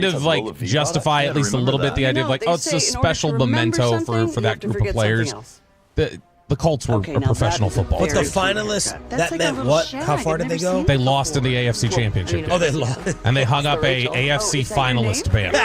of like justify at least a little bit the idea of like, oh, it's a special memento for that group of players. The Colts were a professional football team. But the finalists, that meant what? How far did they go? They lost in the AFC Championship game. Oh, they lost. And they hung up a AFC finalist banner.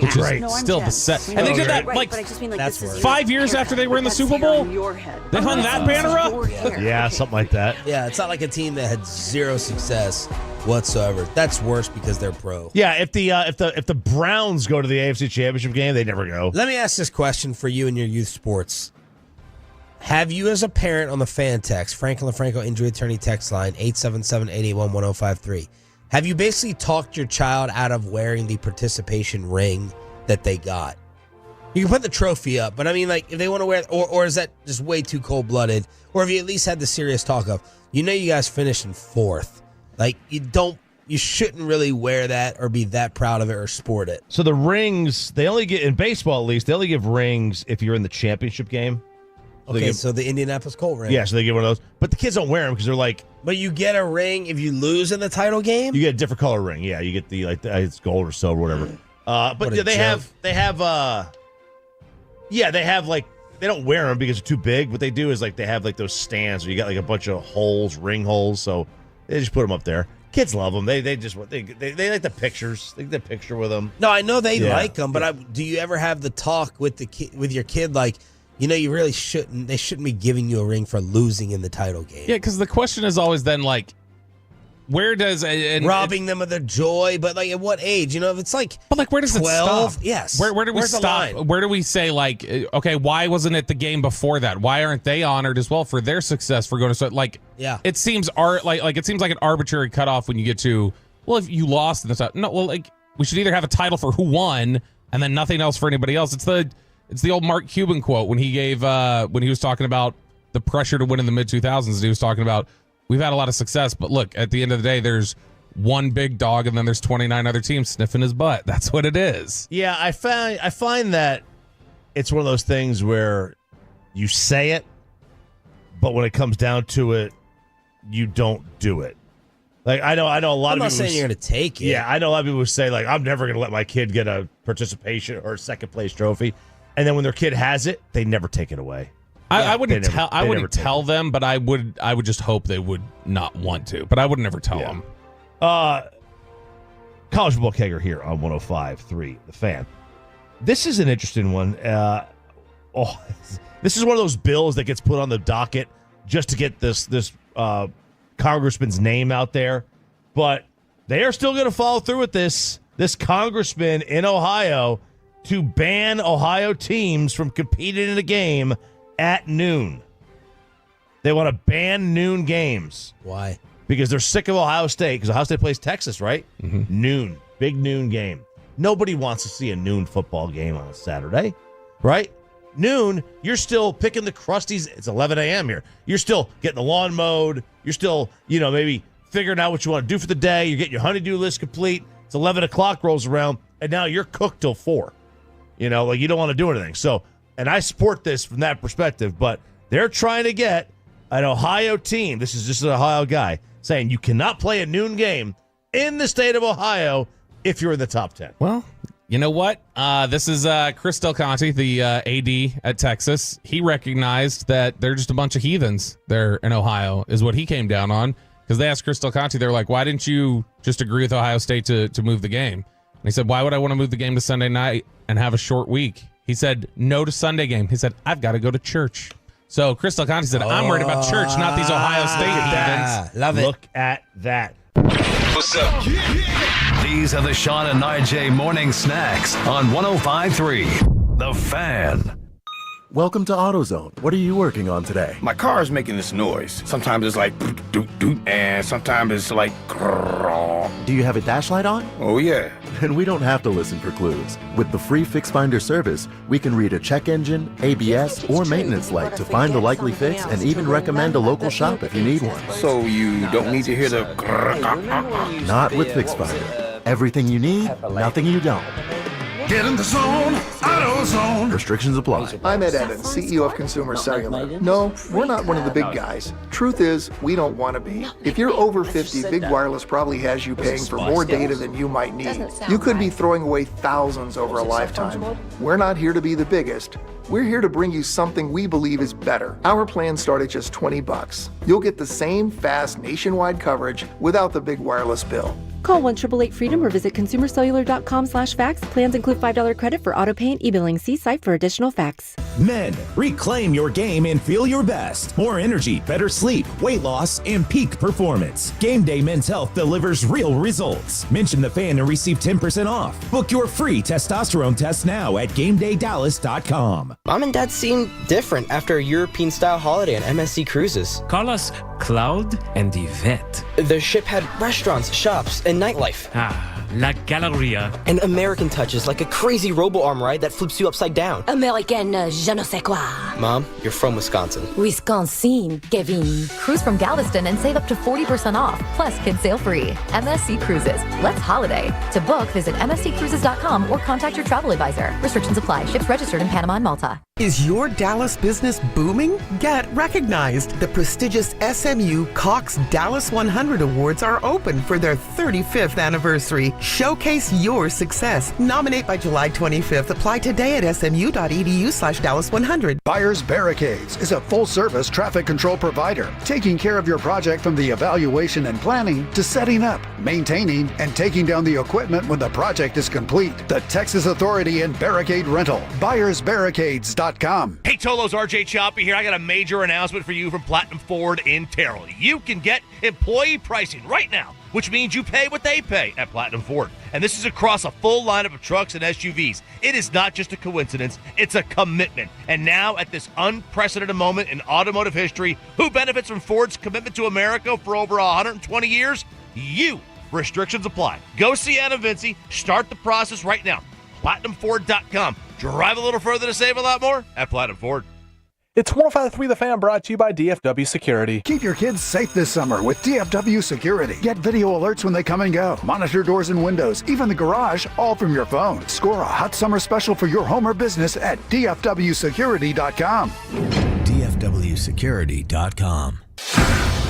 Which is still the set. And they did that like 5 years after they were in the Super Bowl. They hung that banner up? Yeah, something like that. Yeah, it's not like a team that had zero success whatsoever. That's worse because they're pro. Yeah, if the Browns go to the AFC Championship game, they never go. Let me ask this question for you in your youth sports. Have you, as a parent on the fan text, Franklin LaFranco Injury Attorney text line, 877-881-1053, have you basically talked your child out of wearing the participation ring that they got? You can put the trophy up, but I mean, like, if they want to wear it, or is that just way too cold-blooded? Or have you at least had the serious talk of, you guys finished in 4th. Like, you shouldn't really wear that or be that proud of it or sport it. So the rings, they only get, in baseball at least, they only give rings if you're in the championship game. So the Indianapolis Colt ring. Yeah, so they get one of those. But the kids don't wear them because they're like... But you get a ring if you lose in the title game? You get a different color ring. Yeah, you get it's gold or silver or whatever. But yeah, they have like, they don't wear them because they're too big. What they do is like they have like those stands where you got like a bunch of holes, ring holes. So they just put them up there. Kids love them. They like the pictures. They get the picture with them. No, I know they like them, but do you ever have the talk with with your kid like, you really shouldn't. They shouldn't be giving you a ring for losing in the title game. Yeah, because the question is always then like, where does robbing them of their joy? But like, at what age? If it's like, but like, where does 12, it stop? Yes. Where do we Where's stop? The line? Where do we say like, okay, why wasn't it the game before that? Why aren't they honored as well for their success for going to like? Yeah. It seems it seems like an arbitrary cutoff when you get to, well, if you lost in the title, no, well, like we should either have a title for who won and then nothing else for anybody else. It's the old Mark Cuban quote when he gave when he was talking about the pressure to win in the mid 2000s. He was talking about, we've had a lot of success, but look, at the end of the day, there's one big dog and then there's 29 other teams sniffing his butt. That's what it is. Yeah, I find that it's one of those things where you say it, but when it comes down to it, you don't do it. Like I know a lot of people. I'm not saying you're going to take it. Yeah, I know a lot of people who say like, I'm never going to let my kid get a participation or a second place trophy. And then when their kid has it, they never take it away. I wouldn't tell them, but I would just hope they would not want to. But I would never tell them. College Football Kegger here on 105.3 The Fan. This is an interesting one. This is one of those bills that gets put on the docket just to get this congressman's name out there. But they are still going to follow through with this congressman in Ohio to ban Ohio teams from competing in a game at noon. They want to ban noon games. Why? Because they're sick of Ohio State, because Ohio State plays Texas, right? Mm-hmm. Noon. Big noon game. Nobody wants to see a noon football game on a Saturday, right? Noon, you're still picking the crusties. It's 11 a.m. here. You're still getting the lawn mowed. You're still, maybe figuring out what you want to do for the day. You're getting your honey-do list complete. It's 11 o'clock rolls around, and now you're cooked till 4. You don't want to do anything. So, and I support this from that perspective, but they're trying to get an Ohio team, this is just an Ohio guy, saying you cannot play a noon game in the state of Ohio if you're in the top 10. Well, you know what? This is Chris Del Conte, the AD at Texas. He recognized that they're just a bunch of heathens there in Ohio, is what he came down on. Because they asked Chris Del Conte, they're like, why didn't you just agree with Ohio State to move the game? And he said, why would I want to move the game to Sunday night and have a short week? He said, no to Sunday game. He said, I've got to go to church. So Chris Del Conte said, I'm worried about church, not these Ohio State heathens. Love it. Look at that. What's up? These are the Sean and RJ morning snacks on 105.3 The Fan. Welcome to AutoZone. What are you working on today? My car is making this noise. Sometimes it's like doot doot, and sometimes it's like grrr. Do you have a dash light on? Oh yeah. Then we don't have to listen for clues. With the free Fix Finder service, we can read a check engine, ABS, or maintenance light to find the likely fix and even recommend a local shop if you need one. So you don't need to hear the grrr. Not with Fix Finder. Everything you need, nothing you don't. Get in the zone, AutoZone. Restrictions apply. I'm Ed Evans, CEO of Consumer Cellular. No, we're not one of the big guys. Truth is, we don't want to be. If you're over 50, Big Wireless probably has you paying for more data than you might need. You could be throwing away thousands over a lifetime. We're not here to be the biggest. We're here to bring you something we believe is better. Our plans start at just $20. You'll get the same fast nationwide coverage without the big wireless bill. Call 1-888-FREEDOM or visit consumercellular.com/facts. Plans include $5 credit for auto pay and e-billing. See site for additional facts. Men, reclaim your game and feel your best. More energy, better sleep, weight loss, and peak performance. Game Day Men's Health delivers real results. Mention the fan and receive 10% off. Book your free testosterone test now at GameDayDallas.com. Mom and Dad seem different after a European-style holiday on MSC Cruises. Call us Cloud and Yvette. The ship had restaurants, shops, and nightlife. La Galleria. And American touches like a crazy robo-arm ride that flips you upside down. American je ne sais quoi. Mom, you're from Wisconsin. Wisconsin, Kevin. Cruise from Galveston and save up to 40% off. Plus, kids sail free. MSC Cruises. Let's holiday. To book, visit msccruises.com or contact your travel advisor. Restrictions apply. Ships registered in Panama and Malta. Is your Dallas business booming? Get recognized. The prestigious SMU Cox Dallas 100 Awards are open for their 35th anniversary. Showcase your success. Nominate by July 25th. Apply today at smu.edu/Dallas100. Buyers Barricades is a full-service traffic control provider, taking care of your project from the evaluation and planning to setting up, maintaining, and taking down the equipment when the project is complete. The Texas Authority in Barricade Rental. BuyersBarricades.com. Hey, Tolo's RJ Choppy here. I got a major announcement for you from Platinum Ford in Terrell. You can get employee pricing right now, which means you pay what they pay at Platinum Ford. And this is across a full lineup of trucks and SUVs. It is not just a coincidence, it's a commitment. And now, at this unprecedented moment in automotive history, who benefits from Ford's commitment to America for over 120 years? You. Restrictions apply. Go see Anna Vinci. Start the process right now. PlatinumFord.com. Drive a little further to save a lot more at Platinum Ford. It's 105.3 The Fan, brought to you by DFW Security. Keep your kids safe this summer with DFW Security. Get video alerts when they come and go. Monitor doors and windows, even the garage, all from your phone. Score a hot summer special for your home or business at DFWSecurity.com. DFWSecurity.com.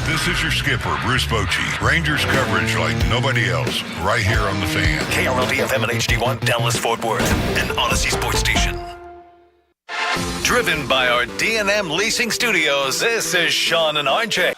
This is your skipper, Bruce Bochy. Rangers coverage like nobody else, right here on The Fan. KRLD-FM and HD1, Dallas-Fort Worth, an Odyssey sports station. Driven by our D&M Leasing Studios, this is Sean and RJ.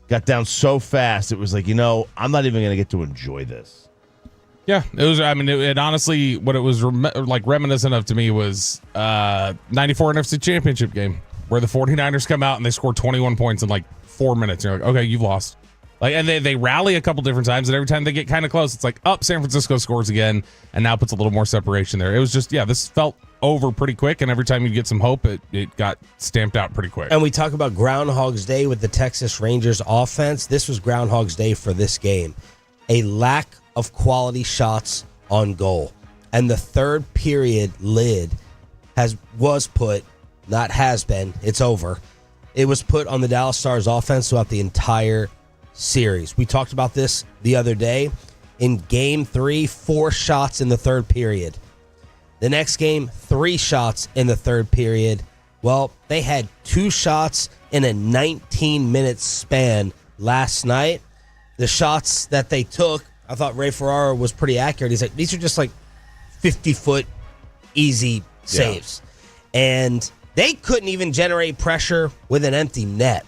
Got down so fast, it was like, I'm not even going to get to enjoy this. Yeah, it was. I mean, it honestly, what it was reminiscent of to me was 94 NFC Championship game where the 49ers come out and they score 21 points in like 4 minutes. You're like, okay, you've lost. Like, and they rally a couple different times, and every time they get kind of close, it's like, San Francisco scores again, and now puts a little more separation there. It was just, this felt over pretty quick, and every time you get some hope, it got stamped out pretty quick. And we talk about Groundhog's Day with the Texas Rangers offense. This was Groundhog's Day for this game. A lack of quality shots on goal. And the third period lid was put, not has been, it's over. It was put on the Dallas Stars offense throughout the entire series. We talked about this the other day. In game 3, 4 shots in the third period. The next game, 3 shots in the third period. Well, they had 2 shots in a 19-minute span last night. The shots that they took, I thought Ray Ferraro was pretty accurate. He's like, these are just like 50-foot easy saves. And they couldn't even generate pressure with an empty net.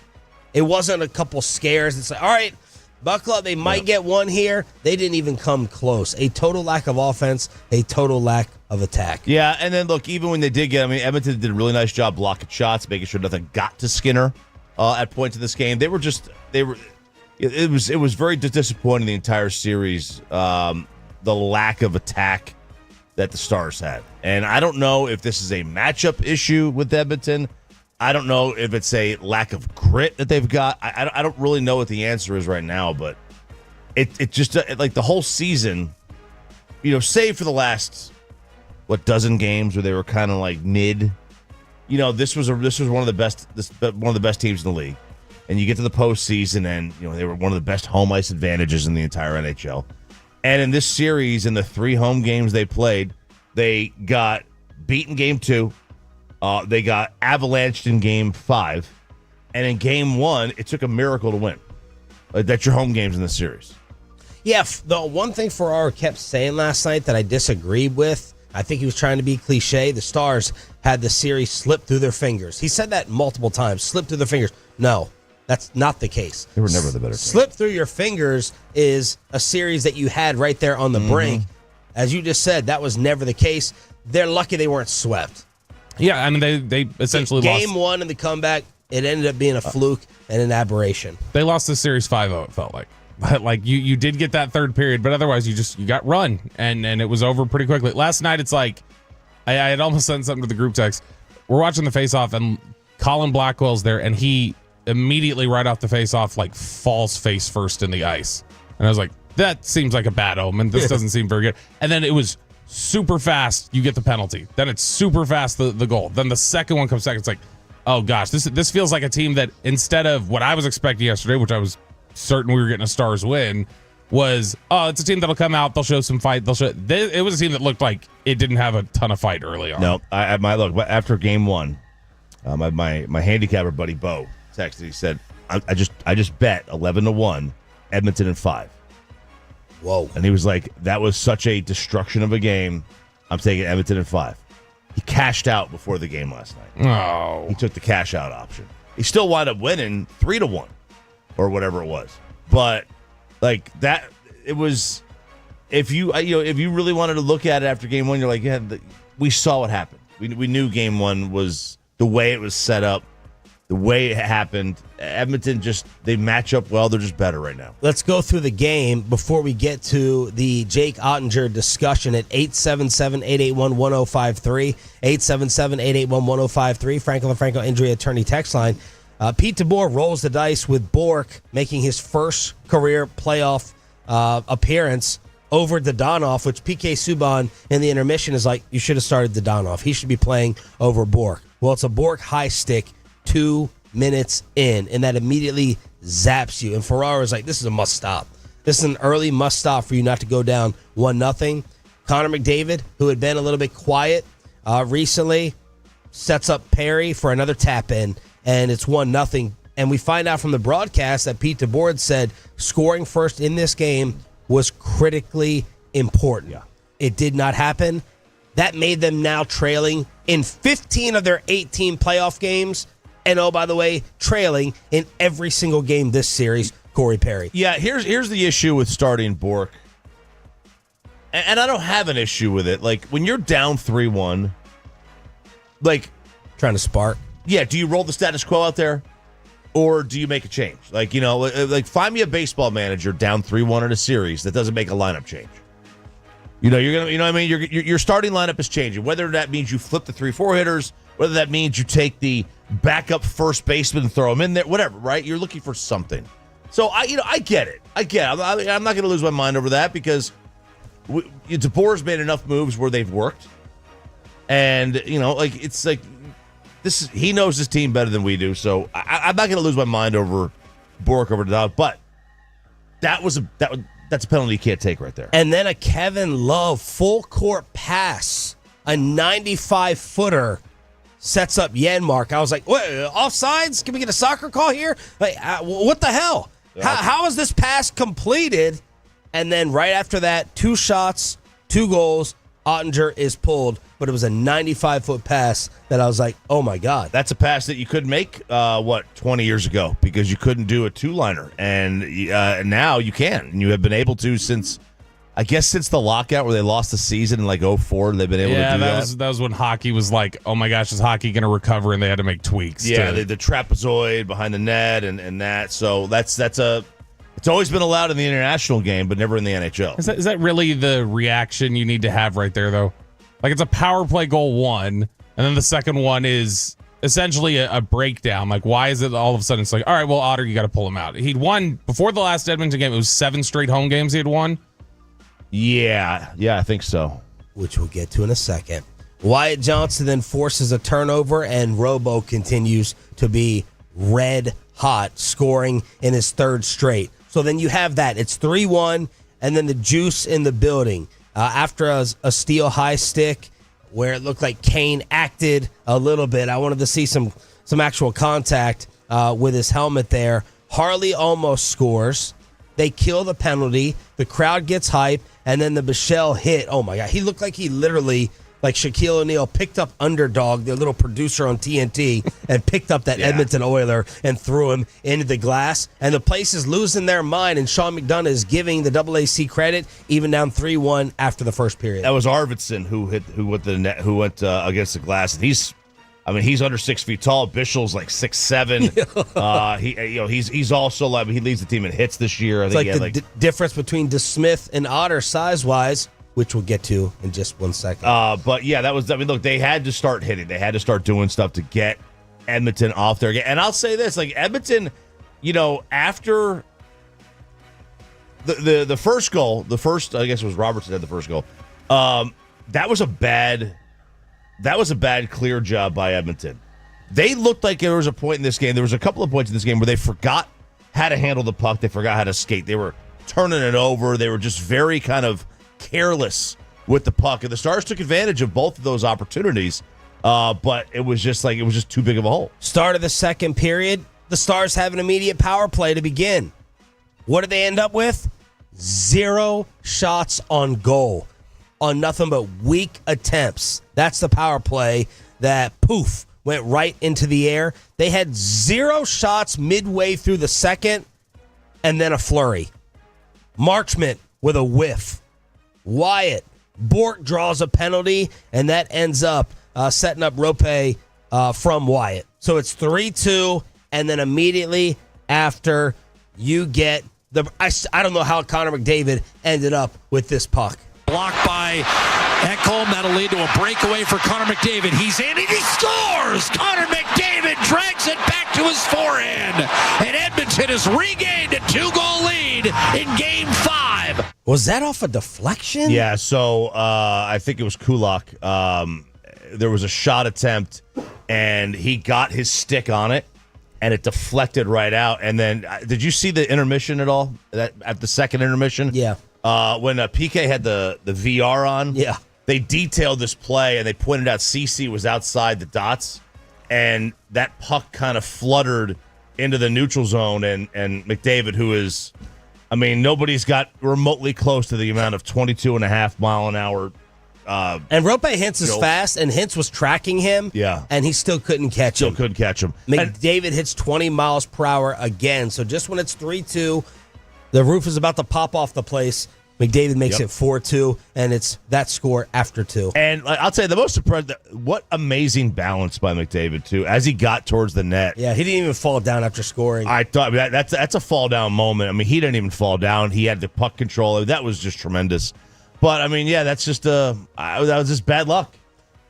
It wasn't a couple scares. It's like, all right, buckle up. They might get one here. They didn't even come close. A total lack of offense, a total lack of attack. Yeah, and then look, even when they did Edmonton did a really nice job blocking shots, making sure nothing got to Skinner at points in this game. It was very disappointing the entire series, the lack of attack that the Stars had. And I don't know if this is a matchup issue with Edmonton. I don't know if it's a lack of grit that they've got. I don't really know what the answer is right now, but it just like the whole season, save for the last dozen games where they were kind of like mid. This was one of the best teams in the league, and you get to the postseason, and they were one of the best home ice advantages in the entire NHL. And in this series, in the 3 home games they played, they got beaten game 2. They got avalanched in game 5. And in game 1, it took a miracle to win. That's your home games in the series. Yeah, the one thing Ferraro kept saying last night that I disagreed with, I think he was trying to be cliche, the Stars had the series slip through their fingers. He said that multiple times, slip through their fingers. No, that's not the case. They were never the better team. Slip through your fingers is a series that you had right there on the brink. As you just said, that was never the case. They're lucky they weren't swept. Yeah, I mean, they essentially lost. Game 1 in the comeback, it ended up being a fluke and an aberration. They lost the series 5-0, it felt like. But like you did get that third period, but otherwise you got run and it was over pretty quickly. Last night it's like I had almost sent something to the group text. We're watching the face-off and Colin Blackwell's there, and he immediately right off the face-off like falls face first in the ice. And I was like, that seems like a bad omen. This doesn't seem very good. And then it was super fast, you get the penalty. Then it's super fast, the goal. Then the second one comes second. It's like, oh gosh, this feels like a team that instead of what I was expecting yesterday, which I was certain we were getting a Stars win, was, it's a team that'll come out, they'll show some fight. It was a team that looked like it didn't have a ton of fight early on. No, after game 1, my handicapper buddy Bo texted. He said, I just bet 11-1 Edmonton in 5. Whoa. And he was like, that was such a destruction of a game. I'm taking Edmonton in 5. He cashed out before the game last night. Oh. He took the cash out option. He still wound up winning 3-1 or whatever it was. But like that, it was, if you really wanted to look at it after game 1, you're like, yeah, we saw what happened. We knew game 1 was the way it was set up. The way it happened, Edmonton they match up well. They're just better right now. Let's go through the game before we get to the Jake Ottinger discussion at 877-881-1053, 877-881-1053, Franklin Franco Injury Attorney text line. Pete DeBoer rolls the dice with Bourque, making his first career playoff appearance over Dodonov, which PK Subban in the intermission is like, you should have started Dodonov. He should be playing over Bourque. Well, it's a Bourque high stick 2 minutes in, and that immediately zaps you. And Ferraro is like, this is a must stop. This is an early must stop for you not to go down 1-0. Connor McDavid, who had been a little bit quiet recently, sets up Perry for another tap in, and it's 1-0. And we find out from the broadcast that Pete DeBoer said scoring first in this game was critically important. Yeah. It did not happen. That made them now trailing in 15 of their 18 playoff games. And oh, by the way, trailing in every single game this series, Corey Perry. Yeah, here's the issue with starting Bourque. And I don't have an issue with it. Like, when you're down 3-1, like... trying to spark. Yeah, do you roll the status quo out there? or do you make a change? Like, find me a baseball manager down 3-1 in a series that doesn't make a lineup change. Your starting lineup is changing. Whether that means you flip the 3-4 hitters, whether that means you take the backup first baseman and throw him in there, whatever, right? You're looking for something. So I get it. I'm not going to lose my mind over that because DeBoer's made enough moves where they've worked, and it's like this. He knows his team better than we do, so I'm not going to lose my mind over Bork over Dowd. But that's a penalty you can't take right there. And then a Kevin Love full court pass, a 95-footer. Sets up Yenmark. I was like, what, offsides? Can we get a soccer call here? Like, what the hell? How is this pass completed? And then right after that, 2 shots, 2 goals. Ottinger is pulled, but it was a 95-foot pass that I was like, oh, my God. That's a pass that you could make, 20 years ago because you couldn't do a 2-liner. And now you can. And you have been able to since the lockout where they lost the season in like 2004, they've been able to do that. That was when hockey was like, oh my gosh, is hockey going to recover? And they had to make tweaks. Yeah, the trapezoid behind the net and that. So it's always been allowed in the international game, but never in the NHL. Is that really the reaction you need to have right there, though? Like, it's a power play goal 1, and then the second one is essentially a breakdown. Like, why is it all of a sudden it's like, all right, well, Otter, you got to pull him out. He'd won before the last Edmonton game. It was 7 straight home games he had won. Yeah, I think so. Which we'll get to in a second. Wyatt Johnson then forces a turnover, and Robo continues to be red hot, scoring in his 3rd straight. So then you have that. It's 3-1, and then the juice in the building. After a steal high stick where it looked like Kane acted a little bit, I wanted to see some actual contact with his helmet there. Harley almost scores. They kill the penalty. The crowd gets hype. And then the Bichelle hit. Oh, my God. He looked like he literally, like Shaquille O'Neal, picked up Underdog, the little producer on TNT, and picked up that Edmonton Oiler and threw him into the glass. And the place is losing their mind. And Sean McDonough is giving the AAC credit, even down 3-1 after the first period. That was Arvidsson who went against the glass. And he's under 6 feet tall. Bischel's like 6'7". He's also like he leads the team in hits this year. I think it's like the difference between DeSmith and Otter size wise, which we'll get to in just 1 second. But yeah, that was. I mean, look, they had to start hitting. They had to start doing stuff to get Edmonton off their game. And I'll say this: like Edmonton, after the first goal, I guess it was Robertson had the first goal. That was a bad clear job by Edmonton. They looked like there was a point in this game. There was a couple of points in this game where they forgot how to handle the puck. They forgot how to skate. They were turning it over. They were just very kind of careless with the puck. And the Stars took advantage of both of those opportunities. But it was just too big of a hole. Start of the second period, the Stars have an immediate power play to begin. What did they end up with? 0 shots on goal on nothing but weak attempts. That's the power play that, went right into the air. They had 0 shots midway through the second, and then a flurry. Marchment with a whiff. Wyatt. Bork draws a penalty, and that ends up setting up Rope from Wyatt. So it's 3-2, and then immediately after you get I don't know how Connor McDavid ended up with this puck. Blocked by Ekholm. That'll lead to a breakaway for Connor McDavid. He's in and he scores! Connor McDavid drags it back to his forehand. And Edmonton has regained a 2-goal lead in Game 5. Was that off a deflection? Yeah, so I think it was Kulak. There was a shot attempt, and he got his stick on it, and it deflected right out. And then, did you see the intermission at all? At the second intermission? Yeah. When PK had the VR on, they detailed this play and they pointed out CC was outside the dots, and that puck kind of fluttered into the neutral zone. And McDavid, who is, nobody's got remotely close to the amount of 22.5 mile an hour. And Rope Hintz is fast, and Hintz was tracking him. Yeah. And he still couldn't catch him. McDavid hits 20 miles per hour again. So just when it's 3-2, the roof is about to pop off the place. McDavid makes it 4-2, and it's that score after 2. And I'll tell you, the most surprised, what amazing balance by McDavid, too, as he got towards the net. Yeah, he didn't even fall down after scoring. I thought that's a fall-down moment. I mean, he didn't even fall down. He had the puck control. That was just tremendous. But, I mean, yeah, that's just that was just bad luck.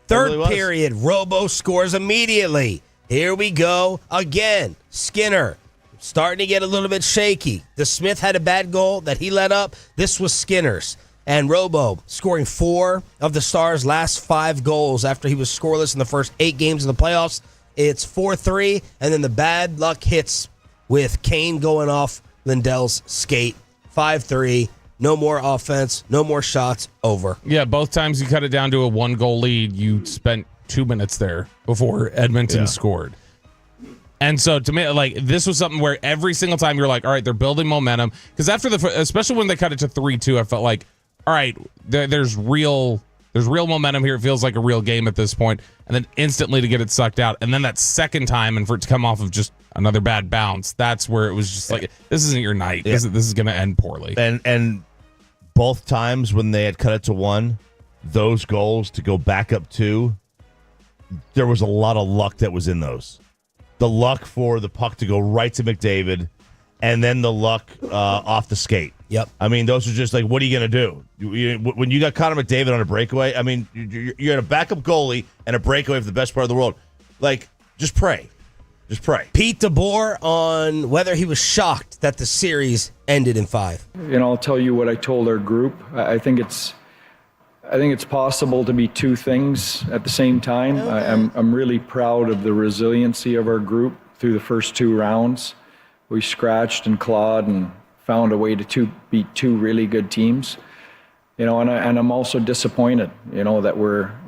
Third period, Robo scores immediately. Here we go again. Skinner starting to get a little bit shaky. The Smith had a bad goal that he let up. This was Skinner's. And Robo scoring 4 of the Stars' last 5 goals after he was scoreless in the first 8 games of the playoffs. It's 4-3, and then the bad luck hits with Kane going off Lindell's skate. 5-3. No more offense, no more shots, over. Yeah, both times you cut it down to a 1-goal lead, you spent 2 minutes there before Edmonton scored. And so to me, like, this was something where every single time you're like, all right, they're building momentum. Because after especially when they cut it to 3-2, I felt like, all right, there's real momentum here. It feels like a real game at this point. And then instantly to get it sucked out. And then that second time, and for it to come off of just another bad bounce, that's where it was just like, this isn't your night. This is going to end poorly. And both times when they had cut it to 1, those goals to go back up 2, there was a lot of luck that was in those. The luck for the puck to go right to McDavid, and then the luck off the skate. Yep. I mean, those are just like, what are you going to do? When you got Connor McDavid on a breakaway, I mean, you're at a backup goalie and a breakaway for the best part of the world. Like, just pray. Just pray. Pete DeBoer on whether he was shocked that the series ended in 5. I'll tell you what I told our group. I think it's possible to be 2 things at the same time. I'm really proud of the resiliency of our group through the first 2 rounds. We scratched and clawed and found a way to beat 2 really good teams. And I'm also disappointed, that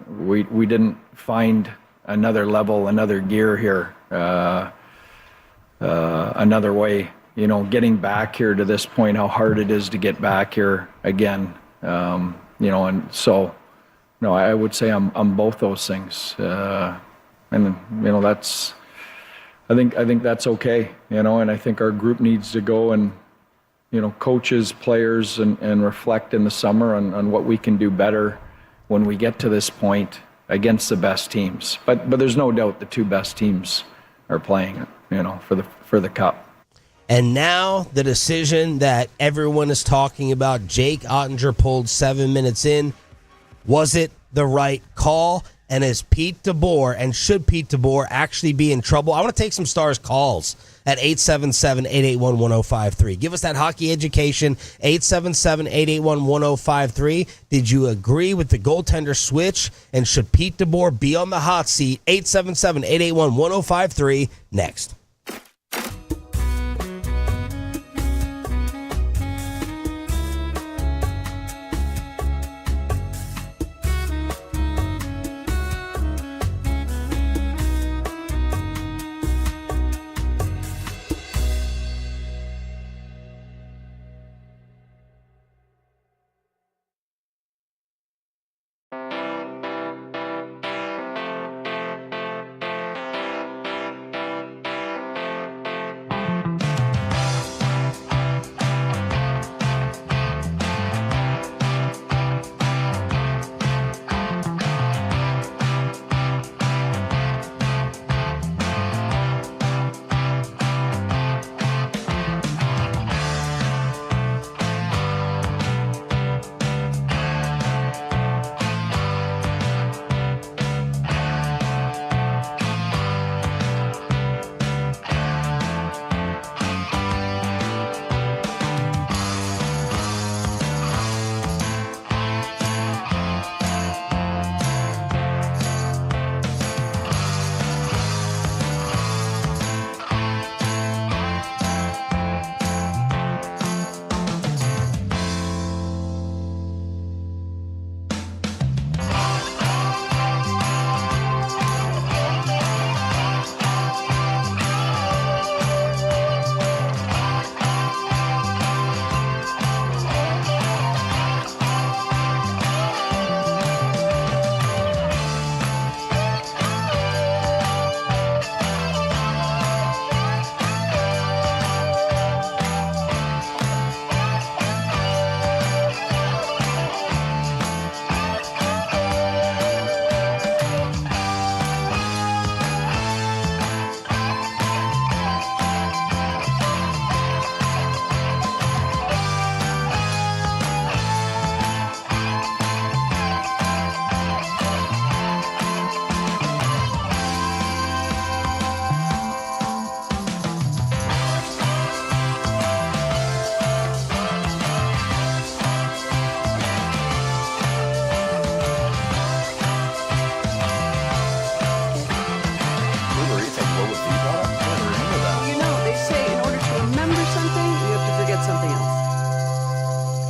we didn't find another level, another gear here, another way. Getting back here to this point, how hard it is to get back here again. And so, I would say I'm both those things, that's. I think that's okay, and I think our group needs to go and, coaches, players, and reflect in the summer on what we can do better when we get to this point against the best teams. But there's no doubt the 2 best teams are playing, for the Cup. And now the decision that everyone is talking about, Jake Ottinger pulled 7 minutes in. Was it the right call? And is Pete DeBoer, and should Pete DeBoer actually be in trouble? I want to take some Stars calls at 877-881-1053. Give us that hockey education, 877-881-1053. Did you agree with the goaltender switch? And should Pete DeBoer be on the hot seat? 877-881-1053 next.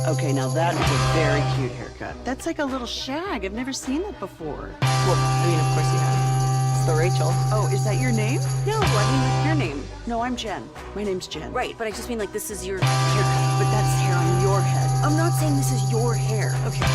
Okay, now that is a very cute haircut. That's like a little shag. I've never seen that before. Well, I mean, of course you have. It's the Rachel. Oh, is that your name? No, I mean like your name. No, I'm Jen. My name's Jen. Right, but I just mean like this is your haircut. But that's hair on your head. I'm not saying this is your hair. Okay.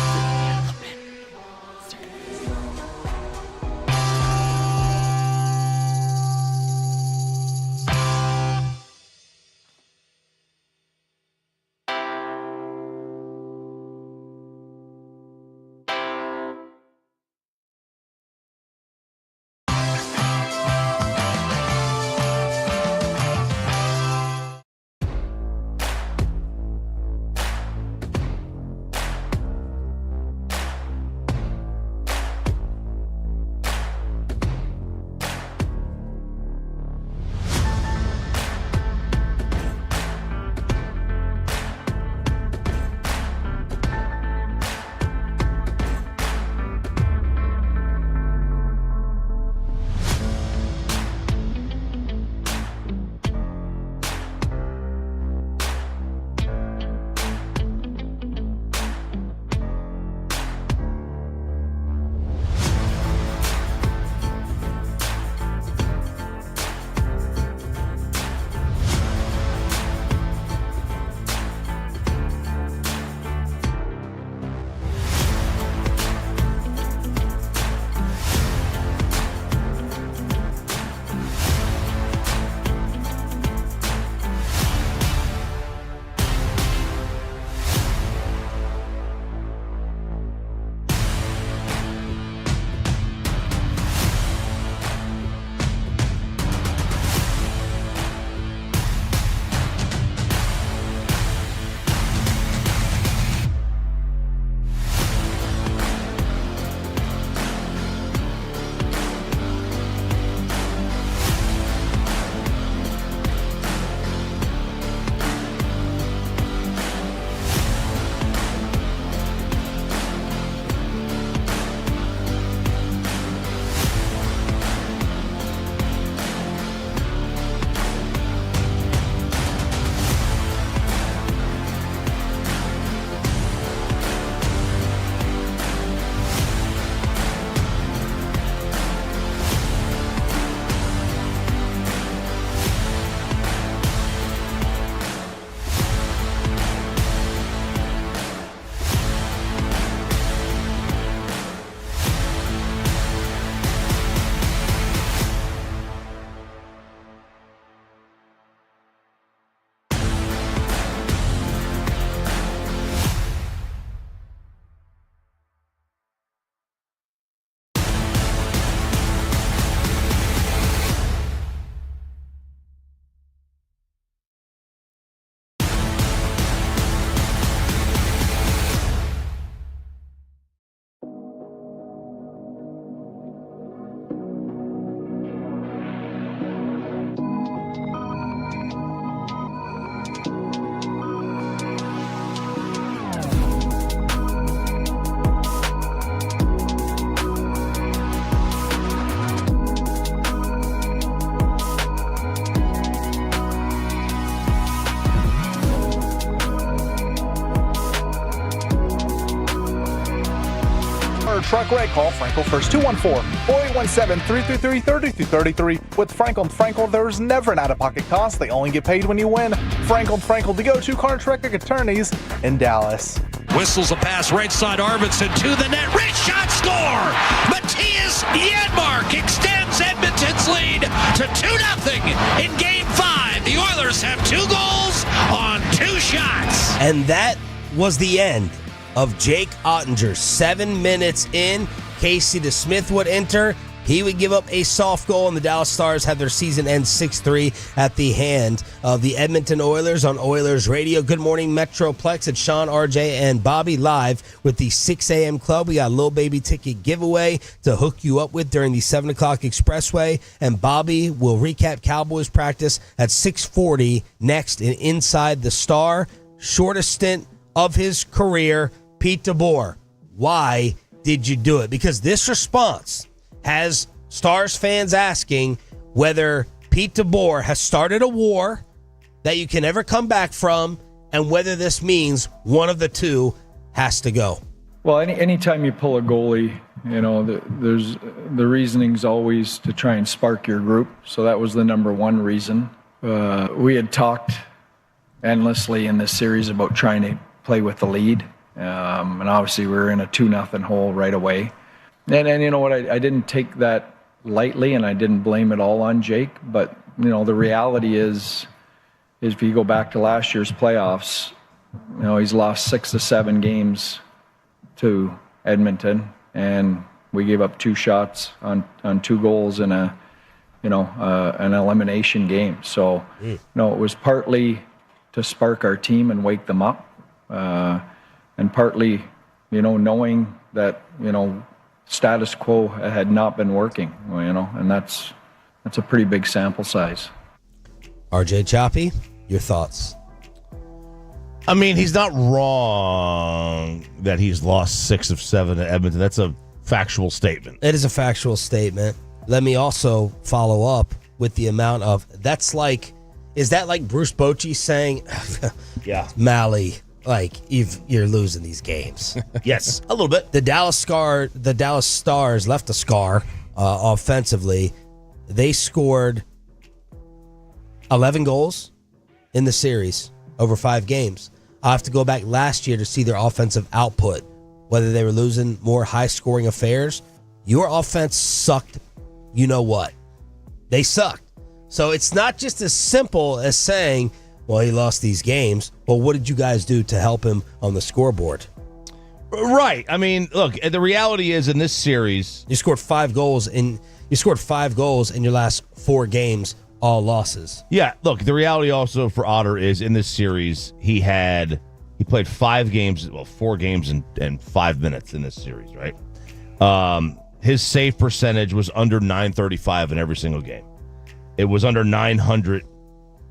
Truck Ray, call Frankel first, 214-4817-333-3233. With Frankel & Frankel, there's never an out-of-pocket cost. They only get paid when you win. Frankel & Frankel, the go-to car truck attorneys in Dallas. Whistles a pass right side, Arvidsson to the net. Rich shot, score! Matthias Janmark extends Edmonton's lead to 2-0 in Game 5. The Oilers have 2 goals on 2 shots. And that was the end of Jake Ottinger. 7 minutes in, Casey DeSmith would enter. He would give up a soft goal, and the Dallas Stars have their season end 6-3 at the hand of the Edmonton Oilers on Oilers Radio. Good morning, Metroplex. It's Sean, RJ, and Bobby live with the 6 a.m. club. We got a little baby ticket giveaway to hook you up with during the 7 o'clock expressway, and Bobby will recap Cowboys practice at 6:40 next in Inside the Star. Shortest stint of his career, Pete DeBoer. Why did you do it? Because this response has Stars fans asking whether Pete DeBoer has started a war that you can never come back from, and whether this means one of the two has to go. Well, anytime you pull a goalie, there's the reasoning's always to try and spark your group. So that was the number one reason. We had talked endlessly in this series about trying to play with the lead. And obviously we were in a 2-0 hole right away. And you know what, I didn't take that lightly, and I didn't blame it all on Jake. But, the reality is if you go back to last year's playoffs, he's lost 6 to 7 games to Edmonton, and we gave up 2 shots on 2 goals in an elimination game. So, it was partly to spark our team and wake them up, and partly, knowing that, status quo had not been working, and that's a pretty big sample size. RJ Choppy, your thoughts? I mean, he's not wrong that he's lost 6 of 7 to Edmonton. That's a factual statement. It is a factual statement. Let me also follow up with the amount of, is that like Bruce Bochy saying, yeah, Mally, you're losing these games? Yes, a little bit. The Dallas Stars left a scar offensively. They scored 11 goals in the series over 5 games. I'll have to go back last year to see their offensive output, whether they were losing more high-scoring affairs. Your offense sucked. You know what? They sucked. So it's not just as simple as saying, well, he lost these games. Well, what did you guys do to help him on the scoreboard? Right. I mean, look, the reality is in this series, you scored 5 goals in your last 4 games, all losses. Yeah, look, the reality also for Otter is in this series, he played 4 games in 5 minutes in this series, right? His save percentage was under .935 in every single game. It was under .900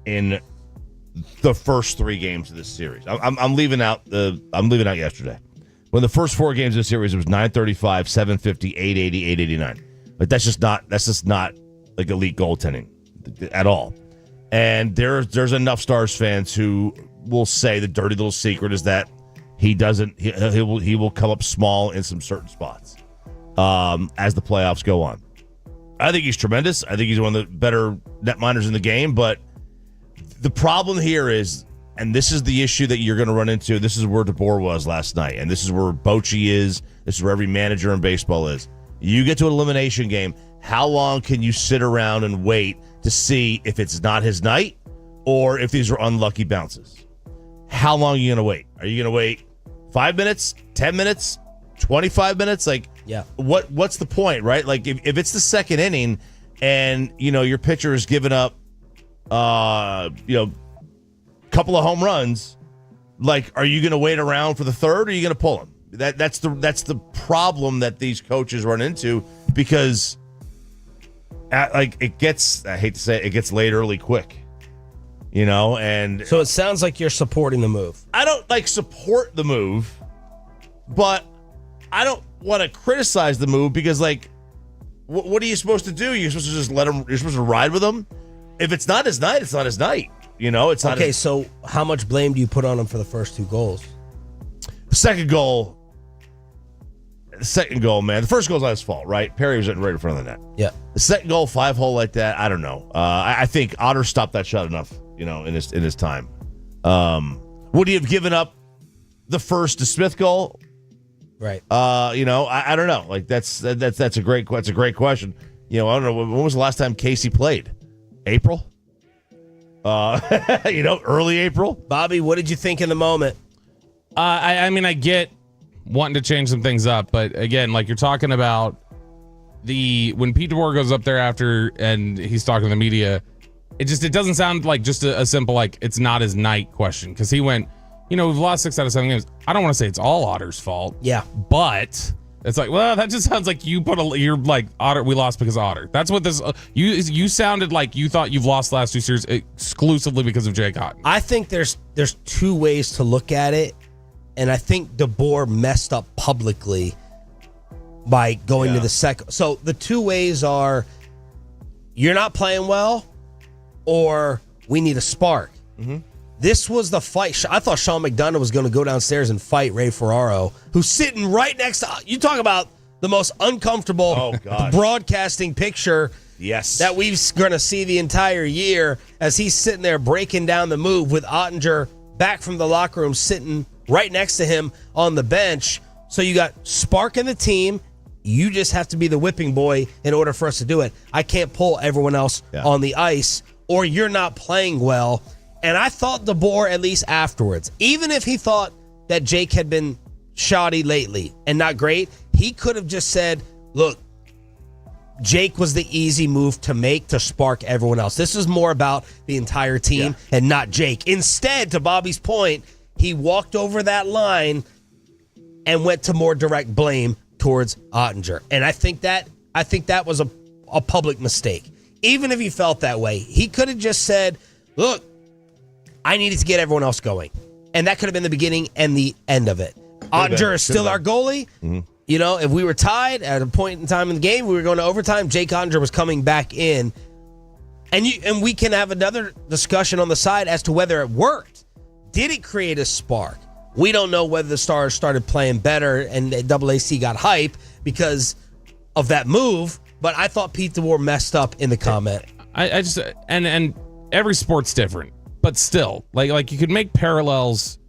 in the first 3 games of this series. I'm leaving out yesterday. When the first 4 games of the series, it was .935, .750, .880, .889. But that's just not like elite goaltending at all. And there's enough Stars fans who will say the dirty little secret is that he will come up small in some certain spots as the playoffs go on. I think he's tremendous. I think he's one of the better netminders in the game. But the problem here is, and this is the issue that you're going to run into, this is where DeBoer was last night, and this is where Bochy is, this is where every manager in baseball is. You get to an elimination game, how long can you sit around and wait to see if it's not his night or if these are unlucky bounces? How long are you going to wait? Are you going to wait 5 minutes, 10 minutes, 25 minutes? What's the point, right? Like if it's the second inning and, your pitcher is giving up, couple of home runs, are you going to wait around for the third or are you going to pull him? That's the problem that these coaches run into, because it gets, I hate to say it gets late early quick, and so it sounds like you're supporting the move. I don't support the move, but I don't want to criticize the move because what are you supposed to do? You're supposed to just you're supposed to ride with him. If it's not his night, it's not his night. It's not. Okay, so how much blame do you put on him for the first 2 goals? The second goal, man. The first goal's not his fault, right? Perry was right in front of the net. Yeah. The second goal, 5-hole like that, I don't know. I think Otter stopped that shot enough, in his time. Would he have given up the first to Smith goal? Right. I don't know. That's a great question. I don't know, when was the last time Casey played? April? Early April. Bobby, what did you think in the moment? I mean, I get wanting to change some things up, but again, you're talking about when Pete DeBoer goes up there after and he's talking to the media, it doesn't sound like just a simple it's not his night question, because he went, we've lost 6 out of 7 games. I don't want to say it's all Otter's fault. Yeah, but it's that just sounds like you're like, Otter, we lost because of Otter. That's what this, you sounded like you thought you've lost the last 2 series exclusively because of Jake Otten. I think there's 2 ways to look at it, and I think DeBoer messed up publicly by going to the second. So the 2 ways are, you're not playing well, or we need a spark. Mm-hmm. This was the fight. I thought Sean McDonough was going to go downstairs and fight Ray Ferraro, who's sitting right next to. You talk about the most uncomfortable broadcasting picture that we're going to see the entire year, as he's sitting there breaking down the move with Ottinger back from the locker room sitting right next to him on the bench. So you got spark in the team. You just have to be the whipping boy in order for us to do it. I can't pull everyone else on the ice, or you're not playing well. And I thought DeBoer, at least afterwards, even if he thought that Jake had been shoddy lately and not great, he could have just said, look, Jake was the easy move to make to spark everyone else. This is more about the entire team and not Jake. Instead, to Bobby's point, he walked over that line and went to more direct blame towards Ottinger. And I think that was a public mistake. Even if he felt that way, he could have just said, look, I needed to get everyone else going. And that could have been the beginning and the end of it. Ottinger is still our goalie. Mm-hmm. You know, if we were tied at a point in time in the game, we were going to overtime, Jake Ottinger was coming back in. And we can have another discussion on the side as to whether it worked. Did it create a spark? We don't know whether the Stars started playing better and AAC got hype because of that move, but I thought Pete DeBoer messed up in the comment. I just and every sport's different. But still, like you could make parallels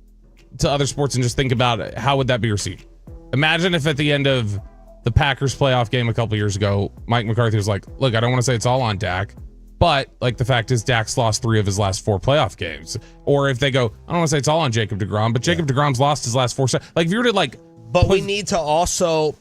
to other sports and just think about it. How would that be received? Imagine if at the end of the Packers playoff game a couple years ago, Mike McCarthy was like, look, I don't want to say it's all on Dak, but like the fact is Dak's lost 3 of his last 4 playoff games. Or if they go, I don't want to say it's all on Jacob deGrom, but Jacob deGrom's lost his last 4. Like if you were to But we need to also,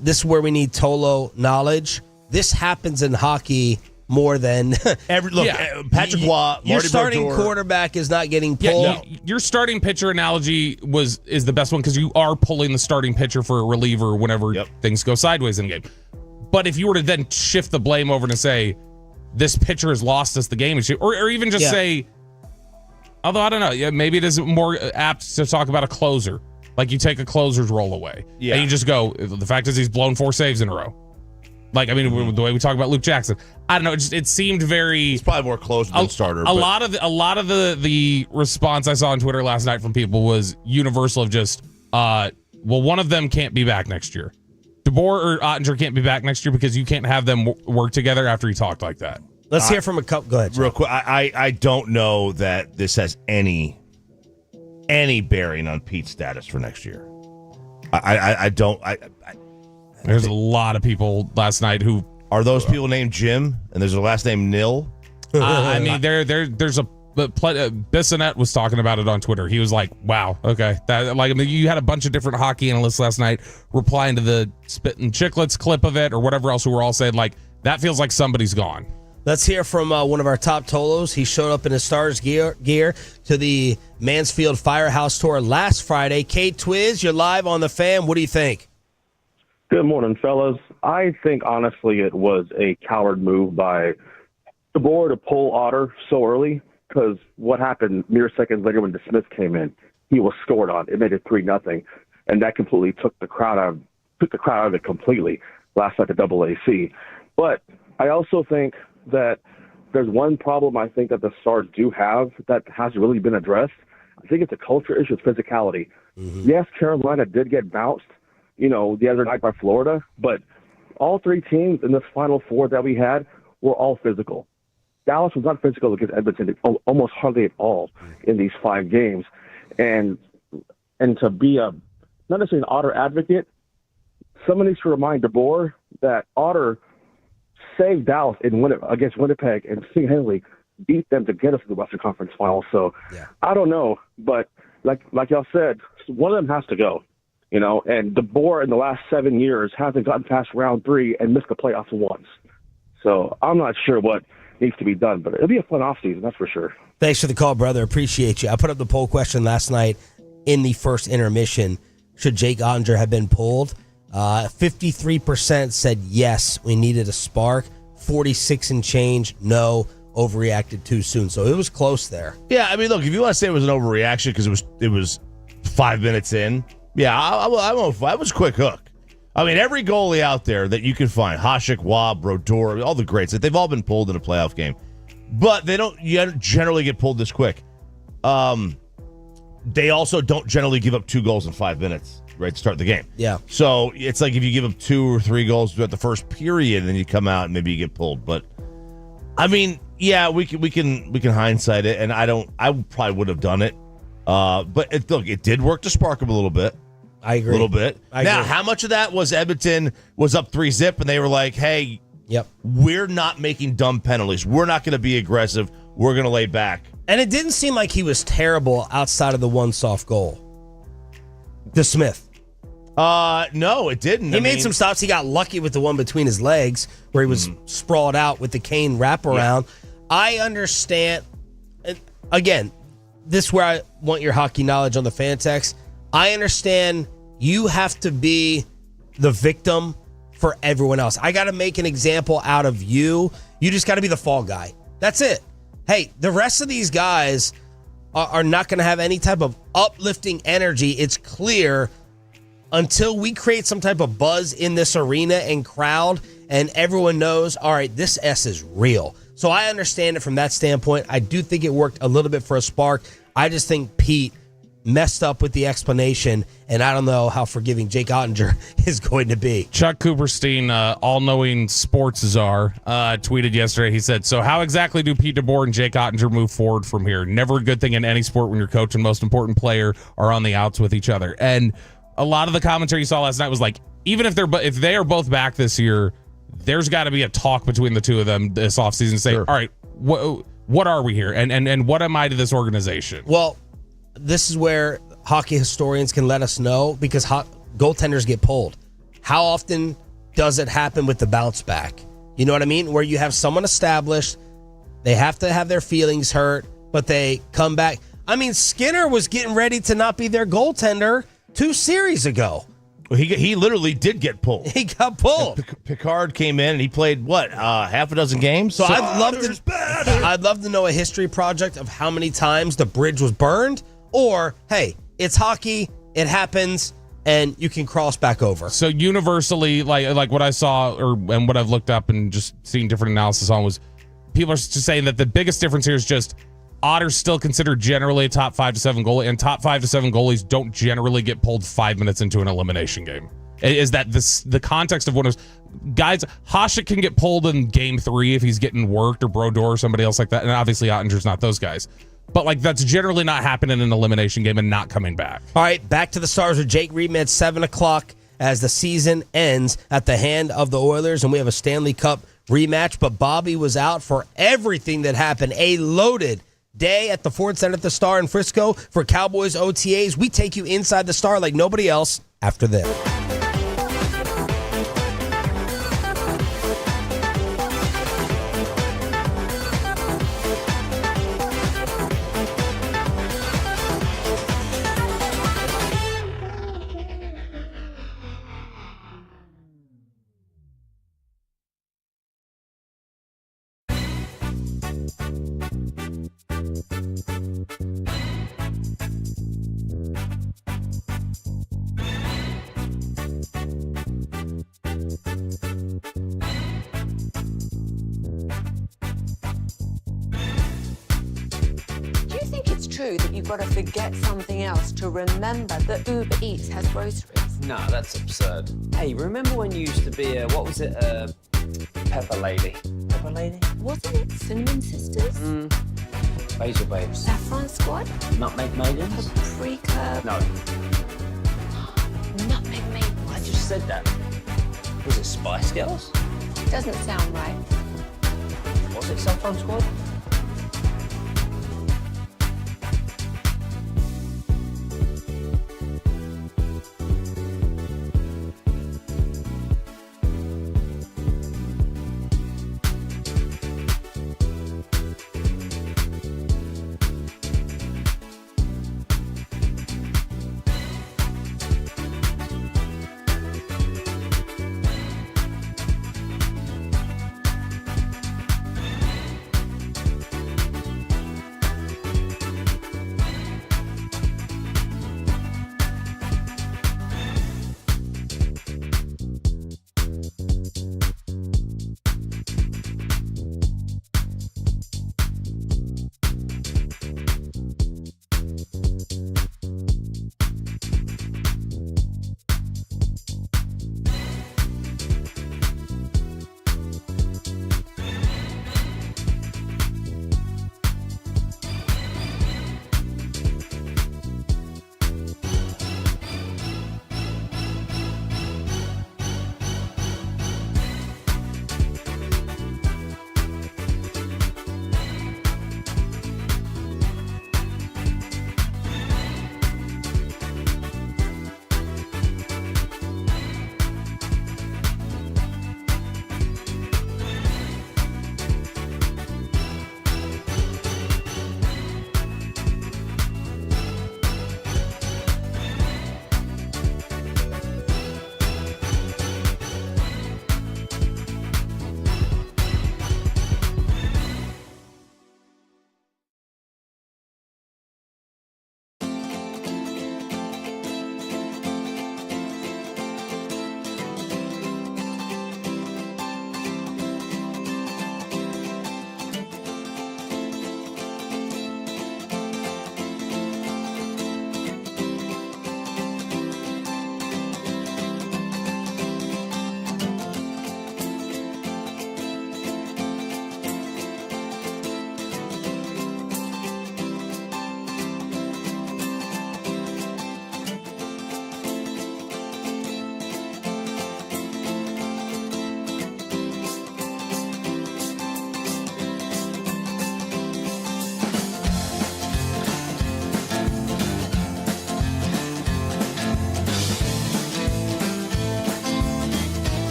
this is where we need Tolo knowledge. This happens in hockey more than Patrick Waugh, your Marty starting Brodeur. quarterback is not getting pulled. Your starting pitcher analogy is the best one because you are pulling the starting pitcher for a reliever whenever things go sideways in a game. But if you were to then shift the blame over to say this pitcher has lost us the game, or even just say, although I don't know, maybe it is more apt to talk about a closer. Like you take a closer's role away, and you just go. The fact is he's blown 4 saves in a row. Like, I mean, the way we talk about Luke Jackson, I don't know. It seemed very. He's probably more closer than starter. A lot of the response I saw on Twitter last night from people was universal of just, well, one of them can't be back next year. DeBoer or Ottinger can't be back next year because you can't have them work together after he talked like that. Let's hear from a couple. Go ahead, John. Real quick. I don't know that this has any bearing on Pete's status for next year. I don't. There's a lot of people last night who are those people named Jim, and there's a last name Nil. I mean, there's a Bissonnette was talking about it on Twitter. He was like, "Wow, okay." You had a bunch of different hockey analysts last night replying to the Spittin' Chicklets clip of it or whatever else, who were all saying like, "That feels like somebody's gone." Let's hear from one of our top Tolos. He showed up in his Stars gear to the Mansfield Firehouse Tour last Friday. Kate Twiz, you're live on the Fan. What do you think? Good morning, fellas. I think, honestly, it was a coward move by DeBoer to pull Otter so early, because what happened mere seconds later when DeSmith came in, he was scored on. It made it 3-0, and that completely took the crowd out of it completely last night at AAC. But I also think that there's one problem I think that the Stars do have that hasn't really been addressed. I think it's a culture issue with physicality. Mm-hmm. Yes, Carolina did get bounced, the other night by Florida, but all 3 teams in this Final Four that we had were all physical. Dallas was not physical against Edmonton almost hardly at all in these 5 games. And to be not necessarily an Otter advocate, someone needs to remind DeBoer that Otter saved Dallas against Winnipeg and single-handedly beat them to get us to the Western Conference Final. So I don't know, but like y'all said, one of them has to go. And DeBoer in the last 7 years hasn't gotten past round 3 and missed the playoffs once. So I'm not sure what needs to be done, but it'll be a fun offseason, that's for sure. Thanks for the call, brother. Appreciate you. I put up the poll question last night in the first intermission. Should Jake Ottinger have been pulled? 53% said yes, we needed a spark. 46 and change, no, overreacted too soon. So it was close there. Yeah, I mean, look, if you want to say it was an overreaction because it was 5 minutes in, yeah, I was quick hook. I mean, every goalie out there that you can find, Hasek, Waugh, Brodeur, all the greats, they've all been pulled in a playoff game. But they don't generally get pulled this quick. they also don't generally give up 2 goals in 5 minutes, right, to start the game. Yeah. So it's like if you give up 2 or 3 goals at the first period, and then you come out and maybe you get pulled. But I mean, yeah, we can hindsight it, and I probably would have done it. But it did work to spark them a little bit. I agree. A little bit. I now, agree. how much of that was Edmonton was up 3-0, and they were like, hey, yep, we're not making dumb penalties. We're not going to be aggressive. We're going to lay back. And it didn't seem like he was terrible outside of the one soft goal. DeSmith. No, it didn't. He made some stops. He got lucky with the one between his legs where he was sprawled out with the Kane wraparound. Yeah. I understand. Again, this is where I want your hockey knowledge on the fan text. I understand you have to be the victim for everyone else. I got to make an example out of you. You just got to be the fall guy. That's it. Hey, the rest of these guys are not going to have any type of uplifting energy. It's clear until we create some type of buzz in this arena and crowd and everyone knows, all right, this S is real. So I understand it from that standpoint. I do think it worked a little bit for a spark. I just think Pete messed up with the explanation, and I don't know how forgiving Jake Ottinger is going to be. Chuck Cooperstein, all-knowing sports czar, tweeted yesterday. He said, so how exactly do Pete DeBoer and Jake Ottinger move forward from here? Never a good thing in any sport when your coach and most important player are on the outs with each other. And a lot of the commentary you saw last night was like, even if they are both back this year, there's got to be a talk between the two of them this offseason. Say, all right, what are we here? And what am I to this organization? Well, this is where hockey historians can let us know, because goaltenders get pulled. How often does it happen with the bounce back? You know what I mean? Where you have someone established, they have to have their feelings hurt, but they come back. I mean, Skinner was getting ready to not be their goaltender 2 series ago. Well, he literally did get pulled. He got pulled. Picard came in and he played half a dozen games. So I'd love to know a history project of how many times the bridge was burned, or hey, it's hockey, it happens, and you can cross back over. So universally, like what I saw and what I've looked up and just seen different analysis on was people are just saying that the biggest difference here is just Otter's still considered generally a top 5 to 7 goalie, and top 5 to 7 goalies don't generally get pulled 5 minutes into an elimination game. Is that the context of what is guys? Hasek can get pulled in game 3 if he's getting worked, or Brodeur or somebody else like that, and obviously Ottinger's not those guys. But that's generally not happening in an elimination game and not coming back. All right, back to the Stars with Jake Reedman at 7 o'clock as the season ends at the hand of the Oilers, and we have a Stanley Cup rematch. But Bobby was out for everything that happened. A loaded day at the Ford Center at the Star in Frisco for Cowboys OTAs. We take you inside the Star like nobody else after this. That you've got to forget something else to remember that Uber Eats has groceries. No, that's absurd. Hey, remember when you used to be a, what was it, Pepper Lady? Pepper Lady? Wasn't it Cinnamon Sisters? Basil Babes. Saffron Squad? Nutmeg Maidens? Paprika? No. Nutmeg Maidens. I just said that. Was it Spice Girls? Doesn't sound right. Was it Saffron Squad?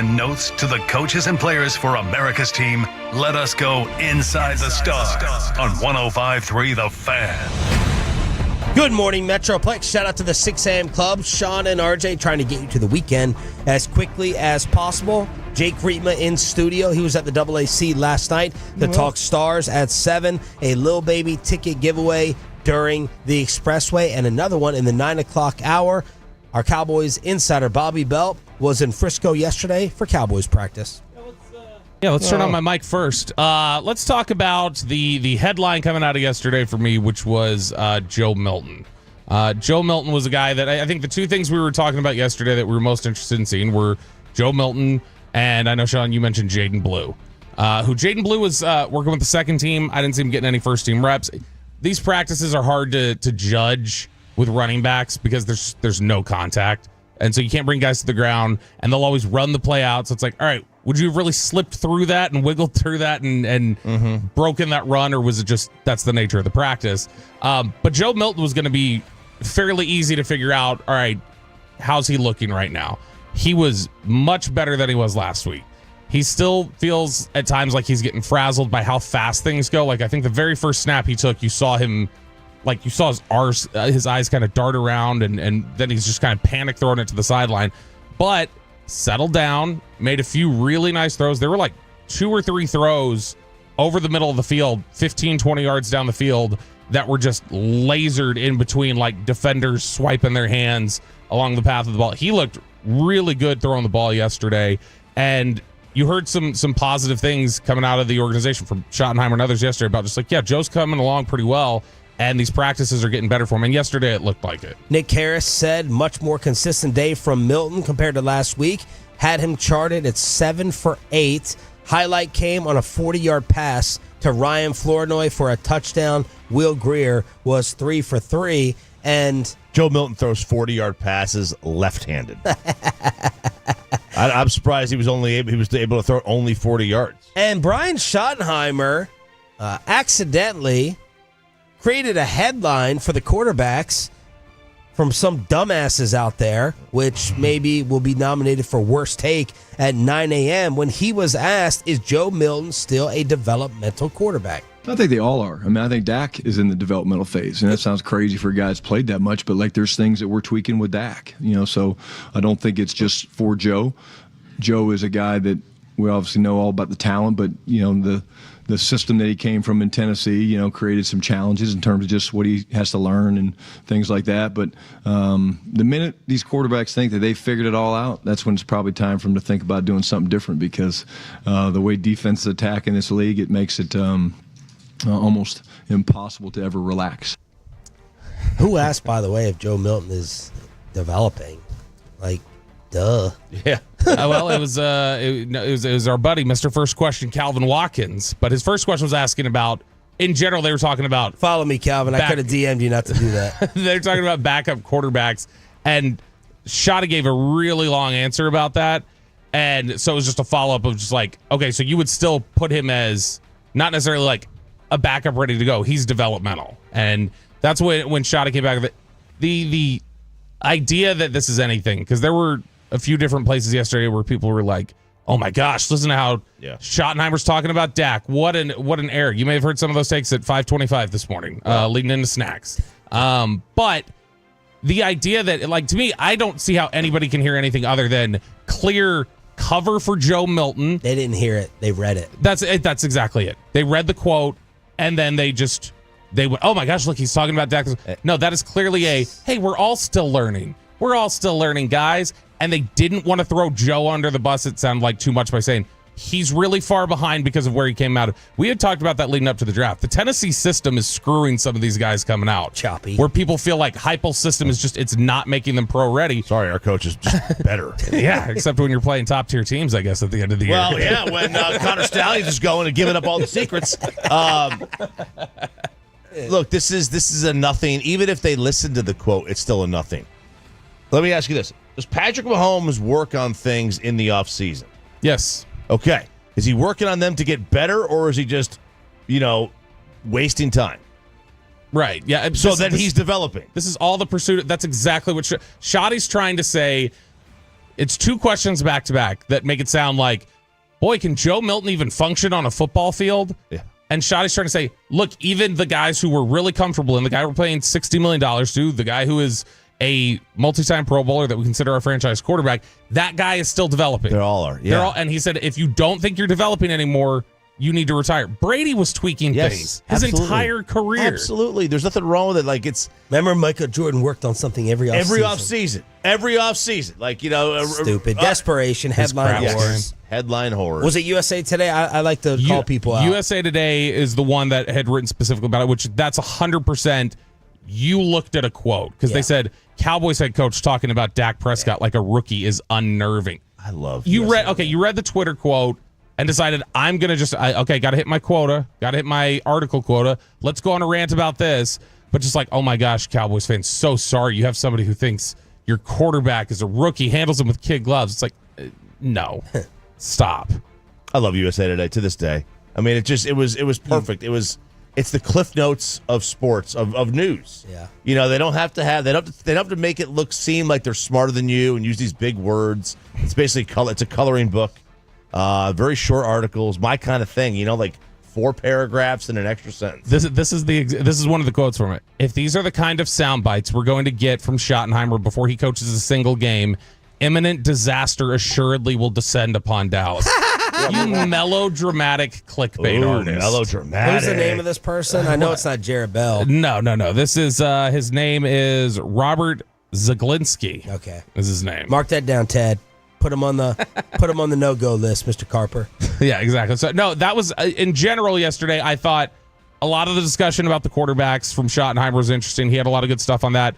and notes to the coaches and players for America's team. Let us go inside the stars on 105.3 The Fan. Good morning, Metroplex. Shout out to the 6 a.m. club. Sean and RJ trying to get you to the weekend as quickly as possible. Jake Rietma in studio. He was at the AAC last night to talk Stars at 7. A Lil Baby ticket giveaway during the Expressway, and another one in the 9 o'clock hour. Our Cowboys insider Bobby Belt was in Frisco yesterday for Cowboys practice. Yeah, let's turn on my mic first. Let's talk about the headline coming out of yesterday for me, which was Joe Milton. Joe Milton was a guy that I think the two things we were talking about yesterday that we were most interested in seeing were Joe Milton, and I know, Sean, you mentioned Jaden Blue, who Jaden Blue was working with the second team. I didn't see him getting any first-team reps. These practices are hard to judge with running backs because there's no contact. And so you can't bring guys to the ground, and they'll always run the play out. So it's like, all right, would you have really slipped through that and wiggled through that and broken that run, or was it just that's the nature of the practice? But Joe Milton was going to be fairly easy to figure out, all right, how's he looking right now? He was much better than he was last week. He still feels at times like he's getting frazzled by how fast things go. Like, I think the very first snap he took, you saw him, like, you saw his eyes kind of dart around, and then he's just kind of panic throwing it to the sideline. But settled down, made a few really nice throws. There were like 2 or 3 throws over the middle of the field, 15, 20 yards down the field, that were just lasered in between, like, defenders swiping their hands along the path of the ball. He looked really good throwing the ball yesterday, and you heard some positive things coming out of the organization from Schottenheimer and others yesterday about just like, yeah, Joe's coming along pretty well, and these practices are getting better for him. And yesterday it looked like it. Nick Harris said much more consistent day from Milton compared to last week. Had him charted at 7 for 8. Highlight came on a 40-yard pass to Ryan Flournoy for a touchdown. Will Greer was 3 for 3. And Joe Milton throws 40-yard passes left-handed. I'm surprised he was able to throw only 40 yards. And Brian Schottenheimer accidentally created a headline for the quarterbacks from some dumbasses out there, which maybe will be nominated for worst take at 9 a.m. when he was asked, is Joe Milton still a developmental quarterback? I think they all are. I mean, I think Dak is in the developmental phase, and that sounds crazy for a guy that's played that much, but like there's things that we're tweaking with Dak, so I don't think it's just for Joe. Joe is a guy that we obviously know all about the talent, but the system that he came from in Tennessee, created some challenges in terms of just what he has to learn and things like that. But the minute these quarterbacks think that they've figured it all out, that's when it's probably time for them to think about doing something different, because the way defenses attack in this league, it makes it almost impossible to ever relax. Who asked, by the way, if Joe Milton is developing? Like, duh. Yeah. Well, it was our buddy, Mr. First Question, Calvin Watkins. But his first question was asking about, in general, they were talking about. Follow me, Calvin. I could have DM'd you not to do that. They're talking about backup quarterbacks, and Shotty gave a really long answer about that. And so it was just a follow up of just like, okay, so you would still put him as not necessarily like a backup ready to go. He's developmental. And that's when Shotty came back with it. The idea that this is anything, because there were a few different places yesterday where people were like, oh my gosh, listen to how Schottenheimer's talking about Dak. What an error. You may have heard some of those takes at 5:25 this morning, leading into snacks. But the idea that, like, to me, I don't see how anybody can hear anything other than clear cover for Joe Milton. They didn't hear it. They read it. That's exactly it. They read the quote, and then they went, oh my gosh, look, he's talking about Dak. No, that is clearly hey, we're all still learning. We're all still learning, guys. And they didn't want to throw Joe under the bus, it sounded like, too much by saying he's really far behind because of where he came out of. We had talked about that leading up to the draft. The Tennessee system is screwing some of these guys coming out. Choppy. Where people feel like Heupel's system is just, it's not making them pro ready. Sorry, our coach is just better. Yeah, except when you're playing top tier teams, I guess, at the end of the year. Well, yeah, when Connor Stallions is going and giving up all the secrets. Look, this is a nothing. Even if they listen to the quote, it's still a nothing. Let me ask you this. Does Patrick Mahomes work on things in the offseason? Yes. Okay. Is he working on them to get better, or is he just, wasting time? Right. Yeah. So then he's developing. This is all the pursuit. That's exactly what Shotty's trying to say. it's two questions back to back that make it sound like, boy, can Joe Milton even function on a football field? Yeah. And Shotty's trying to say, look, even the guys who were really comfortable, and the guy we're paying $60 million to, the guy who is a multi-time Pro Bowler that we consider our franchise quarterback, that guy is still developing. They all are. Yeah. And he said, if you don't think you're developing anymore, you need to retire. Brady was tweaking things his entire career. Absolutely. There's nothing wrong with it. Like, it's. Remember, Michael Jordan worked on something every offseason. Every offseason. Like, Stupid. Desperation. Headline horrors. Headline horrors. Was it USA Today? I like to call people out. USA Today is the one that had written specifically about it, which that's 100%. You looked at a quote because they said Cowboys head coach talking about Dak Prescott like a rookie is unnerving. I love you read the Twitter quote and decided I'm gonna got to hit my quota, got to hit my article quota. Let's go on a rant about this. But just like, oh my gosh, Cowboys fans, so sorry you have somebody who thinks your quarterback is a rookie, handles him with kid gloves. It's like, no, stop. I love USA Today to this day. I mean, it was perfect. It's the Cliff Notes of sports, of news. Yeah. They don't have to make it seem like they're smarter than you and use these big words. It's basically it's a coloring book. Very short articles, my kind of thing, like 4 paragraphs and an extra sentence. This is one of the quotes from it. If these are the kind of sound bites we're going to get from Schottenheimer before he coaches a single game, imminent disaster assuredly will descend upon Dallas. You melodramatic clickbait artist. Melodramatic. Who's the name of this person? I know it's not Jared Bell. No. This is his name is Robert Zaglinski. Okay, is his name. Mark that down, Ted. Put him on the no-go list, Mr. Carper. Yeah, exactly. So no, that was in general yesterday. I thought a lot of the discussion about the quarterbacks from Schottenheimer was interesting. He had a lot of good stuff on that.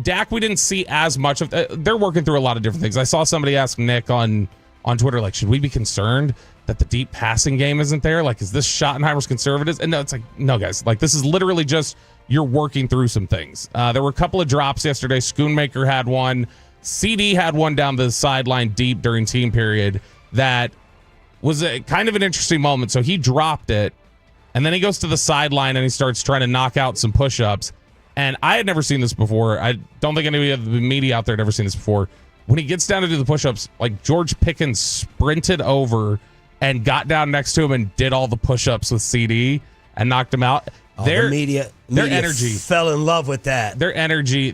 Dak, we didn't see as much of. They're working through a lot of different things. I saw somebody ask Nick on Twitter, like, should we be concerned that the deep passing game isn't there? Like, is this Schottenheimer's conservatives? And no, it's like, no, guys. Like, this is literally just you're working through some things. There were a couple of drops yesterday. Schoonmaker had one. CD had one down the sideline deep during team period that was kind of an interesting moment. So he dropped it, and then he goes to the sideline and he starts trying to knock out some push-ups. And I had never seen this before. I don't think anybody of the media out there had ever seen this before. When he gets down to do the push-ups, like George Pickens sprinted over and got down next to him and did all the push-ups with CD and knocked him out. The media energy fell in love with that. Their energy,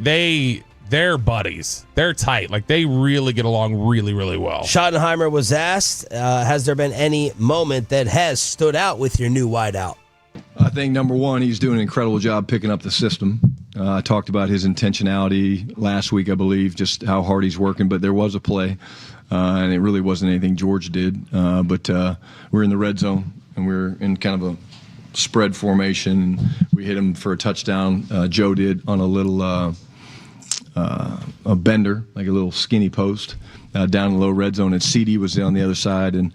they're buddies. They're tight. Like, they really get along really, really well. Schottenheimer was asked, has there been any moment that has stood out with your new wideout? I think, number one, he's doing an incredible job picking up the system. I talked about his intentionality last week, I believe, just how hard he's working. But there was a play, and it really wasn't anything George did. But we're in the red zone, and we're in kind of a spread formation. We hit him for a touchdown. Joe did on a little a bender, like a little skinny post, down in the low red zone. And CD was on the other side. And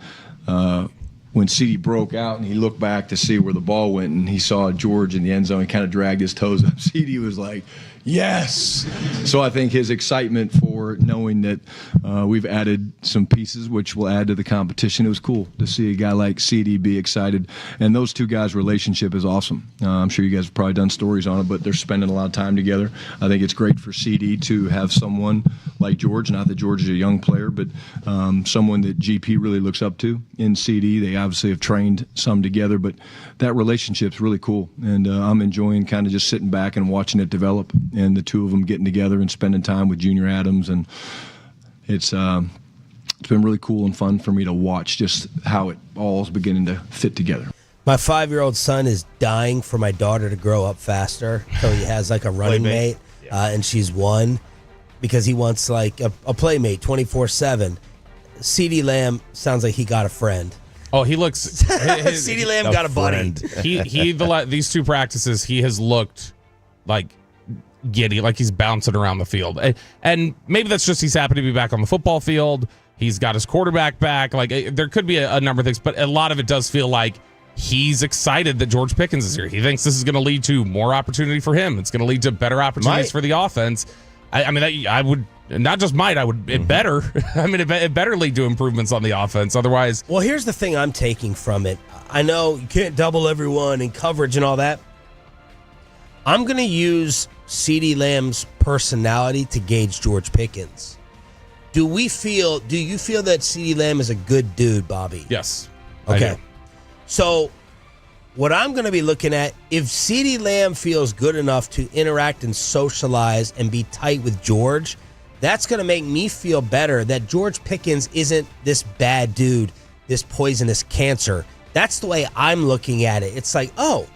when CD broke out and he looked back to see where the ball went and he saw George in the end zone, he kind of dragged his toes up. CD was like, yes. So I think his excitement for knowing that we've added some pieces which will add to the competition. It was cool to see a guy like CD be excited. And those two guys' relationship is awesome. I'm sure you guys have probably done stories on it, but they're spending a lot of time together. I think it's great for CD to have someone like George, not that George is a young player, but someone that GP really looks up to in CD. They obviously have trained some together, but that relationship's really cool. And I'm enjoying kind of just sitting back and watching it develop. And the two of them getting together and spending time with Junior Adams, and it's been really cool and fun for me to watch just how it all is beginning to fit together. My 5-year-old son is dying for my daughter to grow up faster, so he has like a running mate, and she's 1, because he wants like a playmate 24/7. CD Lamb sounds like he got a friend. Oh, he looks. CD Lamb got a buddy. These two practices, he has looked like giddy, like he's bouncing around the field. And maybe that's just he's happy to be back on the football field. He's got his quarterback back. Like, there could be a number of things, but a lot of it does feel like he's excited that George Pickens is here. He thinks this is going to lead to more opportunity for him. It's going to lead to better opportunities for the offense. I mean, I would not just might. I would. It better. I mean, it better lead to improvements on the offense. Otherwise, well, here's the thing I'm taking from it. I know you can't double everyone in coverage and all that. I'm going to use CeeDee Lamb's personality to gauge George Pickens. Do you feel that CeeDee Lamb is a good dude, Bobby? Yes. Okay. So what I'm going to be looking at, if CeeDee Lamb feels good enough to interact and socialize and be tight with George, that's going to make me feel better that George Pickens isn't this bad dude, this poisonous cancer. That's the way I'm looking at it. It's like, oh,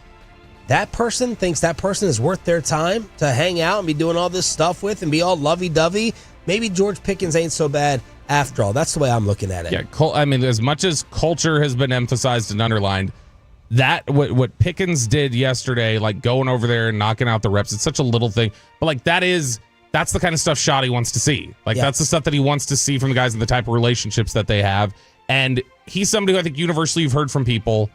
that person thinks that person is worth their time to hang out and be doing all this stuff with and be all lovey-dovey. Maybe George Pickens ain't so bad after all. That's the way I'm looking at it. Yeah, I mean, as much as culture has been emphasized and underlined, that what Pickens did yesterday, like going over there and knocking out the reps, it's such a little thing. But like that's the kind of stuff Shoddy wants to see. Like that's the stuff that he wants to see from the guys and the type of relationships that they have. And he's somebody who I think universally you've heard from people.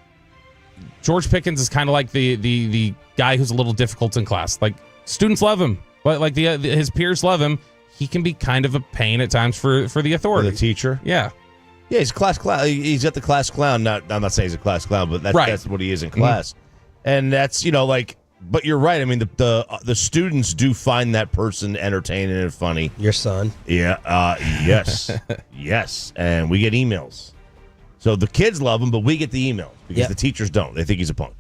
George Pickens is kind of like the guy who's a little difficult in class. Like students love him, but like his peers love him. He can be kind of a pain at times for the authority. For the teacher? Yeah. Yeah, he's a class clown. He's got the class clown. I'm not saying he's a class clown, but that's what he is in class. And that's, but you're right. I mean, the students do find that person entertaining and funny. Your son. Yeah. Yes. Yes. And we get emails. So the kids love him, but we get the emails because the teachers don't. They think he's a punk.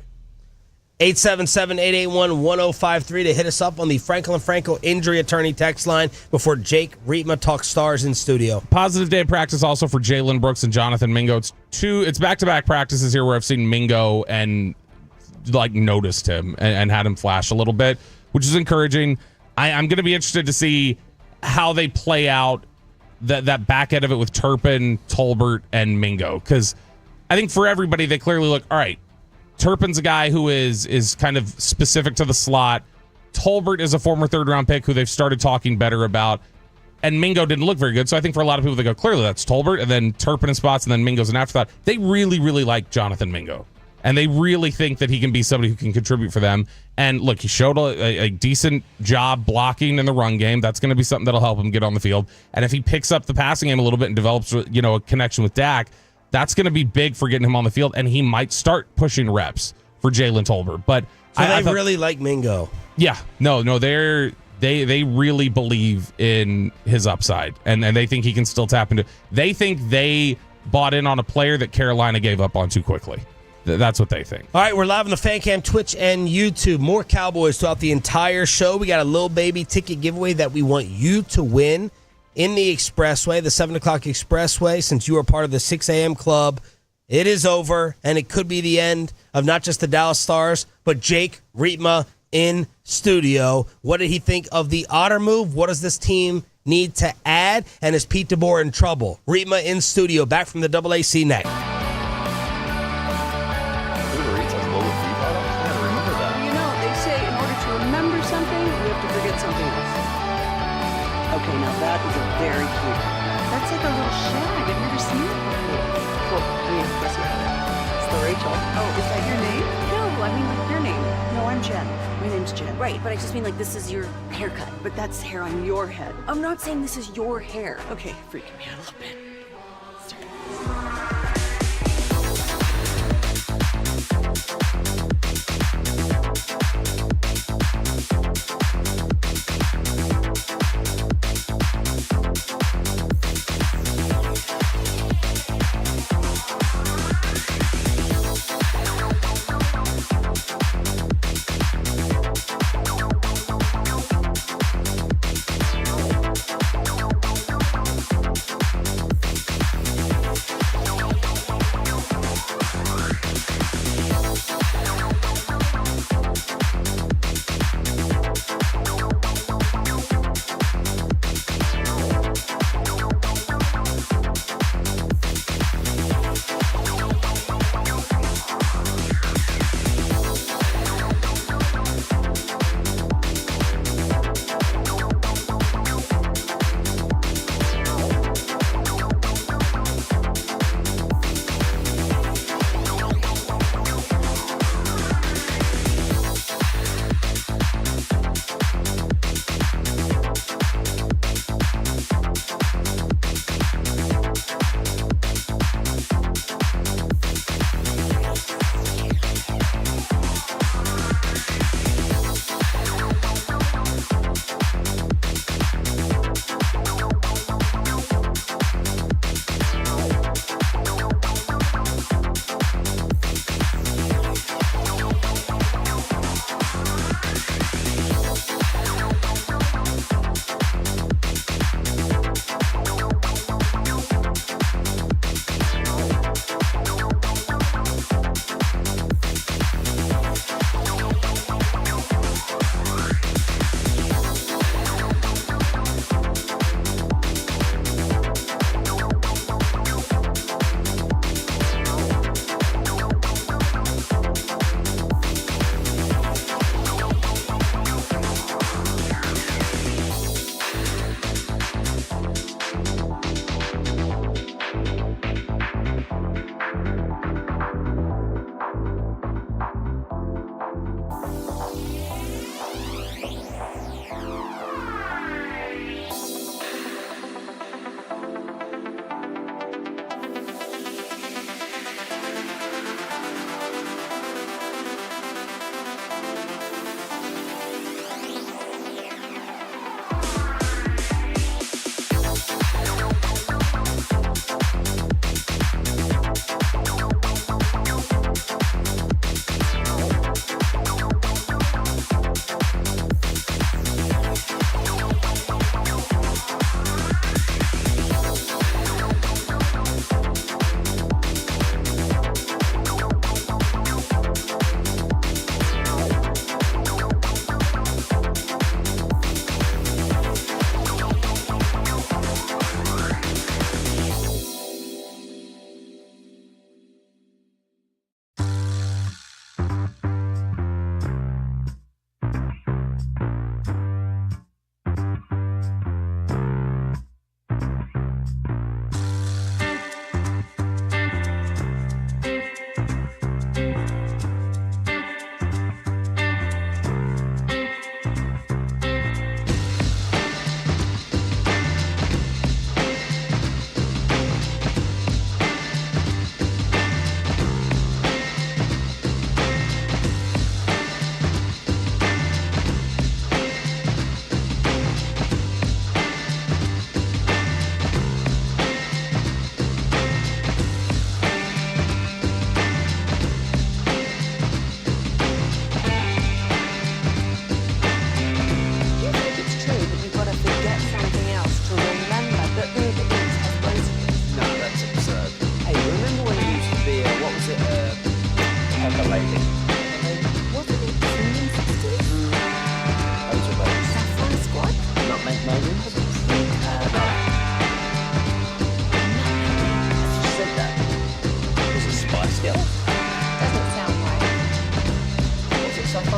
877-881-1053 to hit us up on the Franklin Franco injury attorney text line before Jake Rietma talks Stars in studio. Positive day of practice also for Jalen Brooks and Jonathan Mingo. It's back-to-back practices here where I've seen Mingo and like noticed him and had him flash a little bit, which is encouraging. I'm going to be interested to see how they play out that back end of it with Turpin, Tolbert, and Mingo, because I think for everybody they clearly look, all right, Turpin's a guy who is kind of specific to the slot. Tolbert is a former third-round pick who they've started talking better about. And Mingo didn't look very good. So I think for a lot of people, they go, clearly that's Tolbert, and then Turpin in spots, and then Mingo's an afterthought. They really, really like Jonathan Mingo. And they really think that he can be somebody who can contribute for them. And look, he showed a decent job blocking in the run game. That's going to be something that'll help him get on the field. And if he picks up the passing game a little bit and develops, a connection with Dak, that's going to be big for getting him on the field, and he might start pushing reps for Jalen Tolbert. But so I really like Mingo. Yeah, no, they really believe in his upside, and they think he can still tap into. They think they bought in on a player that Carolina gave up on too quickly. That's what they think. All right, we're live on the Fan Cam, Twitch, and YouTube. More Cowboys throughout the entire show. We got a little baby ticket giveaway that we want you to win. In the Expressway, the 7 o'clock Expressway, since you are part of the 6 a.m. club, it is over, and it could be the end of not just the Dallas Stars, but Jake Rietma in studio. What did he think of the Otter move? What does this team need to add? And is Pete DeBoer in trouble? Rietma in studio, back from the AAC neck. They say in order to remember something, we have to forget something else. Okay, now that is a very cute. That's like a little shag. Have you ever seen it? Well, I mean, of course you have it. It's the Rachel. Oh, is that your name? No, I mean like your name. No, I'm Jen. My name's Jen. Right, but I just mean like this is your haircut. But that's hair on your head. I'm not saying this is your hair. Okay, freaking me out a little bit.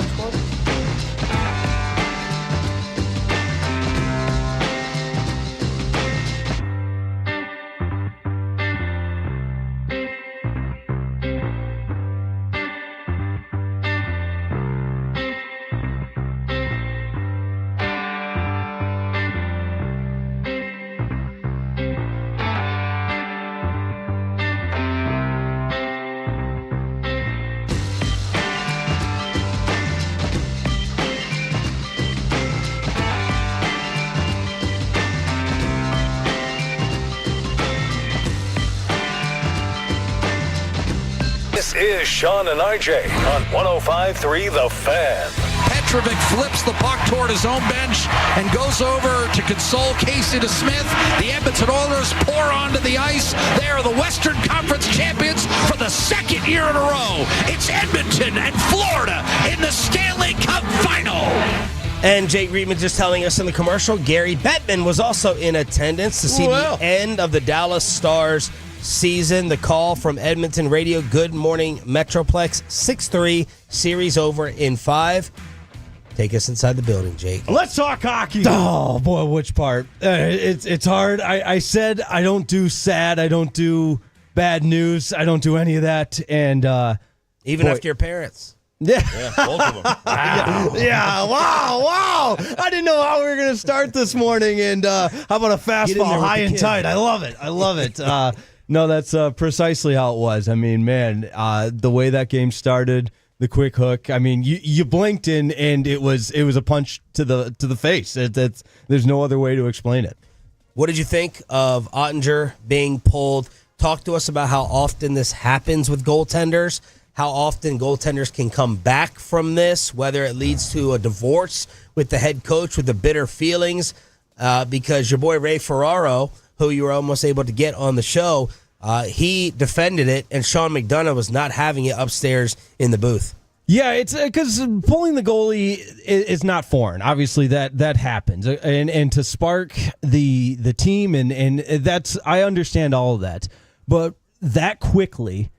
dog squad? This is Sean and RJ on 105.3 The Fan. Petrovic flips the puck toward his own bench and goes over to console Casey DeSmith. The Edmonton Oilers pour onto the ice. They are the Western Conference champions for the second year in a row. It's Edmonton and Florida in the Stanley Cup final. And Jake Reedman just telling us in the commercial, Gary Bettman was also in attendance to see the end of the Dallas Stars season. The call from Edmonton Radio. Good morning, Metroplex. 6-3, series over in 5. Take us inside the building, Jake. Let's talk hockey. Oh, boy, which part? It's hard. I said I don't do sad. I don't do bad news. I don't do any of that. And even after your parents. Yeah, both of them. Yeah, wow. I didn't know how we were going to start this morning. And how about a fastball high and tight? I love it. No, that's precisely how it was. I mean, man, the way that game started, the quick hook. I mean, you blinked and it was a punch to the face. There's no other way to explain it. What did you think of Ottinger being pulled? Talk to us about how often this happens with goaltenders, how often goaltenders can come back from this, whether it leads to a divorce with the head coach with the bitter feelings, because your boy Ray Ferraro, who you were almost able to get on the show, he defended it, and Sean McDonough was not having it upstairs in the booth. Yeah, it's because pulling the goalie is not foreign. Obviously, that happens, and to spark the team, and that's, I understand all of that, but that quickly,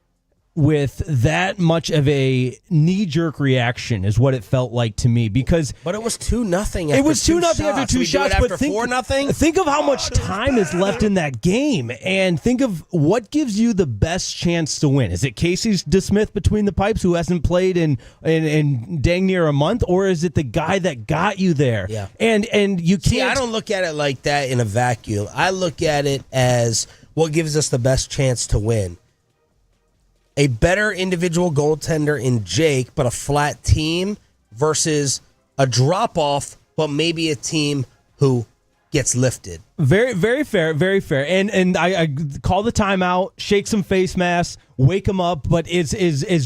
with that much of a knee-jerk reaction is what it felt like to me, because but it was 2-0. It was 2-0 after two shots. After but think 4-0. Think of how much time is left in that game, and think of what gives you the best chance to win. Is it Casey DeSmith between the pipes, who hasn't played in dang near a month, or is it the guy that got you there? Yeah. And you can't. See, I don't look at it like that in a vacuum. I look at it as what gives us the best chance to win. A better individual goaltender in Jake, but a flat team, versus a drop-off, but maybe a team who gets lifted. Very, very fair, very fair. And I call the timeout, shake some face masks, wake him up. But is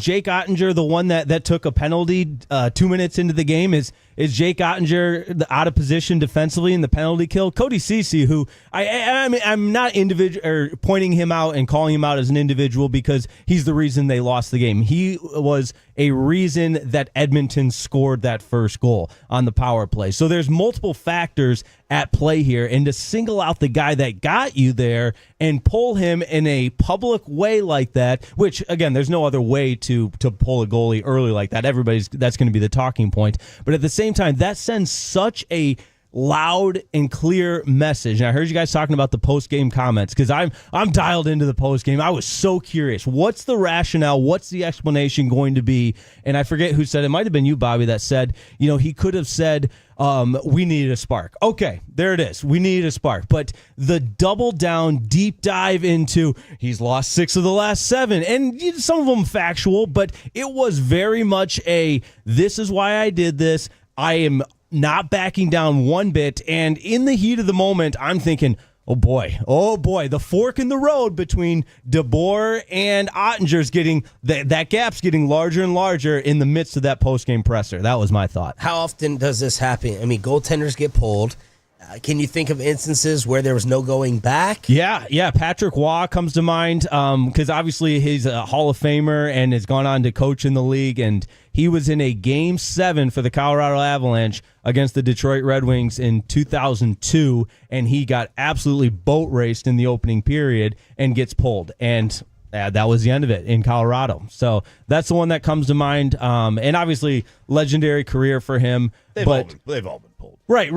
Jake Ottinger the one that took a penalty 2 minutes into the game? Is Jake Ottinger out of position defensively in the penalty kill? Cody Ceci, who I'm not pointing him out and calling him out as an individual, because he's the reason they lost the game. He was a reason that Edmonton scored that first goal on the power play. So there's multiple factors at play here, and to single out the guy that got you there and pull him in a public way like that, which again, there's no other way to pull a goalie early like that. That's going to be the talking point. But at the same time, that sends such a loud and clear message. And I heard you guys talking about the post-game comments, because I'm dialed into the post-game. I was so curious. What's the rationale? What's the explanation going to be? And I forget who said it. Might have been you, Bobby, that said, he could have said, we needed a spark. Okay, there it is. We needed a spark. But the double down, deep dive into he's lost 6 of the last 7, and some of them factual, but it was very much this is why I did this. I am not backing down one bit. And in the heat of the moment, I'm thinking, oh boy, the fork in the road between DeBoer and Ottinger's getting, that gap's getting larger and larger in the midst of that post-game presser. That was my thought. How often does this happen? I mean, goaltenders get pulled. Can you think of instances where there was no going back? Yeah. Patrick Waugh comes to mind, because obviously he's a Hall of Famer and has gone on to coach in the league, and he was in a Game 7 for the Colorado Avalanche against the Detroit Red Wings in 2002, and he got absolutely boat raced in the opening period and gets pulled. And that was the end of it in Colorado. So that's the one that comes to mind. And obviously, legendary career for him. They've all been pulled. Right.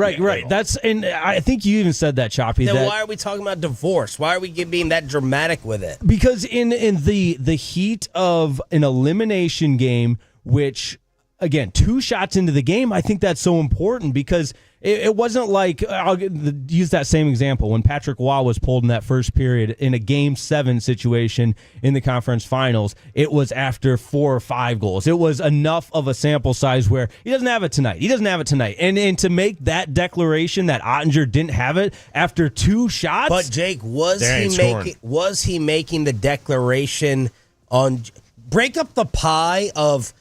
And I think you even said that, Choppy. Then why are we talking about divorce? Why are we being that dramatic with it? Because in the heat of an elimination game, which, again, 2 shots into the game, I think that's so important because it wasn't like, I'll use that same example, when Patrick Waugh was pulled in that first period in a Game 7 situation in the conference finals, it was after 4 or 5 goals. It was enough of a sample size where he doesn't have it tonight. And to make that declaration that Ottinger didn't have it after 2 shots. But Jake, was he making the declaration on break up the pie of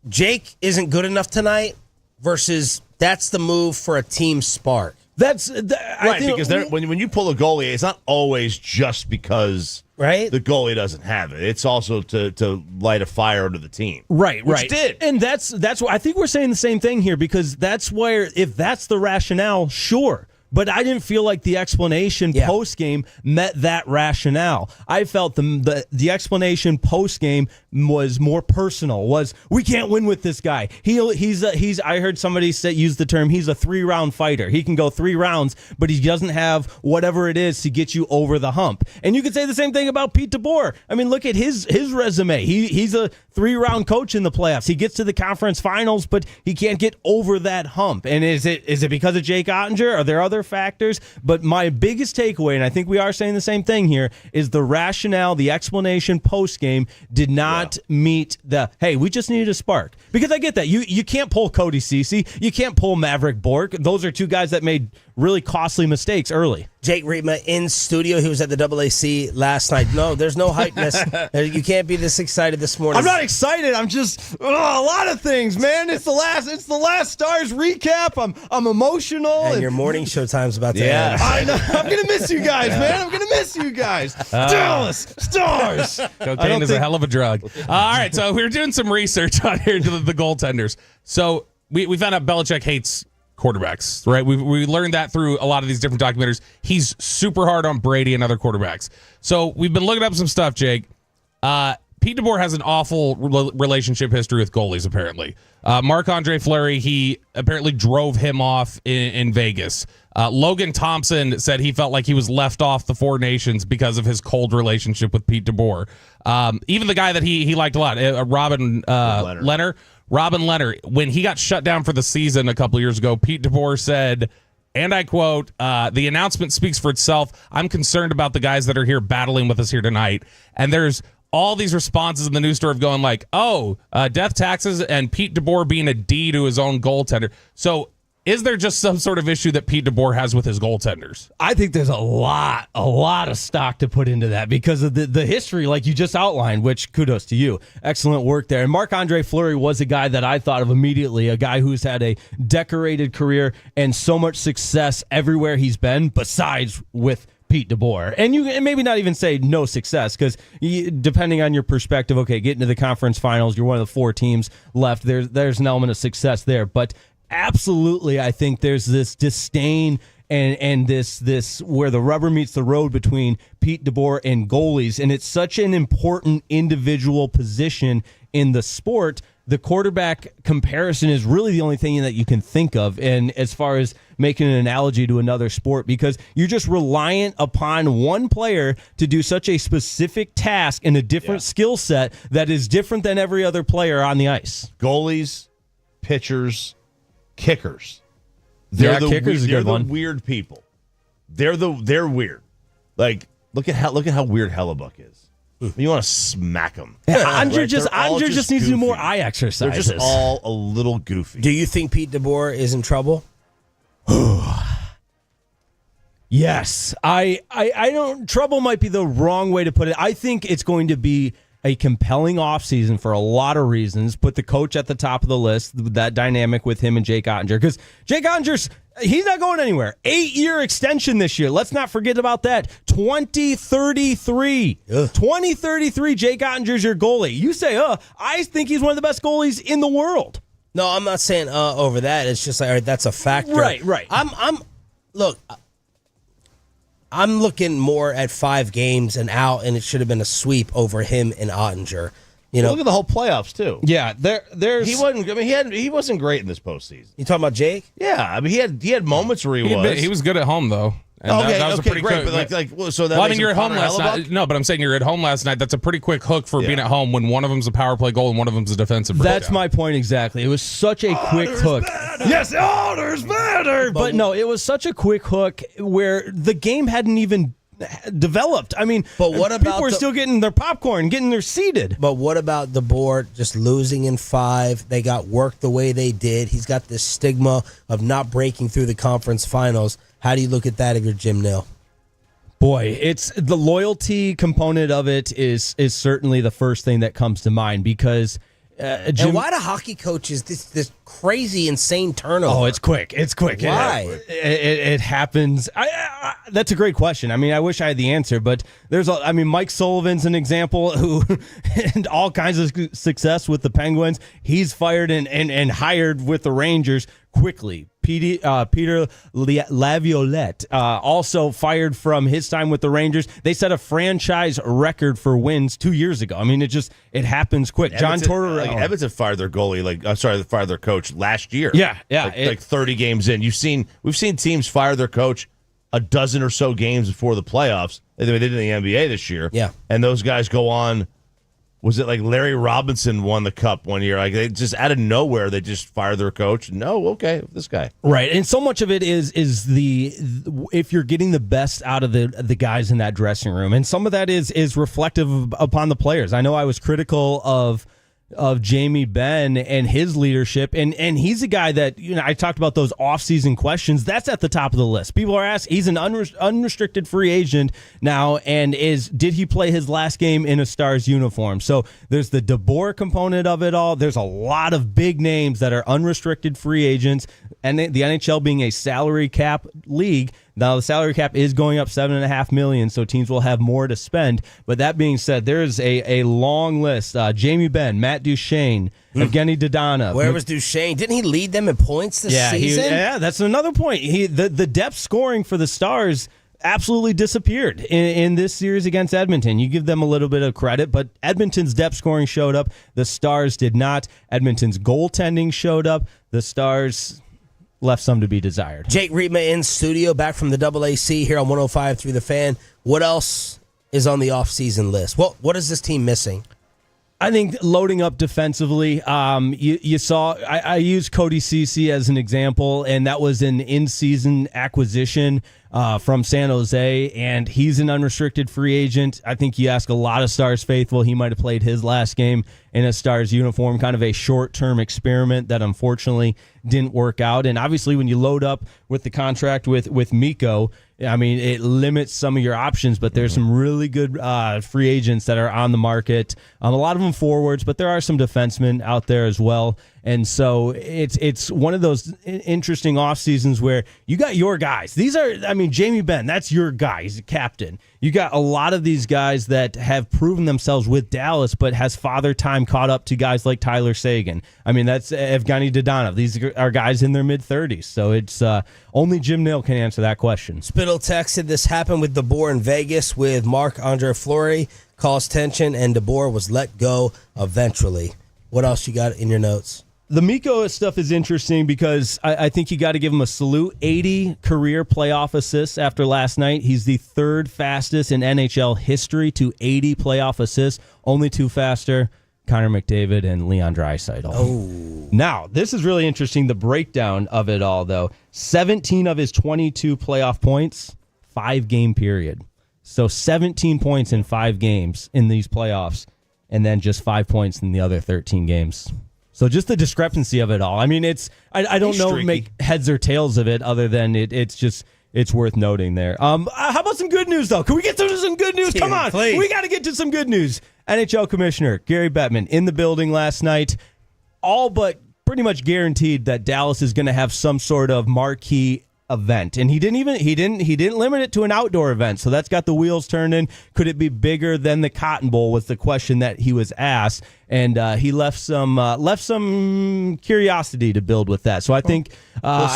Jake isn't good enough tonight versus that's the move for a team spark? Because when you pull a goalie, it's not always just because the goalie doesn't have it. It's also to light a fire under the team. Right. Did. And that's why I think we're saying the same thing here, because that's where, if that's the rationale, sure. But I didn't feel like the explanation post-game met that rationale. I felt the explanation post-game was more personal, was we can't win with this guy. He's I heard somebody use the term, he's a 3-round fighter. He can go 3 rounds, but he doesn't have whatever it is to get you over the hump. And you could say the same thing about Pete DeBoer. I mean, look at his resume. He's a 3-round coach in the playoffs. He gets to the conference finals, but he can't get over that hump. And is it because of Jake Ottinger? Are there other factors? But my biggest takeaway, and I think we are saying the same thing here, is the rationale, the explanation post-game did not meet the, hey, we just needed a spark. Because I get that. You can't pull Cody Ceci. You can't pull Maverick Bork. Those are 2 guys that made really costly mistakes early. Jake Riepma in studio. He was at the AAC last night. No, there's no hypeness. You can't be this excited this morning. I'm not excited. I'm just a lot of things, man. It's the last Stars recap. I'm emotional. And your morning show time's about to end. I know. I'm gonna miss you guys, man. I'm gonna miss you guys. Dallas Stars. Cocaine is a hell of a drug. All right, so we were doing some research on here to the goaltenders. So we found out Belichick hates quarterbacks, right? We learned that through a lot of these different documentaries. He's super hard on Brady and other quarterbacks. So we've been looking up some stuff, Jake. Pete DeBoer has an awful relationship history with goalies, apparently. Marc-Andre Fleury, he apparently drove him off in Vegas. Logan Thompson said he felt like he was left off the Four Nations because of his cold relationship with Pete DeBoer. Even the guy that he liked a lot, Robin Leonard. Robin Leonard, when he got shut down for the season a couple of years ago, Pete DeBoer said, and I quote, the announcement speaks for itself. I'm concerned about the guys that are here battling with us here tonight. And there's all these responses in the news story of going like, death taxes and Pete DeBoer being a D to his own goaltender. So is there just some sort of issue that Pete DeBoer has with his goaltenders? I think there's a lot of stock to put into that because of the history like you just outlined, which kudos to you. Excellent work there. And Marc-Andre Fleury was a guy that I thought of immediately, a guy who's had a decorated career and so much success everywhere he's been besides with Pete DeBoer. And you maybe not even say no success because depending on your perspective, okay, getting to the conference finals, you're one of the 4 teams left. There's an element of success there. But absolutely, I think there's this disdain and this where the rubber meets the road between Pete DeBoer and goalies. And it's such an important individual position in the sport. The quarterback comparison is really the only thing that you can think of. And as far as making an analogy to another sport, because you're just reliant upon one player to do such a specific task in a different skill set that is different than every other player on the ice. Goalies, pitchers, kickers. They're the weird people. They're weird. Like look at how weird Hellebuck is. You want to smack them. Andre just needs to do more eye exercises. They're just all a little goofy. Do you think Pete DeBoer is in trouble? Yes. I don't. Trouble might be the wrong way to put it. I think it's going to be a compelling offseason for a lot of reasons. Put the coach at the top of the list, that dynamic with him and Jake Ottinger. Because Jake Ottinger's, he's not going anywhere. 8-year extension this year. Let's not forget about that. 2033. 2033, Jake Ottinger's your goalie. You say, I think he's one of the best goalies in the world. No, I'm not saying over that. It's just like, all right, that's a factor. Right. Look, I'm looking more at 5 games and out, and it should have been a sweep over him and Ottinger. You know, look at the whole playoffs too. Yeah, there's he wasn't. I mean, he wasn't great in this postseason. You talking about Jake? Yeah, I mean, he had moments where he was good at home though. And that was a pretty great. quick, But so that well, I makes mean, you're him at home Connor last Hellebuck? night. No, but I'm saying you're at home last night. That's a pretty quick hook for being at home when one of them's a power play goal and one of them's a defensive breakdown. That's my point exactly. It was such a quick hook. Yes, there's better. But no, it was such a quick hook where the game hadn't even developed. I mean, but what about people were still getting their popcorn, getting their seated. But what about the board just losing in 5? They got worked the way they did. He's got this stigma of not breaking through the conference finals. How do you look at that if you're Jim Nill? Boy, it's the loyalty component of it is certainly the first thing that comes to mind because and why do hockey coaches this crazy, insane turnover? Oh, it's quick. It's quick. Why? It happens. That's a great question. I mean, I wish I had the answer, but Mike Sullivan's an example who had all kinds of success with the Penguins. He's fired and hired with the Rangers quickly. Peter Laviolette also fired from his time with the Rangers. They set a franchise record for wins 2 years ago. I mean, it happens quick. John Tortorella. Edmonton fired their goalie. They fired their coach last year. Yeah. Like 30 games in. We've seen teams fire their coach a dozen or so games before the playoffs. They did in the NBA this year. Yeah, and those guys go on. Was it like Larry Robinson won the cup one year? Like they just out of nowhere, they just fired their coach. No, okay, this guy. Right, and so much of it is if you're getting the best out of the guys in that dressing room, and some of that is reflective upon the players. I know I was critical of Jamie Benn and his leadership, and he's a guy that, I talked about those off-season questions. That's at the top of the list. People are asking, he's an unrestricted free agent now, and did he play his last game in a Stars uniform? So there's the DeBoer component of it all. There's a lot of big names that are unrestricted free agents, and the NHL being a salary cap league. Now, the salary cap is going up $7.5 million, so teams will have more to spend. But that being said, there is a long list. Jamie Benn, Matt Duchene, Evgeny Dadonov. Where was Duchene? Didn't he lead them in points this season? That's another point. The depth scoring for the Stars absolutely disappeared in this series against Edmonton. You give them a little bit of credit, but Edmonton's depth scoring showed up. The Stars did not. Edmonton's goaltending showed up. The Stars left some to be desired. Jake Rietma in studio, back from the AAC here on 105.3 The Fan. What else is on the offseason list? What is this team missing? I think loading up defensively. You saw I used Cody Ceci as an example, and that was an in-season acquisition from San Jose, and he's an unrestricted free agent. I think you ask a lot of Stars faithful, he might have played his last game in a Stars uniform, kind of a short-term experiment that unfortunately didn't work out. And obviously when you load up with the contract with Mikko, I mean, it limits some of your options, but there's some really good free agents that are on the market. A lot of them forwards, but there are some defensemen out there as well. And so it's one of those interesting off seasons where you got your guys. These are, Jamie Benn, that's your guy. He's a captain. You got a lot of these guys that have proven themselves with Dallas, but has father time caught up to guys like Tyler Seguin. That's Evgeny Dadonov. These are guys in their mid-30s. So it's only Jim Nill can answer that question. Spittle texted, this happened with DeBoer in Vegas with Marc-Andre Fleury. Caused tension, and DeBoer was let go eventually. What else you got in your notes? The Mikko stuff is interesting because I think you got to give him a salute. 80 career playoff assists after last night. He's the third fastest in NHL history to 80 playoff assists. Only two faster, Connor McDavid and Leon Draisaitl. Oh. Now, this is really interesting, the breakdown of it all, though. 17 of his 22 playoff points, 5-game period. So 17 points in 5 games in these playoffs, and then just 5 points in the other 13 games. So just the discrepancy of it all. I don't know, make heads or tails of it other than it's worth noting there. How about some good news, though? Can we get to some good news? Come on. Please. We got to get to some good news. NHL Commissioner Gary Bettman in the building last night, all but pretty much guaranteed that Dallas is going to have some sort of marquee event, and he didn't limit it to an outdoor event, so that's got the wheels turning. Could it be bigger than the Cotton Bowl was the question that he was asked, and he left some curiosity to build with that. So I think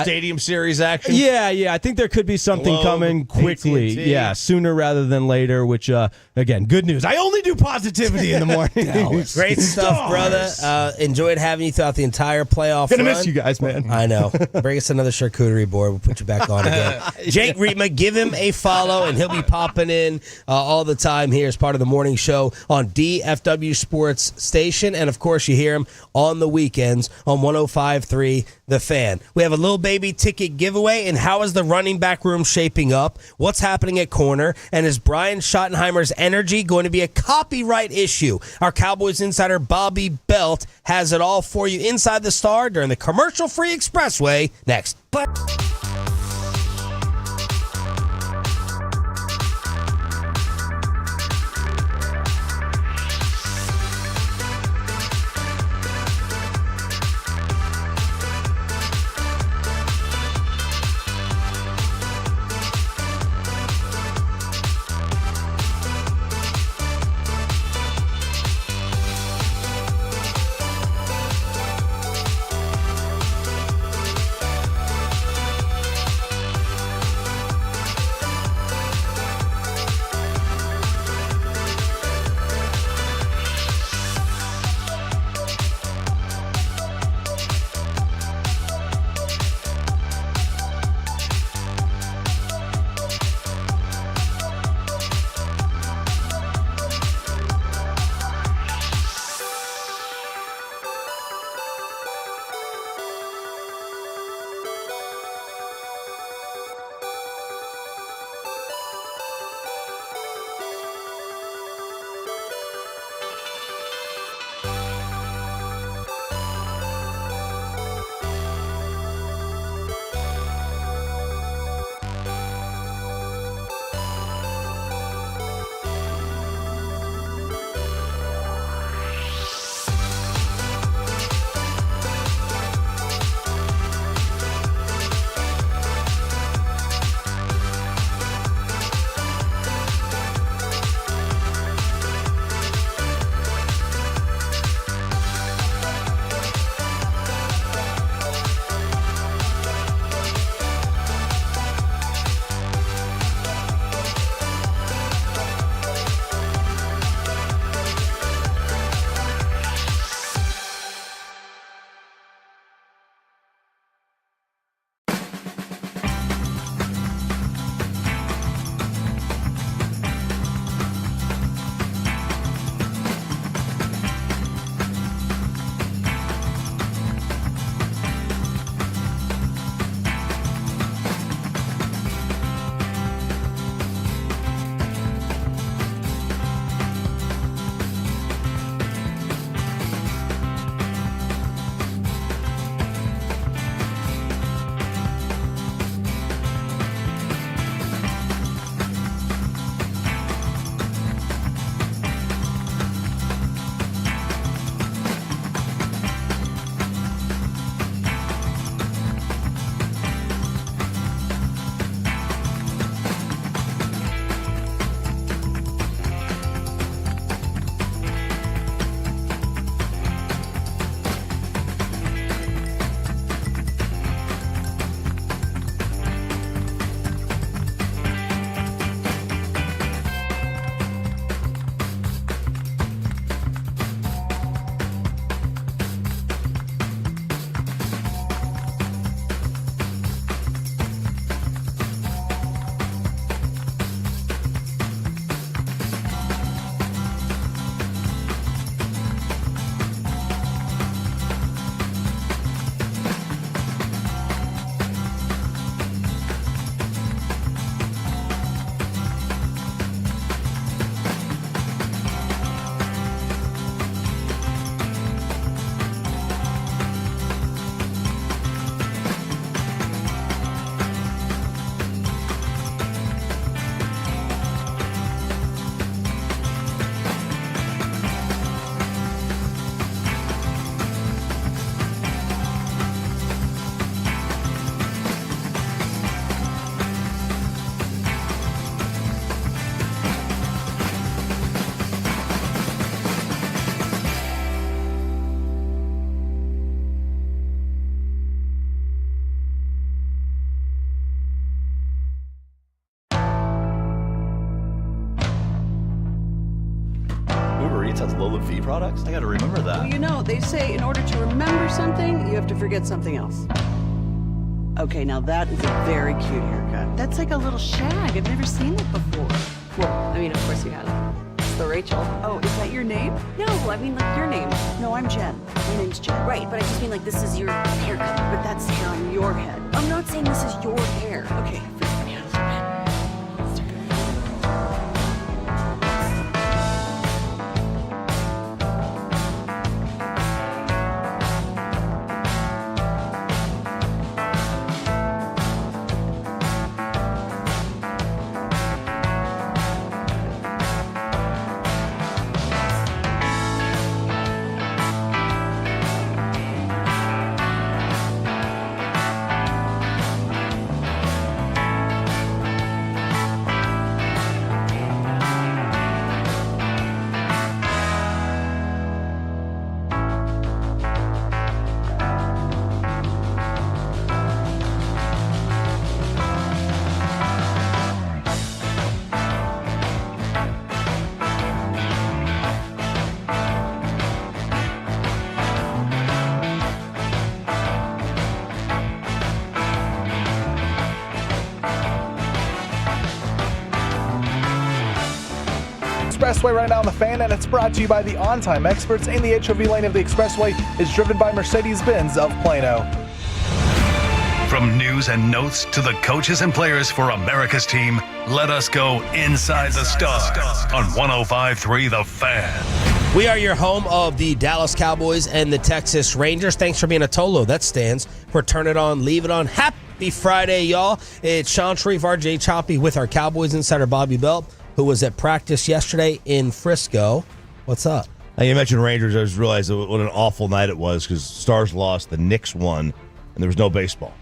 Stadium Series action. Yeah, I think there could be something coming quickly. AT&T. Yeah, sooner rather than later. Which again, good news. I only do positivity in the morning. Great stuff, brother. Enjoyed having you throughout the entire playoff Gonna run. miss you guys, man. I know. Bring us another charcuterie board. We'll put you back on again. Jake Riepma, give him a follow, and he'll be popping in all the time here as part of the morning show on DFW Sports Station. And, of course, you hear him on the weekends on 105.3 The Fan. We have a little baby ticket giveaway, and how is the running back room shaping up? What's happening at corner? And is Brian Schottenheimer's energy going to be a copyright issue? Our Cowboys insider Bobby Belt has it all for you inside the Star during the commercial-free Expressway next. Sounds low fee products? I gotta remember that. Well, you know, they say in order to remember something, you have to forget something else. Okay, now that is a very cute haircut. That's like a little shag. I've never seen it before. Well, I mean, of course you have. It's the Rachel. Oh, is that your name? No, I mean like your name. No, I'm Jen. My name's Jen. Right, but I just mean like this is your haircut. But that's hair on your head. I'm not saying this is your hair. Okay, freak me out a little bit. Expressway right now on the Fan, and it's brought to you by the On Time Experts. In the HOV lane of the Expressway is driven by Mercedes-Benz of Plano. From news and notes to the coaches and players for America's team, let us go inside the stars on 105.3 The Fan. We are your home of the Dallas Cowboys and the Texas Rangers. Thanks for being a Tolo. That stands for Turn It On, Leave It On. Happy Friday, y'all. It's Sean Sharif, RJ Choppy with our Cowboys insider Bobby Belt, who was at practice yesterday in Frisco. What's up? Now, you mentioned Rangers. I just realized what an awful night it was because Stars lost, the Knicks won, and there was no baseball.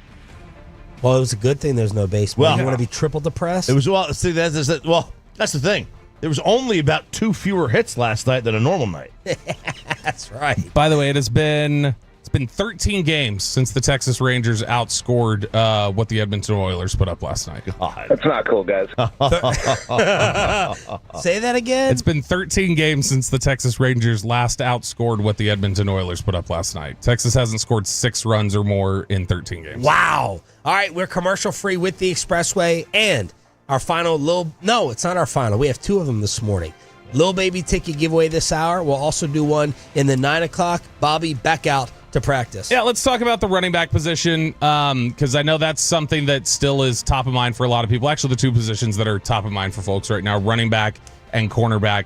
Well, it was a good thing there's no baseball. Well, you want to be triple depressed? It was that's the thing. There was only about 2 fewer hits last night than a normal night. That's right. By the way, it's been 13 games since the Texas Rangers outscored what the Edmonton Oilers put up last night. God. That's not cool, guys. Say that again? It's been 13 games since the Texas Rangers last outscored what the Edmonton Oilers put up last night. Texas hasn't scored 6 runs or more in 13 games. Wow. All right, we're commercial free with the Expressway, and our final no, it's not our final. We have 2 of them this morning. Lil Baby ticket giveaway this hour. We'll also do one in the 9 o'clock. Bobby, back out to practice. Yeah, let's talk about the running back position because I know that's something that still is top of mind for a lot of people. Actually, the 2 positions that are top of mind for folks right now, running back and cornerback.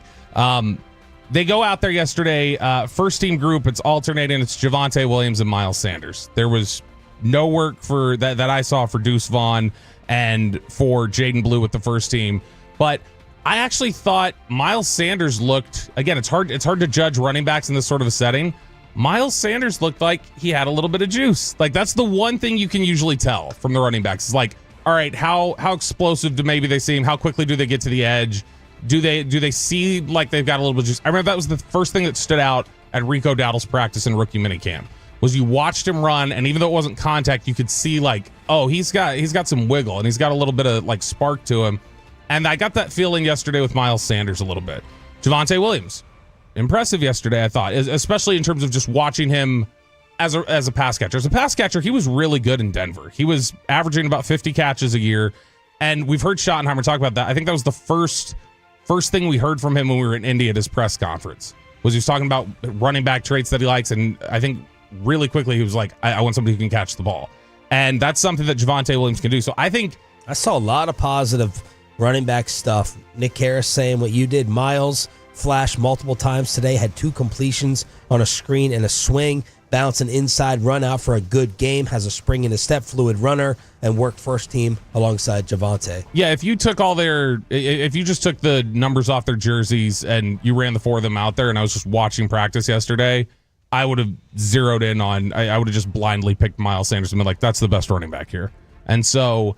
They go out there yesterday. First team group, it's alternating. It's Javonte Williams and Miles Sanders. There was no work for that I saw for Deuce Vaughn and for Jaden Blue with the first team. But I actually thought Miles Sanders looked, again, it's hard to judge running backs in this sort of a setting. Miles Sanders looked like he had a little bit of juice. Like, that's the one thing you can usually tell from the running backs. It's like, all right, how explosive do maybe they seem? How quickly do they get to the edge? Do they see like they've got a little bit of juice? I remember that was the first thing that stood out at Rico Dowdle's practice in rookie minicamp. Was you watched him run, and even though it wasn't contact, you could see like, oh, he's got some wiggle, and he's got a little bit of like spark to him. And I got that feeling yesterday with Miles Sanders a little bit. Javonte Williams, impressive yesterday, I thought, especially in terms of just watching him as a pass catcher. As a pass catcher, he was really good in Denver. He was averaging about 50 catches a year, and we've heard Schottenheimer talk about that. I think that was the first thing we heard from him when we were in Indy at his press conference. Was he was talking about running back traits that he likes, and I think really quickly he was like, I want somebody who can catch the ball. And that's something that Javonte Williams can do. So I think I saw a lot of positive running back stuff. Nick Harris saying what you did. Miles flashed multiple times today, had 2 completions on a screen and a swing, bouncing inside, run out for a good game, has a spring in his step, fluid runner, and worked first team alongside Javonte. Yeah, if you just took the numbers off their jerseys and you ran the 4 of them out there, and I was just watching practice yesterday, I would have zeroed in on, I would have just blindly picked Miles Sanders and been like, that's the best running back here. And so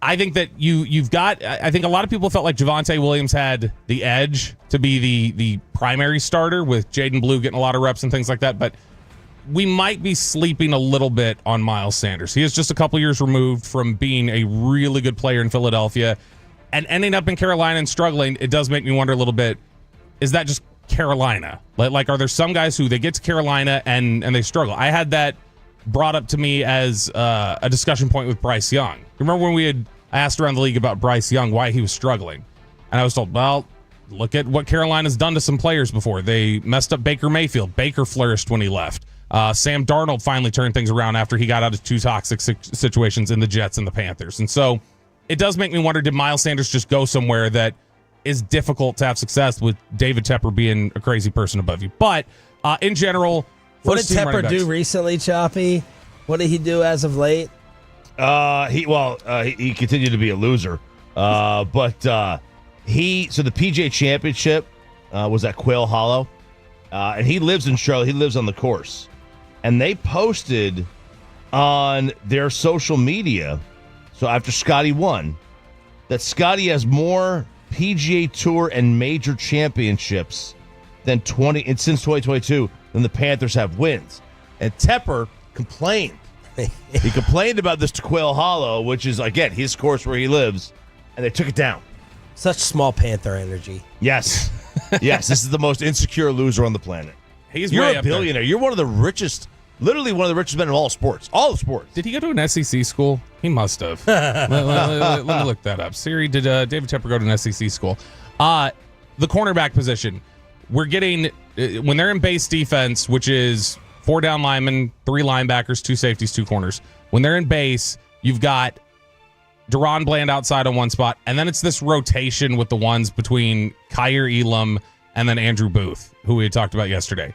I think that I think a lot of people felt like Javonte Williams had the edge to be the primary starter, with Jaden Blue getting a lot of reps and things like that. But we might be sleeping a little bit on Miles Sanders. He is just a couple years removed from being a really good player in Philadelphia and ending up in Carolina and struggling. It does make me wonder a little bit, is that just Carolina. Like, are there some guys who they get to Carolina and they struggle? I had that brought up to me as a discussion point with Bryce Young. Remember when I asked around the league about Bryce Young, why he was struggling? And I was told, well, look at what Carolina's done to some players before. They messed up Baker Mayfield. Baker flourished when he left. Sam Darnold finally turned things around after he got out of two toxic situations in the Jets and the Panthers. And so it does make me wonder, did Miles Sanders just go somewhere that is difficult to have success with David Tepper being a crazy person above you? But in general, what did Tepper do recently, Choppy? What did he do as of late? He continued to be a loser. So the PGA Championship was at Quail Hollow, and he lives in Charlotte. He lives on the course, and they posted on their social media. So after Scotty won, that Scotty has more PGA Tour and major championships since 2022 than the Panthers have wins. And Tepper complained. He complained about this to Quail Hollow, which is, again, his course where he lives, and they took it down. Such small Panther energy. Yes. Yes, this is the most insecure loser on the planet. You're a billionaire. You're one of the richest, literally one of the richest men in all sports. All the sports. Did he go to an SEC school? He must have. let me look that up. Siri, did David Tepper go to an SEC school? The cornerback position. We're getting, when they're in base defense, which is 4 down linemen, 3 linebackers, 2 safeties, 2 corners. When they're in base, you've got Deron Bland outside on one spot, and then it's this rotation with the ones between Kyer Elam and then Andrew Booth, who we had talked about yesterday.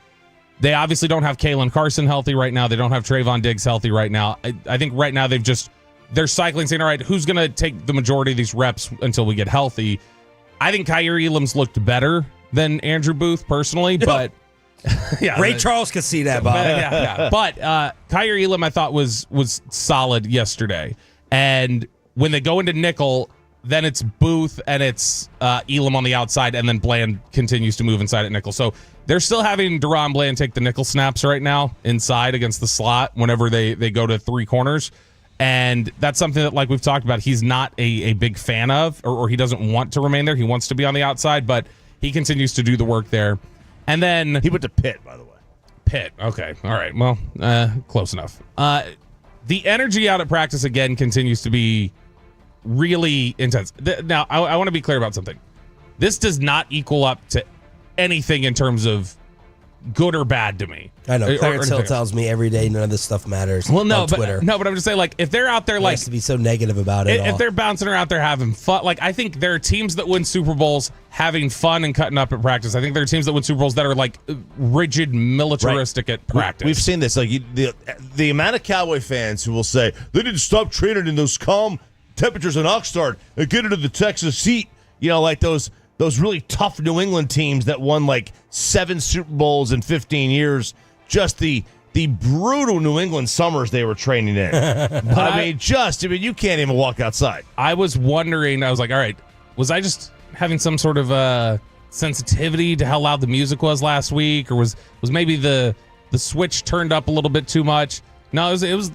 They obviously don't have Kalen Carson healthy right now. They don't have Trayvon Diggs healthy right now. I think right now they're cycling, saying, all right, who's going to take the majority of these reps until we get healthy? I think Kyer Elam's looked better than Andrew Booth personally, but yeah, Ray Charles could see that, Bob. But Kyer Elam, I thought, was solid yesterday. And when they go into nickel, then it's Booth and it's Elam on the outside, and then Bland continues to move inside at nickel. So they're still having Deron Bland take the nickel snaps right now inside against the slot whenever they go to 3 corners. And that's something that, like we've talked about, he's not a big fan of, or he doesn't want to remain there. He wants to be on the outside, but he continues to do the work there. And then he went to Pitt, by the way. Pitt. Okay. All right. Well, close enough. The energy out at practice, again, continues to be really intense. Now, I want to be clear about something. This does not equal up to anything in terms of good or bad to me. I know. Clarence Hill tells me every day none of this stuff matters. Well, no, on Twitter. but I'm just saying, like, if they're out there, like, to be so negative about it, if they're bouncing around there having fun, like, I think there are teams that win Super Bowls having fun and cutting up at practice. I think there are teams that win Super Bowls that are like rigid, militaristic at practice. We've seen this, like the amount of Cowboy fans who will say they need to stop training in those calm temperatures in Oxnard and get into the Texas heat. You know, like those really tough New England teams that won like 7 Super Bowls in 15 years. Just the brutal New England summers they were training in. I mean, you can't even walk outside. I was wondering, I was like, all right, was I just having some sort of sensitivity to how loud the music was last week? Or was maybe the switch turned up a little bit too much? No, it was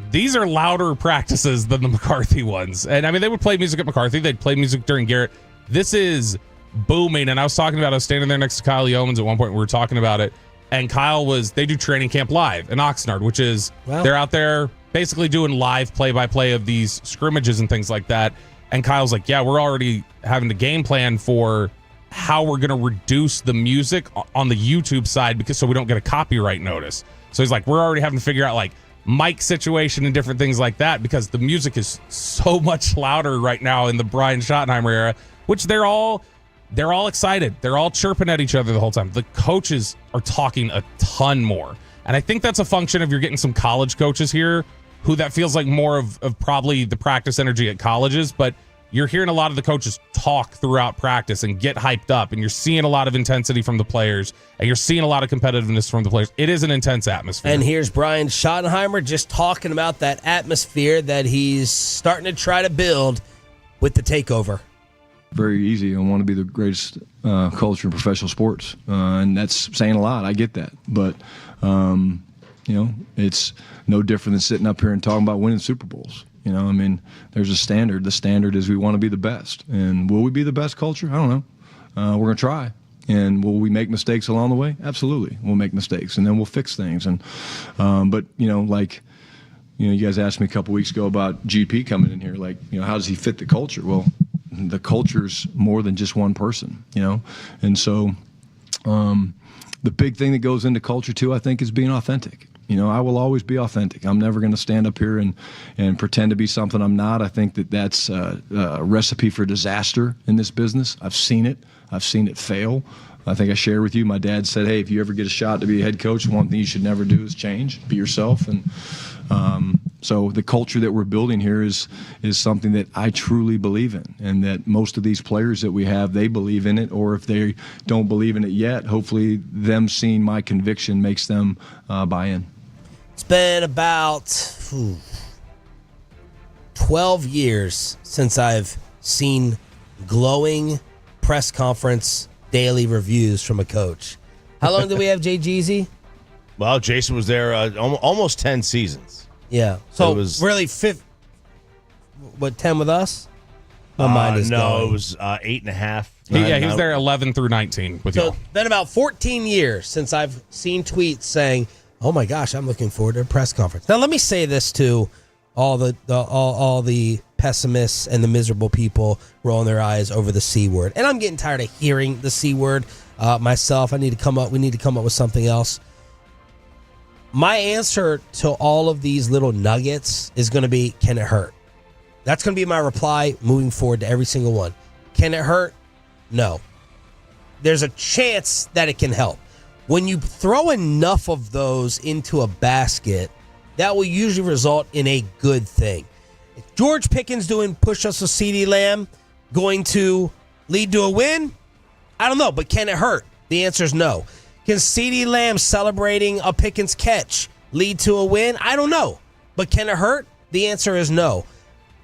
these are louder practices than the McCarthy ones. And I mean, they would play music at McCarthy. They'd play music during Garrett. This is booming. And I was standing there next to Kyle Yeomans at one point. We were talking about it. And Kyle they do training camp live in Oxnard, which is, they're out there basically doing live play-by-play of these scrimmages and things like that. And Kyle's like, yeah, we're already having a game plan for how we're going to reduce the music on the YouTube side so we don't get a copyright notice. So he's like, we're already having to figure out like mic situation and different things like that because the music is so much louder right now in the Brian Schottenheimer era, which they're all excited. They're all chirping at each other the whole time. The coaches are talking a ton more. And I think that's a function of you're getting some college coaches here who that feels like more of probably the practice energy at colleges. But you're hearing a lot of the coaches talk throughout practice and get hyped up. And you're seeing a lot of intensity from the players. And you're seeing a lot of competitiveness from the players. It is an intense atmosphere. And here's Brian Schottenheimer just talking about that atmosphere that he's starting to try to build with the takeover. Very easy. I want to be the greatest culture in professional sports, and that's saying a lot. I get that, but it's no different than sitting up here and talking about winning Super Bowls. I mean, there's a standard. The standard is we want to be the best, and will we be the best culture? I don't know. We're gonna try, And will we make mistakes along the way? Absolutely, we'll make mistakes, and then we'll fix things. And but you guys asked me a couple weeks ago about GP coming in here. Like, how does he fit the culture? Well, the culture's more than just one person, and so the big thing that goes into culture too, I think, is being authentic. I will always be authentic. I'm never going to stand up here and pretend to be something I'm not. I think that's a recipe for disaster in this business. I've seen it. I've seen it fail. I think I shared with you, my dad said, hey, if you ever get a shot to be a head coach, one thing you should never do is change. Be yourself. And so the culture that we're building here is something that I truly believe in, and that most of these players that we have, they believe in it, or if they don't believe in it yet, hopefully them seeing my conviction makes them buy in. It's been about 12 years since I've seen glowing press conference daily reviews from a coach. How long did we have Jay Jeezy? Well, Jason was there almost 10 seasons. Yeah. So it was really 10 with us? My mind is going. It was 8.5. He was there 11 through 19 with you. So it's been about 14 years since I've seen tweets saying, oh my gosh, I'm looking forward to a press conference. Now let me say this to all the pessimists and the miserable people rolling their eyes over the C word. And I'm getting tired of hearing the C word myself. We need to come up with something else. My answer to all of these little nuggets is going to be, can it hurt? That's going to be my reply moving forward to every single one. Can it hurt? No. There's a chance that it can help. When you throw enough of those into a basket, that will usually result in a good thing. Is George Pickens doing push-ups with CeeDee Lamb going to lead to a win? I don't know, but can it hurt? The answer is no. Can CeeDee Lamb celebrating a Pickens catch lead to a win? I don't know, but can it hurt? The answer is no.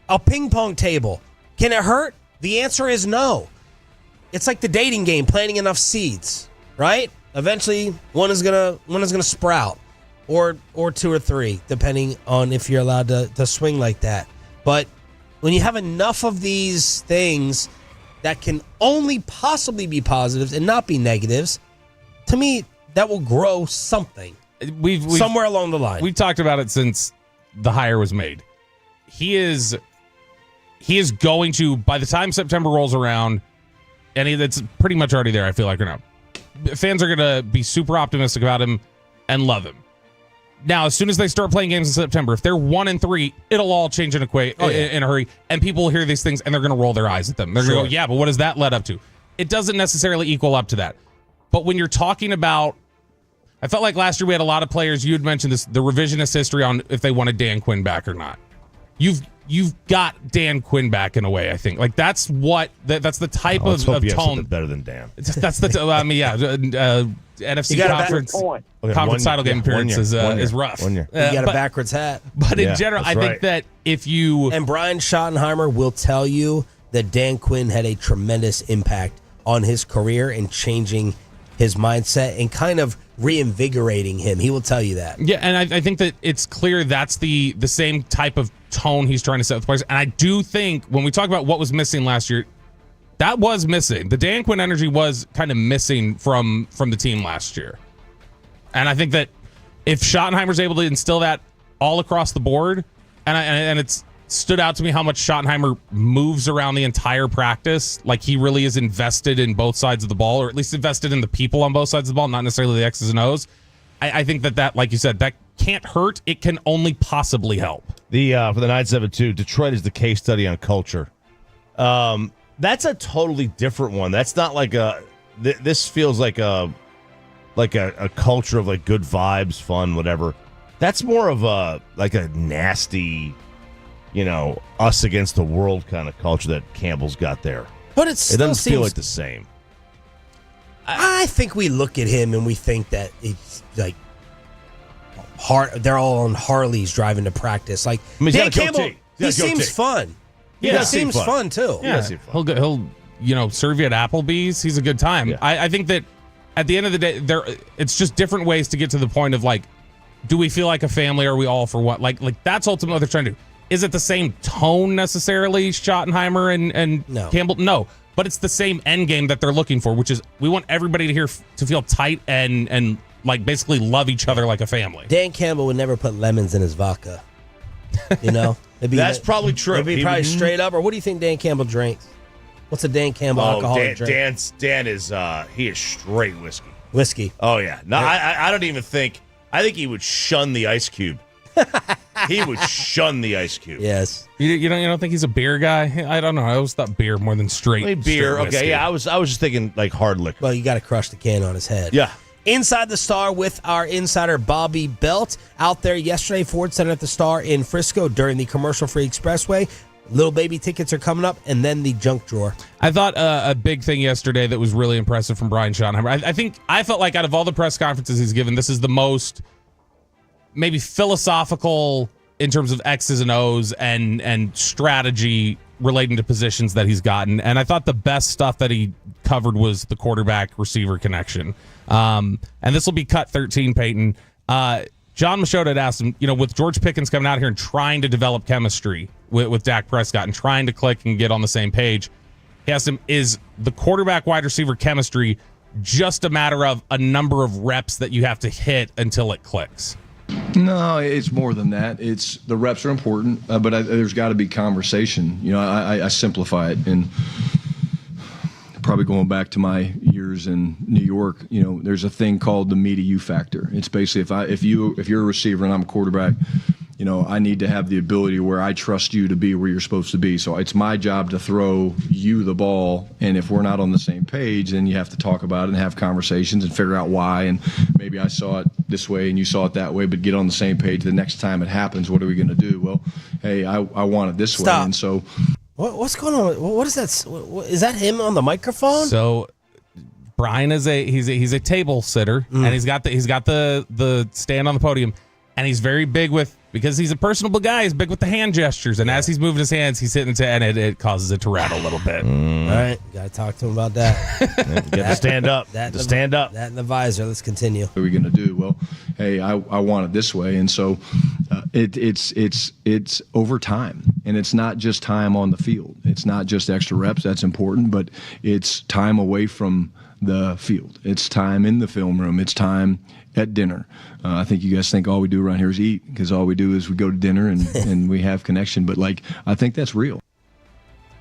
A ping pong table, can it hurt? The answer is no. It's like the dating game, planting enough seeds, right? Eventually, one is gonna sprout, or two or three, depending on if you're allowed to swing like that. But when you have enough of these things that can only possibly be positives and not be negatives, to me, that will grow something. We've somewhere along the line. We've talked about it since the hire was made. He is going to, by the time September rolls around, and it's pretty much already there, I feel like, right now. Fans are going to be super optimistic about him and love him. Now, as soon as they start playing games in September, if they're 1-3, it'll all change in a hurry, and people will hear these things and they're going to roll their eyes at them. They're going to go, yeah, but what does that lead up to? It doesn't necessarily equal up to that. But when you're talking about, I felt like last year we had a lot of players, you had mentioned this, the revisionist history on if they wanted Dan Quinn back or not. You've got Dan Quinn back in a way, I think. Like, that's the type of tone. Better than Dan. That's the NFC conference title game appearance is rough. You got a backwards hat. But in general, I think that if you... And Brian Schottenheimer will tell you that Dan Quinn had a tremendous impact on his career and changing his mindset and kind of reinvigorating him. He will tell you that. Yeah, and I think that it's clear that's the same type of tone he's trying to set with players. And I do think when we talk about what was missing last year, that was missing. The Dan Quinn energy was kind of missing from the team last year. And I think that if Schottenheimer's able to instill that all across the board, and it's stood out to me how much Schottenheimer moves around the entire practice, like he really is invested in both sides of the ball, or at least invested in the people on both sides of the ball, not necessarily the X's and O's. I think that, like you said, that can't hurt. It can only possibly help. For the 972, Detroit is the case study on culture. That's a totally different one. That's not like this feels like a culture of like good vibes, fun, whatever. That's more of a nasty, us against the world kind of culture that Campbell's got there. But it doesn't feel like the same. I think we look at him and we think that it's like they're all on Harleys driving to practice. Like, Dan Campbell, he seems fun. He seems fun too. Yeah, he'll serve you at Applebee's. He's a good time. Yeah. I think that at the end of the day, it's just different ways to get to the point of like, do we feel like a family? Are we all for what? Like that's ultimately what they're trying to do. Is it the same tone necessarily, Schottenheimer and no. Campbell? No. but it's the same end game that they're looking for, which is we want everybody to feel tight and like basically love each other like a family. Dan Campbell would never put lemons in his vodka. You know? That's probably true. It'd be probably straight up. Or what do you think Dan Campbell drinks? What's a Dan Campbell alcoholic drink? Dan is he is straight whiskey. Whiskey. Oh yeah. No, I don't even think. I think he would shun the ice cube. He would shun the ice cube. Yes. You don't think he's a beer guy? I don't know. I always thought beer more than straight beer. Straight whiskey. Okay, yeah. I was just thinking like hard liquor. Well, you got to crush the can on his head. Yeah. Inside the Star with our insider Bobby Belt out there yesterday, Ford Center at the Star in Frisco during the commercial-free expressway. Little baby tickets are coming up, and then the junk drawer. I thought a big thing yesterday that was really impressive from Brian Schottenheimer. I felt like out of all the press conferences he's given, this is the most maybe philosophical in terms of X's and O's and strategy relating to positions that he's gotten. And I thought the best stuff that he covered was the quarterback-receiver connection. And this will be cut 13, Peyton. John Machota had asked him, with George Pickens coming out here and trying to develop chemistry with Dak Prescott and trying to click and get on the same page, he asked him, is the quarterback-wide receiver chemistry just a matter of a number of reps that you have to hit until it clicks? No, it's more than that. It's the reps are important, but there's got to be conversation. I simplify it, and probably going back to my years in New York, there's a thing called the me to you factor. It's basically if you're a receiver and I'm a quarterback, I need to have the ability where I trust you to be where you're supposed to be. So it's my job to throw you the ball, and if we're not on the same page, then you have to talk about it and have conversations and figure out why. And maybe I saw it this way and you saw it that way, but get on the same page. The next time it happens, what are we going to do? Well, hey, I want it this way, and so. What's going on? What is that? Is that him on the microphone? So Brian is he's a table sitter, and he's got the stand on the podium, and he's very big because he's a personable guy. He's big with the hand gestures, and as he's moving his hands, he's hitting and it causes it to rattle a little bit. All right, got to talk to him about that. You got to stand up. Stand up. That and the visor. Let's continue. What are we going to do? Well, hey, I want it this way, and so it's over time, and it's not just time on the field. It's not just extra reps. That's important, but it's time away from the field. It's time in the film room. It's time at dinner. I think you guys think all we do around here is eat, because all we do is we go to dinner and we have connection. But I think that's real.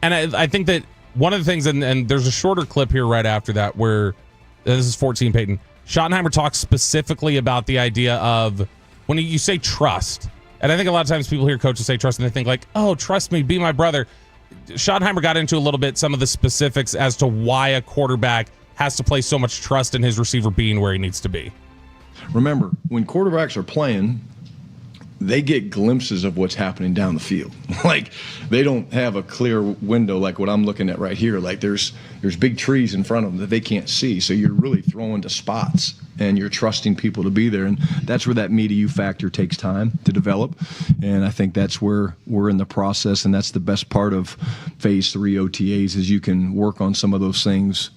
And I think that one of the things, and there's a shorter clip here right after that where this is 14, Peyton. Schottenheimer talks specifically about the idea of when you say trust. And I think a lot of times people hear coaches say trust and they think like, oh, trust me, be my brother. Schottenheimer got into a little bit some of the specifics as to why a quarterback has to place so much trust in his receiver being where he needs to be. Remember, when quarterbacks are playing, they get glimpses of what's happening down the field. They don't have a clear window like what I'm looking at right here. There's big trees in front of them that they can't see. So you're really throwing to spots, and you're trusting people to be there. And that's where that me to you factor takes time to develop. And I think that's where we're in the process, and that's the best part of Phase 3 OTAs is you can work on some of those things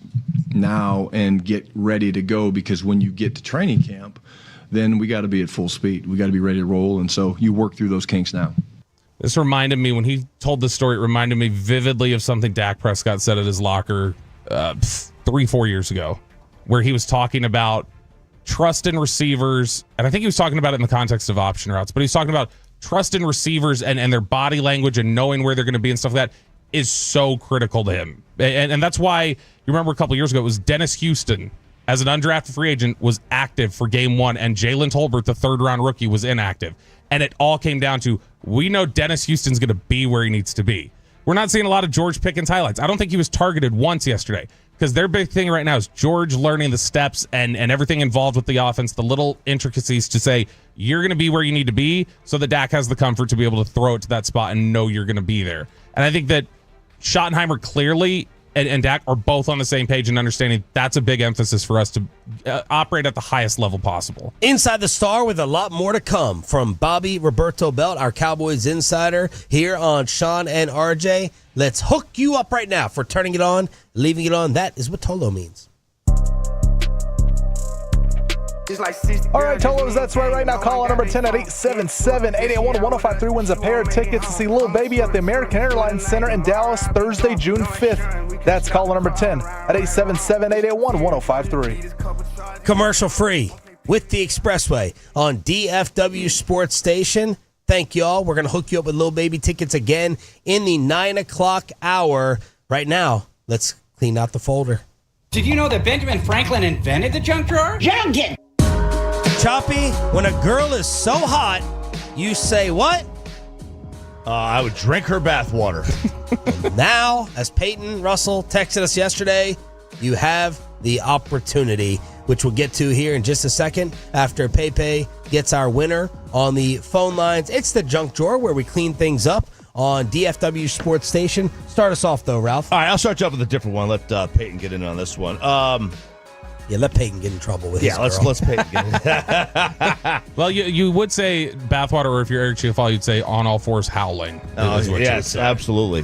now and get ready to go, because when you get to training camp, then we got to be at full speed. We got to be ready to roll, and so you work through those kinks now. This reminded me, when he told this story, it reminded me vividly of something Dak Prescott said at his locker 3-4 years ago, where he was talking about trust in receivers, and I think he was talking about it in the context of option routes, but he's talking about trust in receivers and their body language and knowing where they're going to be and stuff like that is so critical to him. And that's why, you remember a couple years ago, it was Dennis Houston, as an undrafted free agent, was active for game one, and Jalen Tolbert, the third-round rookie, was inactive. And it all came down to, we know Dennis Houston's going to be where he needs to be. We're not seeing a lot of George Pickens highlights. I don't think he was targeted once yesterday, because their big thing right now is George learning the steps and everything involved with the offense, the little intricacies to say, you're going to be where you need to be, so that Dak has the comfort to be able to throw it to that spot and know you're going to be there. And I think that Schottenheimer clearly and Dak are both on the same page and understanding that's a big emphasis for us to operate at the highest level possible. Inside the Star with a lot more to come from Bobby Roberto Belt, our Cowboys insider, here on Sean and RJ. Let's hook you up right now for turning it on, leaving it on. That is what Tolo means. All right, Tolos, that's right now. Call number 10 at 877-881-1053 wins a pair of tickets to see Lil Baby at the American Airlines Center in Dallas Thursday, June 5th. That's call number 10 at 877-881-1053. Commercial free with the Expressway on DFW Sports Station. Thank y'all. We're going to hook you up with Lil Baby tickets again in the 9 o'clock hour. Right now, let's clean out the folder. Did you know that Benjamin Franklin invented the junk drawer? Junkin! Choppy, when a girl is so hot, you say what? I would drink her bathwater. Now, as Peyton Russell texted us yesterday, you have the opportunity, which we'll get to here in just a second after Pepe gets our winner on the phone lines. It's the junk drawer where we clean things up on DFW Sports Station. Start us off, though, Ralph. All right, I'll start you off with a different one. Let Peyton get in on this one. Yeah, let Peyton get in trouble with his girl. let's Peyton get in. Well, you would say bathwater, or if you're Eric Chiafalo, you'd say on all fours howling. Yes, absolutely.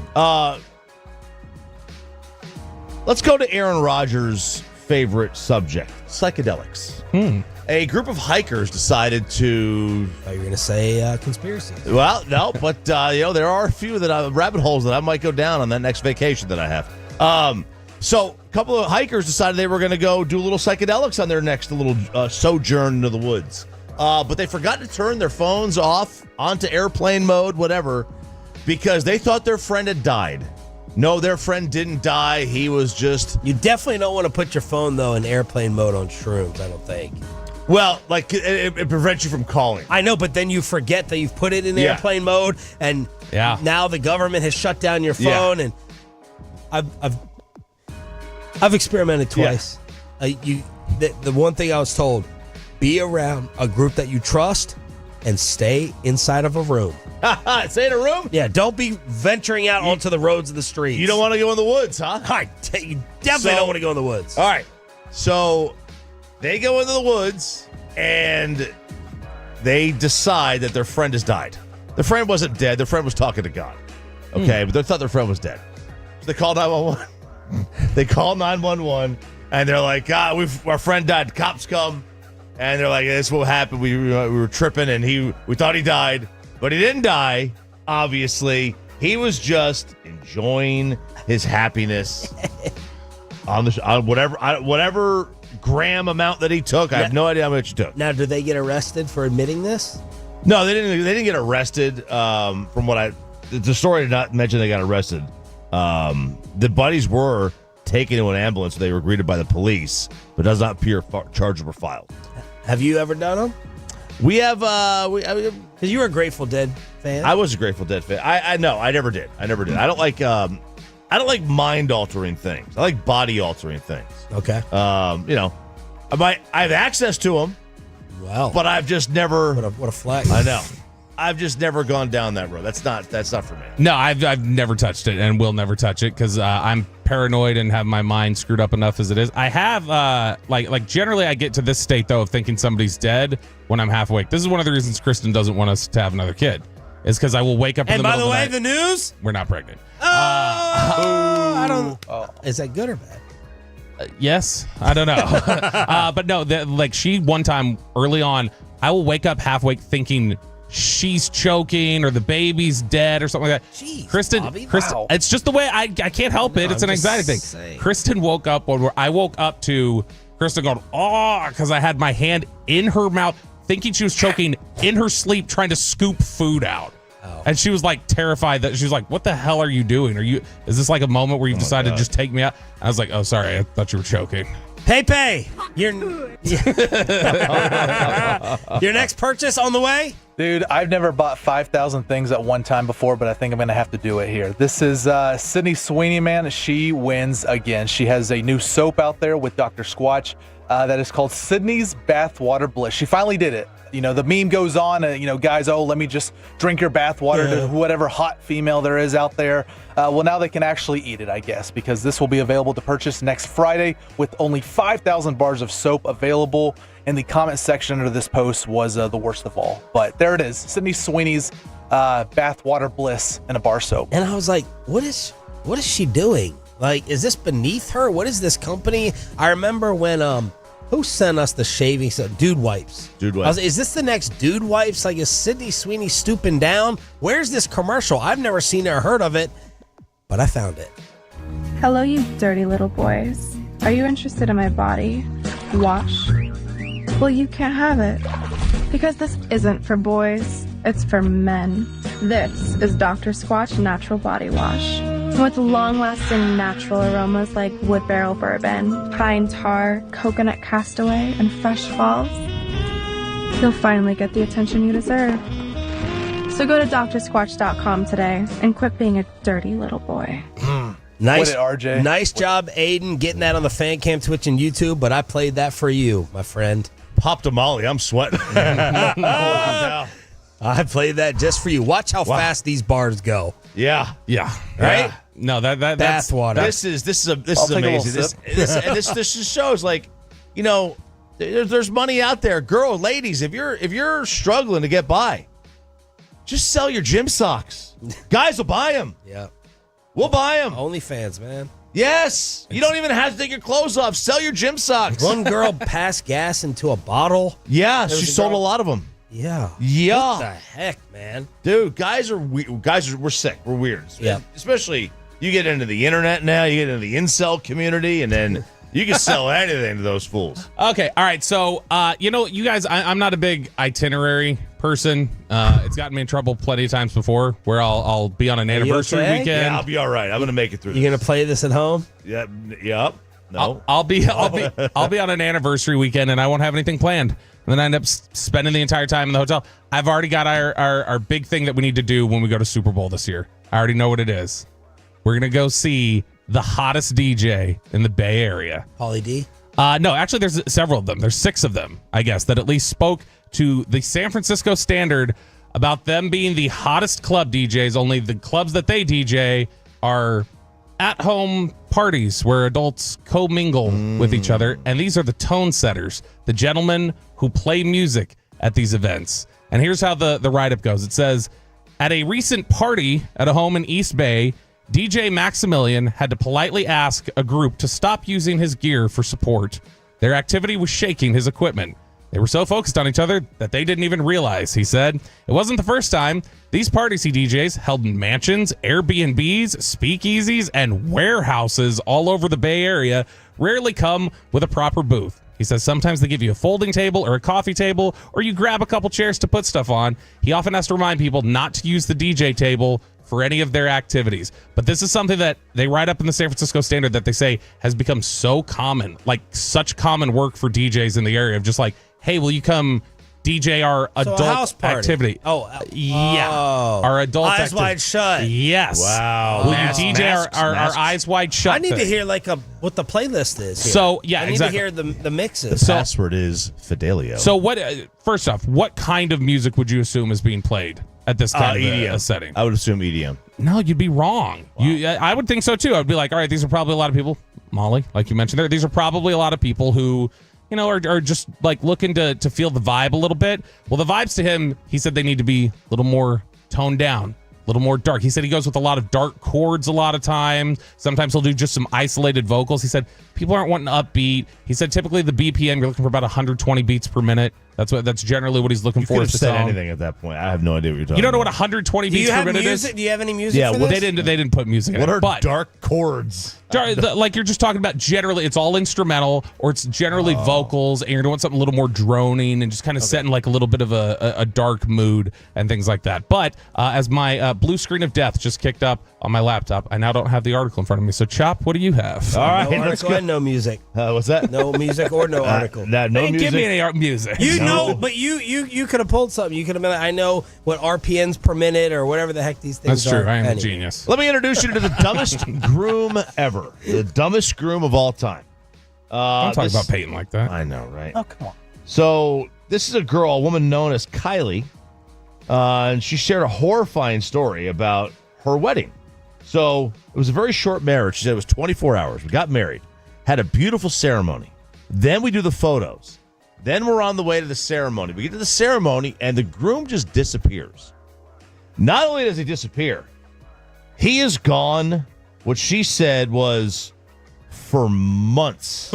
Let's go to Aaron Rodgers' favorite subject, psychedelics. A group of hikers decided to... Oh, you're going to say conspiracy. Well, no, but there are a few rabbit holes that I might go down on that next vacation that I have. So a couple of hikers decided they were going to go do a little psychedelics on their next little sojourn into the woods. But they forgot to turn their phones off onto airplane mode, whatever, because they thought their friend had died. No, their friend didn't die. He was just... You definitely don't want to put your phone, though, in airplane mode on shrooms, I don't think. Well, like, it prevents you from calling. I know, but then you forget that you've put it in airplane mode, and now the government has shut down your phone, and I've experimented twice. The one thing I was told, be around a group that you trust and stay inside of a room. Stay in a room? Yeah, don't be venturing out onto the roads of the streets. You don't want to go in the woods, huh? You definitely don't want to go in the woods. All right. So they go into the woods and they decide that their friend has died. Their friend wasn't dead. Their friend was talking to God. Okay, but they thought their friend was dead. So they called 911. They call 911 and they're like, our friend died. Cops come and they're like, this is what happened. We were tripping and we thought he died, but he didn't die. Obviously, he was just enjoying his happiness on whatever gram amount that he took. I have no idea how much he took. Now, did they get arrested for admitting this? No, they didn't. They didn't get arrested. From what the story did not mention they got arrested. The buddies were taken to an ambulance. They were greeted by the police, but does not appear charges were filed. Have you ever done them? We have. Because you were a Grateful Dead fan. I was a Grateful Dead fan. I never did. I don't like. I don't like mind altering things. I like body altering things. Okay. I have access to them. Wow. But I've just never. What a flex. I know. I've just never gone down that road. That's not for me. No, I've never touched it and will never touch it because I'm paranoid and have my mind screwed up enough as it is. I have like generally I get to this state though of thinking somebody's dead when I'm half awake. This is one of the reasons Kristen doesn't want us to have another kid. Is because I will wake up in the middle of the night. And by the way, the news? We're not pregnant. I don't. Is that good or bad? Yes, I don't know. But no, she one time early on, I will wake up half awake thinking she's choking or the baby's dead or something like that. Jeez, Kristen, wow. It's just the way I can't help it. It's an anxiety thing. Saying. Kristen woke up I woke up to Kristen going, because I had my hand in her mouth thinking she was choking in her sleep trying to scoop food out. Oh. And she was like terrified that she was like, what the hell are you doing? Is this like a moment where you've decided to just take me out? And I was like, oh, sorry. I thought you were choking. Pepe, your next purchase on the way? Dude, I've never bought 5,000 things at one time before, but I think I'm going to have to do it here. This is Sydney Sweeney, man. She wins again. She has a new soap out there with Dr. Squatch that is called Sydney's Bathwater Bliss. She finally did it. The meme goes on, guys, let me just drink your bathwater to whatever hot female there is out there. Well, now they can actually eat it, I guess, because this will be available to purchase next Friday with only 5,000 bars of soap available. And the comment section under this post was the worst of all. But there it is, Sydney Sweeney's Bathwater Bliss in a bar soap. And I was like, what is she doing? Like, is this beneath her? What is this company? I remember when Who sent us the shaving stuff? Dude Wipes. Dude I Wipes. was, is this the next Dude Wipes? Like, is Sydney Sweeney stooping down? Where's this commercial? I've never seen it or heard of it, but I found it. Hello, you dirty little boys. Are you interested in my body? Wash? Well, you can't have it. Because this isn't for boys, it's for men. This is Dr. Squatch Natural Body Wash. With long-lasting natural aromas like wood barrel bourbon, pine tar, coconut castaway, and fresh falls, you'll finally get the attention you deserve. So go to drsquatch.com today and quit being a dirty little boy. Nice, What did RJ? Nice job, Aiden, getting that on the fan cam, Twitch, and YouTube, but I played that for you, my friend. Popped a molly. I'm sweating. I played that just for you. Watch how fast these bars go. Yeah. Yeah. Right? Yeah. No, that's Bathwater. This is I'll take a amazing. little This just shows, like, you know, there's money out there. Ladies, if you're struggling to get by, just sell your gym socks. Guys will buy them. Yeah. We'll buy them. OnlyFans, man. Yes. You don't even have to take your clothes off. Sell your gym socks. One girl passed gas into a bottle. Yeah, There she was a sold girl- a lot of them. Yeah. Yeah. What the heck, man? Dude, we're sick. We're weird. Yeah. Especially you get into the internet now, you get into the incel community, and then you can sell anything to those fools. Okay, all right. So, you guys, I'm not a big itinerary person. It's gotten me in trouble plenty of times before, where I'll be on an you anniversary okay? weekend. Yeah, I'll be all right. I'm gonna make it through. You gonna play this at home? Yeah. Yep. No. I'll be on an anniversary weekend, and I won't have anything planned. And then I end up spending the entire time in the hotel. I've already got our big thing that we need to do when we go to Super Bowl this year. I already know what it is. We're gonna go see the hottest DJ in the Bay Area. Pauly D? No, actually, there's several of them. There's 6 of them, I guess, that at least spoke to the San Francisco Standard about them being the hottest club DJs. Only the clubs that they DJ are at-home parties where adults commingle with each other. And these are the tone setters, the gentlemen who play music at these events. And here's how the write-up goes. It says, at a recent party at a home in East Bay, DJ Maximilian had to politely ask a group to stop using his gear for support. Their activity was shaking his equipment. They were so focused on each other that they didn't even realize, he said. It wasn't the first time. These parties he DJs held in mansions, Airbnbs, speakeasies, and warehouses all over the Bay Area rarely come with a proper booth. He says sometimes they give you a folding table or a coffee table, or you grab a couple chairs to put stuff on. He often has to remind people not to use the DJ table for any of their activities. But this is something that they write up in the San Francisco Standard that they say has become so common, like such common work for DJs in the area of just like, hey, will you come DJ our So a adult house party. activity? Yeah. Our adult Eyes activity. wide shut. Yes. Wow. Will Masks, you DJ our masks. eyes wide shut I need to thing. hear what the playlist is. Here. So, yeah, I need exactly. to hear the mixes. The password is Fidelio. So what? First off, what kind of music would you assume is being played at this kind of EDM. a setting? I would assume EDM. No, you'd be wrong. I would think so too. I'd be like, all right, these are probably a lot of people, Molly, like you mentioned there. These are probably a lot of people who, are just like looking to feel the vibe a little bit. Well, the vibes to him, he said they need to be a little more toned down, a little more dark. He said he goes with a lot of dark chords a lot of times. Sometimes he'll do just some isolated vocals. He said people aren't wanting upbeat. He said typically the BPM, you're looking for about 120 beats per minute. That's generally what he's looking You for. could have Is the said song. anything at that point. I have no idea what you're talking You don't know what about. 120 Do you beats per have minute music? is? Do you have any music? Yeah, for well, this? They didn't put music in What it. are But dark chords? like you're just talking about generally it's all instrumental or it's generally vocals and you're doing something a little more droning and just kind of setting like a little bit of a dark mood and things like that. But as my blue screen of death just kicked up on my laptop, I now don't have the article in front of me. So Chop, what do you have? All right, No let's article go. and no music. What's that? No music or no article. No They didn't music. give me any art music. You No. know, but you could have pulled something. You could have been like, I know what RPMs per minute or whatever the heck these things That's are. true. I am a Anyway. genius. Let me introduce you to the dumbest groom ever. The dumbest groom of all time. Don't talk this- about Peyton like that. I know, right? Oh, come on. So this is a girl, a woman known as Kylie, and she shared a horrifying story about her wedding. So it was a very short marriage. She said it was 24 hours. We got married, had a beautiful ceremony. Then we do the photos. Then we're on the way to the ceremony. We get to the ceremony, and the groom just disappears. Not only does he disappear, he is gone. What she said was for months.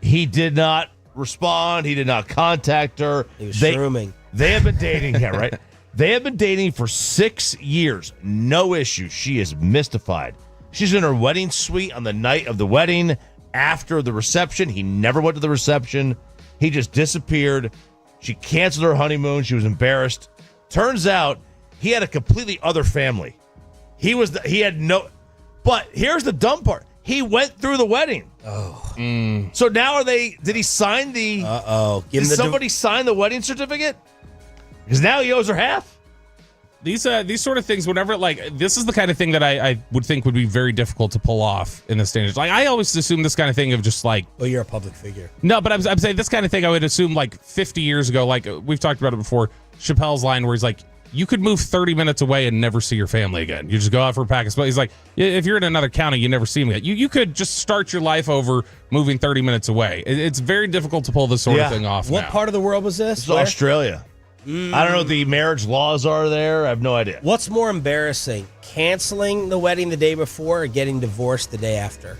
He did not respond. He did not contact her. He was shrooming. They have been dating, yeah, right? They have been dating for 6 years. No issue. She is mystified. She's in her wedding suite on the night of the wedding. After the reception, he never went to the reception. He just disappeared. She canceled her honeymoon. She was embarrassed. Turns out he had a completely other family. But here's the dumb part. He went through the wedding. Oh. So now did he sign the... Did somebody sign the wedding certificate? Because now he owes her half. These sort of things, whenever, like, this is the kind of thing that I would think would be very difficult to pull off in this stage. Like, I always assume this kind of thing of just like... Well, you're a public figure. No, but I'm saying this kind of thing I would assume like 50 years ago, like we've talked about it before, Chappelle's line where he's like, you could move 30 minutes away and never see your family again. You just go out for a pack of smoke. He's like, if you're in another county, you never see them again. You could just start your life over moving 30 minutes away. It's very difficult to pull this sort of thing off. What part of the world was this? This is Australia. I don't know what the marriage laws are there. I have no idea. What's more embarrassing, canceling the wedding the day before or getting divorced the day after?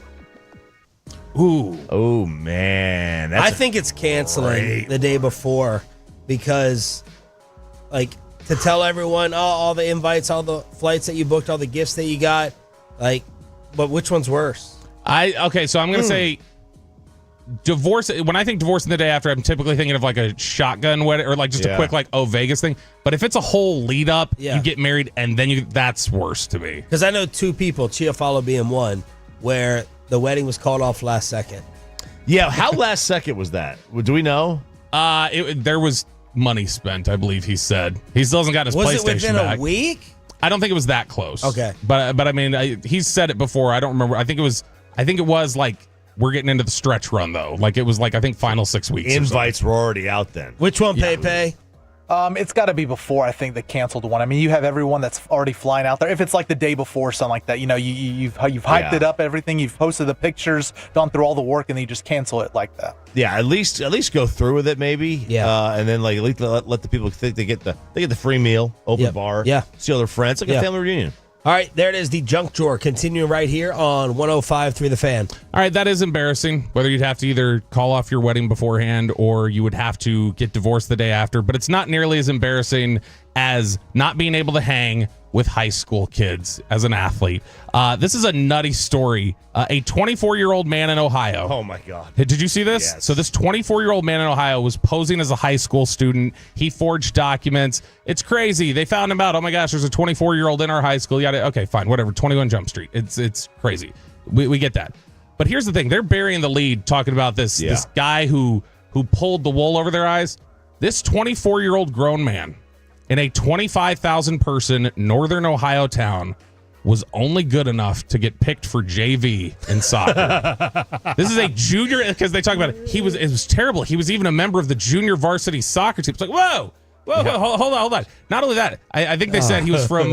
Ooh. Oh, man. I think it's canceling the day before because, like, to tell everyone, all the invites, all the flights that you booked, all the gifts that you got, like, but which one's worse? So I'm going to say divorce. When I think divorce in the day after, I'm typically thinking of like a shotgun wedding or like just a quick like Vegas thing. But if it's a whole lead up, you get married and then that's worse to me. Because I know two people, Chiafalo being one, where the wedding was called off last second. Yeah, how last second was that? Do we know? There was money spent, I believe he said. He still hasn't got his PlayStation back. Was it within a week? I don't think it was that close. Okay. But I mean, he's said it before. I don't remember. I think it was like we're getting into the stretch run though. Like it was like I think final 6 weeks. Invites were already out then. Which one, Pepe? It's got to be before, I think, the canceled one. I mean, you have everyone that's already flying out there. If it's like the day before, something like that, you know, you've hyped it up, everything. You've posted the pictures, gone through all the work, and then you just cancel it like that. Yeah, at least go through with it, maybe. Yeah, and then like at least let the people think they get the free meal, open bar. Yeah, see all their friends, like a family reunion. All right, there it is, the junk drawer. Continuing right here on 105.3 The Fan. All right, that is embarrassing, whether you'd have to either call off your wedding beforehand or you would have to get divorced the day after. But it's not nearly as embarrassing as not being able to hang with high school kids as an athlete. This is a nutty story. A 24-year-old man in Ohio. Oh, my God. Did you see this? Yes. So this 24-year-old man in Ohio was posing as a high school student. He forged documents. It's crazy. They found him out. Oh, my gosh, there's a 24-year-old in our high school. Okay, fine, whatever. 21 Jump Street. It's crazy. We get that. But here's the thing. They're burying the lead talking about this guy who pulled the wool over their eyes. This 24-year-old grown man in a 25,000-person Northern Ohio town was only good enough to get picked for JV in soccer. This is a junior, because they talk about it. It was terrible. He was even a member of the junior varsity soccer team. It's like, whoa, hold on. Not only that, I think they said he was from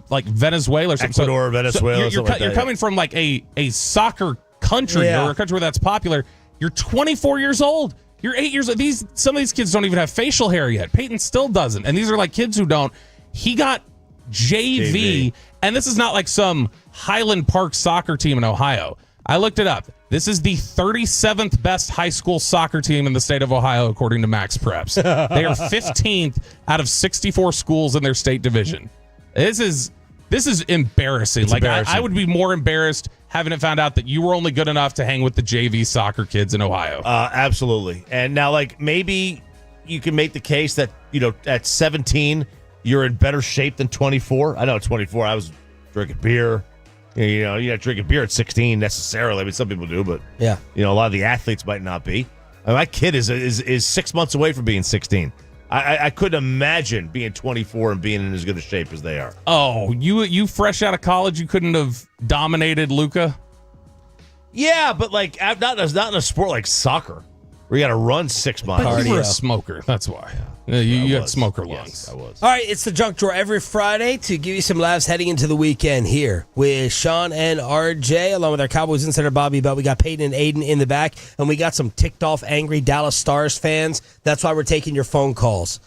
like Venezuela or something. Ecuador, Venezuela. So you're coming from like a soccer country or a country where that's popular. You're 24 years old. You're 8 years old. Some of these kids don't even have facial hair yet. Peyton still doesn't. And these are like kids who don't. He got JV. And this is not like some Highland Park soccer team in Ohio. I looked it up. This is the 37th best high school soccer team in the state of Ohio, according to Max Preps. They are 15th out of 64 schools in their state division. This is embarrassing. It's embarrassing. I would be more embarrassed having it found out that you were only good enough to hang with the JV soccer kids in Ohio. Absolutely. And now, like, maybe you can make the case that, you know, at 17, you're in better shape than 24. I know at 24, I was drinking beer. You know, you're not drinking beer at 16 necessarily. I mean, some people do, but, you know, a lot of the athletes might not be. I mean, my kid is 6 months away from being 16. I couldn't imagine being 24 and being in as good a shape as they are. Oh, you fresh out of college, you couldn't have dominated Luka? Yeah, but like not in a sport like soccer where you got to run 6 miles. But you were a smoker. That's why. You had smoker lungs. Yes, I was. All right, it's the Junk Drawer every Friday to give you some laughs heading into the weekend here with Sean and RJ, along with our Cowboys insider Bobby Bell. We got Peyton and Aiden in the back, and we got some ticked off, angry Dallas Stars fans. That's why we're taking your phone calls.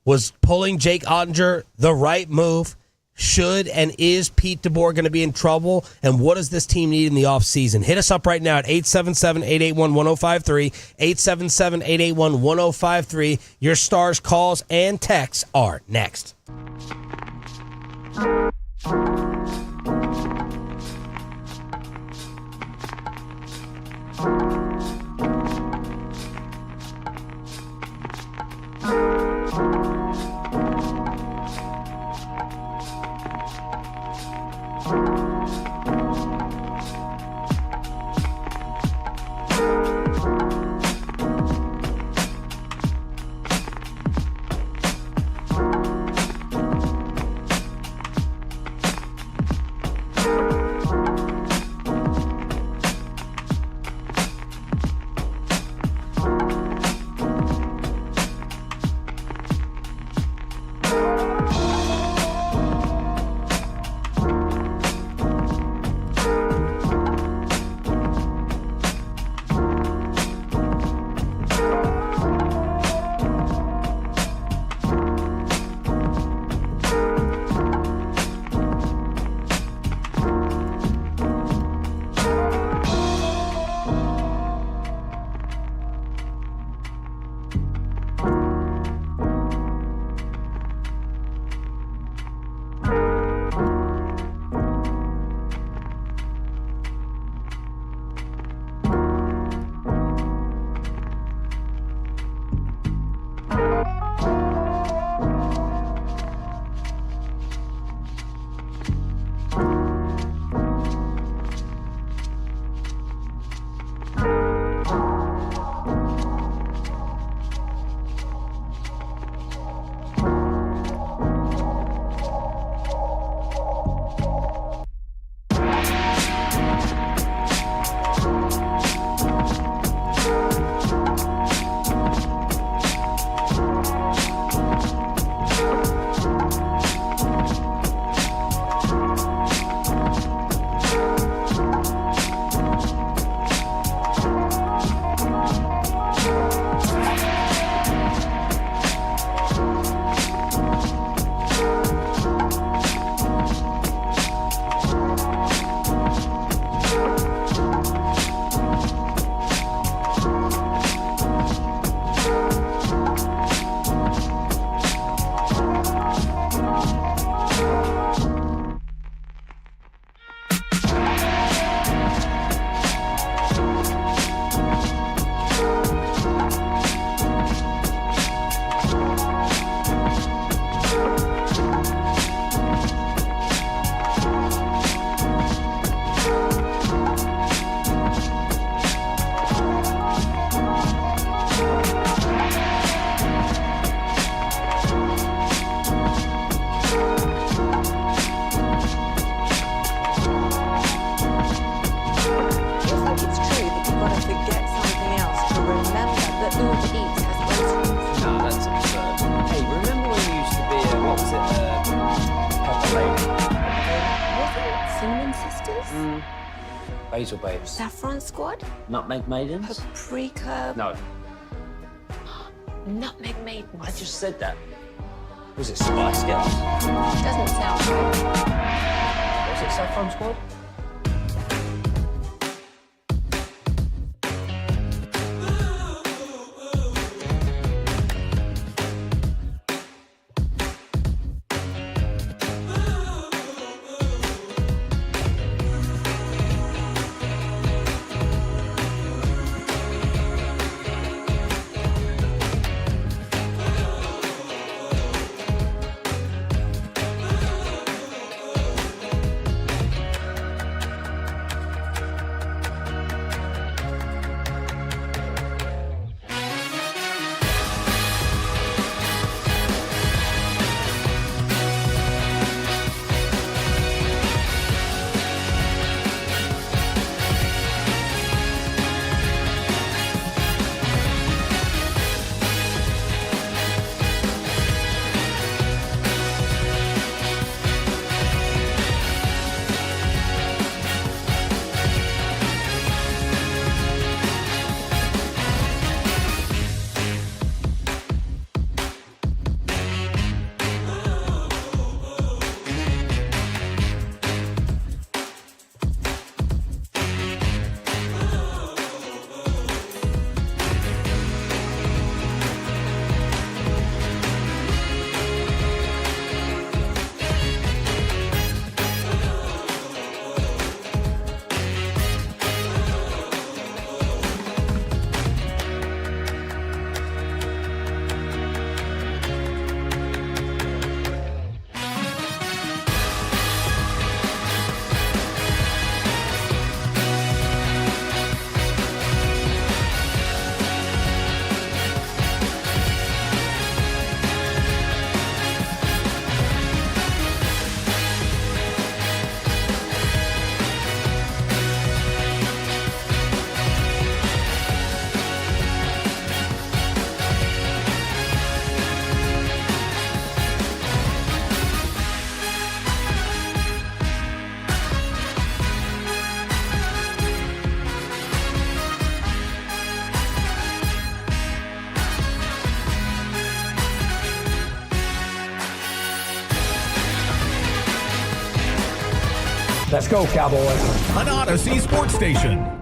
Was pulling Jake Ottinger the right move? Should and is Pete DeBoer going to be in trouble? And what does this team need in the offseason? Hit us up right now at 877-881-1053, 877-881-1053. Your Stars calls and texts are next. Basil babes. Saffron Squad? Nutmeg maidens? Paprika? No. Nutmeg maidens. I just said that. Was it Spice Girls? Doesn't sound right. Was it Saffron Squad? Let's go, Cowboys. An Odyssey sports station.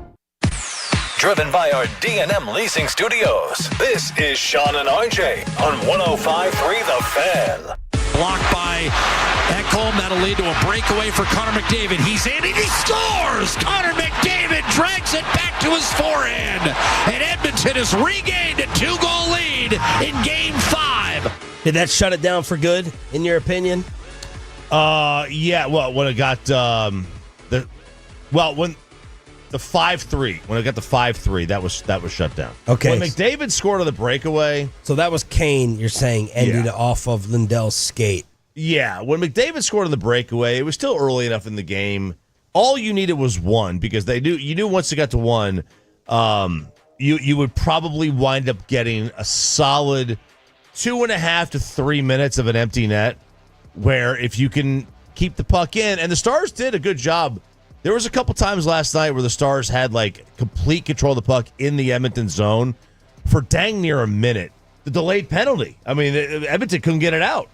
Driven by our D&M Leasing Studios, this is Sean and RJ on 105.3 The Fan. Blocked by Ekholm. That'll lead to a breakaway for Connor McDavid. He's in and he scores! Connor McDavid drags it back to his forehand. And Edmonton has regained a 2-goal lead in Game 5. Did that shut it down for good, in your opinion? Yeah. Well, when it got when the 5-3, when it got the 5-3, that was shut down. Okay. When McDavid scored on the breakaway, so that was Kane. You're saying ended off of Lindell's skate. Yeah. When McDavid scored on the breakaway, it was still early enough in the game. All you needed was one because you knew once it got to one, you would probably wind up getting a solid 2.5 to 3 minutes of an empty net. Where if you can keep the puck in, and the Stars did a good job. There was a couple times last night where the Stars had like complete control of the puck in the Edmonton zone for dang near a minute. The delayed penalty. I mean, Edmonton couldn't get it out.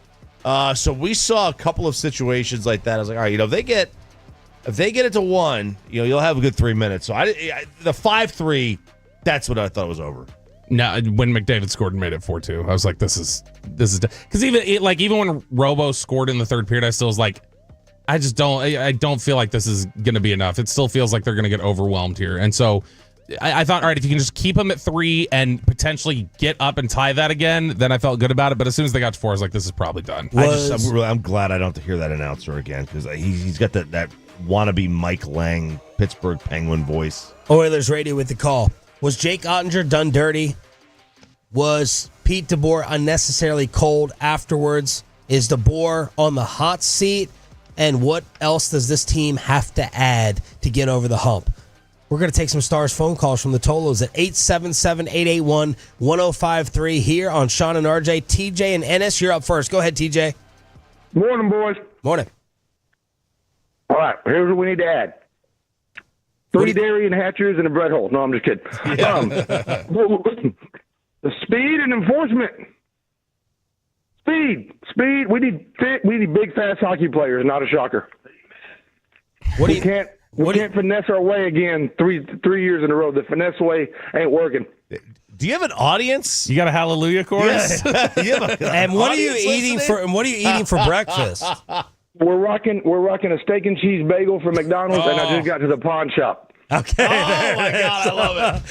So we saw a couple of situations like that. I was like, all right, if they get it to one, you'll have a good 3 minutes. So the 5-3, that's what I thought was over. No, when McDavid scored and made it 4-2, I was like, this is because even when Robo scored in the third period, I still was like, I don't feel like this is going to be enough. It still feels like they're going to get overwhelmed here, and so I thought, all right, if you can just keep them at 3 and potentially get up and tie that again, then I felt good about it. But as soon as they got to 4, I was like, this is probably done. I'm glad I don't have to hear that announcer again because he's got that wannabe Mike Lang Pittsburgh Penguin voice. Oilers radio with the call. Was Jake Ottinger done dirty? Was Pete DeBoer unnecessarily cold afterwards? Is DeBoer on the hot seat? And what else does this team have to add to get over the hump? We're going to take some Stars phone calls from the Tolos at 877-881-1053 here on Sean and RJ. TJ and Ennis, you're up first. Go ahead, TJ. Morning, boys. Morning. All right, here's what we need to add. 3 dairy and hatcheries and a bread hole. No, I'm just kidding. Yeah. The speed and enforcement. Speed. We need big, fast hockey players. Not a shocker. We can't finesse our way again. Three years in a row. The finesse way ain't working. Do you have an audience? You got a hallelujah chorus? Yeah. And what are you eating for breakfast? We're rocking a steak and cheese bagel from McDonald's, and I just got to the pawn shop. Okay. Oh my God, I love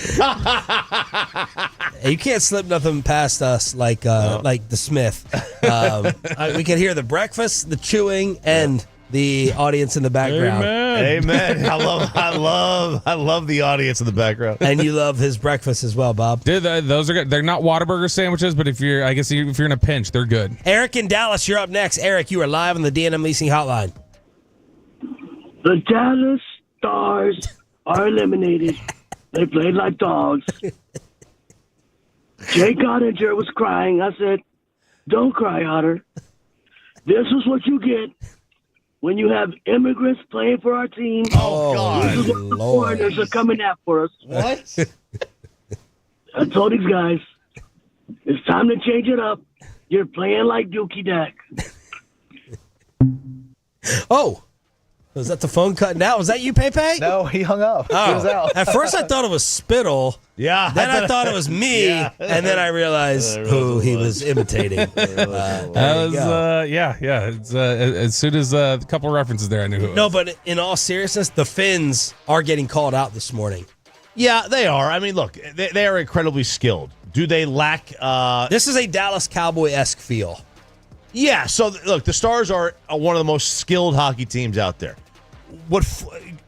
it. You can't slip nothing past us like the Smith. We can hear the breakfast, the chewing, and the audience in the background. Amen. I love the audience in the background. And you love his breakfast as well, Bob. Dude, those are good. They're not Whataburger sandwiches, but if you're in a pinch, they're good. Eric in Dallas, you're up next. Eric, you are live on the D&M Leasing Hotline. The Dallas Stars are eliminated. They played like dogs. Jake Ottinger was crying. I said, don't cry, Otter. This is what you get when you have immigrants playing for our team. Oh, God. This is what the foreigners are coming after us. What? I told these guys, it's time to change it up. You're playing like Dookie Dak. Oh. Was that the phone cutting out? Was that you, Pepe? No, he hung up. Oh. He was out. At first, I thought it was Spittle. Yeah. Then I thought it was me. Yeah. And then I realized who he was imitating. Yeah. It's, as soon as a couple references there, I knew who it was. No, but in all seriousness, the Finns are getting called out this morning. Yeah, they are. I mean, look, they are incredibly skilled. Do they lack... This is a Dallas Cowboy-esque feel. Yeah, so look, the Stars are one of the most skilled hockey teams out there.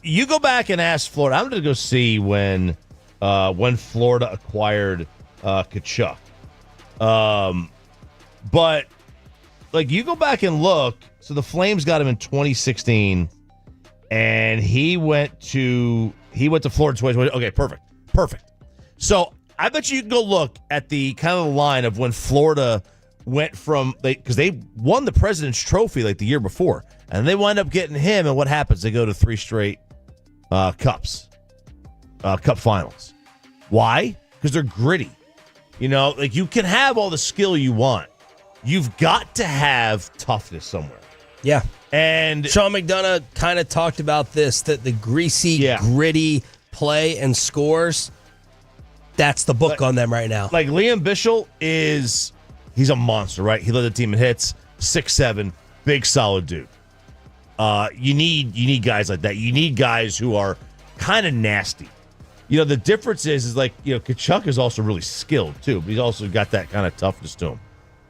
You go back and ask Florida. I'm going to go see when Florida acquired Tkachuk. But like you go back and look, so the Flames got him in 2016, and he went to Florida twice. Okay, perfect. So I bet you can go look at the kind of the line of when Florida went from because they won the President's Trophy like the year before. And they wind up getting him, and what happens? They go to 3 straight cup finals. Why? Because they're gritty. Like you can have all the skill you want. You've got to have toughness somewhere. Yeah. And Sean McDonough kind of talked about this, that the greasy, gritty play and scores, that's the book on them right now. Like Liam Bichel he's a monster, right? He led the team in hits, 6'7", big solid dude. You need guys like that. You need guys who are kind of nasty. The difference is like, Kachuk is also really skilled too, but he's also got that kind of toughness to him.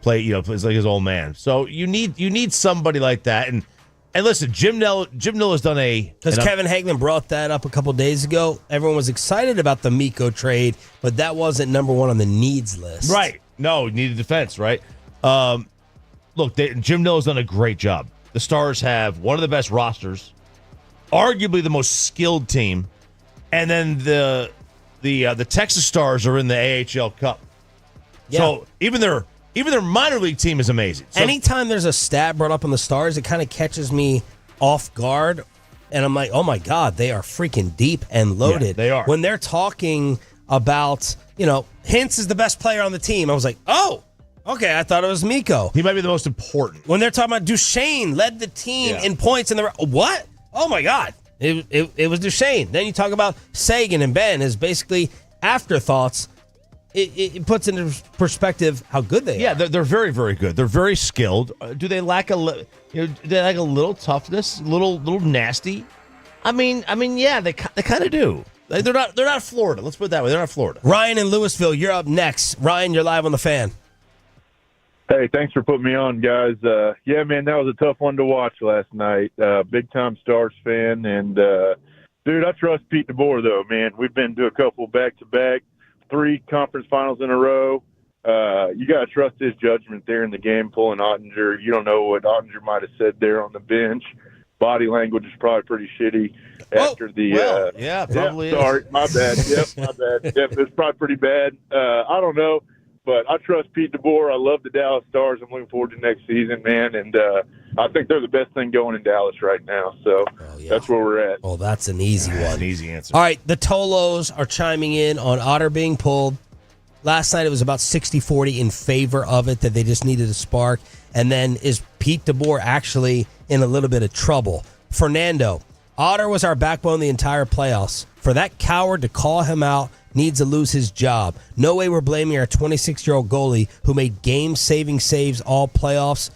Plays like his old man. So you need somebody like that. And listen, Jim Nilla's done because Kevin Hagelin brought that up a couple days ago. Everyone was excited about the Mikko trade, but that wasn't number one on the needs list. Right. No, needed defense, right? Look, Jim Nilla's done a great job. The Stars have one of the best rosters, arguably the most skilled team, and then the Texas Stars are in the AHL Cup. Yeah. So even their minor league team is amazing. So, anytime there's a stat brought up on the Stars, it kind of catches me off guard, and I'm like, oh my God, they are freaking deep and loaded. Yeah, they are. When they're talking about, Hintz is the best player on the team, I was like, oh, okay, I thought it was Mikko. He might be the most important. When they're talking about Duchesne led the team in points in the what? Oh my God, it was Duchesne. Then you talk about Sagan and Ben as basically afterthoughts. It puts into perspective how good they are. Yeah, they're very, very good. They're very skilled. Do they lack a little toughness, a little nasty? I mean, yeah, they kind of do. They're not Florida. Let's put it that way. They're not Florida. Ryan in Louisville, you're up next. Ryan, you're live on the Fan. Hey, thanks for putting me on, guys. Yeah, man, that was a tough one to watch last night. Big-time Stars fan. And, dude, I trust Pete DeBoer, though, man. We've been to a couple back-to-back, 3 conference finals in a row. You got to trust his judgment there in the game, pulling Ottinger. You don't know what Ottinger might have said there on the bench. Body language is probably pretty shitty after the probably sorry, my bad. Yep, my bad. Yep, it's probably pretty bad. I don't know, but I trust Pete DeBoer. I love the Dallas Stars. I'm looking forward to next season, man, and I think they're the best thing going in Dallas right now. So that's where we're at. Oh, that's an easy one. An easy answer. All right, the Tolos are chiming in on Otter being pulled. Last night it was about 60-40 in favor of it, that they just needed a spark. And then is Pete DeBoer actually in a little bit of trouble? Fernando, Otter was our backbone the entire playoffs. For that coward to call him out needs to lose his job. No way we're blaming our 26-year-old goalie who made game-saving saves all playoffs.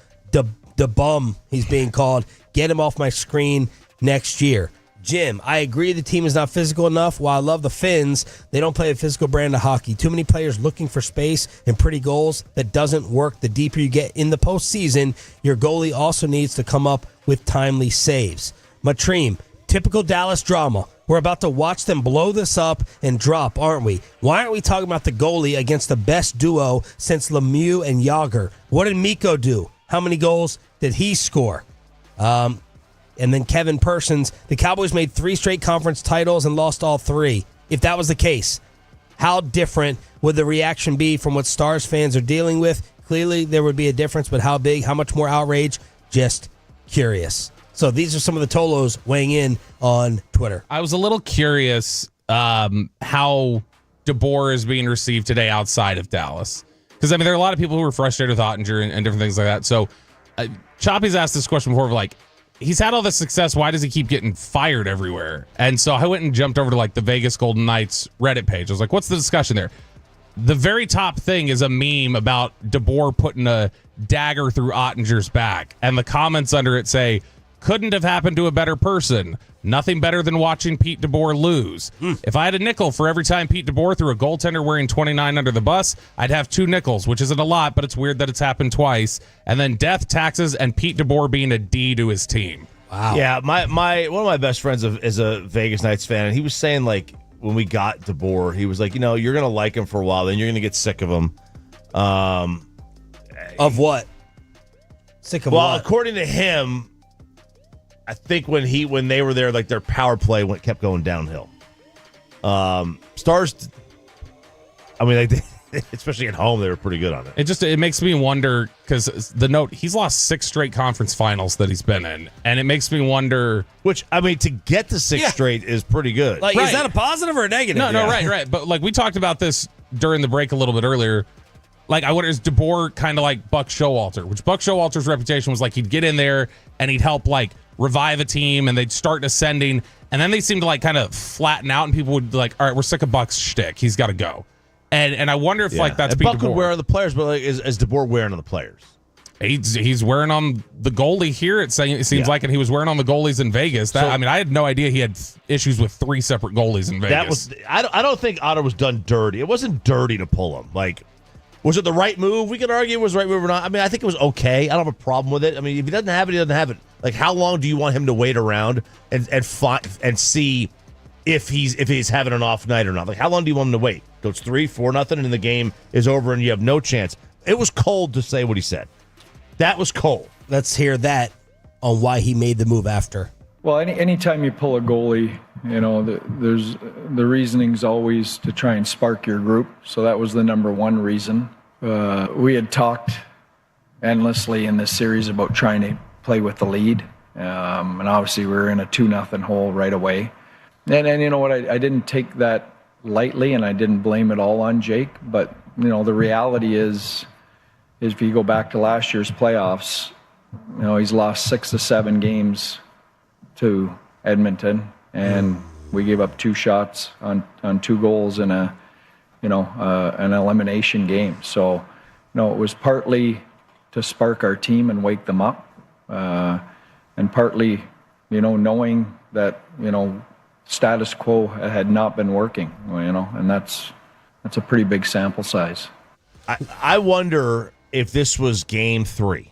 The bum, he's being called. Get him off my screen next year. Jim, I agree the team is not physical enough. While I love the Finns, they don't play a physical brand of hockey. Too many players looking for space and pretty goals. That doesn't work. The deeper you get in the postseason, your goalie also needs to come up with timely saves. Matreem, typical Dallas drama. We're about to watch them blow this up and drop, aren't we? Why aren't we talking about the goalie against the best duo since Lemieux and Yager? What did Mikko do? How many goals did he score? And then Kevin Persons, the Cowboys made 3 straight conference titles and lost all 3. If that was the case, how different would the reaction be from what Stars fans are dealing with? Clearly, there would be a difference, but how big, how much more outrage? Just curious. So these are some of the Tolos weighing in on Twitter. I was a little curious how DeBoer is being received today outside of Dallas. Because, I mean, there are a lot of people who were frustrated with Ottinger and different things like that. So Choppy's asked this question before of like, he's had all this success. Why does he keep getting fired everywhere? And so I went and jumped over to like the Vegas Golden Knights Reddit page. I was like, what's the discussion there? The very top thing is a meme about DeBoer putting a dagger through Ottinger's back. And the comments under it say, couldn't have happened to a better person. Nothing better than watching Pete DeBoer lose. If I had a nickel for every time Pete DeBoer threw a goaltender wearing 29 under the bus, I'd have 2 nickels, which isn't a lot, but it's weird that it's happened twice. And then death, taxes, and Pete DeBoer being a D to his team. Wow. Yeah, my one of my best friends is a Vegas Knights fan, and he was saying like when we got DeBoer, he was like, you're gonna like him for a while, then you're gonna get sick of him. Of what? Sick of what? Well, according to him, I think when they were there, like their power play kept going downhill. Stars, I mean, like especially at home, they were pretty good on it. It makes me wonder because the note he's lost 6 straight conference finals that he's been in, and it makes me wonder. Which I mean, to get to 6 straight is pretty good. Like, is that a positive or a negative? No, right. But like we talked about this during the break a little bit earlier. Like, I wonder, is DeBoer kind of like Buck Showalter, which Buck Showalter's reputation was like he'd get in there and he'd help like revive a team and they'd start ascending. And then they seemed to like kind of flatten out and people would be like, all right, we're sick of Buck's shtick. He's got to go. And I wonder if like that's and Pete Buck DeBoer. would wear on the players, but like, is DeBoer wearing on the players? He's wearing on the goalie here. It seems like, and he was wearing on the goalies in Vegas. I mean, I had no idea he had issues with 3 separate goalies in Vegas. I don't think Otter was done dirty. It wasn't dirty to pull him. Like, was it the right move? We could argue it was the right move or not. I mean, I think it was okay. I don't have a problem with it. I mean, if he doesn't have it, he doesn't have it. Like, how long do you want him to wait around and see if he's having an off night or not? Like, how long do you want him to wait? Goes 3-4-0, and the game is over, and you have no chance. It was cold to say what he said. That was cold. Let's hear that on why he made the move after. Well, anytime you pull a goalie, there's the reasoning's always to try and spark your group. So that was the number one reason. We had talked endlessly in this series about trying to play with the lead, and obviously we were in a 2-0 hole right away. And you know what? I didn't take that lightly, and I didn't blame it all on Jake. But the reality is if you go back to last year's playoffs, he's lost 6 to 7 games to Edmonton, and we gave up 2 shots on 2 goals in an elimination game. So, it was partly to spark our team and wake them up, and partly, knowing that, status quo had not been working, and that's a pretty big sample size. I wonder if this was game 3.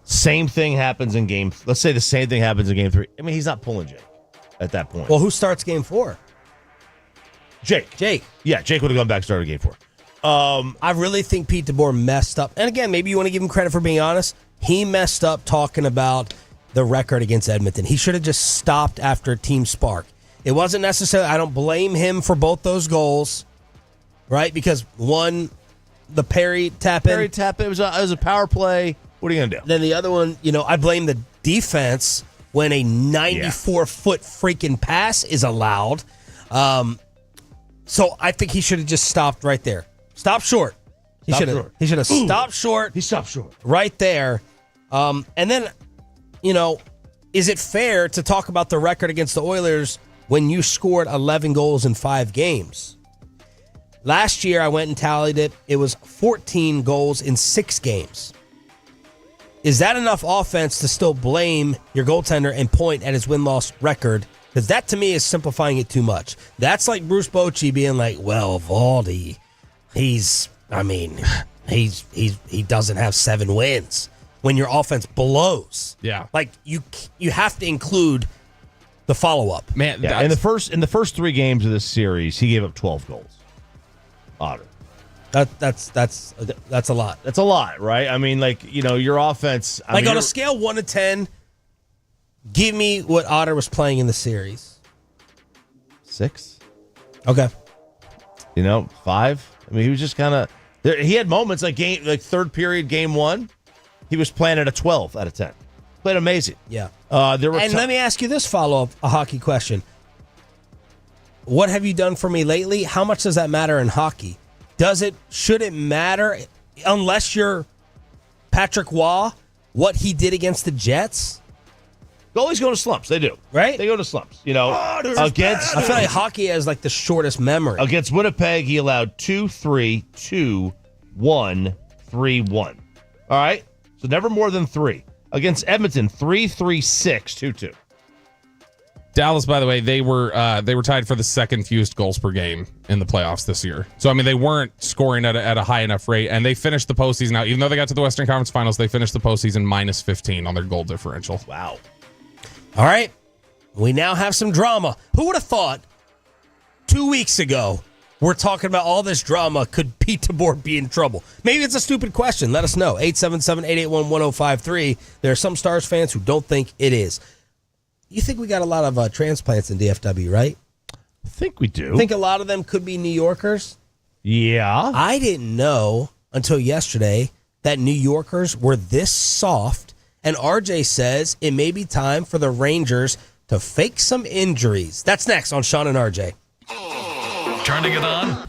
Same thing happens in game. Let's say the same thing happens in game 3. I mean, he's not pulling Jake at that point. Well, who starts game 4? Jake. Yeah, Jake would have gone back and started game 4. I really think Pete DeBoer messed up. And again, maybe you want to give him credit for being honest. He messed up talking about the record against Edmonton. He should have just stopped after Team Spark. It wasn't necessary. I don't blame him for both those goals, right? Because one, the Perry tap-in. It was a power play. What are you going to do? Then the other one, I blame the defense when a 94-foot freaking pass is allowed. So I think he should have just stopped right there. Stop short. He should have stopped short. He stopped short. Right there. And then, is it fair to talk about the record against the Oilers when you scored 11 goals in 5 games? Last year, I went and tallied it. It was 14 goals in 6 games. Is that enough offense to still blame your goaltender and point at his win-loss record? Because that, to me, is simplifying it too much. That's like Bruce Bochy being like, well, Valdi, he doesn't have 7 wins when your offense blows. Yeah. Like, you have to include the follow-up. Man, yeah, in the first 3 games of this series, he gave up 12 goals. Otter. That's a lot. That's a lot, right? I mean, your offense. On a scale 1 to 10, give me what Otter was playing in the series. 6. Okay. 5. I mean, he was just kind of. He had moments like third period, game 1. He was playing at a 12 out of 10. Played amazing. Yeah. Let me ask you this follow-up, a hockey question. What have you done for me lately? How much does that matter in hockey? Should it matter, unless you're Patrick Waugh, what he did against the Jets? Goalies go to slumps. They do. Right? They go to slumps. I feel like hockey has the shortest memory. Against Winnipeg, he allowed 2-3, 2-1, 3-1. All right? So never more than 3. Against Edmonton, 3-3, 6-2-2. Dallas, by the way, they were tied for the second fewest goals per game in the playoffs this year. So, I mean, they weren't scoring at a high enough rate, and they finished the postseason out. Even though they got to the Western Conference Finals, they finished the postseason minus 15 on their goal differential. Wow. All right. We now have some drama. Who would have thought 2 weeks ago we're talking about all this drama? Could Pete DeBoer be in trouble? Maybe it's a stupid question. Let us know. 877-881-1053. There are some Stars fans who don't think it is. You think we got a lot of transplants in DFW, right? I think we do. Think a lot of them could be New Yorkers? Yeah. I didn't know until yesterday that New Yorkers were this soft, and RJ says it may be time for the Rangers to fake some injuries. That's next on Sean and RJ. Turning it on.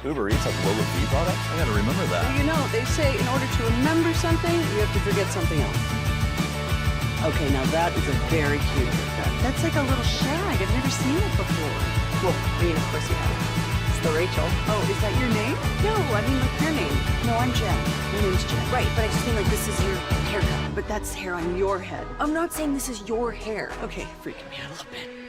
Uber Eats has low-fee products? I gotta remember that. Well, you know, they say in order to remember something, you have to forget something else. Okay, now that is a very cute haircut. That's like a little shag. I've never seen it before. Well, I mean, of course you haven't. It's the Rachel. Oh, is that your name? No, I mean like your name. No, I'm Jen. My name's Jen. Right, but I just mean like this is your haircut. But that's hair on your head. I'm not saying this is your hair. Okay, freaking me out a little bit.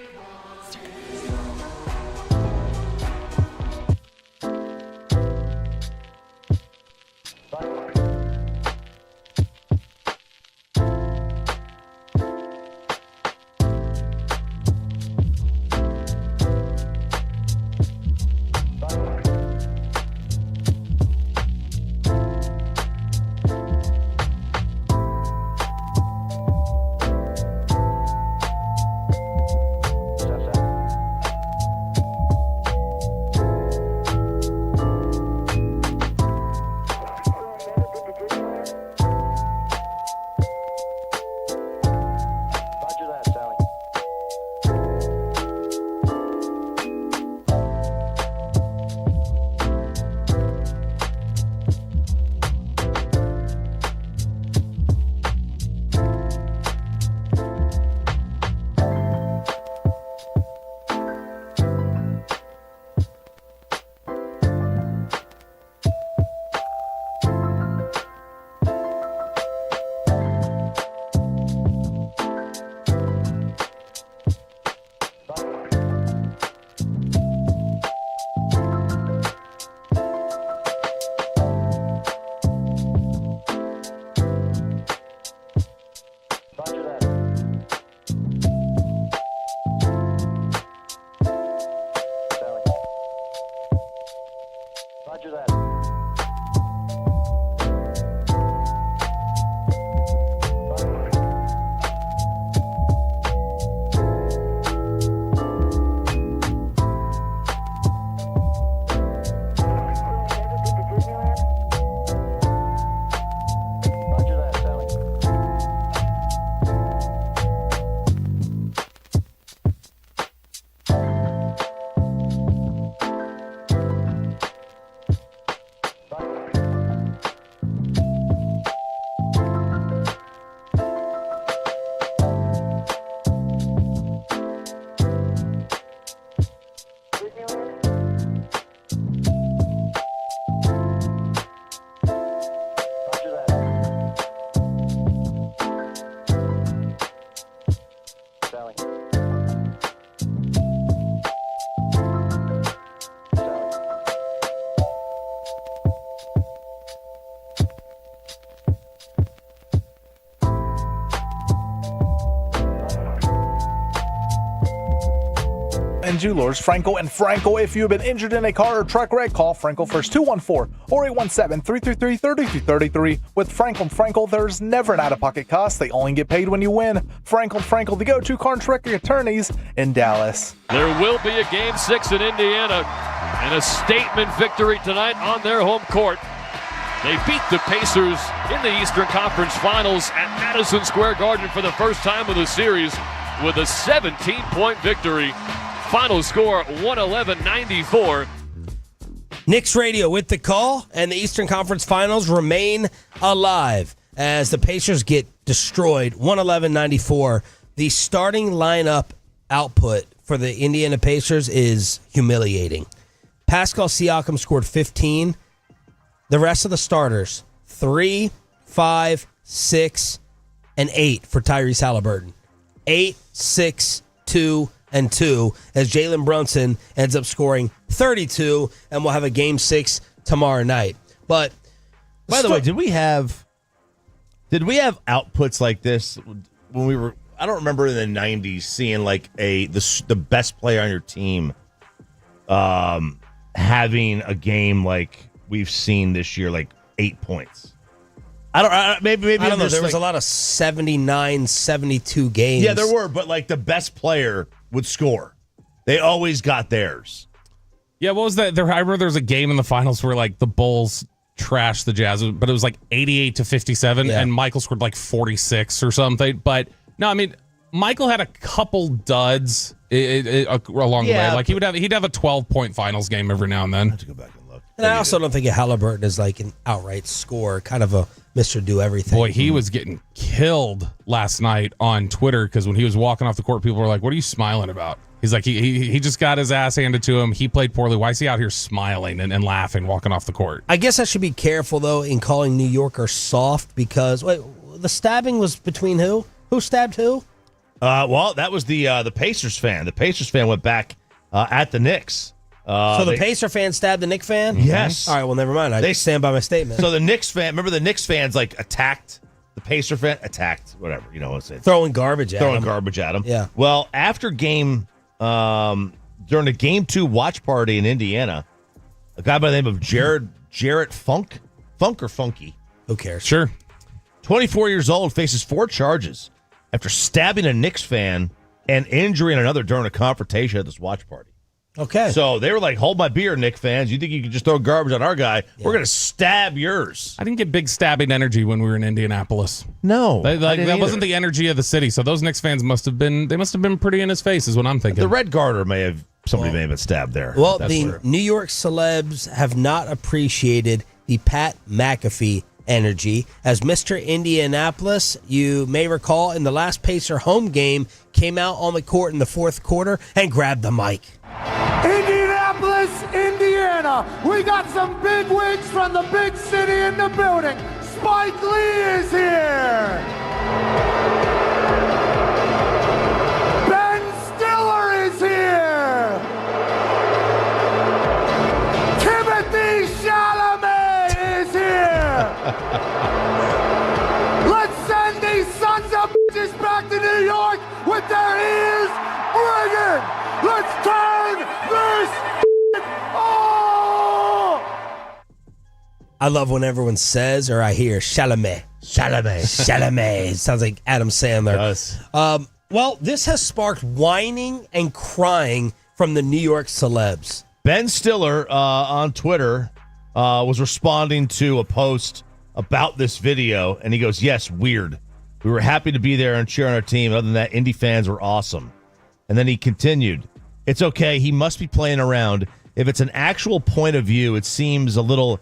and Jewelers, Franco and Franco. If you've been injured in a car or truck wreck, call Franco first, 214 or 817-333-3333. With Franco and Franco, there's never an out-of-pocket cost. They only get paid when you win. Franco and Franco, the go-to car and truck attorneys in Dallas. There will be a Game 6 in Indiana and a statement victory tonight on their home court. They beat the Pacers in the Eastern Conference Finals at Madison Square Garden for the first time of the series with a 17-point victory. Final score 111-94. Knicks Radio with the call, and the Eastern Conference Finals remain alive as the Pacers get destroyed 111-94. The starting lineup output for the Indiana Pacers is humiliating. Pascal Siakam scored 15. The rest of the starters, 3, 5, 6, and 8 for Tyrese Halliburton. 8, 6, 2, and 2 as Jalen Brunson ends up scoring 32, and we'll have a Game 6 tomorrow night. But by the way, did we have outputs like this when we were? I don't remember in the '90s seeing like the best player on your team having a game like we've seen this year, like 8 points. Maybe I don't know. There was a lot of 79, 72 games. Yeah, there were, but like the best player would score. They always got theirs. Yeah, what was that? I remember there was a game in the finals where like the Bulls trashed the Jazz, but it was like 88-57, and Michael scored like 46 or something. But no, I mean, Michael had a couple duds along the way. Like he'd have a 12-point finals game every now and then. I have to go back and look. And I also don't think Halliburton is like an outright scorer, kind of a Mr. Do Everything. Boy, he was getting killed last night on Twitter because when he was walking off the court, people were like, "What are you smiling about?" He's like, he just got his ass handed to him. He played poorly. Why is he out here smiling and laughing, walking off the court? I guess I should be careful, though, in calling New Yorkers soft because, wait, the stabbing was between who? Who stabbed who? Well, that was the Pacers fan. The Pacers fan went back at the Knicks. So the Pacer fan stabbed the Knicks fan? Yes. All right, well, never mind. I stand by my statement. So the Knicks fan, remember the Knicks fans like attacked the Pacer fan? Attacked, whatever, you know what I'm saying. Throwing garbage at him. Yeah. Well, after during the Game 2 watch party in Indiana, a guy by the name of Jarrett Funk or Funky? Who cares? Sure. 24 years old, faces 4 charges after stabbing a Knicks fan and injuring another during a confrontation at this watch party. Okay. So they were like, hold my beer, Knick fans. You think you can just throw garbage on our guy? Yeah. We're going to stab yours. I didn't get big stabbing energy when we were in Indianapolis. No. That wasn't the energy of the city. So those Knicks fans must have been pretty in his face is what I'm thinking. The Red Garter may have been stabbed there. Well, New York celebs have not appreciated the Pat McAfee energy. As Mr. Indianapolis, you may recall, in the last Pacer home game, came out on the court in the fourth quarter and grabbed the mic. Indianapolis, Indiana. We got some big wigs from the big city in the building. Spike Lee is here. Ben Stiller is here. Timothy Chalamet is here. Let's send these sons of bitches back to New York with their ears ringing. Let's turn this oh! I love when everyone says, or I hear, Chalamet. It sounds like Adam Sandler. It does. Well, this has sparked whining and crying from the New York celebs. Ben Stiller on Twitter was responding to a post about this video, and he goes, yes, weird. We were happy to be there and cheer on our team. Other than that, Indy fans were awesome. And then he continued, it's okay. He must be playing around. If it's an actual point of view, it seems a little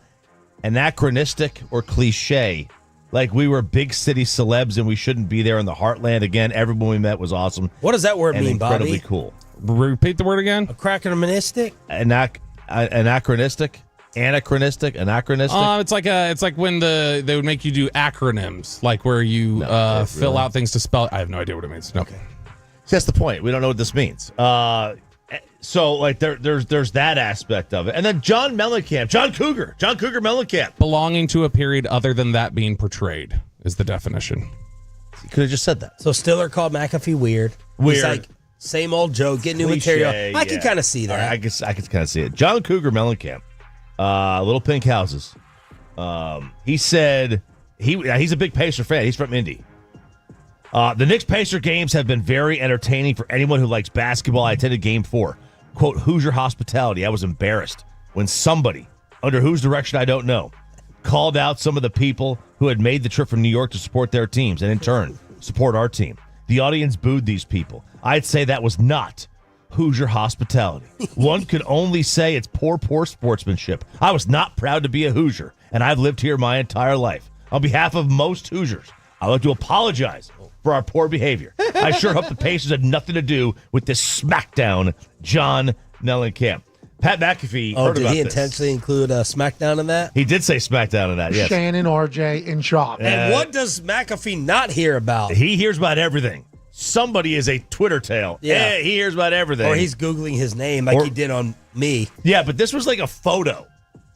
anachronistic or cliche. Like we were big city celebs and we shouldn't be there in the heartland again. Everyone we met was awesome. What does that word and mean, incredibly Bobby? Cool. Repeat the word again. Anachronistic? Anachronistic? Anachronistic? It's like when they would make you do acronyms, like where you fill out things to spell. I have no idea what it means. No. Okay. See, that's the point. We don't know what this means. So like there's that aspect of it. And then John Cougar Mellencamp. Belonging to a period other than that being portrayed is the definition. You could have just said that. So Stiller called McAfee weird. He's like, same old joke, get new material. I can kind of see that. Right, I can kind of see it. John Cougar Mellencamp, Little Pink Houses. He said he's a big Pacer fan. He's from Indy. The Knicks Pacer games have been very entertaining for anyone who likes basketball. I attended Game 4. Quote, Hoosier hospitality. I was embarrassed when somebody, under whose direction I don't know, called out some of the people who had made the trip from New York to support their teams and in turn support our team. The audience booed these people. I'd say that was not Hoosier hospitality. One could only say it's poor sportsmanship. I was not proud to be a Hoosier, and I've lived here my entire life. On behalf of most Hoosiers, I'd like to apologize for our poor behavior. I sure hope the Pacers had nothing to do with this smackdown, John Mellencamp. Pat McAfee heard about this. Did he intentionally include SmackDown in that? He did say SmackDown in that, yes. Shannon, RJ, and Shaw. And what does McAfee not hear about? He hears about everything. Somebody is a Twitter tail. Yeah, he hears about everything. Or he's Googling his name like he did on me. Yeah, but this was like a photo.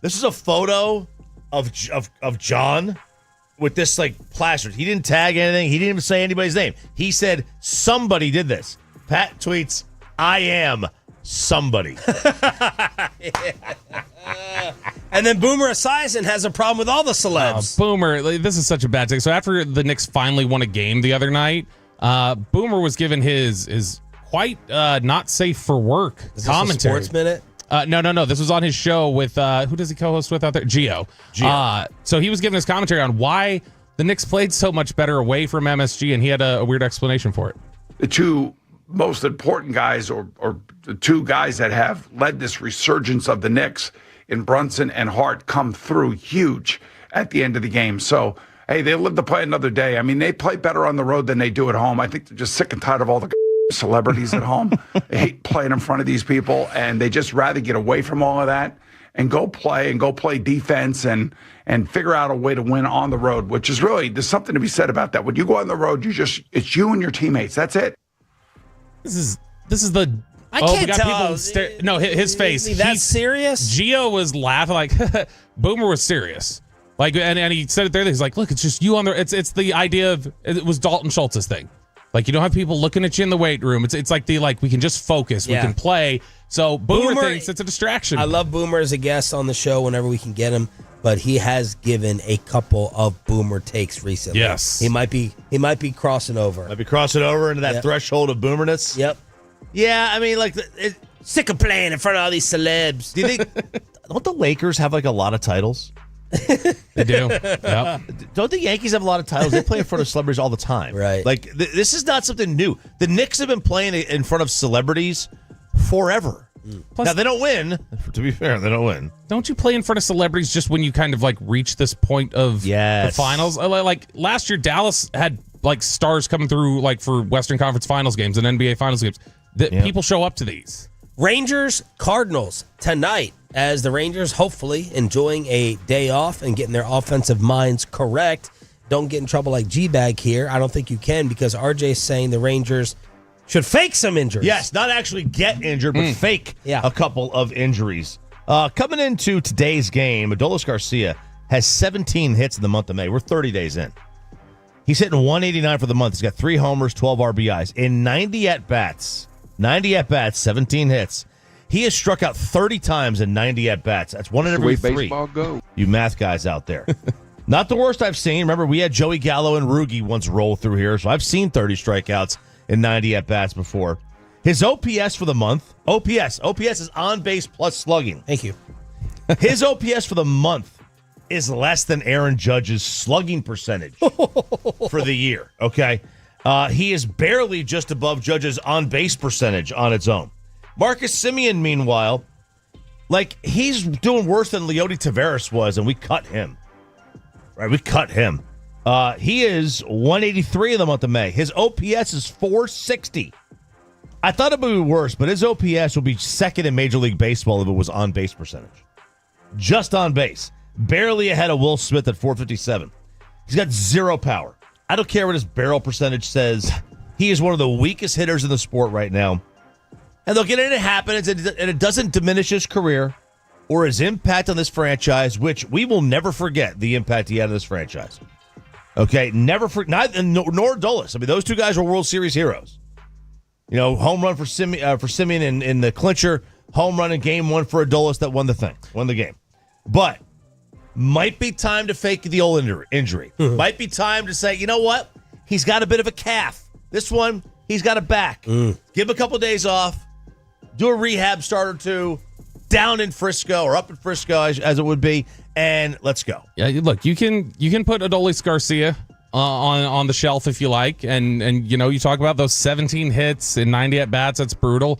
This is a photo of John with this like placard. He didn't tag anything. He didn't even say anybody's name. He said somebody did this. Pat tweets, I am somebody. And then Boomer Esiason has a problem with all the celebs. Boomer, this is such a bad thing. So after the Knicks finally won a game the other night, Boomer was given his quite not safe for work commentary. Sports Minute? No. This was on his show with who does he co-host with out there? Gio. So he was giving his commentary on why the Knicks played so much better away from MSG, and he had a weird explanation for it. The two most important guys, or the two guys that have led this resurgence of the Knicks in Brunson and Hart come through huge at the end of the game. So, hey, they live to play another day. I mean, they play better on the road than they do at home. I think they're just sick and tired of all the celebrities at home. They hate playing in front of these people, and they just rather get away from all of that and go play defense and figure out a way to win on the road, which is really, there's something to be said about that. When you go on the road, it's you and your teammates. That's it. This is the. I can't we got tell. people no, his face. Is he that serious? Gio was laughing like Boomer was serious. Like, and he said it there. He's like, look, it's just you on the. It's the idea of it was Dalton Schultz's thing. Like, you don't have people looking at you in the weight room. It's like we can just focus. Yeah. We can play. So Boomer thinks it's a distraction. I love Boomer as a guest on the show whenever we can get him, but he has given a couple of Boomer takes recently. Yes. He might be crossing over. Might be crossing over into that threshold of boomerness. Yep. Yeah, I mean, like, sick of playing in front of all these celebs. Do you think, don't the Lakers have like a lot of titles? They do. Yep. Don't the Yankees have a lot of titles? They play in front of celebrities all the time. Right. Like, this is not something new. The Knicks have been playing in front of celebrities forever. Plus, now, they don't win. To be fair, they don't win. Don't you play in front of celebrities just when you kind of like reach this point of the finals? Like last year, Dallas had like stars coming through like for Western Conference Finals games and NBA Finals games. People show up to these. Rangers, Cardinals tonight, as the Rangers hopefully enjoying a day off and getting their offensive minds correct. Don't get in trouble like G-Bag here. I don't think you can, because RJ's saying the Rangers should fake some injuries. Yes, not actually get injured, but fake a couple of injuries. Coming into today's game, Adolis Garcia has 17 hits in the month of May. We're 30 days in. He's hitting 189 for the month. He's got 3 homers, 12 RBIs. In 90 at-bats, 17 hits. He has struck out 30 times in 90 at-bats. That's one in every 3. Baseball go. You math guys out there. Not the worst I've seen. Remember, we had Joey Gallo and Rugi once roll through here, so I've seen 30 strikeouts in 90 at-bats before. His OPS for the month, OPS is on base plus slugging. Thank you. His OPS for the month is less than Aaron Judge's slugging percentage for the year, okay? He is barely just above Judge's on-base percentage on its own. Marcus Semien, meanwhile, like, he's doing worse than Leody Taveras was, and we cut him. Right, we cut him. He is 183 in the month of May. His OPS is 460. I thought it would be worse, but his OPS will be second in Major League Baseball if it was on-base percentage. Just on base. Barely ahead of Will Smith at 457. He's got 0 power. I don't care what his barrel percentage says. He is one of the weakest hitters in the sport right now. And look, it happens, and it doesn't diminish his career or his impact on this franchise, which we will never forget the impact he had on this franchise. Okay, nor Adolis. I mean, those two guys were World Series heroes. You know, home run for Semien in the clincher, home run in Game 1 for Adolis that won the game. But might be time to fake the old injury. Might be time to say, you know what? He's got a bit of a calf. This one, he's got a back. Give him a couple days off. Do a rehab start or two down in Frisco or up in Frisco, as it would be, and let's go. Yeah, look, you can put Adolis Garcia on the shelf if you like, and you know, you talk about those 17 hits in 90 at bats. That's brutal.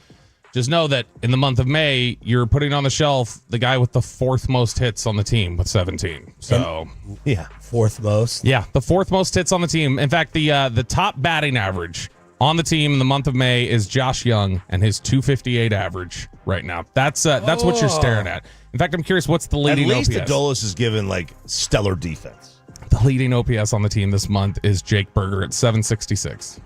Just know that in the month of May, you're putting on the shelf the guy with the 4th most hits on the team with 17. So, yeah, 4th most. Yeah, the 4th most hits on the team. In fact, the top batting average on the team in the month of May is Josh Young and his 258 average right now. That's what you're staring at. In fact, I'm curious, what's the leading OPS? At least Adolis is given like stellar defense. The leading OPS on the team this month is Jake Berger at 766.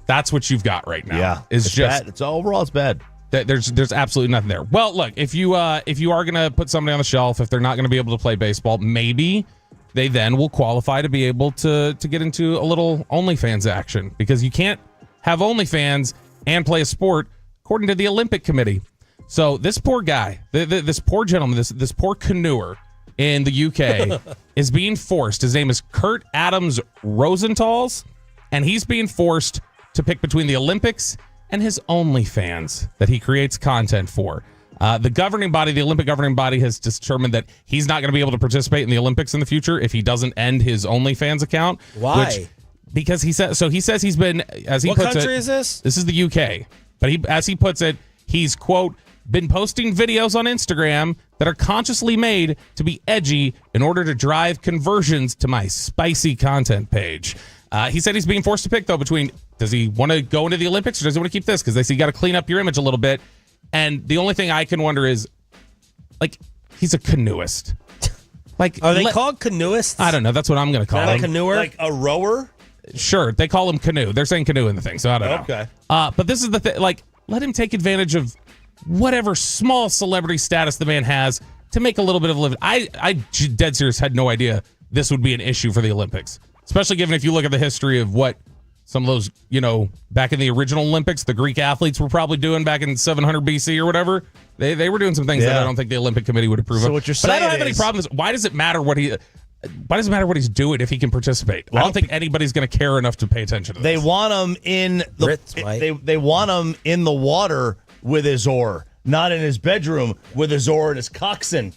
That's what you've got right now. Yeah, it's just bad. It's overall, it's bad. There's absolutely nothing there. Well, look, if you are going to put somebody on the shelf, if they're not going to be able to play baseball, maybe they then will qualify to be able to get into a little OnlyFans action, because you can't have OnlyFans and play a sport according to the Olympic Committee. So this poor guy, this poor gentleman, this poor canoer in the UK is being forced. His name is Kurt Adams Rosenthal's, and he's being forced to pick between the Olympics and his OnlyFans that he creates content for. The governing body, the Olympic governing body, has determined that he's not going to be able to participate in the Olympics in the future if he doesn't end his OnlyFans account. Why? Because he says he's been, as he what puts it. What country is this? This is the UK. But as he puts it, he's, quote, been posting videos on Instagram that are consciously made to be edgy in order to drive conversions to my spicy content page. He said he's being forced to pick, though, between does he want to go into the Olympics or does he want to keep this? Because they say you got to clean up your image a little bit. And the only thing I can wonder is, like, he's a canoeist. Like, are they called canoeists? I don't know. That's what I'm going to call him. Not a canoer? Like a rower? Sure. They call him canoe. They're saying canoe in the thing, so I don't know. Okay. But this is the thing. Like, let him take advantage of whatever small celebrity status the man has to make a little bit of a living. I dead serious had no idea this would be an issue for the Olympics, especially given if you look at the history of what some of those, back in the original Olympics, the Greek athletes were probably doing back in 700 BC or whatever. They were doing some things that I don't think the Olympic Committee would approve of. What you're but I saying don't have any problems. Why does it matter what he's doing if he can participate? I don't think anybody's going to care enough to pay attention to this. They want him in they want him in the water with his oar, not in his bedroom with his oar and his coxswain.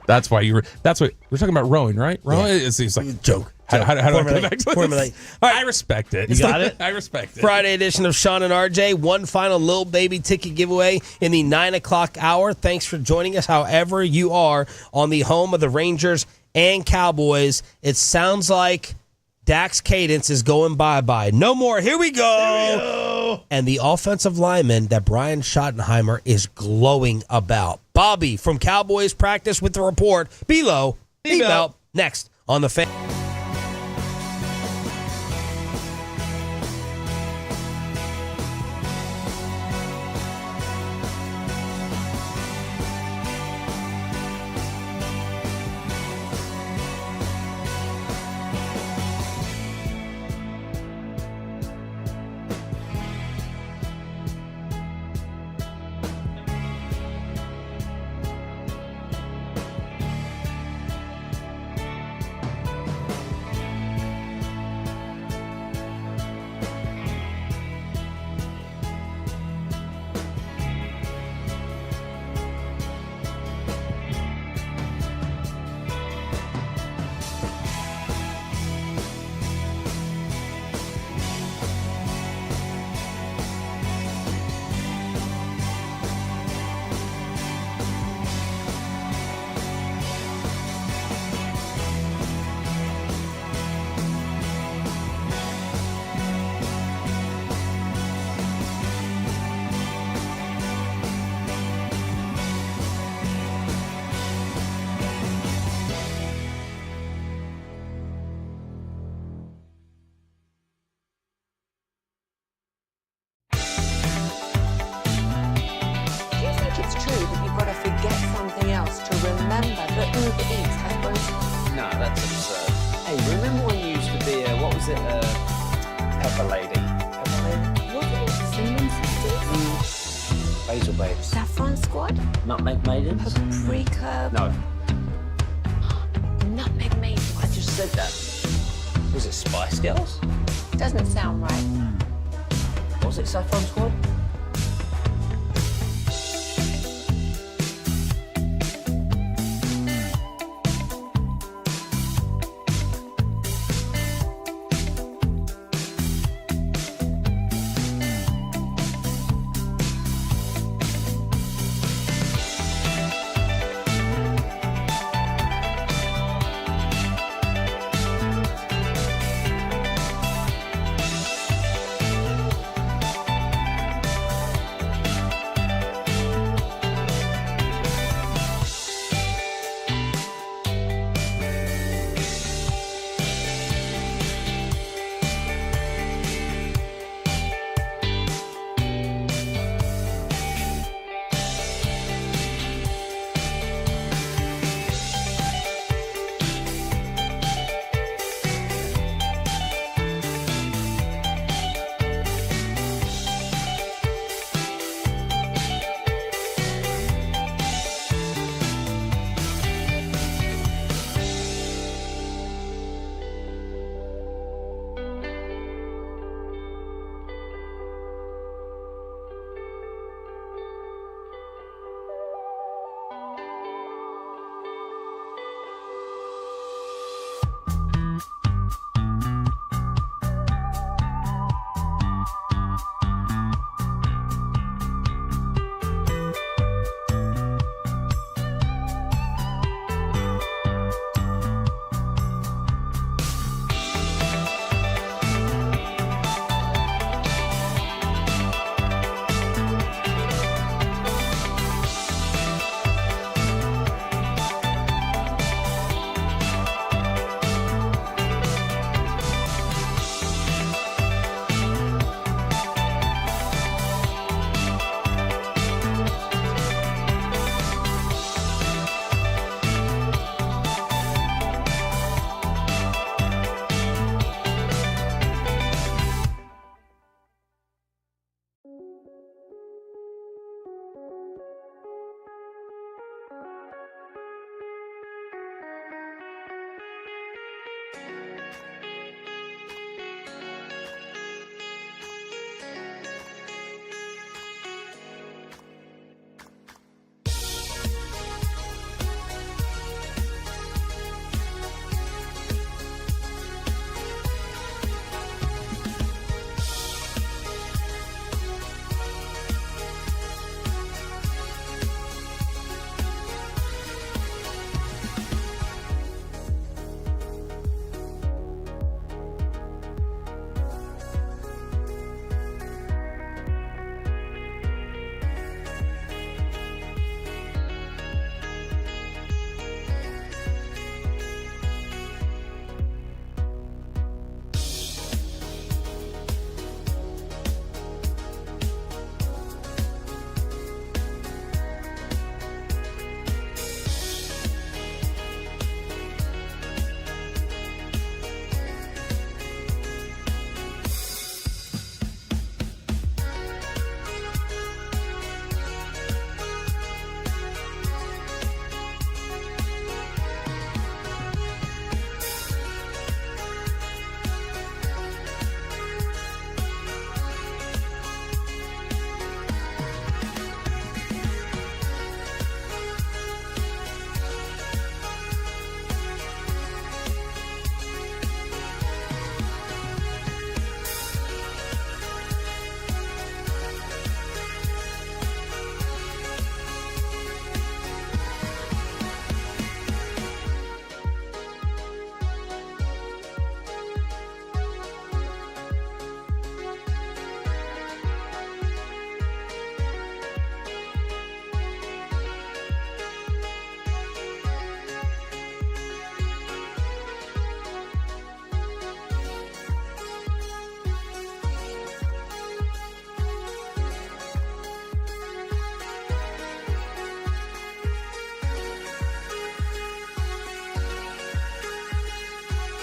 That's why we're talking about rowing, right? Rowing is like a joke. How do I come back to this? All right, I respect it. You got it? I respect it. Friday edition of Sean and RJ. One final Lil Baby ticket giveaway in the 9 o'clock hour. Thanks for joining us, however you are, on the home of the Rangers and Cowboys. It sounds like Dak's cadence is going bye-bye. No more. Here we go. And the offensive lineman that Brian Schottenheimer is glowing about. Bobby from Cowboys practice with the report. Below. Email. Next on the Fan. No, that's absurd. Hey, remember when you used to be Pepper Lady? Pepper Lady? Wasn't it Cinnamon Sisters? Basil Babes. Saffron Squad? Nutmeg Maidens? Paprika? No. Nutmeg Maidens. I just said that. Was it Spice Girls? Doesn't sound right. Was it Saffron Squad?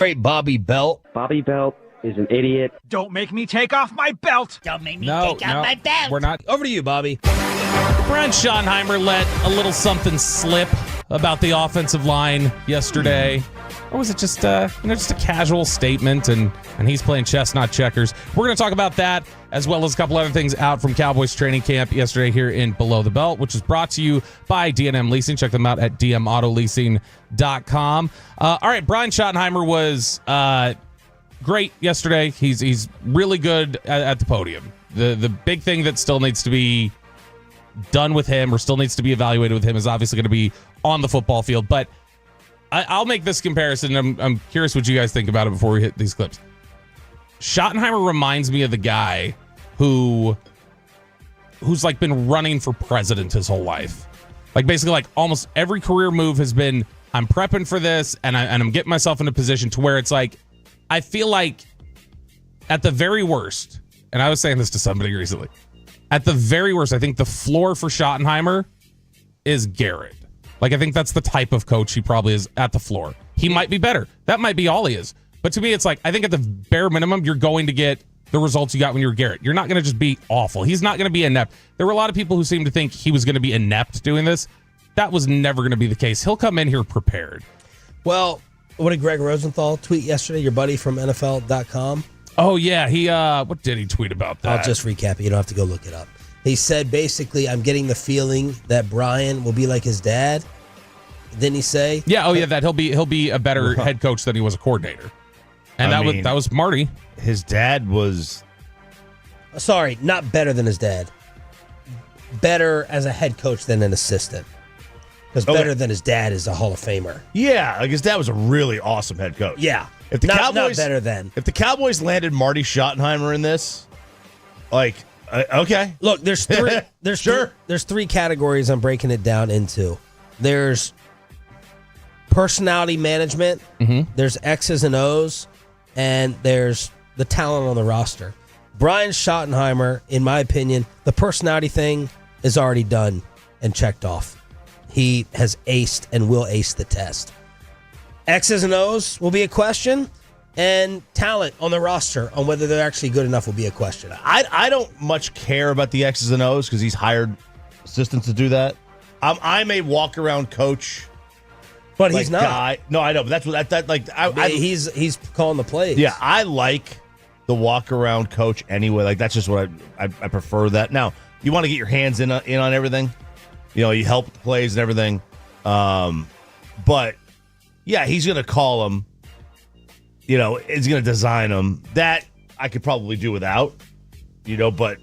Great Bobby Belt. Bobby Belt is an idiot. Don't make me take off my belt. Don't make me take off my belt. We're not. Over to you, Bobby. Brian Schottenheimer let a little something slip about the offensive line yesterday. Or was it just just a casual statement, and he's playing chess, not checkers? We're going to talk about that, as well as a couple other things out from Cowboys training camp yesterday here in Below the Belt, which is brought to you by D&M Leasing. Check them out at dmautoleasing.com. All right, Brian Schottenheimer was great yesterday. He's really good at the podium. The big thing that still needs to be done with him, or still needs to be evaluated with him, is obviously going to be on the football field. But I'll make this comparison. I'm curious what you guys think about it before we hit these clips. Schottenheimer reminds me of the guy who's like been running for president his whole life. Like basically like almost every career move has been, I'm prepping for this and I'm getting myself in a position to where it's like, I feel like at the very worst, and I was saying this to somebody recently, at the very worst, I think the floor for Schottenheimer is Garrett. Like, I think that's the type of coach he probably is at the floor. He might be better. That might be all he is. But to me, it's like, I think at the bare minimum, you're going to get the results you got when you were Garrett. You're not going to just be awful. He's not going to be inept. There were a lot of people who seemed to think he was going to be inept doing this. That was never going to be the case. He'll come in here prepared. Well, what did Greg Rosenthal tweet yesterday, your buddy from NFL.com? Oh, yeah. He what did he tweet about that? I'll just recap it. You don't have to go look it up. He said, basically, I'm getting the feeling that Brian will be like his dad. Didn't he say? Yeah, oh yeah, that he'll be a better head coach than he was a coordinator. And that was Marty. His dad was... Sorry, not better than his dad. Better as a head coach than an assistant. Because better than his dad is a Hall of Famer. Yeah, like his dad was a really awesome head coach. Yeah. If the not Cowboys better than. If the Cowboys landed Marty Schottenheimer in this, like, okay. Look, there's three categories I'm breaking it down into. There's personality management, there's X's and O's, and there's the talent on the roster. Brian Schottenheimer, in my opinion, the personality thing is already done and checked off. He has aced and will ace the test. X's and O's will be a question, and talent on the roster on whether they're actually good enough will be a question. I don't much care about the X's and O's because he's hired assistants to do that. I'm a walk-around coach. But he's not. Guy. No, I know, but that's what that like. He's calling the plays. Yeah, I like the walk-around coach anyway. Like that's just what I prefer that. Now you want to get your hands in on everything. You know, you help the plays and everything. But yeah, he's gonna call them. You know, he's gonna design them. That I could probably do without. You know, but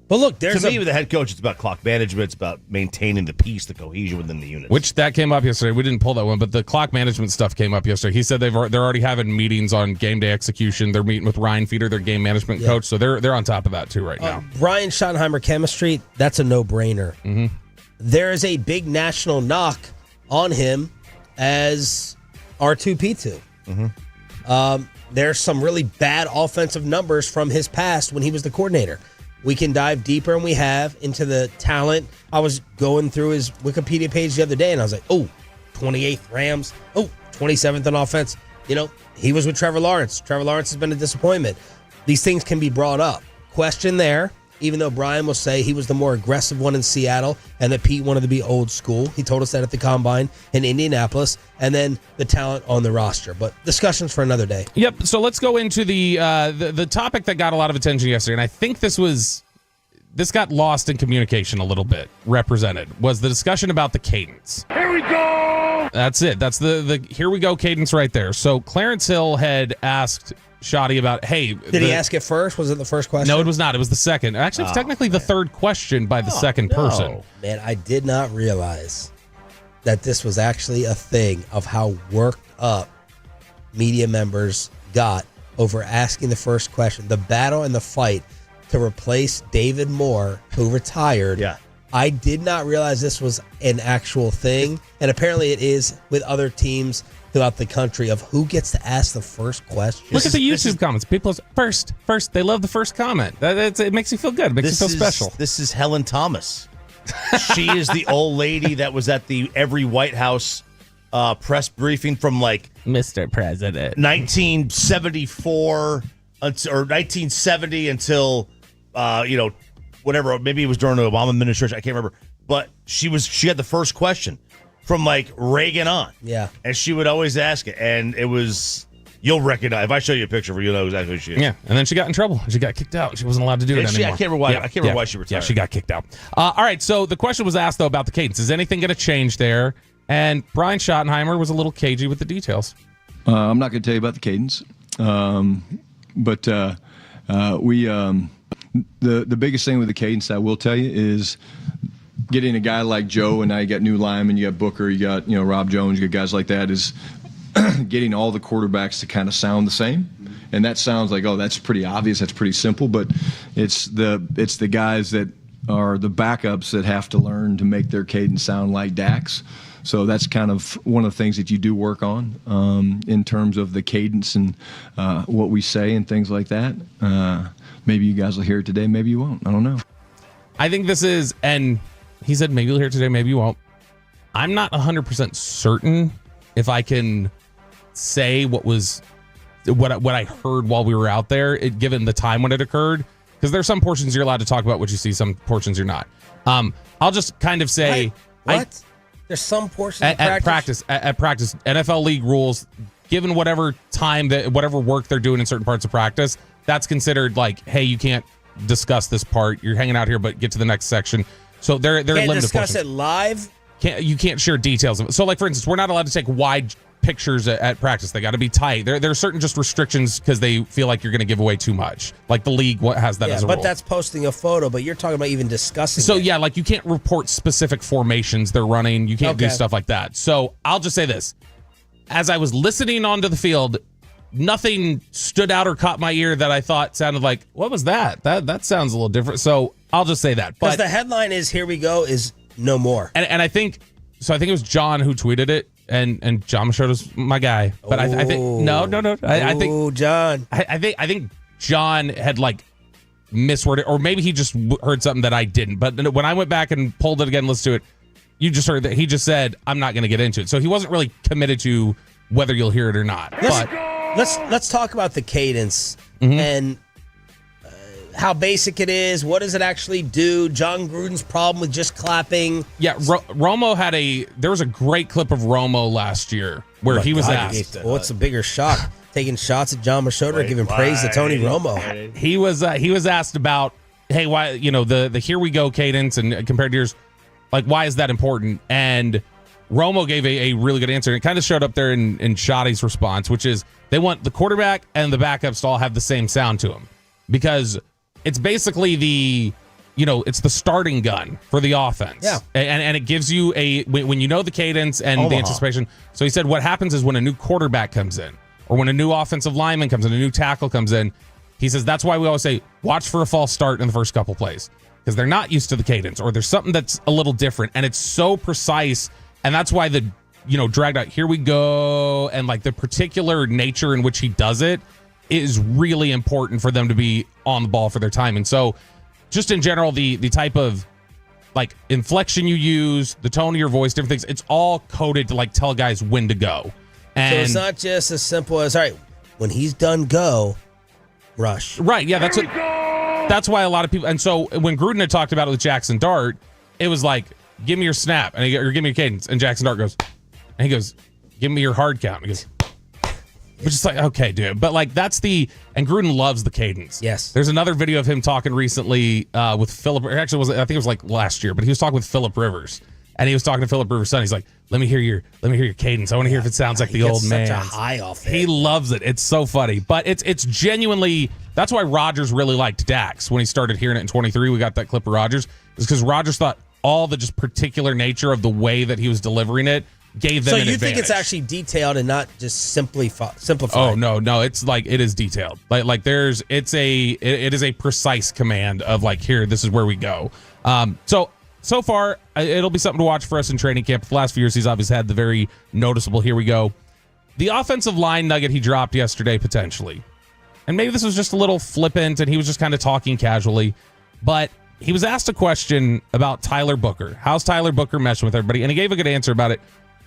look, to me, with the head coach, it's about clock management. It's about maintaining the peace, the cohesion within the unit. Which that came up yesterday. We didn't pull that one, but the clock management stuff came up yesterday. He said they're already having meetings on game day execution. They're meeting with Ryan Feeder, their game management coach, so they're on top of that too right now. Brian Schottenheimer chemistry, that's a no-brainer. Mm-hmm. There is a big national knock on him as R2-P2. Mm-hmm. There's some really bad offensive numbers from his past when he was the coordinator. We can dive deeper, and we have, into the talent. I was going through his Wikipedia page the other day, and I was like, 28th Rams. 27th on offense. You know, he was with Trevor Lawrence. Trevor Lawrence has been a disappointment. These things can be brought up. Question there, even though Brian will say he was the more aggressive one in Seattle and that Pete wanted to be old school. He told us that at the Combine in Indianapolis. And then the talent on the roster. But discussions for another day. Yep. So let's go into the topic that got a lot of attention yesterday. And I think this got lost in communication a little bit, was the discussion about the cadence. Here we go! That's it. That's the here we go cadence right there. So Clarence Hill had asked Shoddy about, hey. Did he ask it first? Was it the first question? No, it was not. It was the second. Actually, it's technically the third question by the second person. Man, I did not realize that this was actually a thing of how worked up media members got over asking the first question. The battle and the fight to replace David Moore, who retired. Yeah. I did not realize this was an actual thing. And apparently it is with other teams throughout the country of who gets to ask the first question. Look at the YouTube comments. People first. They love the first comment. It makes you feel good. It makes you feel special. This is Helen Thomas. She is the old lady that was at every White House press briefing from like Mr. President 1974 or 1970 until whatever, maybe it was during the Obama administration, I can't remember, but she had the first question from like Reagan on. Yeah. And she would always ask it, and it was, you'll recognize, if I show you a picture of her, you'll know exactly who she is. Yeah, and then she got in trouble. She got kicked out. She wasn't allowed to do it anymore. I can't remember why she retired. Yeah, she got kicked out. All right, so the question was asked, though, about the cadence. Is anything going to change there? And Brian Schottenheimer was a little cagey with the details. I'm not going to tell you about the cadence, but the biggest thing with the cadence, I will tell you, is getting a guy like Joe, and now you got new linemen, you got Booker, you got Rob Jones, you got guys like that, is getting all the quarterbacks to kind of sound the same. And that sounds like, oh, that's pretty obvious, that's pretty simple, but it's the guys that are the backups that have to learn to make their cadence sound like Dak's. So that's kind of one of the things that you do work on in terms of the cadence and what we say and things like that. Maybe you guys will hear it today, maybe you won't. I don't know. I think this is, and he said maybe you'll hear it today, maybe you won't. I'm not 100% certain if I can say what I heard while we were out there, given the time when it occurred, because there's some portions you're allowed to talk about what you see, some portions you're not. I'll just kind of say, what? There's some portions at practice. At practice, NFL league rules, given whatever time whatever work they're doing in certain parts of practice, that's considered like, hey, you can't discuss this part. You're hanging out here, but get to the next section. So they're can't limited. Discuss it live. You can't share details of it. So, like for instance, we're not allowed to take wide pictures at practice. They got to be tight. There are certain just restrictions because they feel like you're going to give away too much. Like the league has that as a rule. But that's posting a photo. But you're talking about even discussing. So it. yeah, like you can't report specific formations they're running. You can't do stuff like that. So I'll just say this: as I was listening onto the field, nothing stood out or caught my ear that I thought sounded like, what was that? That sounds a little different. So I'll just say that. Because the headline is "Here we go" is no more. And I think it was John who tweeted it. And John Machota's my guy, but I think no. I think John. I think John had like misworded, or maybe he just heard something that I didn't. But when I went back and pulled it again, and listened to it, you just heard that he just said, "I'm not going to get into it." So he wasn't really committed to whether you'll hear it or not. Let's talk about the cadence and how basic it is. What does it actually do? John Gruden's problem with just clapping. Yeah, Romo there was a great clip of Romo last year where he was asked. What's a bigger shock? Taking shots at John Machota or giving praise to Tony Romo? He was asked about, hey, why, the here we go cadence and compared to yours, like, why is that important? And Romo gave a really good answer. And it kind of showed up there in Shotty's response, which is they want the quarterback and the backups to all have the same sound to them because it's basically it's the starting gun for the offense. Yeah. And it gives you when you know the cadence and the anticipation. So he said what happens is when a new quarterback comes in or when a new offensive lineman comes in, a new tackle comes in, he says that's why we always say watch for a false start in the first couple plays because they're not used to the cadence or there's something that's a little different. And it's so precise. And that's why the, dragged out, here we go. And like the particular nature in which he does it is really important for them to be on the ball for their time. And so just in general, the type of like inflection you use, the tone of your voice, different things, it's all coded to like tell guys when to go. And so it's not just as simple as, all right, when he's done, go, rush. Right. Yeah. That's why a lot of people. And so when Gruden had talked about it with Jackson Dart, it was like, give me your snap or give me your cadence. And Jackson Dart goes, and he goes, give me your hard count. And he goes, which is like, okay, dude. But like and Gruden loves the cadence. Yes. There's another video of him talking recently with Philip. Actually, I think it was like last year, but he was talking with Philip Rivers. And he was talking to Philip Rivers' son. He's like, let me hear your cadence. I want to hear if it sounds like the old man. Such a high off it. He loves it. It's so funny. But it's genuinely, that's why Rodgers really liked Dax when he started hearing it in 23. We got that clip of Rodgers. Is because Rodgers thought all the just particular nature of the way that he was delivering it gave them an advantage. So you think it's actually detailed and not just simplified? Oh no, it's like it is detailed. Like it is a precise command of like, here, this is where we go. So far it'll be something to watch for us in training camp. The last few years he's obviously had the very noticeable here we go. The offensive line nugget he dropped yesterday potentially, and maybe this was just a little flippant and he was just kind of talking casually, but he was asked a question about Tyler Booker. How's Tyler Booker meshing with everybody? And he gave a good answer about it.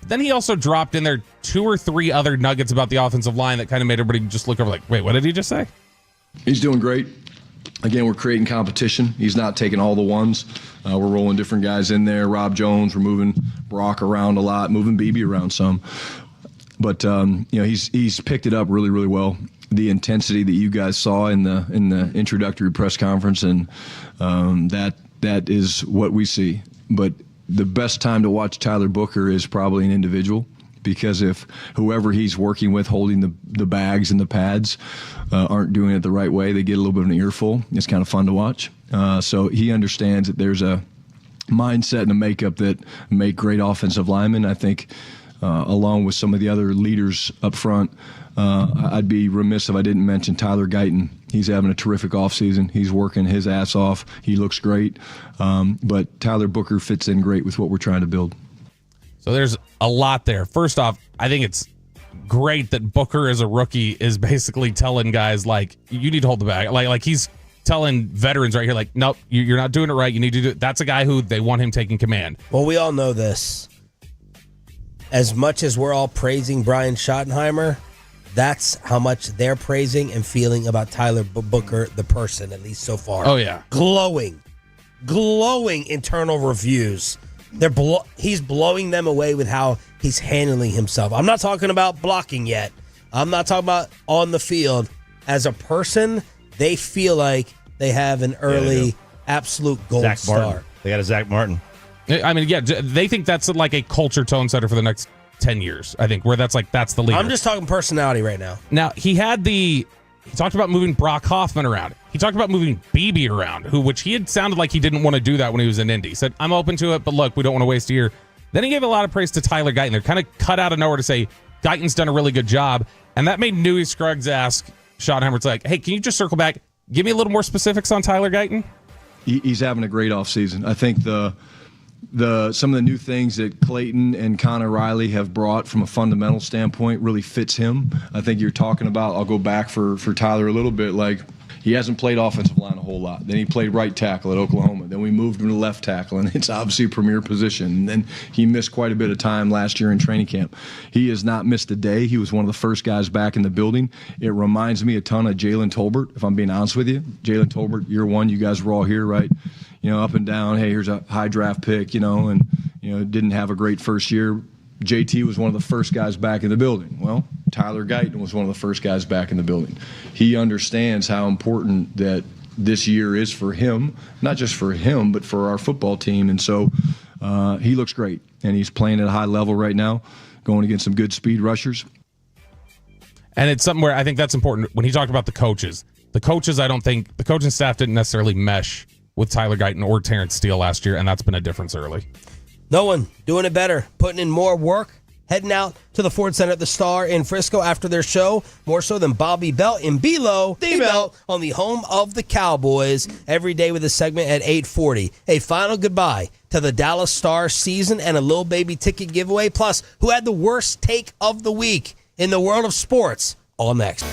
Then he also dropped in there 2 or 3 other nuggets about the offensive line that kind of made everybody just look over like, wait, what did he just say? He's doing great. Again, we're creating competition. He's not taking all the ones. We're rolling different guys in there. Rob Jones, we're moving Brock around a lot, moving BB around some. But he's picked it up really, really well. The intensity that you guys saw in the introductory press conference, and that is what we see. But the best time to watch Tyler Booker is probably an individual, because if whoever he's working with holding the bags and the pads aren't doing it the right way, they get a little bit of an earful. It's kind of fun to watch. So he understands that there's a mindset and a makeup that make great offensive linemen. I think along with some of the other leaders up front, I'd be remiss if I didn't mention Tyler Guyton. He's having a terrific offseason. He's working his ass off. He looks great. But Tyler Booker fits in great with what we're trying to build. So there's a lot there. First off, I think it's great that Booker as a rookie is basically telling guys, like, you need to hold the bag. Like he's telling veterans right here, like, nope, you're not doing it right. You need to do it. That's a guy who they want him taking command. Well, we all know this. As much as we're all praising Brian Schottenheimer, that's how much they're praising and feeling about Tyler Booker, the person, at least so far. Oh, yeah. Glowing internal reviews. He's blowing them away with how he's handling himself. I'm not talking about blocking yet. I'm not talking about on the field. As a person, they feel like they have an early absolute gold Zach star. Martin. They got a Zach Martin. I mean, yeah, they think that's like a culture tone setter for the next 10 years, I think, where that's the leader. I'm just talking personality right now. Now, he talked about moving Brock Hoffman around. He talked about moving BB around, which he had sounded like he didn't want to do that when he was in Indy. He said, I'm open to it, but look, we don't want to waste a year. Then he gave a lot of praise to Tyler Guyton. They're kind of cut out of nowhere to say, Guyton's done a really good job. And that made Newey Scruggs ask Schottenheimer, it's like, hey, can you just circle back? Give me a little more specifics on Tyler Guyton. He's having a great offseason. I think some of the new things that Clayton and Connor Riley have brought from a fundamental standpoint really fits him. I think you're talking about, I'll go back for Tyler a little bit, like he hasn't played offensive line a whole lot. Then he played right tackle at Oklahoma. Then we moved him to left tackle, and it's obviously a premier position. And then he missed quite a bit of time last year in training camp. He has not missed a day. He was one of the first guys back in the building. It reminds me a ton of Jalen Tolbert, if I'm being honest with you. Jalen Tolbert, year one, you guys were all here, right? Up and down, hey, here's a high draft pick, and didn't have a great first year. JT was one of the first guys back in the building. Well, Tyler Guyton was one of the first guys back in the building. He understands how important that this year is for him, not just for him, but for our football team. And so he looks great, and he's playing at a high level right now, going against some good speed rushers. And it's something where I think that's important. When he talked about the coaches, I don't think the coaching staff didn't necessarily mesh with Tyler Guyton or Terrence Steele last year, and that's been a difference early. No one doing it better, putting in more work, heading out to the Ford Center at the Star in Frisco after their show, more so than Bobby Belt in Belo, D-Belt, on the home of the Cowboys, every day with a segment at 8:40. A final goodbye to the Dallas Stars season and a little baby ticket giveaway, plus who had the worst take of the week in the world of sports, all next.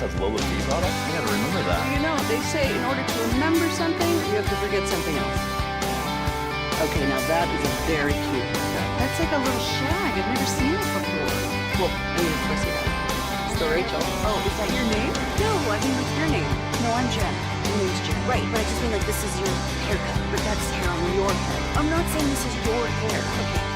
Has Lola B brought up? I gotta remember that. They say in order to remember something, you have to forget something else. Okay, now that is a very cute haircut. That's like a little shag. I've never seen it before. Well, I mean, of course you have. So Rachel. Oh, is that your name? No, I mean, what's your name? No, I'm Jen. My name's Jen. Right, but I just mean like this is your haircut. But that's hair on your head. I'm not saying this is your hair. Okay.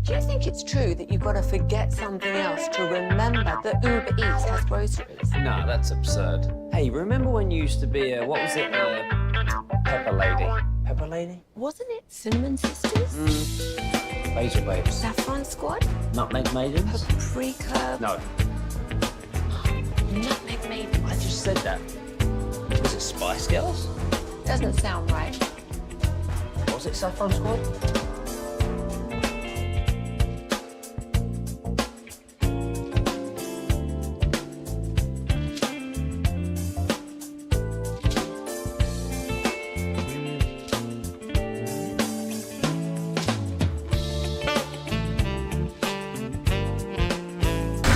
Do you think it's true that you've got to forget something else to remember that Uber Eats has groceries? No, that's absurd. Hey, remember when you used to be what was it? Pepper Lady. Pepper Lady? Wasn't it Cinnamon Sisters? Basil Babes. Saffron Squad? Nutmeg Maidens? Paprika? No. Nutmeg Maiden. I just said that. Was it Spice Girls? Doesn't sound right. Was it Saffron Squad?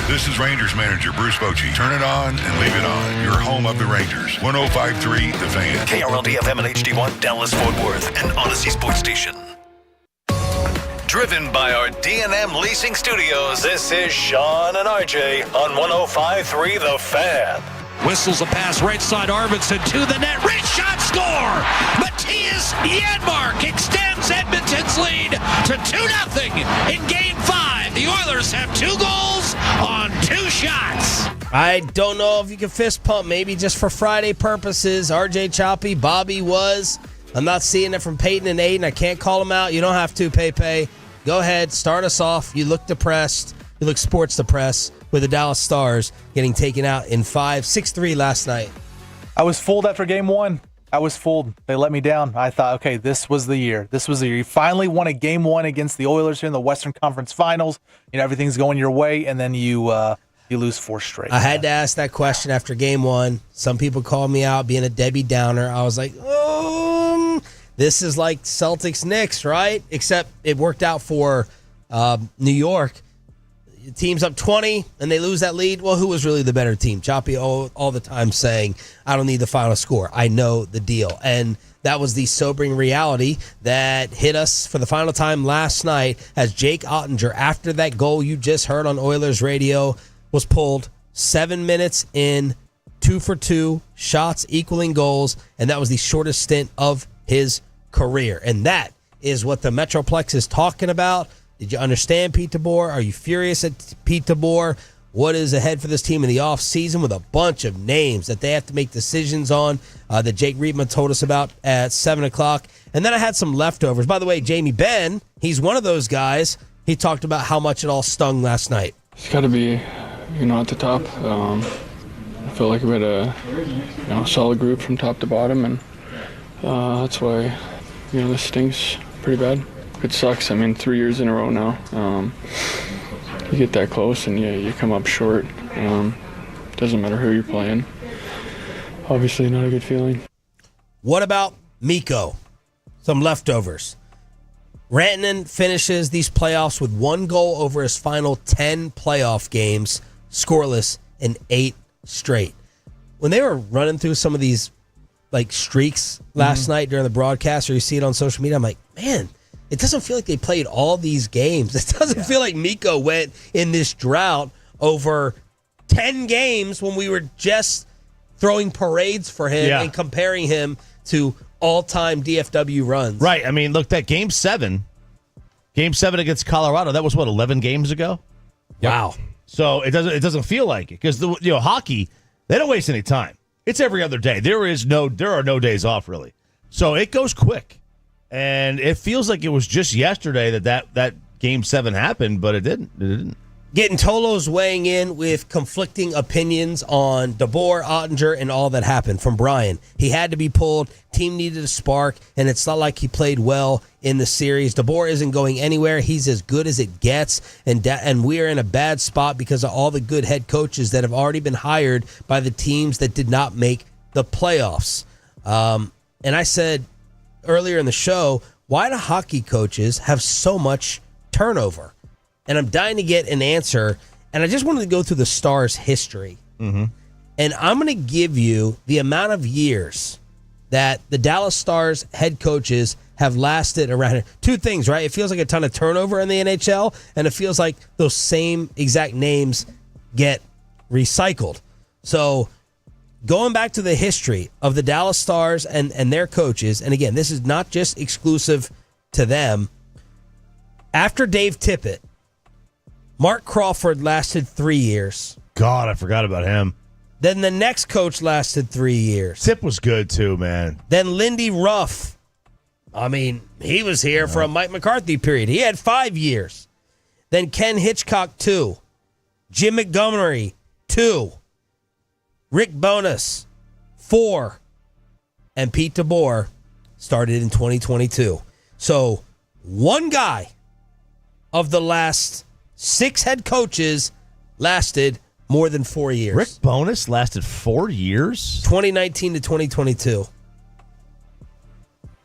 This is Rangers manager Bruce Bochy. Turn it on and leave it on. Your home of the Rangers. 105.3 The Fan. KRLD-FM and HD1, Dallas, Fort Worth, and Odyssey Sports Station. Driven by our D&M Leasing Studios, this is Sean and RJ on 105.3 The Fan. Whistles a pass right side, Arvidsson to the net. Rich shot, score! Matthias Janmark extends Edmonton's lead to 2-0 in Game 5. The Oilers have 2 goals on 2 shots. I don't know if you can fist pump, maybe just for Friday purposes. RJ Choppy, Bobby was. I'm not seeing it from Peyton and Aiden. I can't call them out. You don't have to, Pepe. Go ahead, start us off. You look depressed. You look sports depressed with the Dallas Stars getting taken out in 6-3 last night. I was fooled after Game 1. I was fooled. They let me down. I thought, okay, this was the year. This was the year. You finally won a Game 1 against the Oilers here in the Western Conference Finals. You know, everything's going your way, and then you lose 4 straight. I had to ask that question after Game 1. Some people called me out being a Debbie Downer. I was like, this is like Celtics-Knicks, right? Except it worked out for New York. The team's up 20, and they lose that lead. Well, who was really the better team? Choppy all the time saying, I don't need the final score. I know the deal. And that was the sobering reality that hit us for the final time last night as Jake Ottinger, after that goal you just heard on Oilers radio, was pulled 7 minutes in, 2 for 2, shots equaling goals, and that was the shortest stint of his career. And that is what the Metroplex is talking about. Did you understand Pete DeBoer? Are you furious at Pete DeBoer? What is ahead for this team in the offseason with a bunch of names that they have to make decisions on that Jake Riedman told us about at 7 o'clock. And then I had some leftovers. By the way, Jamie Benn, he's one of those guys. He talked about how much it all stung last night. It's got to be, at the top. I feel like we had a solid group from top to bottom, and that's why, this stings pretty bad. It sucks. 3 years in a row now. You get that close and you come up short. Doesn't matter who you're playing. Obviously not a good feeling. What about Mikko? Some leftovers. Rantanen finishes these playoffs with 1 goal over his final 10 playoff games, scoreless in 8 straight. When they were running through some of these streaks last night during the broadcast, or you see it on social media, I'm like, man, it doesn't feel like they played all these games. It doesn't feel like Mikko went in this drought over 10 games when we were just throwing parades for him and comparing him to all-time DFW runs. Right. Look, that Game 7 against Colorado, that was, 11 games ago? Yep. Wow. So it doesn't feel like it because, hockey, they don't waste any time. It's every other day. There are no days off, really. So it goes quick. And it feels like it was just yesterday that Game 7 happened, but it didn't. Getting Tolo's weighing in with conflicting opinions on DeBoer, Ottinger, and all that happened from Brian. He had to be pulled. Team needed a spark, and it's not like he played well in the series. DeBoer isn't going anywhere. He's as good as it gets, and we are in a bad spot because of all the good head coaches that have already been hired by the teams that did not make the playoffs. And I said earlier in the show, why do hockey coaches have so much turnover? And I'm dying to get an answer, and I just wanted to go through the Stars' history. Mm-hmm. And I'm going to give you the amount of years that the Dallas Stars head coaches have lasted around here. 2 things, right? It feels like a ton of turnover in the NHL, and it feels like those same exact names get recycled. So going back to the history of the Dallas Stars and their coaches, and again, this is not just exclusive to them, After Dave Tippett, Mark Crawford lasted 3 years. God, I forgot about him. Then the next coach lasted 3 years. Tip was good too, man. Then Lindy Ruff. I mean, he was here for a Mike McCarthy period. He had 5 years. Then Ken Hitchcock, 2. Jim Montgomery, 2. Rick Bowness, 4. And Pete DeBoer started in 2022. So one guy of the last 6 head coaches lasted more than 4 years. Rick Bowness lasted 4 years? 2019 to 2022.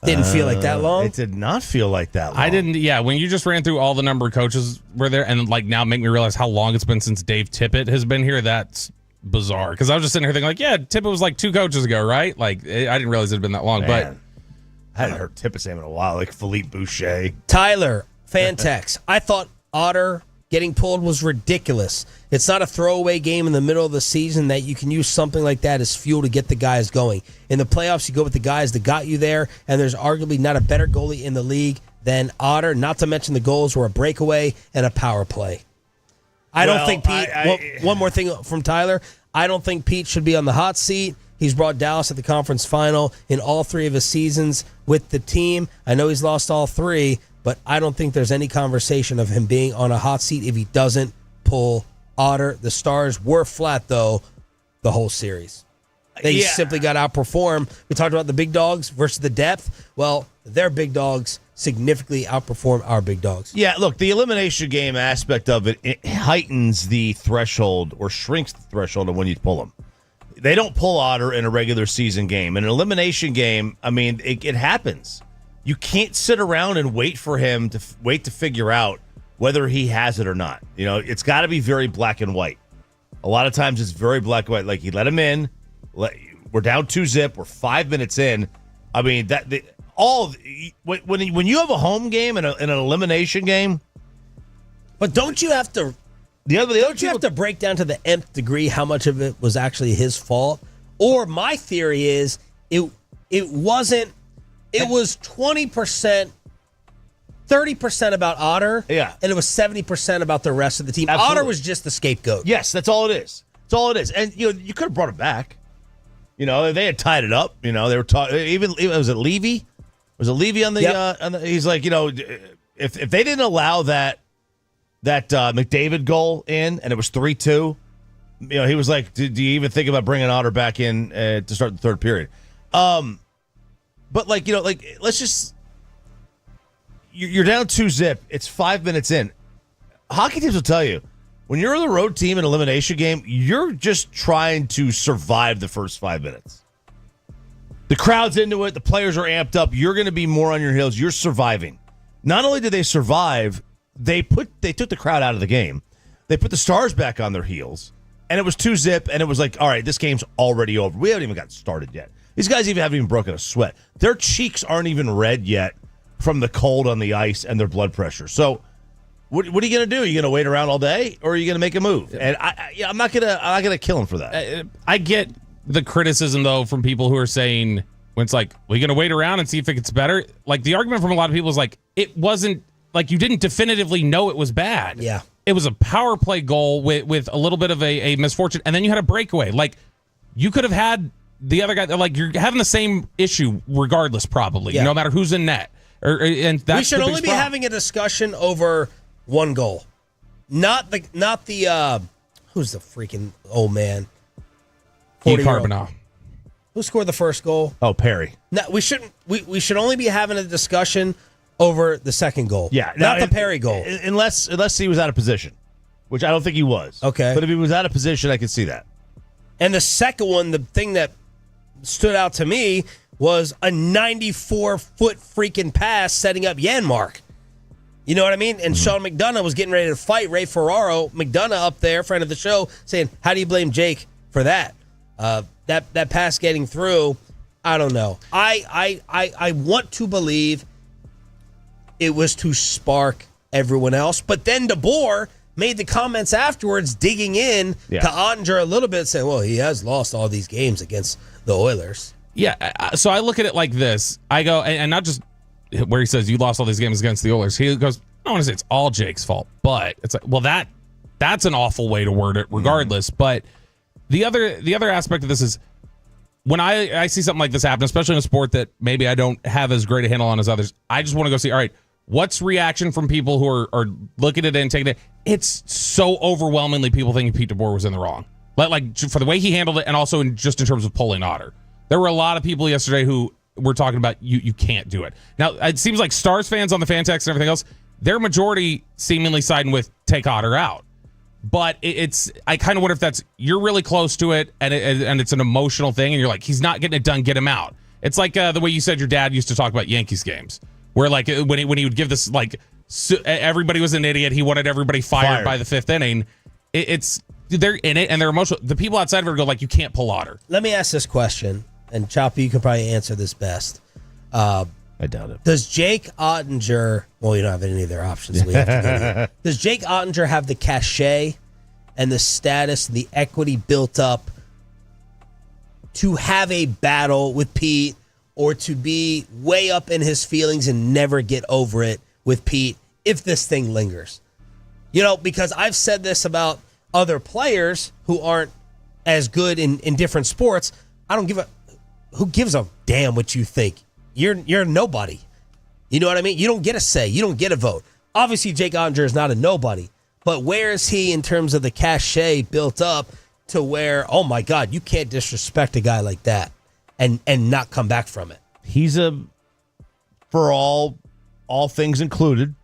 Didn't feel like that long. It did not feel like that long. I didn't. Yeah, when you just ran through all the number of coaches were there, and like now make me realize how long it's been since Dave Tippett has been here. That's bizarre. Because I was just sitting here thinking, like, yeah, Tippett was like 2 coaches ago, right? Like, I didn't realize it had been that long. Man, I hadn't heard Tippett's name in a while. Like Philippe Boucher, Tyler Fantex. I thought Otter getting pulled was ridiculous. It's not a throwaway game in the middle of the season that you can use something like that as fuel to get the guys going. In the playoffs, you go with the guys that got you there, and there's arguably not a better goalie in the league than Otter, not to mention the goals were a breakaway and a power play. I don't think Pete, one more thing from Tyler, I don't think Pete should be on the hot seat. He's brought Dallas at the conference final in all 3 of his seasons with the team. I know he's lost all 3, but I don't think there's any conversation of him being on a hot seat if he doesn't pull Otter. The Stars were flat, though, the whole series. They simply got outperformed. We talked about the big dogs versus the depth. Well, their big dogs significantly outperform our big dogs. Yeah, look, the elimination game aspect of it heightens the threshold or shrinks the threshold of when you pull them. They don't pull Otter in a regular season game. In an elimination game, I mean, it happens. You can't sit around and wait for him to figure out whether he has it or not. You know, it's got to be very black and white. A lot of times it's very black and white. Like, he let him in. We're down 2-0. We're 5 minutes in. I mean, when you have a home game and an elimination game. But don't you have to have to break down to the nth degree how much of it was actually his fault? Or my theory is it wasn't. It was 20%, 30% about Otter, and it was 70% about the rest of the team. Absolutely. Otter was just the scapegoat. Yes, that's all it is. That's all it is. And you could have brought it back. You know, they had tied it up. You know, they were talking. Even was it Levy? Was it Levy on the? On the he's like, you know, if they didn't allow that McDavid goal in, and it was 3-2, you know, he was like, do you even think about bringing Otter back in to start the third period? But, like, you know, like, let's just... You're down 2-0. It's 5 minutes in. Hockey teams will tell you, when you're the road team in an elimination game, you're just trying to survive the first 5 minutes. The crowd's into it. The players are amped up. You're going to be more on your heels. You're surviving. Not only did they survive, they took the crowd out of the game. They put the Stars back on their heels. And it was 2-0, and it was like, all right, this game's already over. We haven't even gotten started yet. These guys haven't even broken a sweat. Their cheeks aren't even red yet from the cold on the ice and their blood pressure. So, what are you going to do? Are you going to wait around all day, or are you going to make a move? And I'm not gonna kill him for that. I get the criticism though from people who are saying when it's like, well, you're going to wait around and see if it gets better. Like, the argument from a lot of people is like, it wasn't like you didn't definitively know it was bad. Yeah, it was a power play goal with a little bit of a misfortune, and then you had a breakaway. Like, you could have had the other guy, like, you're having the same issue regardless, probably, no matter who's in net. And that's we should only be having a discussion over one goal, not the who's the freaking old man? Carbonell. Who scored the first goal? Oh, Perry. No, we shouldn't. We should only be having a discussion over the second goal. Yeah, not the Perry goal, unless he was out of position, which I don't think he was. Okay, but if he was out of position, I could see that. And the second one, the thing that stood out to me was a 94-foot freaking pass setting up Janmark. You know what I mean? And Sean McDonough was getting ready to fight Ray Ferraro. McDonough up there, friend of the show, saying, how do you blame Jake for that? That pass getting through, I don't know. I want to believe it was to spark everyone else. But then DeBoer made the comments afterwards, digging in to Ottinger a little bit, saying, well, he has lost all these games against the Oilers. Yeah, so I look at it like this. I go, and not just where he says you lost all these games against the Oilers. He goes, I don't want to say it's all Jake's fault, but it's like, well, that's an awful way to word it regardless. But the other aspect of this is when I see something like this happen, especially in a sport that maybe I don't have as great a handle on as others, I just want to go see, all right, what's reaction from people who are looking at it and taking it? It's so overwhelmingly people thinking Pete DeBoer was in the wrong. Like for the way he handled it, and also just in terms of pulling Otter. There were a lot of people yesterday who were talking about you can't do it. Now, it seems like Stars fans on the fan text and everything else, their majority seemingly siding with take Otter out. But I kind of wonder if you're really close to it and it's an emotional thing and you're like, he's not getting it done, get him out. It's like the way you said your dad used to talk about Yankees games, where like when he would give this, like, everybody was an idiot. He wanted everybody fired by the fifth inning. They're in it and they're emotional. The people outside of it go like, you can't pull Otter. Let me ask this question, and Choppy, you can probably answer this best. I doubt it. Does Jake Ottinger, well, you don't have any of their options. So we have to go to does Jake Ottinger have the cachet and the status, the equity built up to have a battle with Pete, or to be way up in his feelings and never get over it with Pete if this thing lingers? You know, because I've said this about other players who aren't as good in different sports. Who gives a damn what you think? You're nobody. You know what I mean? You don't get a say. You don't get a vote. Obviously, Jake Ottinger is not a nobody. But where is he in terms of the cachet built up to where, oh, my God, you can't disrespect a guy like that and not come back from it? He's for all things included,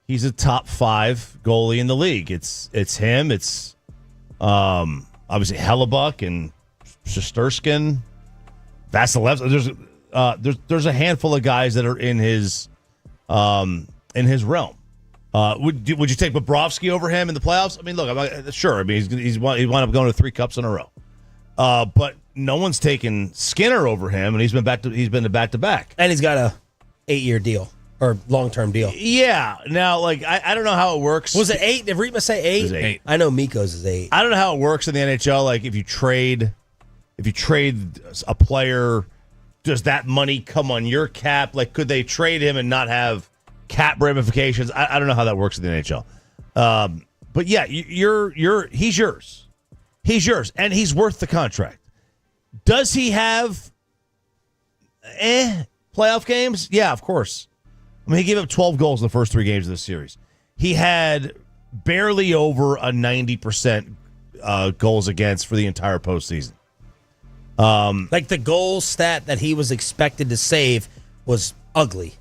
he's a top 5 goalie in the league. It's him. It's obviously Hellebuck and Shesterkin. Vasilevsky. There's a handful of guys that are in his realm. Would you take Bobrovsky over him in the playoffs? I mean, look, sure. I mean, he wound up going to 3 cups in a row. But no one's taken Skinner over him, and he's been to back-to-back. And he's got a 8-year deal or long-term deal. Yeah. Now, like, I don't know how it works. Was it 8? Did Rima say 8? It was 8. I know Mikko's is 8. I don't know how it works in the NHL. Like, if you trade a player, does that money come on your cap? Like, could they trade him and not have cap ramifications? I don't know how that works in the NHL. But yeah, he's yours. He's yours, and he's worth the contract. Does he have playoff games? Yeah, of course. I mean, he gave up 12 goals in the first 3 games of this series. He had barely over a 90% goals against for the entire postseason. Like the goal stat that he was expected to save was ugly,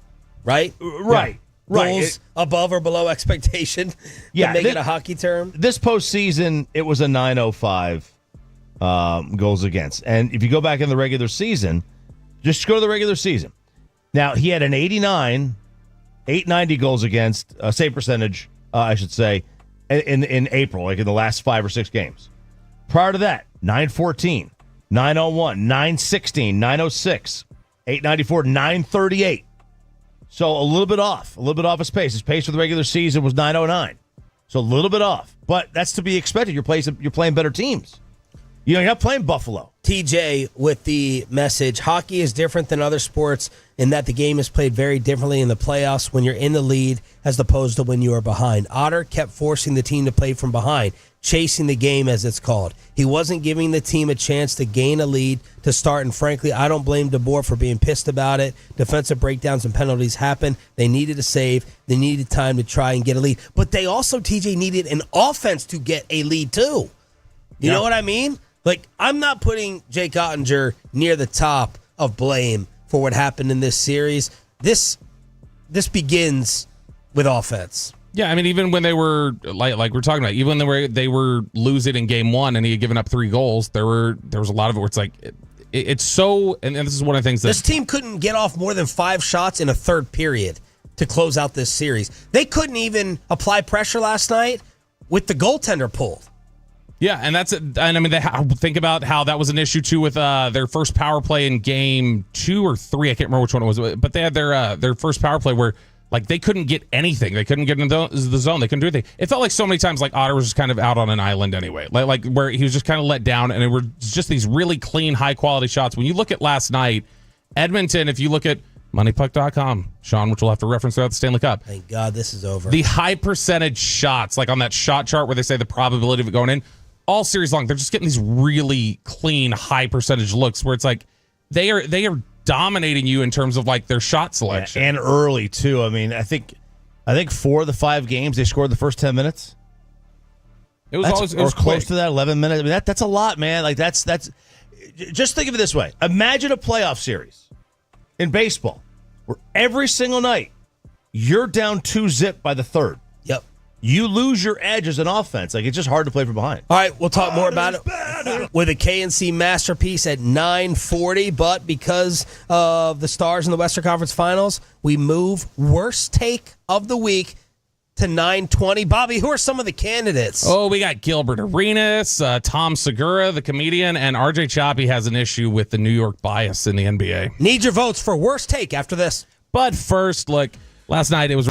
right? Right. Goals above or below expectation. Yeah, to make it a hockey term. This postseason, it was a 905 goals against. And if you go back in the regular season, just go to the regular season. Now, he had an 89, 890 goals against, save percentage, I should say, in April, like in the last 5 or 6 games. Prior to that, 914. 901, 916, 906, 894, 938. So a little bit off his pace. His pace for the regular season was 909. So a little bit off. But that's to be expected. You're playing better teams. You're not playing Buffalo. TJ with the message, hockey is different than other sports in that the game is played very differently in the playoffs when you're in the lead as opposed to when you are behind. Otter kept forcing the team to play from behind, chasing the game as it's called. He wasn't giving the team a chance to gain a lead to start, and frankly, I don't blame DeBoer for being pissed about it. Defensive breakdowns and penalties happen. They needed a save. They needed time to try and get a lead. But they also, TJ, needed an offense to get a lead too. You know what I mean? Like, I'm not putting Jake Ottinger near the top of blame for what happened in this series. This begins with offense. Yeah, I mean, even when they were like we're talking about, even when they were losing in game 1 and he had given up 3 goals, there was a lot of it where it's like it's so. And this is one of the things that this team couldn't get off more than 5 shots in a third period to close out this series. They couldn't even apply pressure last night with the goaltender pulled. Yeah, and I mean, think about how that was an issue too with their first power play in game 2 or 3. I can't remember which one it was, but they had their first power play where like they couldn't get anything. They couldn't get into the zone. They couldn't do anything. It felt like so many times like Otter was just kind of out on an island anyway, like where he was just kind of let down, and it were just these really clean, high quality shots. When you look at last night, Edmonton, if you look at Moneypuck.com, Sean, which we'll have to reference throughout the Stanley Cup. Thank God this is over. The high percentage shots, like on that shot chart where they say the probability of it going in, all series long, they're just getting these really clean, high percentage looks where it's like they are dominating you in terms of like their shot selection. Yeah, and early too. I mean, I think 4 of the 5 games they scored the first 10 minutes. It was close to that 11 minutes. I mean, that's a lot, man. Like that's just think of it this way. Imagine a playoff series in baseball where every single night you're down 2-0 by the third. Yep. You lose your edge as an offense. Like, it's just hard to play from behind. All right, we'll talk more about it with a KNC masterpiece at 9:40. But because of the Stars in the Western Conference Finals, we move worst take of the week to 9:20. Bobby, who are some of the candidates? Oh, we got Gilbert Arenas, Tom Segura, the comedian, and RJ Choppy has an issue with the New York bias in the NBA. Need your votes for worst take after this. But first, look, last night it was...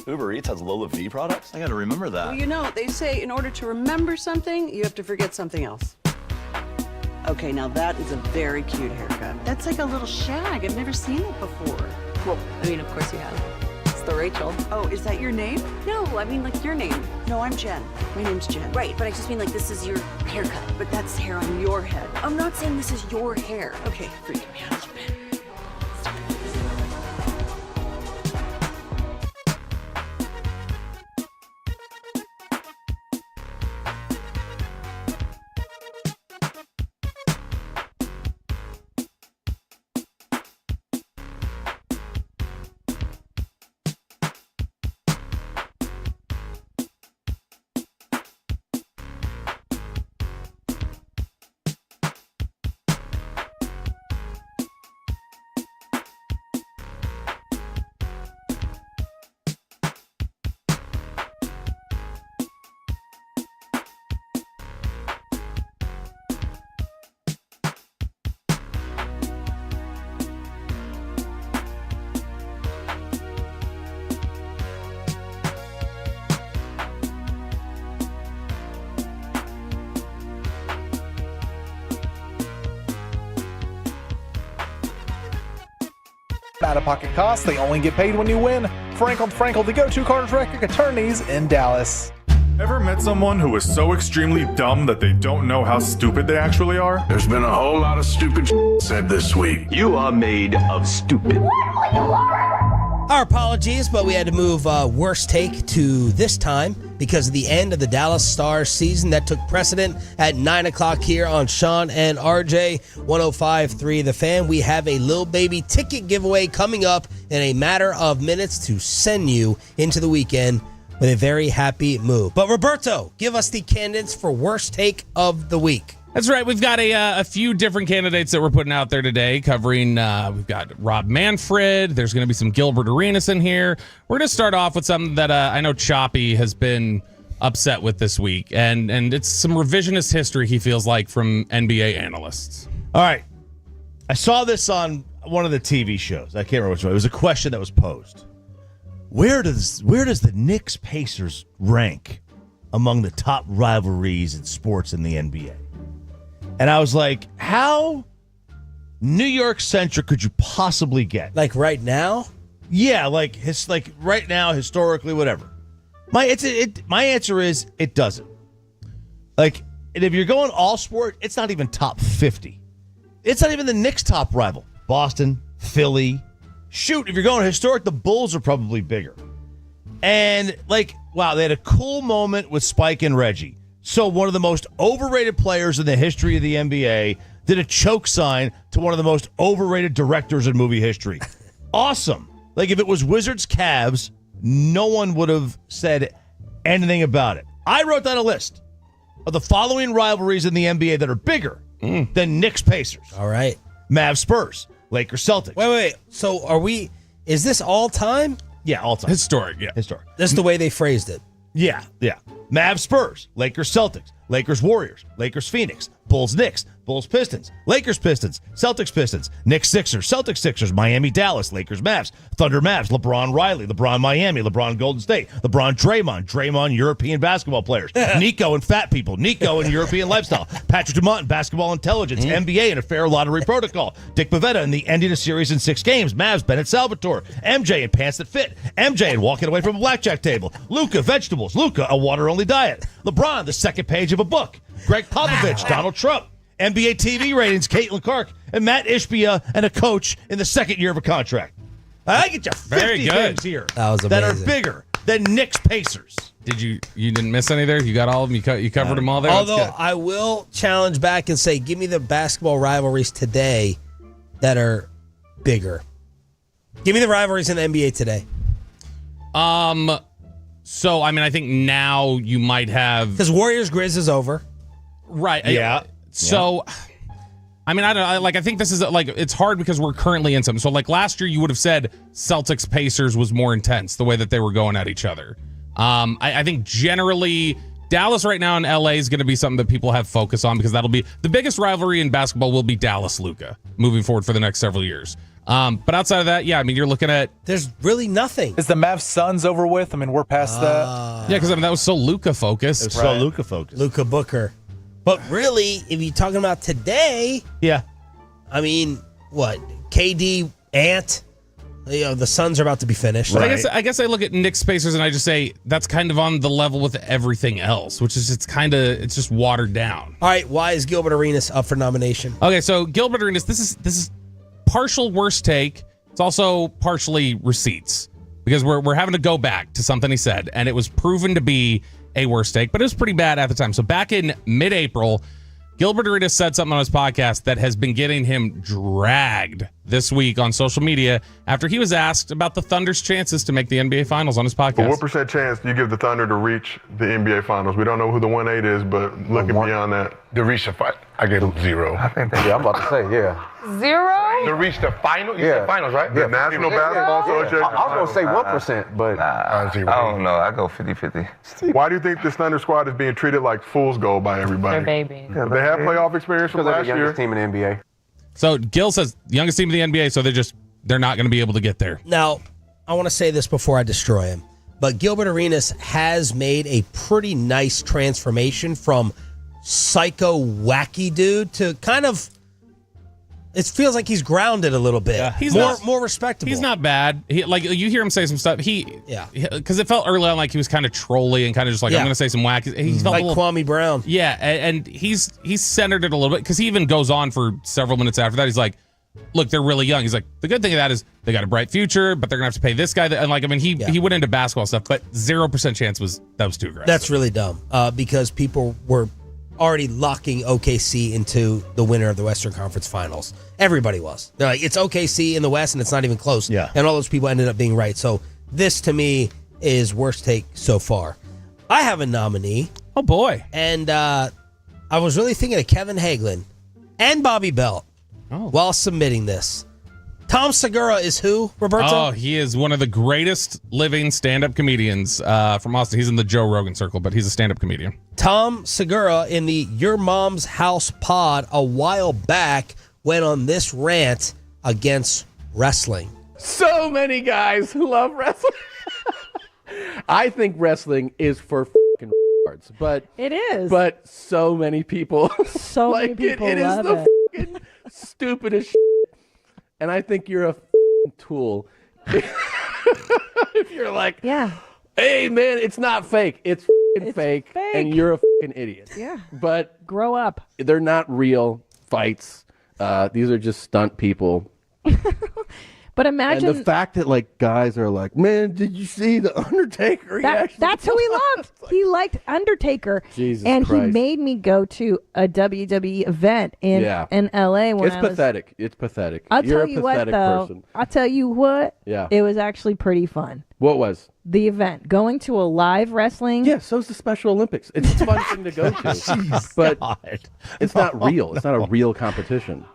Uber Eats has Lola V products? I gotta remember that. Well, you know, they say in order to remember something, you have to forget something else. Okay, now that is a very cute haircut. That's like a little shag. I've never seen it before. Well, I mean, of course you have. It's the Rachel. Oh, is that your name? No, I mean, like, your name. No, I'm Jen. My name's Jen. Right, but I just mean, like, this is your haircut. But that's hair on your head. I'm not saying this is your hair. Okay, freaking me out a little bit. Out-of-pocket costs, they only get paid when you win. Frankel & Frankel, the go-to car director attorneys in Dallas. Ever met someone who is so extremely dumb that they don't know how stupid they actually are? There's been a whole lot of stupid said this week. You are made of stupid. Our apologies, but we had to move Worst Take to this time because of the end of the Dallas Stars season that took precedent at 9 o'clock here on Sean and RJ 105.3 The Fan. We have a Lil Baby ticket giveaway coming up in a matter of minutes to send you into the weekend with a very happy move. But Roberto, give us the candidates for Worst Take of the week. That's right. We've got a few different candidates that we're putting out there today covering, we've got Rob Manfred. There's going to be some Gilbert Arenas in here. We're going to start off with something that I know Choppy has been upset with this week. And it's some revisionist history, he feels like, from NBA analysts. All right. I saw this on one of the TV shows. I can't remember which one. It was a question that was posed. Where does the Knicks Pacers rank among the top rivalries in sports in the NBA? And I was like, how New York centric could you possibly get? Like right now? Yeah, like right now, historically, whatever. My answer is it doesn't. Like, and if you're going all sport, it's not even top 50. It's not even the Knicks' top rival. Boston, Philly. Shoot, if you're going historic, the Bulls are probably bigger. And like, wow, they had a cool moment with Spike and Reggie. So one of the most overrated players in the history of the NBA did a choke sign to one of the most overrated directors in movie history. Awesome. Like if it was Wizards Cavs, no one would have said anything about it. I wrote down a list of the following rivalries in the NBA that are bigger than Knicks Pacers. All right. Mavs Spurs, Lakers Celtics. Wait. So is this all time? Yeah, all time. Historic, yeah. Historic. That's the way they phrased it. Yeah. Mavs Spurs, Lakers Celtics, Lakers Warriors, Lakers Phoenix, Bulls Knicks, Bulls Pistons, Lakers Pistons, Celtics Pistons, Knicks Sixers, Celtics Sixers, Miami Dallas, Lakers Mavs, Thunder Mavs, LeBron Riley, LeBron Miami, LeBron Golden State, LeBron Draymond European basketball players, Nico and fat people, Nico and European lifestyle, Patrick Dumont and basketball intelligence, NBA and a fair lottery protocol, Dick Pavetta and the ending a series in 6 games, Mavs, Bennett Salvatore, MJ and pants that fit, MJ and walking away from a blackjack table, Luca vegetables, Luca a water-only diet, LeBron the second page of a book, Greg Popovich, Donald Trump, NBA TV ratings, Caitlin Clark, and Matt Ishbia, and a coach in the second year of a contract. I get you 50 things here that are bigger than Knicks Pacers. You didn't miss any there? You got all of them? You covered them all there? Although I will challenge back and say, give me the basketball rivalries today that are bigger. Give me the rivalries in the NBA today. So, I mean, I think now you might have... Because Warriors Grizz is over. Right. Yeah. So, I mean, I think this is it's hard because we're currently in some. So like last year, you would have said Celtics Pacers was more intense the way that they were going at each other. I think generally Dallas right now in LA is going to be something that people have focus on because that'll be the biggest rivalry in basketball will be Dallas Luka moving forward for the next several years. But outside of that, yeah, I mean, you're looking at... There's really nothing. Is the Mavs Suns over with? I mean, we're past that. Yeah, because I mean, that was so Luka focused. It was so Luka focused. Luka Booker. But really, if you're talking about today, yeah, I mean, what? KD, Ant, the Suns are about to be finished. But I guess I look at Knicks Pacers and I just say that's kind of on the level with everything else, which is it's just watered down. All right, why is Gilbert Arenas up for nomination? Okay, so Gilbert Arenas, this is partial worst take. It's also partially receipts because we're having to go back to something he said, and it was proven to be a worst take, but it was pretty bad at the time. So back in mid-April, Gilbert Arenas said something on his podcast that has been getting him dragged this week on social media after he was asked about the Thunder's chances to make the NBA Finals on his podcast. But what percent chance do you give the Thunder to reach the NBA Finals? We don't know who the 1-8 is, but looking beyond that. To reach the fight, I get 0. I think that, I'm about to say, yeah. 0? To reach the final? You said finals, right? The National Basketball Association. I was going to say 1%, but... I don't know. I go 50-50. Why do you think this Thunder squad is being treated like fool's gold by everybody? They're babies. They have playoff experience from last year. They're the youngest team in the NBA. So Gil says youngest team in the NBA, so they're not going to be able to get there. Now, I want to say this before I destroy him, but Gilbert Arenas has made a pretty nice transformation from psycho wacky dude to kind of, it feels like he's grounded a little bit. Yeah, he's more respectable. He's not bad. Like you hear him say some stuff. Because it felt early on like he was kind of trolly and kind of just like I'm going to say some wacky. He felt like Kwame Brown. Yeah, and he's centered it a little bit because he even goes on for several minutes after that. He's like, look, they're really young. He's like, the good thing of that is they got a bright future, but they're gonna have to pay this guy. And like, I mean, he went into basketball stuff, but 0% chance was too aggressive. That's really dumb because people were already locking OKC into the winner of the Western Conference Finals. Everybody was. They're like, it's OKC in the West, and it's not even close. Yeah. And all those people ended up being right. So this, to me, is worst take so far. I have a nominee. Oh, boy. And I was really thinking of Kevin Hagelin and Bobby Belt while submitting this. Tom Segura is who, Roberto? Oh, he is one of the greatest living stand-up comedians from Austin. He's in the Joe Rogan circle, but he's a stand-up comedian. Tom Segura in the Your Mom's House pod a while back went on this rant against wrestling. So many guys who love wrestling. I think wrestling is for f***ing cards, but it is. But so many people, so many people it love is the f***ing stupidest shit. And I think you're a f***ing tool. If you're like, hey man, it's not fake. It's fake, and you're a f***ing idiot. Yeah. But grow up. They're not real fights. These are just stunt people. But imagine and the fact that like guys are like, man, did you see the Undertaker? That's who he loved. He liked Undertaker. Jesus and Christ. he made me go to a WWE event in LA when it's pathetic. It's pathetic. I'll You're tell a you what, pathetic though. person. I'll tell you what. Yeah. It was actually pretty fun. What was? The event. Going to a live wrestling. Yeah, so's the Special Olympics. It's a fun thing to go to. Jeez, but God. It's not real. It's not a real competition.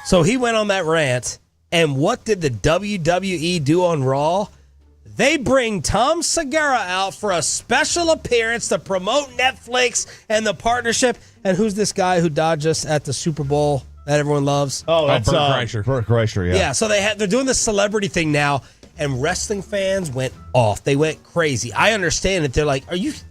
So he went on that rant, and what did the WWE do on Raw? They bring Tom Segura out for a special appearance to promote Netflix and the partnership. And who's this guy who dodged us at the Super Bowl that everyone loves? Oh, that's Bert Kreischer. Bert Kreischer, Yeah, so they're doing the celebrity thing now, and wrestling fans went off. They went crazy. I understand it. They're like,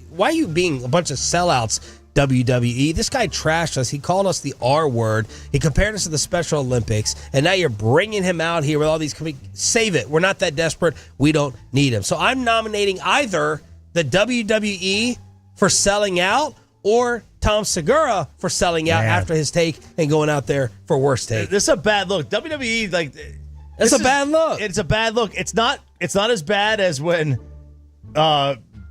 why are you being a bunch of sellouts, WWE? This guy trashed us. He called us the R word. He compared us to the Special Olympics, and now you're bringing him out here with all these. Save it. We're not that desperate. We don't need him. So I'm nominating either the WWE for selling out or Tom Segura for selling out after his take and going out there for worst take. This is a bad look. WWE, like, it's a bad look. It's a bad look. It's not as bad as when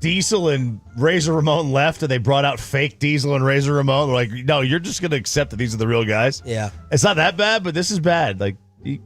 Diesel and Razor Ramon left and they brought out fake Diesel and Razor Ramon. They're like, no, you're just going to accept that these are the real guys. Yeah. It's not that bad, but this is bad. Like, the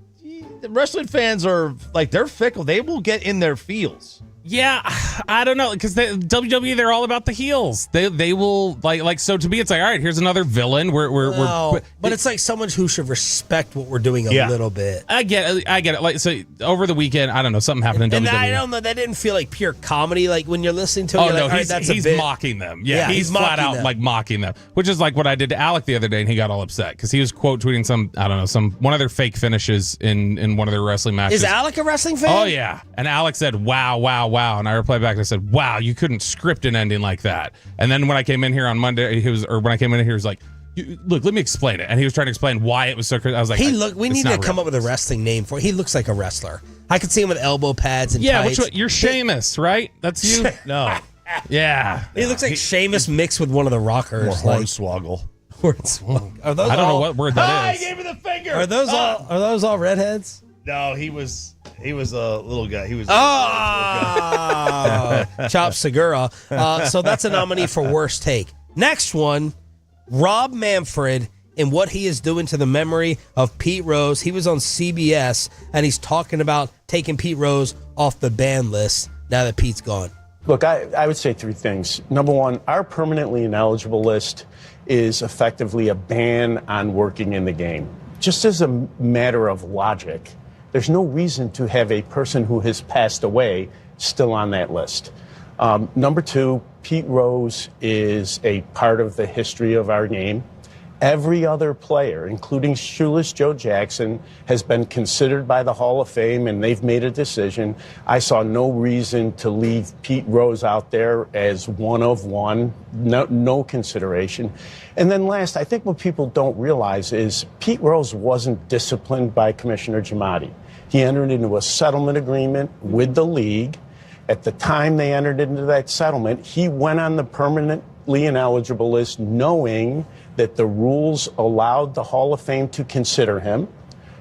wrestling fans are, like, they're fickle. They will get in their feels. Yeah, I don't know, because WWE, they're all about the heels. They will like so. To me, it's like, all right, here's another villain. But it's like someone who should respect what we're doing a little bit. I get it. Like, so over the weekend, I don't know, something happened in WWE. I don't know. That didn't feel like pure comedy. Like when you're listening to it, Oh you're no, like, all right, that's he's a bit. mocking them. Yeah, he's flat out like mocking them, which is like what I did to Alec the other day, and he got all upset because he was quote tweeting one of their fake finishes in one of their wrestling matches. Is Alec a wrestling fan? Oh yeah, and Alec said, "Wow, wow, wow," and I replied back and I said, "Wow, you couldn't script an ending like that." And then when I came in here on Monday, he was like, "Look, let me explain it." And he was trying to explain why it was so crazy. I was like, we need to come up with a wrestling name for it. He looks like a wrestler. I could see him with elbow pads and tights. Which one? You're Sheamus, right? That's you? No. Yeah. He looks like Sheamus mixed with one of the rockers. Or Hornswoggle. Are those I don't know what word that is. I gave me the finger. Are those all redheads? No, he was a little guy. He was Chop Segura. So that's a nominee for worst take. Next one, Rob Manfred and what he is doing to the memory of Pete Rose. He was on CBS and he's talking about taking Pete Rose off the ban list now that Pete's gone. Look, I would say three things. Number one, our permanently ineligible list is effectively a ban on working in the game. Just as a matter of logic, there's no reason to have a person who has passed away still on that list. Number two, Pete Rose is a part of the history of our game. Every other player, including Shoeless Joe Jackson, has been considered by the Hall of Fame, and they've made a decision. I saw no reason to leave Pete Rose out there as one of one, no consideration. And then last, I think what people don't realize is Pete Rose wasn't disciplined by Commissioner Giamatti. He entered into a settlement agreement with the league. At the time they entered into that settlement, he went on the permanently ineligible list knowing that the rules allowed the Hall of Fame to consider him.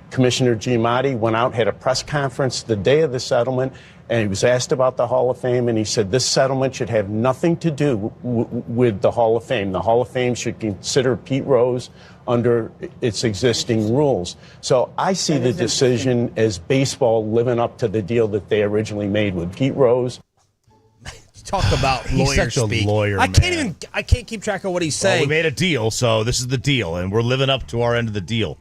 Commissioner Giamatti went out, had a press conference the day of the settlement, and he was asked about the Hall of Fame, and he said this settlement should have nothing to do with the Hall of Fame. The Hall of Fame should consider Pete Rose under its existing rules. So I see the decision as baseball living up to the deal that they originally made with Pete Rose. Talk about lawyer He's such a speak. lawyer, I can't keep track of what he's saying. Well, we made a deal, so this is the deal, and we're living up to our end of the deal.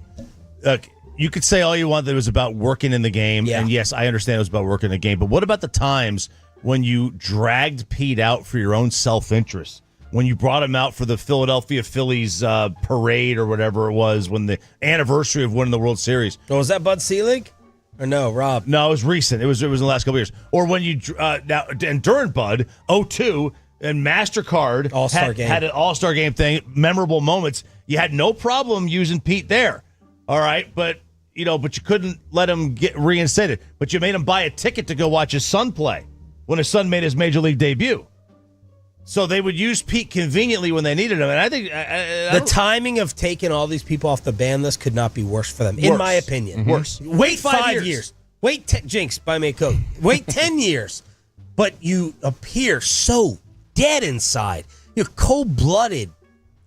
Look, you could say all you want that it was about working in the game, and yes, I understand it was about working in the game, but what about the times when you dragged Pete out for your own self-interest? When you brought him out for the Philadelphia Phillies parade or whatever it was, when the anniversary of winning the World Series. Oh, was that Bud Selig? Or no, Rob? No, it was recent. It was in the last couple of years. Or when you now and during Bud 02 and MasterCard had an All-Star game thing, memorable moments. You had no problem using Pete there. All right, but you couldn't let him get reinstated. But you made him buy a ticket to go watch his son play when his son made his major league debut. So they would use Pete conveniently when they needed him. And I think the timing of taking all these people off the ban list could not be worse for them, in my opinion. Mm-hmm. Worse. Wait 5 years. Wait, Jinx, buy me a Coke. Wait 10 years. But you appear so dead inside. You're cold-blooded.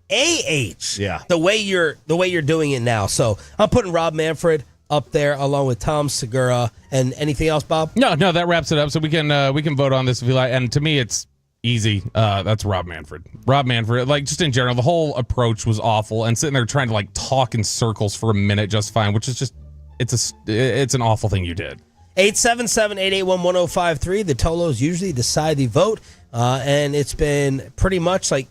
Yeah. The way you're doing it now. So I'm putting Rob Manfred up there along with Tom Segura. And anything else, Bob? No, that wraps it up. So we can vote on this if you like. And to me, it's easy. That's Rob Manfred. Rob Manfred, like just in general, the whole approach was awful, and sitting there trying to like talk in circles for a minute just fine, which is just it's an awful thing you did. 877-881-1053. The Tolos usually decide the vote, and it's been pretty much like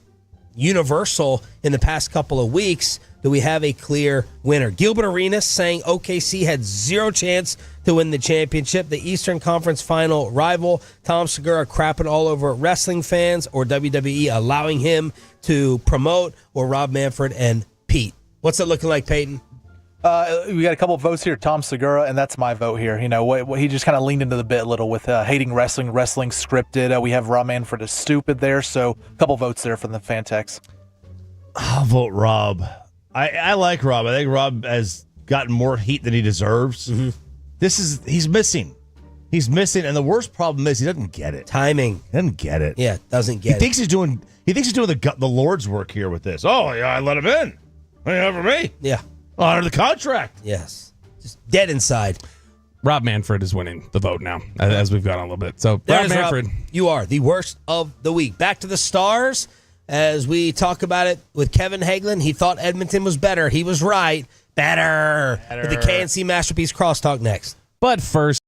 universal in the past couple of weeks that we have a clear winner. Gilbert Arenas saying OKC had zero chance to win the championship. The Eastern Conference final rival, Tom Segura, crapping all over wrestling fans, or WWE allowing him to promote, or Rob Manfred and Pete. What's it looking like, Peyton? We got a couple of votes here. Tom Segura, and that's my vote here. You know, what he just kind of leaned into the bit a little with hating wrestling scripted. We have Rob Manfred as stupid there, so a couple votes there from the fan text. I'll vote Rob. I like Rob. I think Rob has gotten more heat than he deserves. Mm-hmm. He's missing. He's missing, and the worst problem is he doesn't get it. Timing. He doesn't get it. Yeah, doesn't get it. He thinks he's doing the Lord's work here with this. Oh, yeah, I let him in. What do you have for me? Yeah. Honor the contract. Yes. Just dead inside. Rob Manfred is winning the vote now as we've gone on a little bit. So, There Rob it is, Manfred. Rob. You are the worst of the week. Back to the Stars as we talk about it with Kevin Hagelin. He thought Edmonton was better. He was right. Better. With the KNC Masterpiece Crosstalk next. But first,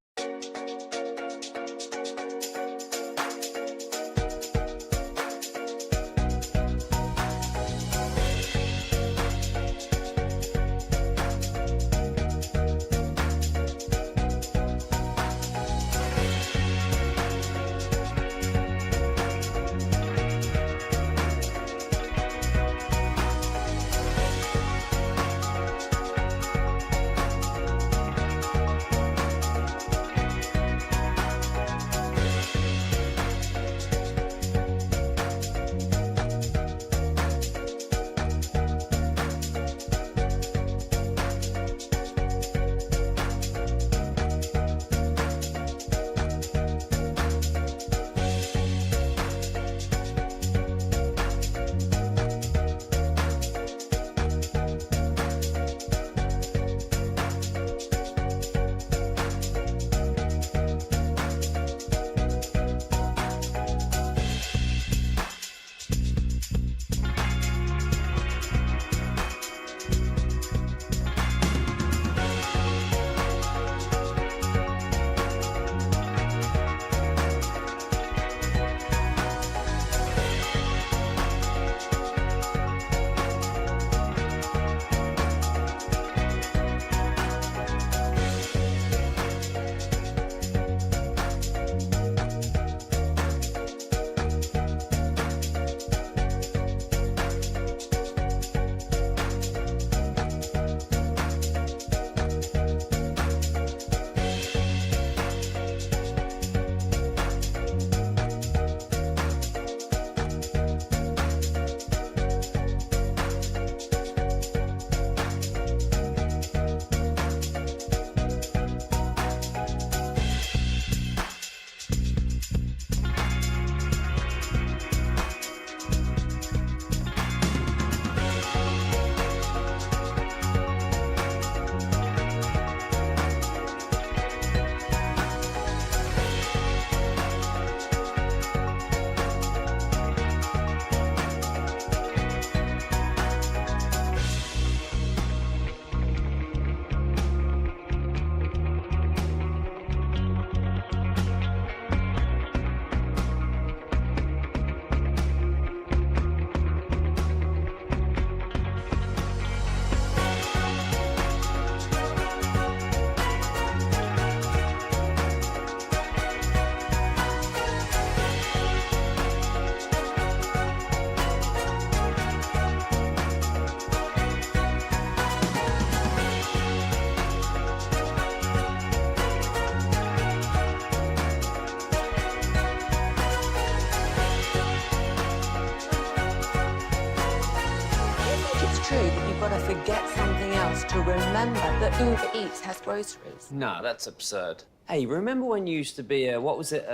forget something else to remember that Uber Eats has groceries. No, that's absurd. Hey, remember when you used to be a, what was it,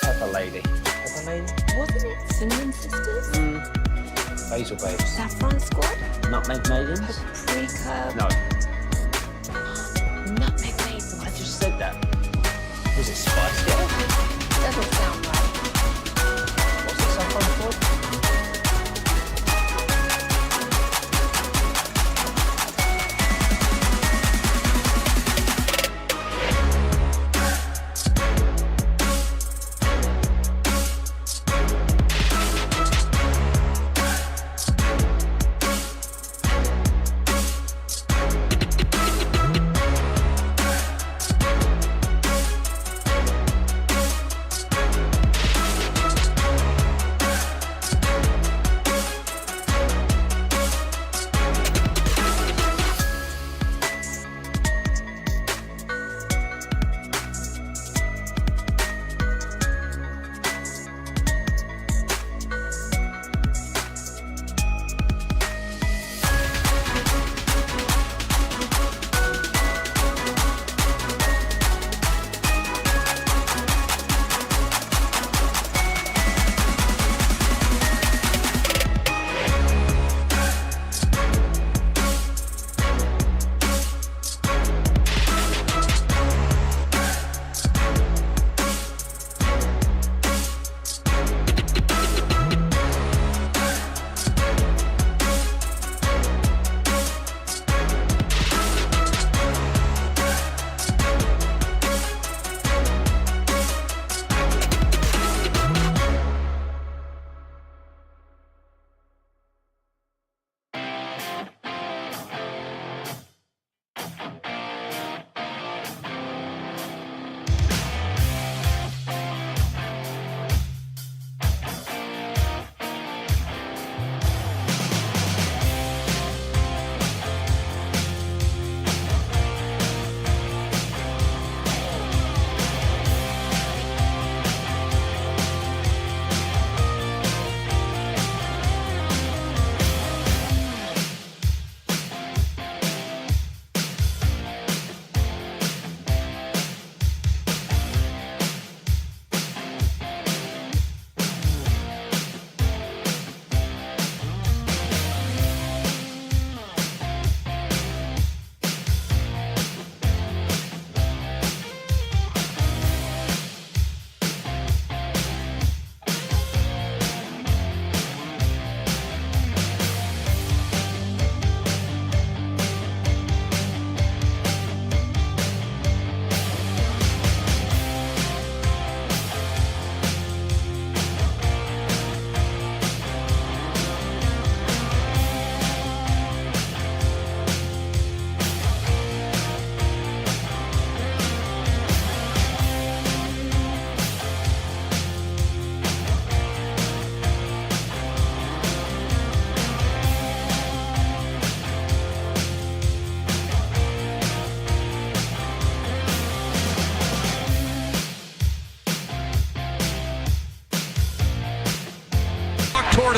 Pepper Lady? Pepper Lady? Wasn't it Cinnamon Sisters? Basil Babes. Saffron Squad? Nutmeg Maidens? Paprika? No. Nutmeg Maidens. I just said that. Was it Spice Girls? Doesn't sound right. What's it, Saffron Squad?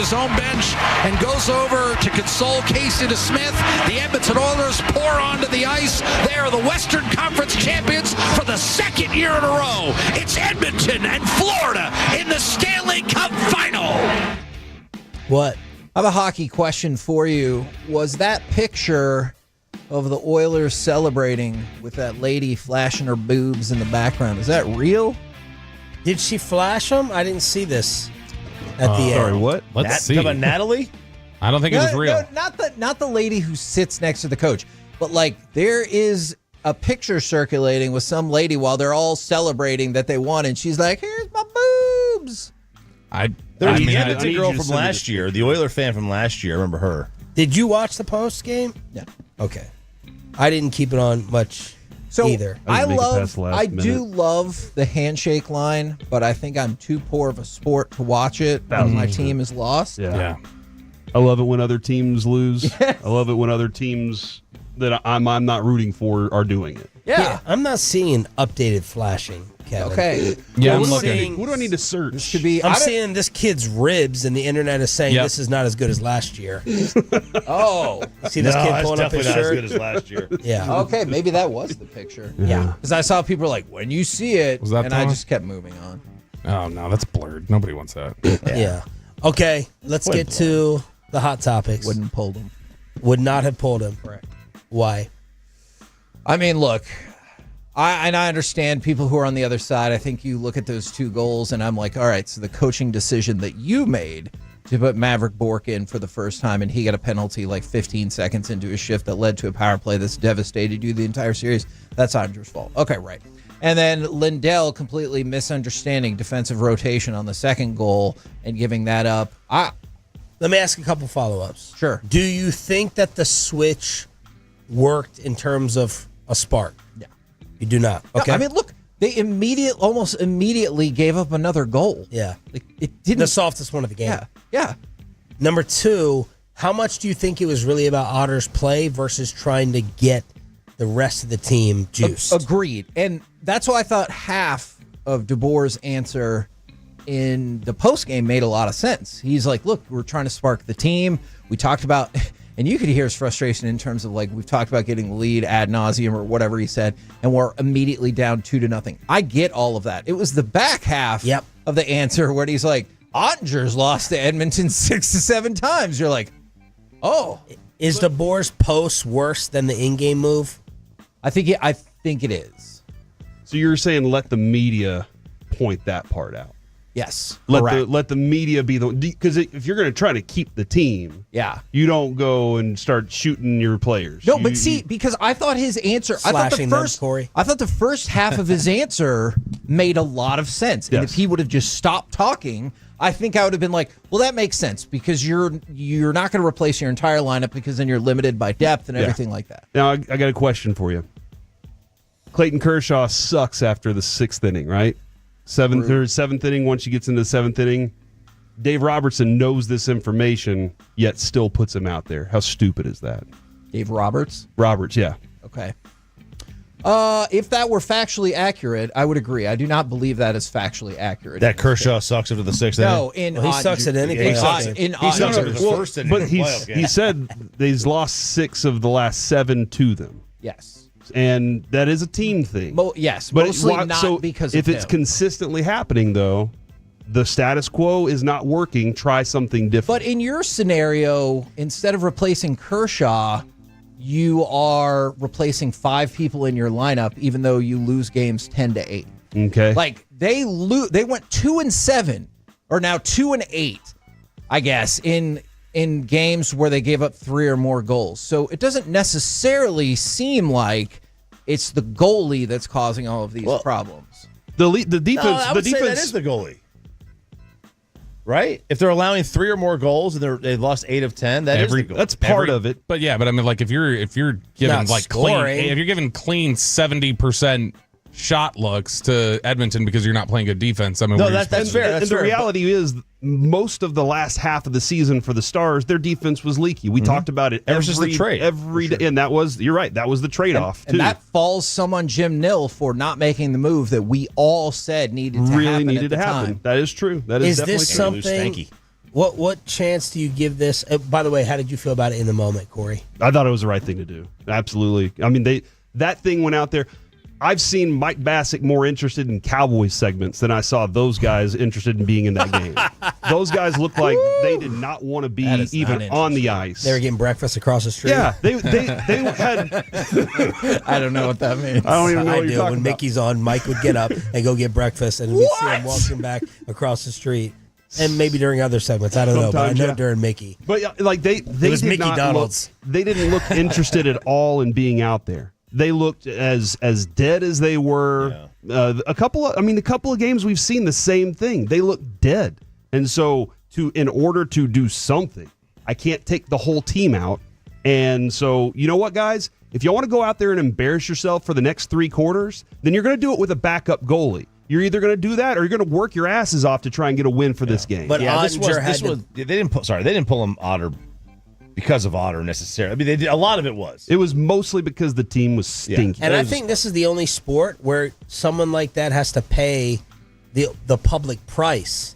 his own bench and goes over to console Casey DeSmith. The Edmonton Oilers pour onto the ice. They are the Western Conference champions for the second year in a row. It's Edmonton and Florida in the Stanley Cup final. What? I have a hockey question for you. Was that picture of the Oilers celebrating with that lady flashing her boobs in the background, is that real? Did she flash them? I didn't see this at the end. Sorry, what? Let's see. Talking about Natalie? I don't think it was real. No, not the lady who sits next to the coach, but like there is a picture circulating with some lady while they're all celebrating that they won, and she's like, "Here's my boobs." There was the Edmonton girl from last year, the Oiler fan from last year. I remember her. Did you watch the post game? Yeah. Okay. I didn't keep it on much either. I do love the handshake line, but I think I'm too poor of a sport to watch it when my team is lost. Yeah. I love it when other teams lose. I love it when other teams that I'm not rooting for are doing it. Yeah. I'm not seeing updated flashing, Kevin. Okay. Yeah, I'm I'm looking. seeing, Who do I need to search? This could be. I'm seeing this kid's ribs, and the internet is saying Yep. this is not as good as last year. Oh. See this kid pulling up his definitely not as shirt? good as last year. Yeah. Okay, maybe that was the picture. Yeah. Because I saw people were like, when you see it, Was that and I Tom? just kept moving on. Oh, no, that's blurred. Nobody wants that. Yeah. Okay, let's get to the hot topics. Wouldn't pull them. Would not have pulled him. Correct. Why? I mean, look, I understand people who are on the other side. I think you look at those two goals, and I'm like, all right, so the coaching decision that you made to put Maverick Bourque in for the first time, and he got a penalty like 15 seconds into his shift that led to a power play that's devastated you the entire series, that's Andrew's fault. Okay, right. And then Lindell completely misunderstanding defensive rotation on the second goal and giving that up. Let me ask a couple follow-ups. Sure. Do you think that the switch worked in terms of a spark? Yeah. You do not. Okay. No, I mean, look, they almost immediately gave up another goal. Yeah. Like, it didn't. The softest one of the game. Yeah. Number two, how much do you think it was really about Otter's play versus trying to get the rest of the team juiced? Agreed. And that's why I thought half of DeBoer's answer in the postgame made a lot of sense. He's like, look, we're trying to spark the team. We talked about, and you could hear his frustration in terms of like, we've talked about getting the lead ad nauseum or whatever he said, and we're immediately down 2-0. I get all of that. It was the back half of the answer where he's like, Ottinger's lost to Edmonton 6 to 7 times. You're like, oh. Is DeBoer's post worse than the in-game move? I think it is. So you're saying let the media point that part out. Yes. Let the media be the, because if you're going to try to keep the team, you don't go and start shooting your players. No, but see, because I thought his answer, I thought the first half of his answer made a lot of sense. And if he would have just stopped talking, I think I would have been like, well, that makes sense because you're not going to replace your entire lineup because then you're limited by depth and everything like that. Now I got a question for you. Clayton Kershaw sucks after the 6th inning, right? Seventh inning, once he gets into the 7th inning, Dave Robertson knows this information, yet still puts him out there. How stupid is that? Dave Roberts? Roberts, yeah. Okay. If that were factually accurate, I would agree. I do not believe that is factually accurate. That Kershaw sucks after the 6th inning? No, he sucks at any He sucks after the first inning. But he said he's lost 6 of the last 7 to them. Yes. And that is a team thing. Yes, but mostly not because of if it's him. consistently happening, though, the status quo is not working. Try something different. But in your scenario, instead of replacing Kershaw, you are replacing 5 people in your lineup, even though you lose games 10-8. Okay. Like they went 2-7, or now 2-8, I guess, in games where they gave up 3 or more goals. So it doesn't necessarily seem like it's the goalie that's causing all of these problems. The defense. I would say that is the goalie, right? If they're allowing 3 or more goals and they've lost 8 of 10, is the goalie. That's part of it. But yeah, but I mean, like if you're giving Not like scoring. if you're giving clean 70% shot looks to Edmonton because you're not playing good defense. I mean, that's fair. And the reality is, most of the last half of the season for the Stars, their defense was leaky. We talked about it Ever since the trade. every day, and you're right. That was the trade-off too. And that falls some on Jim Nill for not making the move that we all said needed to happen. That is true. That is definitely this true. something? What chance do you give this? By the way, how did you feel about it in the moment, Corey? I thought it was the right thing to do. Absolutely. I mean, that thing went out there. I've seen Mike Bassett more interested in Cowboys segments than I saw those guys interested in being in that game. Those guys looked like they did not want to be even on the ice. They were getting breakfast across the street. Yeah, they had. I don't know what that means. I don't even know what you're talking when about. Mickey's on, Mike would get up and go get breakfast, and we'd see him walking back across the street. And maybe during other segments, I don't know, but I know during Mickey. But like they was did Mickey not Donald's. they didn't look interested at all in being out there. They looked as dead as they were. A couple of games we've seen the same thing. They look dead, and so in order to do something, I can't take the whole team out. And so you know what, guys, if you want to go out there and embarrass yourself for the next 3 quarters, then you're going to do it with a backup goalie. You're either going to do that or you're going to work your asses off to try and get a win for this game. But this was they didn't pull him Otter because of Otter necessarily. I mean, they did, a lot of it was. It was mostly because the team was stinky. And I think this is the only sport where someone like that has to pay the public price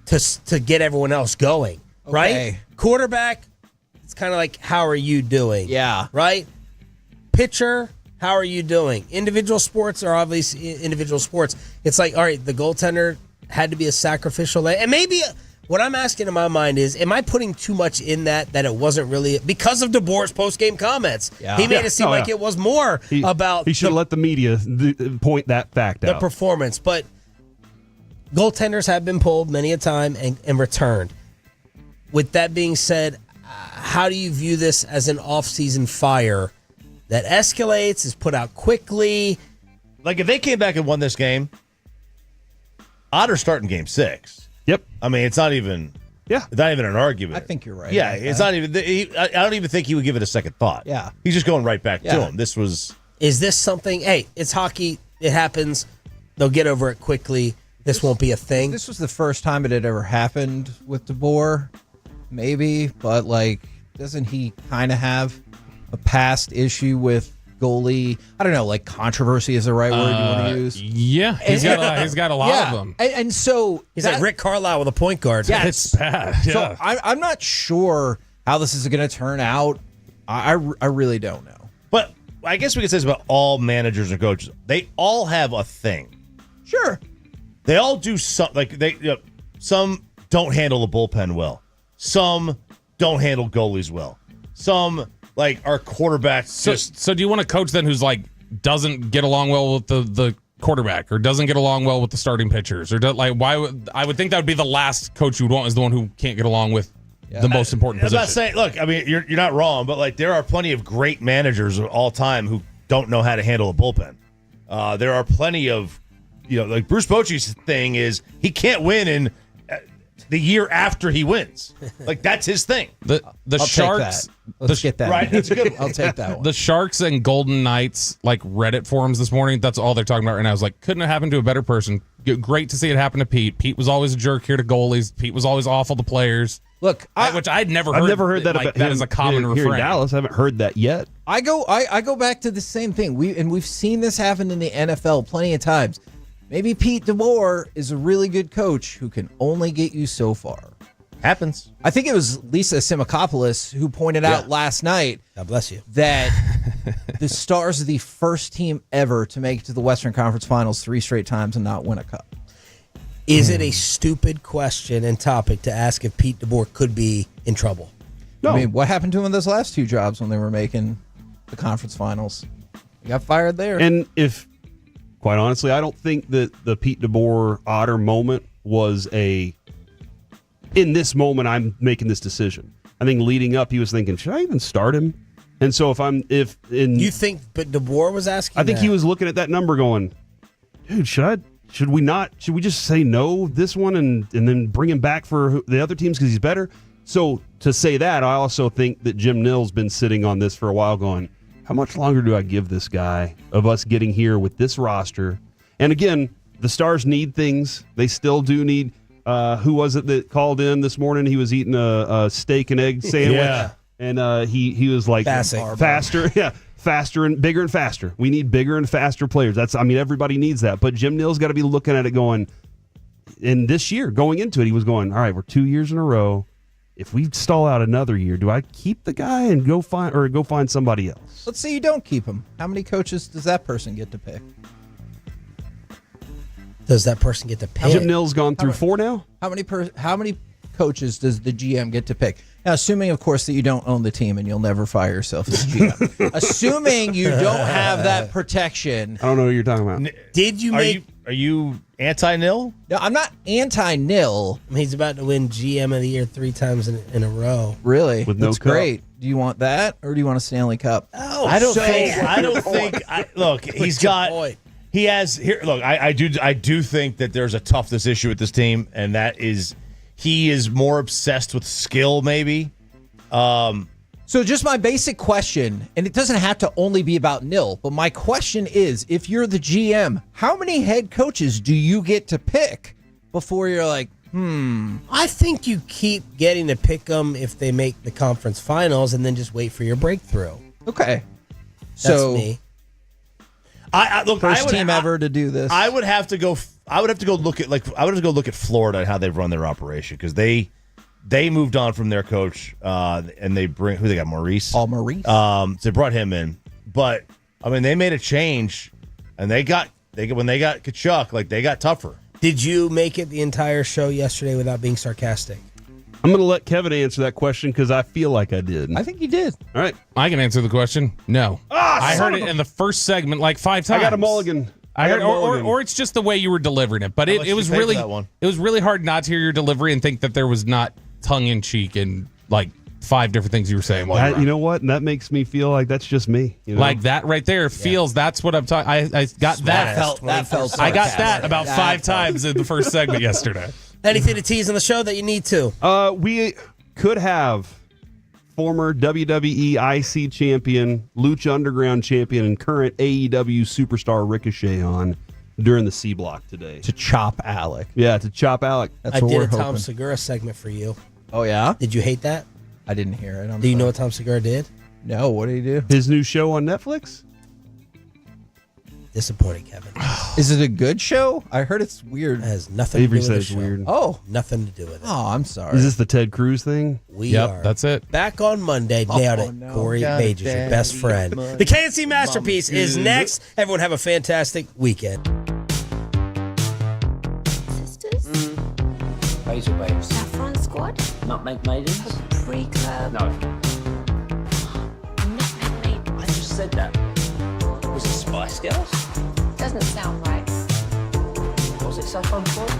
to get everyone else going, right? Quarterback, it's kind of like, how are you doing? Yeah. Right? Pitcher, how are you doing? Individual sports are obviously individual sports. It's like, all right, the goaltender had to be a sacrificial lamb. And maybe what I'm asking in my mind is, am I putting too much in that it wasn't really because of DeBoer's post-game comments? Yeah. He made it seem like it was more about He should have let the media point that fact the out. performance. But goaltenders have been pulled many a time and returned. With that being said, how do you view this as an off-season fire that escalates, is put out quickly? Like, if they came back and won this game, Otter's starting game 6. Yep. I mean, it's not even an argument. I think you're right. Yeah, it's not even. I don't even think he would give it a second thought. Yeah. He's just going right back to him. This was. Is this something? Hey, it's hockey. It happens. They'll get over it quickly. This won't be a thing. This was the first time it had ever happened with DeBoer, maybe, but doesn't he kind of have a past issue with goalie? I don't know, controversy is the right word you want to use. Yeah, he's got a lot of them. And so he's like Rick Carlisle with a point guard. Yes. It's bad. Yeah. So I'm not sure how this is going to turn out. I really don't know. But I guess we could say this about all managers and coaches. They all have a thing. Sure. They all do something. Some don't handle the bullpen well. Some don't handle goalies well. Some are quarterbacks. So do you want a coach then who's doesn't get along well with the quarterback, or doesn't get along well with the starting pitchers, or why would I would think that would be the last coach you would want, is the one who can't get along with the most important position. I'm not saying. Look, I mean, you're not wrong, but there are plenty of great managers of all time who don't know how to handle a bullpen. There are plenty of, Bruce Bochy's thing is he can't win in the year after he wins. That's his thing. The I'll Sharks. Take that. Let's get that. Right, that's a good one. I'll take that one. The Sharks and Golden Knights Reddit forums this morning. That's all they're talking about right now. I was couldn't have happened to a better person. Great to see it happen to Pete. Pete was always a jerk here to goalies. Pete was always awful to players. Look, which I've never heard that about that him as a common here refrain. in Dallas. I haven't heard that yet. I go back to the same thing. We've seen this happen in the NFL plenty of times. Maybe Pete DeBoer is a really good coach who can only get you so far. Happens. I think it was Lisa Simakopoulos who pointed out last night. God bless you. That the Stars are the first team ever to make it to the Western Conference Finals 3 straight times and not win a cup. Is it a stupid question and topic to ask if Pete DeBoer could be in trouble? No. I mean, what happened to him in those last 2 jobs when they were making the conference finals? He got fired there. And quite honestly, I don't think that the Pete DeBoer Otter moment was in this moment I'm making this decision. I think leading up, he was thinking, should I even start him? And so you think, but DeBoer was asking. I think he was looking at that number, going, dude, should we just say no this one and then bring him back for the other teams because he's better? So to say that, I also think that Jim Nill's been sitting on this for a while, going, how much longer do I give this guy of us getting here with this roster? And again, the Stars need things. They still do need. Who was it that called in this morning? He was eating a steak and egg sandwich. Yeah. And he was like faster. Yeah. Faster and bigger and faster. We need bigger and faster players. Everybody needs that. But Jim Nill's got to be looking at it going, And this year, going into it, he was going, all right, we're 2 years in a row. If we stall out another year, do I keep the guy and go find somebody else? Let's say you don't keep him. How many coaches does that person get to pick? Does that person get to pick? Jim Nill's gone through 4 now. How many coaches does the GM get to pick? Now, assuming, of course, that you don't own the team and you'll never fire yourself as GM. Assuming you don't have that protection. I don't know what you're talking about. Did you make... Are you anti-nil? No, I'm not anti-nil. He's about to win GM of the year 3 times in a row. Really? With no That's cup. great. Do you want that, or do you want a Stanley Cup? Oh, I don't think. Look, he's got. Point. He has here. Look, I do think that there's a toughness issue with this team, and that is he is more obsessed with skill, maybe. So just my basic question, and it doesn't have to only be about nil, but my question is, if you're the GM, how many head coaches do you get to pick before you're like, I think you keep getting to pick them if they make the conference finals, and then just wait for your breakthrough. Okay. That's So me. Look, first team ever to do this. I would have to go look at Florida and how they've run their operation, because they moved on from their coach, and they bring who they got, Maurice. Maurice. They brought him in, but I mean they made a change, and when they got Kachuk, like they got tougher. Did you make it the entire show yesterday without being sarcastic? I'm going to let Kevin answer that question because I feel like I did. I think you did. All right. I can answer the question. No. I heard it in the first segment like 5 times. I got a mulligan. I heard, or it's just the way you were delivering it. But it was really hard not to hear your delivery and think that there was not tongue in cheek and like 5 different things you were saying. You know what? And that makes me feel like that's just me. You know? Like that right there feels. That's what I'm talking. I got that. That felt. I got that about 5 times in the first segment yesterday. Anything to tease on the show that you need to? We could have former WWE IC champion, Lucha Underground champion, and current AEW superstar Ricochet on during the C block today To chop Alec. Yeah, to chop Alec. That's I what did we're a Tom hoping. Segura segment for you. Oh, yeah? Did you hate that? I didn't hear it. Do you know what Tom Segura did? No, what did he do? His new show on Netflix? Disappointing, Kevin. Is it a good show? I heard it's weird. It has nothing Avery to do with says the show. weird. Oh. Nothing to do with it. Oh, I'm sorry. Is this the Ted Cruz thing? We are. That's it. Back on Monday. Nailed it. no. Corey Got it, Pages, your best friend. The KNC Masterpiece is next. Everyone have a fantastic weekend. Sisters? Basil babes. Saffron Squad? Nutmeg maidens? Pre-club? No. Nutmeg Maid? I just said that. Was it Spice Girls? Doesn't sound right. Was it Saffron Squad?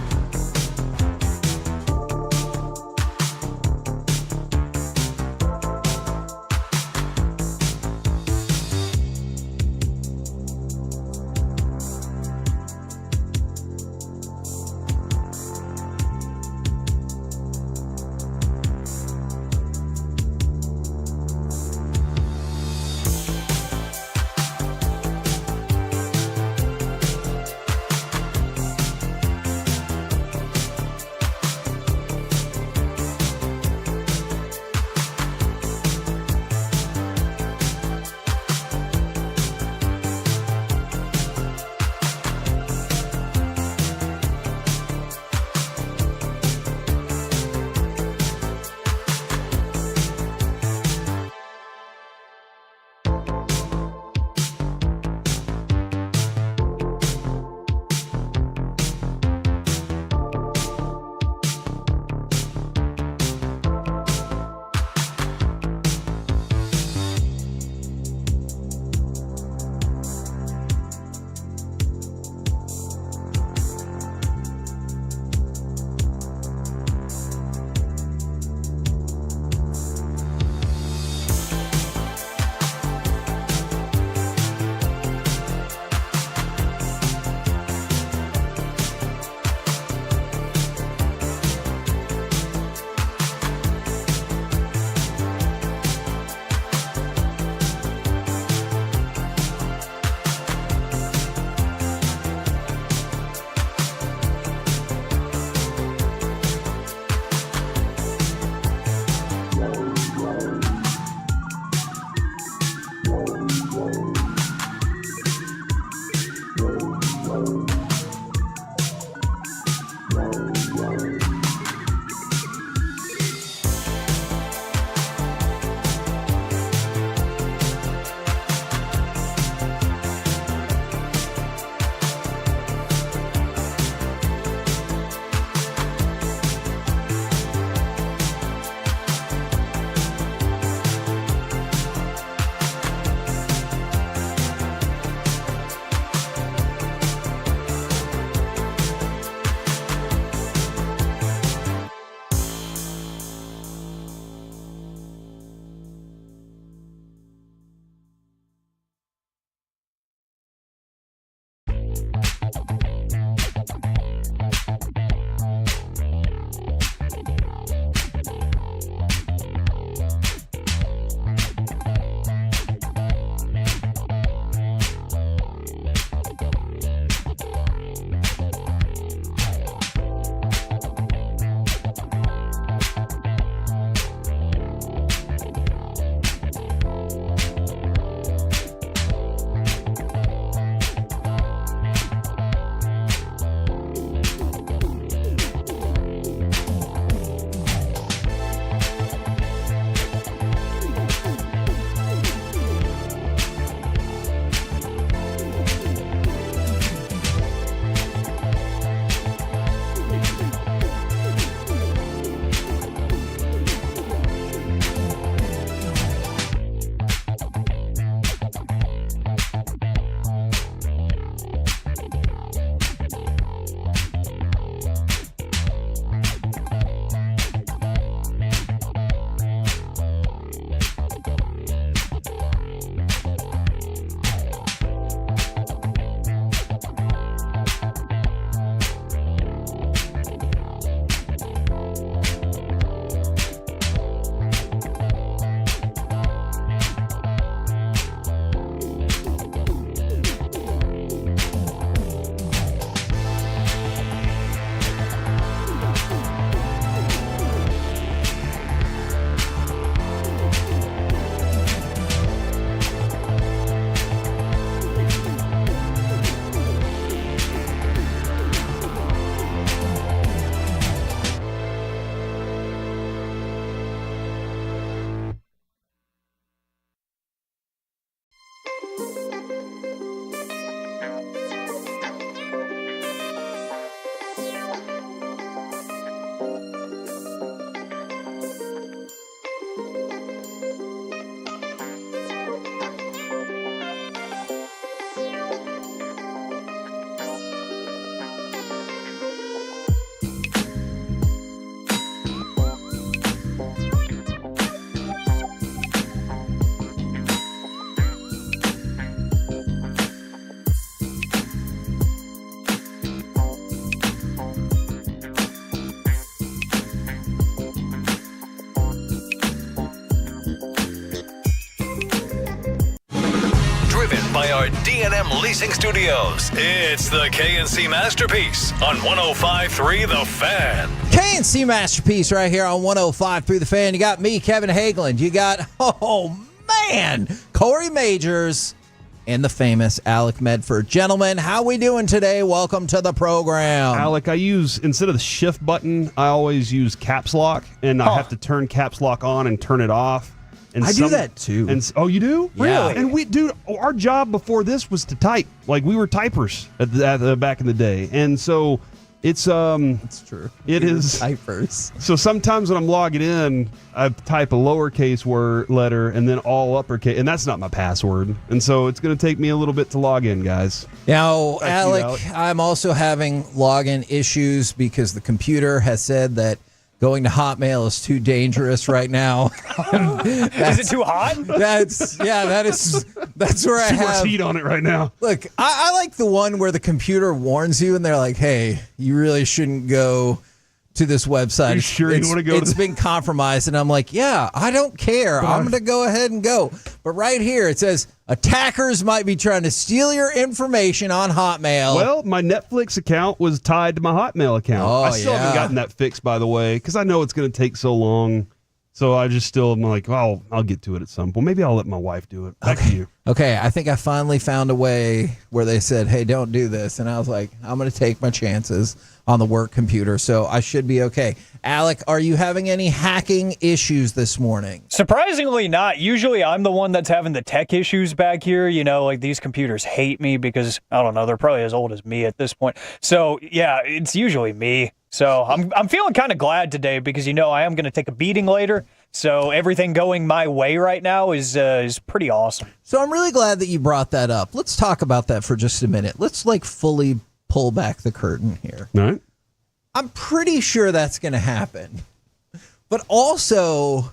our D&M Leasing Studios. It's the KNC Masterpiece on 105.3 The Fan. KNC Masterpiece right here on 105.3 The Fan. You got me, Kevin Hageland. You got, Corey Majors and the famous Alec Medford. Gentlemen, how we doing today? Welcome to the program. Alec, instead of the shift button, I always use caps lock, and I have to turn caps lock on and turn it off. And I do that too. Oh, you do? Yeah. Really? And our job before this was to type. Like, we were typers back in the day. And so it's true. It is typers. So sometimes when I'm logging in, I type a lowercase letter and then all uppercase, and that's not my password. And so it's going to take me a little bit to log in, guys. Now, Alec, I'm also having login issues because the computer has said that going to Hotmail is too dangerous right now. Is it too hot? That's where I Too have much heat on it right now. Look, I like the one where the computer warns you and they're like, hey, you really shouldn't go to this website. You sure you want to go? It's been compromised. And I'm like, yeah, I don't care. I'm going to go ahead and go. But right here it says attackers might be trying to steal your information on Hotmail. Well, my Netflix account was tied to my Hotmail account. Oh, I still haven't gotten that fixed, by the way, because I know it's going to take so long. So I just still am like, well, I'll get to it at some point. Maybe I'll let my wife do it. Back to you. Okay, I think I finally found a way where they said, hey, don't do this. And I was like, I'm going to take my chances on the work computer, so I should be okay. Alec, are you having any hacking issues this morning? Surprisingly not. Usually I'm the one that's having the tech issues back here. You know, like these computers hate me because, I don't know, they're probably as old as me at this point. So, yeah, it's usually me. So I'm feeling kind of glad today because, you know, I am going to take a beating later. So everything going my way right now is pretty awesome. So I'm really glad that you brought that up. Let's talk about that for just a minute. Let's fully pull back the curtain here. All right. I'm pretty sure that's going to happen. But also,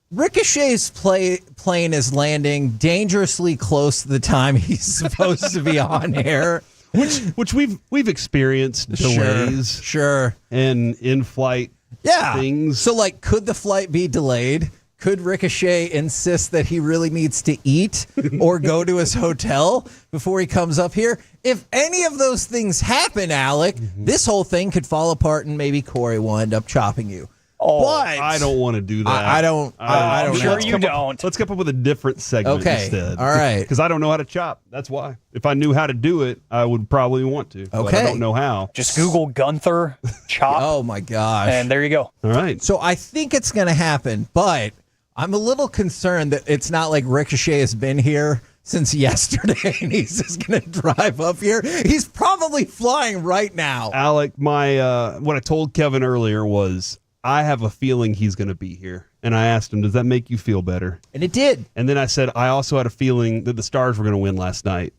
Ricochet's plane is landing dangerously close to the time he's supposed to be on air. Which we've experienced delays. Sure. And in-flight things. So, could the flight be delayed? Could Ricochet insist that he really needs to eat or go to his hotel before he comes up here? If any of those things happen, Alec, this whole thing could fall apart and maybe Corey will end up chopping you. Oh, but I don't want to do that. I don't. I'm sure you don't. Let's come up with a different segment instead. All right. Because I don't know how to chop. That's why. If I knew how to do it, I would probably want to. But I don't know how. Just Google Gunther chop. Oh, my gosh. And there you go. All right. So I think it's going to happen, but I'm a little concerned that it's not like Ricochet has been here since yesterday and he's just going to drive up here. He's probably flying right now. Alec, what I told Kevin earlier was I have a feeling he's going to be here. And I asked him, does that make you feel better? And it did. And then I said, I also had a feeling that the Stars were going to win last night.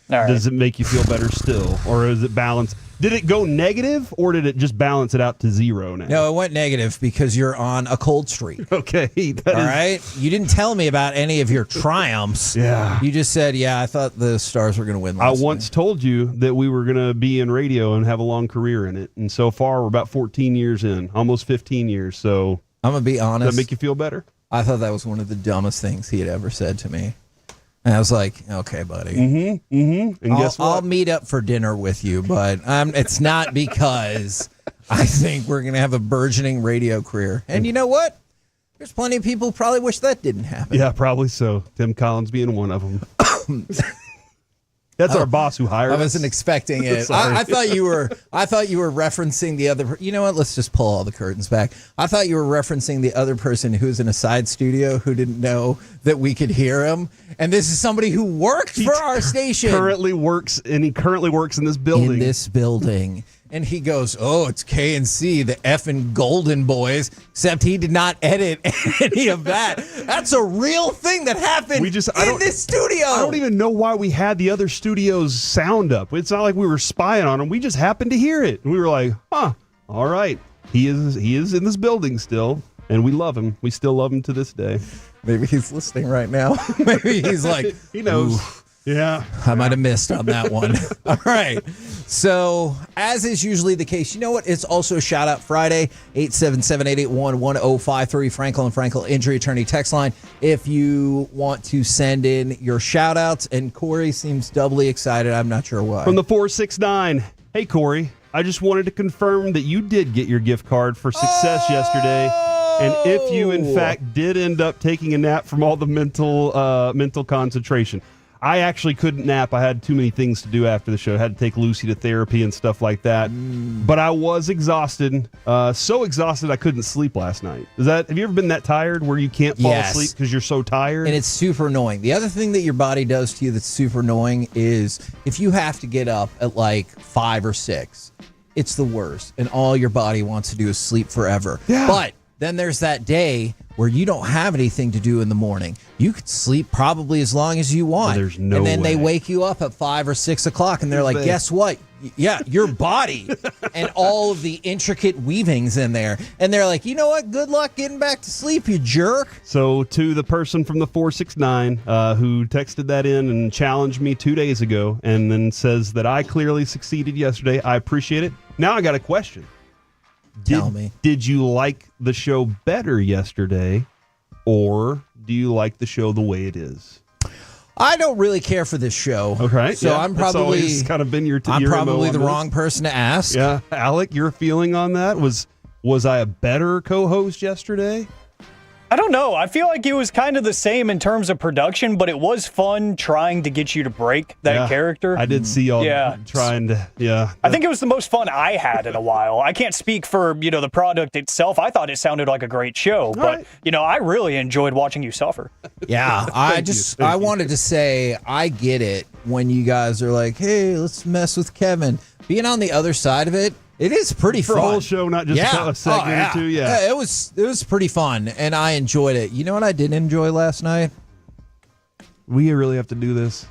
All right. Does it make you feel better still? Or is it balanced? Did it go negative or did it just balance it out to zero now? No, it went negative because you're on a cold streak. Okay. All right. You didn't tell me about any of your triumphs. Yeah. You just said, I thought the Stars were going to win last I once told you that we were going to be in radio and have a long career in it. And so far, we're about 14 years in, almost 15 years. So I'm going to be honest. Does that make you feel better? I thought that was one of the dumbest things he had ever said to me. And I was like, okay, buddy. And guess what? I'll meet up for dinner with you, but it's not because I think we're going to have a burgeoning radio career. And you know what? There's plenty of people who probably wish that didn't happen. Yeah, probably so. Tim Collins being one of them. That's our boss who hired us. I wasn't expecting it. I thought you were referencing the other. You know what? Let's just pull all the curtains back. I thought you were referencing the other person who's in a side studio who didn't know that we could hear him. And this is somebody who worked for our station. He currently works in this building. And he goes, oh, it's KNC, the effing Golden Boys, except he did not edit any of that. That's a real thing that happened in this studio. I don't even know why we had the other studio's sound up. It's not like we were spying on him. We just happened to hear it. And we were like, all right. He is in this building still, and we love him. We still love him to this day. Maybe he's listening right now. Maybe he's like, he knows. Yeah. I might have missed on that one. All right. So, as is usually the case, you know what? It's also Shout Out Friday, 877-881-1053, Frankel & Frankel Injury Attorney text line. If you want to send in your shout outs, and Corey seems doubly excited. I'm not sure why. From the 469, hey, Corey, I just wanted to confirm that you did get your gift card for success yesterday. And if you, in fact, did end up taking a nap from all the mental concentration. I actually couldn't nap. I had too many things to do after the show. I had to take Lucy to therapy and stuff like that. But I was exhausted. So exhausted I couldn't sleep last night. Have you ever been that tired where you can't fall asleep because you're so tired? And it's super annoying. The other thing that your body does to you that's super annoying is if you have to get up at like 5 or 6, it's the worst. And all your body wants to do is sleep forever. Yeah. But then there's that day where you don't have anything to do in the morning. You could sleep probably as long as you want. There's no And then way. they wake you up at 5 or 6 o'clock and they're like, guess what? Yeah, your body and all of the intricate weavings in there. And they're like, you know what? Good luck getting back to sleep, you jerk. So to the person from the 469 who texted that in and challenged me 2 days ago and then says that I clearly succeeded yesterday, I appreciate it. Now I got a question. Tell me. Did you like the show better yesterday, or do you like the show the way it is? I don't really care for this show. Okay, so yeah, I'm that's probably always kind of been your I'm MO probably on the this. wrong person to ask. Yeah, Alec, your feeling on that was I a better co-host yesterday? I don't know. I feel like it was kind of the same in terms of production, but it was fun trying to get you to break that character. I did see y'all trying to, I think it was the most fun I had in a while. I can't speak for, the product itself. I thought it sounded like a great show, but, I really enjoyed watching you suffer. Yeah, I wanted to say I get it when you guys are like, hey, let's mess with Kevin. Being on the other side of it, it is pretty fun. For a whole show, not just a segment or two. Yeah, it was pretty fun, and I enjoyed it. You know what I didn't enjoy last night? We really have to do this.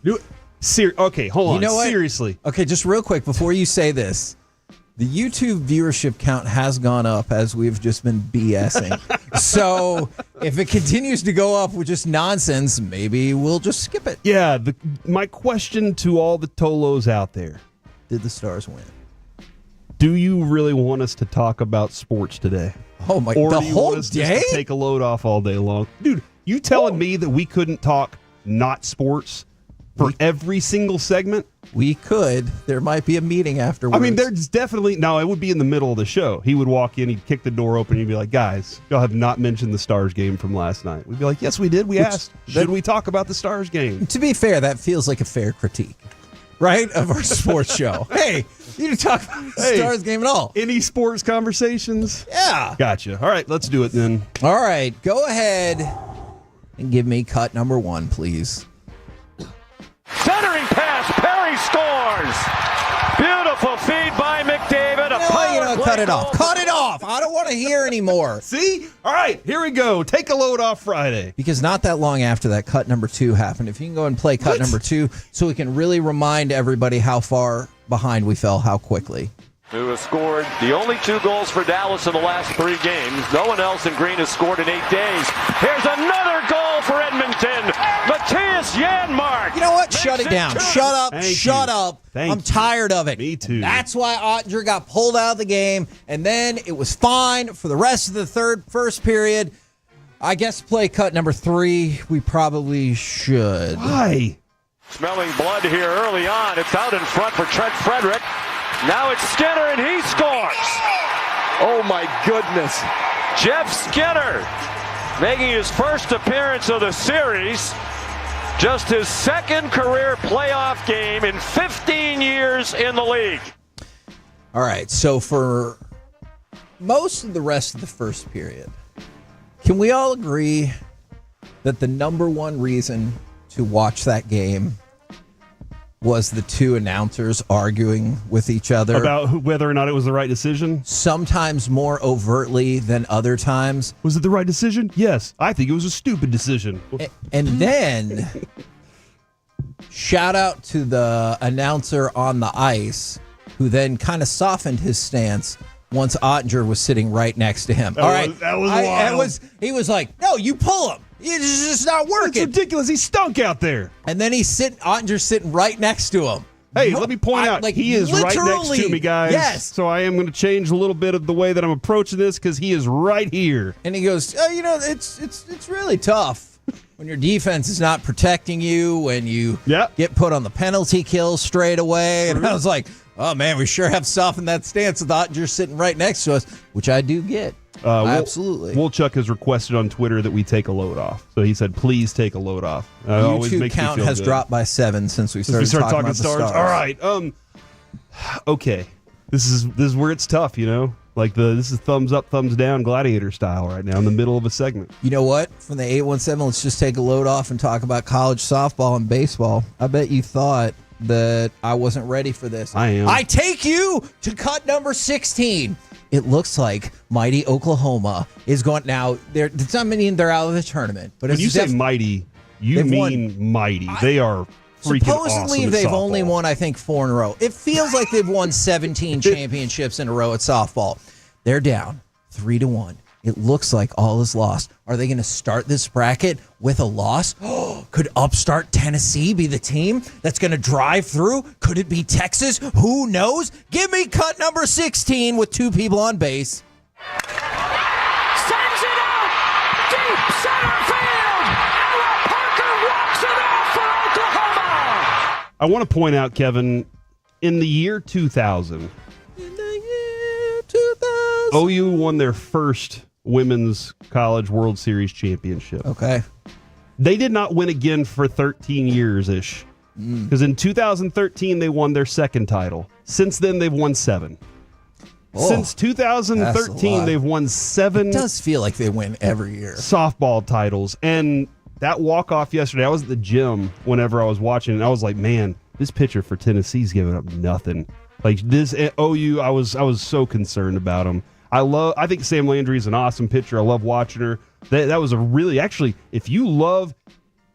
Do it. Okay, hold on. You know what? Seriously. Okay, just real quick before you say this. The YouTube viewership count has gone up as we've just been BSing. So if it continues to go up with just nonsense, maybe we'll just skip it. Yeah, my question to all the Tolos out there. Did the Stars win? Do you really want us to talk about sports today? Oh my! Or the do you whole want us day? just to take a load off all day long, dude? You telling me that we couldn't talk not sports for every single segment? We could. There might be a meeting afterwards. I mean, there's definitely no. It would be in the middle of the show. He would walk in, he'd kick the door open, he'd be like, "Guys, y'all have not mentioned the Stars game from last night." We'd be like, "Yes, we did. We asked. Should we talk about the Stars game?" To be fair, that feels like a fair critique, right, of our sports show. Hey, you didn't talk about the Stars game at all. Any sports conversations? Yeah. Gotcha. All right, let's do it then. All right, go ahead and give me cut number 1, please. Centering pass, Perry scores. Beautiful feed by McDavid. Cut it off. Cut it off. I don't want to hear anymore. See? All right, here we go. Take a load off Friday. Because not that long after that, cut number 2 happened. If you can go and play cut number 2 so we can really remind everybody how far behind we fell, how quickly. Who has scored the only 2 goals for Dallas in the last 3 games. No one else in green has scored in 8 days. Here's another goal for Edmonton. Matthias Janmark. You know what? Shut it down. Shut up. Shut up. I'm tired of it. Me too. That's why Ottinger got pulled out of the game, and then it was fine for the rest of the first period. I guess play cut number 3. We probably should. Why? Smelling blood here early on. It's out in front for Trent Frederick. Now it's Skinner, and he scores. Oh, my goodness. Jeff Skinner making his first appearance of the series. Just his second career playoff game in 15 years in the league. All right, so for most of the rest of the first period, can we all agree that the number 1 reason to watch that game was the 2 announcers arguing with each other about whether or not it was the right decision? Sometimes more overtly than other times. Was it the right decision? Yes. I think it was a stupid decision. And then, shout out to the announcer on the ice, who then kind of softened his stance once Ottinger was sitting right next to him. That was wild. He was like, no, you pull him. It's just not working. It's ridiculous. He stunk out there. And then Ottinger's sitting right next to him. Hey, let me point out, he is right next to me, guys. Yes. So I am going to change a little bit of the way that I'm approaching this because he is right here. And he goes, it's really tough when your defense is not protecting you, when you get put on the penalty kill straight away. And I was like, oh, man, we sure have softened that stance. I thought you're sitting right next to us, which I do get. Absolutely. Woolchuck has requested on Twitter that we take a load off. So he said, please take a load off. YouTube count has dropped by 7 since we started talking about the stars. All right. Okay. This is where it's tough, Like this is thumbs up, thumbs down, gladiator style right now in the middle of a segment. You know what? From the 817, let's just take a load off and talk about college softball and baseball. I bet you thought that I wasn't ready for this. I am. I take you to cut number 16. It looks like mighty Oklahoma is going now. Does not mean they're out of the tournament, but when you say mighty, you mean mighty. They are freaking supposedly awesome they've at softball. only won, I think, 4 in a row. It feels like they've won 17 championships in a row at softball. They're down 3-1. It looks like all is lost. Are they going to start this bracket with a loss? Could upstart Tennessee be the team that's going to drive through? Could it be Texas? Who knows? Give me cut number 16 with 2 people on base. Sends it out deep center field. Ella Parker walks it off for Oklahoma. I want to point out, Kevin, in the year 2000, OU won their first Women's College World Series championship. Okay. They did not win again for 13 years-ish. Because in 2013, they won their second title. Since then, they've won 7. Since 2013, they've won 7. It does feel like they win every year. Softball titles. And that walk-off yesterday, I was at the gym whenever I was watching, and I was like, man, this pitcher for Tennessee's giving up nothing. Like this OU, I was so concerned about them. I think Sam Landry is an awesome pitcher. I love watching her. That was a really, actually, if you love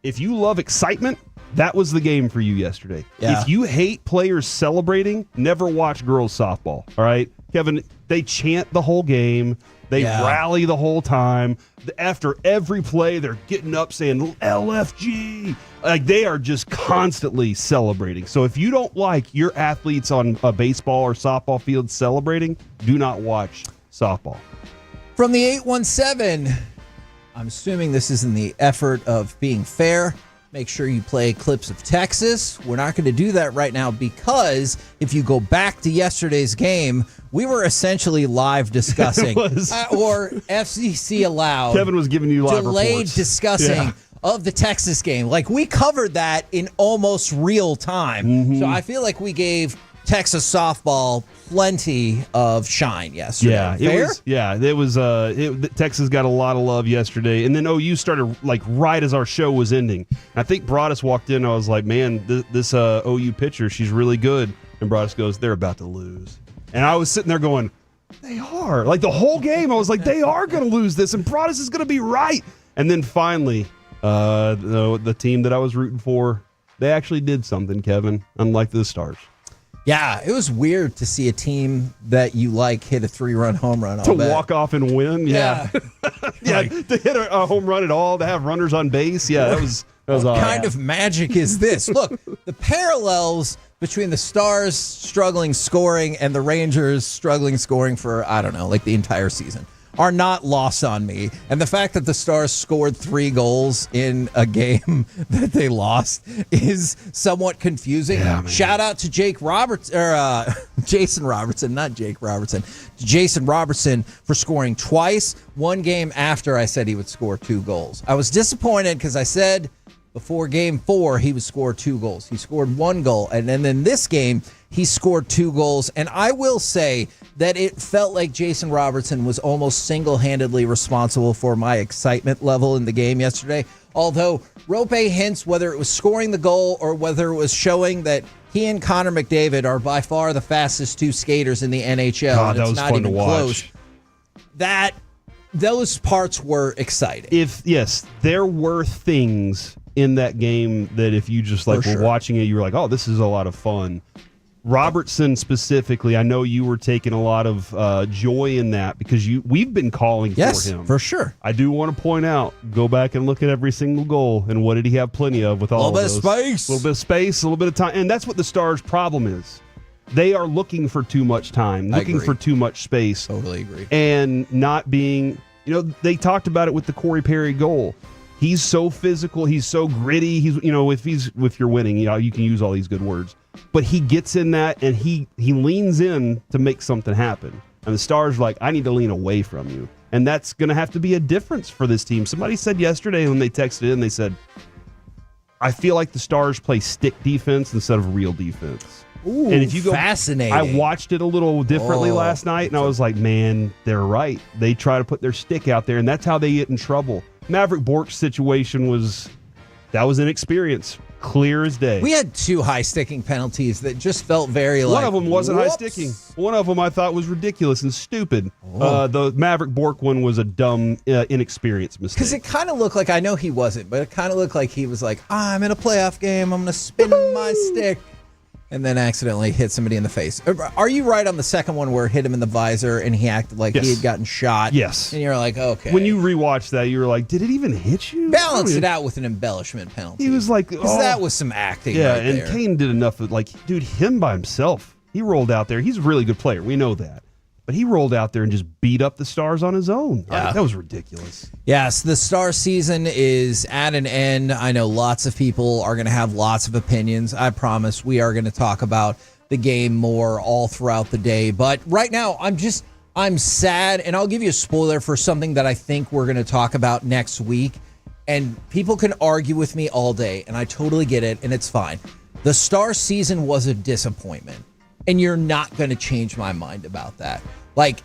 excitement, that was the game for you yesterday. Yeah. If you hate players celebrating, never watch girls softball. All right, Kevin, they chant the whole game. They rally the whole time. After every play, they're getting up saying LFG. Like they are just constantly celebrating. So if you don't like your athletes on a baseball or softball field celebrating, do not watch softball. From the 817, I'm assuming this is in the effort of being fair. Make sure you play clips of Texas. We're not going to do that right now because if you go back to yesterday's game, we were essentially live discussing or FCC allowed. Kevin was giving you live delayed reports. discussing of the Texas game. Like we covered that in almost real time. So I feel like we gave Texas softball plenty of shine yesterday. Texas got a lot of love yesterday, and then OU started like right as our show was ending. I think Broadus walked in. I was like, man, this OU pitcher, she's really good. And Broadus goes, they're about to lose. And I was sitting there going, they are. Like the whole game, I was like, they are going to lose this, and Broadus is going to be right. And then finally, the team that I was rooting for, they actually did something, Kevin, unlike the Stars. Yeah, it was weird to see a team that you like hit a 3-run home run. To walk off and win, yeah. To hit a home run at all, to have runners on base, that was what kind of magic is this? Look, the parallels between the Stars struggling scoring and the Rangers struggling scoring for, I don't know, like the entire season are not lost on me. And the fact that the Stars scored 3 goals in a game that they lost is somewhat confusing. Shout out to Jason Robertson, not Jake Robertson. Jason Robertson for scoring twice, one game after I said he would score 2 goals. I was disappointed because I said before game 4 he would score 2 goals. He scored 1 goal, and then in this game he scored 2 goals. And I will say that it felt like Jason Robertson was almost single-handedly responsible for my excitement level in the game yesterday. Although Rope hints whether it was scoring the goal or whether it was showing that he and Connor McDavid are by far the fastest 2 skaters in the NHL. God, and that was not fun even to watch. close. Those parts were exciting. There were things in that game that if you just were watching it, you were like, oh, this is a lot of fun. Robertson specifically, I know you were taking a lot of joy in that because we've been calling for him. For sure. I do want to point out, go back and look at every single goal, and what did he have plenty of with all of those? A little bit of space. A little bit of space, a little bit of time. And that's what the Stars' problem is. They are looking for too much time, looking for too much space. Totally agree. And not being, they talked about it with the Corey Perry goal. He's so physical. He's so gritty. He's, if you're winning, you can use all these good words. But he gets in that and he leans in to make something happen. And the Stars are like, I need to lean away from you. And that's going to have to be a difference for this team. Somebody said yesterday when they texted in, they said, I feel like the Stars play stick defense instead of real defense. Ooh, and if you go, fascinating. I watched it a little differently last night, and I was like, man, they're right. They try to put their stick out there, and that's how they get in trouble. Maverick Bork's situation was inexperience. Clear as day. We had 2 high sticking penalties that just felt very One of them wasn't high sticking. One of them I thought was ridiculous and stupid. The Maverick Bork one was a dumb, inexperienced mistake. Because it kind of looked like, I know he wasn't, but it kind of looked like he was like, I'm in a playoff game, I'm going to spin my stick. And then accidentally hit somebody in the face. Are you right on the second one where it hit him in the visor and he acted like he had gotten shot? Yes. And you're like, okay. When you rewatch that, you were like, did it even hit you? Balance it out with an embellishment penalty. He was like, because that was some acting right and there. Kane did enough of, dude, him by himself. He rolled out there. He's a really good player. We know that. But he rolled out there and just beat up the Stars on his own. Yeah. That was ridiculous. Yes, the Star season is at an end. I know lots of people are going to have lots of opinions. I promise we are going to talk about the game more all throughout the day. But right now, I'm sad, and I'll give you a spoiler for something that I think we're going to talk about next week. And people can argue with me all day, and I totally get it, and it's fine. The Star season was a disappointment, and you're not going to change my mind about that.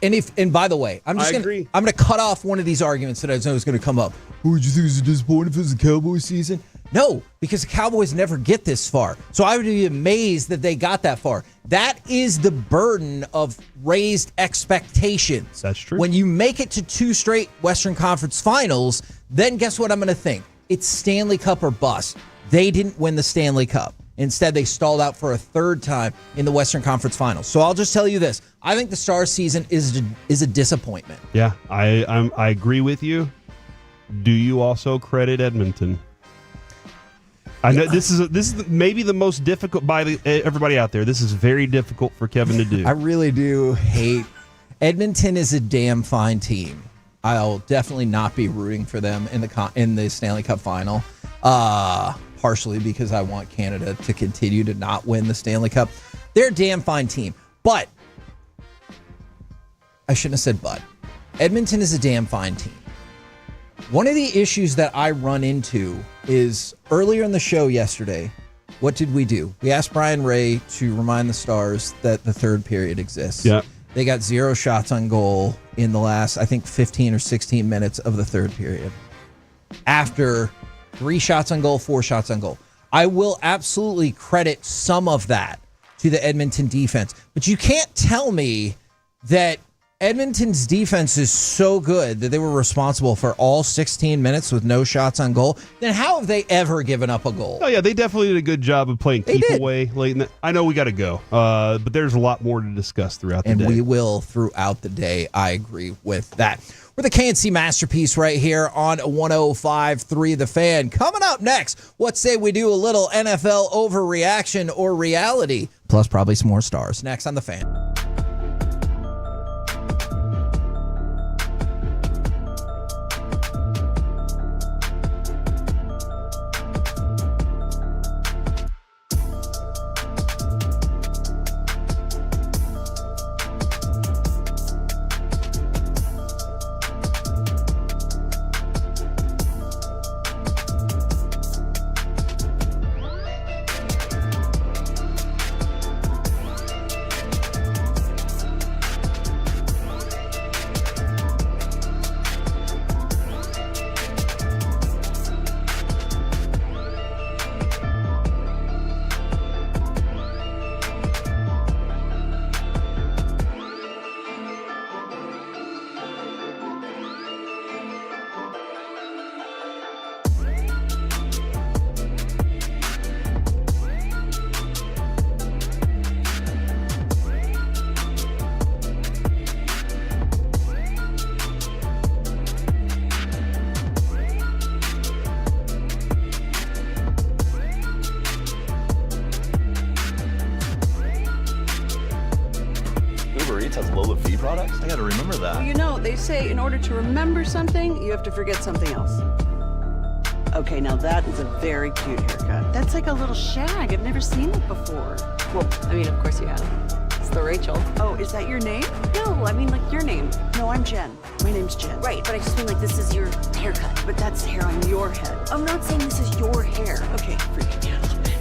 And by the way, I'm going to cut off one of these arguments that I know is going to come up. Would you think it was a disappointment if it was the Cowboys season? No, because the Cowboys never get this far. So I would be amazed that they got that far. That is the burden of raised expectations. That's true. When you make it to 2 straight Western Conference finals, then guess what I'm going to think? It's Stanley Cup or bust. They didn't win the Stanley Cup. Instead, they stalled out for a 3rd time in the Western Conference Finals. So I'll just tell you this. I think the Stars season is a disappointment. Yeah, I agree with you. Do you also credit Edmonton? I know this is maybe the most difficult by everybody out there. This is very difficult for Kevin to do. I really do hate Edmonton is a damn fine team. I'll definitely not be rooting for them in the Stanley Cup final. Partially because I want Canada to continue to not win the Stanley Cup. They're a damn fine team. But, I shouldn't have said but. Edmonton is a damn fine team. One of the issues that I run into is earlier in the show yesterday, what did we do? We asked Brian Ray to remind the Stars that the 3rd period exists. Yeah. They got 0 shots on goal in the last, I think, 15 or 16 minutes of the 3rd period. After 3 shots on goal, 4 shots on goal. I will absolutely credit some of that to the Edmonton defense. But you can't tell me that Edmonton's defense is so good that they were responsible for all 16 minutes with no shots on goal. Then how have they ever given up a goal? Oh, yeah, they definitely did a good job of playing keep away late in the, I know we got to go, but there's a lot more to discuss throughout the day. And we will throughout the day. I agree with that. We're the KNC Masterpiece right here on 105.3 The Fan. Coming up next, what say we do a little NFL overreaction or reality, plus probably some more Stars. Next on The Fan. that. Well, you know, they say in order to remember something, you have to forget something else. Okay, now that is a very cute haircut. That's like a little shag. I've never seen it before. Well, I mean, of course you have. It's the Rachel. Oh, is that your name? No, I mean like your name. No, I'm Jen. My name's Jen. Right, but I just mean like this is your haircut. But that's hair on your head. I'm not saying this is your hair. Okay, freaking me out a little bit.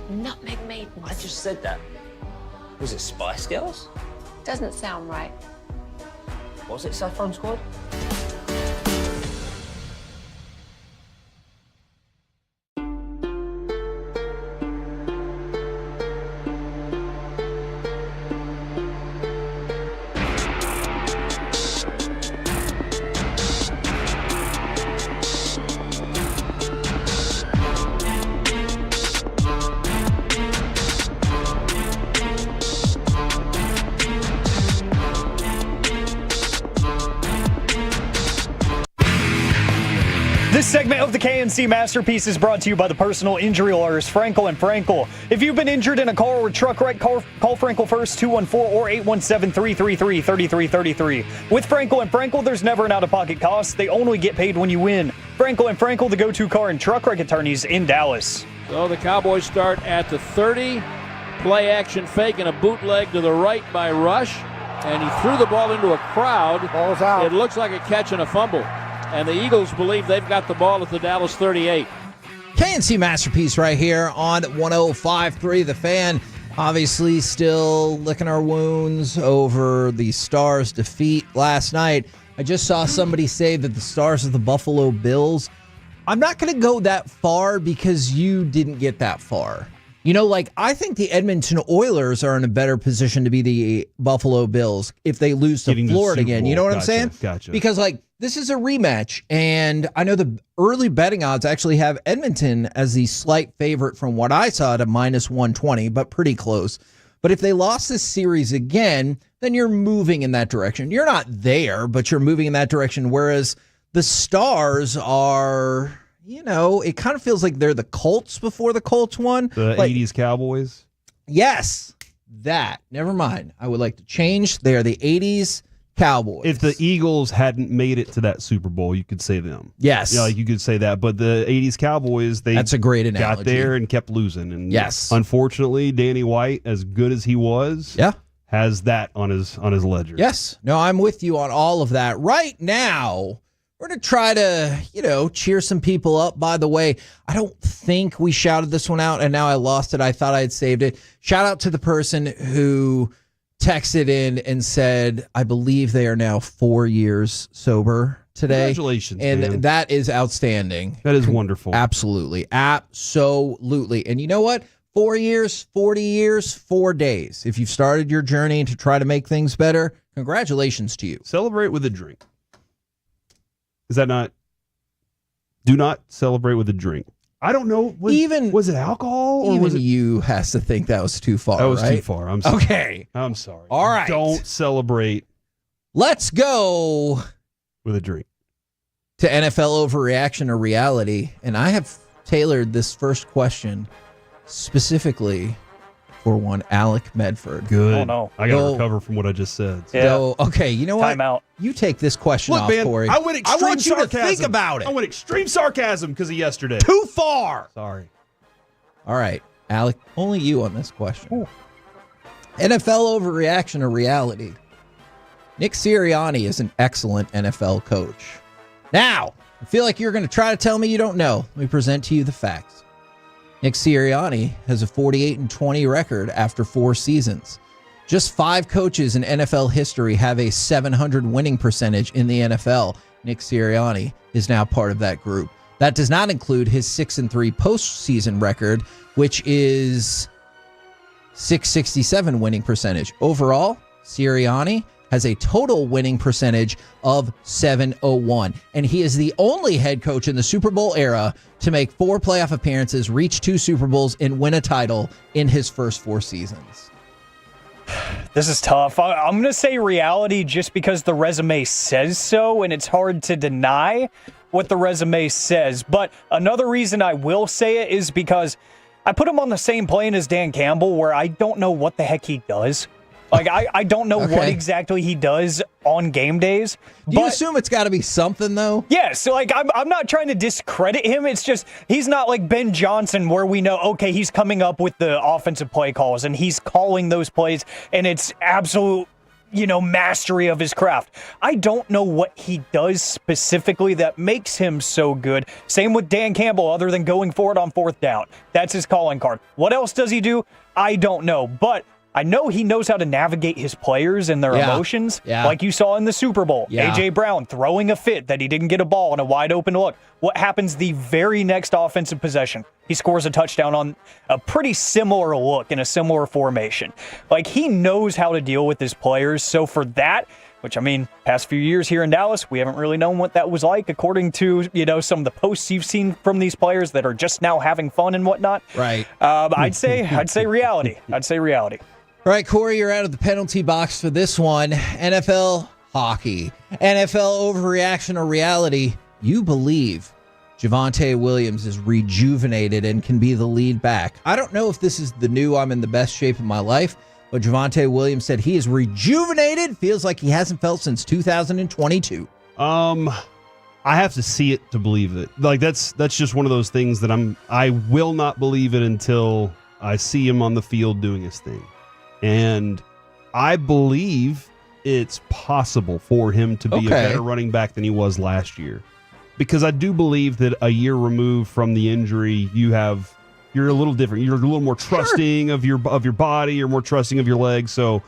Nutmeg Maidens. I just said that. Was it Spice Girls? Doesn't sound right. Was it Saffron Squad? This segment of the KNC Masterpiece is brought to you by the personal injury lawyers Frankel & Frankel. If you've been injured in a car or truck wreck, call Frankel first, 214 or 817-333-3333. With Frankel & Frankel, there's never an out-of-pocket cost. They only get paid when you win. Frankel & Frankel, the go-to car and truck wreck attorneys in Dallas. So the Cowboys start at the 30. Play action fake and a bootleg to the right by Rush. And he threw the ball into a crowd. Ball's out. It looks like a catch and a fumble. And the Eagles believe they've got the ball at the Dallas 38. KNC Masterpiece right here on 105.3 The Fan. Obviously still licking our wounds over the Stars' defeat last night. I just saw somebody say that the Stars are the Buffalo Bills. I'm not going to go that far because you didn't get that far. I think the Edmonton Oilers are in a better position to be the Buffalo Bills if they lose to Florida again. You know what I'm saying? Gotcha. Because, this is a rematch, and I know the early betting odds actually have Edmonton as the slight favorite from what I saw to -120, but pretty close. But if they lost this series again, then you're moving in that direction. You're not there, but you're moving in that direction, whereas the Stars are... it kind of feels like they're the Colts before the Colts won. The 80s Cowboys? Yes, that. Never mind. I would like to change. They are the 80s Cowboys. If the Eagles hadn't made it to that Super Bowl, you could say them. Yes. You could say that. But the 80s Cowboys, that's a great analogy. Got there and kept losing. And yes. Unfortunately, Danny White, as good as he was, has that on his ledger. Yes. No, I'm with you on all of that. Right now, we're going to try to, cheer some people up. By the way, I don't think we shouted this one out, and now I lost it. I thought I had saved it. Shout out to the person who texted in and said, I believe they are now 4 years sober today. Congratulations, and man. That is outstanding. That is wonderful. Absolutely. Absolutely. And you know what? 4 years, 40 years, 4 days. If you've started your journey to try to make things better, congratulations to you. Celebrate with a drink. Is that not? Do not celebrate with a drink. I don't know. Was it alcohol? Or Even was it, you has to think that was too far. that was right? too far. I'm sorry. Okay. I'm sorry. All right. Don't celebrate Let's go with a drink. to NFL overreaction or reality. And I have tailored this first question specifically for one Alec Medford. Good. Oh, no. I got to recover from what I just said. Yeah. So, okay, you know what? Time out. You take this question Look, off, man, Corey. I went extreme want you sarcasm. to think about it. I went extreme sarcasm because of yesterday. Too far. Sorry. All right, Alec, only you on this question. Ooh. NFL overreaction or reality? Nick Sirianni is an excellent NFL coach. Now, I feel like you're going to try to tell me you don't know. Let me present to you the facts. Nick Sirianni has a 48-20 record after 4 seasons. Just 5 coaches in NFL history have a 700 winning percentage in the NFL. Nick Sirianni is now part of that group. That does not include his 6-3 postseason record, which is 667 winning percentage. Overall, Sirianni has a total winning percentage of 701. And he is the only head coach in the Super Bowl era to make 4 playoff appearances, reach 2 Super Bowls, and win a title in his first 4 seasons. This is tough. I'm going to say reality just because the resume says so, and it's hard to deny what the resume says. But another reason I will say it is because I put him on the same plane as Dan Campbell, where I don't know what the heck he does. Like, I don't know what exactly he does on game days. Do you assume it's got to be something, though? Yeah, so, I'm not trying to discredit him. It's just, he's not like Ben Johnson, where we know, okay, he's coming up with the offensive play calls, and he's calling those plays, and it's absolute, mastery of his craft. I don't know what he does specifically that makes him so good. Same with Dan Campbell, other than going for it on 4th down. That's his calling card. What else does he do? I don't know, but I know he knows how to navigate his players and their emotions, like you saw in the Super Bowl. A.J. Brown throwing a fit that he didn't get a ball on a wide open look. What happens the very next offensive possession? He scores a touchdown on a pretty similar look in a similar formation. Like, he knows how to deal with his players. So for that, which, past few years here in Dallas, we haven't really known what that was like, according to, some of the posts you've seen from these players that are just now having fun and whatnot. Right. I'd say reality. I'd say reality. All right, Corey, you're out of the penalty box for this one. NFL hockey. NFL overreaction or reality? You believe Javonte Williams is rejuvenated and can be the lead back. I don't know if this is the new I'm in the best shape of my life, but Javonte Williams said he is rejuvenated, feels like he hasn't felt since 2022. I have to see it to believe it. Like, that's just one of those things that I will not believe it until I see him on the field doing his thing. And I believe it's possible for him to be a better running back than he was last year. Because I do believe that a year removed from the injury, you're a little different. You're a little more trusting of your body, you're more trusting of your legs. So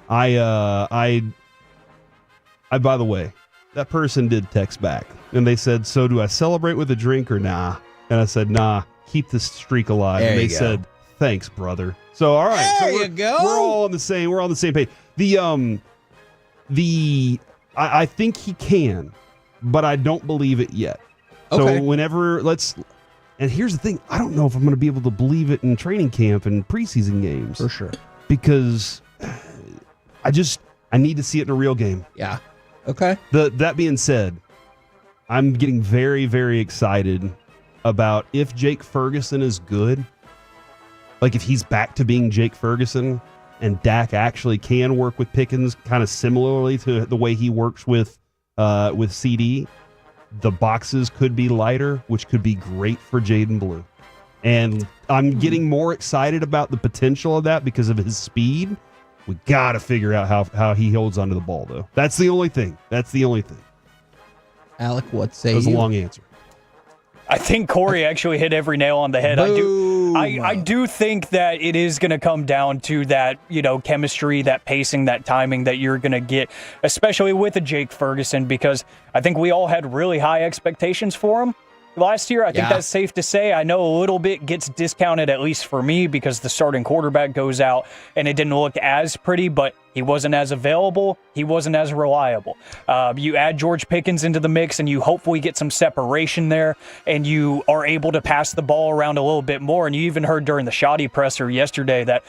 I by the way, that person did text back and they said, "So do I celebrate with a drink or nah?" And I said, "Nah, keep this streak alive." And they said, Thanks, brother. So all right, There so you go. We're all on the same. We're on the same page. I think he can, but I don't believe it yet. Okay. So and here's the thing: I don't know if I'm going to be able to believe it in training camp and preseason games For sure. because I need to see it in a real game. Yeah. Okay. That being said, I'm getting very, very excited about if Jake Ferguson is good, like if he's back to being Jake Ferguson and Dak actually can work with Pickens kind of similarly to the way he works with CD, the boxes could be lighter, which could be great for Jaden Blue. And I'm getting more excited about the potential of that because of his speed. We got to figure out how he holds onto the ball, though. That's the only thing. Alec, what say That was you? a long answer. I think Corey actually hit every nail on the head. I do think that it is going to come down to that, chemistry, that pacing, that timing that you're going to get, especially with a Jake Ferguson, because I think we all had really high expectations for him last year. I think that's safe to say. I know a little bit gets discounted, at least for me, because the starting quarterback goes out and it didn't look as pretty, but he wasn't as available. He wasn't as reliable. You add George Pickens into the mix and you hopefully get some separation there and you are able to pass the ball around a little bit more. And you even heard during the Shoddy presser yesterday that,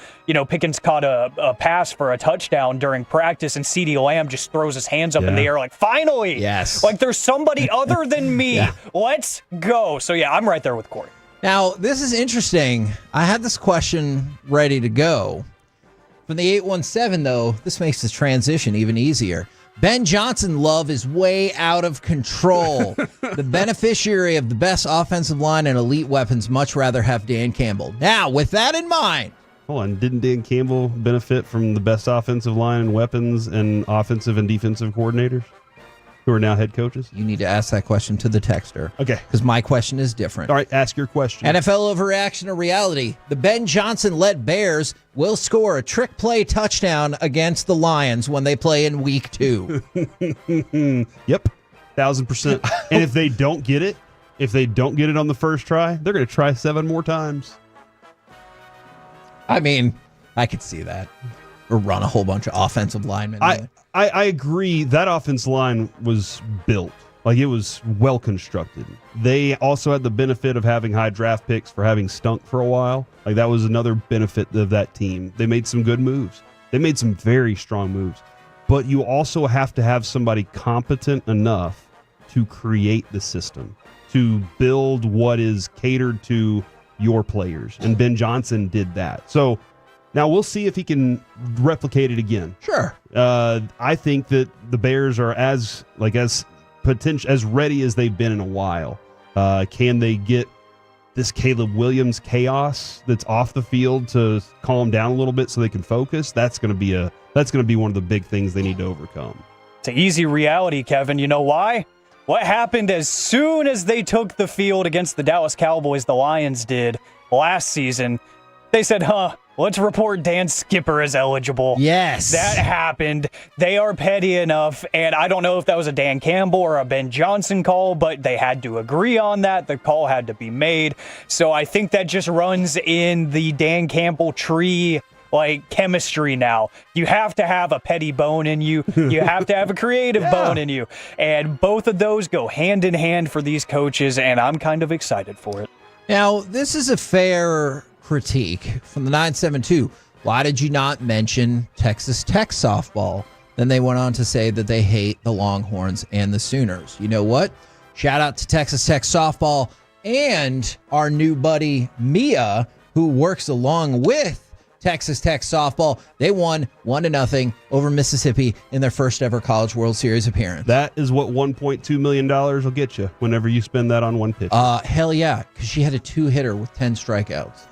Pickens caught a pass for a touchdown during practice and CeeDee Lamb just throws his hands up in the air like, finally! Yes. Like there's somebody other than me. Let's go. So yeah, I'm right there with Corey. Now, this is interesting. I had this question ready to go. From the 817, though, this makes the transition even easier. Ben Johnson love is way out of control. The beneficiary of the best offensive line and elite weapons much rather have Dan Campbell. Now, with that in mind. Hold on. Didn't Dan Campbell benefit from the best offensive line and weapons and offensive and defensive coordinators who are now head coaches? You need to ask that question to the texter. Okay. Because my question is different. All right, ask your question. NFL overreaction or reality? The Ben Johnson-led Bears will score a trick play touchdown against the Lions when they play in Week 2. Yep, 1,000%. And if they don't get it on the first try, they're going to try 7 more times. I mean, I could see that. Or run a whole bunch of offensive linemen. I agree. That offense line was built. Like, it was well constructed. They also had the benefit of having high draft picks for having stunk for a while. Like, that was another benefit of that team. They made some good moves. They made some very strong moves. But you also have to have somebody competent enough to create the system, to build what is catered to your players. And Ben Johnson did that. So now we'll see if he can replicate it again. Sure. I think that the Bears are as ready as they've been in a while. Can they get this Caleb Williams chaos that's off the field to calm down a little bit so they can focus? That's going to be one of the big things they need to overcome. It's an easy reality, Kevin. You know why? What happened as soon as they took the field against the Dallas Cowboys, the Lions did last season? They said, let's report Dan Skipper as eligible. Yes. That happened. They are petty enough, and I don't know if that was a Dan Campbell or a Ben Johnson call, but they had to agree on that. The call had to be made. So I think that just runs in the Dan Campbell tree, like, chemistry now. You have to have a petty bone in you. You have to have a creative bone in you. And both of those go hand in hand for these coaches, and I'm kind of excited for it. Now, this is a fair critique from the 972. Why did you not mention Texas Tech softball? Then they went on to say that they hate the Longhorns and the Sooners. You know what? Shout out to Texas Tech softball and our new buddy Mia, who works along with Texas Tech softball. They won 1-0 over Mississippi in their first ever College World Series appearance. That is what $1.2 million will get you whenever you spend that on one pitch. Hell yeah, because she had a 2-hitter with 10 strikeouts.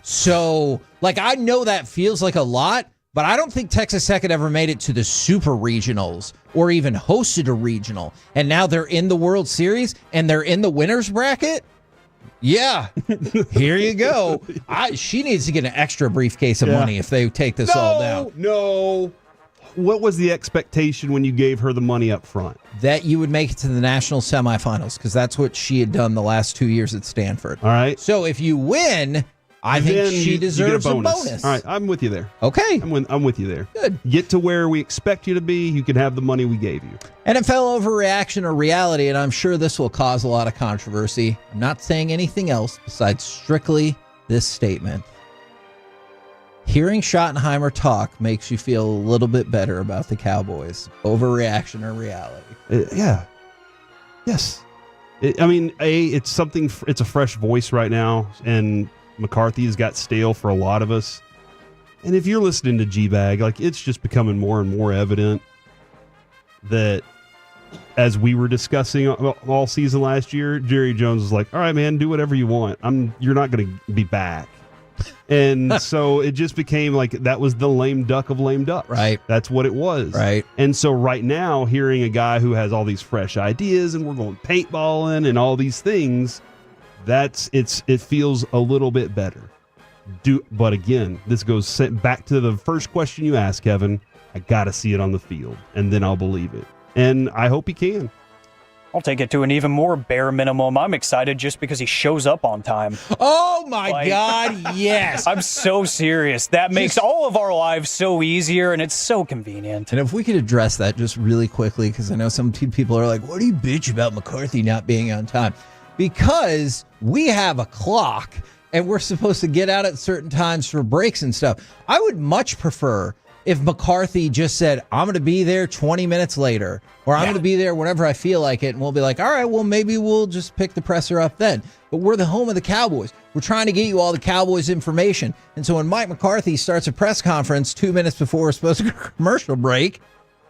So, I know that feels like a lot, but I don't think Texas Tech had ever made it to the Super Regionals or even hosted a regional. And now they're in the World Series and they're in the winner's bracket. Yeah, here you go. She needs to get an extra briefcase of money if they take this all down. No. What was the expectation when you gave her the money up front? That you would make it to the national semifinals, because that's what she had done the last 2 years at Stanford. All right. So if you win, I think then she you deserves get a bonus. All right, I'm with you there. Okay. I'm with you there. Good. Get to where we expect you to be. You can have the money we gave you. NFL overreaction or reality, and I'm sure this will cause a lot of controversy. I'm not saying anything else besides strictly this statement. Hearing Schottenheimer talk makes you feel a little bit better about the Cowboys. Overreaction or reality? Yeah. Yes. It's something. It's a fresh voice right now, and McCarthy has got stale for a lot of us. And if you're listening to G-Bag, like, it's just becoming more and more evident that, as we were discussing all season last year, Jerry Jones was like, all right, man, do whatever you want. You're not going to be back. And so it just became like that was the lame duck of lame ducks. Right. That's what it was. Right. And so right now, hearing a guy who has all these fresh ideas and we're going paintballing and all these things, it feels a little bit better. But again, this goes back to the first question you asked, Kevin. I got to see it on the field, and then I'll believe it. And I hope he can. I'll take it to an even more bare minimum. I'm excited just because he shows up on time. Oh, my God, yes. I'm so serious. That makes all of our lives so easier, and it's so convenient. And if we could address that just really quickly, because I know some people are like, what do you bitch about McCarthy not being on time? Because we have a clock, and we're supposed to get out at certain times for breaks and stuff. I would much prefer if McCarthy just said, I'm going to be there 20 minutes later, or I'm going to be there whenever I feel like it, and we'll be like, all right, well, maybe we'll just pick the presser up then. But we're the home of the Cowboys. We're trying to get you all the Cowboys information. And so when Mike McCarthy starts a press conference 2 minutes before we're supposed to go to commercial break,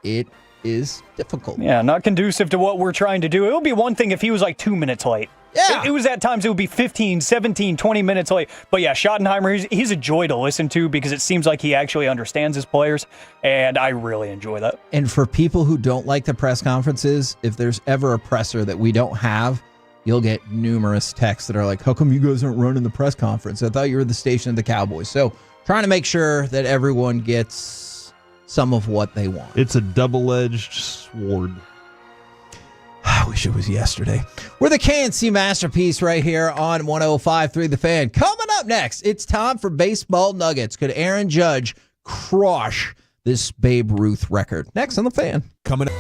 it is difficult. Yeah, not conducive to what we're trying to do. It would be one thing if he was like 2 minutes late. Yeah. It was at times it would be 15, 17, 20 minutes late. But yeah, Schottenheimer, he's a joy to listen to because it seems like he actually understands his players, and I really enjoy that. And for people who don't like the press conferences, if there's ever a presser that we don't have, you'll get numerous texts that are like, how come you guys aren't running the press conference? I thought you were the station of the Cowboys. So trying to make sure that everyone gets some of what they want. It's a double-edged sword. I wish it was yesterday. We're the KNC Masterpiece right here on 105.3 The Fan. Coming up next, it's time for Baseball Nuggets. Could Aaron Judge crush this Babe Ruth record? Next on The Fan. Coming up.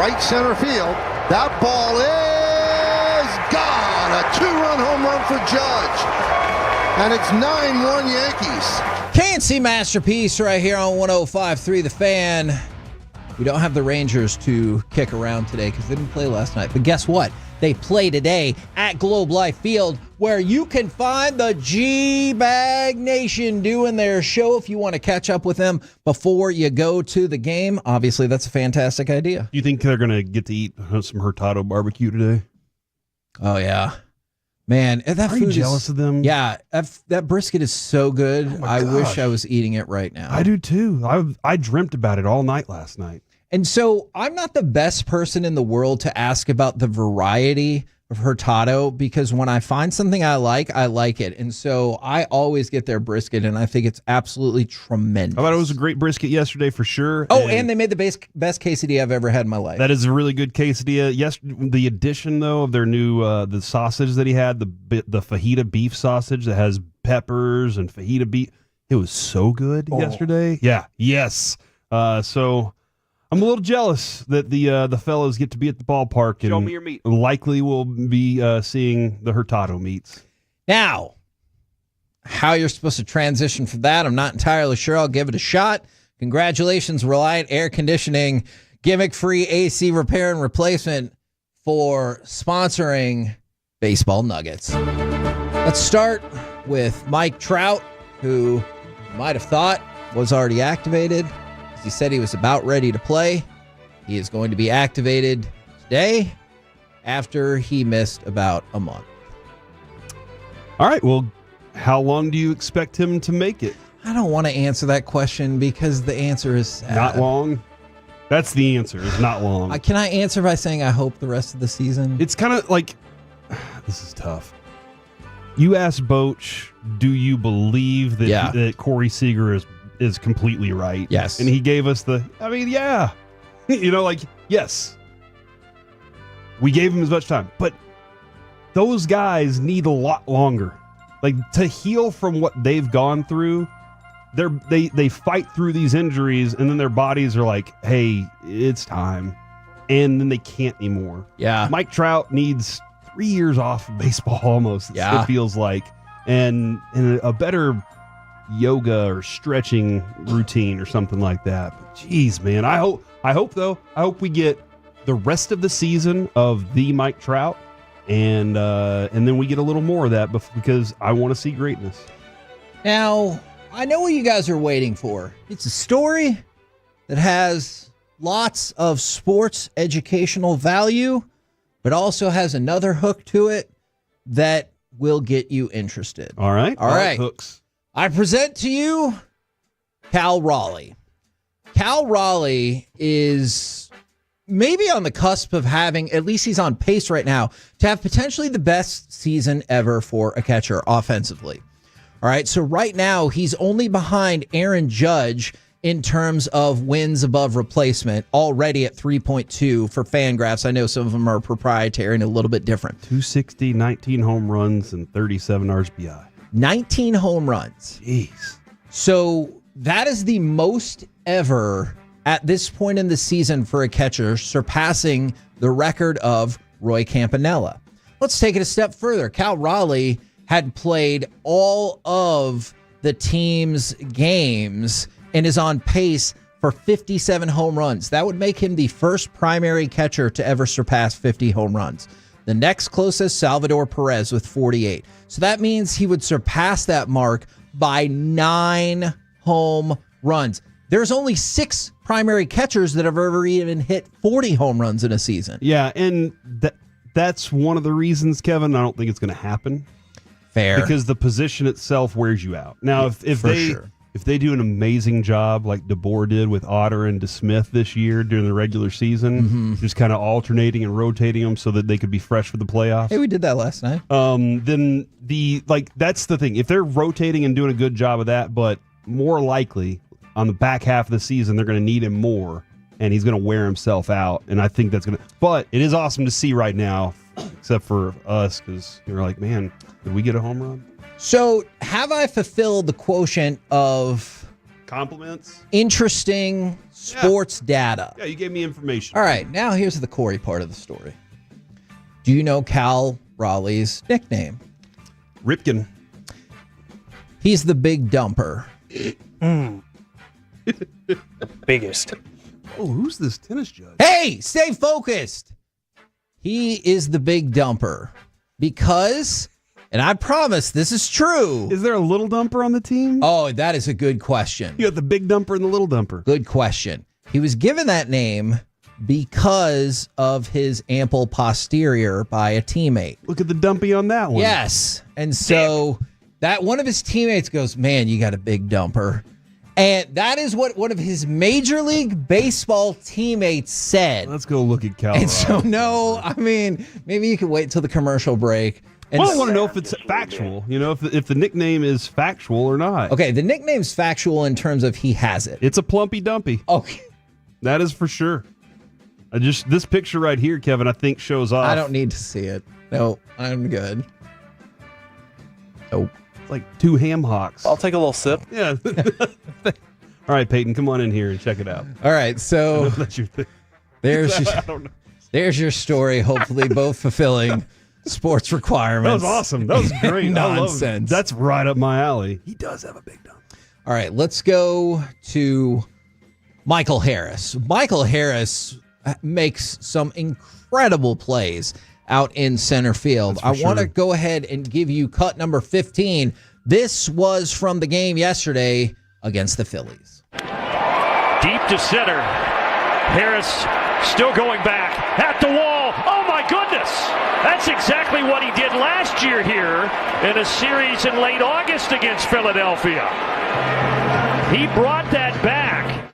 right center field. That ball is gone. A 2-run home run for Judge. And it's 9-1 Yankees. KNC Masterpiece right here on 105.3 The Fan. We don't have the Rangers to kick around today because they didn't play last night. But guess what? They play today at Globe Life Field, where you can find the G-Bag Nation doing their show if you want to catch up with them before you go to the game. Obviously, that's a fantastic idea. Do you think they're going to get to eat some Hurtado barbecue today? Oh, yeah. Man, that Are food you jealous of them? Yeah, that brisket is so good. Oh I wish I was eating it right now. I do too. I dreamt about it all night last night. And so I'm not the best person in the world to ask about the variety of Hurtado, because when I find something I like it. And so I always get their brisket, and I think it's absolutely tremendous. I thought it was a great brisket yesterday for sure. Oh, and they made the best quesadilla I've ever had in my life. That is a really good quesadilla. Yes, the addition though of their new the sausage that he had, the fajita beef sausage that has peppers and fajita beef. It was so good yesterday. Yeah. Yes. So I'm a little jealous that the fellows get to be at the ballpark and Show me your meat. likely will be seeing the Hurtado meats. Now, how you're supposed to transition from that, I'm not entirely sure. I'll give it a shot. Congratulations, Reliant Air Conditioning, gimmick-free AC repair and replacement, for sponsoring Baseball Nuggets. Let's start with Mike Trout, who you might have thought was already activated. He said he was about ready to play. He is going to be activated today after he missed about a month. All right. Well, how long do you expect him to make it? I don't want to answer that question because the answer is not long. That's the answer. It's not long. Can I answer by saying I hope the rest of the season? It's kind of like, this is tough. You asked Boach, do you believe that, that Corey Seager is completely right? Yes. And he gave us yeah. Yes. We gave him as much time. But those guys need a lot longer. Like, to heal from what they've gone through, they fight through these injuries, and then their bodies are like, hey, it's time. And then they can't anymore. Yeah. Mike Trout needs 3 years off of baseball almost, it feels like. And a better yoga or stretching routine or something like that. But geez, man, I hope we get the rest of the season of the Mike Trout, and then we get a little more of that because I want to see greatness. Now, I know what you guys are waiting for. It's a story that has lots of sports educational value, but also has another hook to it that will get you interested. All right. All right. Hooks. I present to you Cal Raleigh. Cal Raleigh is maybe on the cusp of having, at least he's on pace right now, to have potentially the best season ever for a catcher offensively. All right, so right now he's only behind Aaron Judge in terms of wins above replacement, already at 3.2 for Fangraphs. I know some of them are proprietary and a little bit different. 260, 19 home runs, and 37 RBI. 19 home runs. Jeez. So that is the most ever at this point in the season for a catcher, surpassing the record of Roy Campanella. Let's take it a step further. Cal Raleigh had played all of the team's games and is on pace for 57 home runs. That would make him the first primary catcher to ever surpass 50 home runs. The next closest, Salvador Perez with 48. So that means he would surpass that mark by 9 home runs. There's only 6 primary catchers that have ever even hit 40 home runs in a season. Yeah, and that's one of the reasons, Kevin, I don't think it's going to happen. Fair. Because the position itself wears you out. Now, if they do an amazing job like DeBoer did with Otter and DeSmith this year during the regular season, just kind of alternating and rotating them so that they could be fresh for the playoffs. Hey, we did that last night. Then that's the thing. If they're rotating and doing a good job of that, but more likely on the back half of the season, they're going to need him more, and he's going to wear himself out. And I think that's going to. But it is awesome to see right now, except for us, because you're like, man, did we get a home run? So have I fulfilled the quotient of compliments. Interesting sports data. Yeah, you gave me information. All right, now here's the Corey part of the story. Do you know Cal Raleigh's nickname? Ripken. He's the big dumper. The biggest. Oh, who's this tennis judge? Hey, stay focused. He is the big dumper because, and I promise this is true. Is there a little dumper on the team? Oh, that is a good question. You got the big dumper and the little dumper. Good question. He was given that name because of his ample posterior by a teammate. Look at the dumpy on that one. Yes. And so that one of his teammates goes, man, you got a big dumper. And that is what one of his Major League Baseball teammates said. Let's go look at Cal. And so, no, I mean, maybe you could wait till the commercial break. And Well, I want to know if it's factual. You know, if the nickname is factual or not. Okay, the nickname's factual in terms of he has it. It's a plumpy dumpy. Okay. That is for sure. This picture right here, Kevin, I think shows off. I don't need to see it. No, I'm good. Oh. It's like two ham hocks. I'll take a little sip. Yeah. All right, Peyton, come on in here and check it out. All right, so That's your thing. there's your story, hopefully both fulfilling sports requirements. That was awesome. That was great. Nonsense. That's right up my alley. He does have a big dump. All right, let's go to Michael Harris. Michael Harris makes some incredible plays out in center field. I want to go ahead and give you cut number 15. This was from the game yesterday against the Phillies. Deep to center. Harris still going back at the wall. Oh my goodness! That's exactly what he did last year here in a series in late August against Philadelphia. He brought that back.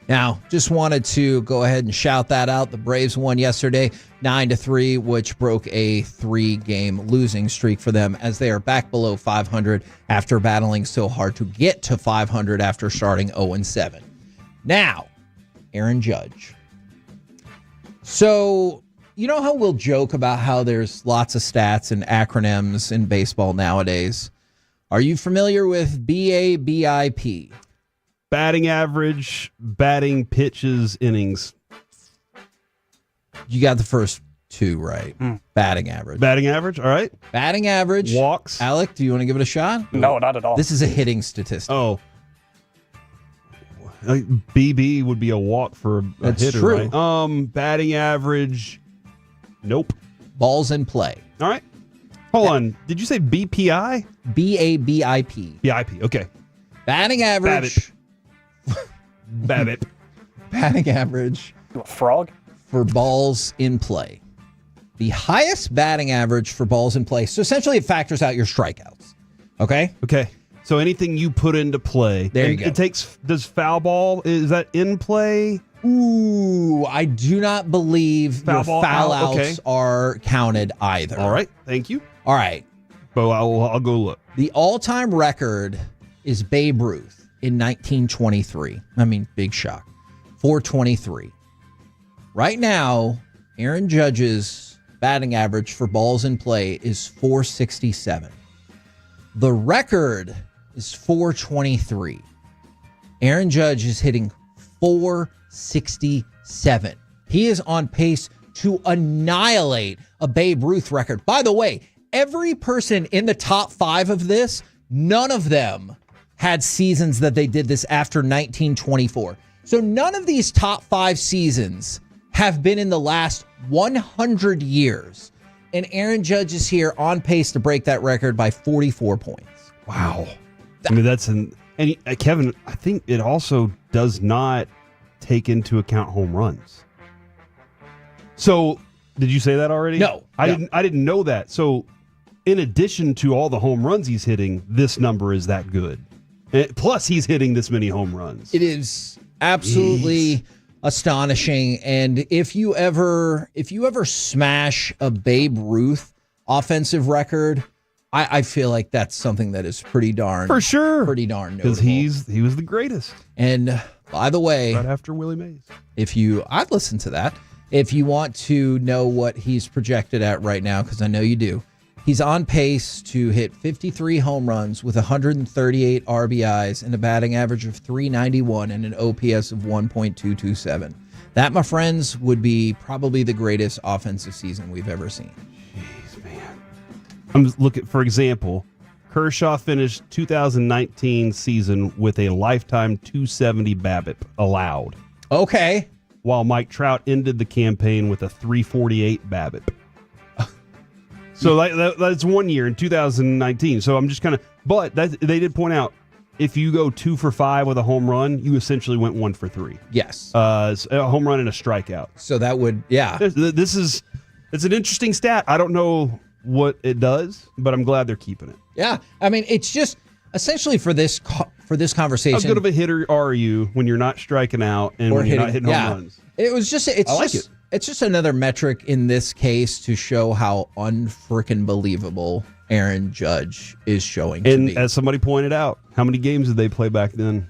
Now, just wanted to go ahead and shout that out. The Braves won yesterday 9-3, which broke a 3-game losing streak for them as they are back below 500 after battling so hard to get to 500 after starting 0-7. Now, Aaron Judge. So, you know how we'll joke about how there's lots of stats and acronyms in baseball nowadays? Are you familiar with BABIP? Batting average, batting pitches, innings. You got the first two right. Batting average. Batting average, all right. Batting average. Walks. Alec, do you want to give it a shot? No, not at all. This is a hitting statistic. Oh. BB would be a walk for a That's hitter, true. right? Batting average. Nope. Balls in play. All right. Hold on. Did you say BPI? BABIP. BIP. Okay. Batting average. Babbitt. Batting average. A frog? For balls in play. The highest batting average for balls in play. So essentially it factors out your strikeouts. Okay? Okay. So anything you put into play. There you go. It takes, does foul ball, is that in play? Ooh, I do not believe your foul outs okay. are counted either. All right. Thank you. All right. But I'll go look. The all-time record is Babe Ruth in 1923. I mean, big shock. 423. Right now, Aaron Judge's batting average for balls in play is 467. The record is 423. Aaron Judge is hitting 467. He is on pace to annihilate a Babe Ruth record. By the way, every person in the top 5 of this, none of them had seasons that they did this after 1924. So none of these top 5 seasons have been in the last 100 years. And Aaron Judge is here on pace to break that record by 44 points. Wow. I mean, that's and Kevin, I think it also does not take into account home runs. So, did you say that already? No. I didn't know that. So, in addition to all the home runs he's hitting, this number is that good. Plus, he's hitting this many home runs. It is absolutely astonishing. And if you ever smash a Babe Ruth offensive record, I feel like that's something that is pretty darn For sure. pretty darn notable. Because he was the greatest. And by the way, Right after Willie Mays. I'd listen to that. If you want to know what he's projected at right now, because I know you do, He's on pace to hit 53 home runs with 138 RBIs and a batting average of .391 and an OPS of 1.227. That, my friends, would be probably the greatest offensive season we've ever seen. Jeez, man. I'm looking, for example, Kershaw finished 2019 season with a lifetime 270 BABIP allowed. Okay. While Mike Trout ended the campaign with a 348 BABIP. So that's 1 year in 2019. So I'm just kind of, but they did point out, if you go 2 for 5 with a home run, you essentially went 1 for 3. Yes. A home run and a strikeout. So that would, yeah. It's an interesting stat. I don't know what it does, but I'm glad they're keeping it. Yeah. I mean, it's just essentially for this conversation. How good of a hitter are you when you're not striking out and when you're not hitting home runs? It was just, it's just another metric in this case to show how unfreaking believable Aaron Judge is showing to be. And as somebody pointed out, how many games did they play back then?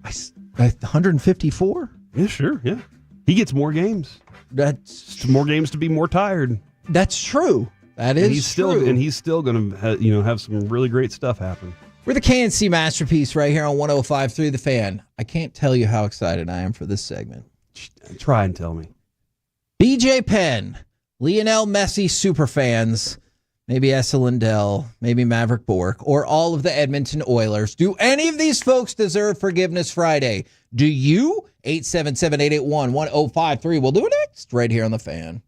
154? Yeah, sure. Yeah. He gets more games. That's more games to be more tired. That's true. That is true. And he's still going to have some really great stuff happen. We're the KNC Masterpiece right here on 105.3 The Fan. I can't tell you how excited I am for this segment. Try and tell me. BJ Penn, Lionel Messi superfans, maybe Essa Lindell, maybe Maverick Bork, or all of the Edmonton Oilers. Do any of these folks deserve Forgiveness Friday? Do you? 877-881-1053. We'll do it next right here on The Fan.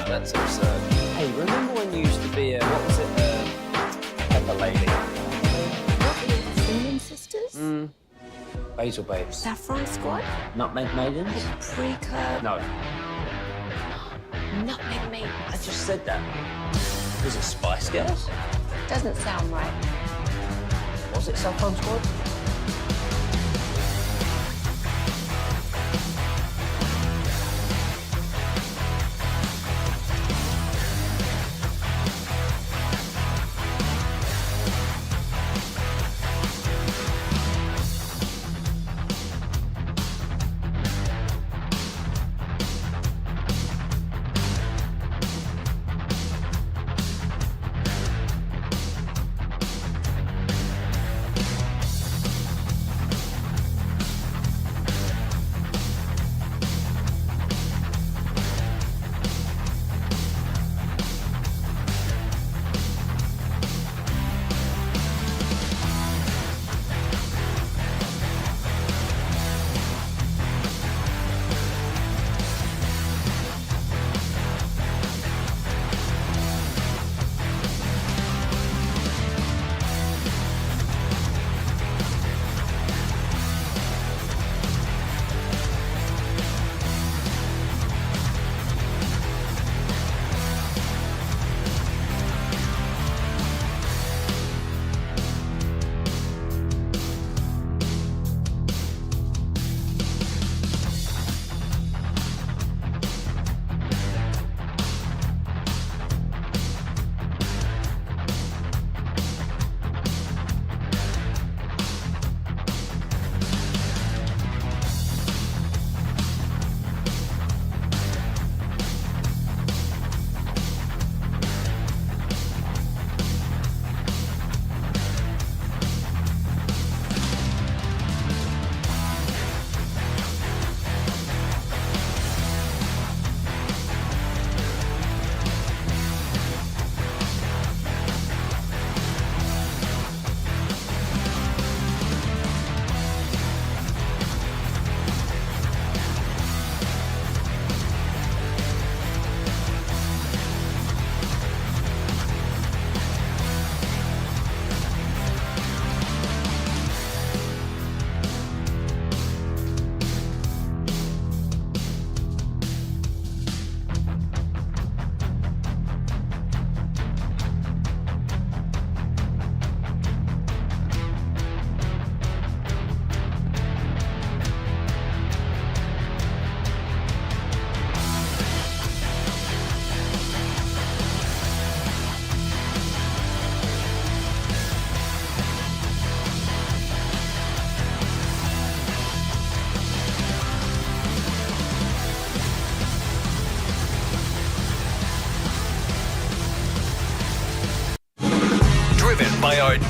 That's absurd. Hey, remember when you used to be a, what was it, pepper lady? Cinnamon Sisters? Basil Babes. Saffron Squad? Nutmeg Maidens? Pre-curd? No. Nutmeg Maidens. I just said that. Was it Spice Girls? Doesn't sound right. Was it Saffron Squad?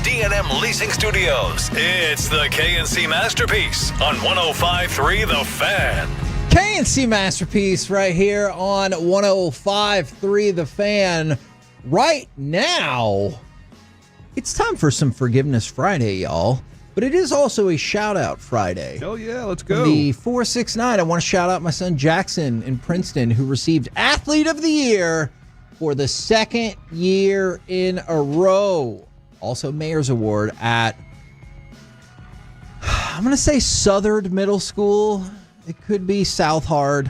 D&M Leasing Studios. It's the KNC Masterpiece on 105.3 The Fan. KNC Masterpiece right here on 105.3 The Fan. Right now, it's time for some Forgiveness Friday, y'all. But it is also a shout-out Friday. Oh, yeah, let's go. The 469, I want to shout out my son Jackson in Princeton, who received Athlete of the Year for the second year in a row. Also, Mayor's Award at, I'm going to say Southern Middle School. It could be South Hard.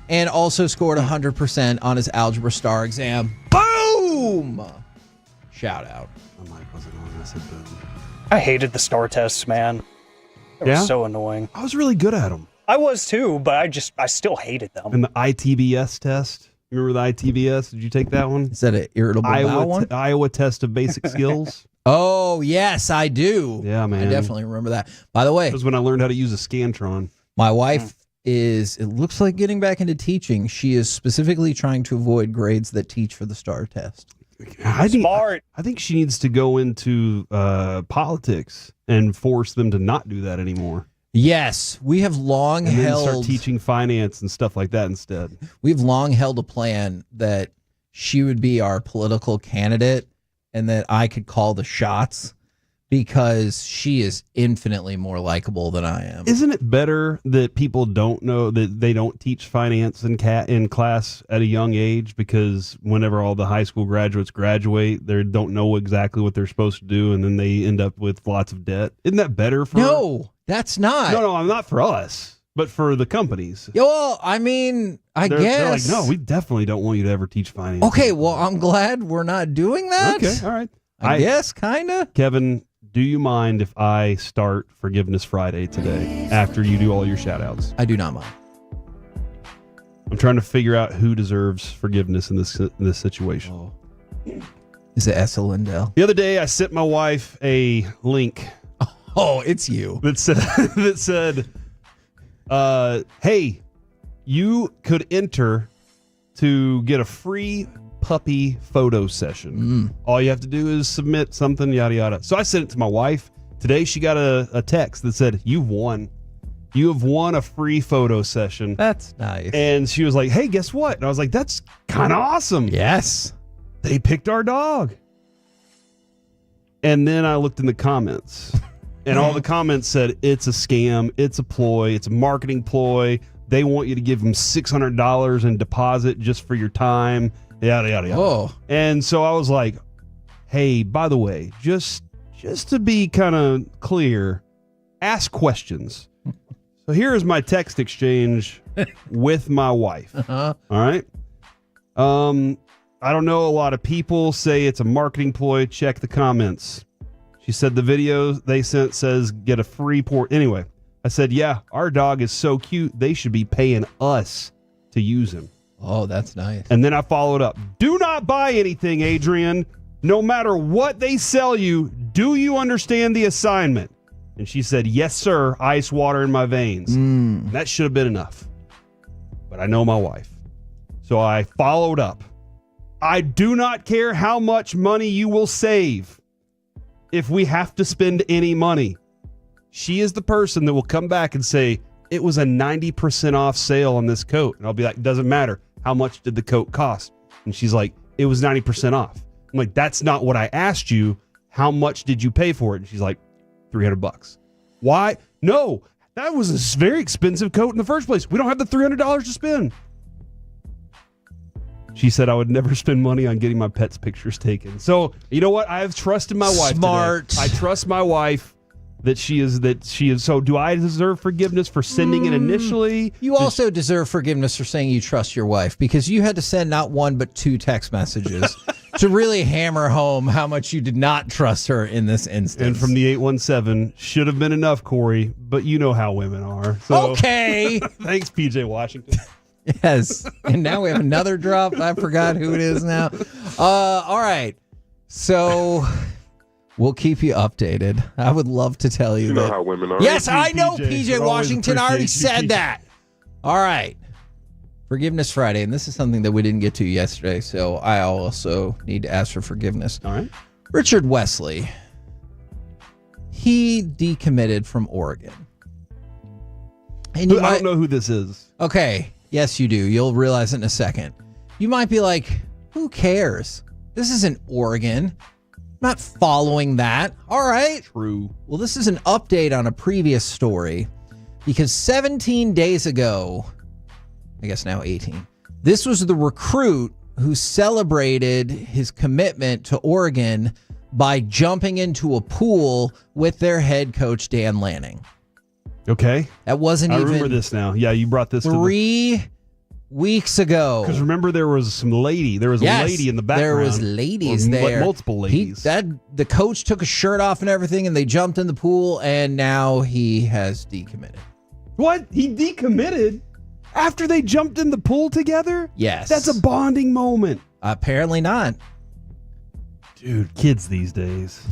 And also scored 100% on his Algebra Star exam. Boom! Shout out. My mic wasn't on. I said boom. I hated the STAR tests, man. They were so annoying. I was really good at them. I was too, but I still hated them. And the ITBS test. Remember the ITBS? Did you take that one? Is that an irritable bowel one? Iowa test of basic skills. Oh, yes, I do. Yeah, man. I definitely remember that. By the way, that was when I learned how to use a Scantron. My wife it looks like getting back into teaching. She is specifically trying to avoid grades that teach for the STAR test. Smart. I think she needs to go into politics and force them to not do that anymore. Yes, we have long and then held start teaching finance and stuff like that instead. We've long held a plan that she would be our political candidate and that I could call the shots because she is infinitely more likable than I am. Isn't it better that people don't know that they don't teach finance in class at a young age, because whenever all the high school graduates graduate, they don't know exactly what they're supposed to do, and then they end up with lots of debt? Isn't that better for... No, that's not. No, I'm not for us, but for the companies. Yeah, well, I mean, I guess. They're like, no, we definitely don't want you to ever teach finance. Okay, well, I'm glad we're not doing that. Okay, all right. I guess, kind of. Kevin, do you mind if I start Forgiveness Friday today after you do all your shout-outs? I do not mind. I'm trying to figure out who deserves forgiveness in this situation. Oh. Is it Essa Lindell? The other day, I sent my wife a link. Oh, it's you. That said, hey, you could enter to get a free puppy photo session. All you have to do is submit something, yada yada. So I sent it to my wife. Today she got a text that said, you've won. You have won a free photo session. That's nice. And she was like, hey, guess what? And I was like, that's kind of awesome. Yes. They picked our dog. And then I looked in the comments, and all the comments said, it's a scam, it's a ploy, it's a marketing ploy. They want you to give them $600 in deposit just for your time. Yada, yada, yada. Oh. And so I was like, hey, by the way, just to be kind of clear, ask questions. So here is my text exchange with my wife. Uh-huh. All right. I don't know. A lot of people say it's a marketing ploy. Check the comments. She said the video they sent says get a free port. Anyway, I said, yeah, our dog is so cute. They should be paying us to use him. Oh, that's nice. And then I followed up. Do not buy anything, Adrian. No matter what they sell you, do you understand the assignment? And she said, yes, sir. Ice water in my veins. That should have been enough. But I know my wife. So I followed up. I do not care how much money you will save if we have to spend any money. She is the person that will come back and say, it was a 90% off sale on this coat. And I'll be like, doesn't matter. How much did the coat cost? And she's like, it was 90% off. I'm like, that's not what I asked you. How much did you pay for it? And she's like, $300. Why? No, that was a very expensive coat in the first place. We don't have the $300 to spend. She said I would never spend money on getting my pet's pictures taken. So, you know what? I have trust in my wife. Smart. Today. I trust my wife that she is. So do I deserve forgiveness for sending it initially? You also deserve forgiveness for saying you trust your wife, because you had to send not one but two text messages to really hammer home how much you did not trust her in this instance. And from the 817, should have been enough, Corey, but you know how women are. So. Okay. Thanks, PJ Washington. Yes. And now we have another drop. I forgot who it is now. All right. So we'll keep you updated. I would love to tell you, You know how women are. Yes, I know, PJ. PJ Washington. I already said PJ. that. All right. Forgiveness Friday. And this is something that we didn't get to yesterday, so I also need to ask for forgiveness. All right. Richard Wesley he decommitted from Oregon. And I don't know who this is. Okay, yes, you do. You'll realize it in a second. You might be like, who cares? This isn't Oregon. I'm not following that. All right. True. Well, this is an update on a previous story because 17 days ago, I guess now 18, this was the recruit who celebrated his commitment to Oregon by jumping into a pool with their head coach, Dan Lanning. Okay. That wasn't even... I remember this now. Yeah, you brought this 3 weeks ago. Because remember, there was some lady. There was a lady in the background. There was ladies there. Multiple ladies. The coach took his shirt off and everything, and they jumped in the pool, and now he has decommitted. What? He decommitted? After they jumped in the pool together? Yes. That's a bonding moment. Apparently not. Dude, kids these days.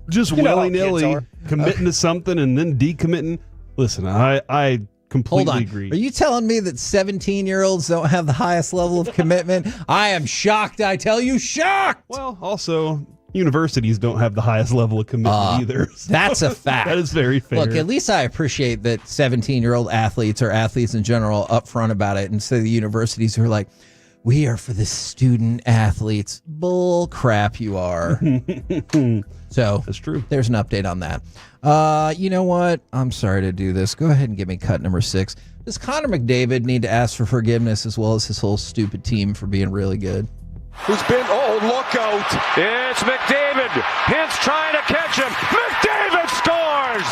Just willy-nilly committing to something and then decommitting. Listen, I completely agree. Are you telling me that 17-year-olds don't have the highest level of commitment? I am shocked. I tell you, shocked. Well, also, universities don't have the highest level of commitment either. So That's a fact. That is very fair. Look, at least I appreciate that 17-year-old athletes or athletes in general upfront about it instead of the universities who are like, we are for the student athletes. Bull crap you are. So that's true. There's an update on that. You know what? I'm sorry to do this. Go ahead and give me cut number 6. Does Connor McDavid need to ask for forgiveness as well as his whole stupid team for being really good? Who's been, look out. It's McDavid. Hintz trying to catch him. McDavid scores!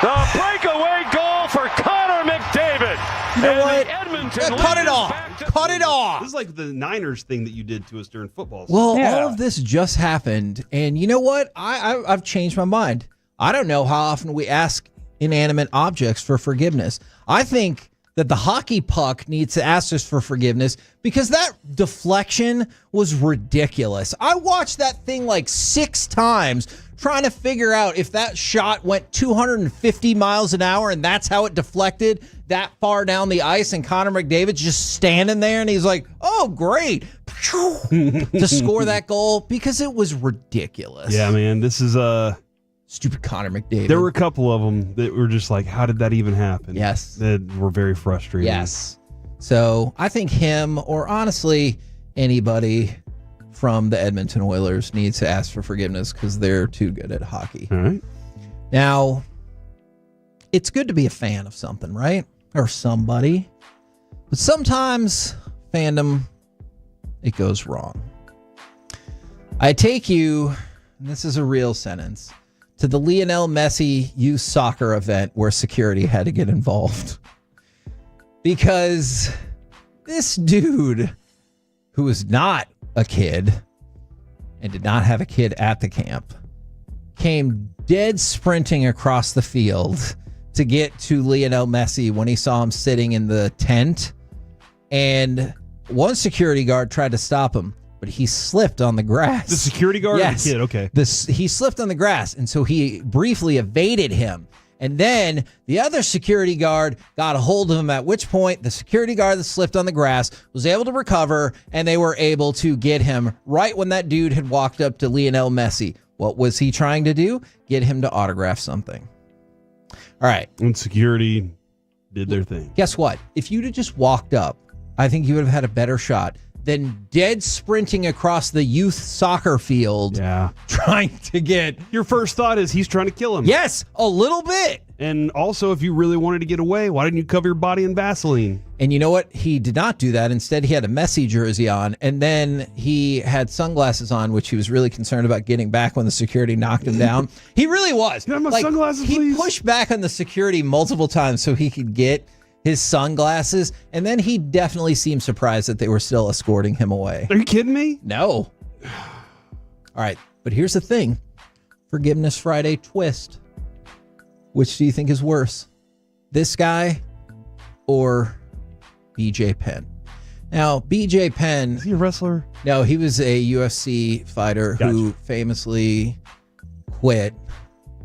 The breakaway goal for Connor McDavid. You know and what? the Edmonton Cut it lead is off. back to Cut it off. This is like the Niners thing that you did to us during football season. Well, all of this just happened, and you know what? I've changed my mind. I don't know how often we ask inanimate objects for forgiveness. I think that the hockey puck needs to ask us for forgiveness because that deflection was ridiculous. I watched that thing like 6 times trying to figure out if that shot went 250 miles an hour and that's how it deflected that far down the ice, and Connor McDavid's just standing there and he's like, oh, great, to score that goal because it was ridiculous. Yeah, man, this is stupid Connor McDavid. There were a couple of them that were just like, how did that even happen? Yes. That were very frustrating. Yes. So I think him, or honestly anybody from the Edmonton Oilers, needs to ask for forgiveness because they're too good at hockey. All right. Now, it's good to be a fan of something, right? Or somebody. But sometimes fandom, it goes wrong. I take you, and this is a real sentence, to the Lionel Messi youth soccer event where security had to get involved. Because this dude, who was not a kid and did not have a kid at the camp, came dead sprinting across the field to get to Lionel Messi when he saw him sitting in the tent. And one security guard tried to stop him, but he slipped on the grass. The security guard? Yes. Or the kid? Okay. He slipped on the grass, and so he briefly evaded him. And then the other security guard got a hold of him, at which point the security guard that slipped on the grass was able to recover, and they were able to get him right when that dude had walked up to Lionel Messi. What was he trying to do? Get him to autograph something. All right. And security did their thing. Guess what? If you'd have just walked up, I think you would have had a better shot than dead sprinting across the youth soccer field. Yeah. Trying to get... Your first thought is he's trying to kill him. Yes, a little bit. And also, if you really wanted to get away, why didn't you cover your body in Vaseline? And you know what? He did not do that. Instead, he had a Messi jersey on, and then he had sunglasses on, which he was really concerned about getting back when the security knocked him down. He really was. Can I have my sunglasses, he please? pushed back on the security multiple times so he could get his sunglasses, and then he definitely seemed surprised that they were still escorting him away. Are you kidding me? No. All right, but here's the thing. Forgiveness Friday twist. Which do you think is worse? This guy or BJ Penn? Now, BJ Penn... Is he a wrestler? No, he was a UFC fighter who famously quit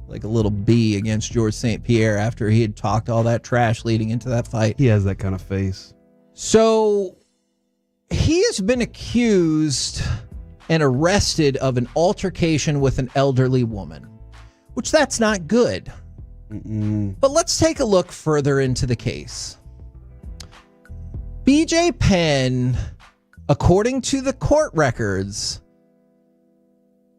like a little bee against George St. Pierre after he had talked all that trash leading into that fight. He has that kind of face. So he has been accused and arrested of an altercation with an elderly woman, which that's not good. But let's take a look further into the case. BJ Penn, according to the court records,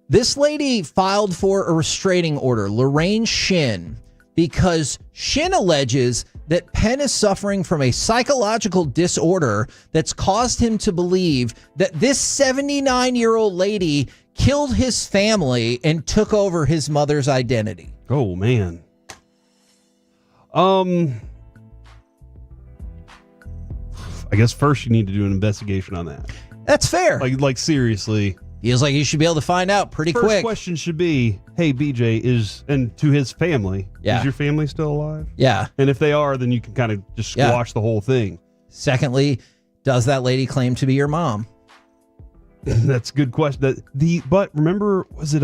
this lady filed for a restraining order, Lorraine Shin, because Shin alleges that Penn is suffering from a psychological disorder that's caused him to believe that this 79-year-old lady killed his family and took over his mother's identity. Oh, man. I guess first you need to do an investigation on that. That's fair. Like seriously. Feels like you should be able to find out pretty quick. First question should be, hey, BJ, and to his family, is your family still alive? Yeah. And if they are, then you can kind of just squash the whole thing. Secondly, does that lady claim to be your mom? That's a good question. But remember, was it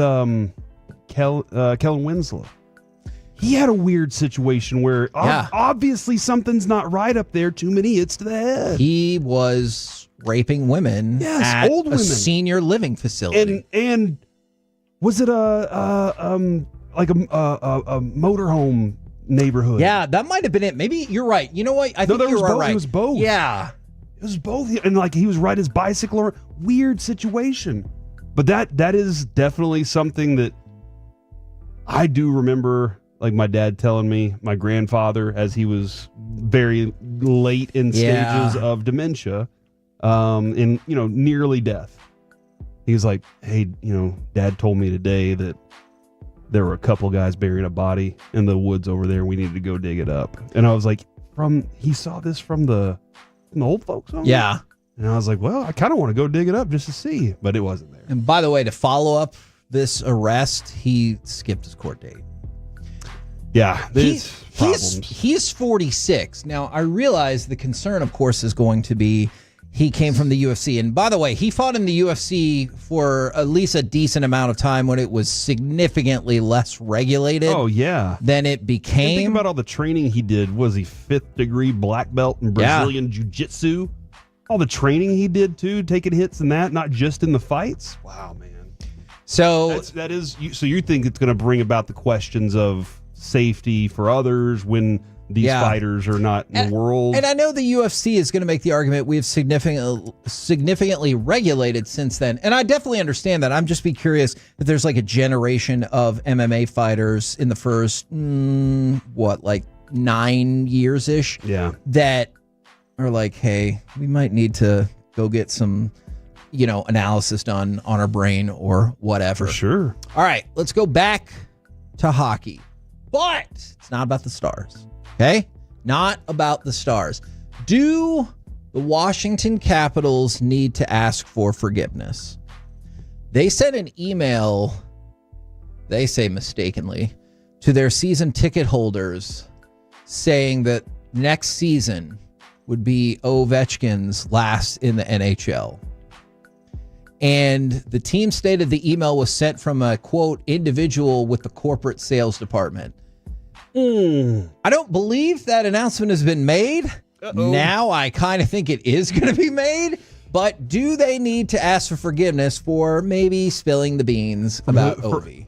Kellen Winslow? He had a weird situation where obviously something's not right up there. Too many hits to the head. He was raping women at old a women. senior living facility. And was it a motorhome neighborhood? Yeah, that might have been it. Maybe you're right. You know what? I think you were right. It was both. Yeah. It was both. And he was riding his bicycle. Or weird situation. But that is definitely something that I do remember. Like my dad telling me, my grandfather, as he was very late in stages of dementia, in nearly death. He was like, "Hey, Dad told me today that there were a couple guys burying a body in the woods over there. We needed to go dig it up." And I was like, he saw this from the old folks home? Yeah. And I was like, well, I kind of want to go dig it up just to see, but it wasn't there. And by the way, to follow up this arrest, he skipped his court date. Yeah, he's 46. Now, I realize the concern, of course, is going to be he came from the UFC. And by the way, he fought in the UFC for at least a decent amount of time when it was significantly less regulated. Oh, yeah. Than it became. And think about all the training he did. Was he 5th degree black belt in Brazilian Jiu-Jitsu? All the training he did, too, taking hits and that, not just in the fights. Wow, man. So so you think it's going to bring about the questions of safety for others when these fighters are not in the world. And I know the UFC is going to make the argument we have significantly regulated since then. And I definitely understand that. I'm just be curious if there's like a generation of MMA fighters in the first, 9 years-ish that are like, hey, we might need to go get some, analysis done on our brain or whatever. For sure. All right, let's go back to hockey. But it's not about the Stars, okay? Not about the Stars. Do the Washington Capitals need to ask for forgiveness? They sent an email, they say mistakenly, to their season ticket holders saying that next season would be Ovechkin's last in the NHL. And the team stated the email was sent from a, quote, individual with the corporate sales department. I don't believe that announcement has been made. Uh-oh. Now I kind of think it is going to be made. But do they need to ask for forgiveness for maybe spilling the beans about Ovi?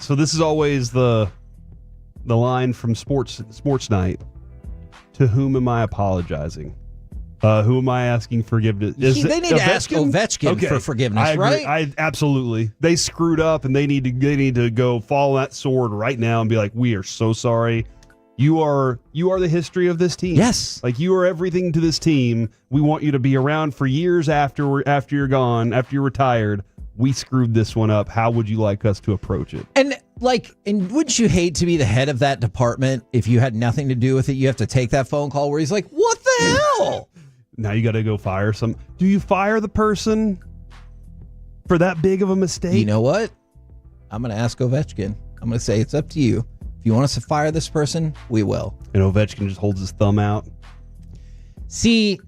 So this is always the line from sports night. To whom am I apologizing? Who am I asking forgiveness? They need to ask Ovechkin for forgiveness, right? Absolutely. They screwed up, and they need to go fall on that sword right now and be like, "We are so sorry. You are the history of this team. Yes, like you are everything to this team. We want you to be around for years after you're gone, after you're retired. We screwed this one up. How would you like us to approach it?" And wouldn't you hate to be the head of that department if you had nothing to do with it? You have to take that phone call where he's like, "What the hell?" Now you got to go fire some. Do you fire the person for that big of a mistake? You know what? I'm going to ask Ovechkin. I'm going to say, it's up to you. If you want us to fire this person, we will. And Ovechkin just holds his thumb out. See,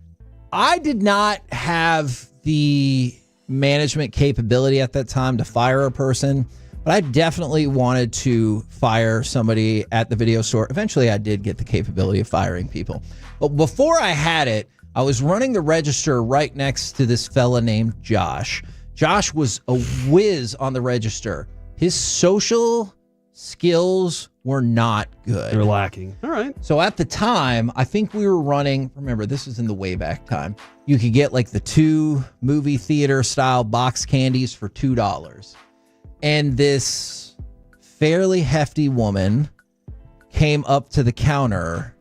I did not have the management capability at that time to fire a person, but I definitely wanted to fire somebody at the video store. Eventually, I did get the capability of firing people. But before I had it, I was running the register right next to this fella named Josh. Josh was a whiz on the register. His social skills were not good. They're lacking. All right. So at the time, I think we were running, remember, this was in the way back time. You could get like the 2 movie theater style box candies for $2. And this fairly hefty woman came up to the counter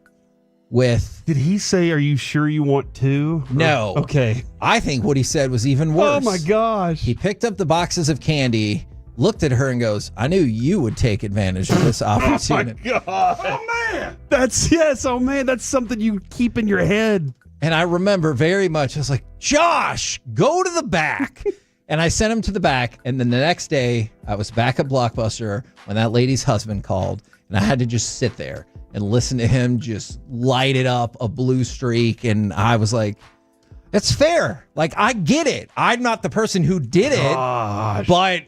with... Did he say, "Are you sure you want 2? No. Okay. I think what he said was even worse. Oh my gosh. He picked up the boxes of candy, looked at her and goes, "I knew you would take advantage of this opportunity." Oh my God. Oh man. That's something you keep in your head. And I remember very much, I was like, "Josh, go to the back." And I sent him to the back. And then the next day, I was back at Blockbuster when that lady's husband called. And I had to just sit there and listen to him just light it up a blue streak. And I was like, that's fair. Like, I get it. I'm not the person who did it. Gosh. But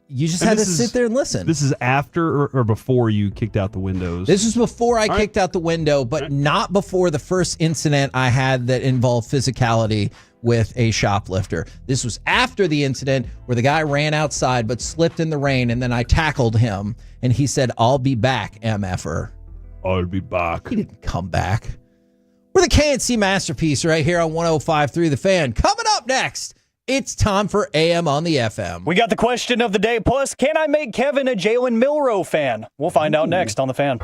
you just had to sit there and listen. This is after or before you kicked out the windows? This was before I kicked out the window, but not before the first incident I had that involved physicality with a shoplifter. This was after the incident where the guy ran outside but slipped in the rain, and then I tackled him, and he said, "I'll be back, MFer." I'll be back. He didn't come back. We're the KNC Masterpiece right here on 105.3 The Fan. Coming up next, it's time for AM on the FM. We got the question of the day. Plus, can I make Kevin a Jalen Milroe fan? We'll find out next on The Fan.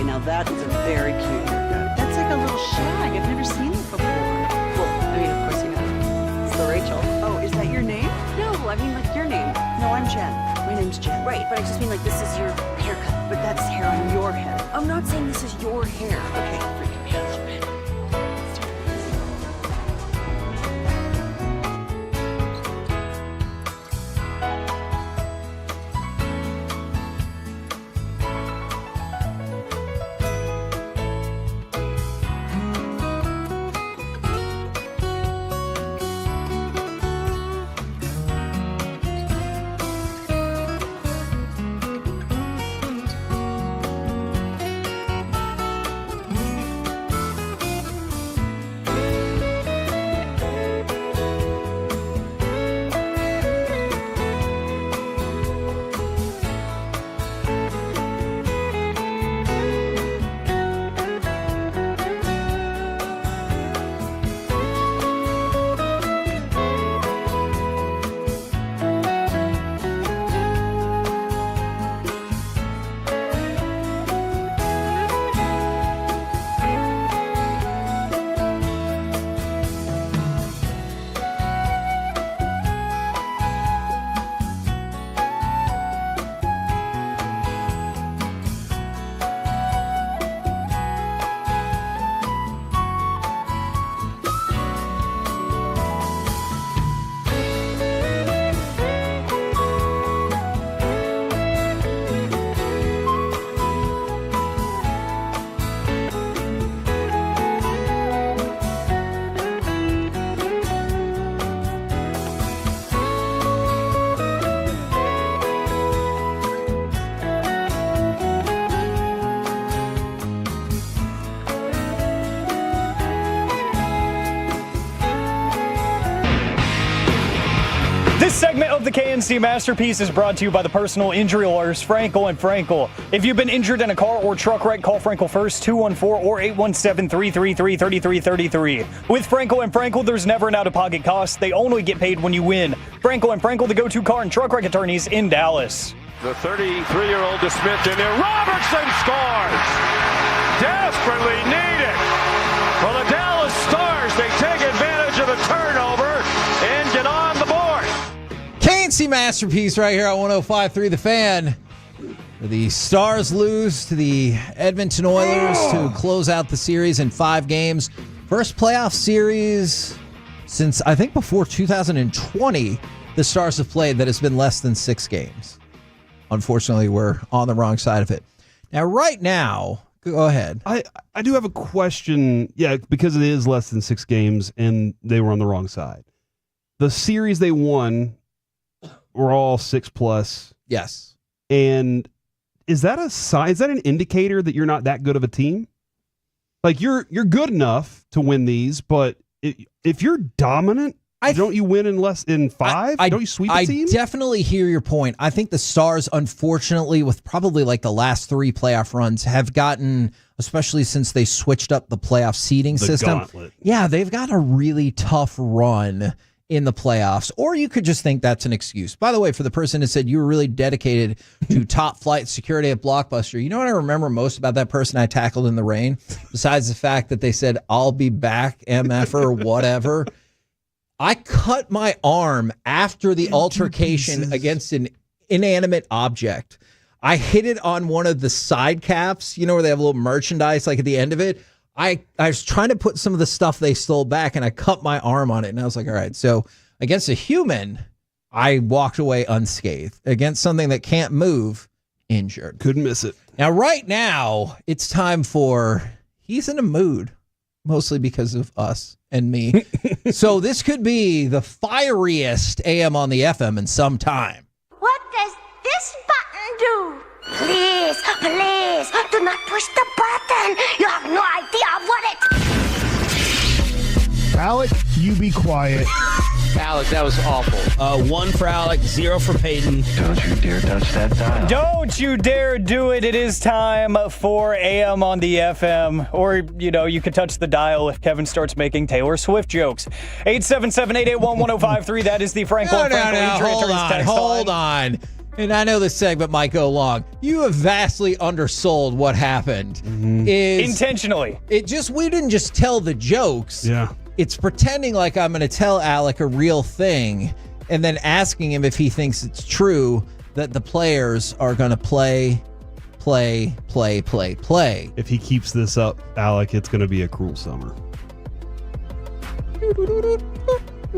Okay, now that is a very cute haircut. That's like a little shag. I've never seen it before. Well, I mean, of course you have. It's the Rachel. Oh, is that your name? No, I mean like your name. No, I'm Jen. My name's Jen. Right, but I just mean like this is your haircut. But that's hair on your head. I'm not saying this is your hair. Okay, forgive me. This segment of the KNC Masterpiece is brought to you by the personal injury lawyers Frankel and Frankel. If you've been injured in a car or truck wreck, call Frankel first, 214 or 817-333-3333. With Frankel and Frankel, there's never an out-of-pocket cost. They only get paid when you win. Frankel and Frankel, the go-to car and truck wreck attorneys in Dallas. The 33-year-old to Smith in there. Robertson scores! Desperately needed. Well, the Dallas Stars, they take advantage of the turnover and get on the board. KNC Masterpiece right here on 105.3 The Fan. The Stars lose to the Edmonton Oilers to close out the series in 5 games. First playoff series since, I think, before 2020, the Stars have played that has been less than 6 games. Unfortunately, we're on the wrong side of it. Now, right now, go ahead. I do have a question. Yeah, because it is less than 6 games and they were on the wrong side. The series they won were all 6+. Yes. And is that a sign? Is that an indicator that you're not that good of a team? Like you're good enough to win these, but if you're dominant, don't you win in less in 5? Don't you sweep a team? I definitely hear your point. I think the Stars, unfortunately, with probably like the last 3 playoff runs, have gotten, especially since they switched up the playoff seeding system. Gauntlet. Yeah, they've got a really tough run in the playoffs, or you could just think that's an excuse. By the way, for the person who said you were really dedicated to top flight security at Blockbuster, you know what I remember most about that person I tackled in the rain? Besides the fact that they said, I'll be back, MF or whatever. I cut my arm after the altercation against an inanimate object. I hit it on one of the side caps, you know, where they have a little merchandise like at the end of it. I was trying to put some of the stuff they stole back, and I cut my arm on it. And I was like, all right, so against a human, I walked away unscathed. Against something that can't move, injured. Couldn't miss it. Now, right now, it's time for He's in a Mood, mostly because of us and me. So this could be the fieriest AM on the FM in some time. What does this button do? Please, please, do not push the button. You have no idea what it... Alec, you be quiet. Alec, that was awful. 1 for Alec, 0 for Peyton. Don't you dare touch that dial. Don't you dare do it. It is time for AM on the FM. Or, you know, you could touch the dial if Kevin starts making Taylor Swift jokes. 877-881-1053. That is the Frankel and Frankel Injury Attorneys text line. Hold on. and I know this segment might go long. You have vastly undersold what happened. Is intentionally. We didn't just tell the jokes. Yeah. It's pretending like I'm going to tell Alec a real thing and then asking him if he thinks it's true that the players are going to play. If he keeps this up, Alec, it's going to be a cruel summer.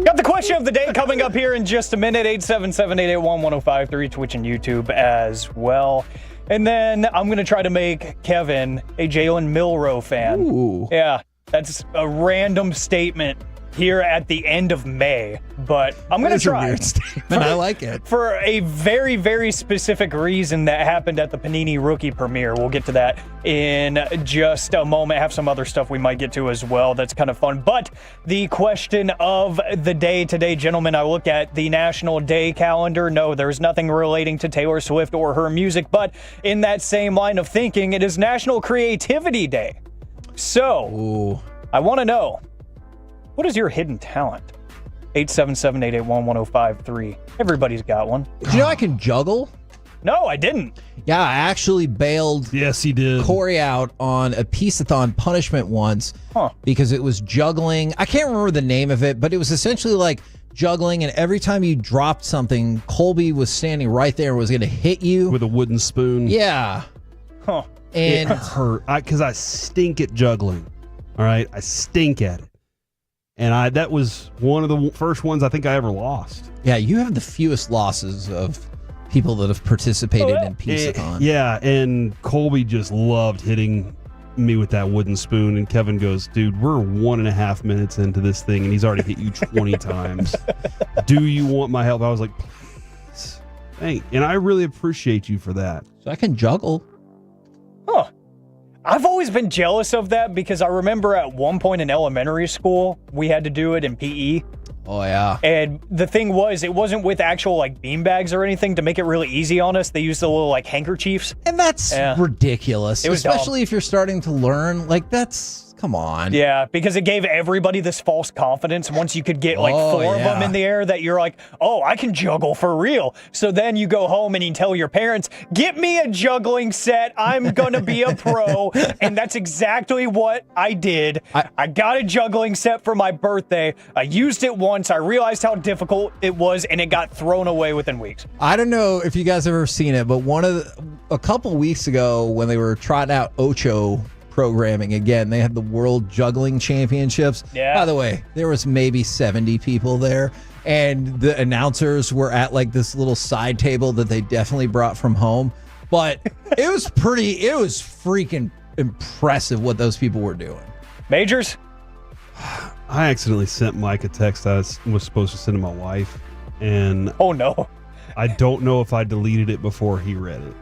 Got the question of the day coming up here in just a minute. 877-881-1053, Twitch and YouTube as well. And then I'm going to try to make Kevin a Jalen Milroe fan. Ooh. Yeah, that's a random statement here at the end of May, but I'm going to try. A weird statement. I like it. For a very, very specific reason that happened at the Panini rookie premiere. We'll get to that in just a moment. Have some other stuff we might get to as well that's kind of fun. But the question of the day today, gentlemen, I look at the National Day calendar. No, there's nothing relating to Taylor Swift or her music, but in that same line of thinking, it is National Creativity Day. So, I want to know, what is your hidden talent? 877-881-1053. Everybody's got one. Did you know I can juggle? No, I didn't. Yeah, I actually bailed he did. Corey out on a Peace-a-thon punishment once because it was juggling. I can't remember the name of it, but it was essentially like juggling, and every time you dropped something, Colby was standing right there and was going to hit you. With a wooden spoon. Yeah. Huh. And it hurt. Because I stink at juggling. All right? I stink at it. And that was one of the first ones I think I ever lost. Yeah, you have the fewest losses of people that have participated in Peace-a-thon. Yeah, and Colby just loved hitting me with that wooden spoon. And Kevin goes, dude, we're 1.5 minutes into this thing, and he's already hit you 20 times. Do you want my help? I was like, please. And I really appreciate you for that. So I can juggle. Huh. I've always been jealous of that because I remember at one point in elementary school, we had to do it in PE. Oh, yeah. And the thing was, it wasn't with actual like beanbags or anything to make it really easy on us. They used the little like handkerchiefs. And that's ridiculous. It was especially if you're starting to learn. Like, come on. Yeah, because it gave everybody this false confidence once you could get like four of them in the air that you're like, oh, I can juggle for real. So then you go home and you tell your parents, get me a juggling set. I'm going to be a pro. And that's exactly what I did. I got a juggling set for my birthday. I used it once. I realized how difficult it was, and it got thrown away within weeks. I don't know if you guys have ever seen it, but a couple weeks ago when they were trying out Ocho programming again, they had the World Juggling Championships. Yeah. By the way, there was maybe 70 people there, and the announcers were at like this little side table that they definitely brought from home. But it was freaking impressive what those people were doing. Majors? I accidentally sent Mike a text I was supposed to send to my wife, and oh no, I don't know if I deleted it before he read it.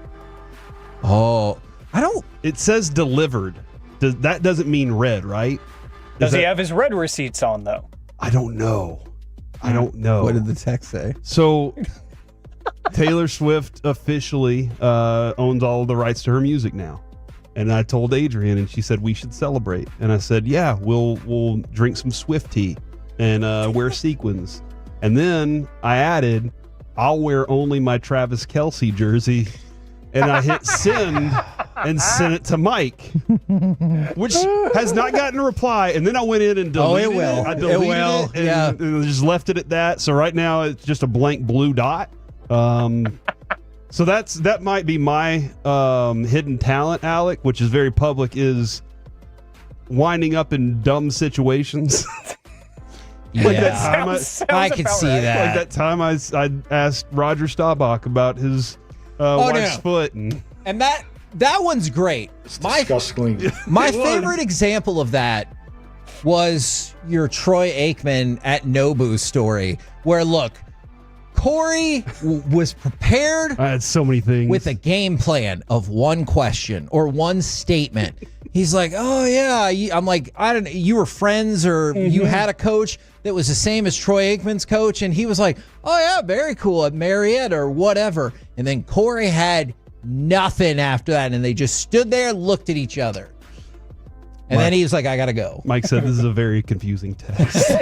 Oh, I don't. It says delivered. That doesn't mean read, right? Does he have his red receipts on though? I don't know. What did the text say? So Taylor Swift officially owns all the rights to her music now. And I told Adrian, and she said we should celebrate. And I said, yeah, we'll drink some Swift tea and wear sequins. And then I added, I'll wear only my Travis Kelce jersey. And I hit send and sent it to Mike, which has not gotten a reply. And then I went in and deleted it. I deleted it and just left it at that. So right now it's just a blank blue dot. So that might be my hidden talent, Alec, which is very public, is winding up in dumb situations. Like that time I can see that. Like that time I asked Roger Staubach about his wife's foot, and that one's great. My favorite example of that was your Troy Aikman at Nobu story, where look, Corey was prepared. I had so many things with a game plan of one question or one statement. He's like, "Oh yeah," I'm like, "I don't know. You were friends, or you had a coach that was the same as Troy Aikman's coach?" And he was like, "Oh yeah, very cool at Marietta or whatever." And then Corey had nothing after that, and they just stood there and looked at each other. And then he was like, "I gotta go." Mike said, "This is a very confusing text."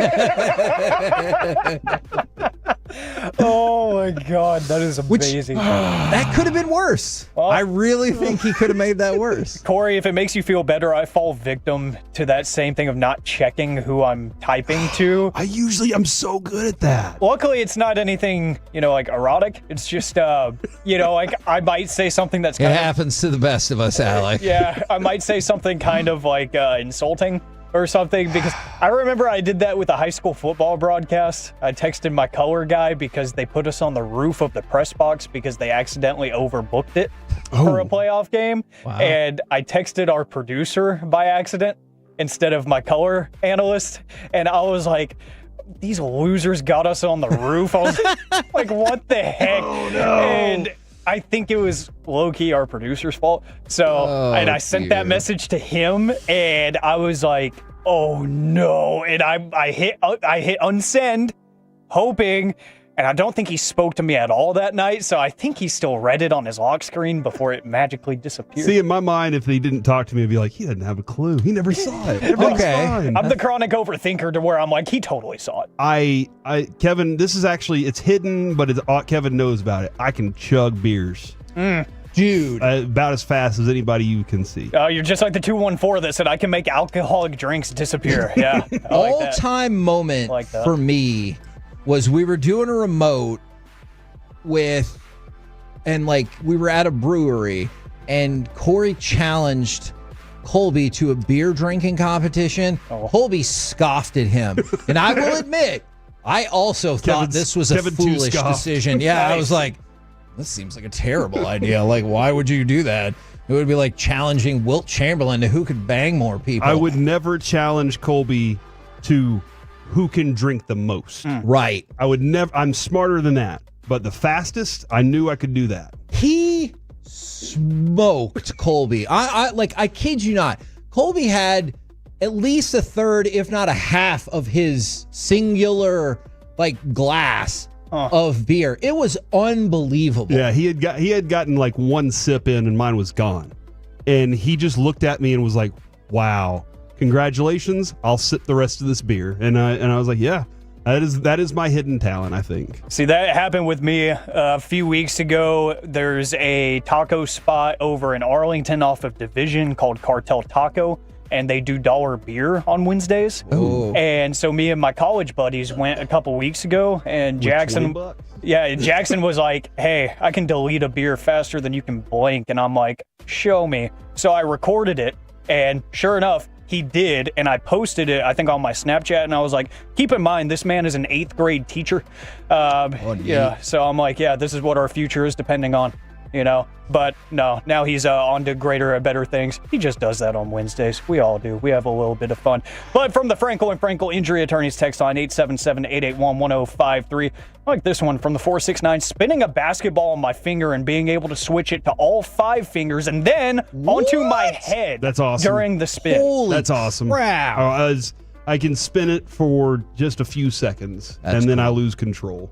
Oh my God, that is amazing. That could have been worse. I really think he could have made that worse. Corey, if it makes you feel better, I fall victim to that same thing of not checking who I'm typing to. I'm so good at that. Luckily, it's not anything, like erotic. It's just, like I might say something that's It kind of, happens to the best of us, Alec. yeah, I might say something kind of like insulting or something, because I remember I did that with a high school football broadcast. I texted my color guy because they put us on the roof of the press box because they accidentally overbooked it for a playoff game. Wow. And I texted our producer by accident instead of my color analyst. And I was like, these losers got us on the roof. I was like, what the heck? Oh, no. And I think it was low-key our producer's fault. So, and I sent that message to him, and I was like, oh no. And I hit unsend, hoping, and I don't think he spoke to me at all that night, so I think he still read it on his lock screen before it magically disappeared. See, in my mind, if he didn't talk to me, I'd be like, he doesn't have a clue. He never saw it. Everything's fine. I'm the chronic overthinker to where I'm like, he totally saw it. Kevin, this is actually, it's hidden, but Kevin knows about it. I can chug beers. Dude. About as fast as anybody you can see. Oh, you're just like the 214 that said I can make alcoholic drinks disappear. Yeah. All-time moment for me was we were doing a remote we were at a brewery, and Corey challenged Colby to a beer drinking competition. Colby scoffed at him. And I will admit, I also thought this was a foolish decision. Yeah, I was like, this seems like a terrible idea. Like, why would you do that? It would be like challenging Wilt Chamberlain to who could bang more people. I would never challenge Colby to who can drink the most. Right. I would never. I'm smarter than that. But the fastest, I knew I could do that. He smoked Colby. I kid you not. Colby had at least a third, if not a half, of his singular glass of beer. It was unbelievable. Yeah, he had gotten like one sip in, and mine was gone. And he just looked at me and was like, "Wow, congratulations! I'll sip the rest of this beer." And I was like, "Yeah, that is my hidden talent, I think." See, that happened with me a few weeks ago. There's a taco spot over in Arlington off of Division called Cartel Taco, and they do dollar beer on Wednesdays. Ooh. And so me and my college buddies went a couple weeks ago, and Jackson was like, "Hey, I can delete a beer faster than you can blink." And I'm like, "Show me." So I recorded it, and sure enough, he did, and I posted it, I think, on my Snapchat, and I was like, keep in mind, this man is an 8th grade teacher. Yeah, so I'm like, yeah, this is what our future is depending on, But no, now he's on to greater and better things. He just does that on Wednesdays. We all do. We have a little bit of fun. But from the Frankel & Frankel Injury Attorneys text line, 877-881-1053. I like this one from the 469. Spinning a basketball on my finger and being able to switch it to all 5 fingers and then onto my head. That's awesome. During the spin. That's awesome. Wow. I can spin it for just a few seconds, and then I lose control.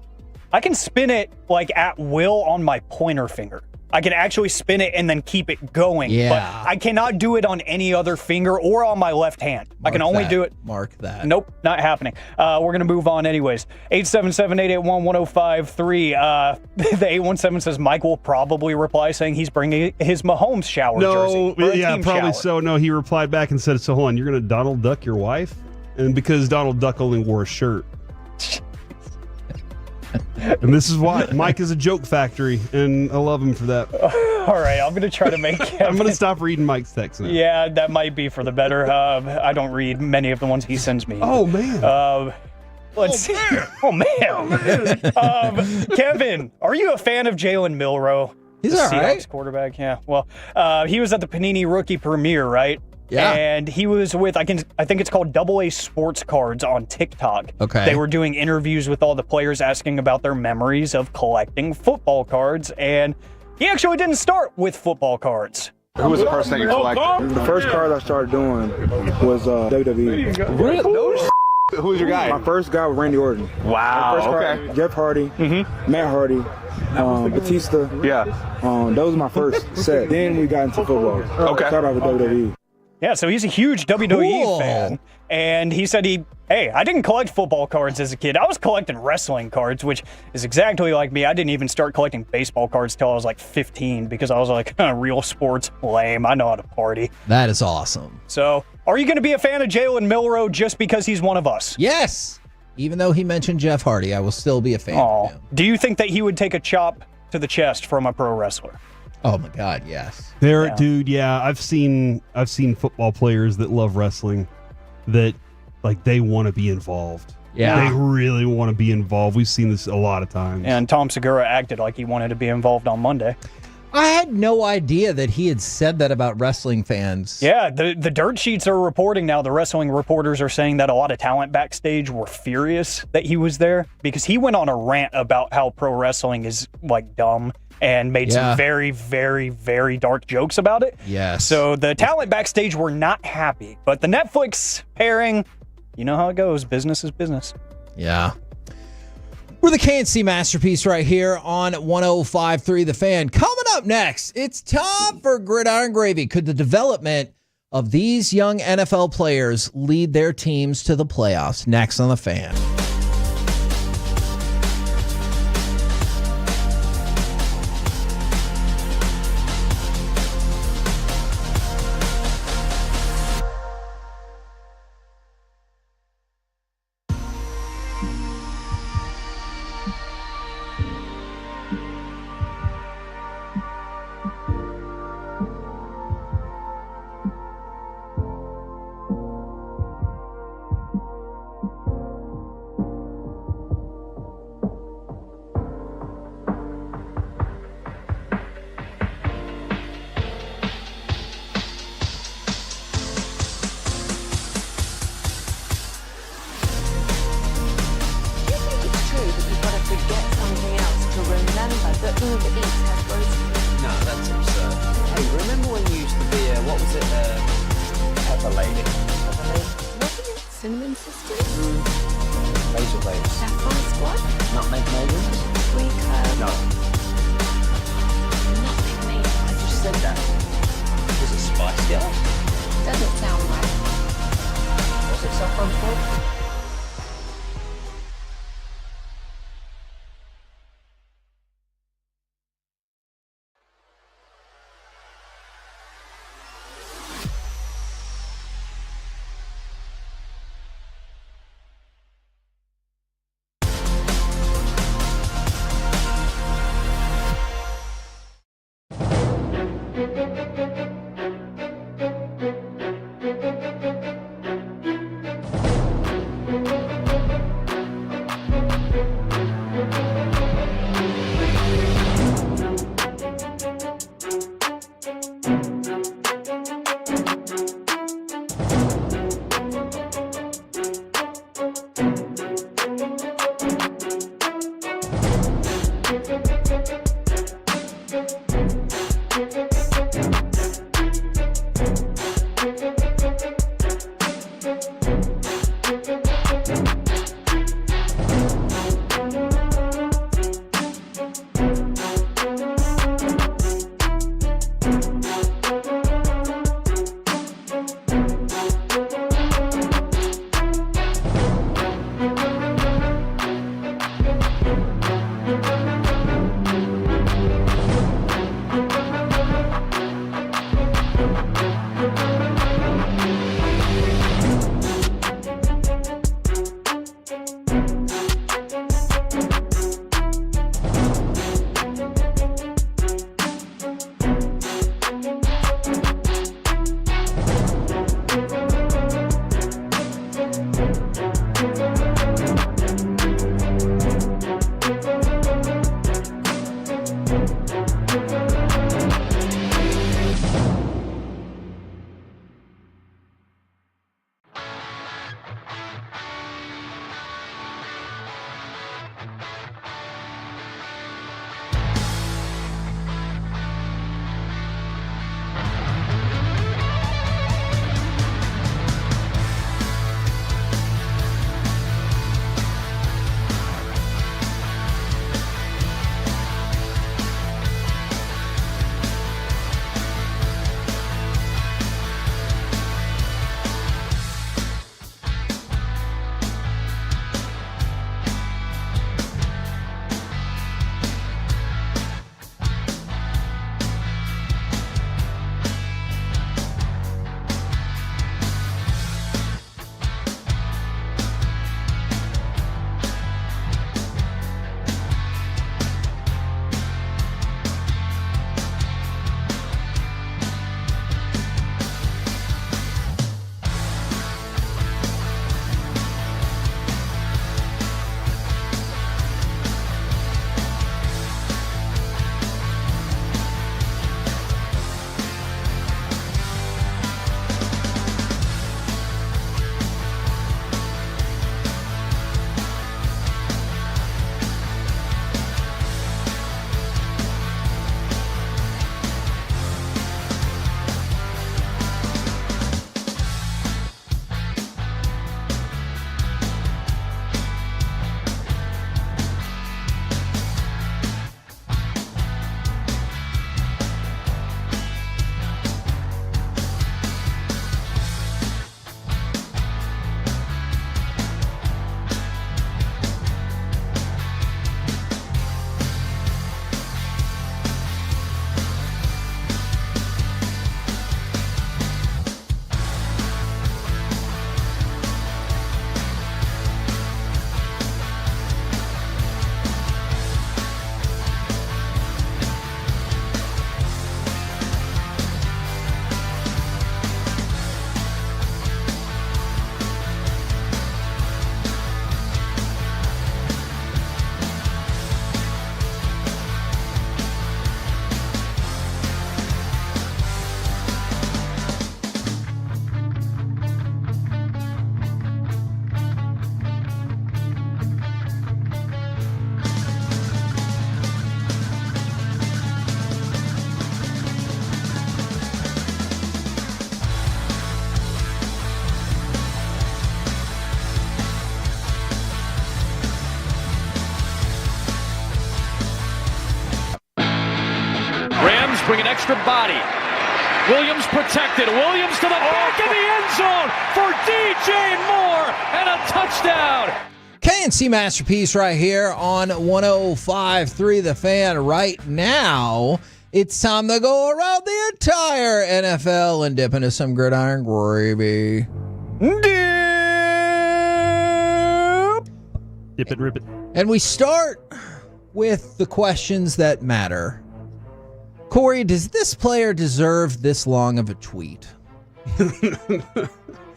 I can spin it at will on my pointer finger. I can actually spin it and then keep it going. Yeah. But I cannot do it on any other finger or on my left hand. I can only do it. Mark that. Nope, not happening. We're going to move on anyways. 877-881-1053. The 817 says Mike will probably reply saying he's bringing his Mahomes shower jersey. Yeah, probably so. No, he replied back and said, so hold on, you're going to Donald Duck your wife? And because Donald Duck only wore a shirt. And this is why Mike is a joke factory, and I love him for that. All right, I'm going to try to make I'm going to stop reading Mike's texts now. Yeah, that might be for the better. I don't read many of the ones he sends me. Oh, man. Let's see. Oh, man. Kevin, are you a fan of Jalen Milroe? He's all right. Seahawks quarterback, yeah. Well, he was at the Panini rookie premiere, right? Yeah. And he was with, I think it's called AA Sports Cards on TikTok. Okay. They were doing interviews with all the players asking about their memories of collecting football cards. And he actually didn't start with football cards. Who was the first thing you collected? The first card I started doing was WWE. Really? Who was your guy? My first guy was Randy Orton. Wow. My first card, Jeff Hardy, Matt Hardy, Batista. Yeah. Those were my first set. Then we got into football. Okay. Started off with WWE. Yeah, so he's a huge WWE fan. And he said hey, I didn't collect football cards as a kid. I was collecting wrestling cards, which is exactly like me. I didn't even start collecting baseball cards till I was like 15 because I was like, real sports, lame. I know how to party. That is awesome. So, are you going to be a fan of Jalen Milroe just because he's one of us? Yes. Even though he mentioned Jeff Hardy, I will still be a fan of him. Do you think that he would take a chop to the chest from a pro wrestler? Oh my God, yes. Dude, yeah. I've seen football players that love wrestling that like they want to be involved. Yeah. They really want to be involved. We've seen this a lot of times. And Tom Segura acted like he wanted to be involved on Monday. I had no idea that he had said that about wrestling fans. Yeah, the dirt sheets are reporting now. The wrestling reporters are saying that a lot of talent backstage were furious that he was there because he went on a rant about how pro wrestling is like dumb and made some very, very, very dark jokes about it. Yes. So the talent backstage were not happy. But the Netflix pairing, you know how it goes. Business is business. Yeah. We're the KNC Masterpiece right here on 105.3 The Fan. Coming up next, it's time for Gridiron Gravy. Could the development of these young NFL players lead their teams to the playoffs? Next on The Fan. Cinnamon Sisters? Razor Blades. Saffron Squad? Nutmeg Maidens? Sweet Curd? No. Nutmeg Maidens. I just said that. Was it Spice Girls? Doesn't sound right. Was it Saffron Squad? extra body. Williams protected. Williams to the back of the end zone for DJ Moore and a touchdown. KNC Masterpiece right here on 105.3 The Fan. Right now, it's time to go around the entire NFL and dip into some gridiron gravy. Dip it, rip it. And we start with the questions that matter. Corey, does this player deserve this long of a tweet?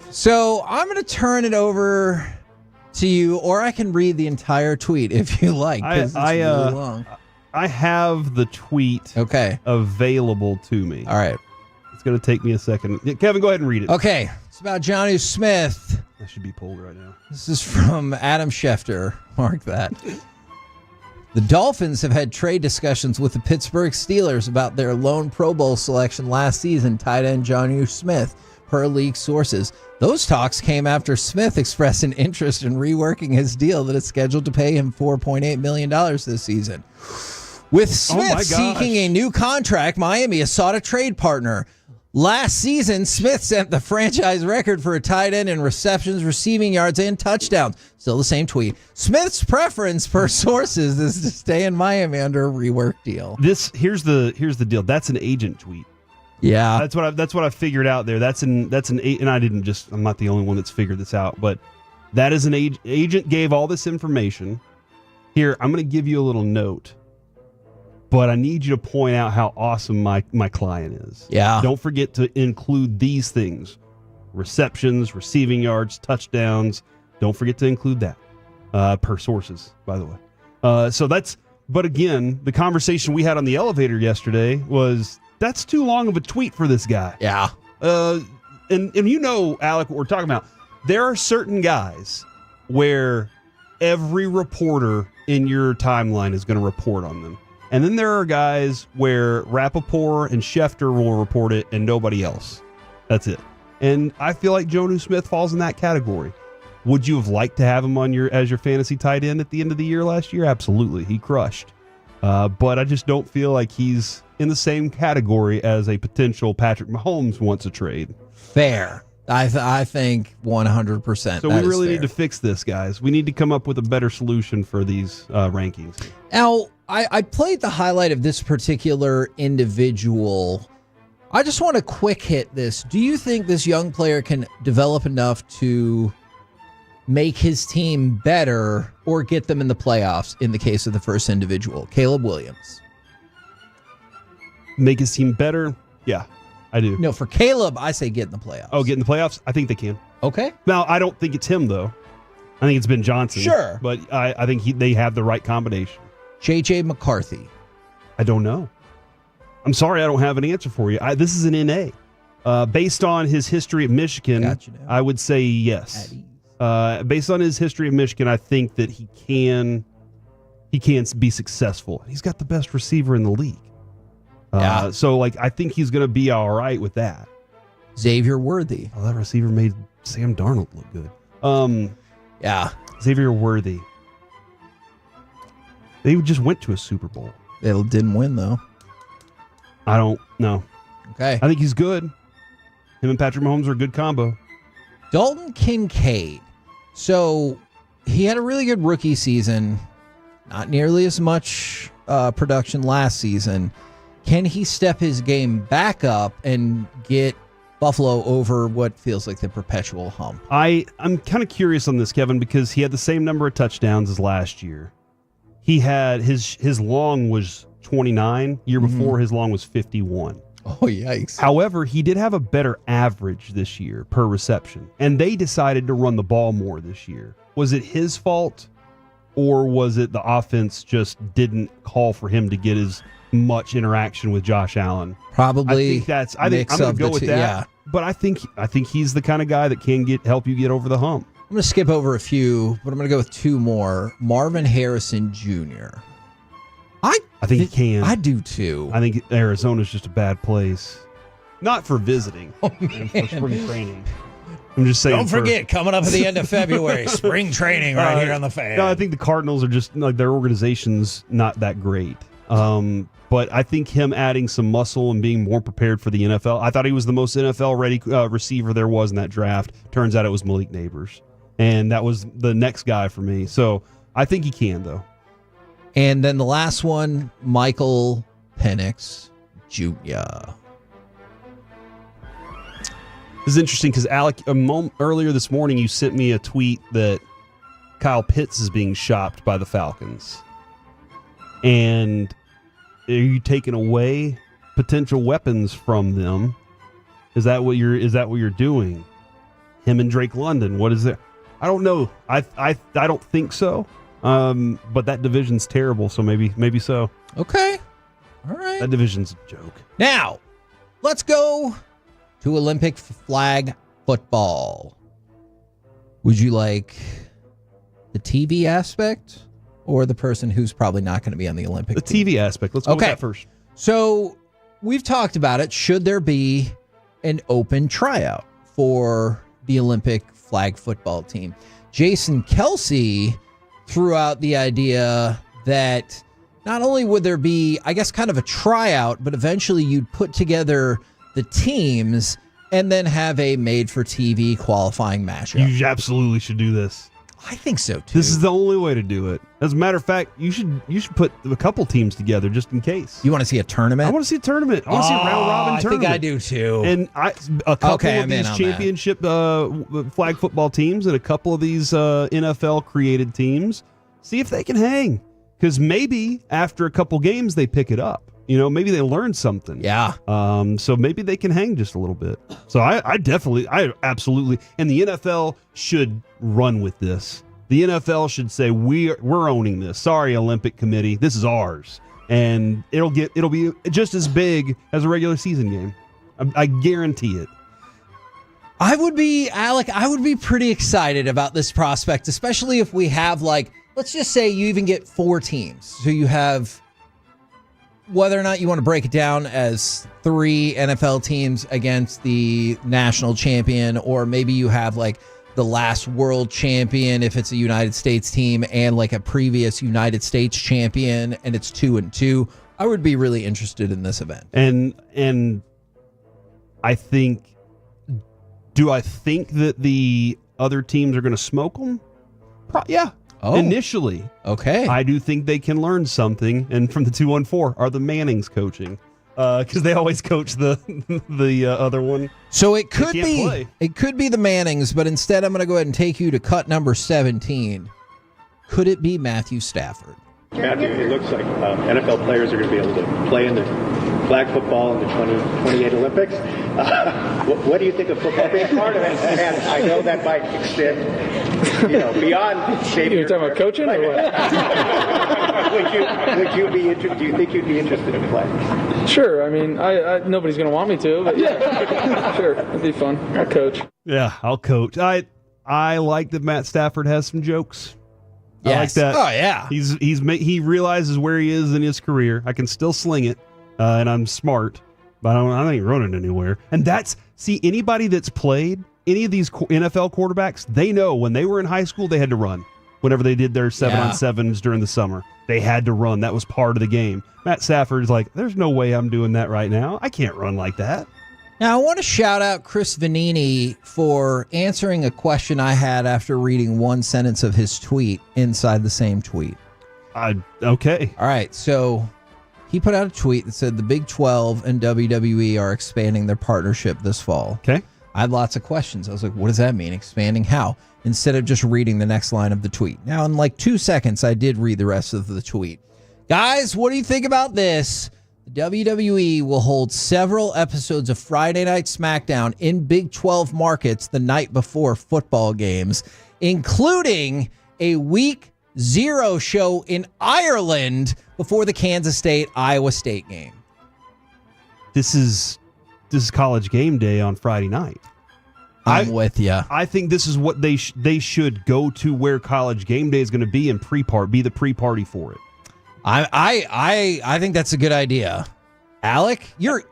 So I'm going to turn it over to you, or I can read the entire tweet if you like, because it's really long. I have the tweet available to me. All right. It's going to take me a second. Kevin, go ahead and read it. Okay. It's about Jonnu Smith. That should be pulled right now. This is from Adam Schefter. Mark that. The Dolphins have had trade discussions with the Pittsburgh Steelers about their lone Pro Bowl selection last season, tight end Jonnu Smith, per league sources. Those talks came after Smith expressed an interest in reworking his deal that is scheduled to pay him $4.8 million this season. With Smith seeking a new contract, Miami has sought a trade partner. Last season, Smith set the franchise record for a tight end in receptions, receiving yards, and touchdowns. Still the same tweet. Smith's preference, per sources, is to stay in Miami under a rework deal. Here's the deal. That's an agent tweet. Yeah, that's what I figured out there. I'm not the only one that's figured this out, but that is an agent gave all this information. Here, I'm going to give you a little note, but I need you to point out how awesome my client is. Yeah. Don't forget to include these things: receptions, receiving yards, touchdowns. Don't forget to include that per sources, by the way. But again, the conversation we had on the elevator yesterday was, that's too long of a tweet for this guy. Yeah. And you know, Alec, what we're talking about. There are certain guys where every reporter in your timeline is going to report on them. And then there are guys where Rappaport and Schefter will report it and nobody else. That's it. And I feel like Jonnu Smith falls in that category. Would you have liked to have him on as your fantasy tight end at the end of the year last year? Absolutely. He crushed. But I just don't feel like he's in the same category as a potential Patrick Mahomes wants a trade. Fair. I think 100%. So we really need to fix this, guys. We need to come up with a better solution for these rankings. Now, I played the highlight of this particular individual. I just want to quick hit this. Do you think this young player can develop enough to make his team better or get them in the playoffs in the case of the first individual, Caleb Williams? Make his team better? Yeah, I do. No, for Caleb, I say get in the playoffs. Oh, get in the playoffs? I think they can. Okay. Now, I don't think it's him, though. I think it's Ben Johnson. Sure. But I think they have the right combination. J.J. McCarthy. I don't know. I'm sorry, I don't have an answer for you. This is an NA. Based on his history at Michigan, I would say yes. Based on his history at Michigan, I think that he can be successful. He's got the best receiver in the league. So I think he's going to be all right with that. Xavier Worthy. Oh, that receiver made Sam Darnold look good. Xavier Worthy. They just went to a Super Bowl. They didn't win, though. I don't know. Okay. I think he's good. Him and Patrick Mahomes are a good combo. Dalton Kincaid. So he had a really good rookie season. Not nearly as much production last season. Can he step his game back up and get Buffalo over what feels like the perpetual hump? I'm kind of curious on this, Kevin, because he had the same number of touchdowns as last year. He had his long was 29. Year before, his long was 51. Oh, yikes. However, he did have a better average this year per reception, and they decided to run the ball more this year. Was it his fault, or was it the offense just didn't call for him to get as much interaction with Josh Allen? Probably. I think I'm going to go with that. Yeah. But I think he's the kind of guy that can help you get over the hump. I'm going to skip over a few, but I'm going to go with two more. Marvin Harrison Jr. I think he can. I do too. I think Arizona's just a bad place. Not for visiting. Oh, and for spring training. I'm just saying. Don't forget, coming up at the end of February, spring training right here on the Fan. No, I think the Cardinals are just, their organization's not that great. But I think him adding some muscle and being more prepared for the NFL. I thought he was the most NFL-ready receiver there was in that draft. Turns out it was Malik Neighbors. And that was the next guy for me. So I think he can, though. And then the last one, Michael Penix Jr. This is interesting because, Alec, earlier this morning you sent me a tweet that Kyle Pitts is being shopped by the Falcons. And are you taking away potential weapons from them? Is that what you're doing? Him and Drake London, what is it? I don't know. I don't think so. But that division's terrible, so maybe so. Okay. All right. That division's a joke. Now, let's go to Olympic flag football. Would you like the TV aspect or the person who's probably not going to be on the Olympic team? TV aspect. Let's go with that first. So we've talked about it. Should there be an open tryout for the Olympic flag football team? Jason Kelsey threw out the idea that not only would there be, I guess, kind of a tryout, but eventually you'd put together the teams and then have a made-for-TV qualifying matchup. You absolutely should do this. I think so, too. This is the only way to do it. As a matter of fact, you should put a couple teams together just in case. You want to see a tournament? I want to see a tournament. I want to see a round-robin tournament. I think I do, too. And a couple of these championship flag football teams and a couple of these NFL-created teams, see if they can hang. Because maybe after a couple games, they pick it up. You know, maybe they learn something. Yeah. So maybe they can hang just a little bit. So I absolutely, and the NFL should run with this. The NFL should say we're owning this. Sorry, Olympic Committee, this is ours, and it'll be just as big as a regular season game. I guarantee it. I would be pretty excited about this prospect, especially if we have, like, let's just say you even get 4 teams. So you have, whether or not you want to break it down as 3 NFL teams against the national champion, or maybe you have like the last world champion if it's a United States team and like a previous United States champion, and it's 2-2. I would be really interested in this event. And I think, do I think that the other teams are going to smoke them? Yeah. Oh, initially. Okay. I do think they can learn something. And from the 214 are the Mannings coaching. Because they always coach the other one. So it could be the Mannings, but instead I'm going to go ahead and take you to cut number 17. Could it be Matthew Stafford? Matthew, it looks like NFL players are going to be able to play in the flag football in the 2028 Olympics. What do you think of football being part of it? And I know that might extend, beyond shaving. You're talking about coaching or what? Would you be interested? Do you think you'd be interested in playing? Sure. I mean, I nobody's going to want me to, but yeah, sure, it'd be fun. I'll coach. Yeah, I'll coach. I like that Matt Stafford has some jokes. Yes. I like that. Oh yeah. He realizes where he is in his career. I can still sling it, and I'm smart, but I ain't running anywhere. And anybody that's played any of these NFL quarterbacks, they know when they were in high school they had to run. Whenever they did their 7-on-7s during the summer, they had to run. That was part of the game. Matt Stafford's like, there's no way I'm doing that right now. I can't run like that. Now, I want to shout out Chris Vanini for answering a question I had after reading one sentence of his tweet inside the same tweet. Okay. All right. So he put out a tweet that said the Big 12 and WWE are expanding their partnership this fall. Okay. I had lots of questions. I was like, what does that mean? Expanding how? Instead of just reading the next line of the tweet. Now, in like 2 seconds, I did read the rest of the tweet. Guys, what do you think about this? The WWE will hold several episodes of Friday Night SmackDown in Big 12 markets the night before football games, including a Week 0 show in Ireland before the Kansas State-Iowa State game. This is College Game Day on Friday night. I'm with you. I think this is what they should go to, where College Game Day is going to be, and be the pre-party for it. I think that's a good idea. Alec, you're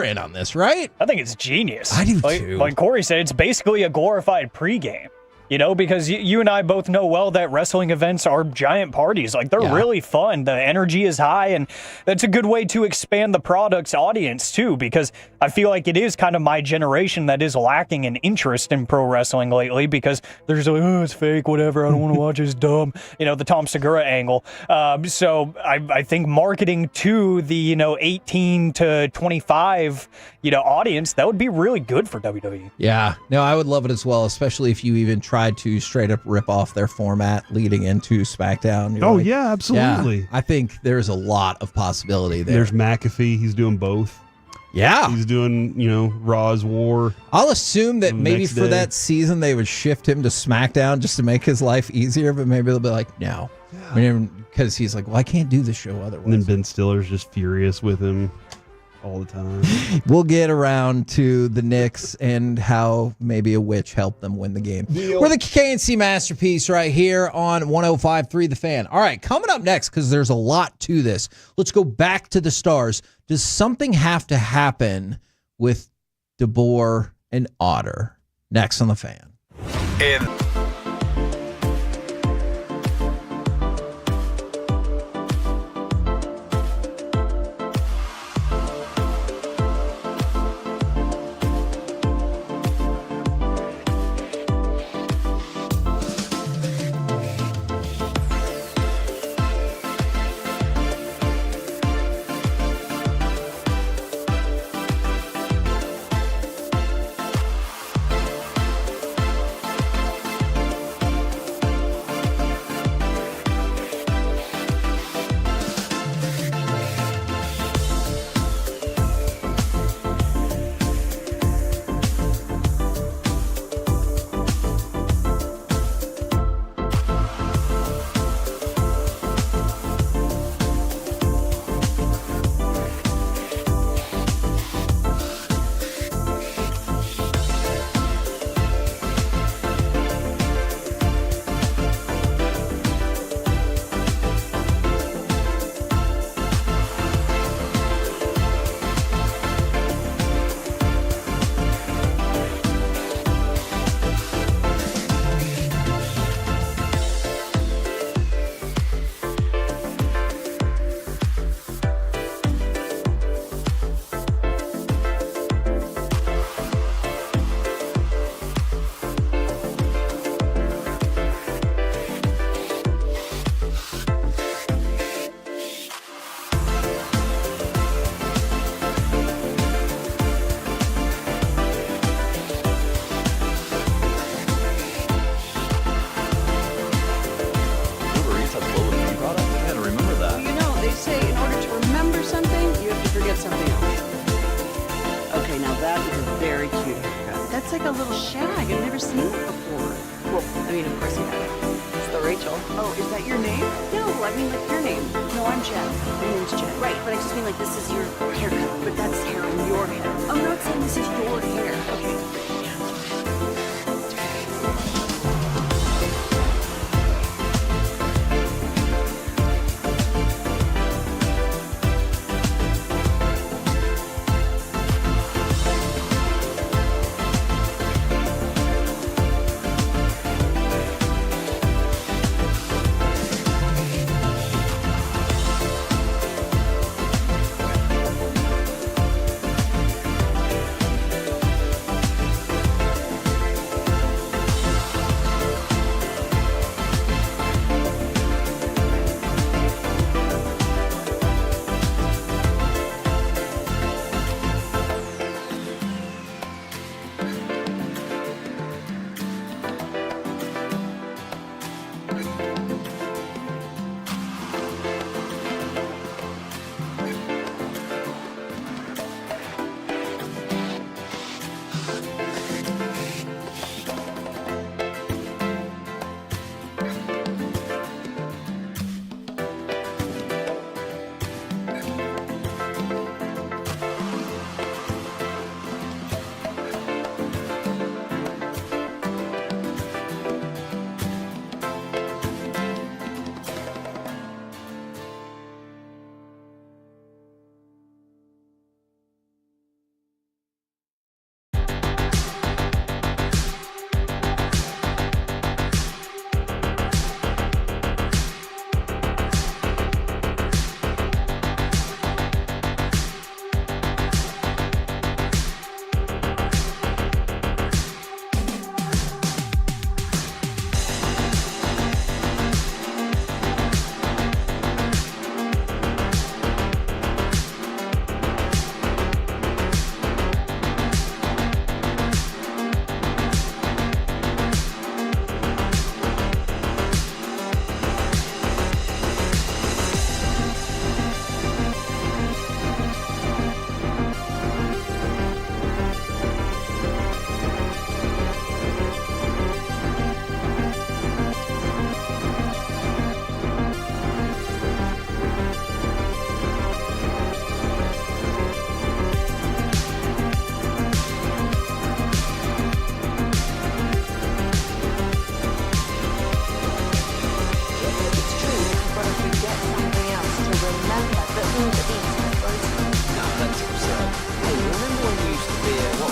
in on this, right? I think it's genius. I do too. Like Corey said, it's basically a glorified pregame. because you and I both know well that wrestling events are giant parties. Like, they're really fun. The energy is high, and that's a good way to expand the product's audience, too, because I feel like it is kind of my generation that is lacking in interest in pro wrestling lately, because they're just like, oh, it's fake, whatever, I don't want to watch it, it's dumb, the Tom Segura angle. So I think marketing to the, 18 to 25, audience, that would be really good for WWE. Yeah, no, I would love it as well, especially if you even tried to straight up rip off their format leading into SmackDown. Yeah, absolutely. Yeah, I think there's a lot of possibility there. There's McAfee. He's doing both. Yeah. He's doing, Raw's War. I'll assume that maybe for that season they would shift him to SmackDown just to make his life easier, but maybe they'll be like, no. Because he's like, well, I can't do the show otherwise. And then Ben Stiller's just furious with him all the time. We'll get around to the Knicks and how maybe a witch helped them win the game. We're the KNC Masterpiece right here on 105.3 The Fan. All right, coming up next, because there's a lot to this, let's go back to the stars. Does something have to happen with DeBoer and Otter? Next on The Fan. That's like a little shag. I've never seen it before. Well, I mean, of course you have. It's the Rachel. Oh, is that your name? No, I mean like your name. No, I'm Jen. My name's Jen. Right, but I just mean like this is your haircut, but that's hair in your hair. I'm not saying this is your hair. Okay.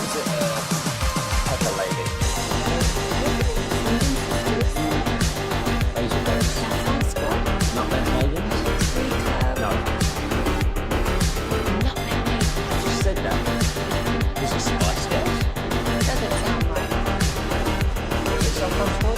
was it? Pepper Lady. Razorbacks. Nutmeg maidens. No. Nutmeg maidens. I just said that. Was it Spice Girls? Doesn't sound right. Was it some kind of sport?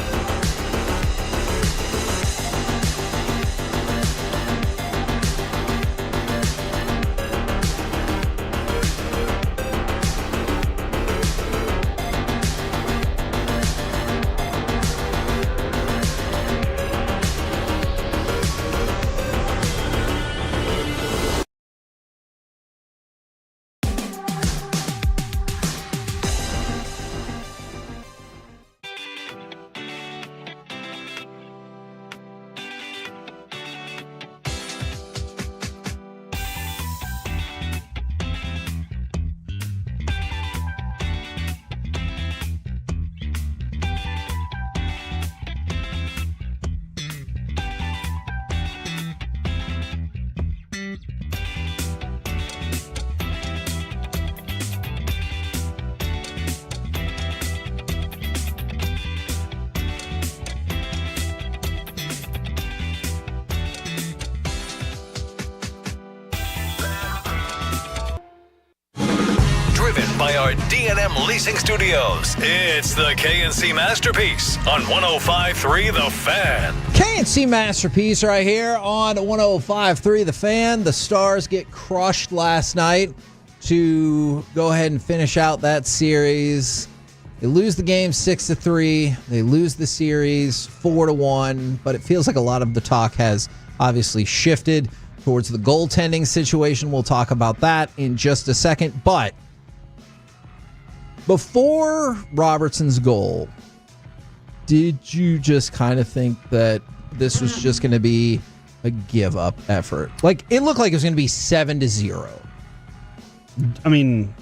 By our D&M Leasing Studios, it's the KNC Masterpiece on 105.3 The Fan. KNC Masterpiece right here on 105.3 The Fan. The Stars get crushed last night to go ahead and finish out that series. They lose the game 6-3. They lose the series 4-1. But it feels like a lot of the talk has obviously shifted towards the goaltending situation. We'll talk about that in just a second. But before Robertson's goal, did you just kind of think that this was just going to be a give-up effort? Like, it looked like it was going to be 7-0. I mean,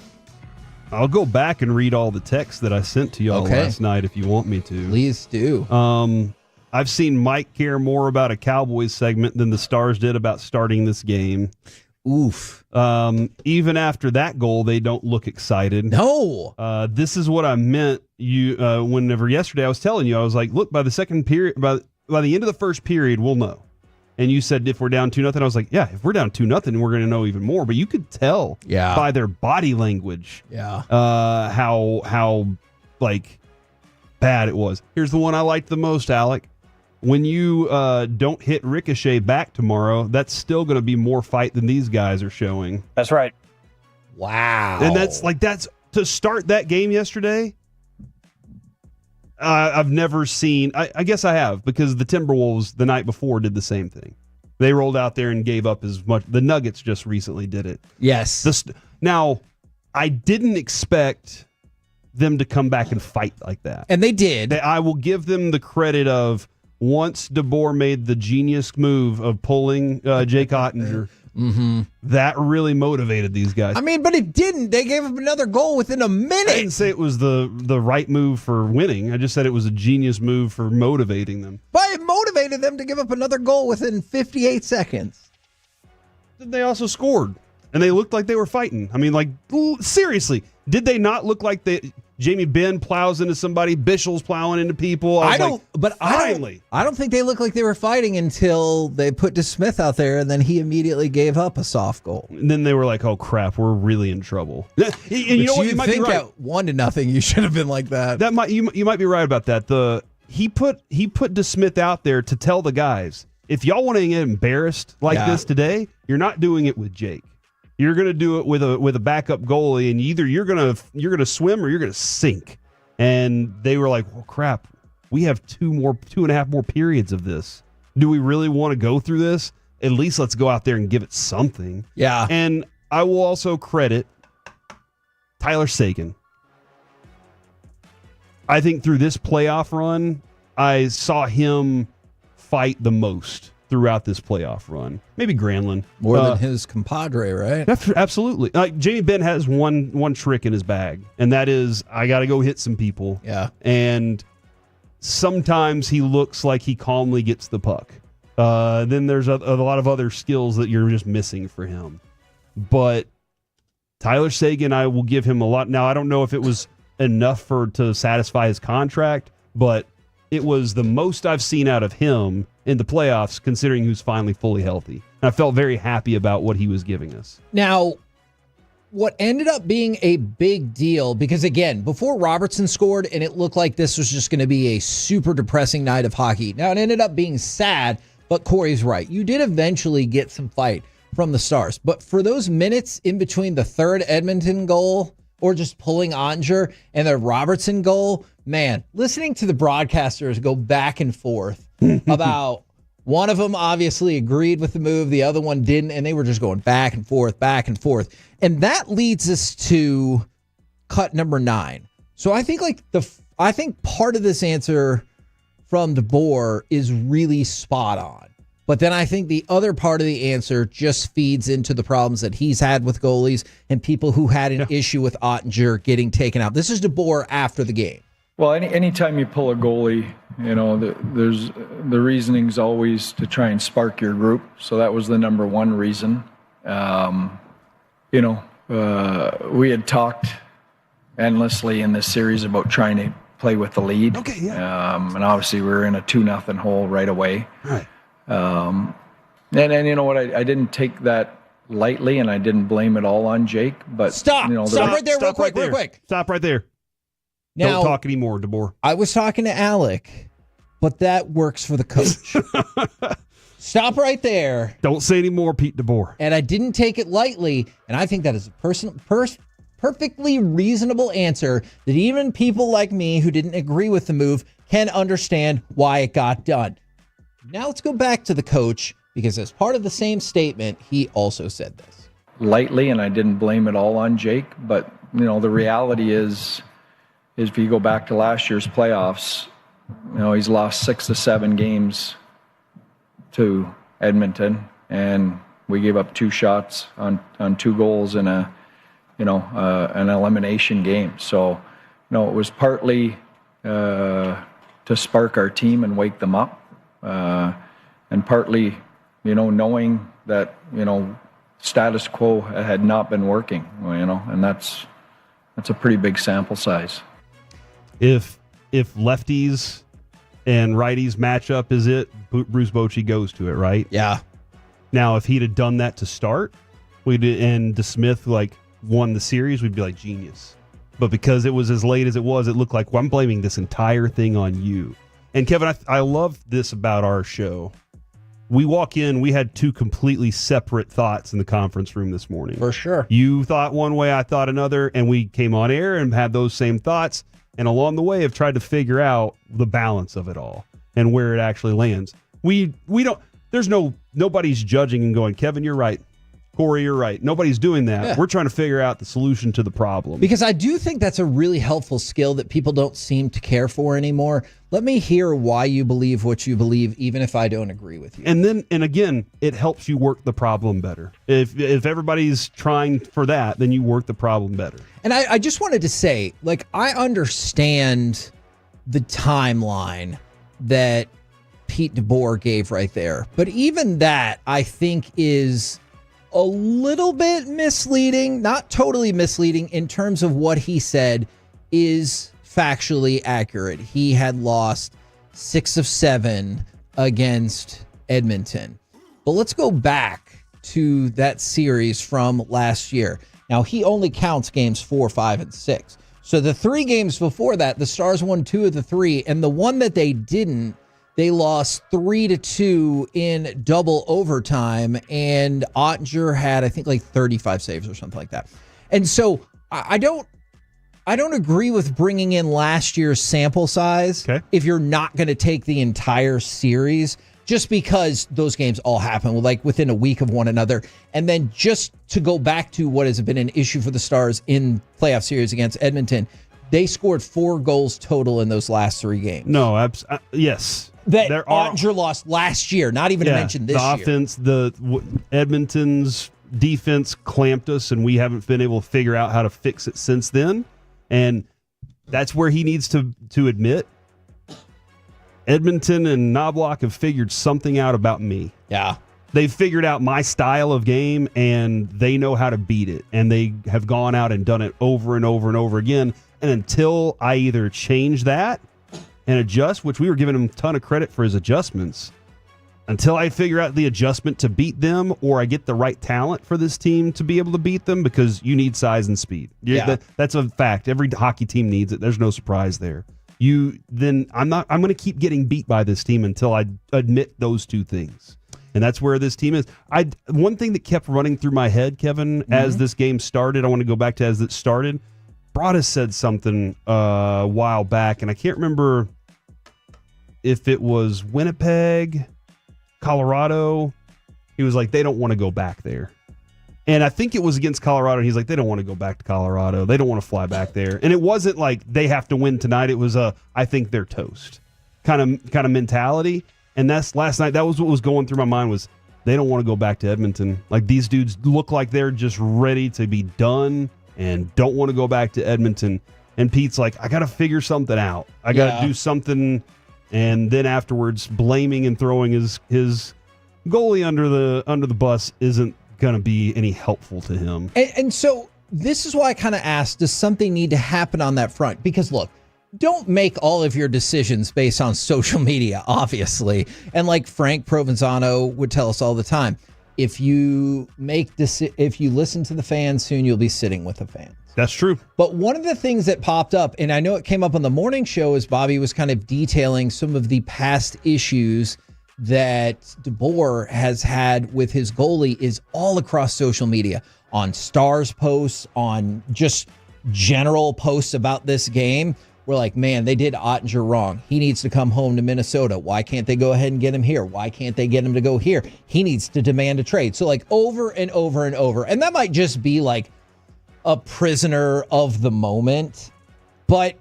I'll go back and read all the texts that I sent to y'all last night if you want me to. Please do. I've seen Mike care more about a Cowboys segment than the Stars did about starting this game. Oof. Even after that goal, they don't look excited. No. This is what I meant. Whenever yesterday I was telling you, I was like, look, by the second period, by the end of the first period, we'll know. And you said if we're down 2-0, I was like, yeah, if we're down 2-0, we're going to know even more. But you could tell by their body language, how like bad it was. Here's the one I liked the most, Alec. When you don't hit Ricochet back tomorrow, that's still going to be more fight than these guys are showing. That's right. Wow. And that's to start that game yesterday. I've never seen. I guess I have, because the Timberwolves the night before did the same thing. They rolled out there and gave up as much. The Nuggets just recently did it. Yes. Now, I didn't expect them to come back and fight like that, and they did. I will give them the credit of, once DeBoer made the genius move of pulling Jake Ottinger, that really motivated these guys. I mean, but it didn't. They gave up another goal within a minute. I didn't say it was the right move for winning. I just said it was a genius move for motivating them. But it motivated them to give up another goal within 58 seconds. They also scored, and they looked like they were fighting. I mean, like, seriously, did they not look like they... Jamie Benn plows into somebody, Bischel's plowing into people. I don't think they looked like they were fighting until they put DeSmith out there, and then he immediately gave up a soft goal. And then they were like, "Oh crap, we're really in trouble." And you know what? You might be right. At 1-0, you should have been like that. You might be right about that. He put DeSmith out there to tell the guys, if y'all want to get embarrassed like this today, you're not doing it with Jake. You're going to do it with a backup goalie, and either you're going to swim or you're going to sink. And they were like, "Well, crap, we have 2.5 more periods of this. Do we really want to go through this? At least let's go out there and give it something." Yeah. And I will also credit Tyler Seguin. I think through this playoff run, I saw him fight the most throughout this playoff run. Maybe Granlund. More than his compadre, right? Absolutely. Like, Jamie Benn has one trick in his bag, and that is, I got to go hit some people. Yeah. And sometimes he looks like he calmly gets the puck. Then there's a lot of other skills that you're just missing for him. But Tyler Seguin, I will give him a lot. Now, I don't know if it was enough to satisfy his contract, but it was the most I've seen out of him in the playoffs, considering who's finally fully healthy. And I felt very happy about what he was giving us. Now, what ended up being a big deal, because again, before Robertson scored and it looked like this was just going to be a super depressing night of hockey. Now, it ended up being sad, but Corey's right. You did eventually get some fight from the Stars. But for those minutes in between the third Edmonton goal or just pulling Ottinger and the Robertson goal, man, listening to the broadcasters go back and forth about one of them obviously agreed with the move, the other one didn't, and they were just going back and forth, back and forth. And that leads us to cut number 9. So I think I think part of this answer from DeBoer is really spot on. But then I think the other part of the answer just feeds into the problems that he's had with goalies and people who had an issue with Ottinger getting taken out. This is DeBoer after the game. Well, anytime you pull a goalie, there's the reasoning's always to try and spark your group. So that was the number one reason. We had talked endlessly in this series about trying to play with the lead. Okay, yeah. And obviously we were in a 2-0 hole right away. Right. And you know what? I didn't take that lightly, and I didn't blame it all on Jake. But stop right there, real quick. Stop right there. Now, don't talk anymore, DeBoer. I was talking to Alec, but that works for the coach. Stop right there. Don't say any more, Pete DeBoer. And I didn't take it lightly, and I think that is a perfectly reasonable answer that even people like me who didn't agree with the move can understand why it got done. Now let's go back to the coach, because as part of the same statement, he also said this. Lightly, and I didn't blame it all on Jake, but the reality is if you go back to last year's playoffs, he's lost 6 to 7 games to Edmonton, and we gave up 2 shots on 2 goals in an elimination game. So, it was partly to spark our team and wake them up, and partly, knowing that, status quo had not been working, and that's a pretty big sample size. If lefties and righties match up, is it Bruce Bochy goes to it, right? Yeah. Now, if he'd have done that to start, and DeSmith won the series, we'd be like genius. But because it was as late as it was, it looked like, well, I'm blaming this entire thing on you. And Kevin, I love this about our show. We walk in, we had 2 completely separate thoughts in the conference room this morning. For sure. You thought one way, I thought another, and we came on air and had those same thoughts. And along the way, have tried to figure out the balance of it all and where it actually lands. We don't. Nobody's judging and going, Kevin, you're right. Corey, you're right. Nobody's doing that. Yeah. We're trying to figure out the solution to the problem. Because I do think that's a really helpful skill that people don't seem to care for anymore. Let me hear why you believe what you believe, even if I don't agree with you. And again, it helps you work the problem better. If everybody's trying for that, then you work the problem better. And I just wanted to say, I understand the timeline that Pete DeBoer gave right there. But even that, I think, is a little bit misleading, not totally misleading, in terms of what he said is factually accurate. He had lost 6 of 7 against Edmonton. But let's go back to that series from last year. Now, he only counts games 4, 5, and 6. So the 3 games before that, the Stars won 2 of the 3, and the one that they didn't, they lost 3-2 in double overtime, and Ottinger had, I think, 35 saves or something like that. And so I don't agree with bringing in last year's sample size if you're not going to take the entire series, just because those games all happen within a week of one another. And then just to go back to what has been an issue for the Stars in playoff series against Edmonton, they scored 4 goals total in those last 3 games. No, yes. That Ottinger lost last year, not even to mention this year. The offense, Edmonton's defense clamped us, and we haven't been able to figure out how to fix it since then. And that's where he needs to admit, Edmonton and Knobloch have figured something out about me. Yeah. They've figured out my style of game, and they know how to beat it. And they have gone out and done it over and over and over again. And until I either change that and adjust, which we were giving him a ton of credit for his adjustments, until I figure out the adjustment to beat them, or I get the right talent for this team to be able to beat them, because you need size and speed. That's a fact. Every hockey team needs it. There's no surprise there. I'm going to keep getting beat by this team until I admit those two things. And that's where this team is. One thing that kept running through my head, Kevin, as this game started, I want to go back to as it started. Broadus said something a while back, and I can't remember if it was Winnipeg, Colorado. He was like, they don't want to go back there. And I think it was against Colorado. He's like, they don't want to go back to Colorado. They don't want to fly back there. And it wasn't like they have to win tonight. It was I think they're toast kind of mentality. And that's last night. That was what was going through my mind, was they don't want to go back to Edmonton. Like, these dudes look like they're just ready to be done and don't want to go back to Edmonton. And Pete's like, I got to figure something out. I got to do something. And then afterwards, blaming and throwing his goalie under the bus isn't going to be any helpful to him. And so this is why I kind of asked, does something need to happen on that front? Because look, don't make all of your decisions based on social media, obviously. And like Frank Provenzano would tell us all the time, if you listen to the fans, soon you'll be sitting with the fans. That's true. But one of the things that popped up, and I know it came up on the morning show as Bobby was kind of detailing some of the past issues that DeBoer has had with his goalie, is all across social media, on Stars posts, on just general posts about this game. We're like, man, they did Ottinger wrong. He needs to come home to Minnesota. Why can't they go ahead and get him here? Why can't they get him to go here? He needs to demand a trade. So like over and over and over. And that might just be like a prisoner of the moment. But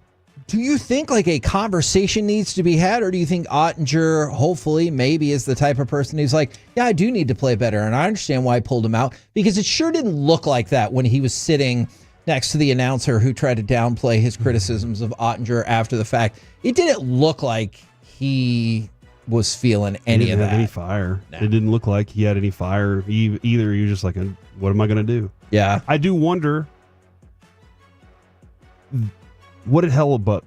do you think like a conversation needs to be had? Or do you think Ottinger, hopefully, maybe is the type of person who's like, yeah, I do need to play better. And I understand why I pulled him out. Because it sure didn't look like that when he was sitting next to the announcer who tried to downplay his criticisms of Ottinger after the fact. It didn't look like he was feeling any of that. Any fire. No. It didn't look like he had any fire either. He was just like, what am I going to do? Yeah. I do wonder, what did Hellebuck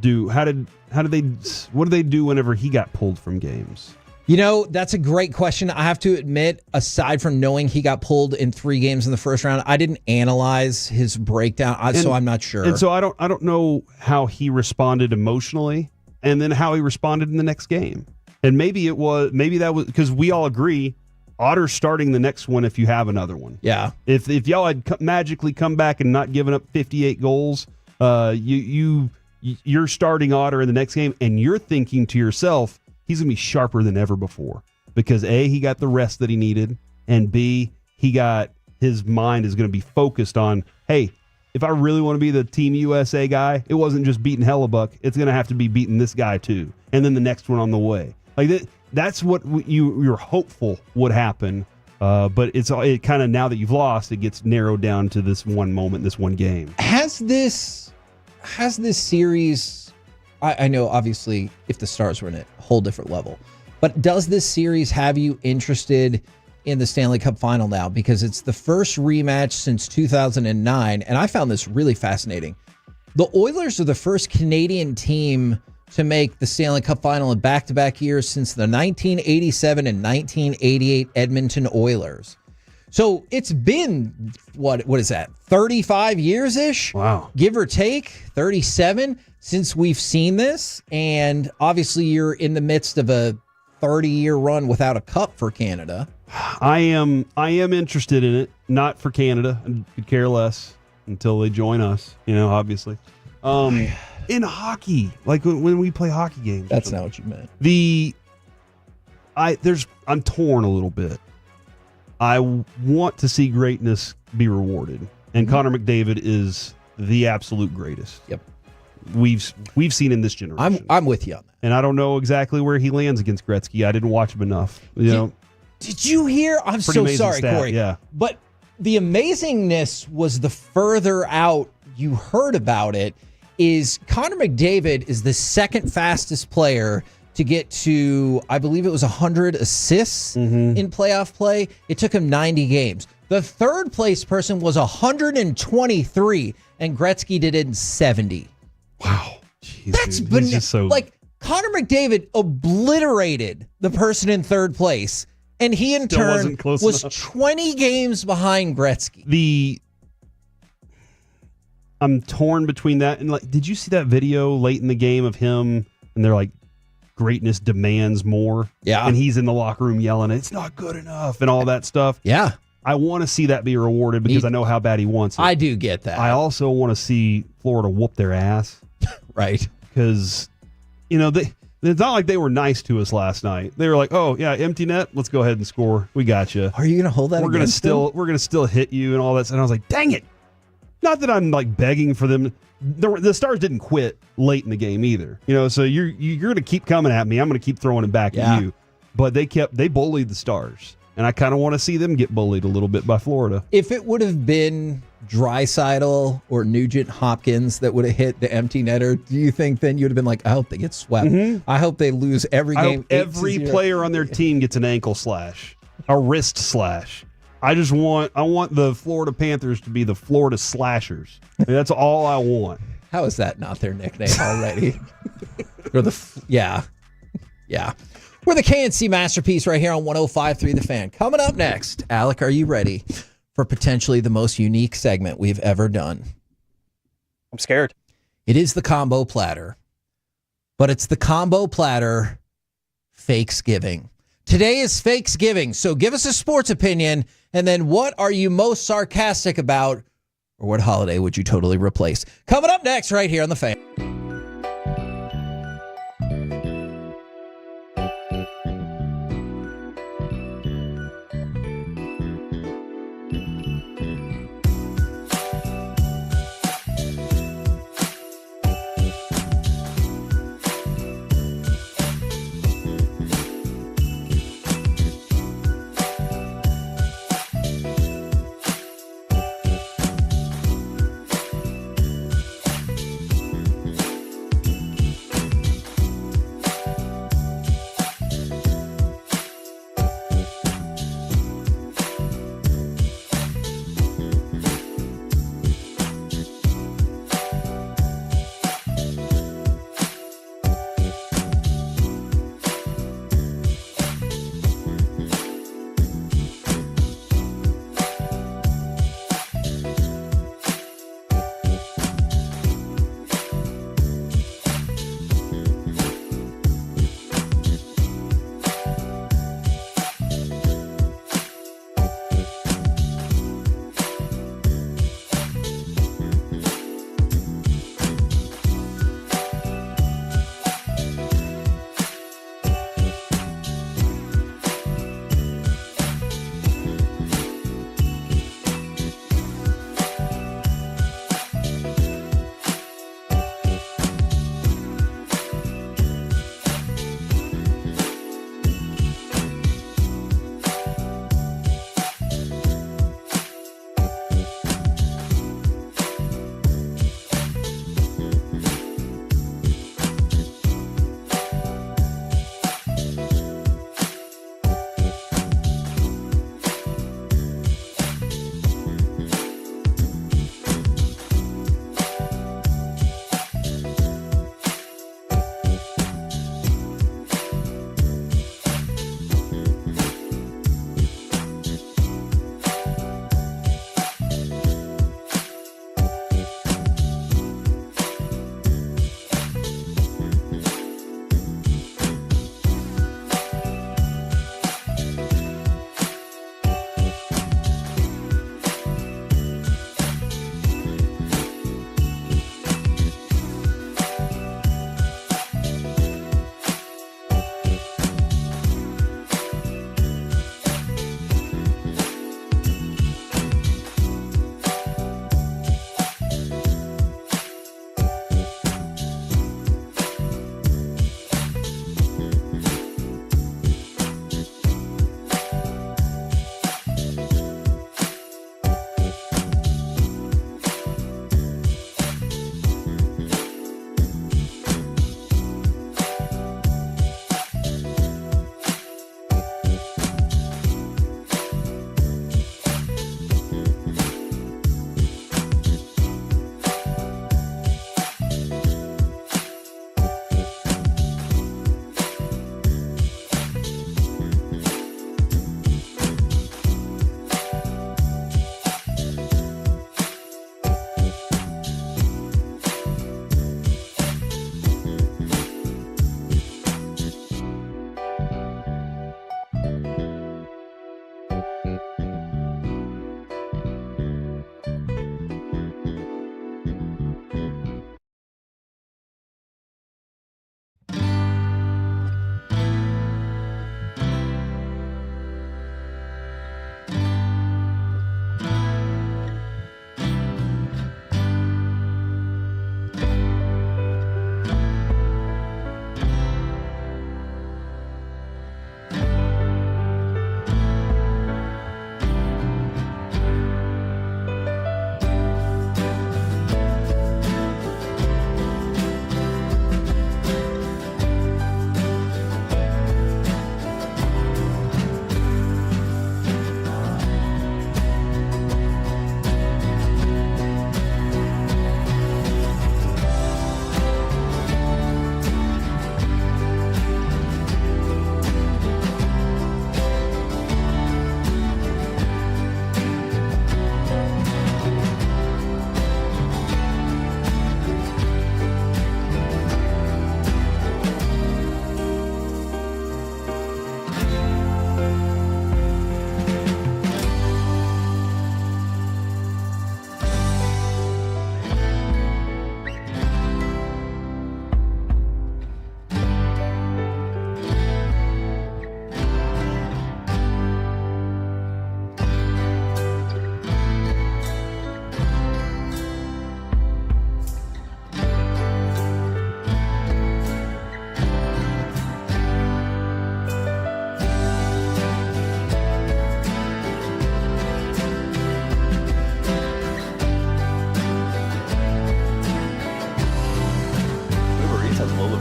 do? What did they do whenever he got pulled from games? You know, that's a great question. I have to admit, aside from knowing he got pulled in 3 games in the first round, I didn't analyze his breakdown, so I'm not sure. And so I don't know how he responded emotionally, and then how he responded in the next game. And maybe that was because we all agree Otter's starting the next one if you have another one. Yeah. If y'all had magically come back and not given up 58 goals, you're starting Otter in the next game, and you're thinking to yourself, he's going to be sharper than ever before, because A, he got the rest that he needed, and B, his mind is going to be focused on, hey, if I really want to be the Team USA guy, it wasn't just beating Hellebuck. It's going to have to be beating this guy too, and then the next one on the way. Like that's what you're hopeful would happen. But it kind of, now that you've lost, it gets narrowed down to this one moment, this one game. Has this series, I know obviously if the Stars were in it, a whole different level, but does this series have you interested in the Stanley Cup final now? Because it's the first rematch since 2009, and I found this really fascinating. The Oilers are the first Canadian team to make the Stanley Cup final in back-to-back years since the 1987 and 1988 Edmonton Oilers. So it's been, what is that, 35 years-ish? Wow. Give or take, 37 since we've seen this. And obviously you're in the midst of a 30-year run without a cup for Canada. I am interested in it, not for Canada. I could care less until they join us, obviously. In hockey, like when we play hockey games. That's not what you meant. I'm torn a little bit. I want to see greatness be rewarded, and Connor McDavid is the absolute greatest. Yep, we've seen in this generation. I'm with you on that, and I don't know exactly where he lands against Gretzky. I didn't watch him enough. Did you hear? I'm so sorry, stat, Corey. Yeah, but the amazingness was the further out you heard about it. Is Connor McDavid is the second fastest player to get to, I believe it was 100 assists in playoff play. It took him 90 games. The third place person was 123, and Gretzky did it in 70. Wow. Jeez, That's like Connor McDavid obliterated the person in third place, and he in turn was 20 games behind Gretzky. I'm torn between that and did you see that video late in the game of him and they're like, greatness demands more? Yeah. And he's in the locker room yelling, it's not good enough and all that stuff. Yeah. I want to see that be rewarded because I know how bad he wants it. I do get that. I also want to see Florida whoop their ass. Right. Because, it's not like they were nice to us last night. They were like, "Oh yeah, empty net. Let's go ahead and score. We got you." Are you going to hold that? We're gonna still hit you and all that. And I was like, "Dang it!" Not that I'm like begging for them. The Stars didn't quit late in the game either. So you're going to keep coming at me. I'm going to keep throwing it back at you. But they bullied the Stars, and I kind of want to see them get bullied a little bit by Florida. If it would have been Draisaitl or Nugent Hopkins that would have hit the empty netter, do you think then you would have been like, I hope they get swept. I hope they lose every game. I hope every player on their team gets an ankle slash, a wrist slash. I want the Florida Panthers to be the Florida Slashers. That's all I want. How is that not their nickname already? Yeah. We're the KNC Masterpiece right here on 105.3 The Fan. Coming up next, Alec, are you ready for potentially the most unique segment we've ever done? I'm scared. It is the combo platter, but it's the combo platter Fakesgiving. Today is Fakesgiving, so give us a sports opinion, and then what are you most sarcastic about, or what holiday would you totally replace? Coming up next right here on The Fan.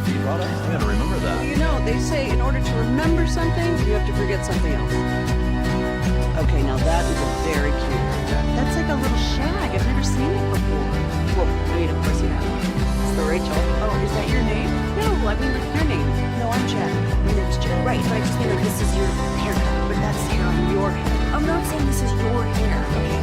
philosophy you brought up. I'm going to remember that. You know, they say in order to remember something, you have to forget something else. Okay, now that is a very cute haircut. That's like a little shag. I've never seen it before. Well, I mean, of course you have. It's the Rachel. Oh, is that your name? No, I mean, like your name. No, I'm Jen. My name's Jen. Right, but I just mean like this is your haircut, but that's hair on your head. I'm not saying this is your hair. Okay.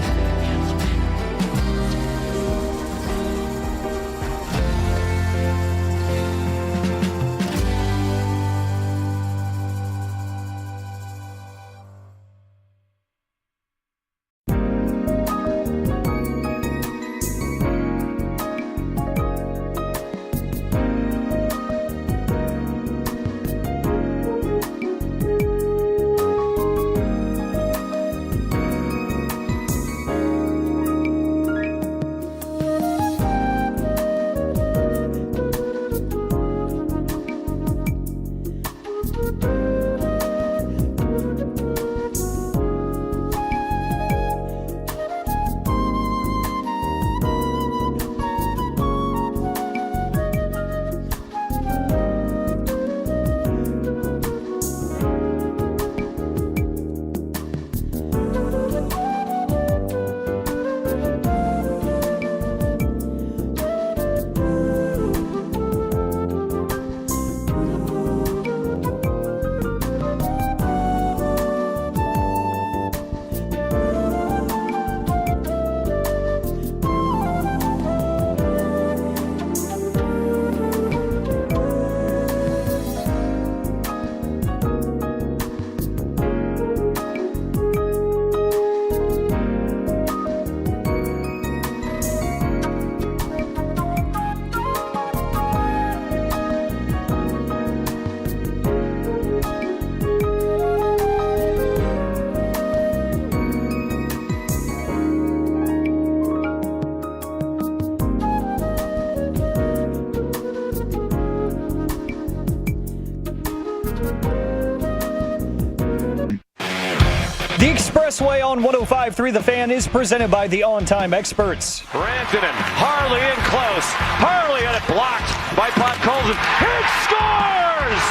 The Expressway on 105.3 The Fan is presented by the On-Time Experts. Rantanen, Harley in close. Harley had it blocked by Podkolzin. He scores!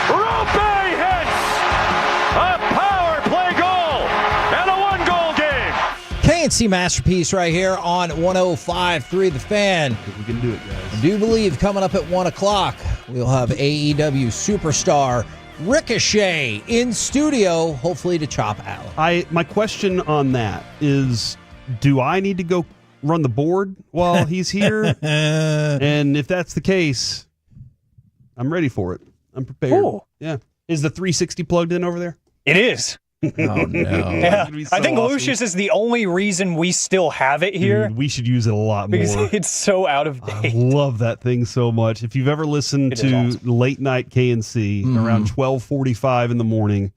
Rupe hits! A power play goal and a one-goal game. KNC Masterpiece right here on 105.3 The Fan. We can do it, guys. I do believe coming up at 1 o'clock, we'll have AEW superstar Ricochet in studio, hopefully to chop Allen. My question on that is, do I need to go run the board while he's here? And if that's the case, I'm ready for it. I'm prepared. Cool. Yeah. Is the 360 plugged in over there? It is. Oh, no. Yeah. So I think awesome. Lucius is the only reason we still have it here. Dude, we should use it a lot more. Because it's so out of date. I love that thing so much. If you've ever listened to awesome. late night KNC around 12:45 in the morning,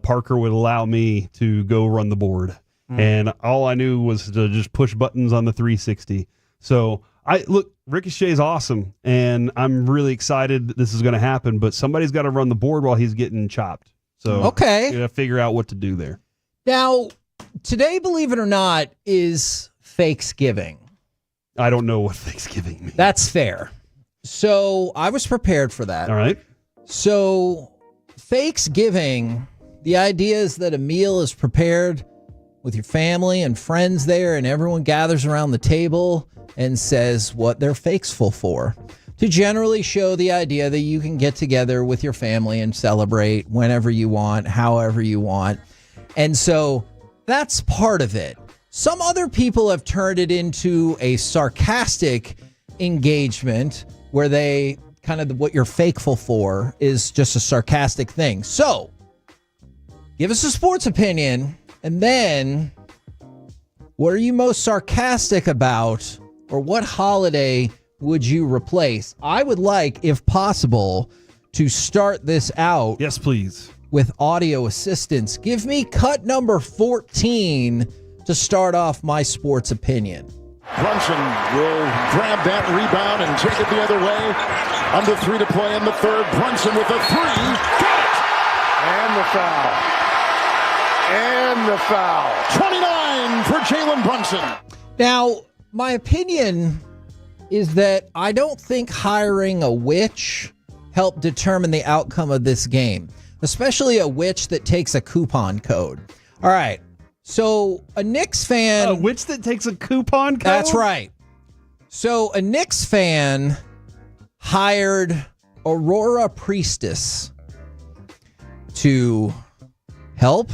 Parker would allow me to go run the board. And all I knew was to just push buttons on the 360. So Ricochet's awesome, and I'm really excited that this is going to happen, but somebody's got to run the board while he's getting chopped. So Okay. you got to figure out what to do there. Now, today, believe it or not, is Fakesgiving. I don't know what Thanksgiving means. That's fair. So I was prepared for that. All right. So Fakesgiving, the idea is that a meal is prepared with your family and friends there, and everyone gathers around the table and says what they're fakesful for, to generally show the idea that you can get together with your family and celebrate whenever you want, however you want. And so that's part of it. Some other people have turned it into a sarcastic engagement where they kind of what you're fakeful for is just a sarcastic thing. So give us a sports opinion, and then what are you most sarcastic about, or what holiday would you replace? I would like, if possible, to start this out. Yes, please. With audio assistance. Give me cut number 14 to start off my sports opinion. Brunson will grab that rebound and take it the other way. Under 3 to play in the third. Brunson with a 3. Got it! And the foul. And the foul. 29 for Jalen Brunson. Now, my opinion is that I don't think hiring a witch helped determine the outcome of this game, especially a witch that takes a coupon code. All right, so a Knicks fan... A witch that takes a coupon code? That's right. So a Knicks fan hired Aurora Priestess to help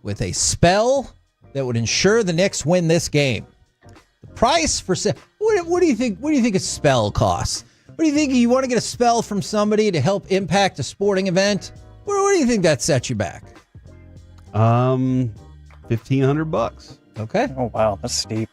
with a spell that would ensure the Knicks win this game. The price for... What do you think? What do you think a spell costs? What do you think? You want to get a spell from somebody to help impact a sporting event? What do you think that sets you back? $1,500. Okay. Oh wow, that's steep.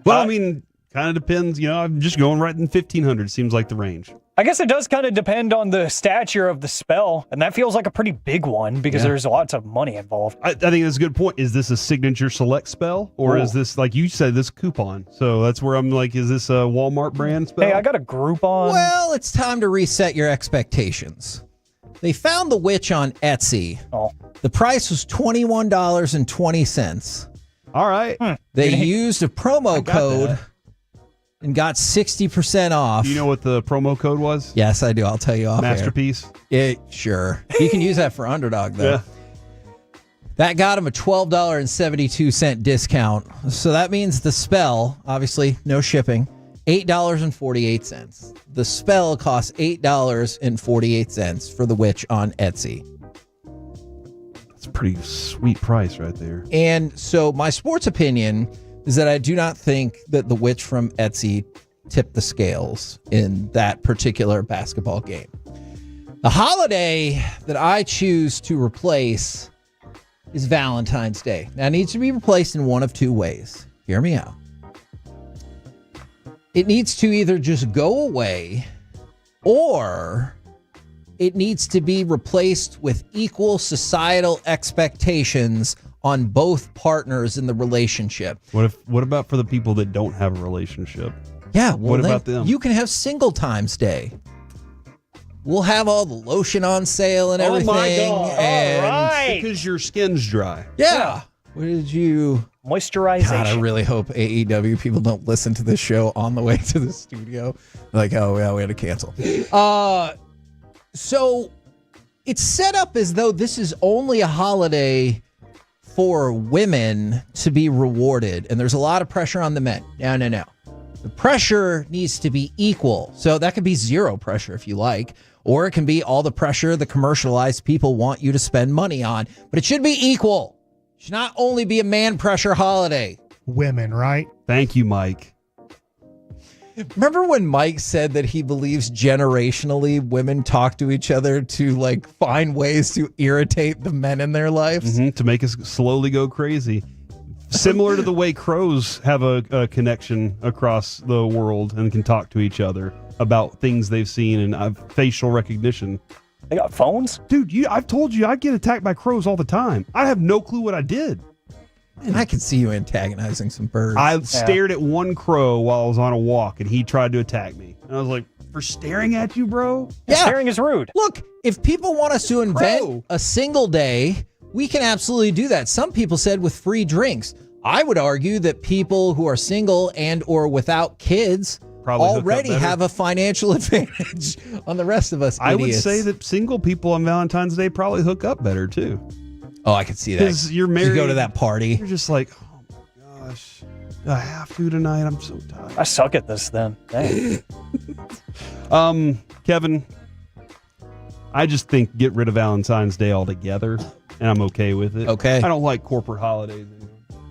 Well, I mean, kind of depends. I'm just going right in 1,500. Seems like the range. I guess it does kind of depend on the stature of the spell, and that feels like a pretty big one because there's lots of money involved. I think that's a good point. Is this a signature select spell, or is this, like you said, this coupon? So that's where I'm like, is this a Walmart brand spell? Hey, I got a Groupon. Well, it's time to reset your expectations. They found the witch on Etsy. Oh. The price was $21.20. All right. They used a promo code and got 60% off. Do you know what the promo code was? Yes, I do. I'll tell you off Masterpiece? air. Sure. You can use that for Underdog, though. Yeah. That got him a $12.72 discount. So that means the spell, obviously, no shipping, $8.48. The spell costs $8.48 for the witch on Etsy. That's a pretty sweet price right there. And so my sports opinion is that I do not think that the witch from Etsy tipped the scales in that particular basketball game. The holiday that I choose to replace is Valentine's Day. Now, it needs to be replaced in one of two ways. Hear me out. It needs to either just go away, or it needs to be replaced with equal societal expectations on both partners in the relationship. What about for the people that don't have a relationship? Yeah, well, what about them? You can have Single Times Day. We'll have all the lotion on sale and everything. Oh my God. And all right. Because your skin's dry. Yeah. What did you... Moisturization. God, I really hope AEW people don't listen to this show on the way to the studio. Like, oh, yeah, we had to cancel. So it's set up as though this is only a holiday for women to be rewarded, and there's a lot of pressure on the men. No. The pressure needs to be equal. So that could be zero pressure if you like, or it can be all the pressure the commercialized people want you to spend money on, but it should be equal. It should not only be a man pressure holiday. Women, right? Thank you, Mike. Remember when Mike said that he believes generationally women talk to each other to like find ways to irritate the men in their lives? To make us slowly go crazy. Similar to the way crows have a connection across the world and can talk to each other about things they've seen and facial recognition. They got phones? Dude, I've told you I get attacked by crows all the time. I have no clue what I did. And I can see you antagonizing some birds. I stared at one crow while I was on a walk, and he tried to attack me. And I was like, for staring at you, bro? Yeah. Staring is rude. Look, if people want us to invent a single day, we can absolutely do that. Some people said with free drinks. I would argue that people who are single and or without kids probably already have a financial advantage on the rest of us I idiots. would say that single people on Valentine's Day probably hook up better, too. Oh, I can see that. Because you're married. You go to that party. You're just like, oh my gosh, I have to tonight. I'm so tired. I suck at this then. Dang. Kevin, I just think get rid of Valentine's Day altogether, and I'm okay with it. Okay. I don't like corporate holidays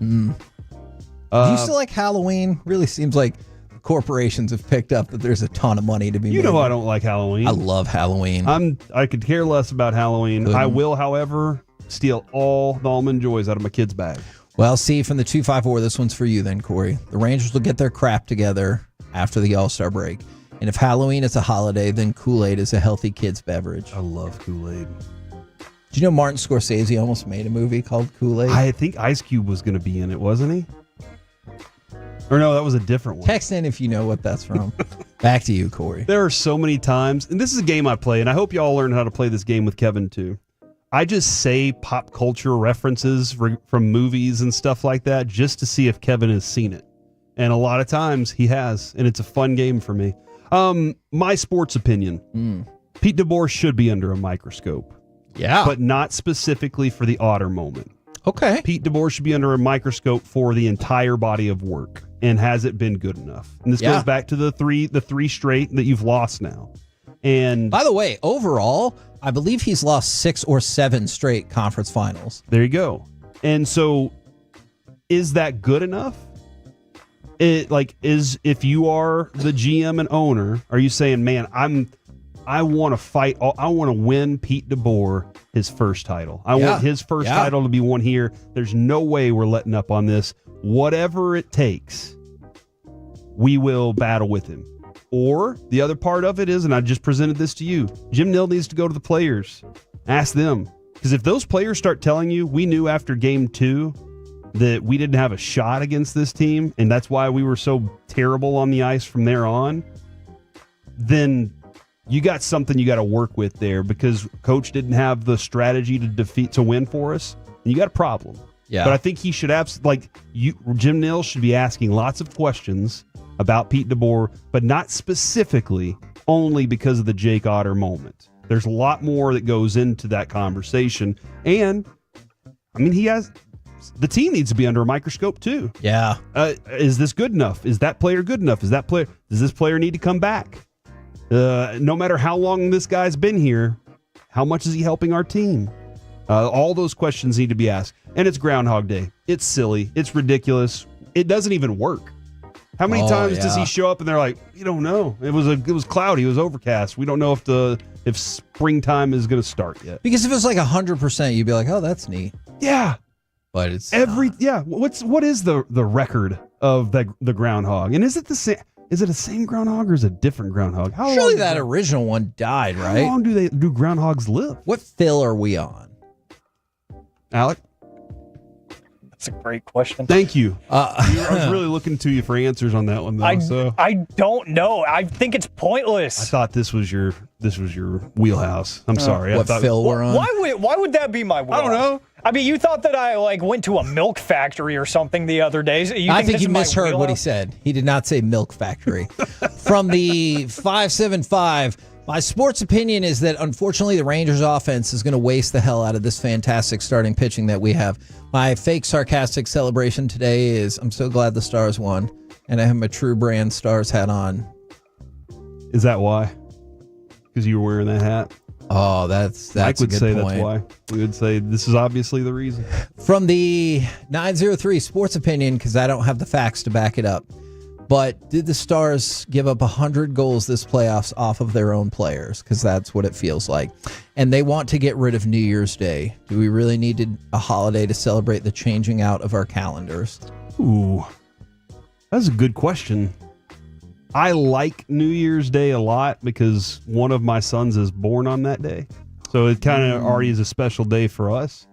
anymore. Do you still like Halloween? Really seems like corporations have picked up that there's a ton of money to be made. You know I don't like Halloween. I love Halloween. I could care less about Halloween. I will, however, steal all the almond joys out of my kid's bag. Well, see, from the 254, this one's for you then, Corey. The Rangers will get their crap together after the All-Star break. And if Halloween is a holiday, then Kool-Aid is a healthy kid's beverage. I love Kool-Aid. Do you know Martin Scorsese almost made a movie called Kool-Aid? I think Ice Cube was going to be in it, wasn't he? Or no, that was a different one. Text in if you know what that's from. Back to you, Corey. There are so many times, and this is a game I play, and I hope y'all learn how to play this game with Kevin too. I just say pop culture references from movies and stuff like that just to see if Kevin has seen it. And a lot of times he has, and it's a fun game for me. My sports opinion. Pete DeBoer should be under a microscope. Yeah. But not specifically for the Otter moment. Okay. Pete DeBoer should be under a microscope for the entire body of work. And has it been good enough? And this goes back to the three straight that you've lost now. And by the way, overall, I believe he's lost 6 or 7 straight conference finals. There you go. And so is that good enough? If you are the GM and owner, are you saying, man, I want to fight. I want to win Pete DeBoer his first title. I want his first title to be won here. There's no way we're letting up on this. Whatever it takes, we will battle with him. Or the other part of it is, and I just presented this to you, Jim Nill needs to go to the players. Ask them. Because if those players start telling you, we knew after game 2 that we didn't have a shot against this team, and that's why we were so terrible on the ice from there on, then you got something you got to work with there, because coach didn't have the strategy to win for us, and you got a problem. Yeah. But I think he should Jim Nill should be asking lots of questions about Pete DeBoer, but not specifically only because of the Jake Otter moment. There's a lot more that goes into that conversation. And I mean, the team needs to be under a microscope too. Yeah. Is this good enough? Is that player good enough? Does this player need to come back? No matter how long this guy's been here, how much is he helping our team? All those questions need to be asked. And it's Groundhog Day. It's silly. It's ridiculous. It doesn't even work. How many times does he show up and they're like, we don't know. It was cloudy. It was overcast. We don't know if springtime is going to start yet. Because if it was like 100%, you'd be like, oh, that's neat. Yeah. But it's What is the record of the groundhog? And is it the same? Is it the same groundhog or is it a different groundhog? Surely that original one died, right? How long do groundhogs live? What fill are we on? Alec? That's a great question. Thank you. I was really looking to you for answers on that one, though. I don't know. I think it's pointless. I thought this was your wheelhouse. I'm sorry. What fill we're on? Why would that be my wheelhouse? I don't know. I mean, you thought that I went to a milk factory or something the other day. I think you misheard what he said. He did not say milk factory. From the 575, my sports opinion is that unfortunately the Rangers offense is going to waste the hell out of this fantastic starting pitching that we have. My fake sarcastic celebration today is I'm so glad the Stars won, and I have my True Brand Stars hat on. Is that why? Because you were wearing that hat? Oh, that's Mike would a good say point. that's why. We would say this is obviously the reason. From the 903 sports opinion, because I don't have the facts to back it up, but did the Stars give up 100 goals this playoffs off of their own players? Because that's what it feels like. And they want to get rid of New Year's Day. Do we really need a holiday to celebrate the changing out of our calendars? Ooh, that's a good question. I like New Year's Day a lot because one of my sons is born on that day. So it kind of already is a special day for us.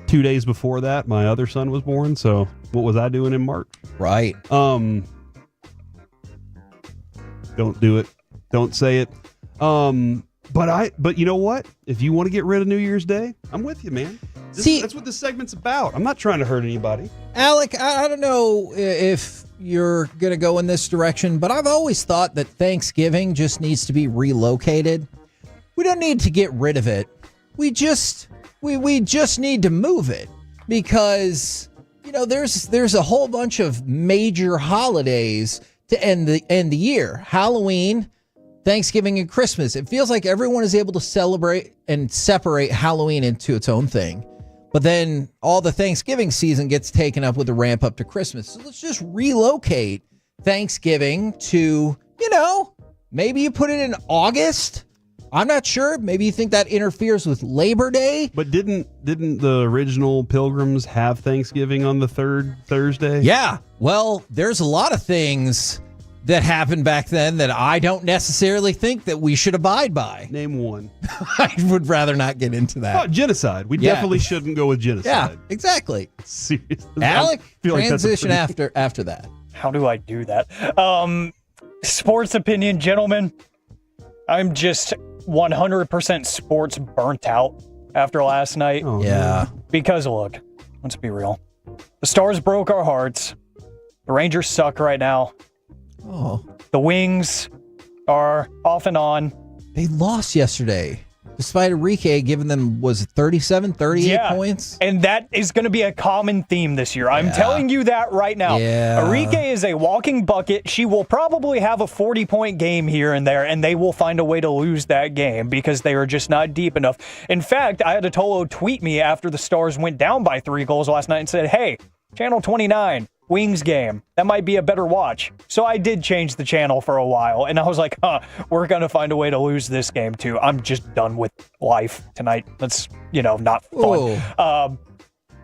2 days before that, my other son was born. So what was I doing in March? Right. Don't do it. Don't say it. But you know what? If you want to get rid of New Year's Day, I'm with you, man. That's what this segment's about. I'm not trying to hurt anybody. Alec, I don't know if you're going to go in this direction, but I've always thought that Thanksgiving just needs to be relocated. We don't need to get rid of it. We just need to move it because, there's a whole bunch of major holidays to end the year. Halloween, Thanksgiving, and Christmas. It feels like everyone is able to celebrate and separate Halloween into its own thing. But then all the Thanksgiving season gets taken up with the ramp up to Christmas. So let's just relocate Thanksgiving to, maybe you put it in August. I'm not sure. Maybe you think that interferes with Labor Day. But didn't the original Pilgrims have Thanksgiving on the third Thursday? Yeah. Well, there's a lot of things that happened back then that I don't necessarily think that we should abide by. Name one. I would rather not get into that. Oh, genocide. We definitely shouldn't go with genocide. Yeah, exactly. Seriously. Alec, transition like after that. How do I do that? Sports opinion, gentlemen. I'm just 100% sports burnt out after last night. Yeah. Because look, let's be real. The Stars broke our hearts. The Rangers suck right now. Oh. The Wings are off and on. They lost yesterday. Despite Enrique giving them, was it 37, 38 points? And that is going to be a common theme this year. I'm telling you that right now. Yeah. Enrique is a walking bucket. She will probably have a 40-point game here and there, and they will find a way to lose that game because they are just not deep enough. In fact, I had a Tolo tweet me after the Stars went down by 3 goals last night and said, hey, Channel 29, Wings game. That might be a better watch. So I did change the channel for a while, and I was like, we're going to find a way to lose this game, too. I'm just done with life tonight. That's, not fun.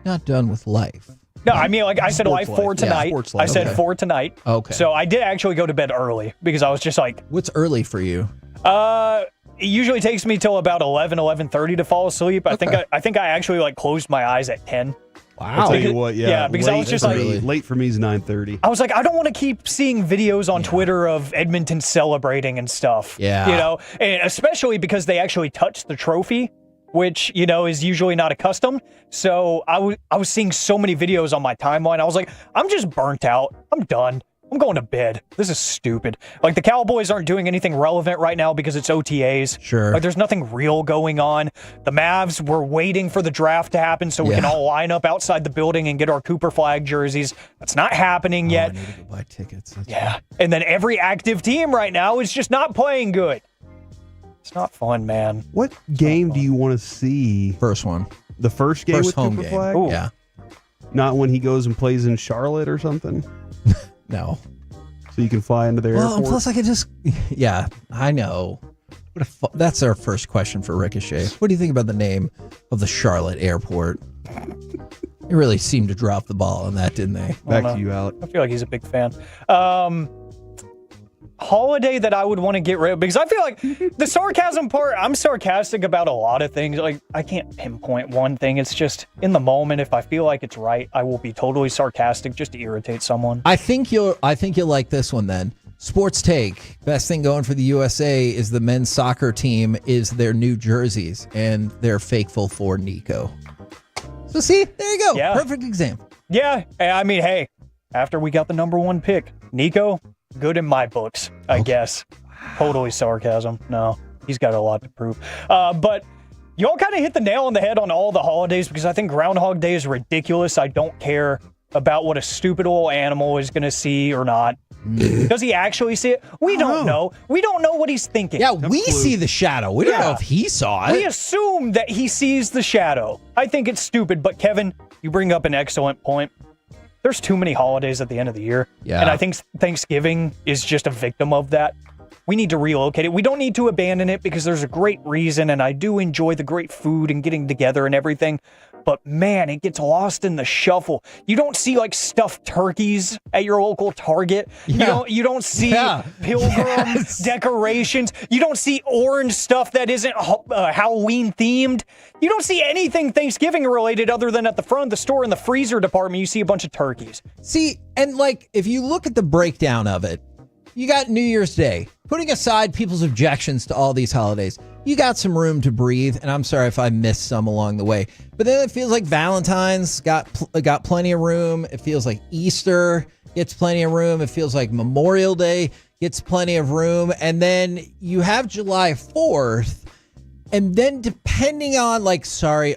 Not done with life. No, I mean, like I said, life for tonight. Sports I life. said for tonight. Okay. So I did actually go to bed early because I was just like... What's early for you? It usually takes me till about 11:30 to fall asleep. I think I actually like closed my eyes at 10. Wow. I'll tell you what, Yeah, because I was just like... Late for me is 9:30. I was like, I don't want to keep seeing videos on Twitter of Edmonton celebrating and stuff. Yeah. And especially because they actually touched the trophy, which, is usually not accustomed. So I was seeing so many videos on my timeline. I was like, I'm just burnt out. I'm done. I'm going to bed. This is stupid. Like, the Cowboys aren't doing anything relevant right now because it's OTAs. Sure. Like, there's nothing real going on. The Mavs, we're waiting for the draft to happen so we can all line up outside the building and get our Cooper Flag jerseys. That's not happening yet. I need to go buy tickets. And then every active team right now is just not playing good. It's not fun, man. What game do you want to see? First one. The first game with home Cooper game. Flag? Ooh. Yeah. Not when he goes and plays in Charlotte or something? No. So you can fly into their Well, airport? plus I could just... Yeah, I know. That's our first question for Ricochet. What do you think about the name of the Charlotte airport? They really seemed to drop the ball on that, didn't they? Back to you, Alec. I feel like he's a big fan. Holiday that I would want to get rid of, because I feel like the sarcasm part, I'm sarcastic about a lot of things. Like, I can't pinpoint one thing. It's just in the moment. If I feel like it's right, I will be totally sarcastic just to irritate someone. I think you'll like this one then. Sports take. Best thing going for the USA is the men's soccer team is their new jerseys, and they're faithful for Nico. So see, there you go. Yeah. Perfect example. Yeah, I mean, hey, after we got the number 1 pick, Nico, good in my books, I guess. Totally sarcasm. No, he's got a lot to prove. But y'all kind of hit the nail on the head on all the holidays because I think Groundhog Day is ridiculous. I don't care about what a stupid little animal is going to see or not. Does he actually see it? We don't know. We don't know what he's thinking. Yeah, we see the shadow. We don't know if he saw it. We assume that he sees the shadow. I think it's stupid, but Kevin, you bring up an excellent point. There's too many holidays at the end of the year. Yeah. And I think Thanksgiving is just a victim of that. We need to relocate it. We don't need to abandon it because there's a great reason, and I do enjoy the great food and getting together and everything. But man, it gets lost in the shuffle. You don't see like stuffed turkeys at your local Target. Yeah. You don't see pilgrim decorations. You don't see orange stuff that isn't Halloween themed. You don't see anything Thanksgiving related other than at the front of the store in the freezer department, you see a bunch of turkeys. See, and like if you look at the breakdown of it, you got New Year's Day. Putting aside people's objections to all these holidays, you got some room to breathe, and I'm sorry if I missed some along the way. But then it feels like Valentine's got plenty of room. It feels like Easter gets plenty of room. It feels like Memorial Day gets plenty of room. And then you have July 4th. And then depending on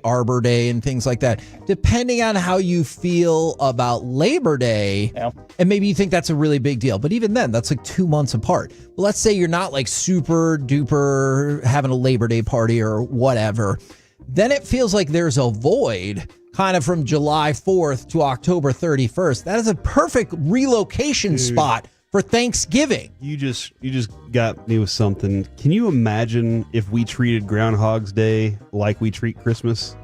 Arbor Day and things like that, depending on how you feel about Labor Day, and maybe you think that's a really big deal, but even then, that's like 2 months apart. Well, let's say you're not like super duper having a Labor Day party or whatever. Then it feels like there's a void kind of from July 4th to October 31st. That is a perfect relocation spot for Thanksgiving. You just got me with something. Can you imagine if we treated Groundhog's Day like we treat Christmas?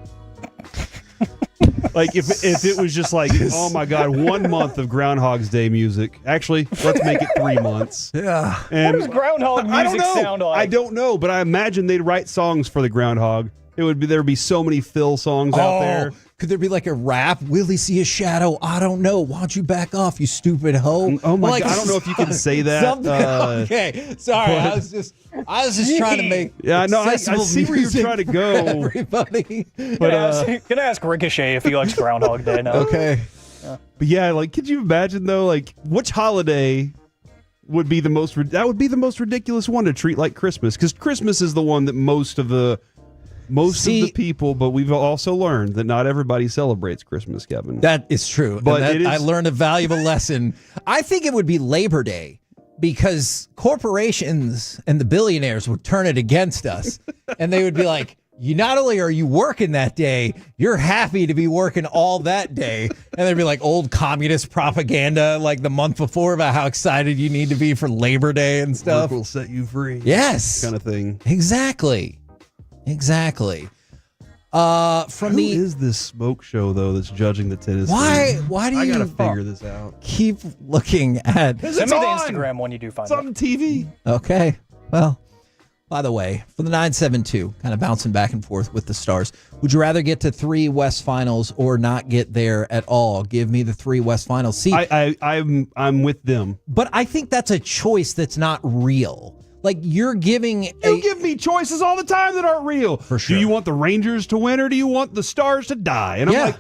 Like if it was just like, oh my God, 1 month of Groundhog's Day music. Actually, let's make it 3 months. Yeah. And what does groundhog music sound like? I don't know, but I imagine they'd write songs for the groundhog. There'd be so many Phil songs out there. Could there be like a rap? Will he see a shadow? I don't know. Why don't you back off, you stupid hoe? Oh my God! I don't know if you can say that. Okay, sorry. I was just trying to make. Yeah, no, I see where you're trying to go. Everybody. But gonna ask Ricochet if he likes Groundhog Day now. Okay. But yeah, like, could you imagine though? Like, which holiday would be the most? That would be the most ridiculous one to treat like Christmas, because Christmas is the one that most of the people. But we've also learned that not everybody celebrates Christmas, Kevin. That is true. But I learned a valuable lesson. I think it would be Labor Day, because corporations and the billionaires would turn it against us, and they would be like, "You not only are you working that day, you're happy to be working all that day." And there'd be like old communist propaganda like the month before about how excited you need to be for Labor Day and stuff. Work will set you free. Yes. Kind of thing. Exactly. Who is this smoke show though that's judging the tennis? Why do I you gotta figure this out? keep looking at Send me the Instagram when you do find It's on TV. Okay. Well, by the way, for the 972, kind of bouncing back and forth with the Stars, would you rather get to 3 West Finals or not get there at all? Give me the 3 West Finals. See, I'm with them. But I think that's a choice that's not real. Like, you're giving You give me choices all the time that aren't real. For sure. Do you want the Rangers to win or do you want the Stars to die? And I'm like,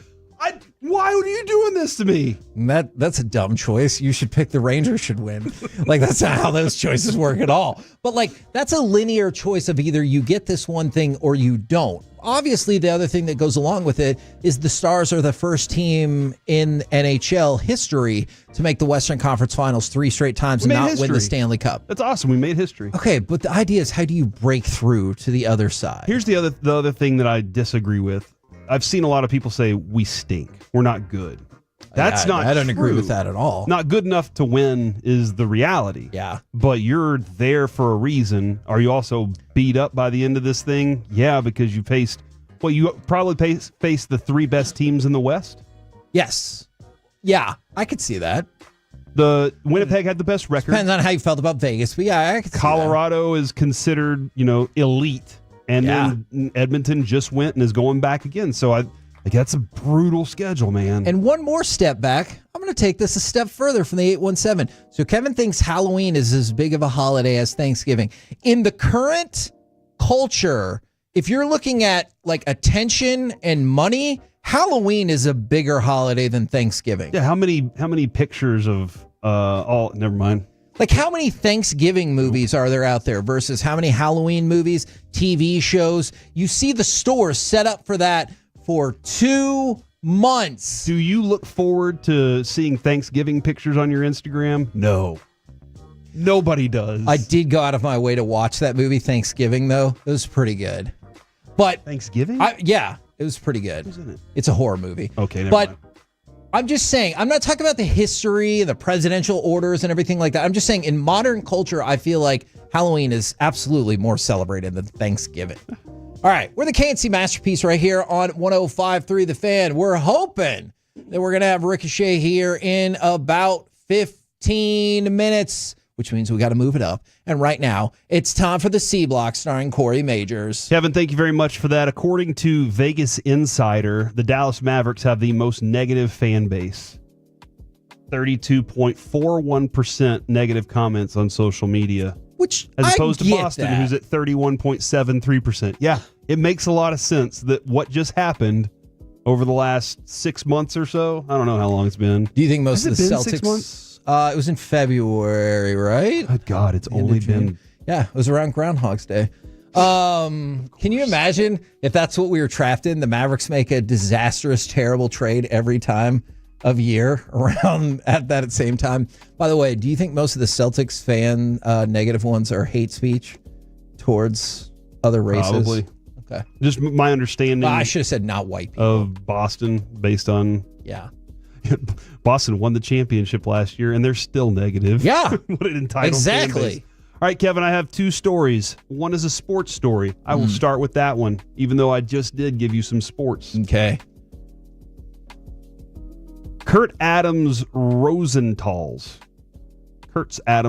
why are you doing this to me? That's a dumb choice. You should pick the Rangers should win. Like, that's not how those choices work at all. But like, that's a linear choice of either you get this one thing or you don't. Obviously, the other thing that goes along with it is the Stars are the first team in NHL history to make the Western Conference Finals 3 straight times and not win the Stanley Cup. That's awesome. We made history. Okay, but the idea is, how do you break through to the other side? Here's the other thing that I disagree with. I've seen a lot of people say we stink. We're not good. That's not I don't true. agree with that at all. Not good enough to win is the reality. Yeah. But you're there for a reason. Are you also beat up by the end of this thing? Yeah, because you you probably faced the 3 best teams in the West. Yes. Yeah, I could see that. The Winnipeg had the best record. Depends on how you felt about Vegas, but yeah, I could see Colorado is considered, elite. And then Edmonton just went and is going back again. So that's a brutal schedule, man. And one more step back. I'm going to take this a step further from the 817. So Kevin thinks Halloween is as big of a holiday as Thanksgiving. In the current culture, if you're looking at like attention and money, Halloween is a bigger holiday than Thanksgiving. Yeah, how many pictures of never mind. Like, how many Thanksgiving movies are there out there versus how many Halloween movies, TV shows? You see the stores set up for that for 2 months. Do you look forward to seeing Thanksgiving pictures on your Instagram? No. Nobody does. I did go out of my way to watch that movie, Thanksgiving, though. It was pretty good. But Thanksgiving? Yeah, it was pretty good. Who's in it? It's a horror movie. Okay, never mind. I'm just saying, I'm not talking about the history, the presidential orders and everything like that. I'm just saying, in modern culture, I feel like Halloween is absolutely more celebrated than Thanksgiving. All right, we're the KNC Masterpiece right here on 105.3 The Fan. We're hoping that we're going to have Ricochet here in about 15 minutes, which means we got to move it up. And right now, it's time for the C Block starring Corey Majors. Kevin, thank you very much for that. According to Vegas Insider, the Dallas Mavericks have the most negative fan base. 32.41% negative comments on social media. Which as opposed I to get Boston, that. who's at 31.73%. Yeah, it makes a lot of sense that what just happened over the last 6 months or so. I don't know how long it's been. Do you think most of the Has it been Celtics? 6 months? It was in February, right? Oh, God, it's only been... Yeah, it was around Groundhog's Day. Can you imagine if that's what we were trapped in? The Mavericks make a disastrous, terrible trade every time of year around at that same time. By the way, do you think most of the Celtics fan negative ones are hate speech towards other races? Probably. Okay. Just my understanding. I should have said not white people. Of Boston based on... Yeah. Boston won the championship last year, and they're still negative. Yeah. What an entitled exactly. fan base. All right, Kevin, I have 2 stories. One is a sports story. I will start with that one, even though I just did give you some sports. Okay. Kurt Adams Rosenthal's. It's not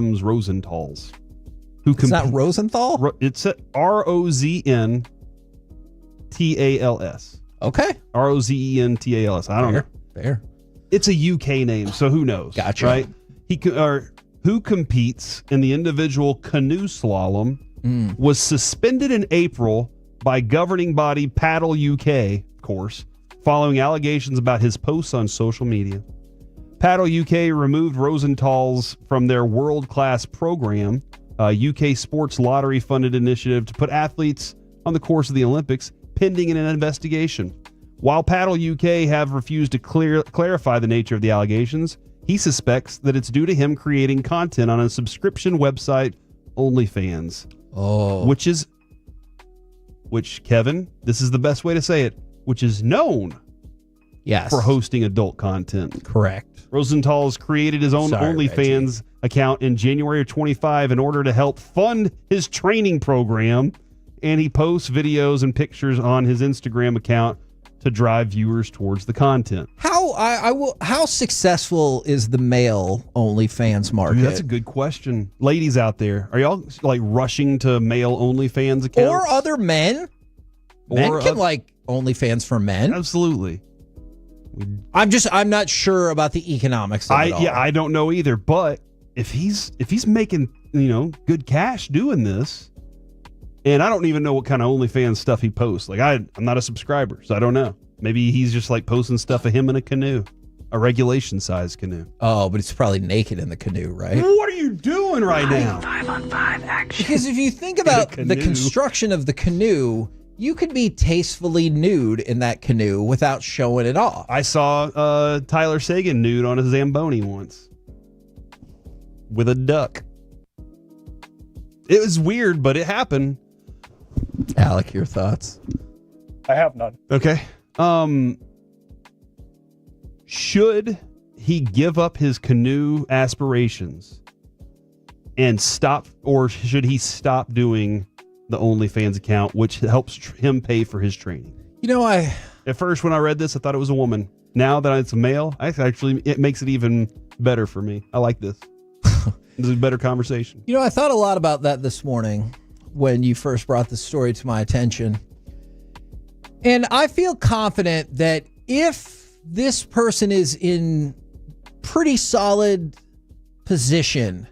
Rosenthal? It's ROZNTALS. Okay. ROZENTALS. I don't know. Fair. It's a UK name, so who knows? Gotcha. Right? Who competes in the individual canoe slalom was suspended in April by governing body Paddle UK, of course, following allegations about his posts on social media. Paddle UK removed Rosenthal's from their world-class program, UK Sports Lottery-funded initiative to put athletes on the course of the Olympics, pending an investigation. While Paddle UK have refused to clarify the nature of the allegations, he suspects that it's due to him creating content on a subscription website, OnlyFans. Oh. Which, Kevin, this is the best way to say it, which is known for hosting adult content. Correct. Rosenthal's created his own OnlyFans account in January of 25 in order to help fund his training program, and he posts videos and pictures on his Instagram account to drive viewers towards the content. How successful is the male OnlyFans market? Dude, that's a good question. Ladies out there, are y'all like rushing to male OnlyFans accounts? Or other men? Men can like OnlyFans for men. Absolutely. I'm not sure about the economics of it all. Yeah, I don't know either. But if he's making good cash doing this, and I don't even know what kind of OnlyFans stuff he posts. Like I'm not a subscriber, so I don't know. Maybe he's just like posting stuff of him in a canoe, a regulation size canoe. Oh, but it's probably naked in the canoe, right? What are you doing right now? 5-on-5 action. Because if you think about the construction of the canoe, you could be tastefully nude in that canoe without showing it off. I saw Tyler Sagan nude on a Zamboni once with a duck. It was weird, but it happened. Alec, your thoughts? I have none. Okay. Should he give up his canoe aspirations and stop, or should he stop doing the OnlyFans account, which helps him pay for his training? At first when I read this, I thought it was a woman. Now that it's a male, it makes it even better for me. I like this. This is a better conversation. I thought a lot about that this morning when you first brought the story to my attention. And I feel confident that if this person is in pretty solid position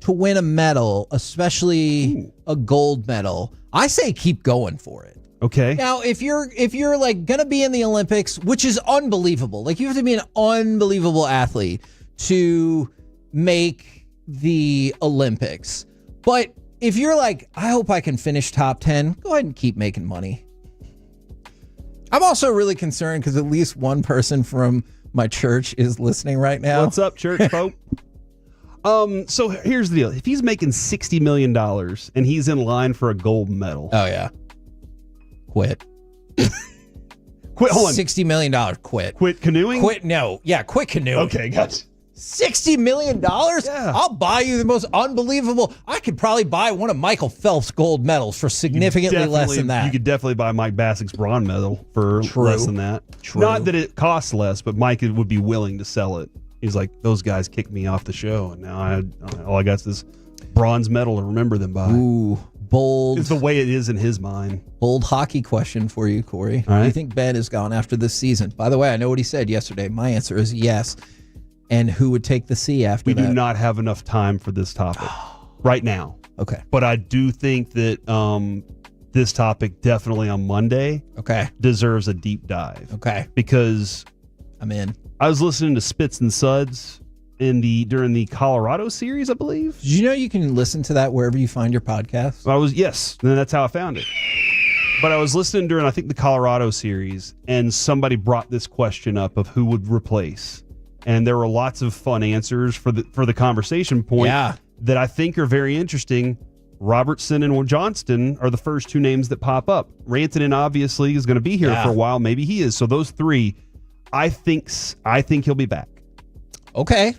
to win a medal, especially a gold medal, I say keep going for it. Okay. Now, if you're like going to be in the Olympics, which is unbelievable. Like you have to be an unbelievable athlete to make the Olympics. But if you're like, I hope I can finish top 10, go ahead and keep making money. I'm also really concerned because at least one person from my church is listening right now. What's up, church folk? So here's the deal. If he's making $60 million and he's in line for a gold medal. Oh, yeah. Quit. Quit. Hold on. $60 million. Quit. Quit canoeing? Quit. No. Yeah, quit canoeing. Okay, gotcha. $60 million? Yeah. I'll buy you the most unbelievable. I could probably buy one of Michael Phelps' gold medals for significantly less than that. You could definitely buy Mike Bassick's bronze medal for less than that. True. Not that it costs less, but Mike would be willing to sell it. He's like, those guys kicked me off the show, and now all I got is this bronze medal to remember them by. Ooh, bold. It's the way it is in his mind. Bold hockey question for you, Corey. All right. Do you think Ben is gone after this season? By the way, I know what he said yesterday. My answer is yes. And who would take the C after that? We do not have enough time for this topic right now. Okay. But I do think that this topic definitely on Monday deserves a deep dive. Okay. Because I'm in. I was listening to Spits and Suds during the Colorado series, I believe. Did you know you can listen to that wherever you find your podcast? Yes, and that's how I found it. But I was listening during, I think, the Colorado series, and somebody brought this question up of who would replace. And there were lots of fun answers for the conversation point that I think are very interesting. Robertson and Johnston are the first two names that pop up. Rantanen obviously is going to be here for a while. Maybe he is. So those three, I think he'll be back. Okay.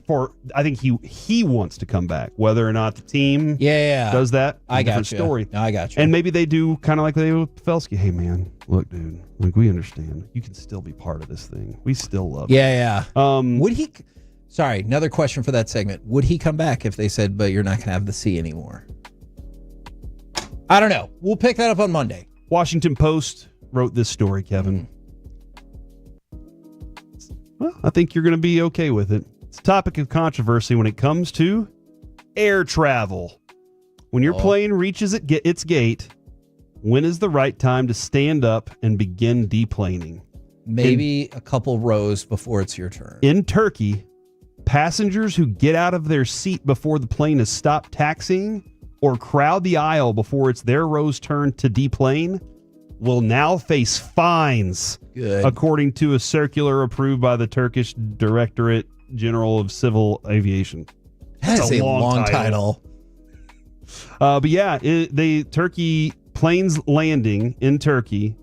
I think he wants to come back. Whether or not the team does that, I got you. Story. I got you. And maybe they do kind of like they did with Pavelski. Hey man, look, dude, like we understand. You can still be part of this thing. We still love it. Yeah. Would he? Sorry, another question for that segment. Would he come back if they said, "But you're not going to have the C anymore"? I don't know. We'll pick that up on Monday. Washington Post wrote this story, Kevin. Well, I think you're going to be okay with it. It's a topic of controversy when it comes to air travel. When your plane reaches its gate, when is the right time to stand up and begin deplaning? Maybe a couple rows before it's your turn. In Turkey, Passengers who get out of their seat before the plane has stopped taxiing or crowd the aisle before it's their row's turn to deplane will now face fines, according to a circular approved by the Turkish Directorate General of Civil Aviation. That's a long title. But yeah, Turkey planes landing in Turkey,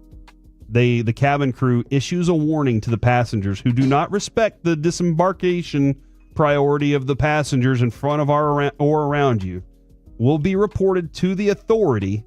the cabin crew issues a warning to the passengers who do not respect the disembarkation priority of the passengers in front of or around you will be reported to the authority,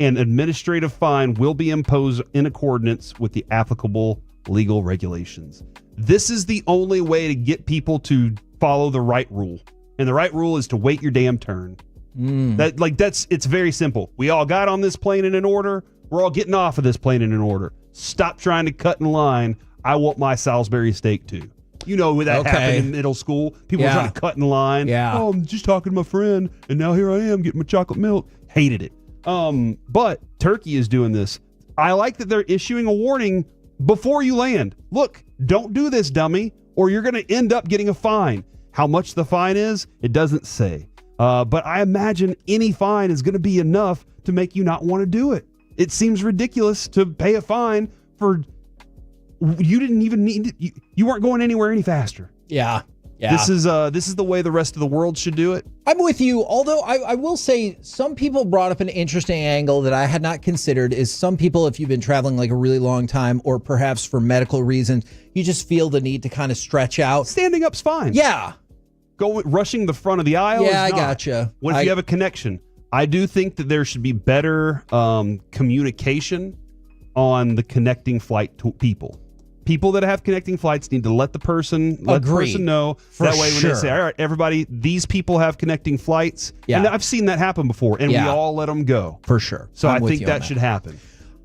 and administrative fine will be imposed in accordance with the applicable legal regulations. This is the only way to get people to follow the right rule. And the right rule is to wait your damn turn. It's very simple. We all got on this plane in an order. We're all getting off of this plane in an order. Stop trying to cut in line. I want my Salisbury steak too. You know that happened in middle school. People were trying to cut in line. Yeah. Oh, I'm just talking to my friend, and now here I am getting my chocolate milk. Hated it. But Turkey is doing this. I like that they're issuing a warning before you land. Look, don't do this, dummy, or you're going to end up getting a fine. How much the fine is, it doesn't say. But I imagine any fine is going to be enough to make you not want to do it. It seems ridiculous to pay a fine for you didn't even need it. You weren't going anywhere any faster. Yeah. This is the way the rest of the world should do it. I'm with you, although I will say some people brought up an interesting angle that I had not considered is some people, if you've been traveling like a really long time or perhaps for medical reasons, you just feel the need to kind of stretch out. Standing up's fine. Yeah. Rushing the front of the aisle is not. I gotcha. What if you have a connection? I do think that there should be better communication on the connecting flight to people. People that have connecting flights need to let the person know. That way when they say, all right, everybody, these people have connecting flights. Yeah. And I've seen that happen before, and we all let them go. For sure. So I think that should happen.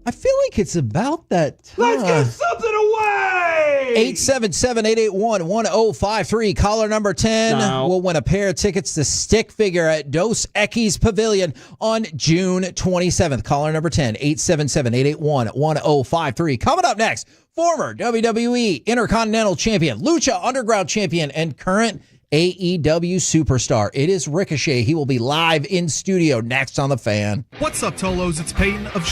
I feel like it's about that time. Let's get something away! 877-881-1053. Caller number 10 will win a pair of tickets to Stick Figure at Dos Equis Pavilion on June 27th. Caller number 10, 877-881-1053. Coming up next, former WWE Intercontinental Champion, Lucha Underground Champion, and current AEW superstar. It is Ricochet. He will be live in studio next on The Fan. What's up, Tolos? It's Peyton of...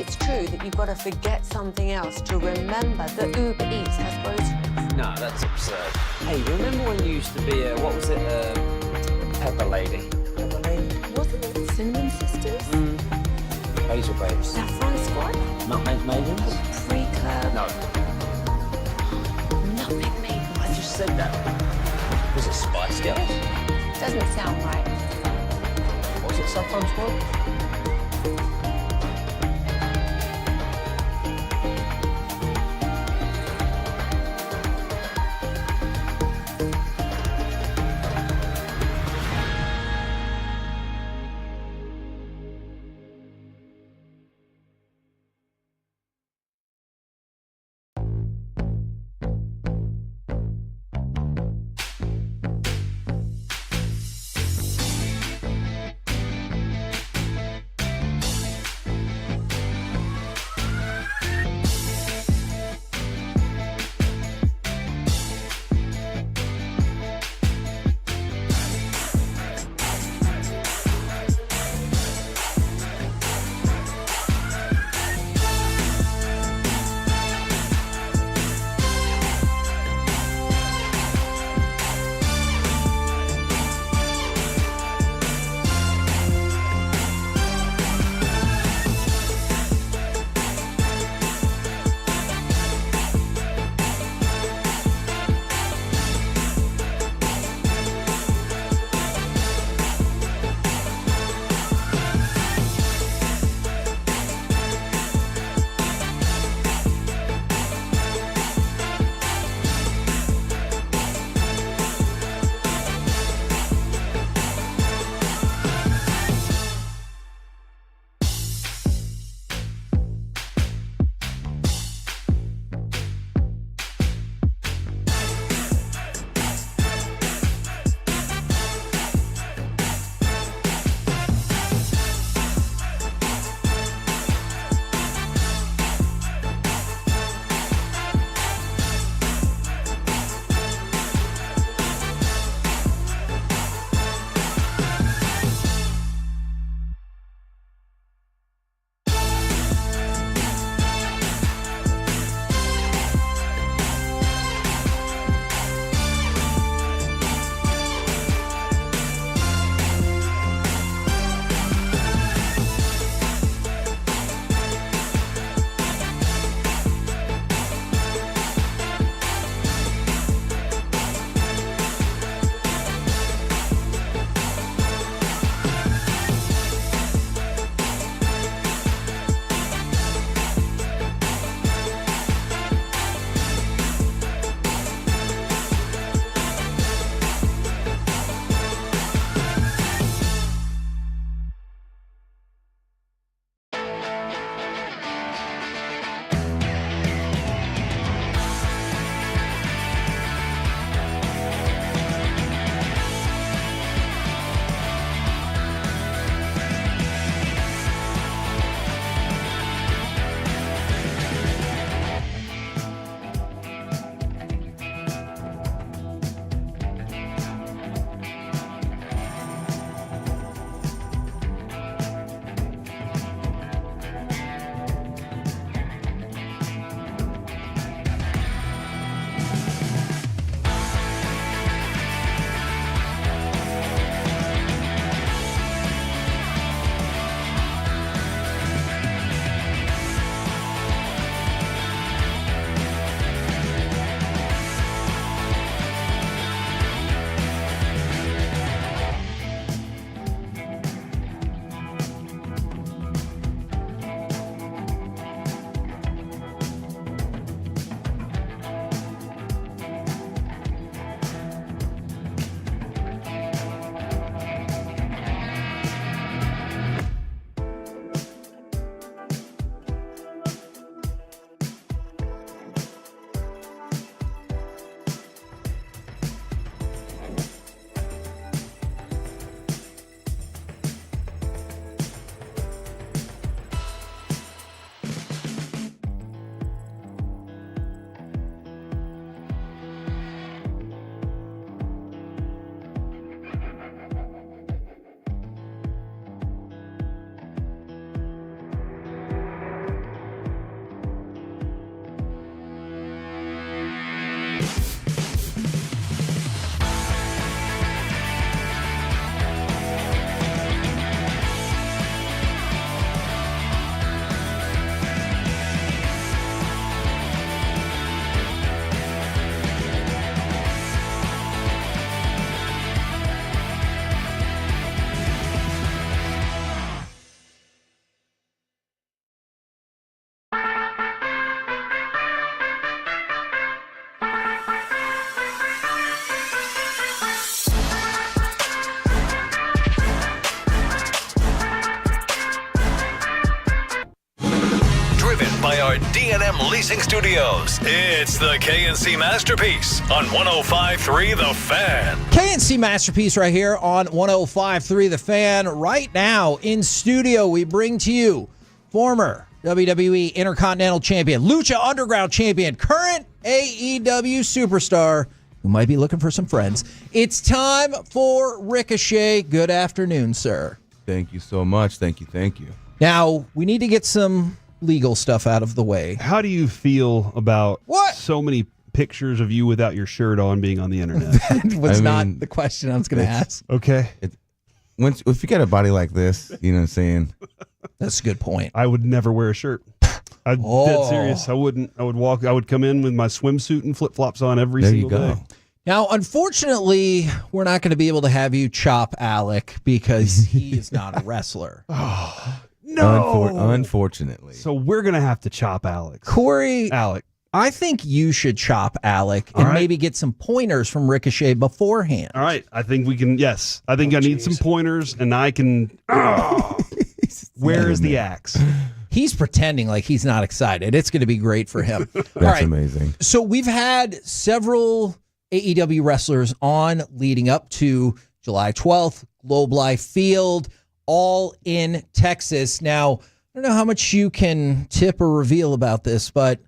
It's true that you've got to forget something else to remember that Uber Eats has groceries. No, that's absurd. Hey, remember when you used to be Pepper Lady? Pepper Lady? Wasn't it Cinnamon Sisters? Basil Babes. Saffron Squad? Nutmeg Maidens? Pre-Club? No. Nutmeg Maidens. I just said that. Was it Spice Girls? Doesn't sound right. Was it Saffron Squad? by our D&M Leasing Studios. It's the KNC Masterpiece on 105.3 The Fan. KNC Masterpiece right here on 105.3 The Fan. Right now in studio, we bring to you former WWE Intercontinental Champion, Lucha Underground Champion, current AEW superstar, who might be looking for some friends. It's time for Ricochet. Good afternoon, sir. Thank you so much. Thank you. Now, we need to get some legal stuff out of the way. How do you feel about so many pictures of you without your shirt on being on the internet? That was not the question I was going to ask. Okay. If you got a body like this, you know what I'm saying? That's a good point. I would never wear a shirt. I'm dead serious. I wouldn't. I would come in with my swimsuit and flip-flops on every single day. Now, unfortunately, we're not going to be able to have you chop Alec because he is not a wrestler. No. Unfortunately. So we're going to have to chop Alex. Alec. I think you should chop Alec and maybe get some pointers from Ricochet beforehand. All right. I think we can. Yes. I think I need some pointers and I can. Where is the axe? He's pretending like he's not excited. It's going to be great for him. That's amazing. So we've had several AEW wrestlers on leading up to July 12th, Globe Life Field, all in Texas. Now, I don't know how much you can tip or reveal about this, but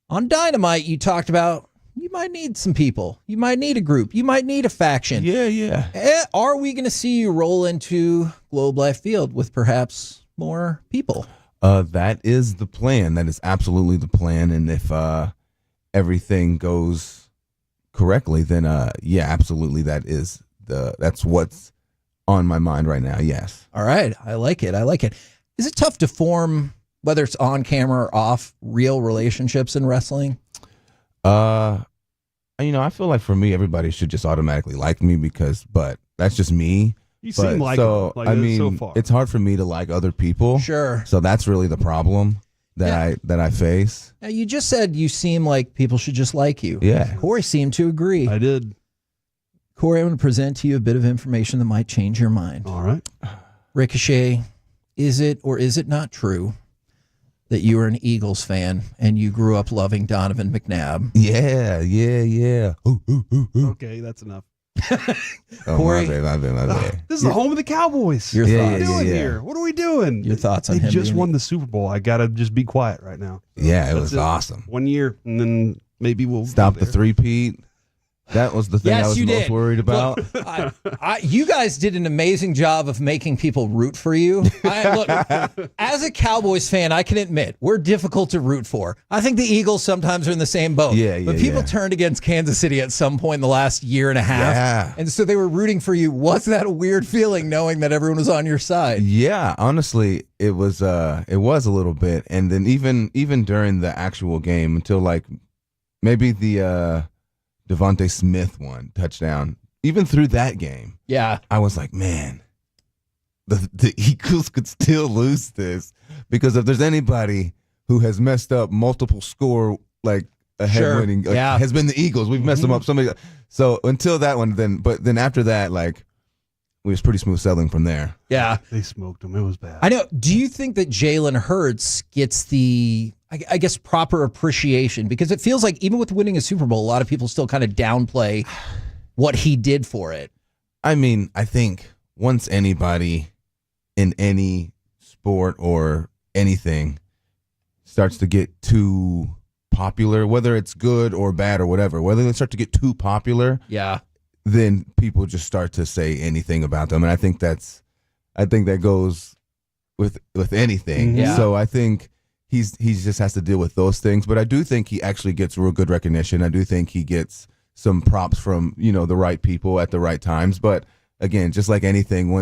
on Dynamite, you talked about you might need some people. You might need a group. You might need a faction. Yeah. Are we going to see you roll into Globe Life Field with perhaps more people? That is the plan. That is absolutely the plan. And if everything goes correctly, then yeah, absolutely. That's what's on my mind right now. Yes. All right. I like it. Is it tough to form, whether it's on camera or off, real relationships in wrestling? I feel like for me, everybody should just automatically like me but that's just me. You seem like so far. It's hard for me to like other people. Sure. So that's really the problem that I face. Now, you just said you seem like people should just like you. Yeah. Corey seemed to agree. I did. Corey, I'm going to present to you a bit of information that might change your mind. All right. Ricochet, is it or is it not true that you were an Eagles fan and you grew up loving Donovan McNabb? Yeah. Okay, that's enough. Corey, my bad. This is the home of the Cowboys. Your thoughts? What are we doing here? What are we doing? Your thoughts on him? They just won the Super Bowl. I got to just be quiet right now. Yeah, it was awesome. 1 year, and then maybe we'll stop the three-peat. That was the thing I was most worried about. Look, you guys did an amazing job of making people root for you. Look, as a Cowboys fan, I can admit we're difficult to root for. I think the Eagles sometimes are in the same boat. But people turned against Kansas City at some point in the last year and a half. Yeah. And so they were rooting for you. Was that a weird feeling knowing that everyone was on your side? Yeah, honestly, it was a little bit. And then even during the actual game until like maybe the Devontae Smith one touchdown. Even through that game, I was like, man, the Eagles could still lose this because if there's anybody who has messed up multiple score like ahead winning, has been the Eagles. We've messed them up. So until that one, then after that, like it was pretty smooth sailing from there. Yeah, they smoked them. It was bad. I know. Do you think that Jalen Hurts gets the, I guess, proper appreciation? Because it feels like even with winning a Super Bowl, a lot of people still kind of downplay what he did for it. I mean, I think once anybody in any sport or anything starts to get too popular, whether it's good or bad or whatever, whether they start to get too popular, then people just start to say anything about them. And I think that goes with anything. Yeah. So I think he just has to deal with those things. But I do think he actually gets real good recognition. I do think he gets some props from, the right people at the right times. But again, just like anything,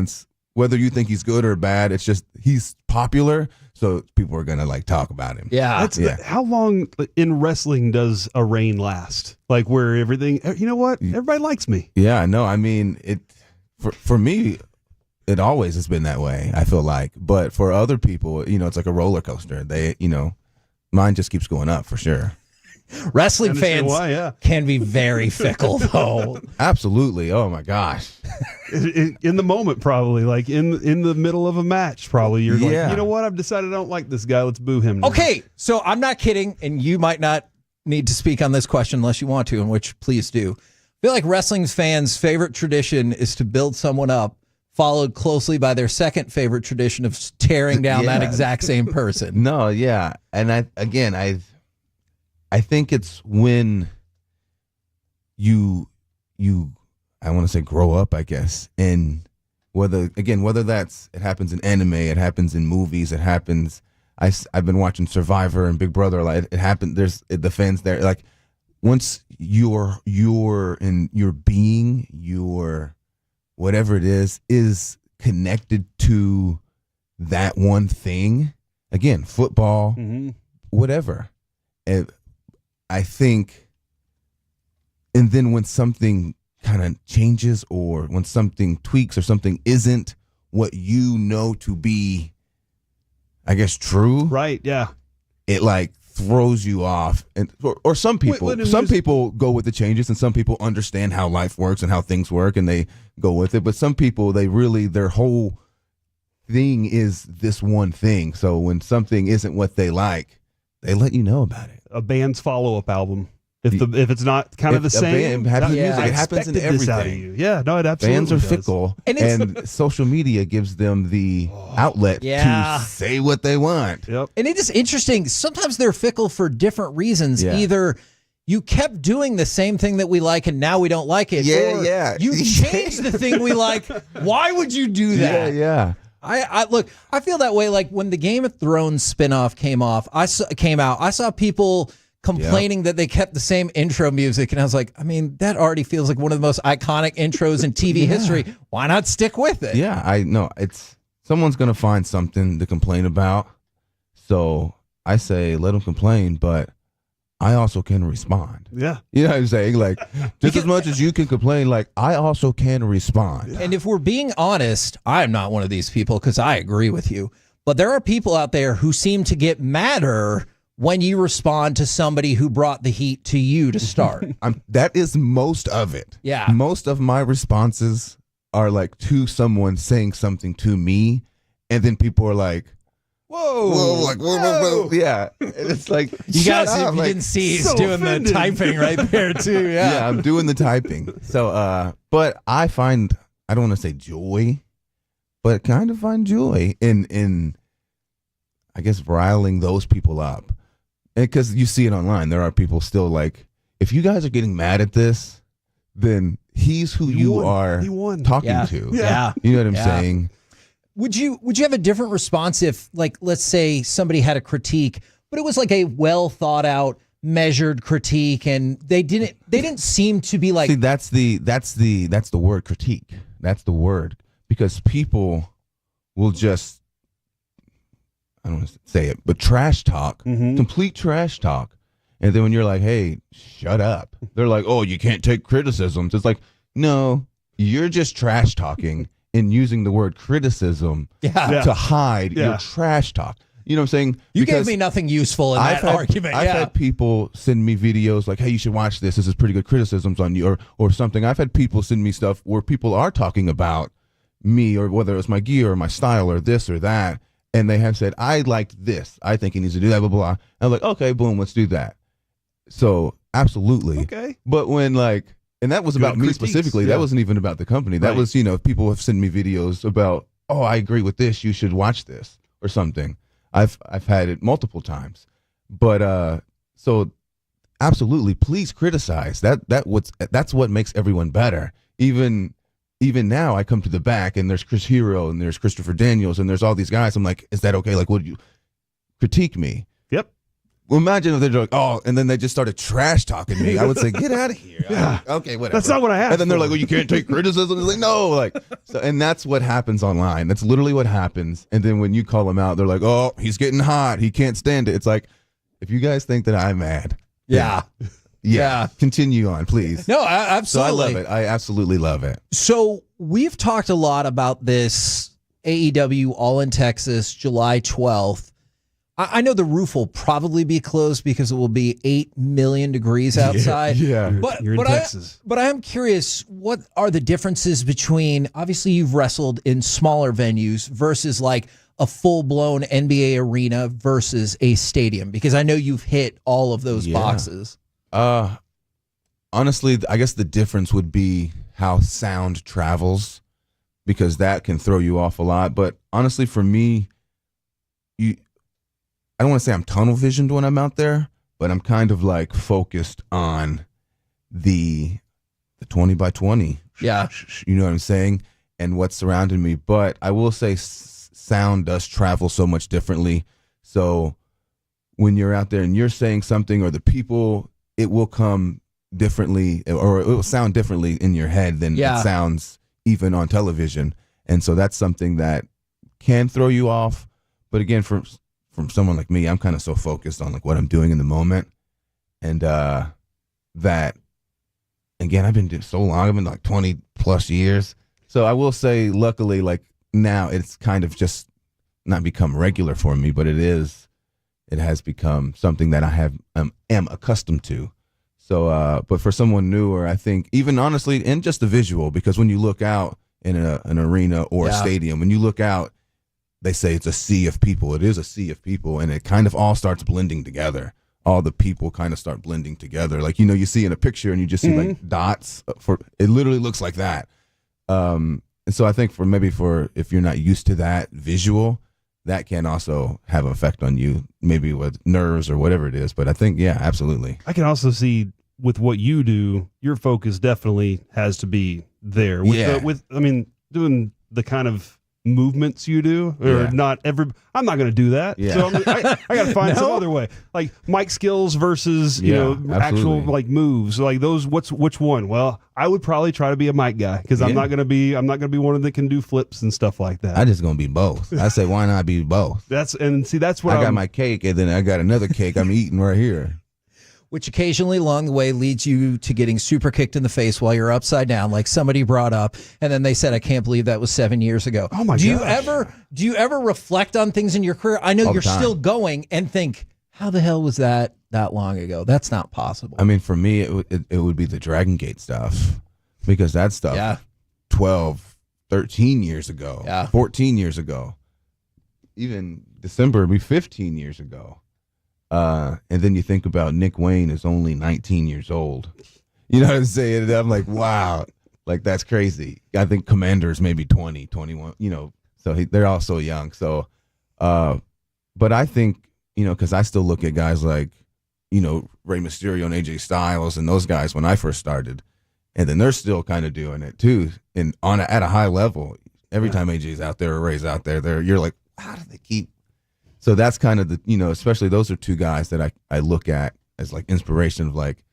whether you think he's good or bad, it's just he's popular, so people are gonna like talk about him. Yeah. How long in wrestling does a reign last? Like where everything, you know what? Everybody likes me. Yeah, no, I mean it. For me, it always has been that way. I feel like, but for other people, it's like a roller coaster. They, mine just keeps going up for sure. Wrestling fans can be very fickle, though. Absolutely. Oh my gosh. In the moment, probably like in the middle of a match, probably you're like, you know what? I've decided I don't like this guy. Let's boo him now. Okay, so I'm not kidding, and you might not need to speak on this question unless you want to, in which please do. I feel like wrestling fans' favorite tradition is to build someone up, followed closely by their second favorite tradition of tearing down that exact same person. No, yeah, and I think it's when you I want to say grow up, I guess, and whether that's it happens in anime, it happens in movies, it happens. I've been watching Survivor and Big Brother. Like it happened. There's the fans there. Like once you're in your being, your whatever it is connected to that one thing. Again, football, whatever. I think, and then when something kind of changes or when something tweaks or something isn't what you know to be, I guess, true. Right, yeah. It like throws you off. And or some people, people go with the changes and some people understand how life works and how things work and they go with it. But some people, their whole thing is this one thing. So when something isn't what they like, they let you know about it. A band's follow-up album. If it's not kind of the same, it happens in everything. Yeah, no, it absolutely Bands are does. fickle, and social media gives them the outlet to say what they want. Yep. And it is interesting. Sometimes they're fickle for different reasons. Yeah. Either you kept doing the same thing that we like and now we don't like it. or you changed the thing we like. Why would you do that? Yeah. I feel that way. Like when the Game of Thrones spinoff came out, I saw people complaining that they kept the same intro music, and I was like, I mean, that already feels like one of the most iconic intros in TV history. Why not stick with it? Yeah, I know it's someone's gonna find something to complain about, so I say let them complain, but I also can respond. Yeah. You know what I'm saying? Like, just as much as you can complain, like, I also can respond. And if we're being honest, I'm not one of these people because I agree with you. But there are people out there who seem to get madder when you respond to somebody who brought the heat to you to start. That is most of it. Yeah. Most of my responses are like to someone saying something to me, and then people are like, whoa, like, whoa. Yeah. And it's like, you guys, if you didn't see, he's doing the typing right there, too. Yeah, I'm doing the typing. So, but I don't want to say joy, but kind of find joy in, I guess, riling those people up. And because you see it online, there are people still like, if you guys are getting mad at this, then he's who you are talking to. Yeah. You know what I'm saying? Would you have a different response if, like, let's say somebody had a critique, but it was like a well thought out, measured critique, and they didn't seem to be like. See, that's the word, critique. That's the word, because people will just, I don't want to say it, but trash talk, complete trash talk. And then when you're like, hey, shut up, they're like, oh, you can't take criticisms. It's like, no, you're just trash talking and using the word criticism to hide your trash talk. You know what I'm saying? You gave me nothing useful in that argument. I've had people send me videos like, hey, you should watch this. This is pretty good criticisms on you or something. I've had people send me stuff where people are talking about me, or whether it's my gear or my style or this or that. And they have said, I liked this. I think he needs to do that, blah, blah, blah. And I'm like, okay, boom, let's do that. So absolutely. Okay. But when and that was about me specifically. That wasn't even about the company. That was, people have sent me videos about, oh, I agree with this. You should watch this or something. I've had it multiple times. But so absolutely, please criticize. That's what makes everyone better. Even now, I come to the back and there's Chris Hero and there's Christopher Daniels and there's all these guys. I'm like, is that okay? Like, would you critique me? Yep. Well, imagine if they're like, oh, and then they just started trash talking me. I would say, get out of here. Okay, whatever. That's not what I asked. And then they're like, well, you can't take criticism. It's like, no, so, and that's what happens online. That's literally what happens. And then when you call them out, they're like, oh, he's getting hot. He can't stand it. It's like, if you guys think that I'm mad, continue on, please. No, absolutely. So I love it. I absolutely love it. So we've talked a lot about this AEW All in Texas, July 12th. I know the roof will probably be closed because it will be 8 million degrees outside. Yeah. You're in Texas. But I am curious, what are the differences between, obviously you've wrestled in smaller venues versus like a full-blown NBA arena versus a stadium? Because I know you've hit all of those boxes. Honestly, I guess the difference would be how sound travels, because that can throw you off a lot. But honestly, for me, I don't want to say I'm tunnel visioned when I'm out there, but I'm kind of like focused on the 20 by 20. Yeah. You know what I'm saying? And what's surrounding me. But I will say sound does travel so much differently. So when you're out there and you're saying something, or the people, it will come differently, or it will sound differently in your head than it sounds even on television. And so that's something that can throw you off. But again, from someone like me, I'm kind of so focused on like what I'm doing in the moment, and that, again, I've been doing so long. I've been like 20 plus years. So I will say, luckily, like now it's kind of just not become regular for me, but it has become something that I am accustomed to. So, but for someone newer, I think even honestly, in just the visual, because when you look out in an arena or a stadium, when you look out, they say it's a sea of people. It is a sea of people, and it kind of all starts blending together. All the people kind of start blending together. Like, you see in a picture and you just see like dots. It literally looks like that. And so I think for if you're not used to that visual, that can also have an effect on you, maybe with nerves or whatever it is. But I think, absolutely. I can also see with what you do, your focus definitely has to be there. Doing the kind of movements you do, or I'm not going to do that. So I got to find some other way, like mic skills versus actual like moves, like those. Which one? Well, I would probably try to be a mic guy, because I'm not going to be one that can do flips and stuff like that. I'm just going to be both. I say, why not be both? That's what I got my cake, and then I got another cake I'm eating right here. Which occasionally along the way leads you to getting super kicked in the face while you're upside down, like somebody brought up, and then they said, I can't believe that was 7 years ago. Oh my gosh. Do you ever reflect on things in your career? I know you're still going, and think, how the hell was that long ago? That's not possible. I mean, for me, it would be the Dragon Gate stuff, because that stuff 12, 13 years ago, 14 years ago, even December would be 15 years ago. And then you think about Nick Wayne is only 19 years old. You know what I'm saying? And I'm like, wow, like that's crazy. I think Commander's maybe 20, 21, so they're all so young. So, but I think, because I still look at guys like, Rey Mysterio and AJ Styles and those guys when I first started. And then they're still kind of doing it too, and at a high level. Every time AJ's out there or Ray's out there, you're like, how do they keep? So that's kind of especially those are two guys that I look at as like inspiration of like,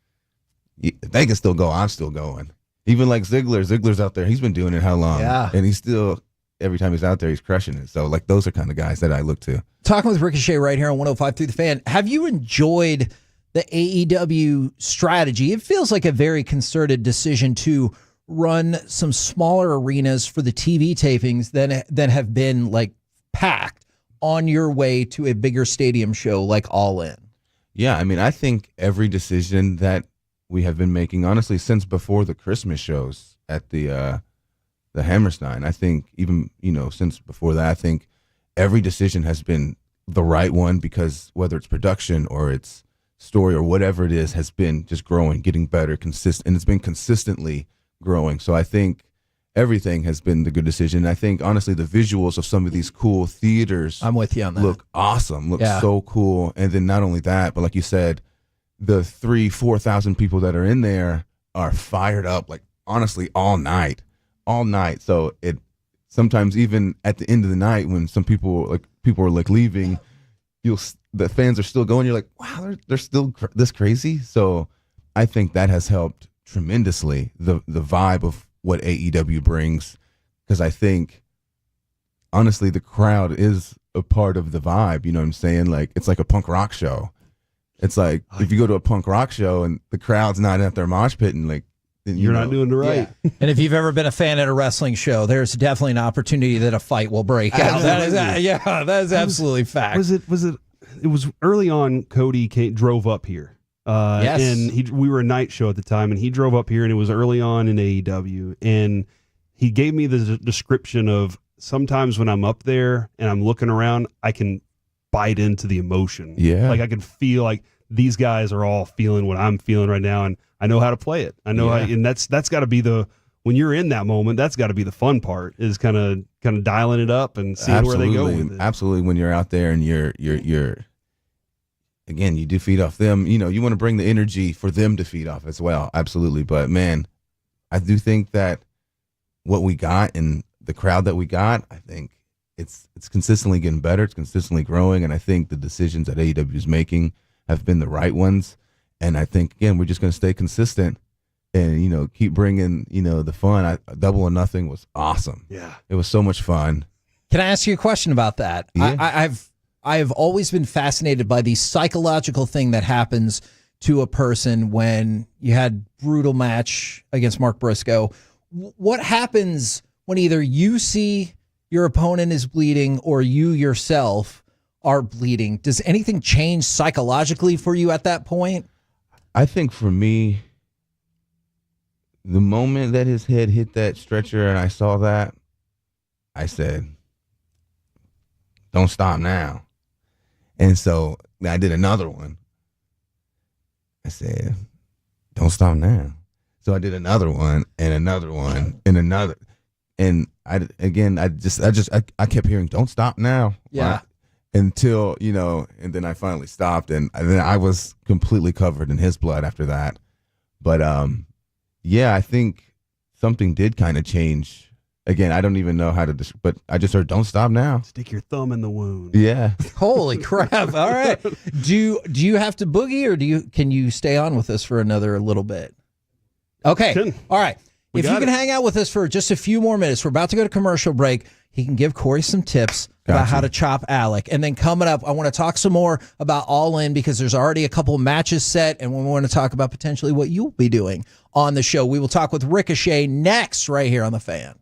they can still go, I'm still going. Even like Ziggler's out there. He's been doing it how long? Yeah. And he's still, every time he's out there, he's crushing it. So like those are kind of guys that I look to. Talking with Ricochet right here on 105 through the Fan. Have you enjoyed the AEW strategy? It feels like a very concerted decision to run some smaller arenas for the TV tapings than have been like packed on your way to a bigger stadium show like All In. Yeah, I mean, I think every decision that we have been making, honestly, since before the Christmas shows at the Hammerstein, I think even, since before that, I think every decision has been the right one, because whether it's production or it's story or whatever it is, has been just growing, getting better, consistent, and it's been consistently growing. So I think everything has been the good decision. I think, honestly, the visuals of some of these cool theaters, I'm with you on that, look awesome, look so cool. And then not only that, but like you said, the 3,000-4,000 people that are in there are fired up, like honestly, all night. So it sometimes even at the end of the night when some people are like leaving, the fans are still going. You're like, wow, they're still this crazy. So I think that has helped tremendously the vibe of what AEW brings, because I think honestly the crowd is a part of the vibe. You know what I'm saying? Like it's like a punk rock show. It's like if you go to a punk rock show and the crowd's not at their mosh pit, and like then you're not doing it right. Yeah. And if you've ever been a fan at a wrestling show, there's definitely an opportunity that a fight will break out. That is absolutely fact. It was early on. Cody drove up here. Yes. And we were a night show at the time, and he drove up here, and it was early on in AEW, and he gave me the description of sometimes when I'm up there and I'm looking around, I can bite into the emotion. Yeah. Like I can feel like these guys are all feeling what I'm feeling right now, and I know how to play it. I know how, and that's got to be when you're in that moment, that's got to be the fun part, is kind of dialing it up and seeing where they go with it. Absolutely. When you're out there and you're again, you do feed off them. You want to bring the energy for them to feed off as well. Absolutely. But man, I do think that what we got and the crowd that we got, I think it's consistently getting better. It's consistently growing. And I think the decisions that AEW is making have been the right ones. And I think, again, we're just going to stay consistent and, keep bringing, the fun. Double or Nothing was awesome. Yeah. It was so much fun. Can I ask you a question about that? Yeah. I've always been fascinated by the psychological thing that happens to a person when you had brutal match against Mark Briscoe. What happens when either you see your opponent is bleeding or you yourself are bleeding? Does anything change psychologically for you at that point? I think for me, the moment that his head hit that stretcher and I saw that, I said, don't stop now. And so I did another one. I said, don't stop now. So I did another one and another one and another. And I kept hearing, don't stop now. Yeah. Right? Until, and then I finally stopped, and then I was completely covered in his blood after that. But I think something did kind of change. Again, I don't even know how to, but I just heard, don't stop now. Stick your thumb in the wound. Yeah. Holy crap. All right. Do you have to boogie, or can you stay on with us for another little bit? Okay. All right. If you can hang out with us for just a few more minutes, we're about to go to commercial break. He can give Corey some tips about how to chop Alec. And then coming up, I want to talk some more about All In, because there's already a couple matches set, and we want to talk about potentially what you'll be doing on the show. We will talk with Ricochet next right here on The Fan.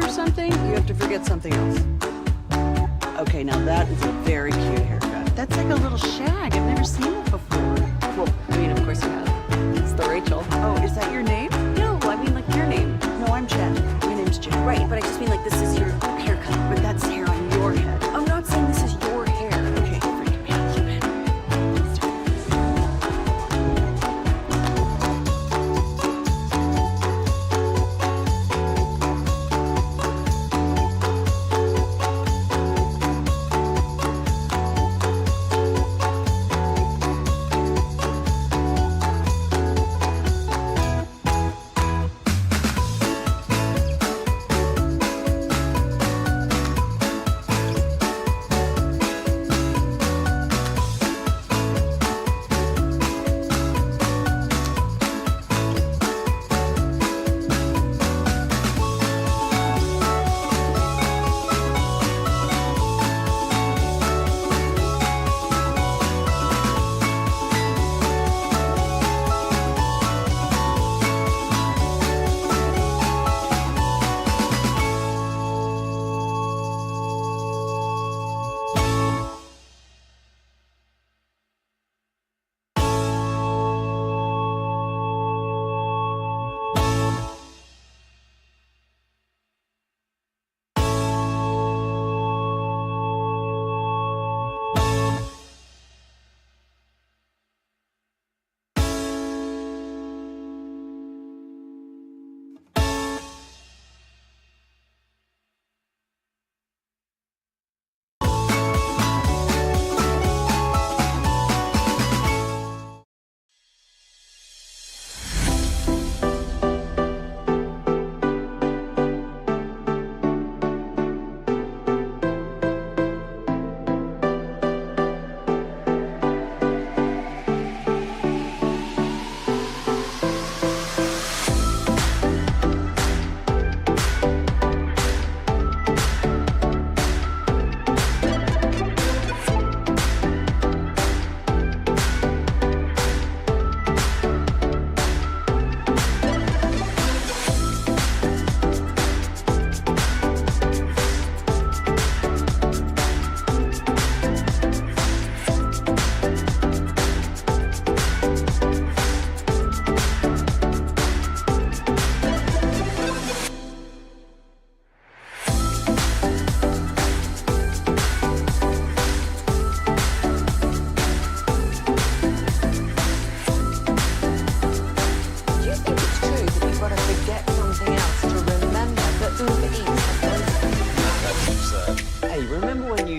or something, you have to forget something else. Okay, now that is a very cute haircut. That's like a little shag. I've never seen it before. Well, I mean, of course you have. It's the Rachel. Oh, is that your name? No, I mean like your name. No, I'm Jen. My name's Jen. Right, but I just mean like this is your haircut. But that's hair on your head. I'm not saying this is your hair. Okay, freaking me out a little bit.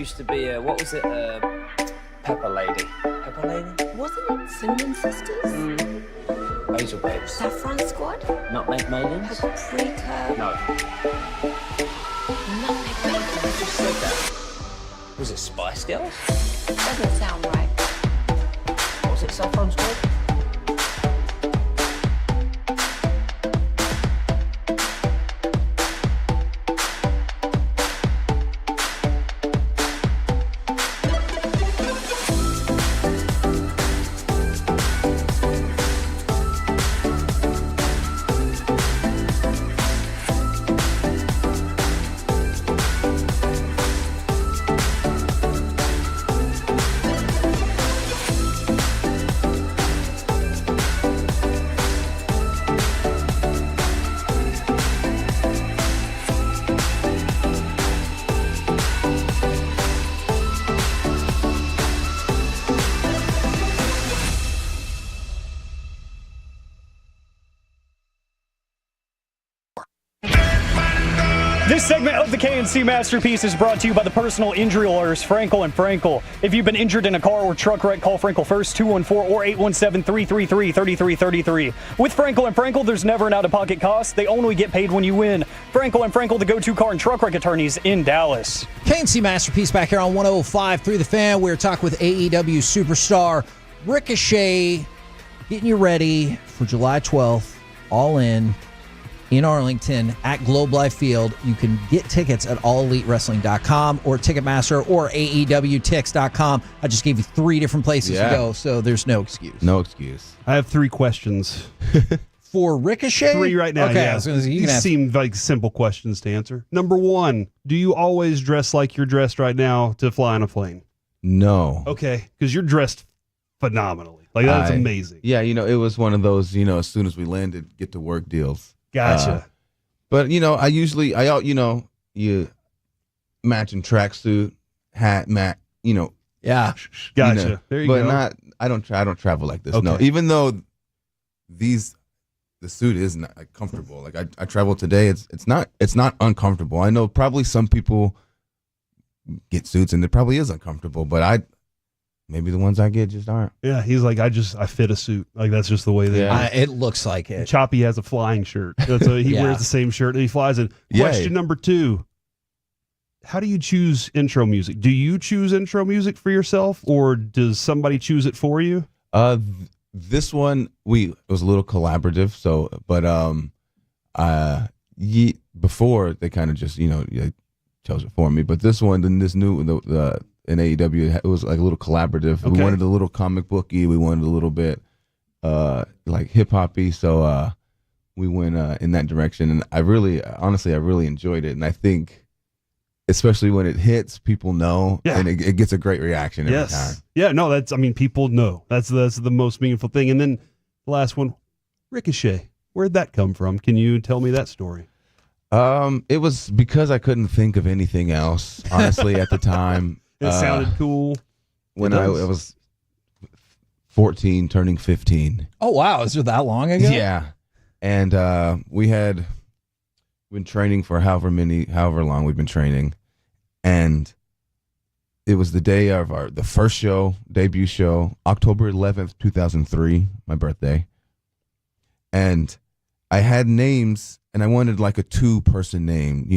used to be a, what was it, Pepper Lady. Pepper Lady? Wasn't it Cinnamon Sisters? Basil Babes. Saffron Squad? Nutmeg Maidens? Paprika? No. Nutmeg Maidens? Who just said that? Was it Spice Girls? Doesn't sound right. Was it Saffron Squad? This segment of the KNC Masterpiece is brought to you by the personal injury lawyers Frankel & Frankel. If you've been injured in a car or truck wreck, call Frankel first, 214 or 817-333-3333. With Frankel & Frankel, there's never an out-of-pocket cost. They only get paid when you win. Frankel & Frankel, the go-to car and truck wreck attorneys in Dallas. KNC Masterpiece back here on 105.3 The Fan. We're talking with AEW superstar Ricochet, getting you ready for July 12th, all in Arlington at Globe Life Field. You can get tickets at allelitewrestling.com or Ticketmaster or AEWTix.com. I just gave you 3 different places to go, so there's no excuse. No excuse. I have 3 questions for Ricochet? 3 right now. Okay, Yeah. I was gonna say, you These can ask. seem like simple questions to answer. Number 1, do you always dress like you're dressed right now to fly on a plane? No. Okay, because you're dressed phenomenally. Like, that's amazing. Yeah, it was one of those, as soon as we landed, get to work deals. Gotcha. But, you matching tracksuit, hat, Yeah. Gotcha. There you but go. I don't travel like this. Okay. No, even though the suit is not comfortable. Like I travel today, it's not uncomfortable. I know probably some people get suits and it probably is uncomfortable, but maybe the ones I get just aren't. Yeah, he's like, I fit a suit. Like, that's just the way they are. It looks like it. Choppy has a flying shirt. So he wears the same shirt and he flies in. Question number 2. How do you choose intro music? Do you choose intro music for yourself, or does somebody choose it for you? This one it was a little collaborative. So, but before they kind of just chose it for me. But this one, then this new in AEW, it was like a little collaborative. Okay. We wanted a little comic booky. We wanted a little bit like hip hoppy. So we went in that direction, and I really enjoyed it. And I think, especially when it hits, people know, and it gets a great reaction every time. Yeah, no, people know. That's the most meaningful thing. And then the last one, Ricochet. Where'd that come from? Can you tell me that story? It was because I couldn't think of anything else, honestly, at the time. It sounded cool. When I was 14, turning 15. Oh, wow. Is it that long ago? Yeah. And we had been training for however long we've been training. And it was the day of the first debut show, October 11th, 2003, my birthday. And I had names, and I wanted like a 2-person name,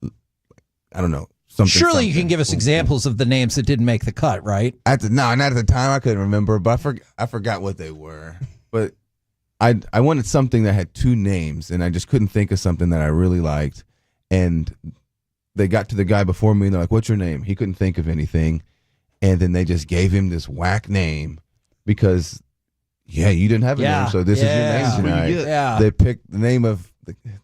I don't know. Surely you can give us examples of the names that didn't make the cut, right? Not at the time. I couldn't remember, but I forgot what they were. But I wanted something that had 2 names, and I just couldn't think of something that I really liked. And they got to the guy before me, and they're like, "What's your name?" He couldn't think of anything, and then they just gave him this whack name because, you didn't have a name, so this is your name tonight. Yeah. They picked the name of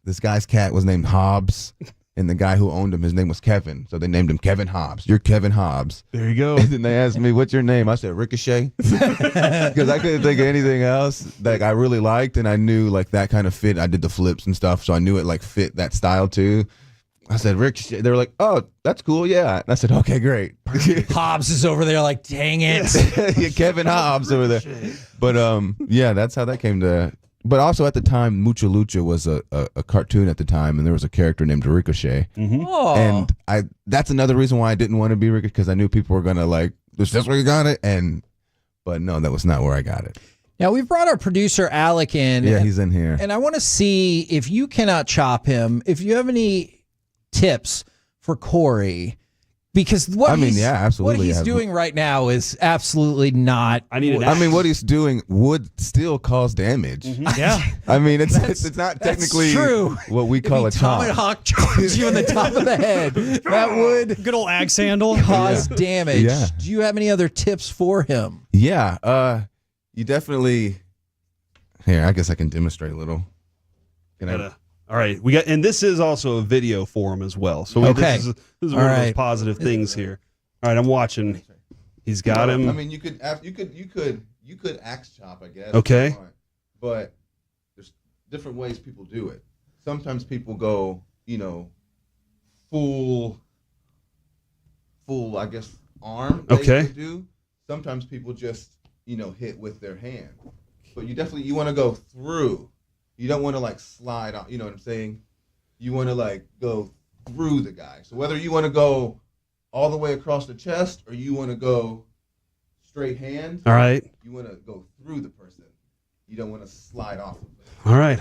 this guy's cat was named Hobbs. And the guy who owned him, his name was Kevin. So they named him Kevin Hobbs. You're Kevin Hobbs. There you go. And then they asked me, "What's your name?" I said, "Ricochet." Because I couldn't think of anything else that I really liked. And I knew like that kind of fit. I did the flips and stuff. So I knew it like fit that style too. I said, "Ricochet." They were like, "Oh, that's cool. Yeah." And I said, "Okay, great." Hobbs is over there like, dang it. Yeah, Kevin Hobbs over there. But that's how that came to. But also at the time, Mucha Lucha was a cartoon at the time, and there was a character named Ricochet. Mm-hmm. Oh. And that's another reason why I didn't want to be Ricochet, because I knew people were going to like, "Is this where you got it?" But no, that was not where I got it. Now, we've brought our producer, Alec, in. Yeah, he's in here. And I want to see, if you cannot chop him, if you have any tips for Corey. Because what he's doing right now is absolutely not. What he's doing would still cause damage. Mm-hmm. Yeah. It's not technically true. What we call a chop. Tomahawk charge you in the top of the head. That would good old axe handle cause damage. Yeah. Do you have any other tips for him? Yeah. You definitely. Here, I guess I can demonstrate a little. All right, and this is also a video for him as well. So this is one of those positive things here. All right, I'm watching. He's got him. You could axe chop, I guess. Okay. But there's different ways people do it. Sometimes people go, full, I guess, arm. Okay. Do. Sometimes people just, hit with their hand. But you want to go through. You don't want to like slide on, you know what I'm saying? You want to like go through the guy. So whether you want to go all the way across the chest or you want to go straight hand. All right. You want to go through the person. You don't want to slide off of them. All right.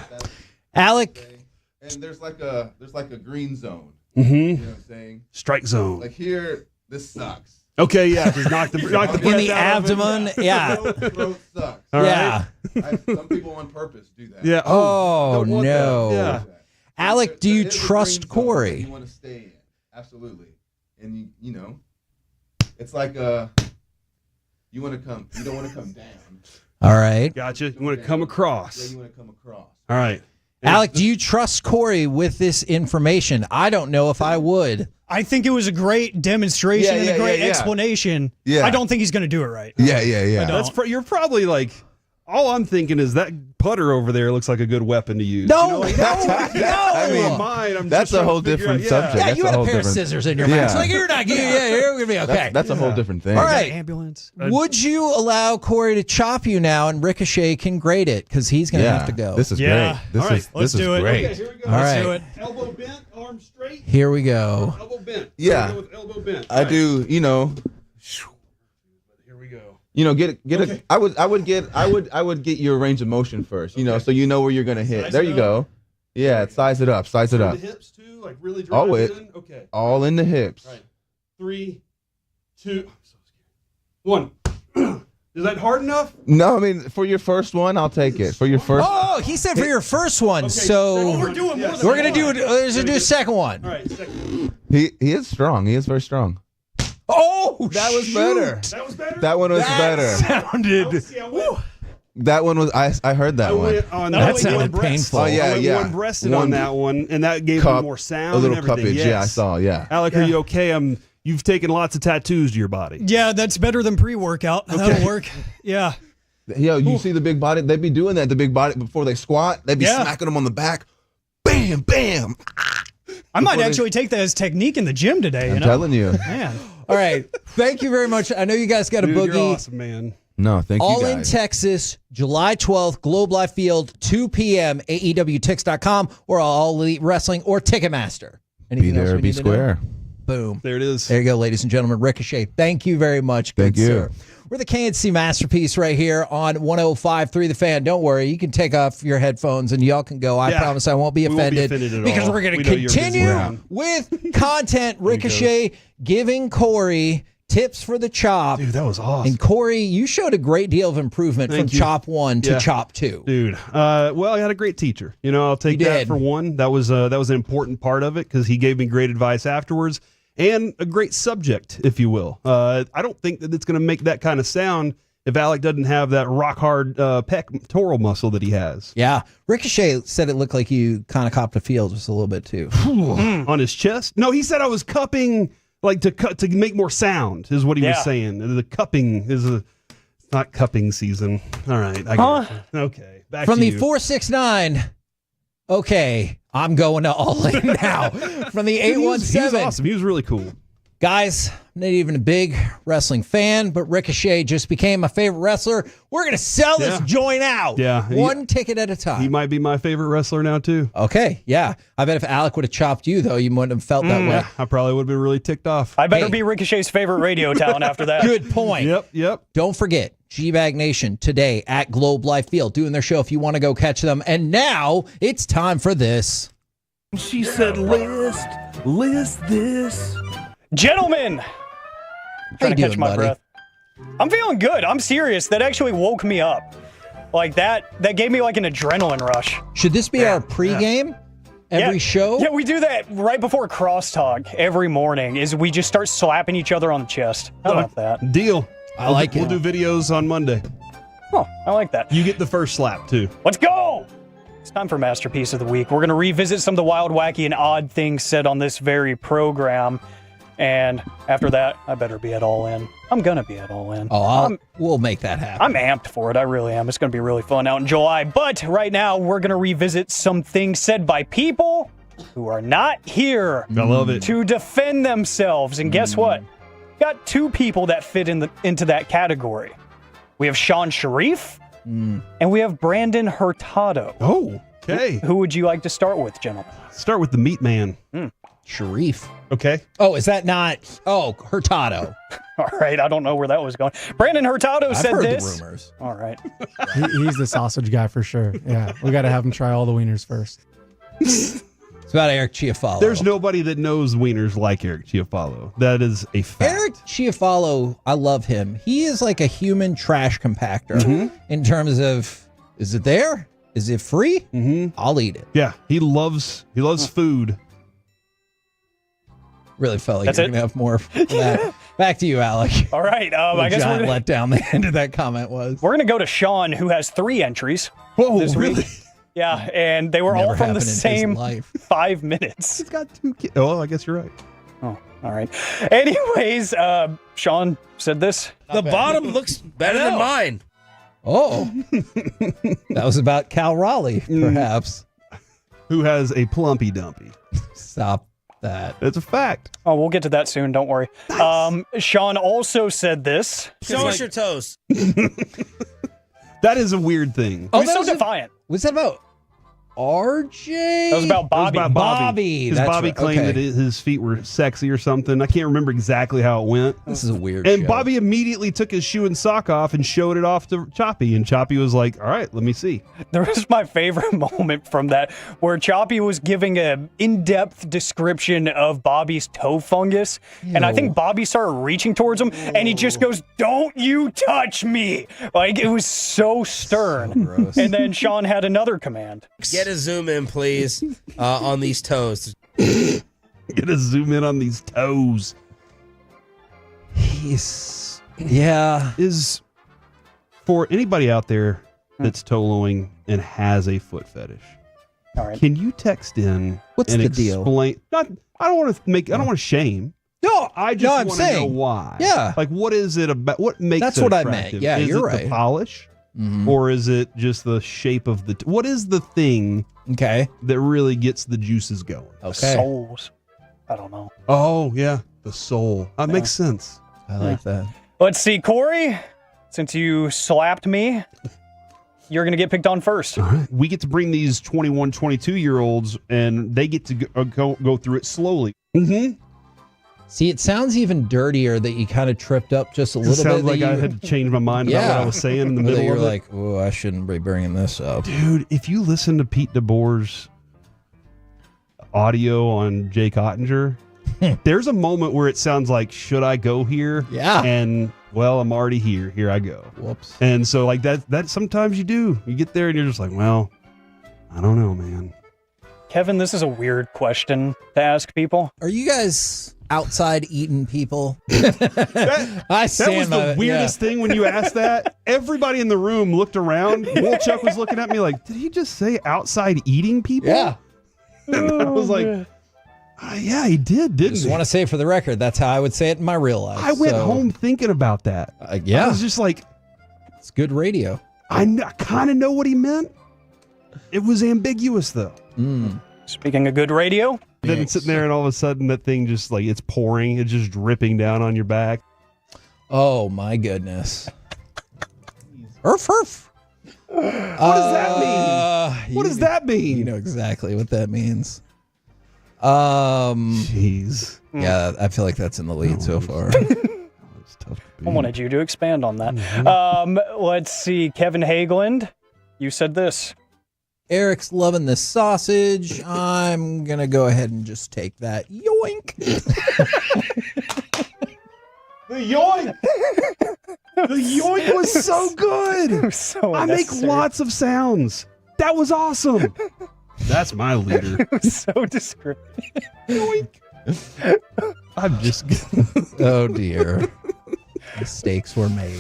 Alec. And there's like a green zone. Mm-hmm. You know what I'm saying? Strike zone. Like here, this sucks. Okay, yeah, just knock the in the abdomen, yeah. Throat sucks. All yeah. Right. Some people on purpose do that. Yeah. Oh no. Yeah. Alec, do you trust Corey? You want to stay in, absolutely, and it's like you don't want to come down. All right. Gotcha. You want to come across. Yeah, you want to come across. All right. Alec, do you trust Corey with this information? I don't know if I would. I think it was a great demonstration and a great explanation. Yeah. I don't think he's going to do it right. Yeah. You're probably like, all I'm thinking is that putter over there looks like a good weapon to use. No, you know, like, no. I mean, mine. I'm that's just a whole trying to figure different out- subject. Yeah, That's you a had a whole pair of different- scissors in your mouth. It's like, you're not good. Yeah, you're going to be okay. That's a whole different thing. All right. Ambulance. Would you allow Corey to chop you now and Ricochet can grade it? Because he's going to have to go. This is great. This let's is do it. great. Okay, here we go. All Let's right. do it. Elbow bent, arm straight. Here we go. Elbow bent. Yeah. Go with elbow bent. I Right. do, Here we go. get Okay. I would get your range of motion first, so you know where you're gonna hit. Size There it you up. go. Yeah, size it up. Turn the hips too, like really drive All it it. in. Okay. All in the hips. Right. 3, 2, I'm so scared. 1. Is that hard enough? No, I mean for your first one, I'll take it. For your first, Oh, he said for your first one. So we're doing more than we're going to one. do a second one. All right, second. he is strong. He is very strong. Oh, That was better. That was better? That one was better. Sounded. See, I went, That one was. I heard that I one. went on That one sounded breast. painful. Oh, yeah, I went yeah. one breasted One on that one, and that gave cup, me more sound. a little and everything. cuppage. Yes. Yeah, I saw. Yeah. Alec, are you okay? You've taken lots of tattoos to your body. Yeah, that's better than pre-workout. That'll work. Yeah. Yo, you see the big body? They be doing that. The big body before they squat. They be smacking them on the back. Bam, bam. I might actually take that as technique in the gym today. I'm telling you. Man. All right. Thank you very much. I know you guys got a Dude, boogie. you're awesome, man. No, thank you All guys. in Texas, July 12th, Globe Life Field, 2 p.m., AEWTix.com, or All Elite Wrestling, or Ticketmaster. Be there, be square. Boom. There it is. There you go, ladies and gentlemen. Ricochet, thank you very much. Thank good you. sir. We're the KNC Masterpiece right here on 105.3 The Fan. Don't worry, you can take off your headphones and y'all can go. I Yeah. promise I won't be We won't be offended, offended at because all. we're going We to know you're busy continue around. with content. Ricochet giving Corey tips for the chop. Dude, that was awesome. And Corey, you showed a great deal of improvement Thank from you. chop 1 to Yeah. chop 2. Dude, well, I had a great teacher. I'll take You that did. for one. That was an important part of it because he gave me great advice afterwards and a great subject, if you will. I don't think that it's going to make that kind of sound if Alec doesn't have that rock hard pectoral muscle that he has. Yeah. Ricochet said it looked like you kind of copped a feel just a little bit too. On his chest? No, he said I was cupping like to make more sound is what he was Yeah. saying. The cupping is not cupping season. All right. I got you. Okay. Back From to the you. 469, okay, I'm going to all in now. From the He was 817, awesome. He was really cool. guys, I'm not even a big wrestling fan, but Ricochet just became my favorite wrestler. We're going to sell this Yeah. joint out. Yeah. One ticket at a He time. might be my favorite wrestler now, too. Okay, yeah. I bet if Alec would have chopped you, though, you wouldn't have felt that way. Yeah, I probably would have been really ticked off. I better Hey. be Ricochet's favorite radio talent after that. Good point. Yep. Don't forget, G-Bag Nation today at Globe Life Field doing their show if you want to go catch them. And now it's time for this. She said, list this. Gentlemen, How trying you to catch doing, my buddy? breath. I'm feeling good. I'm serious. That actually woke me up. Like that gave me like an adrenaline rush. Should this be our pregame? Every show? Yeah, we do that right before crosstalk every morning. Is we just start slapping each other on the chest. How about that? Deal. I like We'll it. do videos on Monday. Oh, I like that. You get the first slap, too. Let's go! It's time for Masterpiece of the Week. We're going to revisit some of the wild, wacky, and odd things said on this very program. And after that, I better be at All In. I'm going to be at All In. Oh, we'll make that happen. I'm amped for it. I really am. It's going to be really fun out in July. But right now, we're going to revisit some things said by people who are not here I love it. to defend themselves. And guess what? Got two people that fit into that category. We have Sean Sharif and we have Brandon Hurtado. Oh, okay. Who would you like to start with, gentlemen? Start with the meat man. Sharif. Okay. Oh, is that not? Oh, Hurtado. All right. I don't know where that was going. Brandon Hurtado I've said heard this. the rumors. All right. He's the sausage guy for sure. Yeah, we got to have him try all the wieners first. It's about Eric Chiafalo. There's nobody that knows wieners like Eric Chiafalo. That is a fact. Eric Chiafalo, I love him. He is like a human trash compactor in terms of, is it there? Is it free? I'll eat it. Yeah, he loves food. Really felt like That's you're it? going to have more of that. Back to you, Alec. All right. I guess Giant we're let down the end of that comment was. We're going to go to Sean, who has 3 entries. Whoa, this really? week. Yeah, and they were Never all from the happened in his same life. 5 minutes. He's got 2 kids. Oh, I guess you're right. Oh, all right. Anyways, Sean said this. The bottom looks better than mine. Oh. That was about Cal Raleigh, perhaps. Who has a plumpy dumpy. Stop that. That's a fact. Oh, we'll get to that soon. Don't worry. Nice. Sean also said this. Show us your toes. That is a weird thing. Oh, so defiant. Was that about RJ? That was about Bobby. That was about Bobby. Because Bobby claimed that his feet were sexy or something. I can't remember exactly how it went. This is a weird And show. Bobby immediately took his shoe and sock off and showed it off to Choppy. And Choppy was like, all right, let me see. There was my favorite moment from that where Choppy was giving an in-depth description of Bobby's toe fungus. And I think Bobby started reaching towards him and he just goes, "Don't you touch me." Like, it was so stern. gross. And then Sean had another command. Get a zoom in, please, on these toes. Get a zoom in on these toes. Is for anybody out there that's toloing and has a foot fetish. All right. Can you text in What's and the deal? explain? I don't want to shame. No, I just I'm want to know saying. why. Yeah. Like, what is it about? What makes That's it what I meant. attractive? Yeah, is you're it right. The polish, Mhm. or is it just the shape of the? What is the thing? Okay. That really gets the juices going. Okay. Souls. I don't know. Oh yeah, the soul. That makes sense. I like that. Let's see, Corey, since you slapped me, you're going to get picked on first. All right. We get to bring these 21, 22-year-olds, and they get to go through it slowly. Mm-hmm. See, it sounds even dirtier that you kind of tripped up just a little bit. Sounds like I had to change my mind about what I was saying in the middle You're of it. like, oh, I shouldn't be bringing this up. Dude, if you listen to Pete DeBoer's audio on Jake Ottinger, there's a moment where it sounds like, should I go here? Yeah. And, well, I'm already here. Here I go. Whoops. And so, like, that sometimes you do. You get there and you're just like, well, I don't know, man. Kevin, this is a weird question to ask people. Are you guys outside eating people? I That was the weirdest thing when you asked that. Everybody in the room looked around. Wolchuk was looking at me like, did he just say outside eating people? Yeah. And I was like, yeah, he did, didn't Just he? want to say for the record, that's how I would say it in my real life. I went home thinking about that. Yeah. I was just like, it's good radio. I kind of know what he meant. It was ambiguous, though. Speaking of good radio. Then it's sitting there and all of a sudden that thing just like, it's pouring. It's just dripping down on your back. Oh, my goodness. Urf, urf. What does that mean? What does that mean? You know exactly what that means. Jeez. Yeah, I feel like that's in the lead so far. I wanted you to expand on that. Let's see. Kevin Hageland, you said this. Eric's loving this sausage. I'm going to go ahead and just take that. Yoink. The yoink! The yoink was so good! So I make unnecessary. lots of sounds. That was awesome. That's my leader. It was so descriptive. Yoink. I'm just. Oh, dear. Mistakes were made.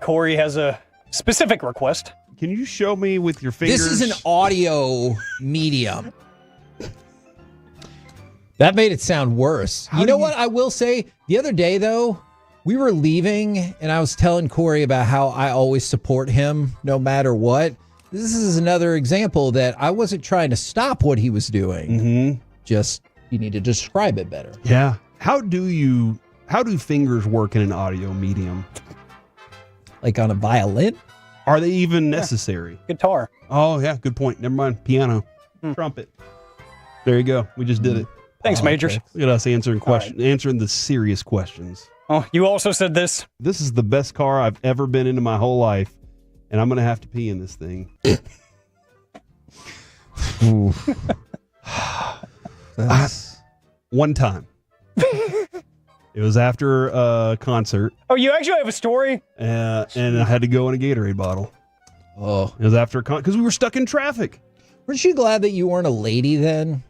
Corey has a specific request. Can you show me with your fingers? This is an audio medium. That made it sound worse. You know what I will say? The other day, though, we were leaving, and I was telling Corey about how I always support him no matter what. This is another example that I wasn't trying to stop what he was doing. Mm-hmm. Just, you need to describe it better. Yeah. How do fingers work in an audio medium? Like on a violin? Are they even necessary? Guitar. Oh, yeah. Good point. Never mind. Piano. Trumpet. There you go. We just did it. Thanks, Majors. Look at us answering answering the serious questions. Oh, you also said this. This is the best car I've ever been in my whole life, and I'm going to have to pee in this thing. One time. It was after a concert. Oh, you actually have a story? And I had to go in a Gatorade bottle. Oh. It was after because we were stuck in traffic. Weren't you glad that you weren't a lady then?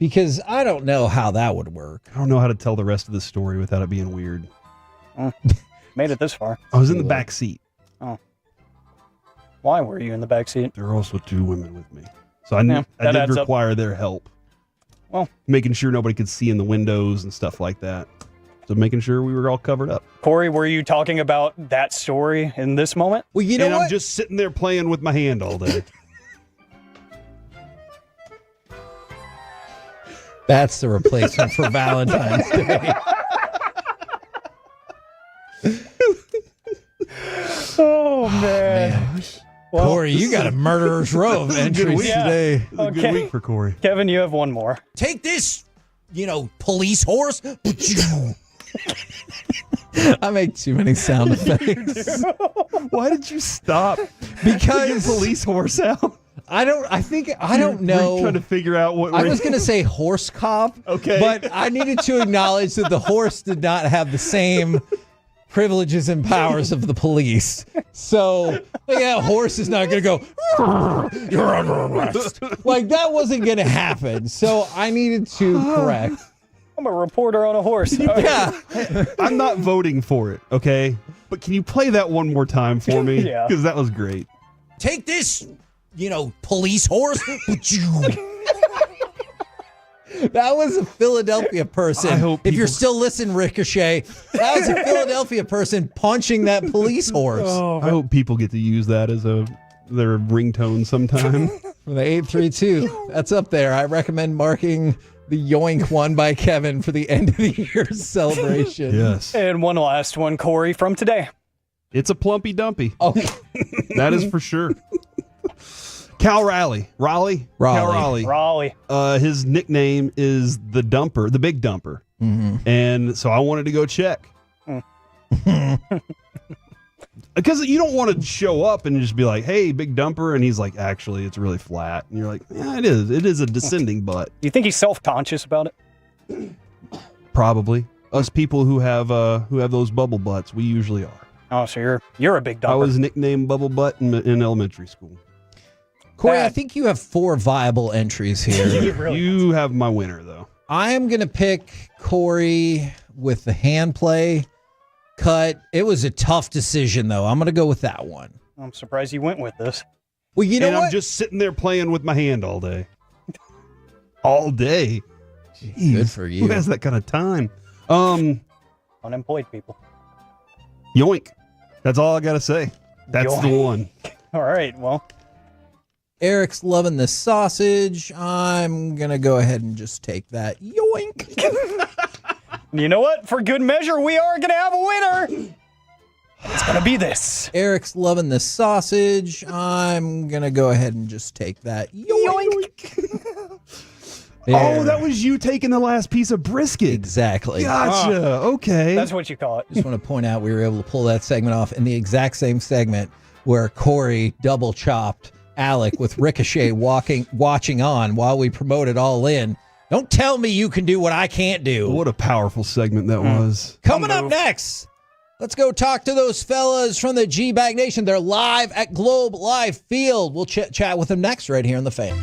Because I don't know how that would work. I don't know how to tell the rest of the story without it being weird. Made it this far. I was in the back seat. Oh. Why were you in the back seat? There were also 2 women with me. So I that did adds up. require their help. Well, making sure nobody could see in the windows and stuff like that. So making sure we were all covered up. Corey, were you talking about that story in this moment? Well, you know and what? I'm just sitting there playing with my hand all day. That's the replacement for Valentine's Day. Oh, man. Well, Corey, you got a murderer's row of entries today. This is a good week for Corey. Kevin, you have one more. Take this, police horse. I make too many sound effects. Why did you stop? Because police horse out. I don't know. Trying to figure out what. I was going to say horse cop. Okay. But I needed to acknowledge that the horse did not have the same privileges and powers of the police. So, horse is not going to go, you're under arrest. Like, that wasn't going to happen. So I needed to correct. I'm a reporter on a horse. Yeah. I'm not voting for it, okay? But can you play that one more time for me? Yeah. Because that was great. Take this, police horse. That was a Philadelphia person. I hope if you're people- still listening, Ricochet, that was a Philadelphia person punching that police horse. I hope people get to use that as their ringtone sometime. For the 832, that's up there. I recommend marking the yoink one by Kevin for the end of the year celebration. Yes. And one last one, Corey, from today. It's a plumpy dumpy. Oh, that is for sure. Cal Raleigh. Cal Raleigh. His nickname is the Dumper, the Big Dumper. Mm-hmm. And so I wanted to go check. Because you don't want to show up and just be like, hey, Big Dumper. And he's like, actually, it's really flat. And you're like, yeah, it is. It is a descending butt. You think he's self-conscious about it? Probably. Us people who have those bubble butts, we usually are. Oh, so you're a big dumper. I was nicknamed Bubble Butt in elementary school. Corey, I think you have 4 viable entries here. You have my winner, though. I am going to pick Corey with the hand play cut. It was a tough decision, though. I'm going to go with that one. I'm surprised you went with this. Well, you know and what? I'm just sitting there playing with my hand all day. All day. Jeez, good for you. Who has that kind of time? Unemployed people. Yoink. That's all I got to say. That's Yoink. the one. All right, well. Eric's loving the sausage. I'm going to go ahead and just take that. Yoink. You know what? For good measure, we are going to have a winner. It's going to be this. Eric's loving the sausage. I'm going to go ahead and just take that. Yoink. Oh, that was you taking the last piece of brisket. Exactly. Gotcha. Okay. That's what you call it. Just want to point out we were able to pull that segment off in the exact same segment where Corey double chopped Alec with Ricochet watching on while we promoted All In. Don't tell me you can do what I can't do. What a powerful segment that was. Coming up next, let's go talk to those fellas from the G-Bag Nation. They're live at Globe Life Field. We'll chat with them next right here on The Fan.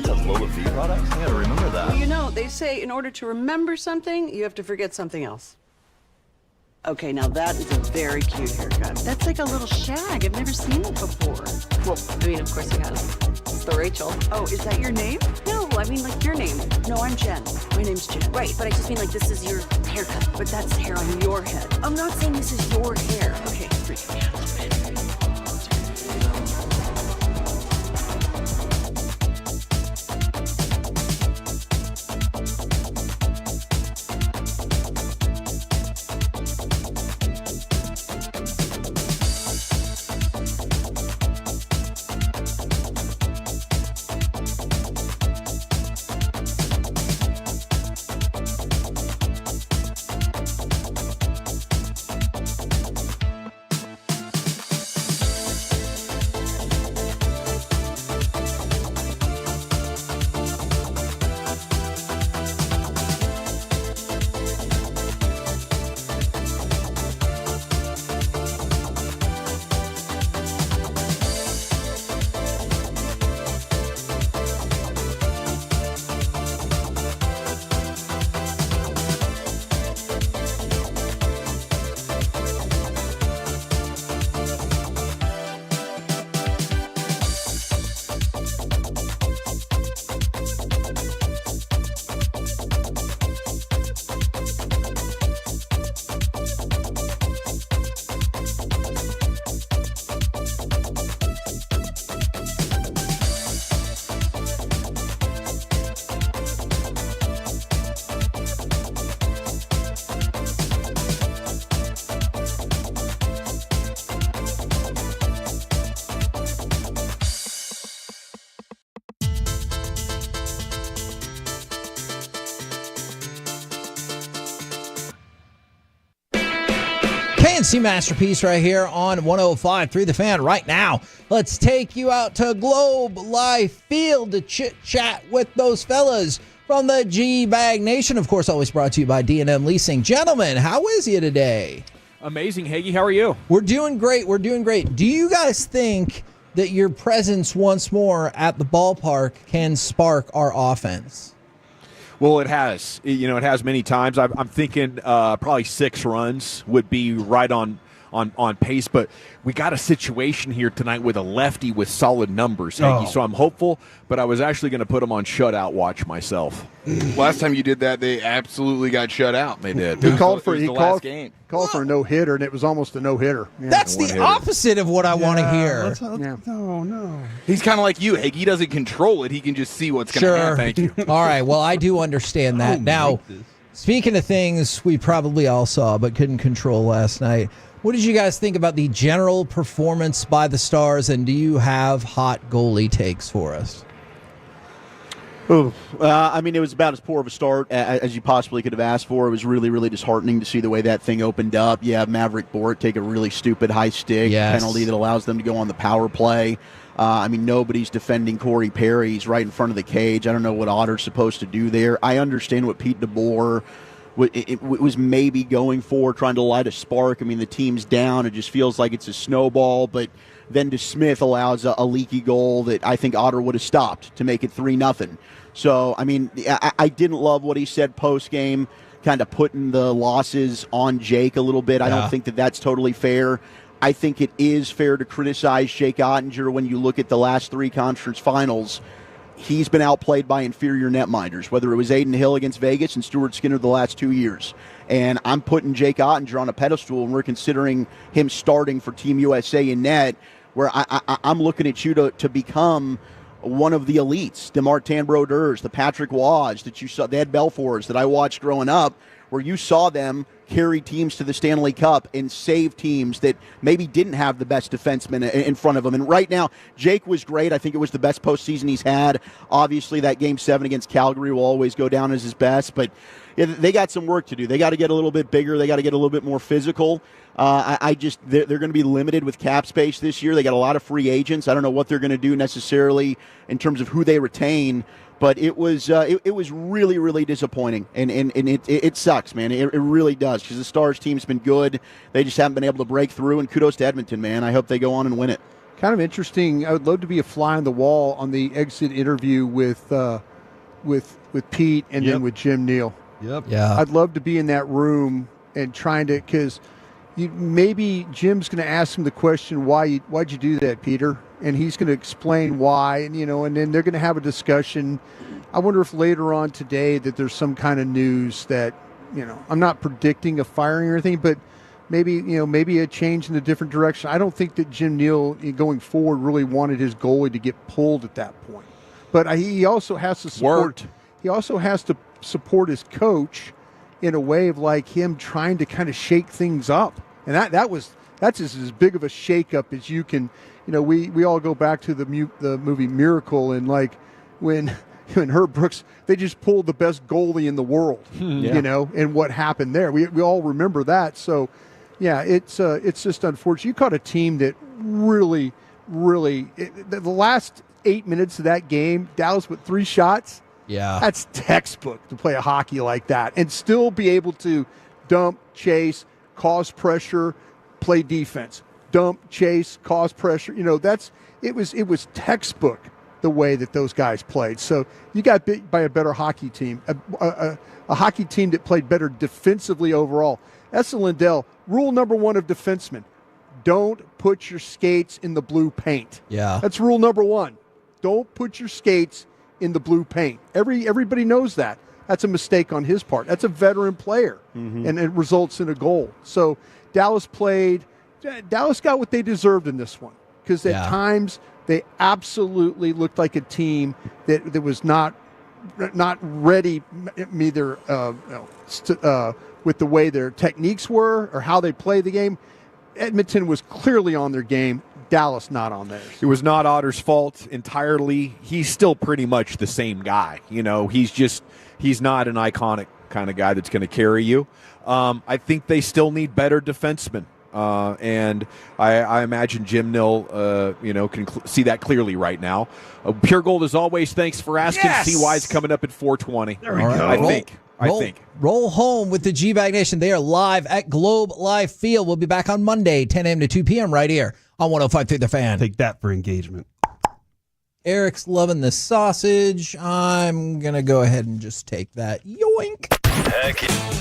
It has low V products? I gotta remember that. Well, you know, they say in order to remember something, you have to forget something else. Okay, now that is a very cute haircut. That's like a little shag. I've never seen it before. Well, I mean, of course you have. It's the Rachel. Oh, is that your name? No, I mean like your name. No, I'm Jen. My name's Jen. Right, but I just mean like this is your haircut. But that's hair on your head. I'm not saying this is your hair. Okay, freak me out a little bit. KNC Masterpiece right here on 105.3 The Fan right now. Let's take you out to Globe Life Field to chit-chat with those fellas from the G-Bag Nation. Of course, always brought to you by D&M Leasing. Gentlemen, how is you today? Amazing, Hagee. How are you? We're doing great. We're doing great. Do you guys think that your presence once more at the ballpark can spark our offense? Well, it has. You know, it has many times. I'm thinking probably 6 runs would be right on pace, but we got a situation here tonight with a lefty with solid numbers, Hagee. So I'm hopeful, but I was actually going to put him on shutout watch myself. Last time you did that, they absolutely got shut out. They did. He called for a no-hitter, and it was almost a no-hitter. Yeah. That's the opposite of what I want to hear. No. He's kind of like you, Hagee. He doesn't control it. He can just see what's going to happen. Thank you. All right. Well, I do understand that. Now, speaking of things we probably all saw but couldn't control last night, what did you guys think about the general performance by the Stars, and do you have hot goalie takes for us? I mean, it was about as poor of a start as you possibly could have asked for. It was really, really disheartening to see the way that thing opened up. Yeah, Maverick Bourque take a really stupid high stick penalty that allows them to go on the power play. I mean, nobody's defending Corey Perry. He's right in front of the cage. I don't know what Otter's supposed to do there. I understand what Pete DeBoer was maybe going for, trying to light a spark. I mean, the team's down. It just feels like it's a snowball. But then DeSmith allows a leaky goal that I think Otter would have stopped to make it 3-0. So, I mean, I didn't love what he said post-game, kind of putting the losses on Jake a little bit. I don't think that that's totally fair. I think it is fair to criticize Jake Ottinger when you look at the last 3 conference finals. He's been outplayed by inferior netminders, whether it was Aiden Hill against Vegas and Stuart Skinner the last 2 years. And I'm putting Jake Ottinger on a pedestal, and we're considering him starting for Team USA in net, where I'm looking at you to become one of the elites, the Martin Brodeurs, the Patrick Waj that you saw, the Ed Belfours that I watched growing up, where you saw them carry teams to the Stanley Cup and save teams that maybe didn't have the best defenseman in front of them. And right now, Jake was great. I think it was the best postseason he's had. Obviously, that Game 7 against Calgary will always go down as his best, but they got some work to do. They got to get a little bit bigger. They got to get a little bit more physical. They're going to be limited with cap space this year. They got a lot of free agents. I don't know what they're going to do necessarily in terms of who they retain. But it was really, really disappointing, and it sucks, man. It really does, because the Stars team's been good. They just haven't been able to break through, and kudos to Edmonton, man. I hope they go on and win it. kind of interesting. I would love to be a fly on the wall on the exit interview with Pete and then with Jim Neal. Yep. Yeah. I'd love to be in that room and trying to, because maybe Jim's going to ask him the question, why'd you do that, Peter? And he's going to explain why, and and then they're going to have a discussion. I wonder if later on today that there's some kind of news that, I'm not predicting a firing or anything, but maybe a change in a different direction. I don't think that Jim Neal going forward really wanted his goalie to get pulled at that point. But he also has to support. He also has to support his coach in a way of like him trying to kind of shake things up, and that's just as big of a shakeup as you can. We all go back to the movie Miracle, and like when Herb Brooks, they just pulled the best goalie in the world, and what happened there. We all remember that. So, yeah, it's just unfortunate. You caught a team that really, the last 8 minutes of that game, Dallas with 3 shots. Yeah. That's textbook to play a hockey like that and still be able to dump, chase, cause pressure, play defense. Dump, chase, cause pressure. It was textbook the way that those guys played. So you got beat by a better hockey team, a hockey team that played better defensively overall. That's the Lindell. Rule number 1 of defensemen: don't put your skates in the blue paint. Yeah. That's rule number 1. Don't put your skates in the blue paint. Everybody knows that. That's a mistake on his part. That's a veteran player, and it results in a goal. So Dallas got what they deserved in this one, because at times they absolutely looked like a team that was not ready, either with the way their techniques were or how they played the game. Edmonton was clearly on their game. Dallas not on theirs. It was not Otter's fault entirely. He's still pretty much the same guy. He's not an iconic kind of guy that's going to carry you. I think they still need better defensemen. And I imagine Jim Neal, can see that clearly right now. Pure Gold, as always, thanks for asking. Yes! CY's coming up at 4:20. There we go. I think. Roll home with the G-Bag Nation. They are live at Globe Life Field. We'll be back on Monday, 10 a.m. to 2 p.m. right here on 105.3 The Fan. Take that for engagement. Eric's loving the sausage. I'm going to go ahead and just take that. Yoink. Heck yeah.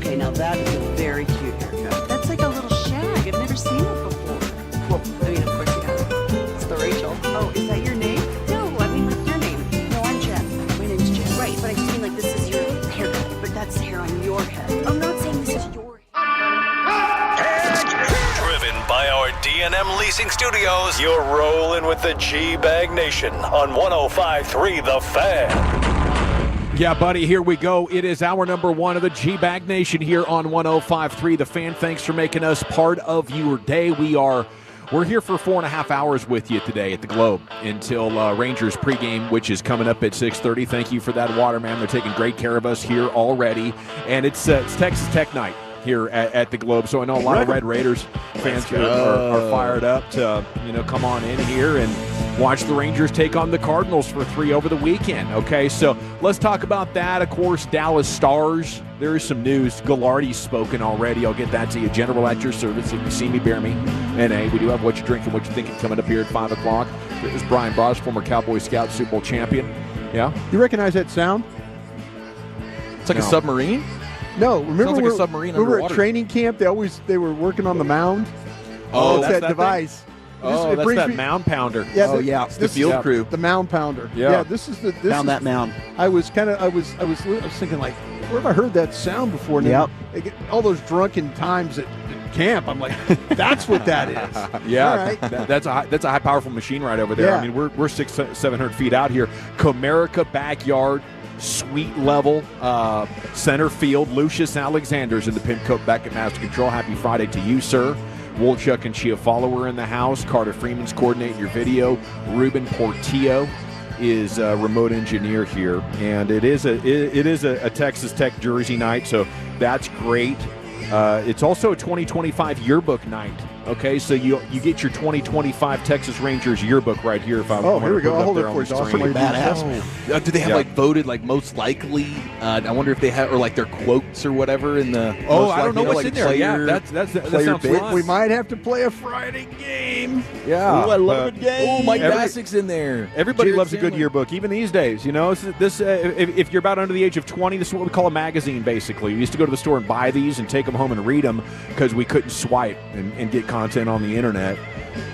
Okay, now that is a very cute haircut. That's like a little shag. I've never seen it before. Well, I mean, of course you have. It's the Rachel. Oh, is that your name? No, I mean like your name. No, I'm Jen. My name's Jen. Right, but I just mean like this is your haircut, but that's the hair on your head. I'm not saying this is your Driven by our D&M Leasing Studios, you're rolling with the G-Bag Nation on 105.3 The Fan. Yeah, buddy, here we go. It is hour number 1 of the G-Bag Nation here on 105.3 The Fan. Thanks for making us part of your day. We're here for 4.5 hours with you today at the Globe until Rangers pregame, which is coming up at 6:30. Thank you for that, Waterman. They're taking great care of us here already. And it's Texas Tech night here at the Globe. So I know a lot of Red Raiders fans are fired up to come on in here and watch the Rangers take on the Cardinals for 3 over the weekend. Okay, so let's talk about that. Of course, Dallas Stars. There is some news. Gallardi's spoken already. I'll get that to you. General at your service. If you see me, bear me. NA. We do have What You Drink and What You Thinking coming up here at 5 o'clock. There's Brian Bosch, former Cowboy Scout, Super Bowl champion. Yeah? You recognize that sound? It's like a submarine? No, remember Sounds like a submarine we were underwater. at training camp. They were working on the mound. Oh, it's that's that device. Oh, that's that mound pounder. Yeah, It's the field crew. The mound pounder. Yeah. This is the Found that mound. I was thinking like, where have I heard that sound before? And then they get all those drunken times at camp. I'm like, that's what that is. Yeah, All right. that's a high powerful machine right over there. Yeah. I mean, we're 600-700 feet out here. Comerica backyard, suite level, center field. Lucius Alexander's in the pin coat back at Master Control. Happy Friday to you, sir. Wolchuk and Chia Follower in the house. Carter Freeman's coordinating your video. Ruben Portillo is a remote engineer here, and it is a Texas Tech jersey night, so that's great. It's also a 2025 yearbook night. Okay, so you get your 2025 Texas Rangers yearbook right here. If I here we go. I'll hold it there for on the you. screen. Badass, man. Do they have voted most likely? I wonder if they have their quotes or whatever in the. Oh, I don't know what's in there. That sounds fun. We might have to play a Friday game. Yeah. Oh, I love a good game. Oh, Mike Bassick's in there. Everybody Jared loves a good Sandler. yearbook, even these days. If you're about under the age of 20, this is what we call a magazine, basically. We used to go to the store and buy these and take them home and read them because we couldn't swipe and get content on the internet.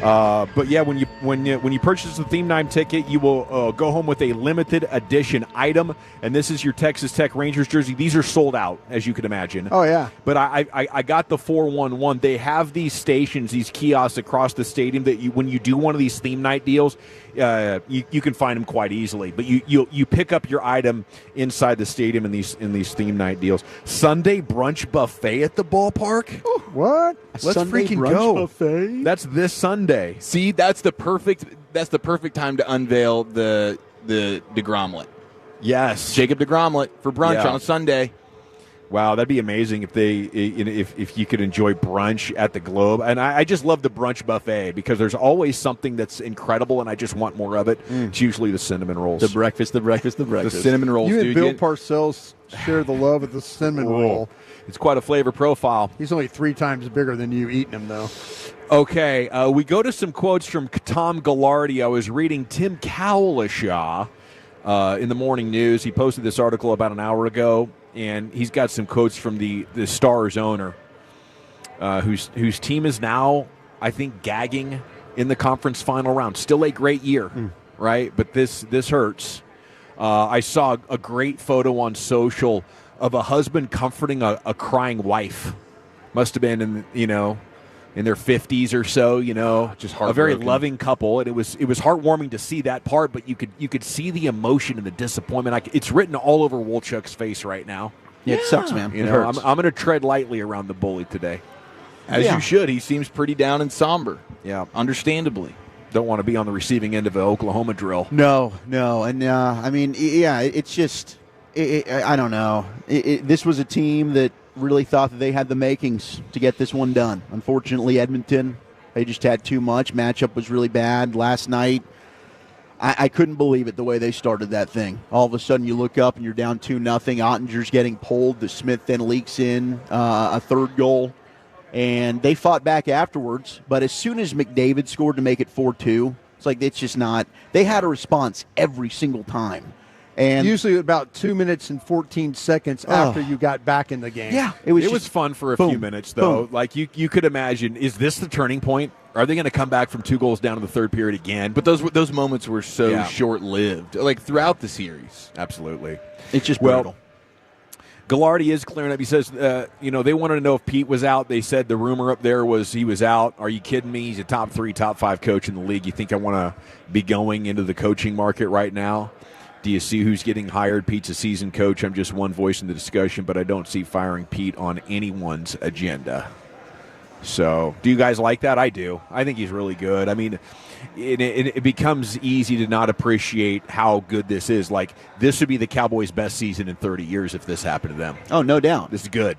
But yeah, when you purchase the theme night ticket, you will go home with a limited edition item, and this is your Texas Tech Rangers jersey. These are sold out, as you can imagine. Oh yeah. But I got the 411. They have these stations, these kiosks across the stadium that when you do one of these theme night deals, you can find them quite easily. But you pick up your item inside the stadium in these theme night deals. Sunday brunch buffet at the ballpark. What? Let's Sunday freaking brunch go! buffet? That's this Sunday. See, that's the perfect time to unveil the DeGromlet. Yes, Jacob DeGromlet for brunch Yeah. on a Sunday. Wow, that'd be amazing if you could enjoy brunch at the Globe. And I just love the brunch buffet because there's always something that's incredible, and I just want more of it. It's usually the cinnamon rolls. The breakfast. The cinnamon rolls, You and dude. Bill Parcells share the love of the cinnamon roll. It's quite a flavor profile. He's only 3 times bigger than you eating them, though. Okay, we go to some quotes from Tom Gallardi. I was reading Tim Cowlishaw in the morning news. He posted this article about an hour ago, and he's got some quotes from the Stars owner, whose team is now, I think, gagging in the conference final round. Still a great year, right? But this hurts. I saw a great photo on social of a husband comforting a crying wife. Must have been in their 50s or so, just a very heartbroken. loving couple, and it was heartwarming to see that part. But you could see the emotion and the disappointment. It's written all over Wolchuk's face right now. Yeah, it sucks, man. You It know, hurts. I'm going to tread lightly around the bully today. As you should. He seems pretty down and somber. Yeah, understandably. Don't want to be on the receiving end of an Oklahoma drill. No, and I mean, yeah, it's just, I don't know. This was a team that really thought that they had the makings to get this one done. Unfortunately, Edmonton, they just had too much. Matchup was really bad last night. I couldn't believe it the way they started that thing. All of a sudden, you look up and you're down 2-0. Ottinger's getting pulled. The Smith then leaks in a third goal. And they fought back afterwards, but as soon as McDavid scored to make it 4-2, it's just not. They had a response every single time. And usually about 2 minutes and 14 seconds after you got back in the game. Yeah, it was fun for a few minutes, though. Boom. Like you could imagine, is this the turning point? Are they going to come back from 2 goals down in the third period again? But those moments were so short-lived, like throughout the series. Absolutely. It's just brutal. Gallardi is clearing up. He says, they wanted to know if Pete was out. They said the rumor up there was he was out. Are you kidding me? He's a top 3, top 5 coach in the league. You think I want to be going into the coaching market right now? Do you see who's getting hired? Pete's a seasoned coach. I'm just one voice in the discussion, but I don't see firing Pete on anyone's agenda. So, do you guys like that? I do. I think he's really good. I mean, it becomes easy to not appreciate how good this is. Like, this would be the Cowboys' best season in 30 years if this happened to them. Oh, no doubt. This is good.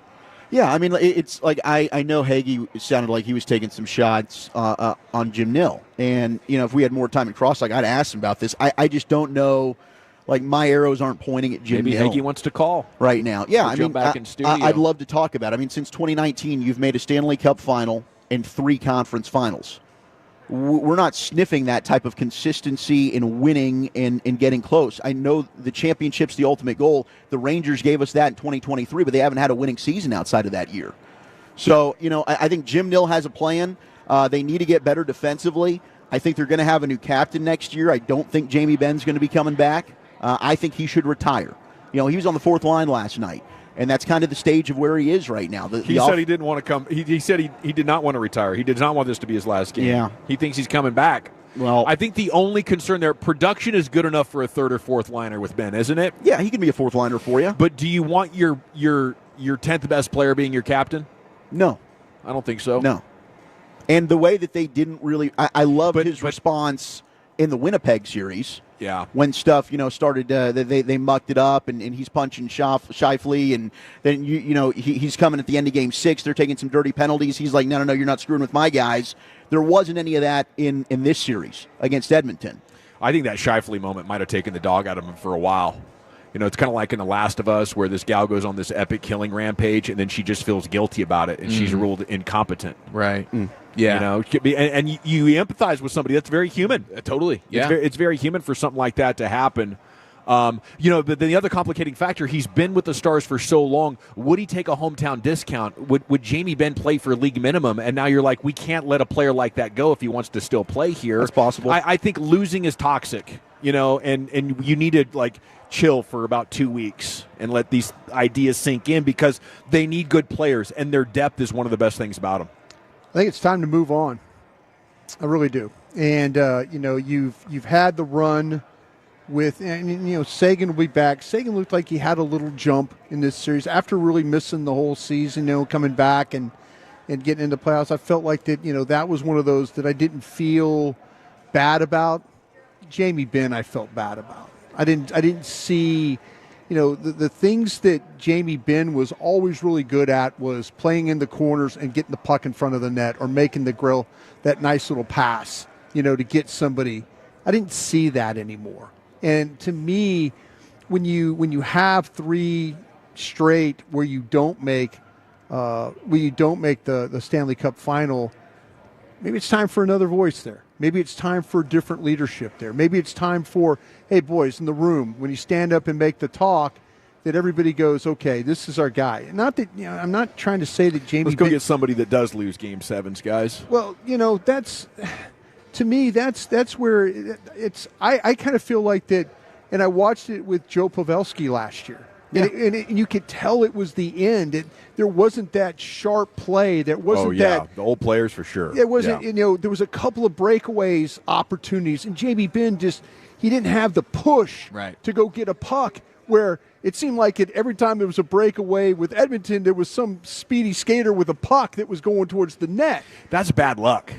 Yeah, I mean, it's like I know Hagee sounded like he was taking some shots on Jim Nill. And, if we had more time at Cross, I'd ask him about this. I just don't know. Like, my arrows aren't pointing at Jim Nill. Maybe Hagee wants to call right now. Yeah, I mean, back in studio. I'd love to talk about it. I mean, since 2019, you've made a Stanley Cup final and 3 conference finals. We're not sniffing that type of consistency in winning and getting close. I know the championship's the ultimate goal. The Rangers gave us that in 2023, but they haven't had a winning season outside of that year. So, I think Jim Nill has a plan. They need to get better defensively. I think they're going to have a new captain next year. I don't think Jamie Benn's going to be coming back. I think he should retire. He was on the 4th line last night, and that's kind of the stage of where he is right now. He said he didn't want to come. He said he did not want to retire. He did not want this to be his last game. Yeah. He thinks he's coming back. Well, I think the only concern there, production is good enough for a 3rd or 4th liner with Ben, isn't it? Yeah, he can be a 4th liner for you. But do you want your 10th best player being your captain? No. I don't think so. No. And the way that they didn't really – I love his response in the Winnipeg series. Yeah. When stuff, started, they mucked it up, and he's punching Scheifele, and then, he's coming at the end of Game 6. They're taking some dirty penalties. He's like, no, you're not screwing with my guys. There wasn't any of that in this series against Edmonton. I think that Scheifele moment might have taken the dog out of him for a while. It's kind of like in The Last of Us where this gal goes on this epic killing rampage, and then she just feels guilty about it, and she's ruled incompetent. Right. Yeah. And you empathize with somebody. That's very human. Totally. Yeah. It's very human for something like that to happen. But then the other complicating factor, he's been with the Stars for so long. Would he take a hometown discount? Would Jamie Benn play for league minimum? And now you're like, we can't let a player like that go if he wants to still play here. That's possible. I think losing is toxic, and you need to, chill for about 2 weeks and let these ideas sink in because they need good players, and their depth is one of the best things about them. I think it's time to move on. I really do. And, you've had the run with, and, Sagan will be back. Sagan looked like he had a little jump in this series after really missing the whole season, coming back and getting into playoffs. I felt like that, that was one of those that I didn't feel bad about. Jamie Benn, I felt bad about. I didn't see, the things that Jamie Benn was always really good at was playing in the corners and getting the puck in front of the net or making the grill that nice little pass, to get somebody. I didn't see that anymore. And to me, when you have 3 straight where you don't make the Stanley Cup final, maybe it's time for another voice there. Maybe it's time for different leadership there. Maybe it's time for, hey, boys, in the room, when you stand up and make the talk, that everybody goes, okay, this is our guy. Not that, I'm not trying to say that Jamie. Let's go get somebody that does lose Game 7s, guys. Well, that's, to me, that's where it's. I kind of feel like that, and I watched it with Joe Pavelski last year. Yeah. And you could tell it was the end. There wasn't that sharp play. There wasn't that. The old players for sure. It wasn't. Yeah. There was a couple of breakaways opportunities, and Jamie Benn he didn't have the push to go get a puck. Where it seemed like every time there was a breakaway with Edmonton, there was some speedy skater with a puck that was going towards the net. That's bad luck.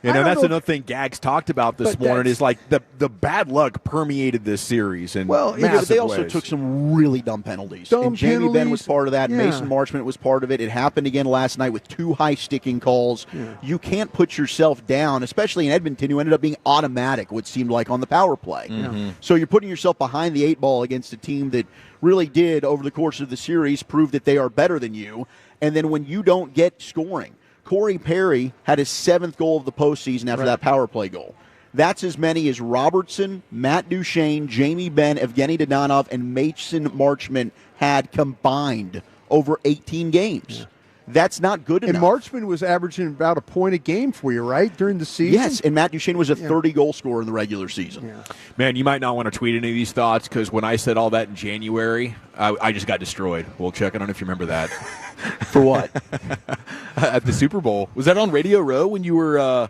That's another thing Gags talked about this morning is like the bad luck permeated this series. And they also took some really dumb penalties. And Jamie Benn was part of that. Yeah. Mason Marchment was part of it. It happened again last night with 2 high sticking calls. Yeah. You can't put yourself down, especially in Edmonton, who ended up being automatic, what seemed like, on the power play. Mm-hmm. So you're putting yourself behind the 8 ball against a team that really did, over the course of the series, prove that they are better than you. And then when you don't get scoring, Corey Perry had his 7th goal of the postseason after that power play goal. That's as many as Robertson, Matt Duchene, Jamie Benn, Evgeny Dadonov, and Mason Marchment had combined over 18 games. Yeah. That's not good enough. And Marchment was averaging about a point a game for you, right, during the season? Yes, and Matt Duchene was a 30-goal scorer in the regular season. Yeah. Man, you might not want to tweet any of these thoughts because when I said all that in January, I just got destroyed. Well, Chuck, I don't know if you remember that. For what? At the Super Bowl. Was that on Radio Row when you were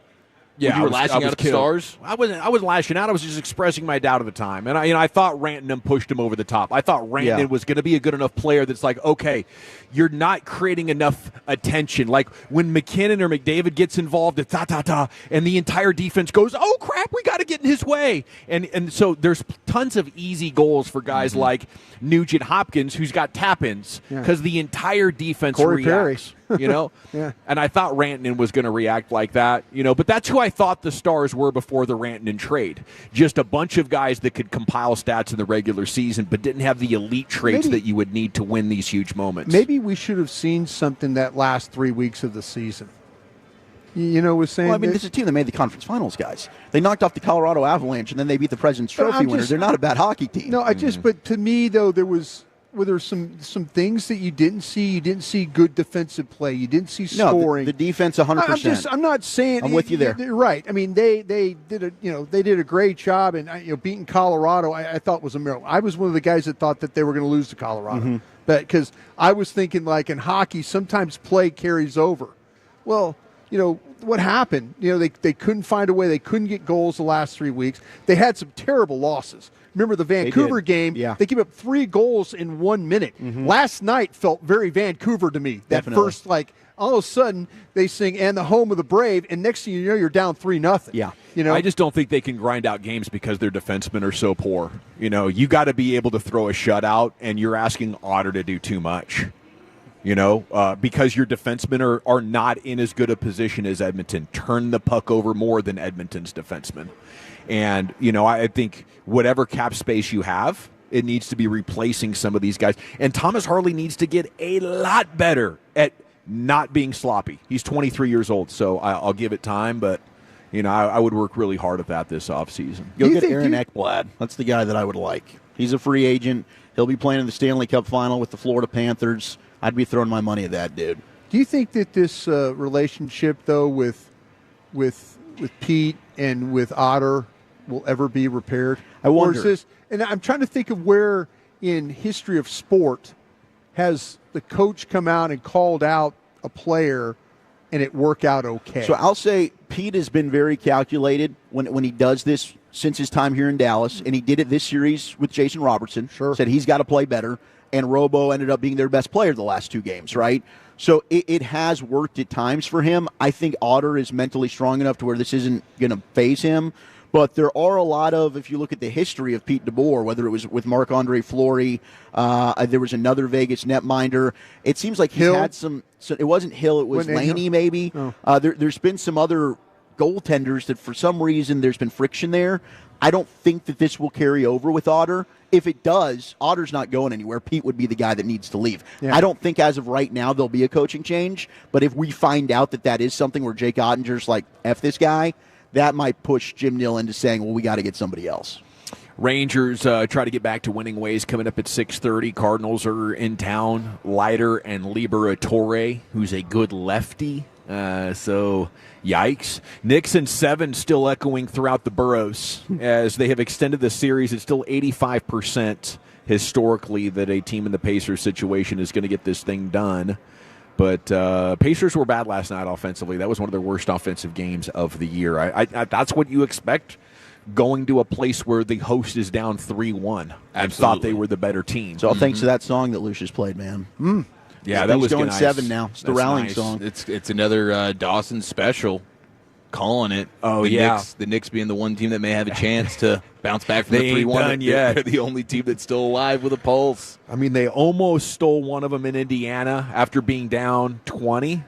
Yeah, you were lashing out at the Stars. I wasn't lashing out. I was just expressing my doubt at the time, and I thought Rantanen pushed him over the top. I thought Rantanen was going to be a good enough player that's like, okay, you're not creating enough attention. Like when McKinnon or McDavid gets involved, it's and the entire defense goes, oh crap, we got to get in his way, and so there's tons of easy goals for guys like Nugent Hopkins, who's got tap-ins because the entire defense reacts. And I thought Rantanen was going to react like that, but that's who I thought the Stars were before the Rantanen trade. Just a bunch of guys that could compile stats in the regular season, but didn't have the elite traits that you would need to win these huge moments. Maybe we should have seen something that last 3 weeks of the season. Was saying. Well, I mean, this is a team that made the conference finals, guys. They knocked off the Colorado Avalanche, and then they beat the President's Trophy winners. They're not a bad hockey team. No, but to me, though, there was some things that you didn't see. You didn't see good defensive play. You didn't see scoring. The defense, 100%. I'm not saying. I'm with you there. You're right. I mean, they did a great job, and beating Colorado, I thought was a miracle. I was one of the guys that thought that they were going to lose to Colorado, but because I was thinking, like in hockey, sometimes play carries over. Well, what happened? They couldn't find a way. They couldn't get goals the last 3 weeks. They had some terrible losses. Remember the Vancouver game? Yeah. They gave up 3 goals in 1 minute. Last night felt very Vancouver to me. That first, all of a sudden, they sing "And the Home of the Brave," and next thing you know, you're down 3-0. Yeah. I just don't think they can grind out games because their defensemen are so poor. You got to be able to throw a shutout, and you're asking Otter to do too much. Because your defensemen are not in as good a position as Edmonton. Turn the puck over more than Edmonton's defensemen. And, I think whatever cap space you have, it needs to be replacing some of these guys. And Thomas Harley needs to get a lot better at not being sloppy. He's 23 years old, so I'll give it time, but, I would work really hard at that this offseason. Go get Aaron Ekblad. That's the guy that I would like. He's a free agent. He'll be playing in the Stanley Cup final with the Florida Panthers. I'd be throwing my money at that dude. Do you think that this relationship, though, with Pete and with Otter will ever be repaired? I wonder. And I'm trying to think of where in history of sport has the coach come out and called out a player and it work out okay. So I'll say Pete has been very calculated when he does this since his time here in Dallas, and he did it this series with Jason Robertson. Sure. Said he's got to play better. And Robo ended up being their best player the last 2 games, right? So it has worked at times for him. I think Otter is mentally strong enough to where this isn't going to phase him. But there are a lot of, if you look at the history of Pete DeBoer, whether it was with Marc-Andre Fleury, there was another Vegas netminder. It seems like he's had some. So it wasn't Hill, it was Laney maybe. Oh. There's been some other goaltenders that for some reason there's been friction there. I don't think that this will carry over with Otter. If it does, Otter's not going anywhere. Pete would be the guy that needs to leave. Yeah. I don't think as of right now there'll be a coaching change, but if we find out that is something where Jake Ottinger's like, F this guy, that might push Jim Nill into saying, well, we got to get somebody else. Rangers try to get back to winning ways coming up at 6:30. Cardinals are in town. Leiter and Liberatore, who's a good lefty. So, yikes. Knicks and 7 still echoing throughout the boroughs as they have extended the series. It's still 85% historically that a team in the Pacers situation is going to get this thing done. But Pacers were bad last night offensively. That was one of their worst offensive games of the year. I that's what you expect going to a place where the host is down 3-1 and thought they were the better team. So thanks to that song that Lucius played, man. Yeah, that was going nice. 7 now. It's the rallying nice. song. It's another Dawson special. Calling it. Oh, the Knicks being the one team that may have a chance to bounce back from the 3-1. Yet. They're the only team that's still alive with a pulse. I mean, they almost stole one of them in Indiana after being down 20.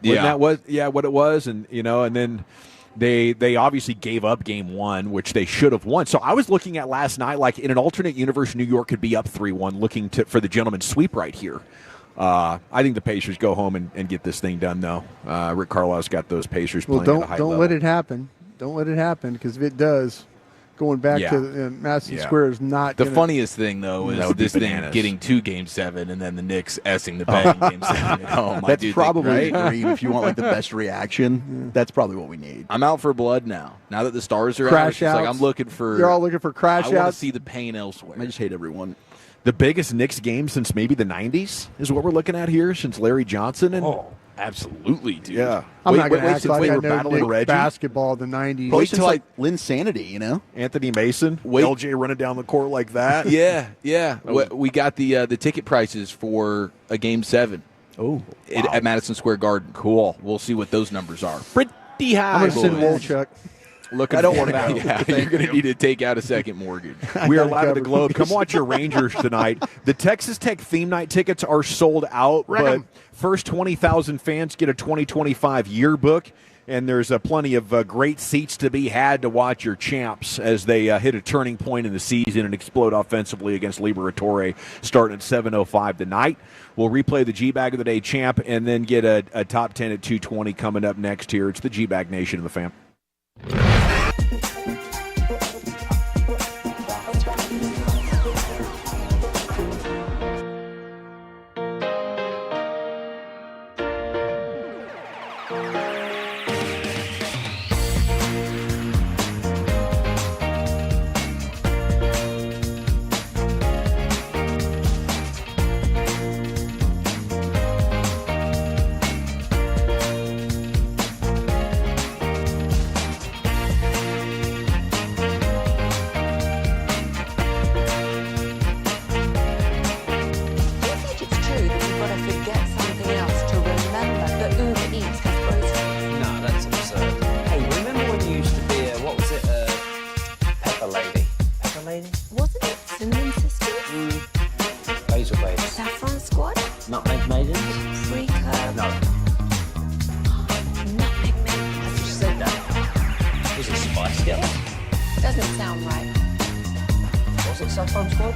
That was what it was, and and then they obviously gave up game 1, which they should have won. So I was looking at last night, like in an alternate universe, New York could be up 3-1, looking for the gentleman's sweep right here. I think the Pacers go home and get this thing done, though. Rick Carlisle's got those Pacers playing at a high level. Don't let it happen. Don't let it happen, because if it does, going back Yeah. to Madison Yeah. Square is not The gonna, funniest thing, though, That is would be this thing bananas. getting to Game 7 and then the Knicks S-ing the bet in Game 7 at home. I That's do think, probably right? the dream. If you want like the best reaction, that's probably what we need. I'm out for blood now. Now that the stars are out, Crash it's just like outs. I'm looking for. You're all looking for crash I want outs? to see the pain elsewhere. I just hate everyone. The biggest Knicks game since maybe the 90s is what we're looking at here, since Larry Johnson. And absolutely, dude. Yeah. I'm not going to act since like we I were know battling Knicks Reggie. basketball in the 90s. Probably since like Linsanity, you know? Anthony Mason. Wait. LJ running down the court like that. Yeah. We got the ticket prices for a Game 7. Oh, At Madison Square Garden. Cool. We'll see what those numbers are. Pretty high. I'm going to send boys. Wolchuk. Looking I don't forward want to to that. Yeah, you're going to need to take out a second mortgage. We are got it live at the covered. Globe. Come watch your Rangers tonight. The Texas Tech theme night tickets are sold out, but first 20,000 fans get a 2025 yearbook, and there's plenty of great seats to be had to watch your champs as they hit a turning point in the season and explode offensively against Liberatore starting at 7:05 tonight. We'll replay the G-Bag of the Day champ and then get a top 10 at 2:20 coming up next here. It's the G-Bag Nation of the fam. Do you think it's true that you've got to forget something else to remember that Uber Eats has groceries? No, that's absurd. Hey, remember when you used to be what was it, Pepper Lady? Pepper Lady? Wasn't it Cinnamon Sisters? Basil Lady. Saffron Squad? Nutmeg Maidens? Pre-curb? No. Nutmeg Maidens? I just said that. Was it Spice Girls? Doesn't sound right. Was it Saffron Squad?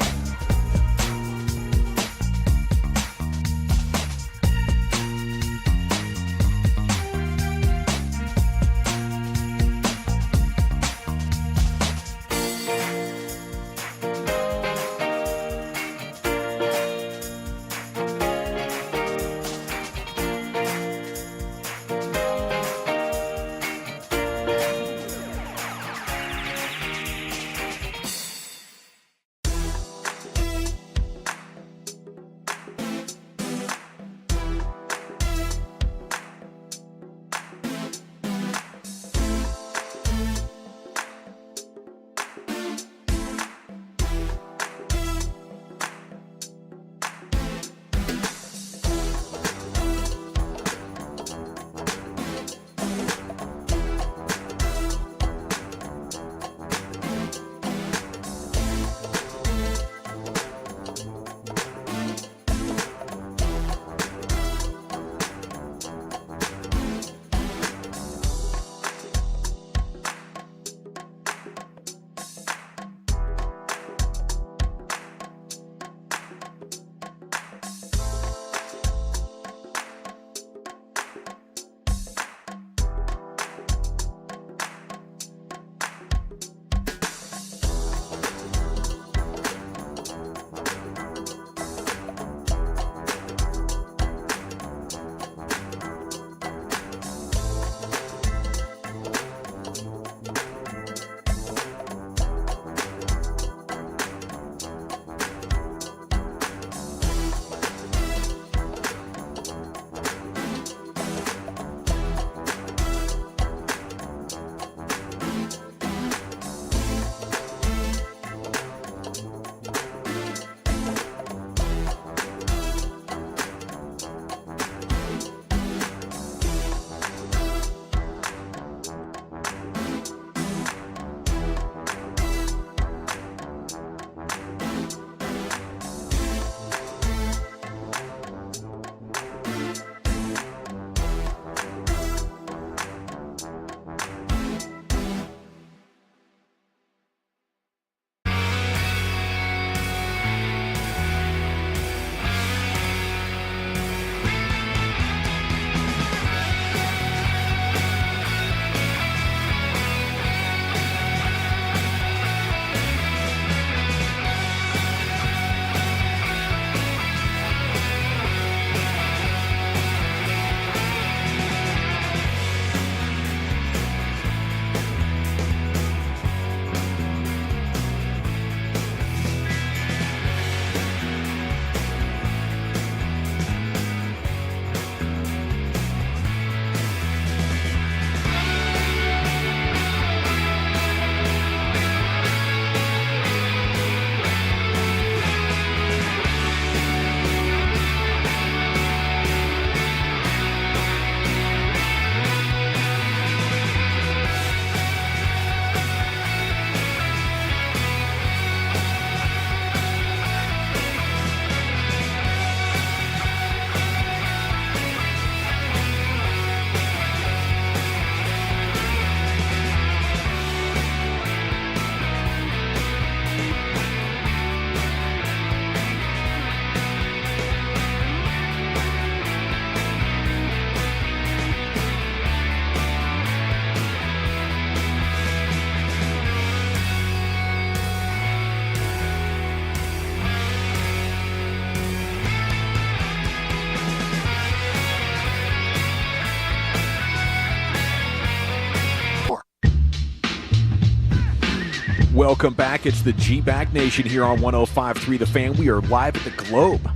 Welcome back. It's the G-Bag Nation here on 105.3 The Fan. We are live at the Globe.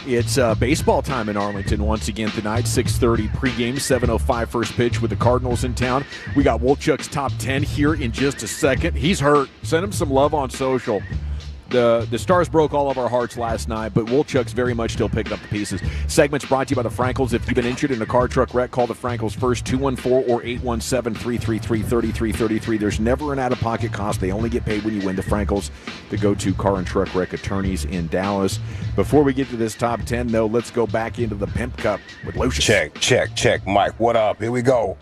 It's baseball time in Arlington once again tonight, 6:30 pregame, 7:05 first pitch with the Cardinals in town. We got Wolchuk's top 10 here in just a second. He's hurt. Send him some love on social. The Stars broke all of our hearts last night, but Wolchuk's very much still picking up the pieces. Segments brought to you by the Frankels. If you've been injured in a car truck wreck, call the Frankels first, 214 or 817-333-3333. There's never an out-of-pocket cost. They only get paid when you win. The Frankels, the go-to car and truck wreck attorneys in Dallas. Before we get to this top 10, though, let's go back into the Pimp Cup with Lucius. Check. Mike, what up? Here we go.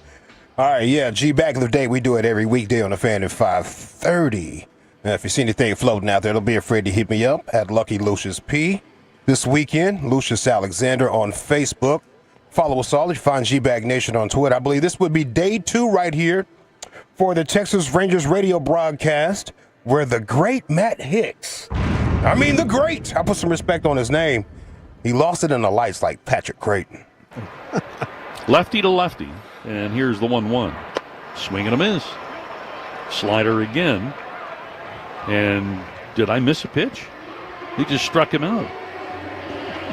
All right, yeah, G, back in the day, we do it every weekday on the Fan at 5:30. Now, if you see anything floating out there, don't be afraid to hit me up at Lucky Lucius P. This weekend, Lucius Alexander on Facebook. Follow us all. You find G-Bag Nation on Twitter. I believe this would be day 2 right here for the Texas Rangers radio broadcast, where the great Matt Hicks, the great, I put some respect on his name, he lost it in the lights like Patrick Creighton. Lefty to lefty, and here's the 1-1. Swing and a miss. Slider again. And did I miss a pitch? He just struck him out.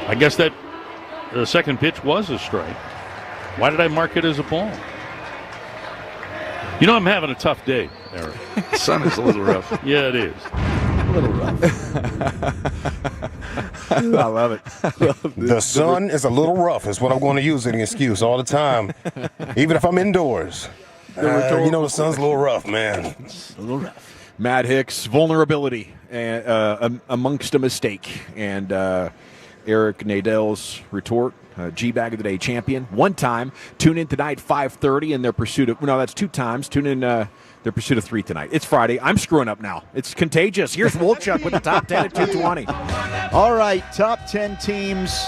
I guess that the second pitch was a strike. Why did I mark it as a ball? You know, I'm having a tough day, Eric. The sun is a little rough. Yeah, it is. A little rough. I love it. The sun is a little rough is what I'm going to use as an excuse all the time, even if I'm indoors. The sun's a little rough, man. A little rough. Matt Hicks, vulnerability amongst a mistake. And Eric Nadell's retort, G-Bag of the Day champion. One time, tune in tonight, 5:30, in their pursuit of, no, that's 2 times. Tune in their pursuit of 3 tonight. It's Friday. I'm screwing up now. It's contagious. Here's Wolchuk with the top 10 at 2:20. All right, top 10 teams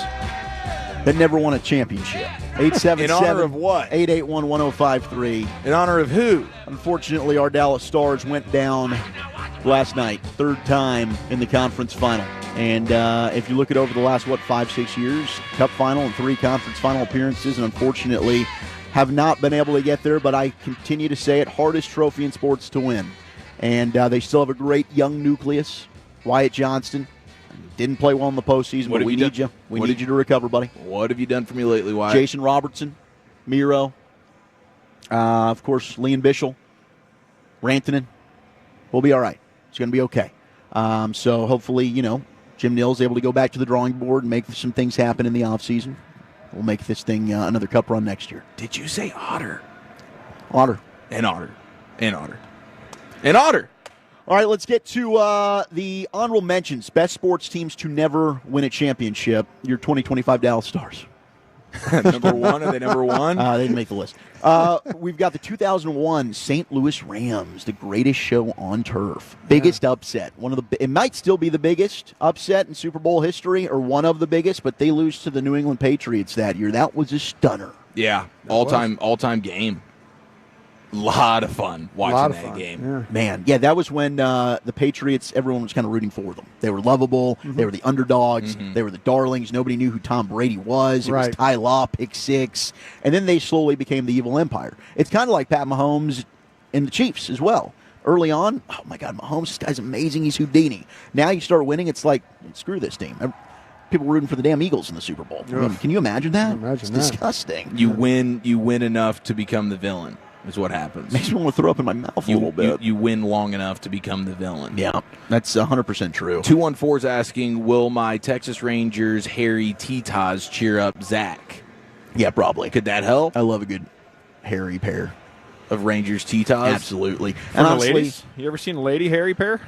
that never won a championship. 877 In honor of what? 881-1053. In honor of who? Unfortunately, our Dallas Stars went down last night, 3rd time in the conference final. And if you look at over the last, 5-6 years, Cup final and 3 conference final appearances, and unfortunately have not been able to get there, but I continue to say it, hardest trophy in sports to win. And they still have a great young nucleus. Wyatt Johnston didn't play well in the postseason, but we need you. We need you to recover, buddy. What have you done for me lately, Wyatt? Jason Robertson, Miro, of course, Leon Bischel, Rantanen. We'll be all right. It's going to be okay. So hopefully, Jim Nill's able to go back to the drawing board and make some things happen in the offseason. We'll make this thing another Cup run next year. Did you say Otter? Otter. And Otter. And Otter. And Otter. All right, let's get to the honorable mentions. Best sports teams to never win a championship. Your 2025 Dallas Stars. Number 1? Are they number 1? They didn't make the list. We've got the 2001 St. Louis Rams, the greatest show on turf. Biggest upset. It might still be the biggest upset in Super Bowl history, or one of the biggest, but they lose to the New England Patriots that year. That was a stunner. Yeah, all-time game. Lot of fun watching that game. Yeah. Man, yeah, that was when the Patriots, everyone was kind of rooting for them. They were lovable. Mm-hmm. They were the underdogs. Mm-hmm. They were the darlings. Nobody knew who Tom Brady was. It was Ty Law, pick 6. And then they slowly became the evil empire. It's kind of like Pat Mahomes and the Chiefs as well. Early on, oh my God, Mahomes, this guy's amazing. He's Houdini. Now you start winning, it's like, screw this team. People rooting for the damn Eagles in the Super Bowl. I mean, can you imagine that? It's disgusting. You win enough to become the villain. Is what happens. Makes me want to throw up in my mouth a little bit. You win long enough to become the villain. Yeah, that's 100% true. 214 is asking, will my Texas Rangers Harry Titas cheer up Zach? Yeah, probably. Could that help? I love a good Harry pair of Rangers Titas. Absolutely. And honestly, ladies, you ever seen a lady Harry pair?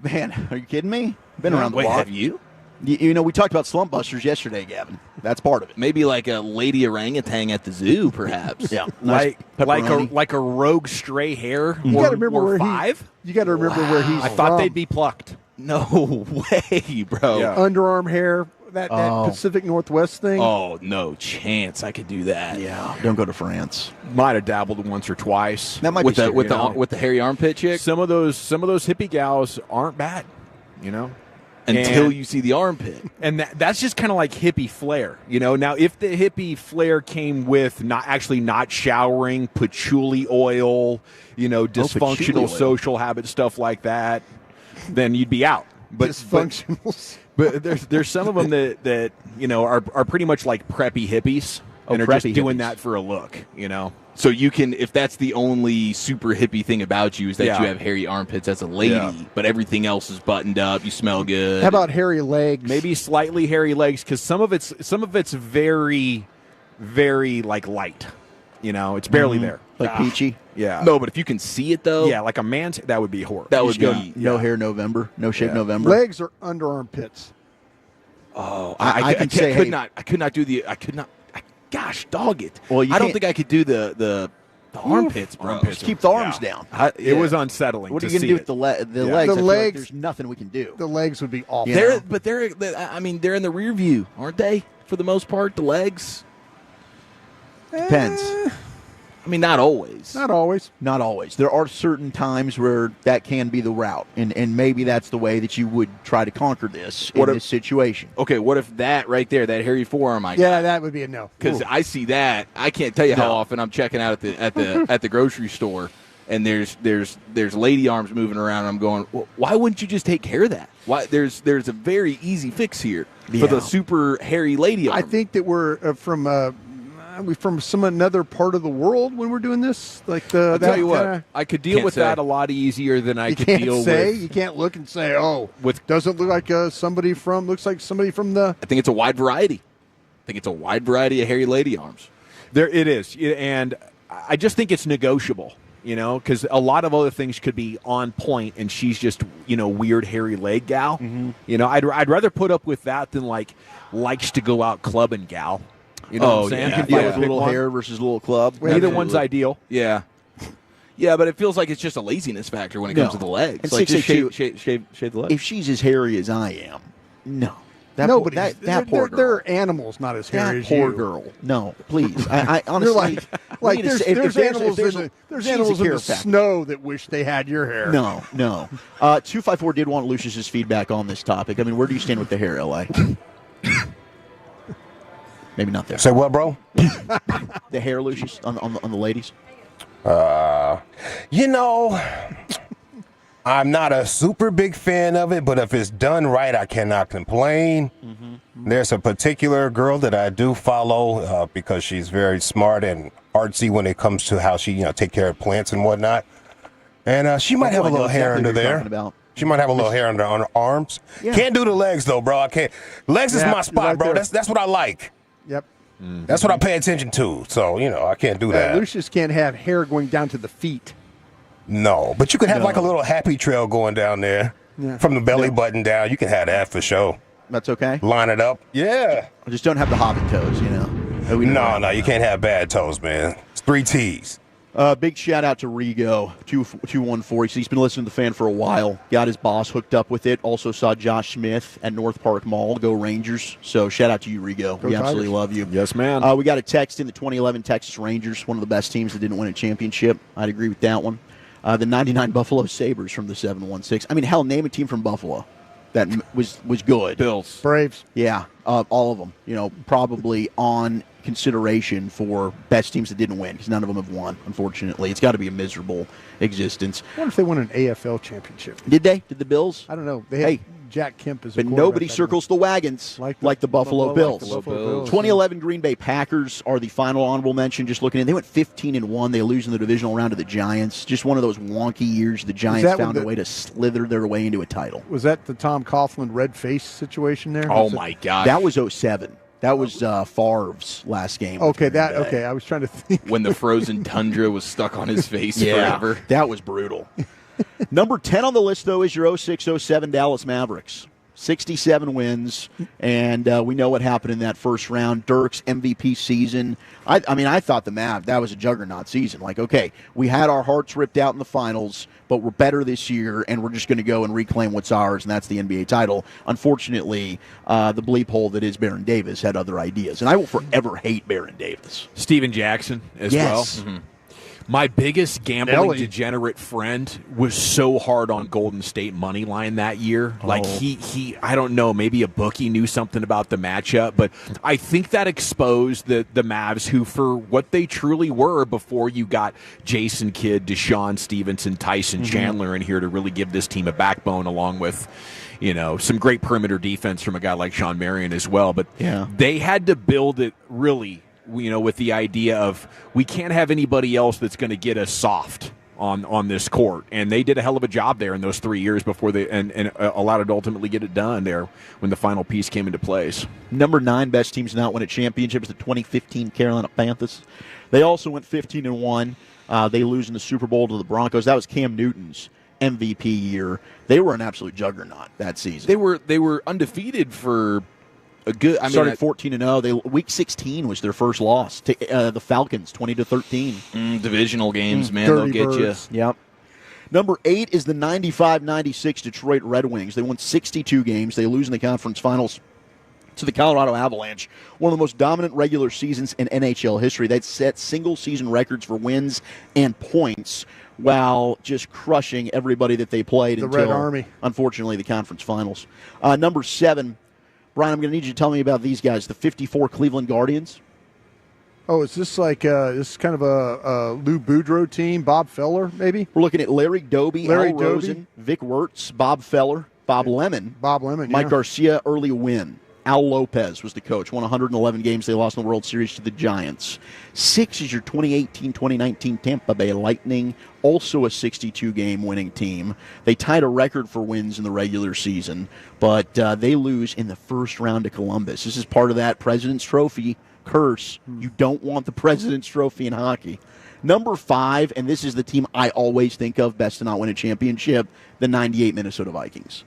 Man, are you kidding me? Been around the block. Have you? We talked about slump busters yesterday, Gavin. That's part of it. Maybe like a lady orangutan at the zoo, perhaps. Yeah, like a rogue stray hare. You got to remember where 5. You got to remember where he's I thought they'd be plucked. No way, bro. Yeah. Underarm hair, that Pacific Northwest thing. Oh, no chance I could do that. Yeah, don't go to France. Might have dabbled once or twice. That might with be with the hairy armpit chick. Some of those hippie gals aren't bad, until you see the armpit. And that's just kind of like hippie flair, Now, if the hippie flair came with not showering, patchouli oil, dysfunctional social habits, stuff like that, then you'd be out. But dysfunctional. But there's some of them that are pretty much like preppy hippies and are just doing that for a look, So you can, if that's the only super hippie thing about you is that you have hairy armpits as a lady, but everything else is buttoned up. You smell good. How about hairy legs? Maybe slightly hairy legs, because some of it's very, very like light. It's barely there, like peachy. Yeah. No, but if you can see it though, yeah, like a man's, that would be horrible. That would be no hair November, no shave November. Legs are under armpits. Oh, I could not do the. Gosh, dog it. Well, I don't think I could do the armpits, bro. Just keep the arms down. It was unsettling. What are to you going to see do it. with the legs? The legs, there's nothing we can do. The legs would be awful. They're in the rear view, aren't they? For the most part, the legs. Depends. I mean, not always. Not always. Not always. There are certain times where that can be the route, and maybe that's the way that you would try to conquer this in this situation. Okay, what if that right there, that hairy forearm I got? Yeah, that would be a no. Because I see that. I can't tell you how often I'm checking out at the grocery store, and there's lady arms moving around. And I'm going, well, why wouldn't you just take care of that? Why there's a very easy fix here for the super hairy lady arm. I think that we're from another part of the world when we're doing this. Like I'll tell you what, I could deal with that a lot easier than I could deal with. You can't look and say, doesn't look like looks like somebody from the. I think it's a wide variety. I think it's a wide variety of hairy lady arms. There it is, and I just think it's negotiable. Because a lot of other things could be on point, and she's just weird hairy leg gal. Mm-hmm. I'd rather put up with that than likes to go out clubbing gal. What I'm saying? With little hair versus little club. Neither one's ideal. Yeah. Yeah, but it feels like it's just a laziness factor when it comes to the legs. And like just shave the legs. If she's as hairy as I am, no. That poor girl. They're animals, not as hairy as you. That poor girl. No, please. I honestly. There's animals in the snow that wish they had your hair. No. 254 did want Lucius's feedback on this topic. I mean, where do you stand with the hair, LA? Maybe not there. Say what, bro? The hair, Lucius, on the ladies? I'm not a super big fan of it, but if it's done right, I cannot complain. Mm-hmm. There's a particular girl that I do follow because she's very smart and artsy when it comes to how she, take care of plants and whatnot. And she might have a little hair under there. She might have a little hair under her arms. Yeah. Can't do the legs, though, bro. I can't. Legs is my spot, right, bro. That's what I like. Yep. Mm-hmm. That's what I pay attention to. So, I can't do that. Lucius can't have hair going down to the feet. No, but you could have like a little happy trail going down there from the belly button down. You can have that for sure. That's okay? Line it up. Yeah. I just don't have the hobbit toes, No, you can't have bad toes, man. It's 3 T's. Big shout out to Rigo, 214. He's been listening to the fan for a while. Got his boss hooked up with it. Also saw Josh Smith at North Park Mall. Go Rangers. So shout out to you, Rigo. We absolutely love you. Yes, man. We got a text in the 2011 Texas Rangers, one of the best teams that didn't win a championship. I'd agree with that one. The 99 Buffalo Sabres from the 716. I mean, hell, name a team from Buffalo that was good. Bills. Braves. Yeah, all of them. Probably on consideration for best teams that didn't win because none of them have won, unfortunately. It's got to be a miserable existence. I wonder if they won an AFL championship. Did they? Did the Bills? I don't know. They had Jack Kemp as a But nobody circles the wagons like the Buffalo Bills. 2011 Green Bay Packers are the final honorable mention. Just looking at, they went 15-1. They lose in the divisional round to the Giants. Just one of those wonky years the Giants found a way to slither their way into a title. Was that the Tom Coughlin red face situation there? Oh my God, that was 07. That was Favre's last game. Okay, I was trying to think. When the frozen tundra was stuck on his face forever. That was brutal. Number 10 on the list, though, is your 06-07 Dallas Mavericks. 67 wins, and we know what happened in that first round. Dirk's MVP season. I thought the Mavs, that was a juggernaut season. Like, okay, we had our hearts ripped out in the finals, but we're better this year, and we're just going to go and reclaim what's ours, and that's the NBA title. Unfortunately, the bleep hole that is Baron Davis had other ideas, and I will forever hate Baron Davis. Steven Jackson as well. Mm-hmm. My biggest gambling Nelly. degenerate friend was so hard on Golden State money line that year. Like he I don't know, maybe a bookie knew something about the matchup, but I think that exposed the Mavs, who for what they truly were before you got Jason Kidd, Deshaun Stevenson, Tyson Chandler in here to really give this team a backbone, along with some great perimeter defense from a guy like Sean Marion as well. But they had to build it really, with the idea of we can't have anybody else that's going to get us soft on this court. And they did a hell of a job there in those 3 years before they and allowed it to ultimately get it done there when the final piece came into place. Number 9 best teams to not win a championship is the 2015 Carolina Panthers. They also went 15-1. They lose in the Super Bowl to the Broncos. That was Cam Newton's MVP year. They were an absolute juggernaut that season. They were undefeated for a good. Started 14-0. Week 16 was their first loss to the Falcons, 20-13. Divisional games, man, they'll get you. Yep. Number 8 is the 95-96 Detroit Red Wings. They won 62 games. They lose in the conference finals to the Colorado Avalanche. One of the most dominant regular seasons in NHL history. They'd set single-season records for wins and points while just crushing everybody that they played the until, Red Army. Unfortunately, the conference finals. Number 7, Brian, I'm going to need you to tell me about these guys, the 54 Cleveland Guardians. Oh, is this like this is kind of a Lou Boudreau team? Bob Feller, maybe? We're looking at Larry Doby, Al Rosen, Vic Wirtz, Bob Feller, Bob Lemon, Mike Garcia, Early Wynn. Al Lopez was the coach. Won 111 games. They lost in the World Series to the Giants. 6 is your 2018-2019 Tampa Bay Lightning, also a 62-game winning team. They tied a record for wins in the regular season, but they lose in the first round to Columbus. This is part of that President's Trophy curse. You don't want the President's Trophy in hockey. Number 5, and this is the team I always think of best to not win a championship, the 98 Minnesota Vikings.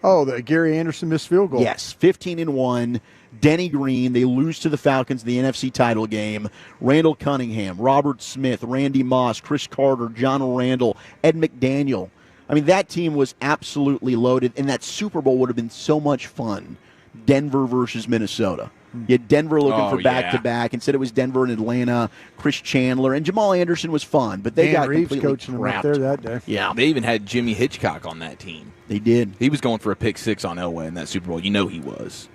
Oh, the Gary Anderson missed field goal. Yes, 15-1. Denny Green, they lose to the Falcons in the NFC title game. Randall Cunningham, Robert Smith, Randy Moss, Chris Carter, John Randall, Ed McDaniel. I mean, that team was absolutely loaded, and that Super Bowl would have been so much fun. Denver versus Minnesota. You had Denver looking for back-to-back. Instead, it was Denver and Atlanta. Chris Chandler and Jamal Anderson was fun, but they got Reeves completely coaching them up there that day. Yeah, they even had Jimmy Hitchcock on that team. They did. He was going for a pick 6 on Elway in that Super Bowl. He was.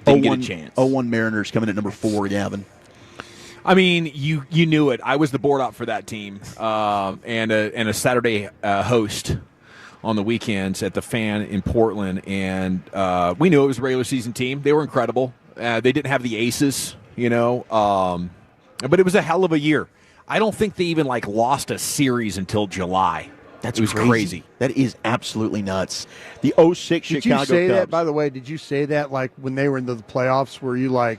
Didn't get a chance. 0-1 Mariners coming at number 4, Gavin. I mean, you knew it. I was the board op for that team, and a Saturday host on the weekends at the Fan in Portland, and we knew it was a regular season team. They were incredible. They didn't have the aces, but it was a hell of a year. I don't think they even lost a series until July. It was crazy. That is absolutely nuts. The 06 Did Chicago you say Cubs. that, by the way? Did you say that when they were in the playoffs? Were you I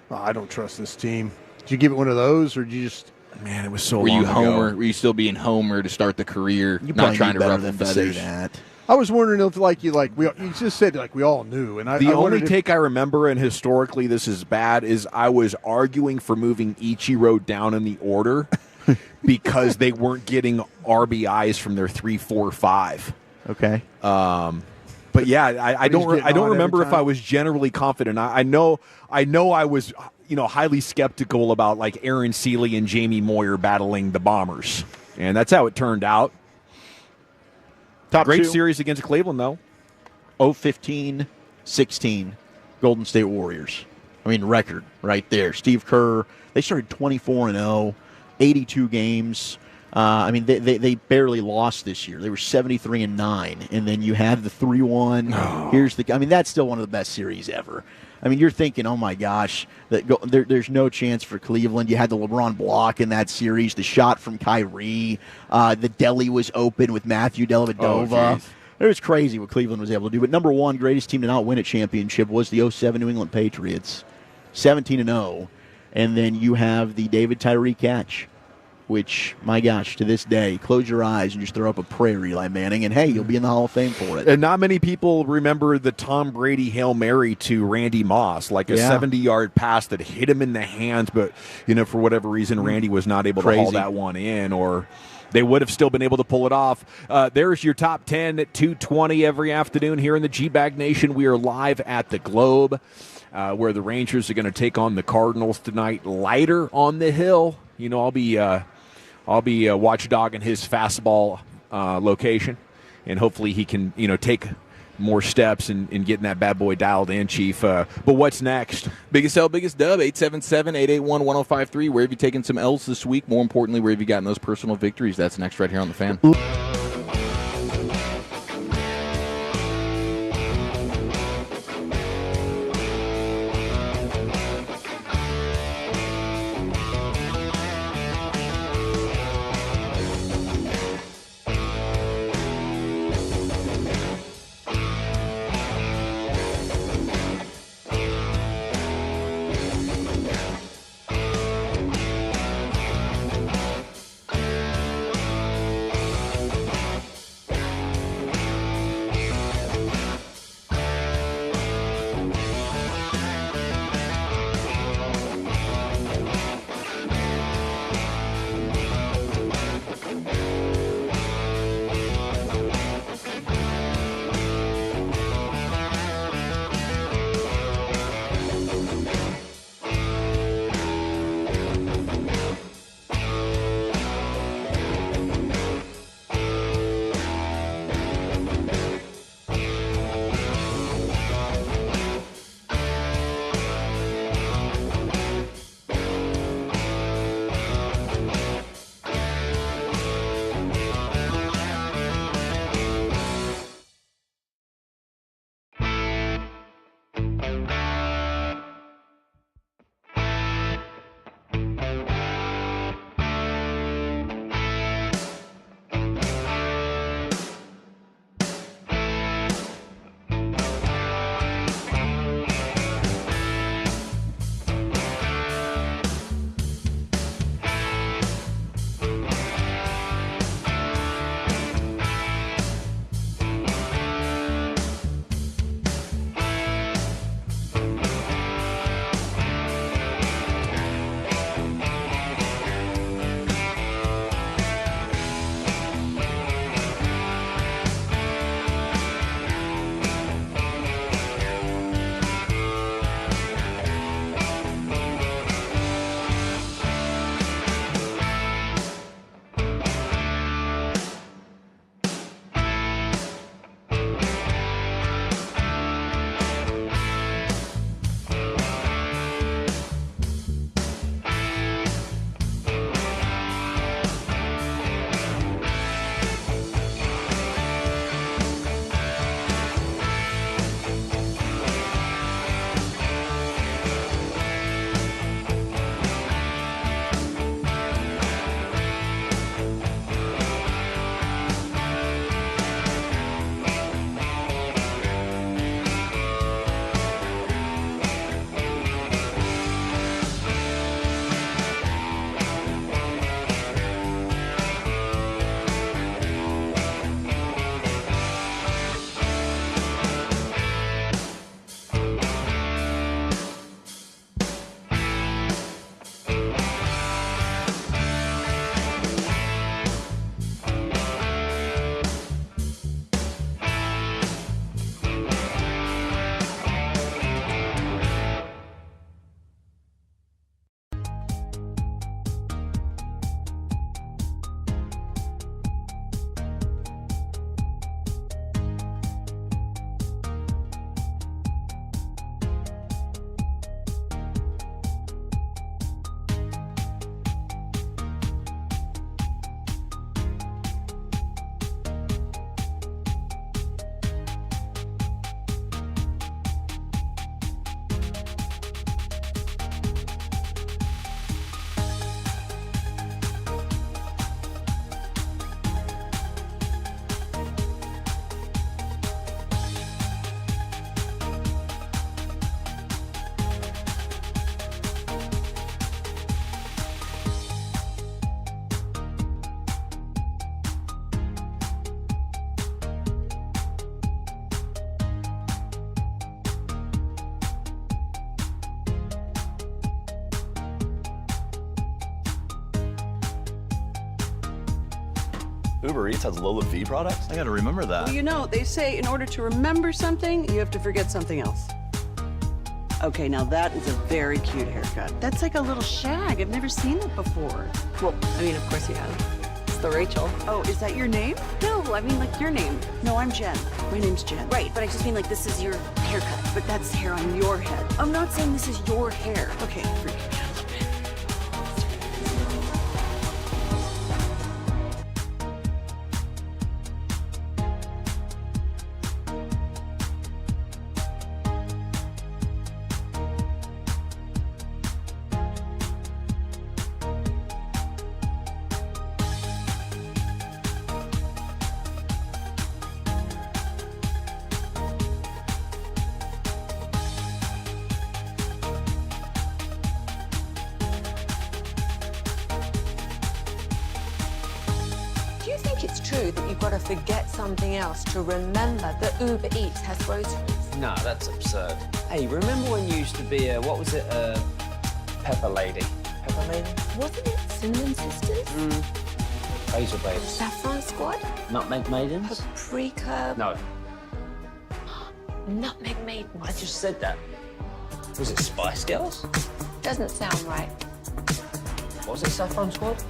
don't trust this team? Did you give it one of those, or did you just? Man, it was so Were long you Homer? ago. Were you still being Homer to start the career? You not probably trying knew to better ruffle than to say feathers. that. I was wondering if you just said we all knew, and The I only wondered if- take I remember, and historically this is bad, is I was arguing for moving Ichiro down in the order because they weren't getting RBIs from their 3, 4, 5. Okay. But yeah, I don't remember if I was generally confident. I know I was highly skeptical about Aaron Seeley and Jamie Moyer battling the Bombers, and that's how it turned out. Great 2. series against Cleveland, though. 0-15-16 Golden State Warriors. I mean, record right there. Steve Kerr, they started 24-0, 82 games. They barely lost this year. They were 73-9, and then you had the 3-1. That's still one of the best series ever. I mean, you're thinking, oh my gosh, there's no chance for Cleveland. You had the LeBron block in that series, the shot from Kyrie, the deli was open with Matthew Dellavedova. It was crazy what Cleveland was able to do. But number 1, greatest team to not win a championship was the 07 New England Patriots, 17-0. And then you have the David Tyree catch, which, my gosh, to this day, close your eyes and just throw up a prayer, Eli Manning, and hey, you'll be in the Hall of Fame for it. And not many people remember the Tom Brady Hail Mary to Randy Moss, a 70-yard pass that hit him in the hands, but for whatever reason, Randy was not able to haul that one in, or they would have still been able to pull it off. There's your top 10 at 2:20 every afternoon here in the G-Bag Nation. We are live at the Globe, where the Rangers are going to take on the Cardinals tonight. Lighter on the hill. I'll be watchdogging his fastball location, and hopefully he can take more steps in getting that bad boy dialed in, Chief. But what's next? Biggest L, biggest dub, 877-881-1053. Where have you taken some L's this week? More importantly, where have you gotten those personal victories? That's next right here on The Fan. Uber Eats has low fee products? I gotta remember that. Well, you know, they say in order to remember something, you have to forget something else. Okay, now that is a very cute haircut. That's like a little shag. I've never seen it before. Well, I mean, of course you have. It's the Rachel. Oh, is that your name? No, I mean, like, your name. No, I'm Jen. My name's Jen. Right, but I just mean, like, this is your haircut. But that's hair on your head. I'm not saying this is your hair. Okay, freak me out a little bit. Do you think it's true that you've got to forget something else to remember that Uber Eats has groceries? No, that's absurd. Hey, remember when you used to be a, what was it, Pepper Lady? Pepper Lady? Wasn't it Cinnamon Sisters? Basil Babes. Saffron Squad? Nutmeg Maidens? Paprika? No, Nutmeg Maidens. I just said that. Was it Spice Girls? Doesn't sound right. Was it Saffron Squad?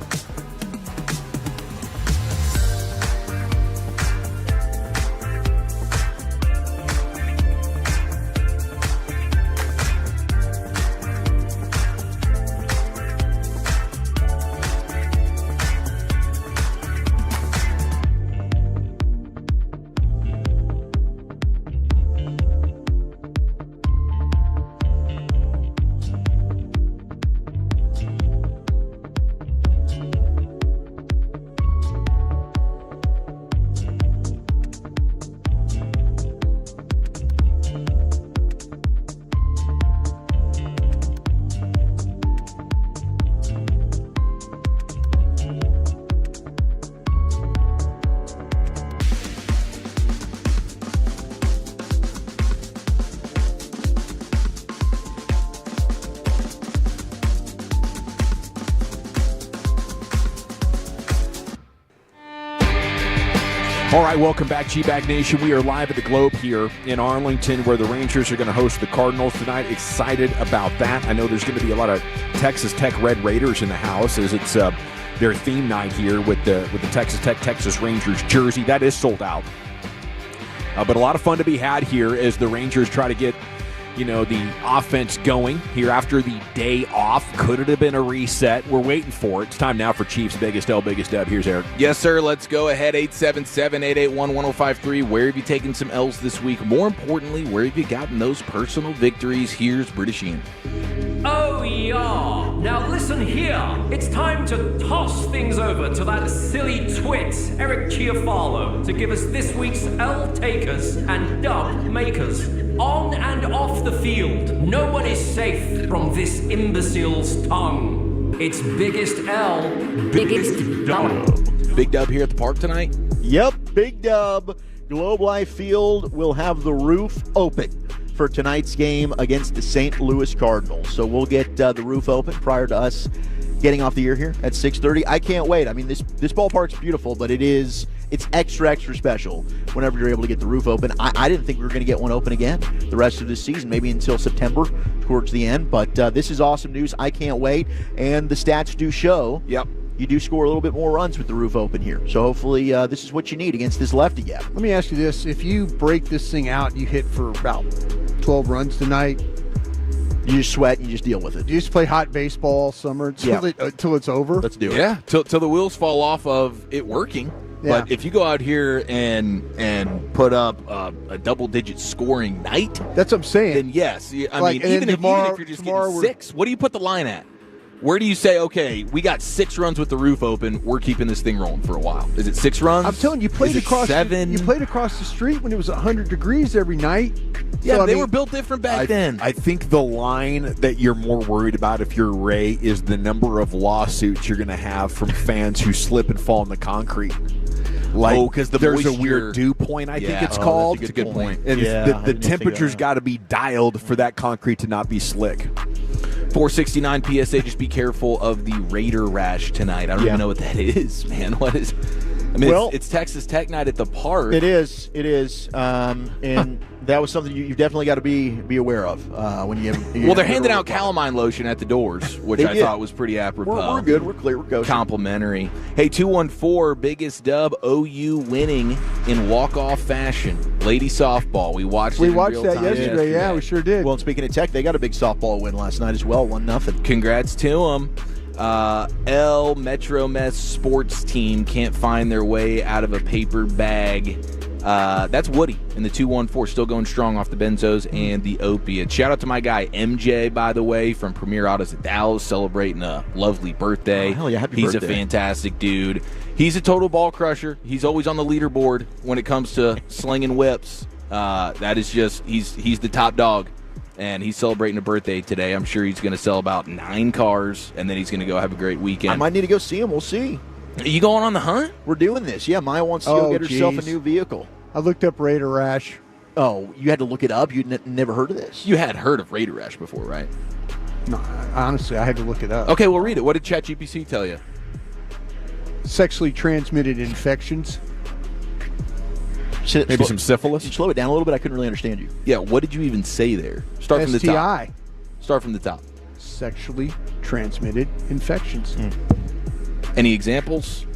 All right, welcome back, G-Bag Nation. We are live at the Globe here in Arlington, where the Rangers are going to host the Cardinals tonight. Excited about that. I know there's going to be a lot of Texas Tech Red Raiders in the house, as it's their theme night here with the Texas Tech Texas Rangers jersey. That is sold out. But a lot of fun to be had here as the Rangers try to get, the offense going here after the day off. Could it have been a reset? We're waiting for it. It's time now for Chiefs Biggest L, Biggest Dub. Here's Eric. Yes, sir. Let's go ahead. 877-881-1053. Where have you taken some L's this week? More importantly, where have you gotten those personal victories? Here's British Ian. Oh, yeah. Now listen here. It's time to toss things over to that silly twit, Eric Chiafalo, to give us this week's L takers and dub makers. On and off the field, no one is safe from this imbecile's tongue. It's Biggest L, Biggest Dub. Big Dub here at the park tonight? Yep, Big Dub. Globe Life Field will have the roof open for tonight's game against the St. Louis Cardinals. So we'll get the roof open prior to us getting off the air here at 6:30. I can't wait. I mean, this ballpark's beautiful, but it's extra special whenever you're able to get the roof open. I didn't think we were going to get one open again the rest of this season, maybe until September towards the end. But this is awesome news. I can't wait. And the stats do show. Yep. You do score a little bit more runs with the roof open here. So hopefully this is what you need against this lefty gap. Let me ask you this. If you break this thing out, you hit for about 12 runs tonight. You just sweat and you just deal with it. You just play hot baseball all summer until it's over. Let's do it. Yeah, till the wheels fall off of it working. Yeah. But if you go out here and put up a double-digit scoring night, that's what I'm saying. Then yes, I Like, mean, even if you're just tomorrow getting 6, what do you put the line at? Where do you say, okay, we got 6 runs with the roof open, we're keeping this thing rolling for a while? Is it 6 runs? I'm telling you, you played across 7? You played across the street when it was 100 degrees every night. Yeah, So, they were built different back then. I think the line that you're more worried about if you're Ray is the number of lawsuits you're going to have from fans who slip and fall in the concrete. Like, because there's a weird dew point, I think it's called. That's a good point. And Yeah, the temperature's got to be dialed for that concrete to not be slick. 469 PSA, just be careful of the Raider rash tonight. I don't even know what that is, man. What is I mean, it's Texas Tech night at the park. It is. And that was something you've definitely got to be aware of when you have. Well, they're handing out calamine lotion at the doors, which I thought was pretty apropos. We're good. We're clear. We're kosher. Complimentary. Hey, 214, biggest dub, OU winning in walk-off fashion. Lady softball. We watched it in real that time yesterday. Yeah, we sure did. Well, and speaking of Tech, they got a big softball win last night as well, 1-0. Congrats to them. L Metro Mess sports team can't find their way out of a paper bag. That's Woody in the 214, still going strong off the benzos and the opiates. Shout out to my guy MJ, by the way, from Premier Autos at Dallas, celebrating a lovely birthday. Oh, hell yeah, happy He's birthday. a fantastic dude. He's a total ball crusher. He's always on the leaderboard when it comes to slinging whips. That is just he's the top dog. And he's celebrating a birthday today. I'm sure he's going to sell about 9 cars, and then he's going to go have a great weekend. I might need to go see him. We'll see. Are you going on the hunt? We're doing this. Yeah, Maya wants to go get herself a new vehicle. I looked up Raider Rash. Oh, you had to look it up? You'd never heard of this? You had heard of Raider Rash before, right? No, honestly, I had to look it up. Okay, well, read it. What did ChatGPT tell you? Sexually transmitted infections. Maybe some syphilis? Slow it down a little bit. I couldn't really understand you. Yeah, what did you even say there? Start from the top. STI. Start from the top. Sexually transmitted infections. Any examples?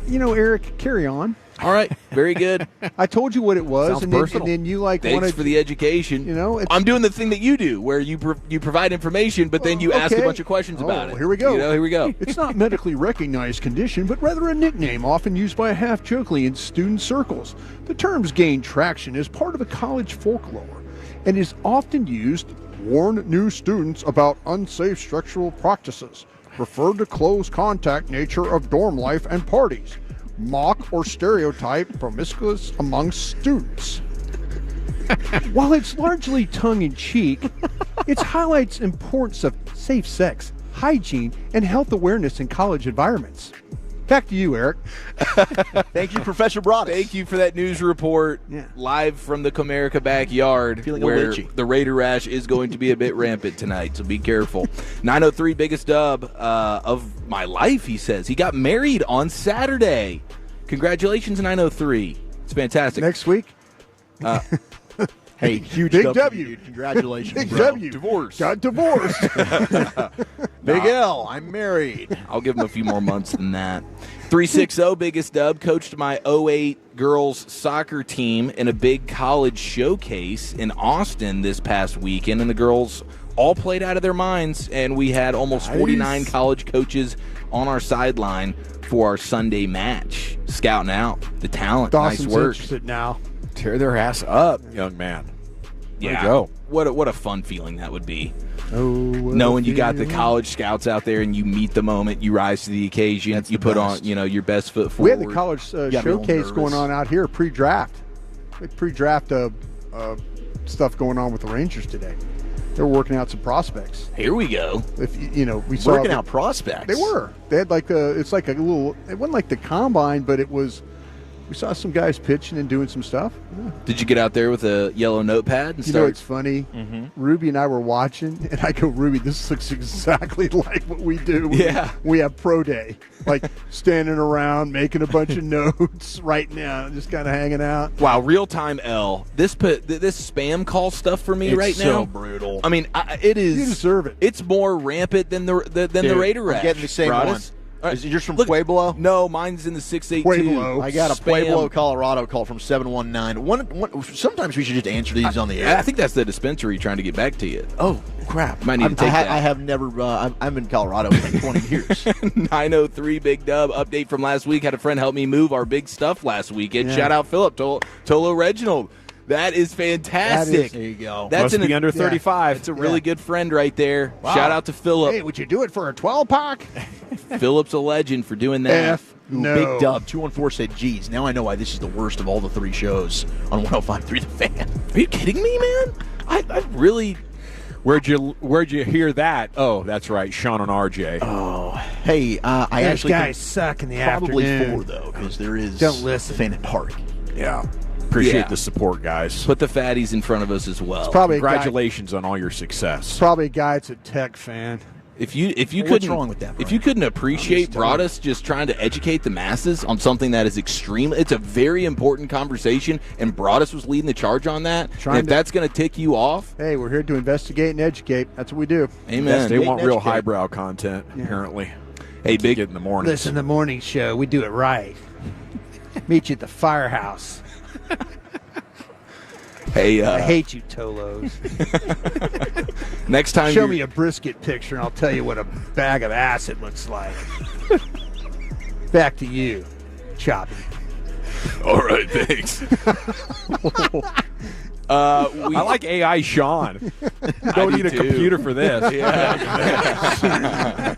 Eric, carry on. All right, very good. I told you what it was, Sounds and personal. then you Thanks wanted for the education. I'm doing the thing that you do, where you provide information, but then you ask a bunch of questions about it. Here we go. Here we go. It's not a medically recognized condition, but rather a nickname often used by half-jokingly in student circles. The terms gain traction as part of a college folklore and is often used to warn new students about unsafe sexual practices, refer to close contact nature of dorm life and parties, mock or stereotype promiscuous among students. While it's largely tongue-in-cheek, it highlights importance of safe sex, hygiene, and health awareness in college environments. Back to you, Eric. Thank you, Professor Broadus. Thank you for that news report live from the Comerica backyard, where the Raider Rash is going to be a bit rampant tonight, so be careful. 903, biggest dub of my life, he says. He got married on Saturday. Congratulations, 903. It's fantastic. Next week? Hey, huge Big dub W. for you, dude. Congratulations, Big bro. W. Divorce. Got divorced. Big L, I'm married. I'll give him a few more months than that. 360, biggest dub, coached my 08 girls soccer team in a big college showcase in Austin this past weekend, and the girls all played out of their minds, and we had almost 49 college coaches on our sideline for our Sunday match, scouting out the talent. Dawson's nice work. interested now. Tear their ass up, young man. Way to go. What a fun feeling that would be. Oh, knowing you got the college scouts out there and you meet the moment, you rise to the occasion, you put on your best foot forward. We had the college showcase going on out here pre-draft. Pre-draft stuff going on with the Rangers today. They were working out some prospects. Here we go. We saw working out prospects. They were. They had it's like a little. It wasn't like the combine, but it was. We saw some guys pitching and doing some stuff. Yeah. Did you get out there with a yellow notepad and start? It's funny. Ruby and I were watching, and I go, Ruby, this looks exactly like what we do. We have pro day, like standing around, making a bunch of notes, writing down, just kind of hanging out. Wow, real time L. This spam call stuff for me it's right now. So brutal. I mean, it is. You deserve it. It's more rampant than the Raider Rash. I'm getting the same one. Is it just from Pueblo? No, mine's in the 682. Pueblo. I got a Pueblo, Colorado call from 719. Sometimes we should just answer these on the air. I think that's the dispensary trying to get back to you. Oh, crap. Might need to take that. I have never, I'm in Colorado for like 20 years. 903 Big Dub update from last week. Had a friend help me move our big stuff last weekend. Yeah. Shout out Philip, Tolo Reginald. That is fantastic. There you go. That's Must be under 35. It's a really good friend right there. Wow. Shout out to Philip. Hey, would you do it for a 12-pack? Philip's a legend for doing that. No. Big Dub 214 said, "Geez, now I know why this is the worst of all the 3 shows on 105.3 The Fan." Are you kidding me, man? I really. Where'd you hear that? Oh, that's right, Sean and RJ. Oh, hey, I Those actually guys suck in the probably afternoon. 4 though, because there is Don't listen. Fan at Park. Yeah. Appreciate the support, guys. Put the fatties in front of us as well. It's probably Congratulations on all your success. probably a guy that's a Tech fan. If you What's couldn't wrong with that, if you couldn't appreciate Broadus just trying to educate the masses on something that is extreme, it's a very important conversation, and Broadus was leading the charge on that. And if that's going to tick you off, hey, we're here to investigate and educate. That's what we do. Amen. They want real highbrow content, apparently. Hey, big get in the morning. Listen, the morning show, we do it right. Meet you at the firehouse. Hey, I hate you, Tolos. Next time, show me a brisket picture, and I'll tell you what a bag of acid looks like. Back to you, Choppy. All right, thanks. I like AI Sean. Don't need a computer for this. Yeah.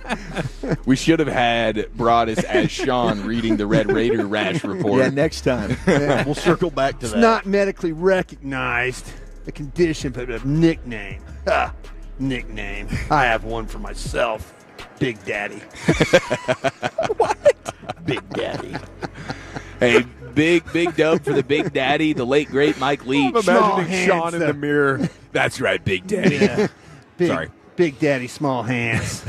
We should have had Broadus as Sean reading the Red Raider rash report. Yeah, next time. We'll circle back to It's that. not medically recognized, a condition, but a nickname. Nickname. I have one for myself. Big Daddy. What? Big Daddy. Hey, big dub for the Big Daddy, the late great Mike Leach. I'm imagining Sean in the mirror. That's right, Big Daddy. Yeah. Sorry. Big Daddy, small hands.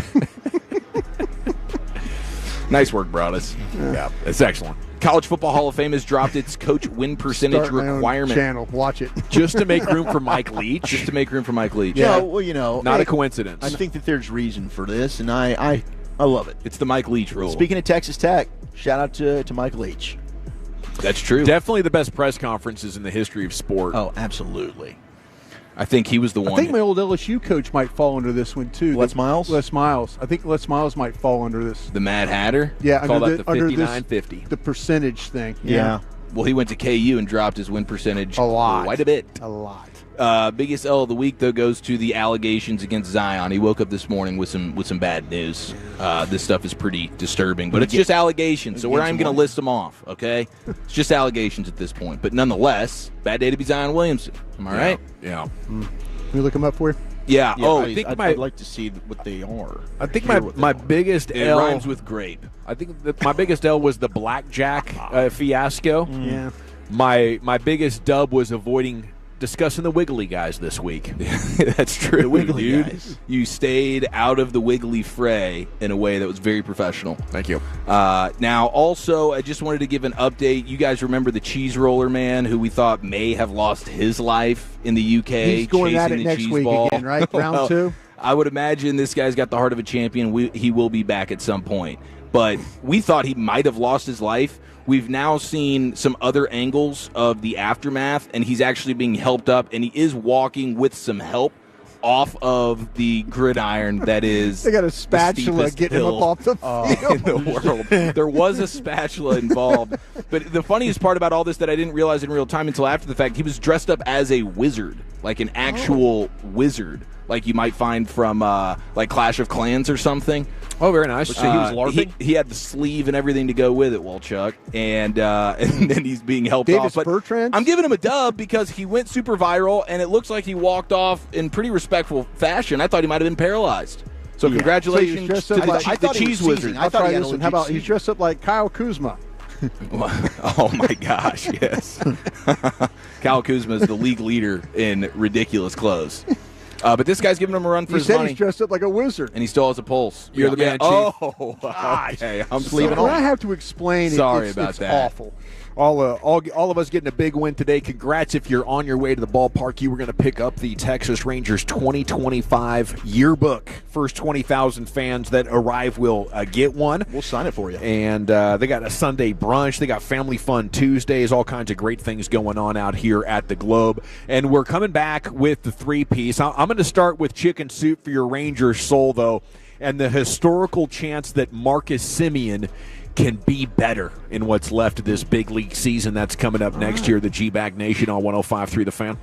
Nice work, Broadus. Yeah, it's excellent. College Football Hall of Fame has dropped its coach win percentage Start my own requirement. channel. Watch it. Just to make room for Mike Leach. Just to make room for Mike Leach. Yeah, well, you know, Not a coincidence. I think that there's reason for this, and I love it. It's the Mike Leach rule. Speaking of Texas Tech, shout out to Mike Leach. That's true. Definitely the best press conferences in the history of sport. Oh, absolutely. I think he was the one. I think my old LSU coach might fall under this one, too. Les Miles? Les Miles. I think Les Miles might fall under this. The Mad Hatter? Yeah, Call under that the under 59-50. the percentage thing. Yeah. Well, he went to KU and dropped his win percentage A lot. quite a bit. A lot. Biggest L of the week, though, goes to the allegations against Zion. He woke up this morning with some bad news. This stuff is pretty disturbing, but it's just allegations, so we're not even going to list them off, okay? It's just allegations at this point. But nonetheless, bad day to be Zion Williamson. Am I right? Yeah. Can we look him up for you? Yeah. I'd like to see what they are. I think my biggest It L rhymes with grape. I think that my biggest L was the blackjack fiasco. Yeah. My biggest dub was avoiding discussing the Wiggly guys this week. That's true, The Wiggly dude. guys. You stayed out of the Wiggly fray in a way that was very professional. Thank you. Now, also, I just wanted to give an update. You guys remember the cheese roller man who we thought may have lost his life in the UK? He's going at chasing it the next cheese week ball. again, right? Round Well, 2? I would imagine this guy's got the heart of a champion. He will be back at some point. But we thought he might have lost his life. We've now seen some other angles of the aftermath, and he's actually being helped up, and he is walking with some help off of the gridiron that is They got a the spatula steepest getting him hill up off the field. in the world. There was a spatula involved. But the funniest part about all this that I didn't realize in real time until after the fact, he was dressed up as a wizard, like an actual wizard, like you might find from like Clash of Clans or something. Oh, very nice. So he was LARPing? He had the sleeve and everything to go with it, Walchuk, and then he's being helped Davis off. But Bertrand? I'm giving him a dub because he went super viral, and it looks like he walked off in pretty respectful fashion. I thought he might have been paralyzed. So congratulations dressed to up the, like- the cheese wizard. I'll try this one. How about he's dressed up like Kyle Kuzma? Oh my gosh, yes. Kyle Kuzma is the league leader in ridiculous clothes. But this guy's giving him a run for He his said money. he's dressed up like a wizard. And he still has a pulse. You're the man, Chief. Oh, okay. I'm sleeping When on. I have to explain it, Sorry it's, about it's that. awful. All of us getting a big win today. Congrats if you're on your way to the ballpark. You were going to pick up the Texas Rangers 2025 yearbook. First 20,000 fans that arrive will get one. We'll sign it for you. And they got a Sunday brunch. They got Family Fun Tuesdays. All kinds of great things going on out here at the Globe. And we're coming back with the three-piece. I'm going to start with chicken soup for your Rangers soul, though, and the historical chance that Marcus Semien can be better in what's left of this big league season that's coming up next year. The G-Bag Nation on 105.3 The Fan.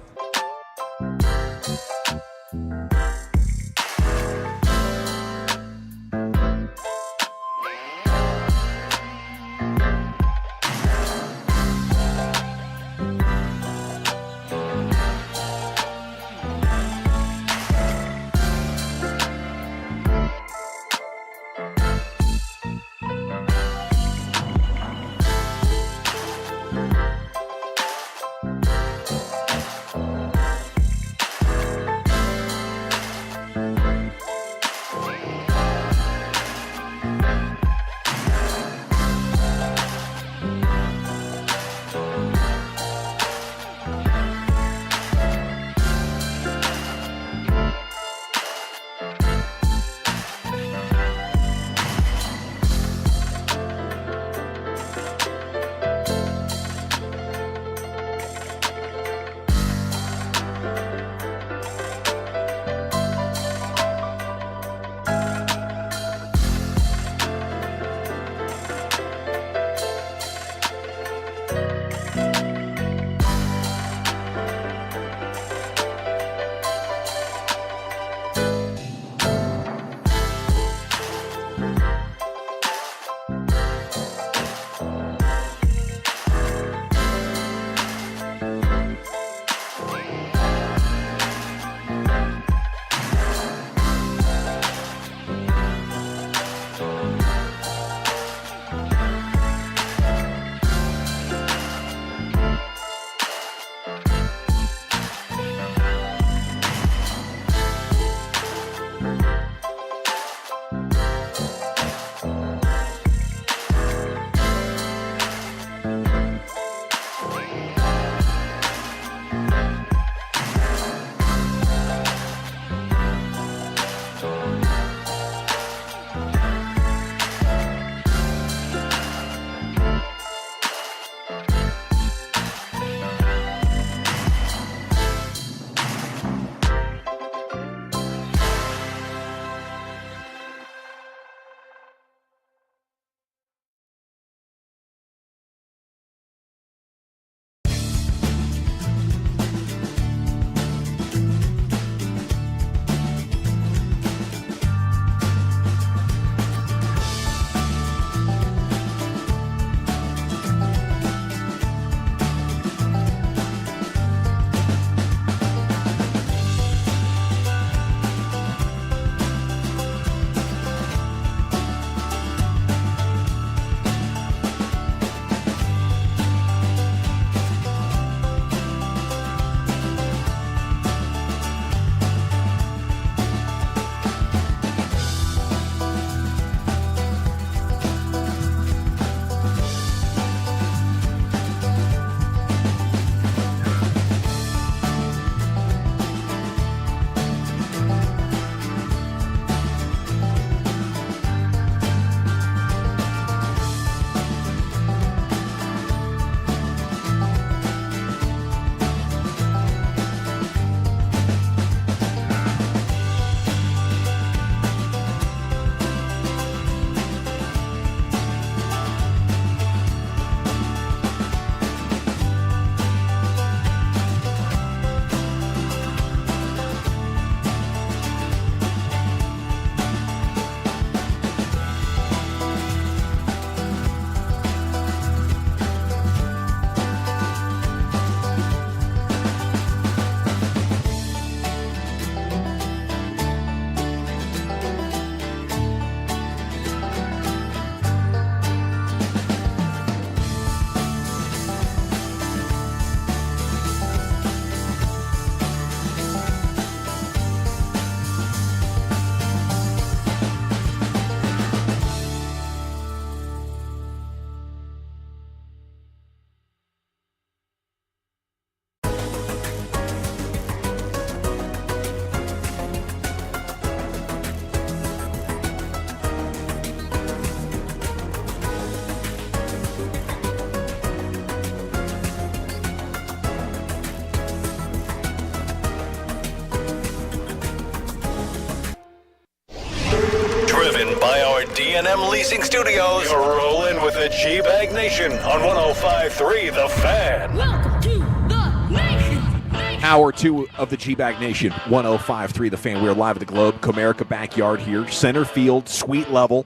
D&M Leasing Studios. You're rolling with the G-Bag Nation on 105.3 The Fan. Welcome to the nation. Hour 2 of the G-Bag Nation, 105.3 The Fan. We are live at the Globe, Comerica backyard here, center field, suite level.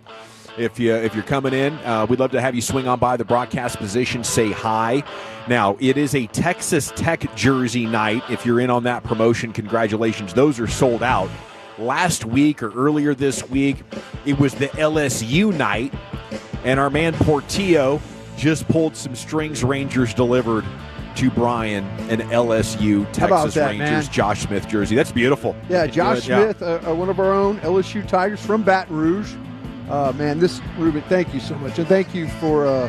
If you're coming in, we'd love to have you swing on by the broadcast position, say hi. Now, it is a Texas Tech jersey night. If you're in on that promotion, congratulations. Those are sold out. Last week or earlier this week, it was the LSU night, and our man Portillo just pulled some strings. Rangers delivered to Brian an LSU Texas that, Rangers man? Josh Smith jersey. That's beautiful. Yeah, Josh Smith, one of our own LSU Tigers from Baton Rouge. Man, Ruben, thank you so much, and thank you for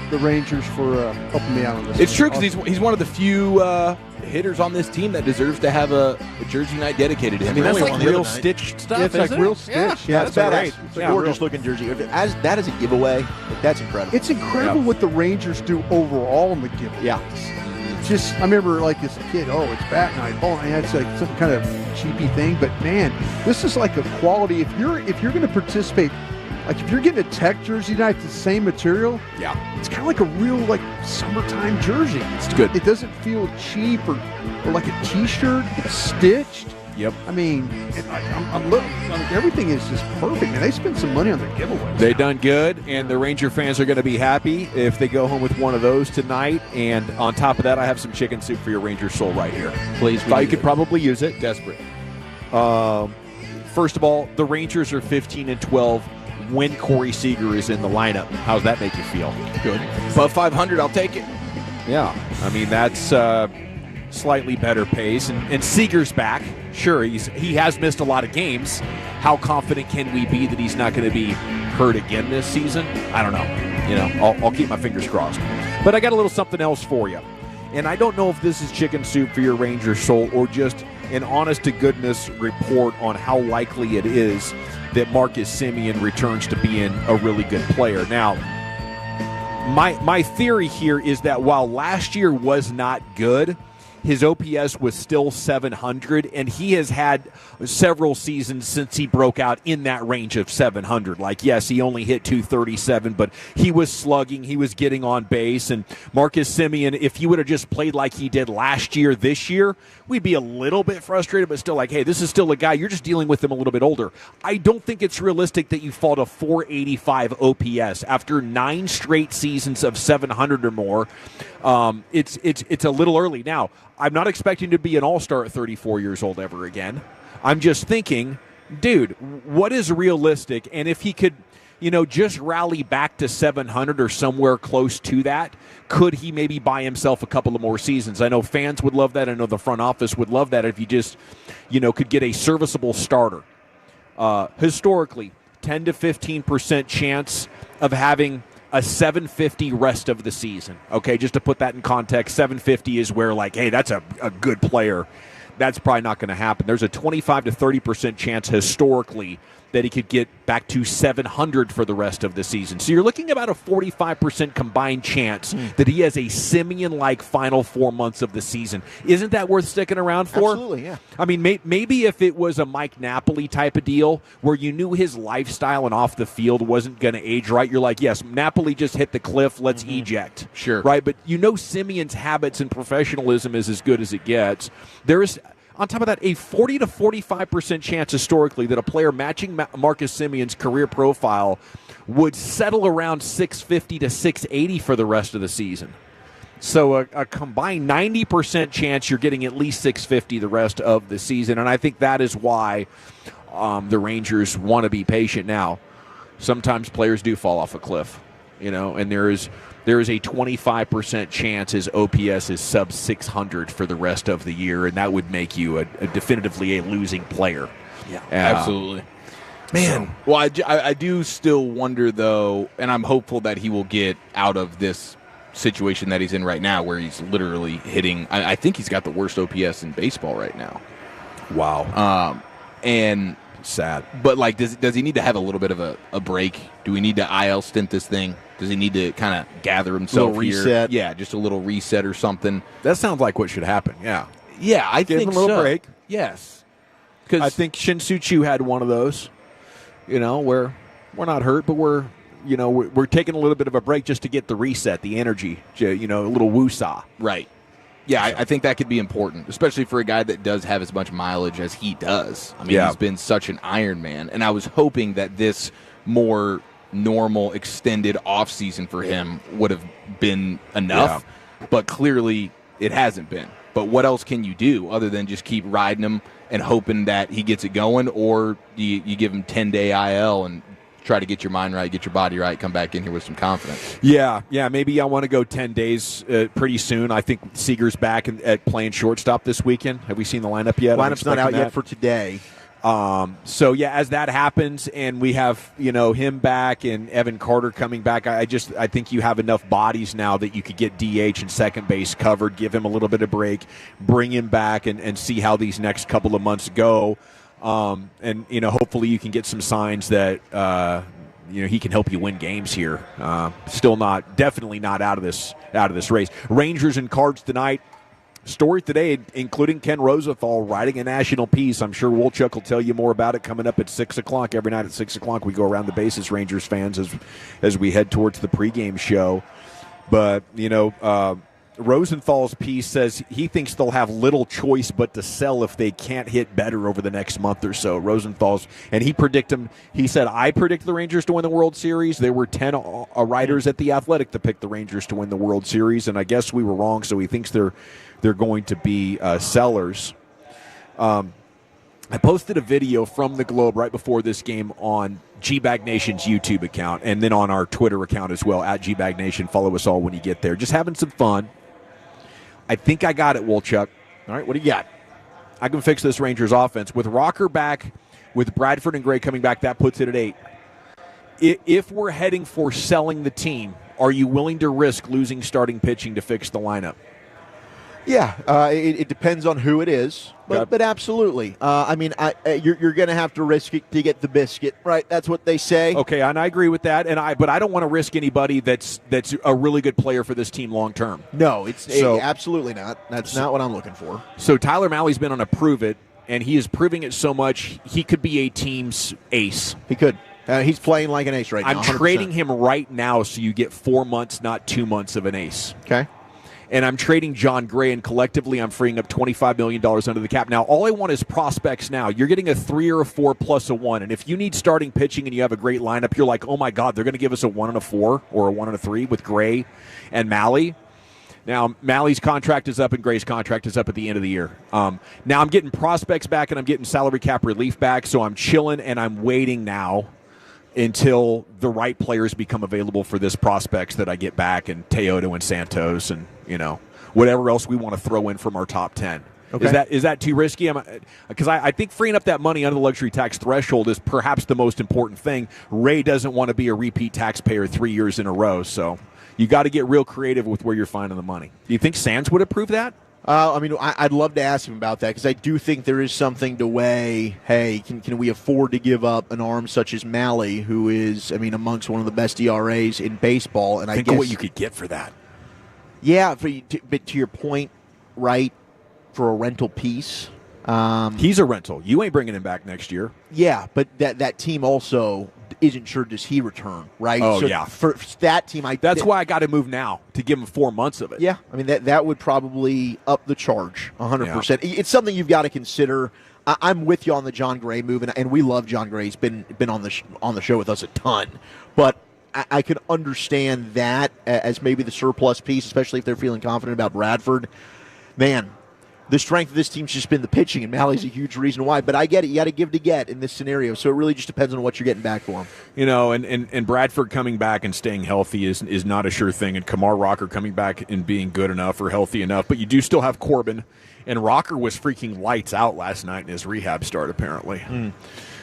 the Rangers for helping me out on this. It's true because he's one of the few hitters on this team that deserves to have a jersey night dedicated to him. I mean, that's like real stitched stuff. It's like isn't real it? stitch. Yeah, Yeah, it's badass. great. It's a Yeah, gorgeous looking jersey. That is a giveaway. That's incredible. It's incredible what the Rangers do overall in the giveaways. Yeah. Just, I remember like as a kid, it's bat night. And it's like some kind of cheapy thing. But man, this is like a quality. If you're going to participate, like if you're getting a Tech jersey night, the same material. Yeah. It's kind of like a real like summertime jersey. It's good. It doesn't feel cheap or like a T-shirt. It's stitched. Yep. I mean, I'm looking. Everything is just perfect, man. They spent some money on their giveaways. They done good, and the Ranger fans are going to be happy if they go home with one of those tonight. And on top of that, I have some chicken soup for your Ranger soul right here. Please, thought you could probably use it. Desperate. First of all, the Rangers are 15-12 when Corey Seager is in the lineup. How's that make you feel? Good. Above 500, I'll take it. Yeah, I mean that's slightly better pace, and Seager's back. Sure, he has missed a lot of games. How confident can we be that he's not going to be hurt again this season? I don't know. I'll keep my fingers crossed. But I got a little something else for you, and I don't know if this is chicken soup for your Ranger soul or just an honest-to-goodness report on how likely it is that Marcus Semien returns to being a really good player. Now, my theory here is that while last year was not good, his OPS was still 700, and he has had several seasons since he broke out in that range of 700. Like, yes, he only hit 237, but he was slugging, he was getting on base, and Marcus Semien, if he would have just played like he did last year, this year, we'd be a little bit frustrated, but still like, hey, this is still a guy, you're just dealing with him a little bit older. I don't think it's realistic that you fall to 485 OPS after 9 straight seasons of 700 or more. It's a little early. Now, I'm not expecting to be an all-star at 34 years old ever again. I'm just thinking, dude, what is realistic? And if he could, just rally back to 700 or somewhere close to that, could he maybe buy himself a couple of more seasons? I know fans would love that. I know the front office would love that if you just, could get a serviceable starter. Historically, 10 to 15% chance of having a 750 rest of the season. Okay, just to put that in context, 750 is where hey, that's a good player. That's probably not going to happen. There's a 25 to 30% chance historically that he could get back to 700 for the rest of the season. So you're looking about a 45% combined chance that he has a Semien-like final 4 months of the season. Isn't that worth sticking around for? Absolutely, yeah. I mean, maybe if it was a Mike Napoli type of deal where you knew his lifestyle and off the field wasn't going to age right, you're like, yes, Napoli just hit the cliff, let's eject. Sure. Right, but Semien's habits and professionalism is as good as it gets. There is, on top of that, a 40 to 45% chance historically that a player matching Marcus Semien's career profile would settle around 650 to 680 for the rest of the season. So a combined 90% chance you're getting at least 650 the rest of the season, and I think that is why the Rangers want to be patient now. Sometimes players do fall off a cliff, and there is a 25% chance his OPS is sub 600 for the rest of the year, and that would make you a definitively a losing player. Yeah, absolutely. Man, well, I do still wonder, though, and I'm hopeful that he will get out of this situation that he's in right now where he's literally hitting. I think he's got the worst OPS in baseball right now. Wow. And sad. But, does he need to have a little bit of a break? Do we need to IL stint this thing? Does he need to kind of gather himself here? Reset? Yeah, just a little reset or something. That sounds like what should happen, yeah. Yeah, I Give think him a little so. break. Yes. I think Shin-Soo Choo had one of those, where We're not hurt, but we're taking a little bit of a break just to get the reset, the energy, a little woosah. Right. Yeah, I think that could be important, especially for a guy that does have as much mileage as he does. I mean, he's been such an Iron Man, and I was hoping that this more normal, extended offseason for him would have been enough, but clearly it hasn't been. But what else can you do other than just keep riding him and hoping that he gets it going, or you give him 10-day IL and try to get your mind right, get your body right, come back in here with some confidence. Yeah, maybe I want to go 10 days pretty soon. I think Seager's back at playing shortstop this weekend. Have we seen the lineup yet? Lineup's not out yet for today. So, as that happens and we have, him back and Evan Carter coming back, I think you have enough bodies now that you could get DH and second base covered, give him a little bit of break, bring him back and see how these next couple of months go. And hopefully you can get some signs that he can help you win games here. Definitely not out of this race. Rangers and Cards tonight. Story today, including Ken Rosenthal writing a national piece. I'm sure Wolchuk will tell you more about it coming up at 6 o'clock. Every night at 6 o'clock, we go around the bases, Rangers fans, as we head towards the pregame show. But Rosenthal's piece says he thinks they'll have little choice but to sell if they can't hit better over the next month or so. And he said, I predict the Rangers to win the World Series. There were 10 writers at The Athletic that picked the Rangers to win the World Series, and I guess we were wrong, so he thinks they're going to be sellers. I posted a video from the Globe right before this game on G-Bag Nation's YouTube account and then on our Twitter account as well, at G-Bag Nation. Follow us all when you get there. Just having some fun. I think I got it, Wolchuk. All right, what do you got? I can fix this Rangers offense. With Rocker back, with Bradford and Gray coming back, that puts it at 8. If we're heading for selling the team, are you willing to risk losing starting pitching to fix the lineup? Yeah, it depends on who it is, but absolutely. You're going to have to risk it to get the biscuit, right? That's what they say. Okay, and I agree with that. But I don't want to risk anybody that's a really good player for this team long term. No, absolutely not. That's not what I'm looking for. So Tyler Malley's been on a prove it, and he is proving it so much he could be a team's ace. He could. He's playing like an ace right now. I'm 100%. Trading him right now so you get 4 months, not 2 months of an ace. Okay. And I'm trading John Gray, and collectively I'm freeing up $25 million under the cap. Now, all I want is prospects now. You're getting a 3 or a 4 plus a 1. And if you need starting pitching and you have a great lineup, you're like, oh, my God, they're going to give us a 1 and a 4 or a 1 and a 3 with Gray and Malley. Now, Malley's contract is up and Gray's contract is up at the end of the year. Now I'm getting prospects back and I'm getting salary cap relief back, so I'm chilling and I'm waiting now until the right players become available for this prospects that I get back, and Teodo and Santos and, whatever else we want to throw in from our top 10. Okay. Is that too risky? Because I think freeing up that money under the luxury tax threshold is perhaps the most important thing. Ray doesn't want to be a repeat taxpayer 3 years in a row, so you got to get real creative with where you're finding the money. Do you think Sands would approve that? I'd love to ask him about that because I do think there is something to weigh. Hey, can we afford to give up an arm such as Malley, who is, amongst one of the best ERAs in baseball? And Think of what you could get for that. Yeah, but to your point, right, for a rental piece. He's a rental. You ain't bringing him back next year. Yeah, but that team also isn't sure does he return, right? Oh, so yeah. For that team, that's why I got to move now to give him 4 months of it. Yeah, that would probably up the charge 100%. Yeah. It's something you've got to consider. I'm with you on the John Gray move, and we love John Gray. He's been on the show with us a ton, but I could understand that as maybe the surplus piece, especially if they're feeling confident about Bradford. Man, the strength of this team's just been the pitching, and Malley's a huge reason why. But I get it. You got to give to get in this scenario, so it really just depends on what you're getting back for him. And Bradford coming back and staying healthy is not a sure thing, and Kamar Rocker coming back and being good enough or healthy enough. But you do still have Corbin, and Rocker was freaking lights out last night in his rehab start, apparently.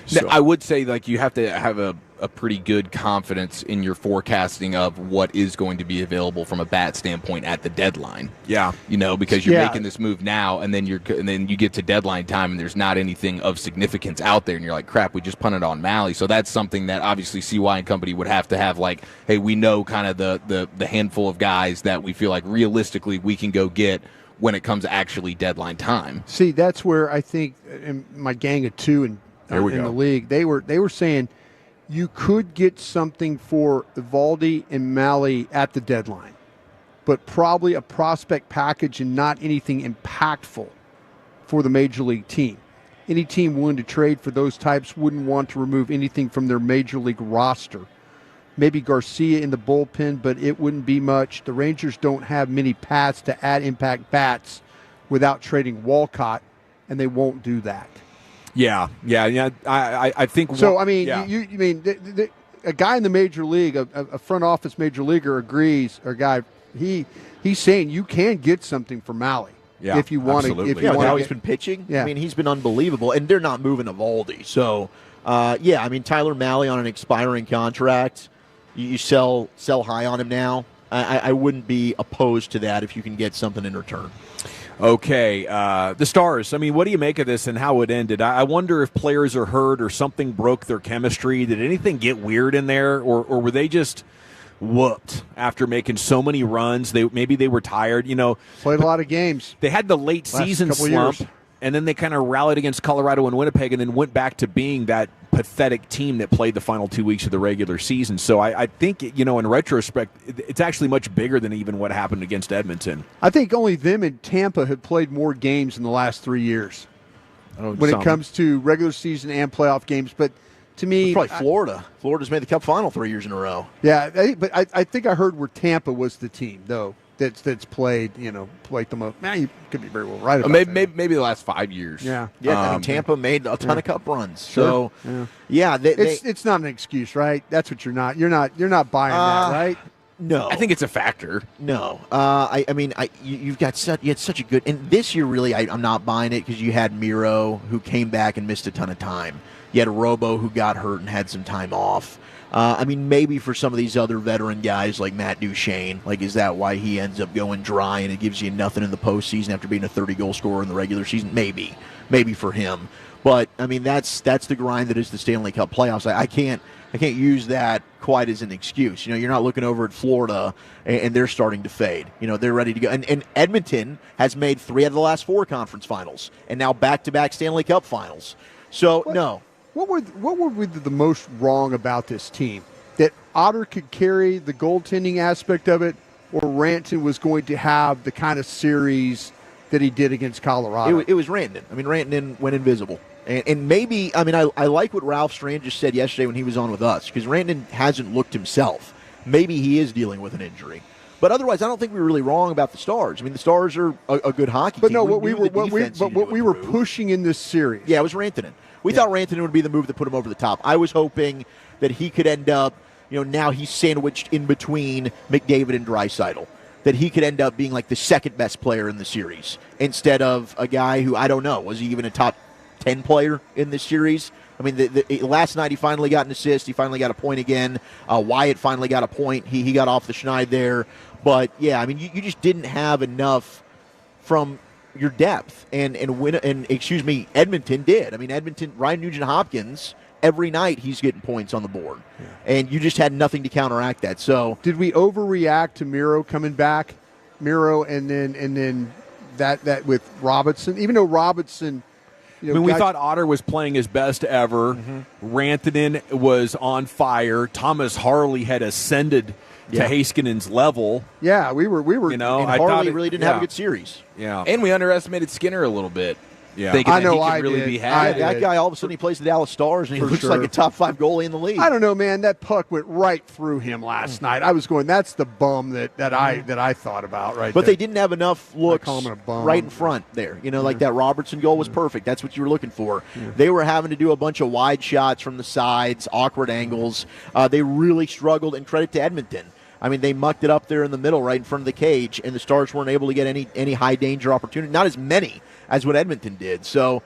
So. I would say you have to have a pretty good confidence in your forecasting of what is going to be available from a bat standpoint at the deadline. Yeah, because you're making this move now, and then you get to deadline time, and there's not anything of significance out there, and you're like, crap, we just punted on Malley. So that's something that obviously CY and company would have to have. Like, hey, we know kind of the handful of guys that we feel like realistically we can go get when it comes to actually deadline time. See, that's where I think my gang of two in the league, they were saying you could get something for Eovaldi and Mahle at the deadline, but probably a prospect package and not anything impactful for the major league team. Any team willing to trade for those types wouldn't want to remove anything from their major league roster. Maybe Garcia in the bullpen, but it wouldn't be much. The Rangers don't have many paths to add impact bats without trading Walcott, and they won't do that. Yeah. I think so. I mean, you mean a guy in the major league, a front office major leaguer agrees, or a guy, he's saying you can get something for Mahle. Yeah, if you want to. If you want how he's been pitching. Yeah. I mean, he's been unbelievable, and they're not moving Eovaldi. So, I mean, Tyler Mahle on an expiring contract, you sell high on him now. I wouldn't be opposed to that if you can get something in return. Okay, the Stars. I mean, what do you make of this and how it ended? I wonder if players are hurt or something broke their chemistry. Did anything get weird in there, or were they just whooped after making so many runs? Maybe they were tired. Played a lot of games. They had the late season slump, and then they kind of rallied against Colorado and Winnipeg, and then went back to being that pathetic team that played the final 2 weeks of the regular season. So I think, in retrospect, it's actually much bigger than even what happened against Edmonton. I think only them and Tampa have played more games in the last 3 years when it comes to regular season and playoff games. But to me, it's probably Florida. Florida's made the Cup final 3 years in a row. Yeah, but I think I heard where Tampa was the team, though, that's played, played the most. Man, you could be very well right about that. Maybe the last 5 years. Yeah. I mean, Tampa made a ton of Cup runs. Sure. So, it's not an excuse, right? That's what you're not. You're not buying that, right? No, I think it's a factor. No, I mean, you had such a good, and this year really, I'm not buying it because you had Miro who came back and missed a ton of time. You had Robo who got hurt and had some time off. I mean, maybe for some of these other veteran guys like Matt Duchene, is that why he ends up going dry and it gives you nothing in the postseason after being a 30-goal scorer in the regular season? Maybe for him. But I mean, that's the grind that is the Stanley Cup playoffs. I can't use that quite as an excuse. You're not looking over at Florida and they're starting to fade. They're ready to go. And Edmonton has made 3 out of the last 4 conference finals and now back-to-back Stanley Cup finals. So no. What were the most wrong about this team? That Otter could carry the goaltending aspect of it, or Rantanen was going to have the kind of series that he did against Colorado? It was Rantanen. I mean, Rantanen went invisible. And maybe, I mean, I like what Ralph Strand just said yesterday when he was on with us, because Rantanen hasn't looked himself. Maybe he is dealing with an injury. But otherwise, I don't think we were really wrong about the Stars. I mean, the Stars are a good hockey team. But no, what we were pushing in this series. Yeah, it was Rantanen. We thought Rantanen would be the move that put him over the top. I was hoping that he could end up, now he's sandwiched in between McDavid and Draisaitl, that he could end up being like the second best player in the series instead of a guy who, I don't know, was he even a top 10 player in this series? I mean, the last night he finally got an assist. He finally got a point again. Wyatt finally got a point. He got off the schneid there. But, yeah, I mean, you just didn't have enough from your depth. And Edmonton did. I mean, Ryan Nugent-Hopkins, every night he's getting points on the board. Yeah. And you just had nothing to counteract that. So did we overreact to Miro coming back? Miro and then that with Robertson, even though Robertson – we thought Otter was playing his best ever. Mm-hmm. Rantanen was on fire. Thomas Harley had ascended to Heiskanen's level. Yeah, we were. And Harley really didn't have a good series. Yeah, and we underestimated Skinner a little bit. Yeah, thinking I know. That he I could really did. be had. That guy, all of a sudden, he plays the Dallas Stars, and he looks like a top 5 goalie in the league. I don't know, man. That puck went right through him last night. I was going, that's the bum that I thought about right. But there. they didn't have enough looks right in front there. Like that Robertson goal was perfect. That's what you were looking for. Yeah. They were having to do a bunch of wide shots from the sides, awkward angles. They really struggled, and credit to Edmonton. I mean, they mucked it up there in the middle right in front of the cage, and the Stars weren't able to get any high-danger opportunity, not as many as what Edmonton did. So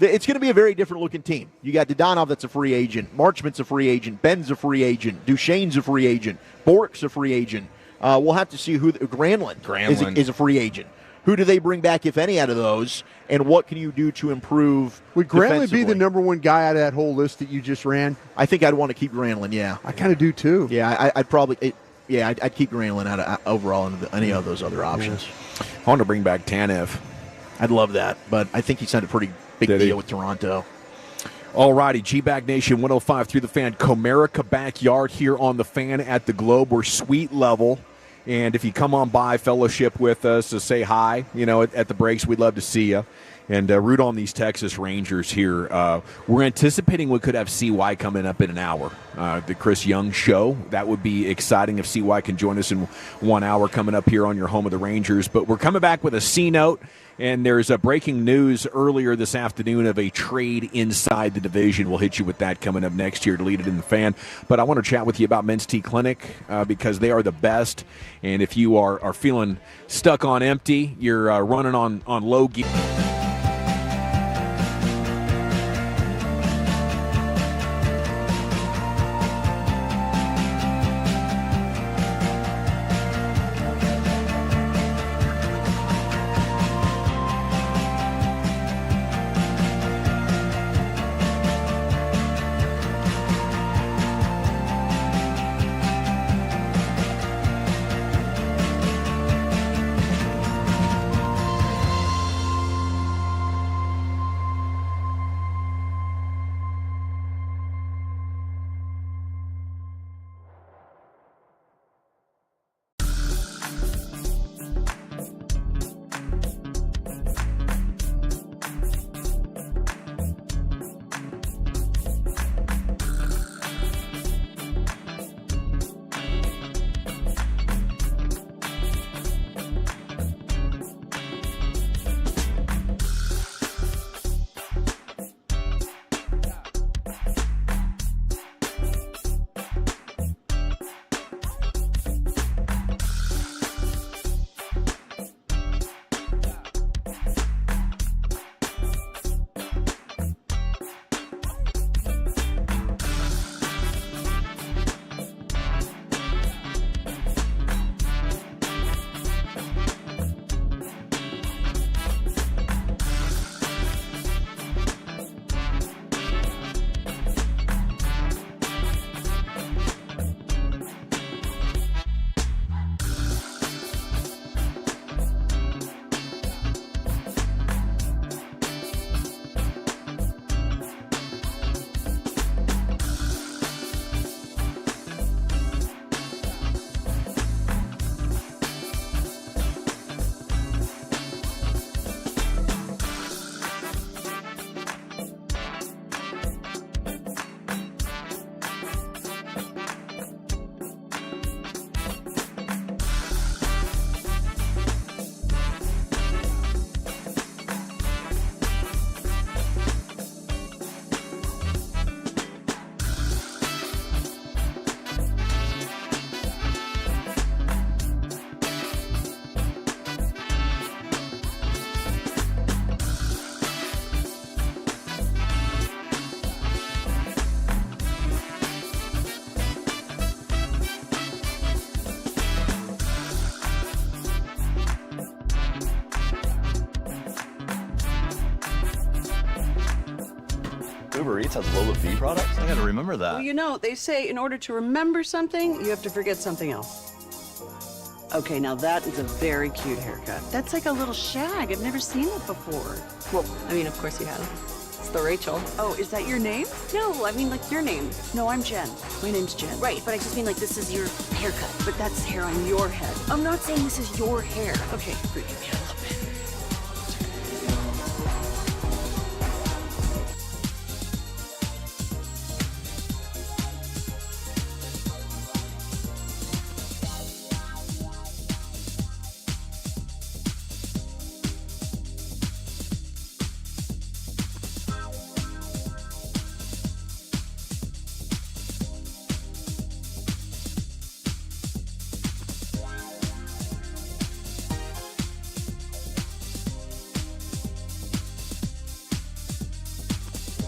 it's going to be a very different-looking team. You got Dodonov, that's a free agent. Marchment's a free agent. Ben's a free agent. Duchene's a free agent. Bork's a free agent. We'll have to see who Granlund is a free agent. Who do they bring back, if any, out of those, and what can you do to improve? Would Granlund be the number one guy out of that whole list that you just ran? I think I'd want to keep Granlund, yeah. I kind of do, too. Yeah, I'd probably I'd keep Granlund out of overall in any of those other options. Yeah. I want to bring back Tanev. I'd love that, but I think he signed a pretty big deal with Toronto. All righty, G-Bag Nation 105 through the Fan, Comerica backyard here on the Fan at the Globe. We're suite level, and if you come on by, fellowship with us, so say hi, at the breaks, we'd love to see you. And root on these Texas Rangers here. We're anticipating we could have CY coming up in an hour. The Chris Young Show. That would be exciting if CY can join us in 1 hour coming up here on your home of the Rangers. But we're coming back with a C-note, and there's a breaking news earlier this afternoon of a trade inside the division. We'll hit you with that coming up next year to lead it in the Fan. But I want to chat with you about Men's Tea Clinic because they are the best. And if you are feeling stuck on empty, you're running on low gear. Uber Eats has low fee products? I gotta remember that. Well, they say in order to remember something, you have to forget something else. Okay, now that is a very cute haircut. That's like a little shag. I've never seen it before. Well, of course you have. It's the Rachel. Oh, is that your name? No, your name. No, I'm Jen. My name's Jen. Right, but I just mean this is your haircut. But that's hair on your head. I'm not saying this is your hair. Okay, forgive me a little bit.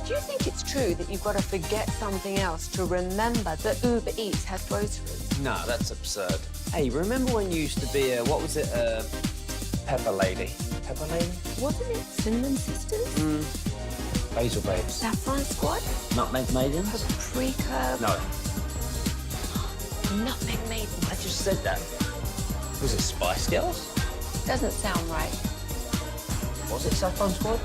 Do you think it's true that you've got to forget something else to remember that Uber Eats has groceries? No, that's absurd. Hey, remember when you used to be Pepper Lady? Pepper Lady? Wasn't it Cinnamon Sisters? Basil Babes. Saffron Squad? Nutmeg Maidens? Paprika? No. Nutmeg Maidens. I just said that. Was it Spice Girls? Doesn't sound right. Was it Saffron Squad?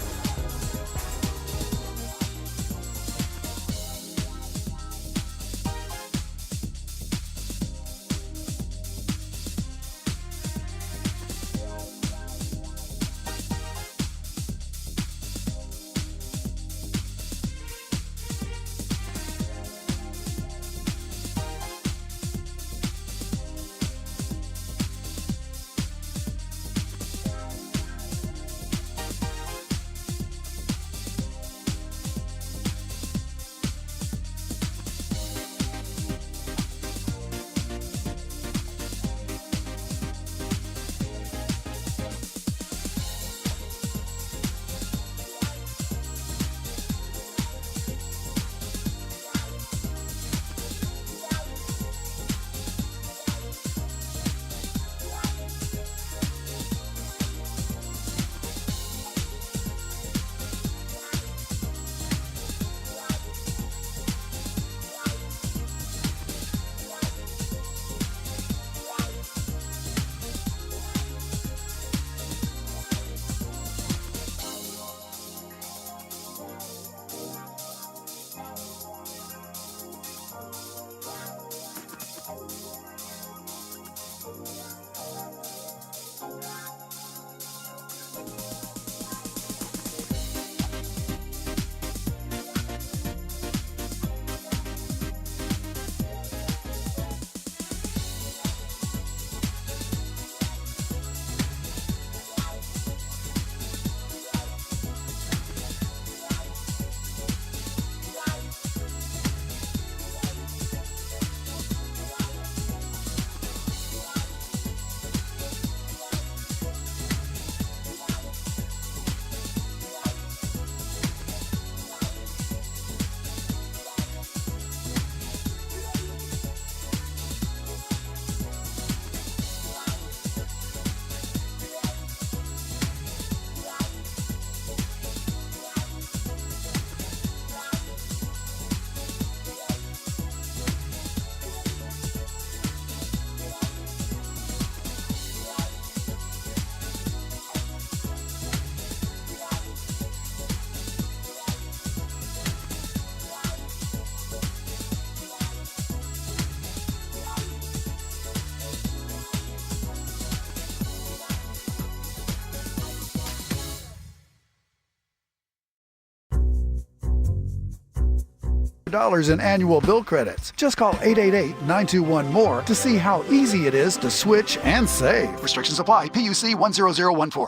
$100 in annual bill credits. Just call 888-921-MORE to see how easy it is to switch and save. Restrictions apply. PUC 10014.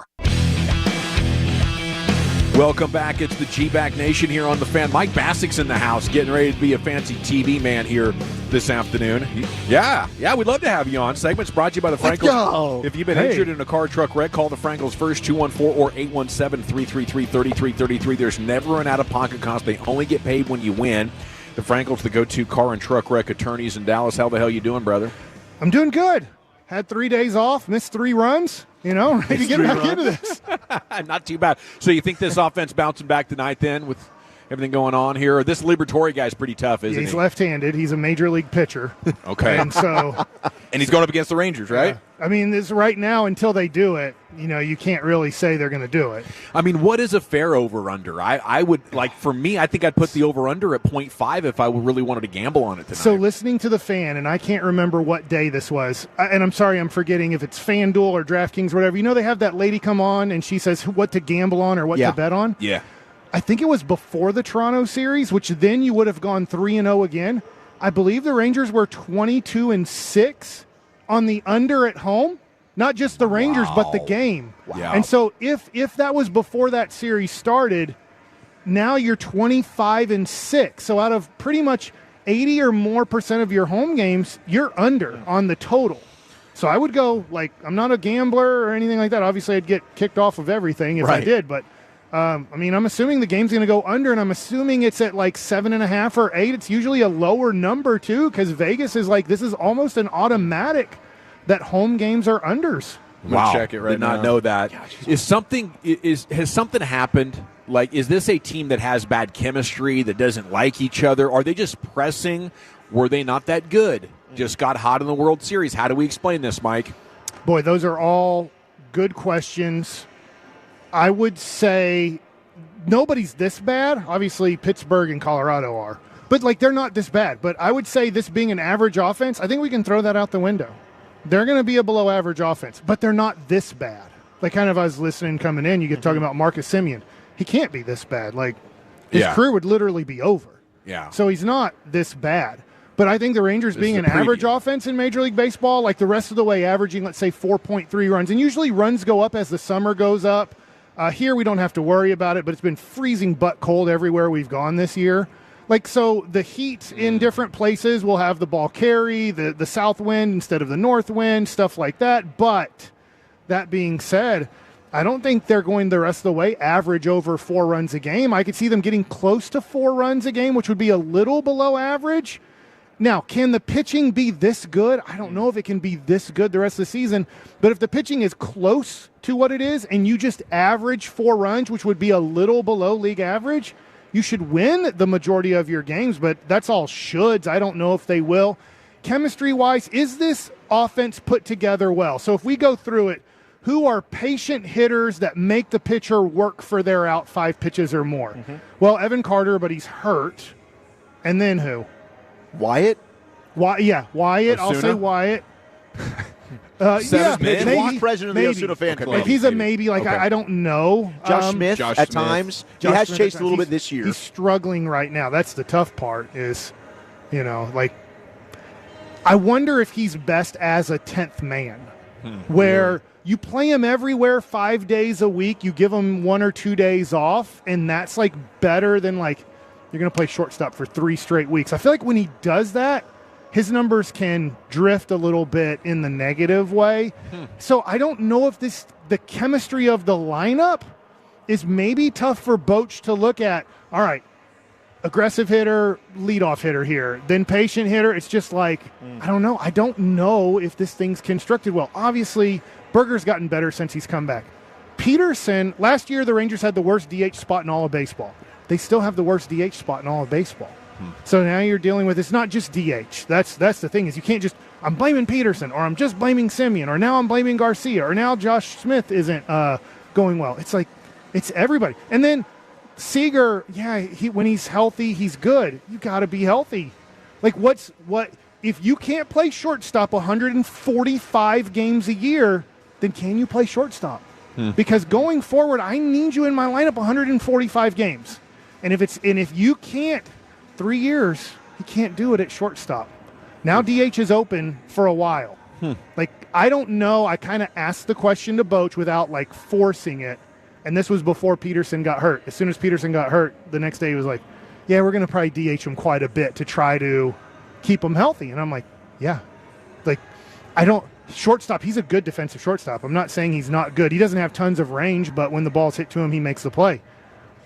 Welcome back. It's the G-Back Nation here on The Fan. Mike Bassick's in the house, getting ready to be a fancy TV man here this afternoon. Yeah, we'd love to have you on. Segment's brought to you by the Frankels. If you've been injured in a car, truck wreck, call the Frankels first, 214 or 817-333-3333. There's never an out-of-pocket cost. They only get paid when you win. The Frankels, the go-to car and truck wreck attorneys in Dallas. How the hell you doing, brother? I'm doing good. Had 3 days off, missed 3 runs. Ready to get back into this. Not too bad. So you think this offense bouncing back tonight then with everything going on here? This Liberatore guy's pretty tough, isn't he? He's left-handed. He's a major league pitcher. Okay. And so, and he's going up against the Rangers, right? I mean, this right now, until they do it, you can't really say they're going to do it. I mean, what is a fair over-under? I would, for me, I think I'd put the over-under at 0.5 if I really wanted to gamble on it tonight. So listening to the Fan, and I can't remember what day this was, and I'm sorry, I'm forgetting if it's FanDuel or DraftKings or whatever. They have that lady come on, and she says what to gamble on or what to bet on? Yeah. I think it was before the Toronto series, which then you would have gone 3-0 again. I believe the Rangers were 22-6 on the under at home. Not just the Rangers, but the game. Wow. And so if that was before that series started, now you're 25-6. So out of pretty much 80 or more % of your home games, you're under on the total. So I would go, I'm not a gambler or anything like that. Obviously, I'd get kicked off of everything if I did. But, I'm assuming the game's going to go under, and I'm assuming it's at 7.5 or 8. It's usually a lower number, too, because Vegas is this is almost an automatic that home games are unders. Wow. Check it right now. Did not know that. Has something happened? Is this a team that has bad chemistry, that doesn't like each other? Are they just pressing? Were they not that good? Just got hot in the World Series. How do we explain this, Mike? Boy, those are all good questions. I would say nobody's this bad. Obviously, Pittsburgh and Colorado are. But, they're not this bad. But I would say this being an average offense, I think we can throw that out the window. They're going to be a below-average offense, but they're not this bad. I was listening coming in, you get talking about Marcus Semien. He can't be this bad. His career would literally be over. Yeah. So he's not this bad. But I think the Rangers being an average offense in Major League Baseball, the rest of the way averaging, let's say, 4.3 runs. And usually runs go up as the summer goes up. Here we don't have to worry about it, but it's been freezing butt cold everywhere we've gone this year. So the heat in different places will have the ball carry, the south wind instead of the north wind, stuff like that. But that being said, I don't think they're going the rest of the way average over 4 runs a game. I could see them getting close to 4 runs a game, which would be a little below average. Now, can the pitching be this good? I don't know if it can be this good the rest of the season. But if the pitching is close to what it is and you just average 4 runs, which would be a little below league average, you should win the majority of your games, but that's all shoulds. I don't know if they will. Chemistry-wise, is this offense put together well? So if we go through it, who are patient hitters that make the pitcher work for their out 5 pitches or more? Well, Evan Carter, but he's hurt. And then who? Wyatt? Wyatt. Osuna? I'll say Wyatt. Maybe. President of the Osuna fan club. He's a maybe. I don't know. Josh Smith at times. He has chased a little bit this year. He's struggling right now. That's the tough part is, I wonder if he's best as a 10th man, where you play him everywhere 5 days a week. You give him 1 or 2 days off, and that's better than you're going to play shortstop for 3 straight weeks. I feel like when he does that, his numbers can drift a little bit in the negative way. So I don't know if the chemistry of the lineup is maybe tough for Boch to look at. All right, aggressive hitter, leadoff hitter here, then patient hitter. It's just I don't know. I don't know if this thing's constructed well. Obviously, Berger's gotten better since he's come back. Peterson, last year the Rangers had the worst DH spot in all of baseball. They still have the worst DH spot in all of baseball. So now you're dealing with, it's not just DH. That's the thing, is you can't just, I'm blaming Peterson, or I'm just blaming Semien, or now I'm blaming Garcia, or now Josh Smith isn't going well. It's it's everybody. And then Seager, when he's healthy, he's good. You got to be healthy. If you can't play shortstop 145 games a year, then can you play shortstop? Because going forward, I need you in my lineup 145 games. And if you can't 3 years, he can't do it at shortstop. Now DH is open for a while. Like, I don't know. I kind of asked the question to Boch without, like, forcing it. And this was before Peterson got hurt. As soon as Peterson got hurt, the next day he was like, yeah, we're going to probably DH him quite a bit to try to keep him healthy. And I'm like, yeah. Like, shortstop, he's a good defensive shortstop. I'm not saying he's not good. He doesn't have tons of range, but when the ball's hit to him, he makes the play.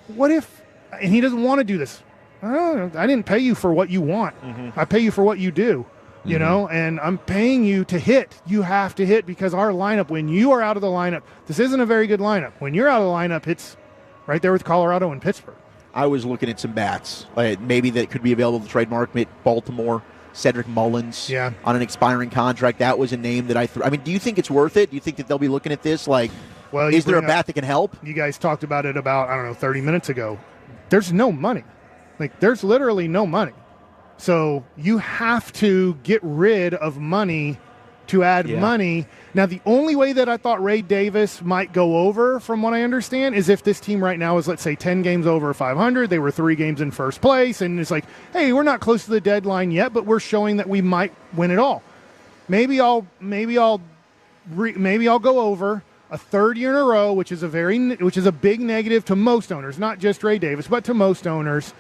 What if, and he doesn't want to do this. I didn't pay you for what you want. I pay you for what you do. You know, and I'm paying you to hit. You have to hit because our lineup, when you are out of the lineup, this isn't a very good lineup. When you're out of the lineup, it's right there with Colorado and Pittsburgh. I was looking at some bats. Maybe that could be available to trademark at Baltimore. Cedric Mullins on an expiring contract. That was a name that I threw. I mean, do you think it's worth it? Do you think that they'll be looking at this like, is there a bat that can help? You guys talked about it about, 30 minutes ago. There's no money. Like, there's literally no money. So you have to get rid of money to add money. Now, the only way that I thought Ray Davis might go over, from what I understand, is if this team right now is, let's say, 10 games over 500. They were 3 games in first place, and it's like, hey, we're not close to the deadline yet, but we're showing that we might win it all. Maybe I'll go over a third year in a row, which is a big negative to most owners, not just Ray Davis, but to most owners.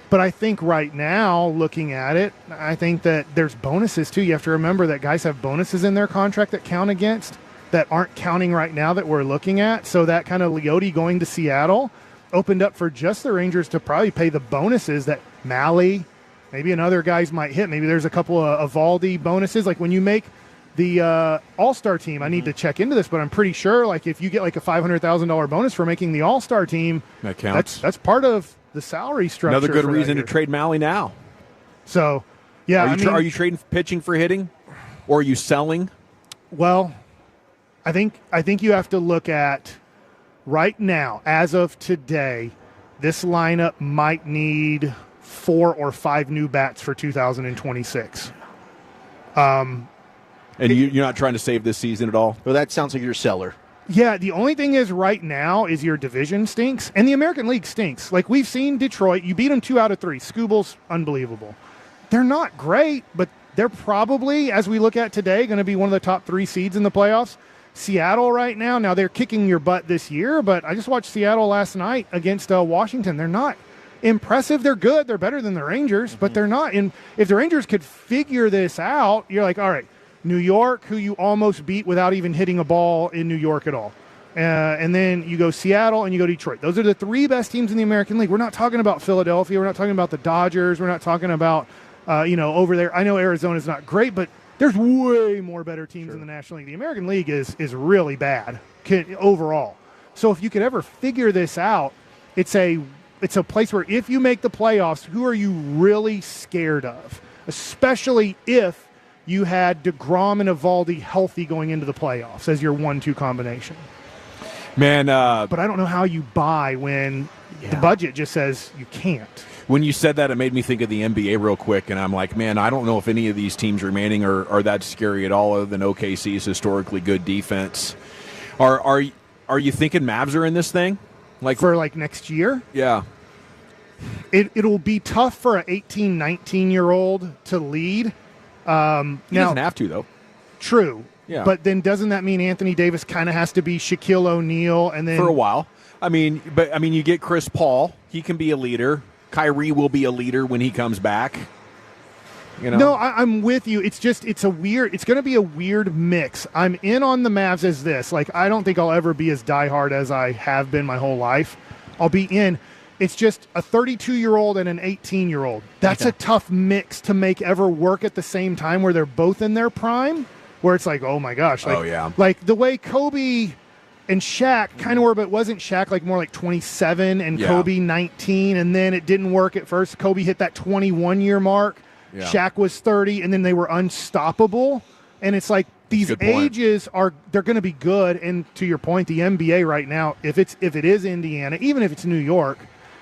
But I think right now, looking at it, I think that there's bonuses too. You have to remember that guys have bonuses in their contract that count against, that aren't counting right now that we're looking at. So that kind of Leote going to Seattle opened up for just the Rangers to probably pay the bonuses that Malley, maybe another guys might hit. Maybe there's a couple of Evaldi bonuses. Like when you make the All-Star team, I need to check into this, but I'm pretty sure like if you get like a $500,000 bonus for making the All-Star team, that counts. That's part of the salary structure. Another good reason to trade Malley now. So, yeah. Are you trading pitching for hitting, or are you selling? Well, I think you have to look at right now, as of today, this lineup might need 4 or 5 new bats for 2026. And you're not trying to save this season at all? Well, that sounds like you're a seller. Yeah, the only thing is right now is your division stinks, and the American League stinks. Like, we've seen Detroit. You beat them 2 out of 3. Skubal's unbelievable. They're not great, but they're probably, as we look at today, going to be one of the top 3 seeds in the playoffs. Seattle right now, they're kicking your butt this year, but I just watched Seattle last night against Washington. They're not impressive. They're good. They're better than the Rangers, but they're not. And if the Rangers could figure this out, you're like, all right, New York, who you almost beat without even hitting a ball in New York at all. And then you go Seattle and you go Detroit. Those are the 3 best teams in the American League. We're not talking about Philadelphia. We're not talking about the Dodgers. We're not talking about, over there. I know Arizona's not great, but there's way more better teams in the National League. The American League is really bad overall. So if you could ever figure this out, it's a place where if you make the playoffs, who are you really scared of? Especially if you had DeGrom and Evaldi healthy going into the playoffs as your 1-2 combination. Man. But I don't know how you buy when the budget just says you can't. When you said that, it made me think of the NBA real quick, and I'm like, man, I don't know if any of these teams remaining are that scary at all other than OKC's historically good defense. Are you thinking Mavs are in this thing? Like for like next year? Yeah. It'll be tough for an 18, 19-year-old to lead. He doesn't have to, though. True. Yeah. But then doesn't that mean Anthony Davis kind of has to be Shaquille O'Neal and then for a while? I mean, you get Chris Paul. He can be a leader. Kyrie will be a leader when he comes back. No, I'm with you. It's going to be a weird mix. I'm in on the Mavs as this. Like, I don't think I'll ever be as diehard as I have been my whole life. I'll be in. It's just a 32-year-old and an 18-year-old. That's a tough mix to make ever work at the same time where they're both in their prime, where it's like, oh, my gosh. Like, like the way Kobe and Shaq kind of were, but wasn't Shaq like more like 27 and Kobe 19, and then it didn't work at first. Kobe hit that 21-year mark. Yeah. Shaq was 30, and then they were unstoppable. And it's like these ages they're going to be good. And to your point, the NBA right now, if it is Indiana, even if it's New York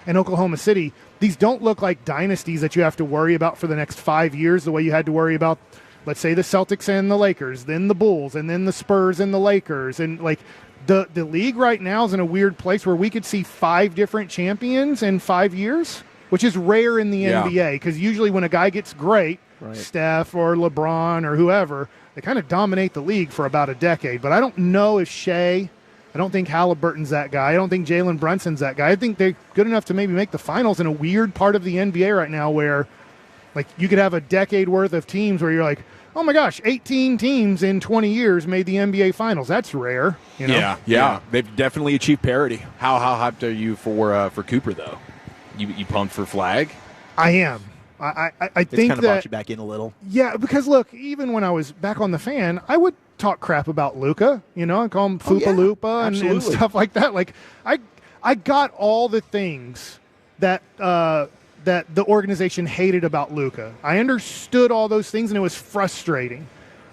and Oklahoma City, these don't look like dynasties that you have to worry about for the next 5 years the way you had to worry about, let's say, the Celtics and the Lakers, then the Bulls, and then the Spurs and the Lakers. And like the league right now is in a weird place where we could see 5 different champions in 5 years. which is rare in the NBA because usually when a guy gets great, Steph or LeBron or whoever, they kind of dominate the league for about a decade. But I don't know if Shea, I don't think Halliburton's that guy. I don't think Jalen Brunson's that guy. I think they're good enough to maybe make the finals in a weird part of the NBA right now where like you could have a decade worth of teams where you're like, oh my gosh, 18 teams in 20 years made the NBA finals. That's rare. You know? Yeah. They've definitely achieved parity. How hyped are you for Cooper though? You pumped for Flag? I am. I It's think kind of brought you back in a little. Yeah, because look, even when I was back on the Fan, I would talk crap about Luka. You know, I call him Foopa Lupa and stuff like that. Like I got all the things that that the organization hated about Luka. I understood all those things, and it was frustrating.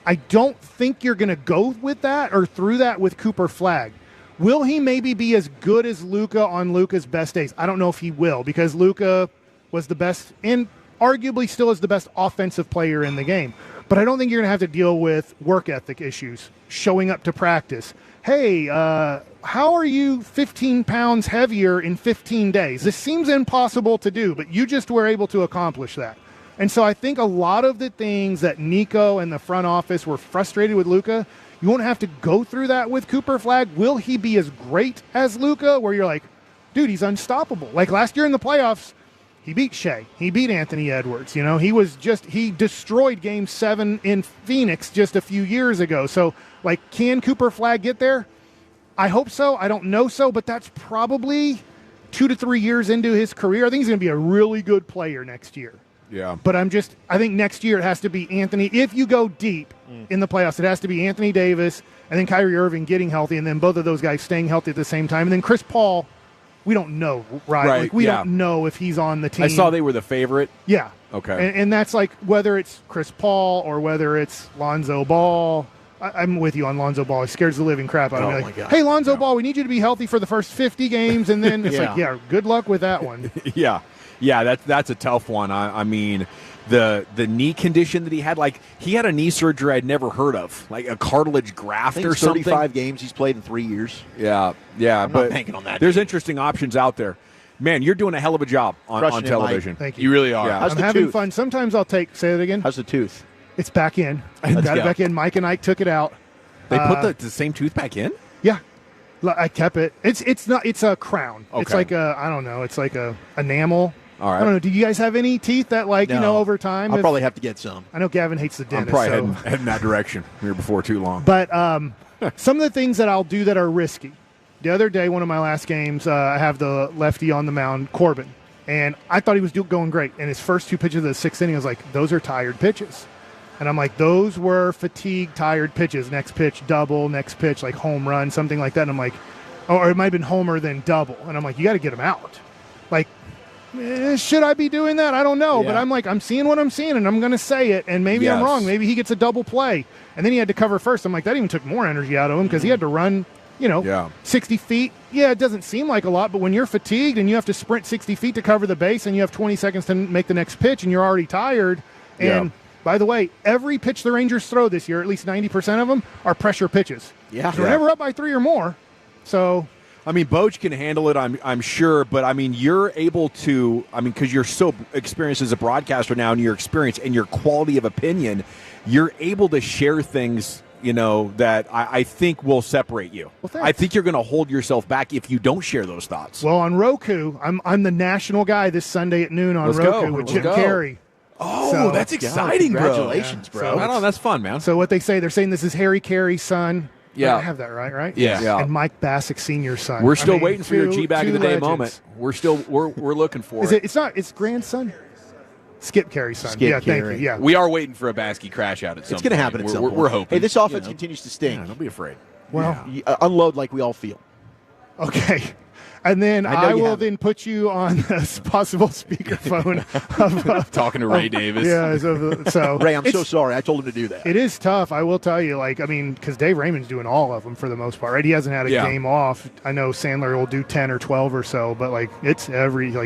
I don't think you're going to go with that or through that with Cooper Flag. Will he maybe be as good as Luka on Luka's best days? I don't know if he will because Luka was the best and arguably still is the best offensive player in the game. But I don't think you're going to have to deal with work ethic issues, showing up to practice. Hey, how are you 15 pounds heavier in 15 days? This seems impossible to do, but you just were able to accomplish that. And so I think a lot of the things that Nico and the front office were frustrated with Luka, you won't have to go through that with Cooper Flag. Will he be as great as Luka, where you're like, dude, he's unstoppable? Like last year in the playoffs, he beat Shea. He beat Anthony Edwards. You know, he destroyed Game 7 in Phoenix just a few years ago. So, like, can Cooper Flag get there? I hope so. I don't know so, but that's probably 2 to 3 years into his career. I think he's going to be a really good player next year. Yeah. But I think next year it has to be Anthony. If you go deep in the playoffs, it has to be Anthony Davis and then Kyrie Irving getting healthy and then both of those guys staying healthy at the same time. And then Chris Paul, we don't know, right? Like, we don't know if he's on the team. I saw they were the favorite. Yeah. Okay. And that's like whether it's Chris Paul or whether it's Lonzo Ball. I'm with you on Lonzo Ball. He scares the living crap out of me. Like, hey, Lonzo Ball, we need you to be healthy for the first 50 games. And then it's good luck with that one. Yeah, that's a tough one. I mean, the knee condition that he had, like he had a knee surgery I'd never heard of, like a cartilage graft or something. 35 games he's played in 3 years. Yeah, I'm but not banking on that. There's interesting options out there. Man, you're doing a hell of a job on television. Thank you. You really are. Yeah. I'm having fun. Sometimes I'll say it again. How's the tooth? It's back in. Got it back in. Mike and Ike took it out. They put the same tooth back in? Yeah. I kept it. It's not. It's a crown. Okay. It's like I don't know. It's like a enamel. All right. I don't know. Do you guys have any teeth that over time? I'll probably have to get some. I know Gavin hates the dentist. I'm probably heading that direction here before too long. But some of the things that I'll do that are risky. The other day, one of my last games, I have the lefty on the mound, Corbin, and I thought he was going great. And his first 2 pitches of the 6th inning, I was like, those are tired pitches. And I'm like, those were fatigue, tired pitches. Next pitch, double. Next pitch, like home run, something like that. And I'm like, or it might have been homer, then double. And I'm like, you got to get him out. Like, should I be doing that? I don't know. Yeah. But I'm like, I'm seeing what I'm seeing, and I'm going to say it. And maybe I'm wrong. Maybe he gets a double play. And then he had to cover first. I'm like, that even took more energy out of him because he had to run, 60 feet. Yeah, it doesn't seem like a lot. But when you're fatigued and you have to sprint 60 feet to cover the base and you have 20 seconds to make the next pitch and you're already tired. And by the way, every pitch the Rangers throw this year, at least 90% of them, are pressure pitches. Yeah. So we're never up by 3 or more. So, I mean, Boch can handle it, I'm sure, but I mean, you're able to, because you're so experienced as a broadcaster now, and your experience and your quality of opinion, you're able to share things, that I think will separate you. Well, I think you're going to hold yourself back if you don't share those thoughts. Well, on Roku, I'm the national guy this Sunday at noon on Roku with Jim Carrey. Oh, that's exciting, bro. Congratulations, bro. Right on, that's fun, man. So what they're saying this is Harry Carey's son. Yeah. I have that right? Yeah. And Mike Bassick Sr.'s son. We're still waiting for your G back of the day moment. We're looking for it. It's grandson? Skip Carey's son. Skip Carey. Thank you. Yeah. We are waiting for a Baskey crash out at some point. It's going to happen at some point. We're hoping. Hey, this offense continues to stink. Yeah, don't be afraid. Well, unload like we all feel. Okay. And then I will then put you on this possible speakerphone of talking to Ray Davis. Yeah. So Ray, I'm so sorry. I told him to do that. It is tough. I will tell you, because Dave Raymond's doing all of them for the most part, right? He hasn't had a game off. I know Sandler will do 10 or 12 or so, but it's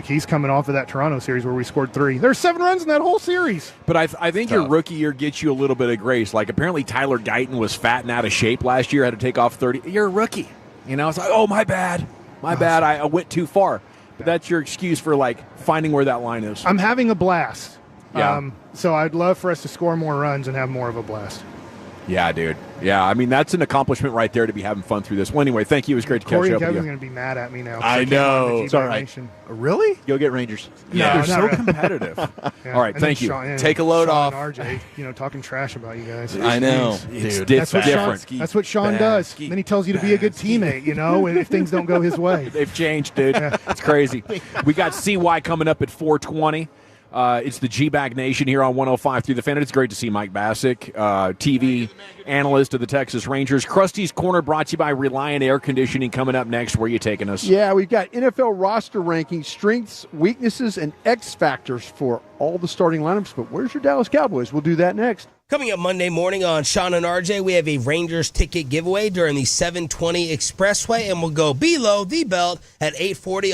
he's coming off of that Toronto series where we scored 3. There's 7 runs in that whole series. But I think your rookie year gets you a little bit of grace. Like apparently Tyler Guyton was fat and out of shape last year, had to take off 30. You're a rookie. It's like, oh, my bad. My bad, I went too far. But that's your excuse for finding where that line is. I'm having a blast. Yeah. So I'd love for us to score more runs and have more of a blast. Yeah, dude. Yeah, I mean, that's an accomplishment right there to be having fun through this. Well, anyway, thank you. It was great to Corey catch and up with Kevin's you. going to be mad at me now. I know. It's all right. Really? Go get Rangers. Yeah, No, they're not so really. competitive. Yeah. All right, And thank then you. Sean- Take a load Sean off. and RJ, talking trash about you guys. I know. It's Dude. That's what different. Sean, that's what Sean does. Then he tells you to be a good teammate, if things don't go his way. They've changed, dude. It's crazy. We got CY coming up at 4:20. It's the G-Bag Nation here on 105.3 The Fan. It's great to see Mike Bassick, TV analyst of the Texas Rangers. Krusty's Corner brought to you by Reliant Air Conditioning coming up next. Where are you taking us? Yeah, we've got NFL roster rankings, strengths, weaknesses, and X factors for all the starting lineups. But where's your Dallas Cowboys? We'll do that next. Coming up Monday morning on Sean and RJ, we have a Rangers ticket giveaway during the 720 Expressway, and we'll go below the belt at 8:40.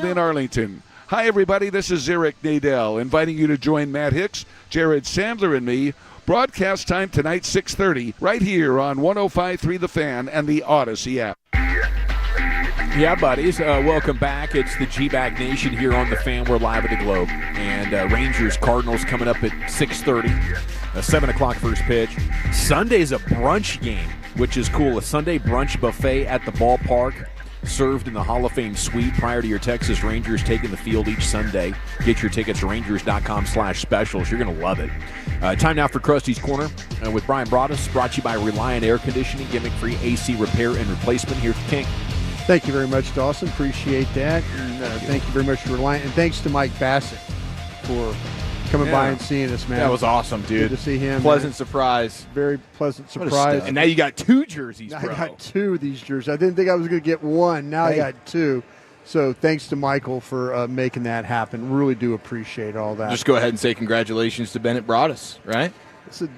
Field in Arlington. Hi, everybody. This is Eric Nadell, inviting you to join Matt Hicks, Jared Sandler, and me. Broadcast time tonight, 6:30, right here on 105.3 The Fan and the Odyssey app. Yeah, buddies, welcome back. It's the G-Bag Nation here on The Fan. We're live at the Globe. And Rangers-Cardinals coming up at 6:30, a 7 o'clock first pitch. Sunday's a brunch game, which is cool. A Sunday brunch buffet at the ballpark, served in the Hall of Fame suite prior to your Texas Rangers taking the field each Sunday. Get your tickets at Rangers.com/specials. You're going to love it. Time now for Krusty's Corner with Brian Broaddus, brought to you by Reliant Air Conditioning, gimmick-free AC repair and replacement. Here's King. Thank you very much, Dawson. Appreciate that. And thank you very much for Reliant. And thanks to Mike Bassett for coming by and seeing us, man. That was awesome, dude. Good to see him. Pleasant surprise. Very pleasant surprise. And now you got 2 jerseys, bro. I got 2 of these jerseys. I didn't think I was going to get 1. Now I got 2. So thanks to Michael for making that happen. Really do appreciate all that. Just go ahead and say congratulations to Bennett Broaddus, right?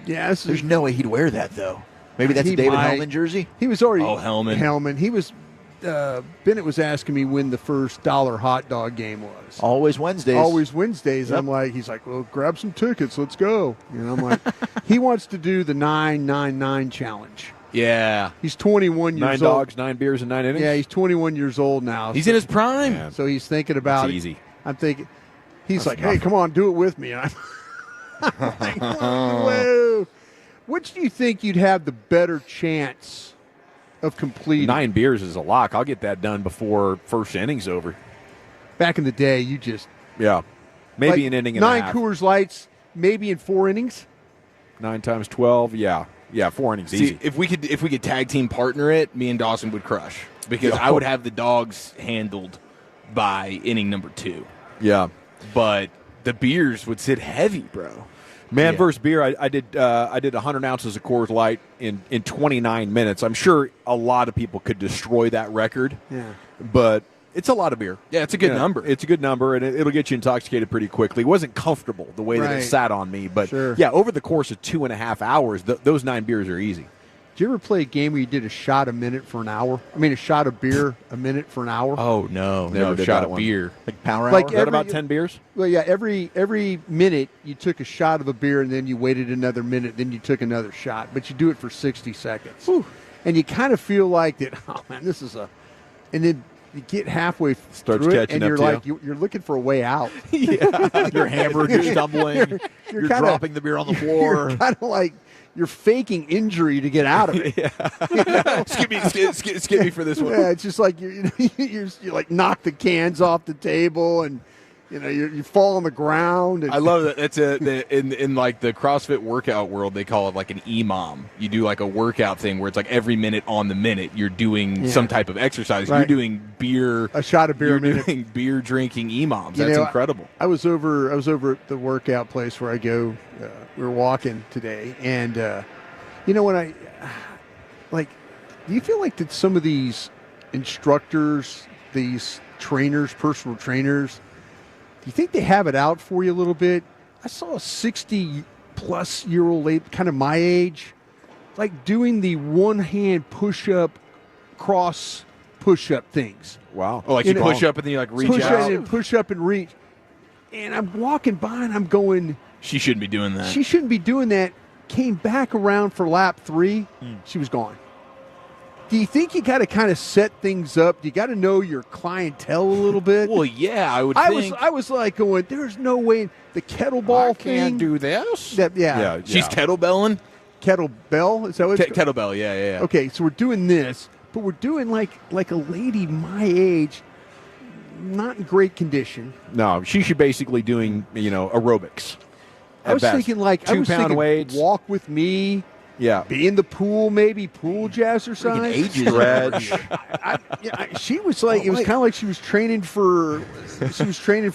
There's no way he'd wear that, though. Maybe that's a David Hellman jersey? He was already. Oh, Hellman. Hellman. He was. Bennett was asking me when the first dollar hot dog game was. Always Wednesdays. Always Wednesdays. Yep. He's like, well, grab some tickets. Let's go. I'm like, he wants to do the 999 challenge. Yeah. He's 21 years old. 9 dogs, 9 beers, and 9 innings? Yeah, he's 21 years old now. He's in his prime. Yeah. So he's thinking about That's it. easy. I'm thinking, he's like, hey, come on, do it with me. And I'm like, whoa. Which do you think you'd have the better chance of completing? 9 beers is a lock. I'll get that done before first inning's over. Back in the day, you just... Yeah. Maybe an inning and a 9 half. Coors Lights, maybe in 4 innings? 9 times 12, yeah. Yeah, 4 innings, See, easy. if we could tag team partner it, me and Dawson would crush. Because I would have the dogs handled by inning number 2. Yeah. But the beers would sit heavy, bro. Man versus beer, I did 100 ounces of Coors Light in 29 minutes. I'm sure a lot of people could destroy that record. Yeah. But it's a lot of beer. Yeah, it's a good number. It's a good number, and it'll get you intoxicated pretty quickly. It wasn't comfortable the way that it sat on me. But, yeah, over the course of 2.5 hours, those 9 beers are easy. Did you ever play a game where you did a shot a minute for an hour? I mean, a shot of beer a minute for an hour? Oh, no. Never did shot that of one. beer. Like power Like hour? Is that about 10 beers? Well, yeah, every minute you took a shot of a beer and then you waited another minute, then you took another shot. But you do it for 60 seconds. Whew. And you kind of feel like that, oh, man, this is a... And then you get halfway Starts through it, catching and up you're to like, you. you're looking for a way out. Yeah. You're hammered, you're stumbling, you're kinda- dropping the beer on the floor. You're kind of like... You're faking injury to get out of it. Skip me for this one. Yeah, it's just like you like knock the cans off the table, and you fall on the ground. And I love that. That's in like the CrossFit workout world, they call it like an EMOM. You do like a workout thing where it's like every minute on the minute you're doing some type of exercise. Right. You're doing beer, a shot of beer You're a minute. doing beer drinking EMOMs. That's incredible. I was over at the workout place where I go. We were walking today, and when I like, do you feel like that some of these instructors, these trainers, personal trainers, do you think they have it out for you a little bit? I saw a 60-plus-year-old lady, kind of my age, like doing the one-hand push-up, cross push-up things. Wow. Oh, like you push up and then you like reach push out. and push up and reach. And I'm walking by and I'm going, She shouldn't be doing that. she shouldn't be doing that. Came back around for lap 3. She was gone. Do you think you got to kind of set things up? Do you got to know your clientele a little bit? Well, yeah, I would think. I was like going, there's no way the kettlebell thing. Can't do this. Yeah. She's kettlebelling. Kettlebell? Is that what it's called? Kettlebell, yeah. Okay, so we're doing this, but we're doing like a lady my age, not in great condition. No, she should basically doing, aerobics. I was thinking like, 2-pound weights. Walk with me. Yeah. Be in the pool, maybe pool jazzercise. Stretch. She was like, it was kind of like she was training for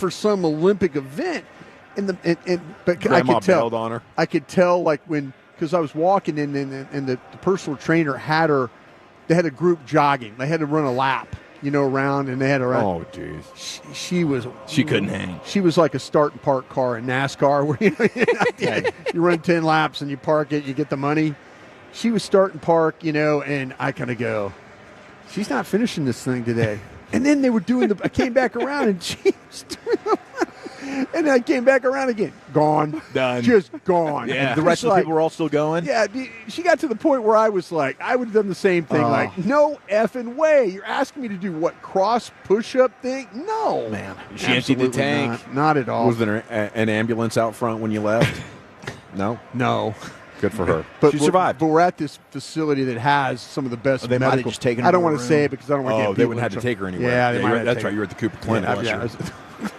some Olympic event. But Grandma I could tell bailed on her. I could tell like because I was walking in and the personal trainer had her. They had a group jogging. They had to run a lap, around, and they had to run. Oh, jeez. She couldn't hang. She was like a start and park car in NASCAR where you run 10 laps and you park it, you get the money. She was start and park, and I kind of go, she's not finishing this thing today. And then they were doing I came back around and she was doing the and I came back around again. Gone. Done. Just gone. Yeah. And the rest of the people were all still going? Yeah. She got to the point where I was like, I would have done the same thing. Like, no effing way. You're asking me to do what? Cross push-up thing? No. Man. She emptied the tank. Not at all. Was there an ambulance out front when you left? No? No. Good for her. But She survived. But we're at this facility that has some of the best They might have medical. just taken her I don't to want a to say room. it because I don't want to get Oh, they people wouldn't have in to take her trouble. anywhere. Yeah, Yeah, they might have that's taken right. her. You were at the Cooper Clinic. Yeah,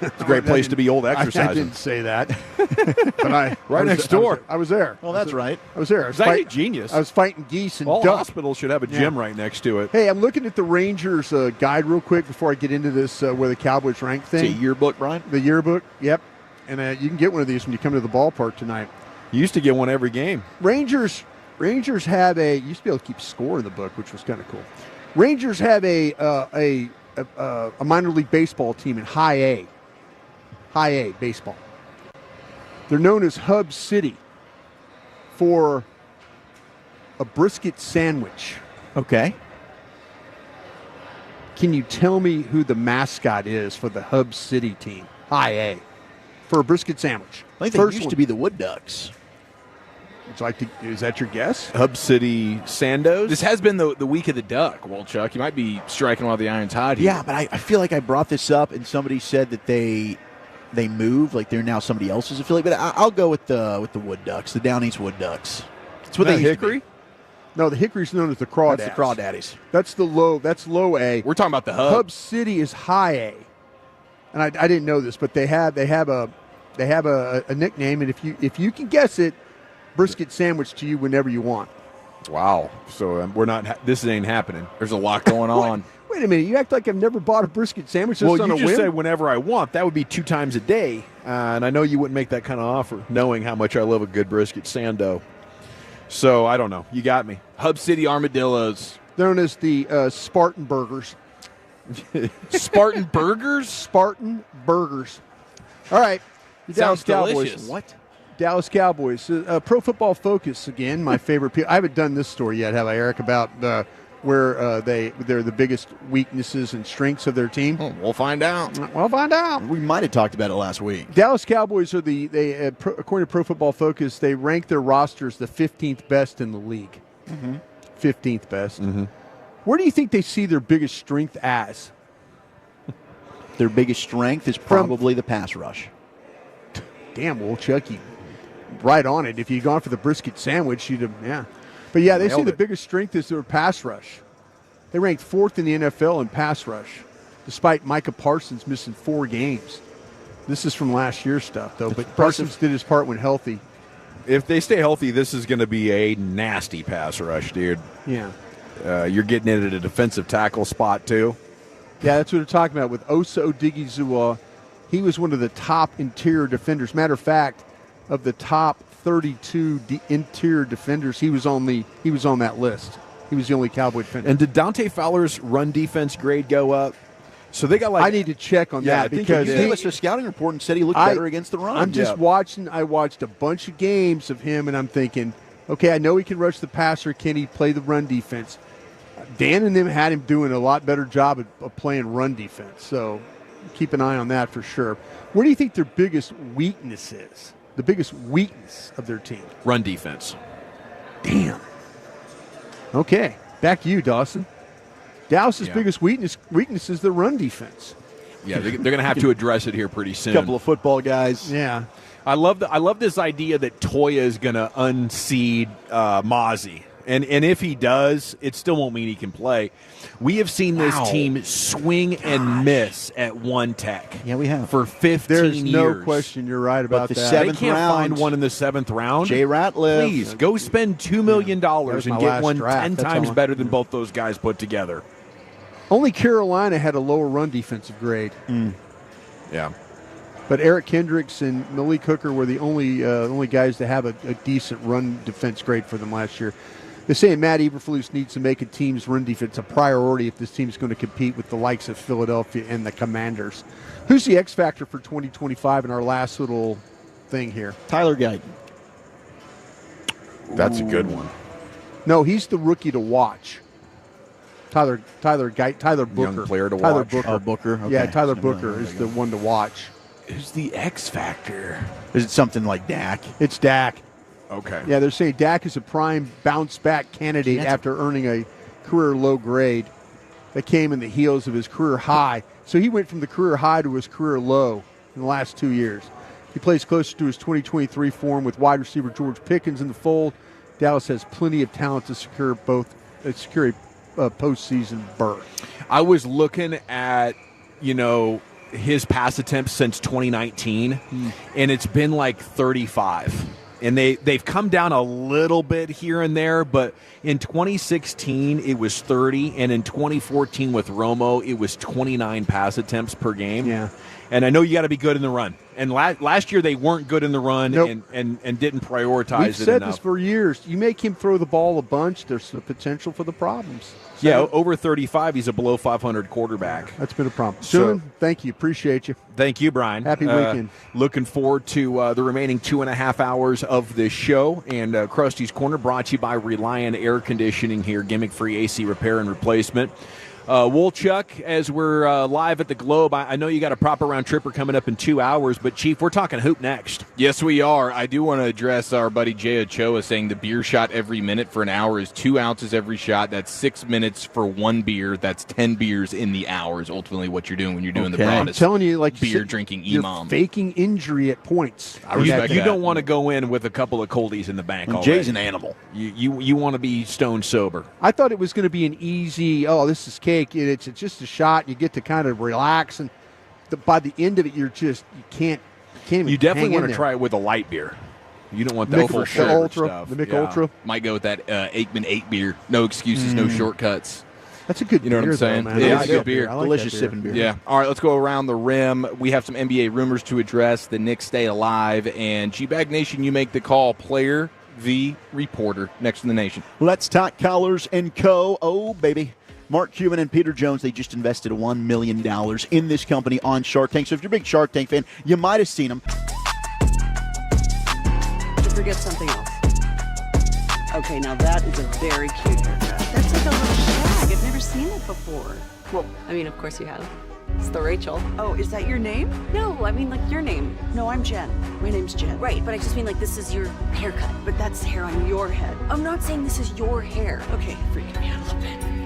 It's a great place to be old exercising. I didn't say that. But Right was- next door. I was there. Well, that's right. I was there. I was Is that fighting- genius? I was fighting geese and All duck. hospitals should have a gym right next to it. Hey, I'm looking at the Rangers guide real quick before I get into this where the Cowboys rank thing. It's a yearbook, Brian? The yearbook, yep. And you can get one of these when you come to the ballpark tonight. You used to get one every game. Rangers have you used to be able to keep score in the book, which was kind of cool. Rangers have a minor league baseball team in High A baseball. They're known as Hub City for a brisket sandwich. Okay. Can you tell me who the mascot is for the Hub City team? High A. For a brisket sandwich. I think they used to be the Wood Ducks. Would you like to, is that your guess? Hub City Sandos? This has been the week of the duck, Wolchuk. You might be striking while the iron's hot here. Yeah, but I feel like I brought this up and somebody said that they moved, like they're now somebody else's affiliate. But I'll go with the Wood Ducks, the Down East Wood Ducks. That's what they used Hickory? to be. No, the Hickory's known as the Crawdads. That's the Crawdaddies. That's low A. We're talking about the Hub. Hub City is High A. And I didn't know this, but they have a nickname, and if you can guess it, brisket sandwich to you whenever you want. Wow. So we're not. This ain't happening. There's a lot going on. Wait a minute. You act like I've never bought a brisket sandwich. Well, on you a just whim? said whenever I want. That would be 2 times a day. And I know you wouldn't make that kind of offer, knowing how much I love a good brisket sando. So I don't know. You got me. Hub City Armadillos. Known as the Spartan Burgers. Spartan Burgers? Spartan Burgers. All right. The Sounds Dallas Cowboys. delicious. What? Dallas Cowboys. Pro Football Focus, again, my favorite people. I haven't done this story yet, have I, Eric, about where they're the biggest weaknesses and strengths of their team? We'll find out. We'll find out. We might have talked about it last week. Dallas Cowboys are according to Pro Football Focus, they rank their rosters the 15th best in the league. 15th best. Where do you think they see their biggest strength as? Their biggest strength is probably the pass rush. Damn, Wolchuk, you right on it. If you'd gone for the brisket sandwich, you'd have, yeah. But yeah, they see the biggest strength is their pass rush. They ranked 4th in the NFL in pass rush, despite Micah Parsons missing 4 games. This is from last year's stuff, though. But Parsons did his part when healthy. If they stay healthy, this is going to be a nasty pass rush, dude. Yeah. You're getting it at a defensive tackle spot, too. Yeah, that's what they're talking about with Osa Odigizua. He was one of the top interior defenders. Matter of fact, of the top 32 interior defenders, he was on that list. He was the only Cowboy defender. And did Dante Fowler's run defense grade go up? So they got I need to check on that because he gave us a scouting report and said he looked better against the run. I'm just watching. I watched a bunch of games of him, and I'm thinking, okay, I know he can rush the passer. Can he play the run defense? Dan and them had him doing a lot better job of playing run defense. So keep an eye on that for sure. Where do you think their biggest weakness is? The biggest weakness of their team? Run defense. Damn. Okay, back to you, Dawson. Dallas's biggest weakness is their run defense. Yeah, they're going to have to address it here pretty soon. A couple of football guys. Yeah. I love this idea that Toya is going to unseed Mozzie. And if he does, it still won't mean he can play. We have seen this team swing and miss at one tech. Yeah, we have. For 15 There's years. no question you're right about the that. They seventh can't round, find one in the 7th round. Jay Ratliff. Please, go spend $2 million was and my get last one draft. 10 That's times all. better than both those guys put together. Only Carolina had a lower run defensive grade. Yeah. But Eric Kendricks and Malik Hooker were the only guys to have a decent run defense grade for them last year. They're saying Matt Eberflus needs to make a team's run defense a priority if this team's going to compete with the likes of Philadelphia and the Commanders. Who's the X factor for 2025 in our last little thing here? Tyler Guyton. That's a good one. No, he's the rookie to watch. Tyler Booker. Young player to Tyler watch. Booker. Oh, Booker. Yeah, Okay. Tyler Booker is the one to watch. Who's the X factor? Is it something like Dak? It's Dak. Okay. Yeah, they're saying Dak is a prime bounce-back candidate after earning a career low grade that came in the heels of his career high. So he went from the career high to his career low in the last 2 years. He plays closer to his 2023 form with wide receiver George Pickens in the fold. Dallas has plenty of talent to secure a postseason berth. I was looking at, his pass attempts since 2019, and it's been like 35. And they've come down a little bit here and there, but in 2016 it was 30, and in 2014 with Romo it was 29 pass attempts per game. Yeah. And I know you got to be good in the run. And last year they weren't good in the run. Nope. and didn't prioritize We've it said enough. this for years. You make him throw the ball a bunch, there's the potential for the problems. Yeah, over 35, he's a below 500 quarterback. That's been a problem. So- Gentlemen, thank you. Appreciate you. Thank you, Brian. Happy weekend. Looking forward to the remaining 2.5 hours of this show. And Krusty's Corner brought to you by Reliant Air Conditioning here, gimmick-free AC repair and replacement. Woolchuck, as we're live at the Globe, I know you got a proper round tripper coming up in 2 hours, but Chief, we're talking hoop next. Yes, we are. I do want to address our buddy Jay Ochoa saying the beer shot every minute for an hour is 2 ounces every shot. That's 6 minutes for one beer. That's 10 beers in the hour is ultimately what you're doing when you're doing the I'm broadest telling you, like you beer said, drinking you're imam. faking injury at points. You don't want to go in with a couple of coldies in the bank. And already. Jay's an animal. You want to be stone sober. I thought it was going to be an easy, this is cake. It's just a shot. You get to kind of relax, and by the end of it, you can't even. You definitely hang in want to there. try it with a light beer. You don't want Mick- the full the sugar Ultra, stuff. the Mick Yeah. Ultra. Might go with that Aikman 8 beer. No excuses, no shortcuts. That's a good You know what beer, I'm saying? though, man. It I is like a good that beer. I like Delicious that sipping beer. Yeah. All right, let's go around the rim. We have some NBA rumors to address. The Knicks stay alive. And G-Bag Nation, you make the call. Player v. reporter. Next in the nation. Let's talk Collars and Co. Oh, baby. Mark Cuban and Peter Jones, they just invested $1 million in this company on Shark Tank. So if you're a big Shark Tank fan, you might have seen them. To forget something else. Okay, now that is a very cute haircut. That's like a little shag. I've never seen it before. Well, I mean, of course you have. It's the Rachel. Oh, is that your name? No, I mean, like, your name. No, I'm Jen. My name's Jen. Right, but I just mean, like, this is your haircut. But that's hair on your head. I'm not saying this is your hair. Okay, freaking me out a little bit.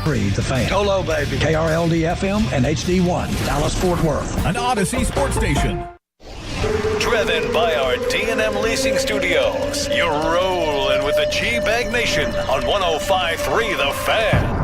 105.3 The Fan. Hello, baby. KRLD-FM and HD1, Dallas-Fort Worth. An Odyssey sports station. Driven by our D&M Leasing Studios. You're rolling with the G-Bag Nation on 105.3 The Fan.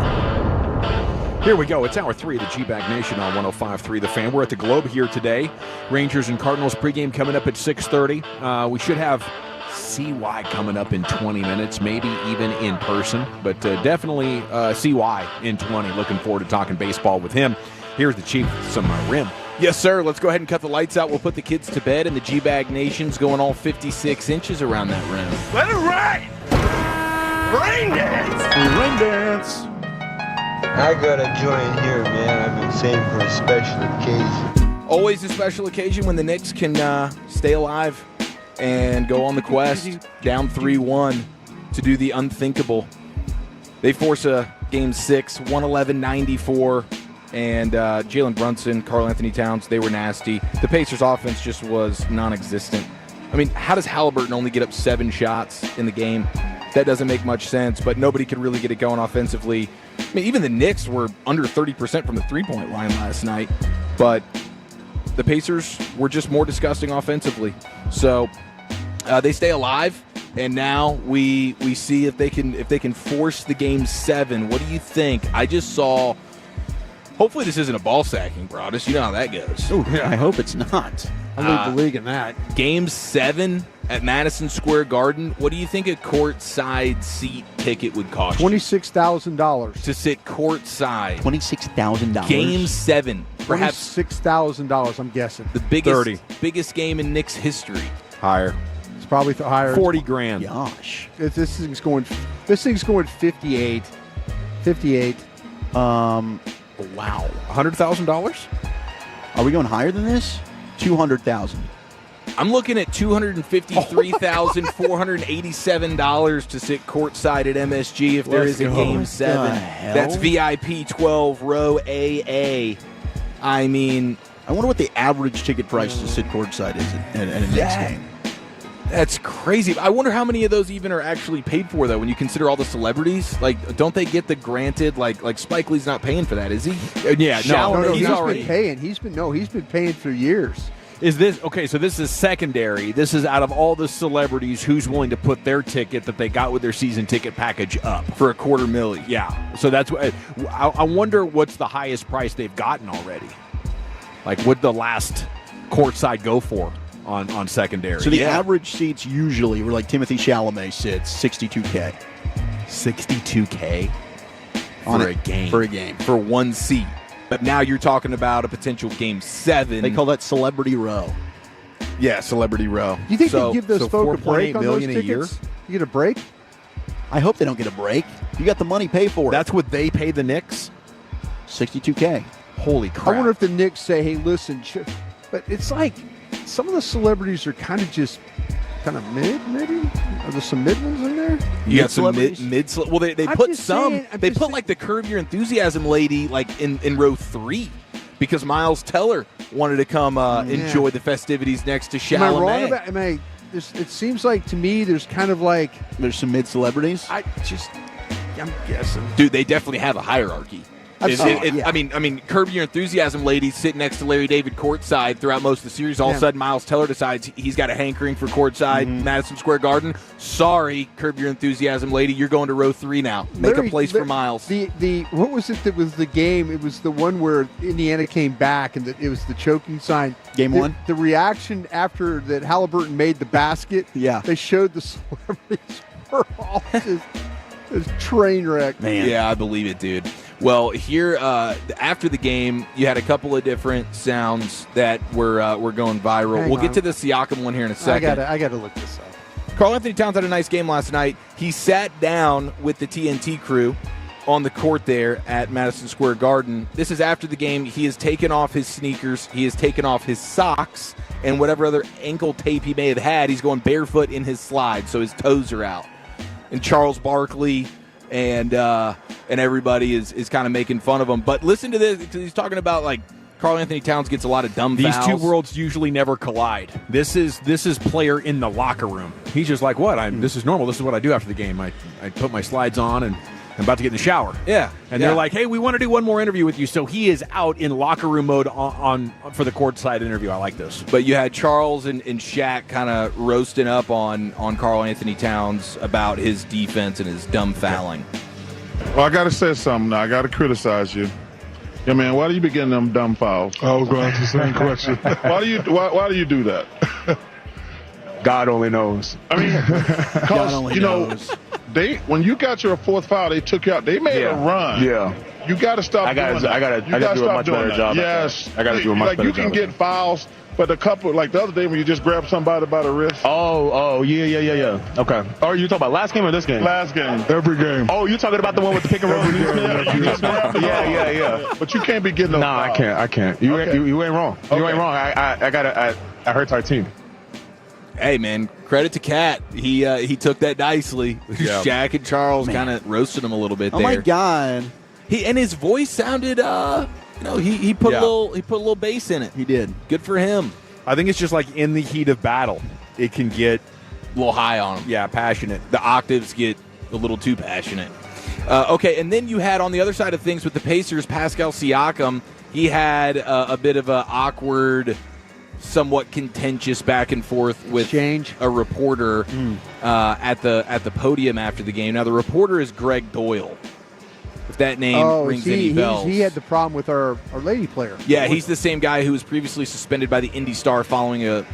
Here we go. It's hour 3 of the G-Bag Nation on 105.3 The Fan. We're at the Globe here today. Rangers and Cardinals pregame coming up at 6:30. We should have CY coming up in 20 minutes, maybe even in person. But definitely CY in 20. Looking forward to talking baseball with him. Here's the Chief with some rim. Yes, sir. Let's go ahead and cut the lights out. We'll put the kids to bed, and the G-Bag Nation's going all 56 inches around that rim. Let it rain! Rain dance! Rain dance! I gotta join here, man. I've been saving for a special occasion. Always a special occasion when the Knicks can stay alive and go on the quest, down 3-1 to do the unthinkable. They force a Game 6, 111-94. And Jalen Brunson, Karl-Anthony Towns, they were nasty. The Pacers' offense just was non-existent. I mean, how does Halliburton only get up 7 shots in the game? That doesn't make much sense, but nobody could really get it going offensively. I mean, even the Knicks were under 30% from the three-point line last night, but the Pacers were just more disgusting offensively. So they stay alive, and now we see if they can force the Game 7. What do you think? I just saw... Hopefully this isn't a ball sacking, Broadus. You know how that goes. Oh, I hope it's not. I lead the league in that. Game 7 at Madison Square Garden. What do you think a courtside seat ticket would cost you? $26,000. To sit courtside. $26,000. Game 7. Perhaps $6,000, I'm guessing. The biggest game in Knicks history. Higher. It's probably higher. 40 grand. Gosh. This thing's going 58. 58. Wow. $100,000? Are we going higher than this? $200,000. I'm looking at $253,487 to sit courtside at MSG if there is a Game 7. That's VIP 12 row AA. I mean, I wonder what the average ticket price to sit courtside is at a Knicks game. That's crazy. I wonder how many of those even are actually paid for, though, when you consider all the celebrities. Like, don't they get the granted? Like Spike Lee's not paying for that, is he? Yeah, no, he's already been paying. He's been paying for years. Is this okay? So this is secondary. This is out of all the celebrities, who's willing to put their ticket that they got with their season ticket package up for $250,000. Yeah. So that's what I wonder. What's the highest price they've gotten already? Like, what the last courtside go for on secondary? So the average seats usually, where like Timothy Chalamet sits, $62K. $62K for a game for one seat. But now you're talking about a potential Game 7. They call that Celebrity Row. Yeah, Celebrity Row. Do you think they give those folks a break on those tickets? A year? You get a break? I hope they don't get a break. You got the money, pay for it. That's what they pay the Knicks? $62K. Holy crap. I wonder if the Knicks say, hey, listen, but it's like some of the celebrities are kind of mid, maybe? Are there some mid ones in there? You got some mid. Well, they put some. Saying, they put like the Curb Your Enthusiasm lady like in row 3 because Miles Teller wanted to come enjoy the festivities next to Chalamet. Am I wrong about? It seems like to me there's kind of like there's some mid celebrities. I'm guessing, dude. They definitely have a hierarchy. Yeah. I mean, Curb Your Enthusiasm lady sitting next to Larry David courtside throughout most of the series. All of a sudden, Miles Teller decides he's got a hankering for courtside Madison Square Garden. Sorry, Curb Your Enthusiasm lady, you're going to row 3 now. Make a place for Miles. What was it that was the game? It was the one where Indiana came back and it was the choking sign. Game 1? The reaction after that Halliburton made the basket. Yeah. They showed the celebrities were all just train wreck. Man. Yeah, I believe it, dude. Well, here after the game, you had a couple of different sounds that were going viral. We'll get to the Siakam one here in a second. I gotta look this up. Karl-Anthony Towns had a nice game last night. He sat down with the TNT crew on the court there at Madison Square Garden. This is after the game. He has taken off his sneakers. He has taken off his socks and whatever other ankle tape he may have had. He's going barefoot in his slides, so his toes are out. And Charles Barkley and everybody is kind of making fun of him. But listen to this, because he's talking about like Karl-Anthony Towns gets a lot of dumb fouls. These two worlds usually never collide. This is player in the locker room. He's just like, what? This is normal. This is what I do after the game. I put my slides on and I'm about to get in the shower. Yeah. And they're like, hey, we want to do one more interview with you. So he is out in locker room mode on for the courtside interview. I like this. But you had Charles and Shaq kind of roasting up on Karl Anthony Towns about his defense and his dumb fouling. Well, I got to say something now. I got to criticize you. Yeah, man, why do you be getting them dumb fouls? I was going to ask the same question. Why do you do that? God only knows. I mean, because, when you got your fourth foul, they took you out. They made a run. Yeah. You got to stop doing that. I got to do a much better job. Yes. I got to do a much better job. You can get fouls, but a couple, like the other day when you just grabbed somebody by the wrist. Oh, yeah. Okay. Oh, you talking about last game or this game? Last game. Every game. Oh, you talking about the one with the pick and roll? Yeah. But you can't be getting those fouls. I can't. You ain't wrong. Okay. You ain't wrong. I hurt our team. Hey, man, credit to Cat. He took that nicely. Yeah. Shaq and Charles kind of roasted him a little bit there. Oh, my God. And his voice sounded, he put a little bass in it. He did. Good for him. I think it's just like in the heat of battle, it can get a little high on him. Yeah, passionate. The octaves get a little too passionate. Okay, and then you had on the other side of things with the Pacers, Pascal Siakam. He had a bit of an awkward, somewhat contentious back and forth with a reporter at the podium after the game. Now, the reporter is Greg Doyle. If that name rings any bells. He had the problem with our lady player. Yeah, he's the same guy who was previously suspended by the Indy Star following a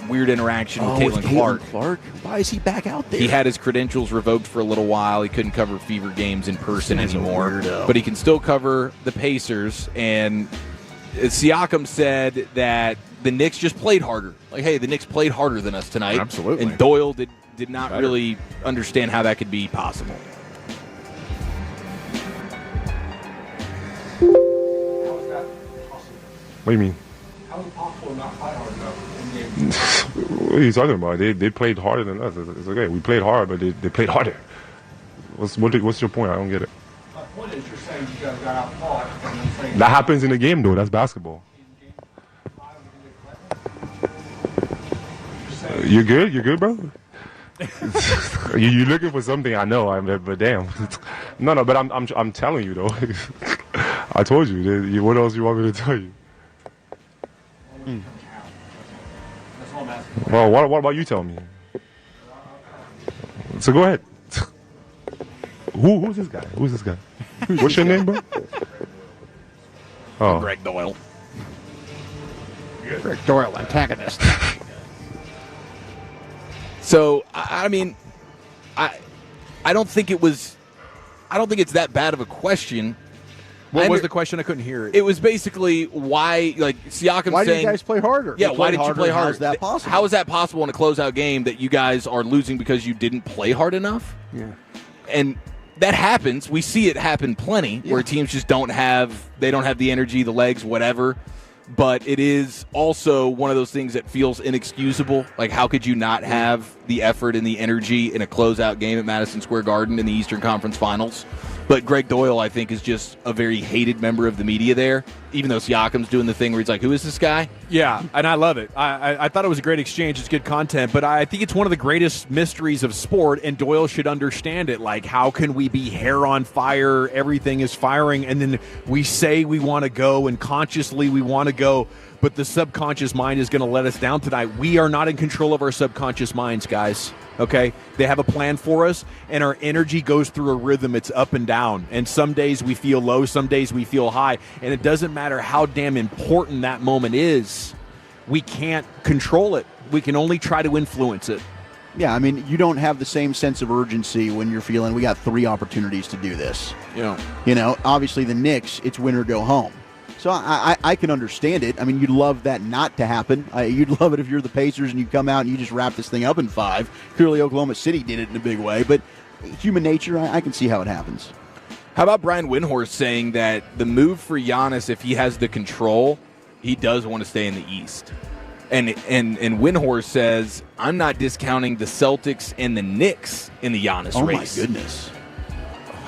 weird interaction with Caitlin Clark. Why is he back out there? He had his credentials revoked for a little while. He couldn't cover Fever games in person anymore. But he can still cover the Pacers. And Siakam said that the Knicks just played harder. Like, hey, the Knicks played harder than us tonight. Absolutely. And Doyle did not really understand how that could be possible. What do you mean? How is it possible not play hard enough? What are you talking about? They played harder than us. It's okay. We played hard, but they played harder. What's your point? I don't get it. My point is you're saying you guys got outfought. That happens in the game, though. That's basketball. You good? You good, bro? You looking for something? I know. But damn. No. But I'm telling you though. I told you. What else you want me to tell you? Well, what about you telling me? So go ahead. Who's this guy? What's your name, bro? Oh, Greg Doyle. Greg Doyle, antagonist. So, I mean, I don't think it's that bad of a question. What was the question? I couldn't hear it. It was basically why, like, Siakam why saying... did you guys play harder? Yeah, why did you play harder? How is that possible? How is that possible in a closeout game that you guys are losing because you didn't play hard enough? Yeah. And that happens. We see it happen plenty where teams just don't have the energy, the legs, whatever. But it is also one of those things that feels inexcusable. Like, how could you not have the effort and the energy in a closeout game at Madison Square Garden in the Eastern Conference Finals? But Greg Doyle, I think, is just a very hated member of the media there, even though Siakam's doing the thing where he's like, who is this guy? Yeah, and I love it. I thought it was a great exchange. It's good content, but I think it's one of the greatest mysteries of sport, and Doyle should understand it. Like, how can we be hair on fire, everything is firing, and then we say we want to go, and consciously we want to go, but the subconscious mind is going to let us down tonight. We are not in control of our subconscious minds, guys. Okay? They have a plan for us, and our energy goes through a rhythm. It's up and down. And some days we feel low, some days we feel high. And it doesn't matter how damn important that moment is. We can't control it. We can only try to influence it. Yeah, I mean, you don't have the same sense of urgency when you're feeling we got 3 opportunities to do this. Yeah. You know, obviously the Knicks, it's win or go home. So I can understand it. I mean, you'd love that not to happen. You'd love it if you're the Pacers and you come out and you just wrap this thing up in 5. Clearly, Oklahoma City did it in a big way. But human nature, I can see how it happens. How about Brian Windhorst saying that the move for Giannis, if he has the control, he does want to stay in the East? And Windhorst says, I'm not discounting the Celtics and the Knicks in the Giannis race. Oh, my goodness.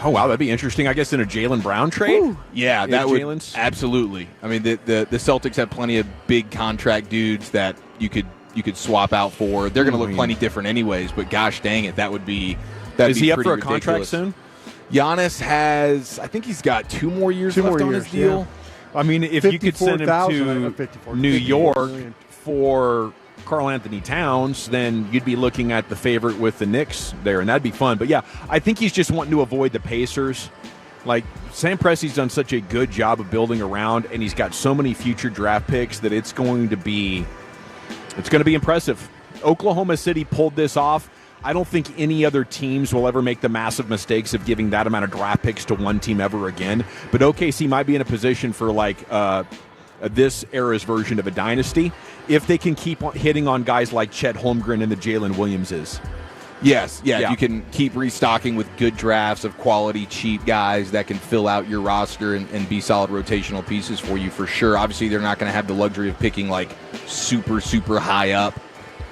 Oh, wow, that'd be interesting. I guess in a Jaylen Brown trade? Ooh. Yeah, that would absolutely. I mean, the Celtics have plenty of big contract dudes that you could swap out for. They're going to look plenty different anyways, but gosh dang it, that would be Is he up for a ridiculous. contract soon? Giannis has, I think he's got 2 more years left on his deal. Yeah. I mean, if you could send him to New York for Karl Anthony Towns, then you'd be looking at the favorite with the Knicks there, and that'd be fun. But, yeah, I think he's just wanting to avoid the Pacers. Like, Sam Presti's done such a good job of building around, and he's got so many future draft picks that it's going to be impressive. Oklahoma City pulled this off. I don't think any other teams will ever make the massive mistakes of giving that amount of draft picks to one team ever again. But OKC might be in a position for this era's version of a dynasty if they can keep hitting on guys like Chet Holmgren and the Jalen Williamses. Yes, yeah, you can keep restocking with good drafts of quality, cheap guys that can fill out your roster and be solid rotational pieces for you for sure. Obviously, they're not going to have the luxury of picking like super, super high up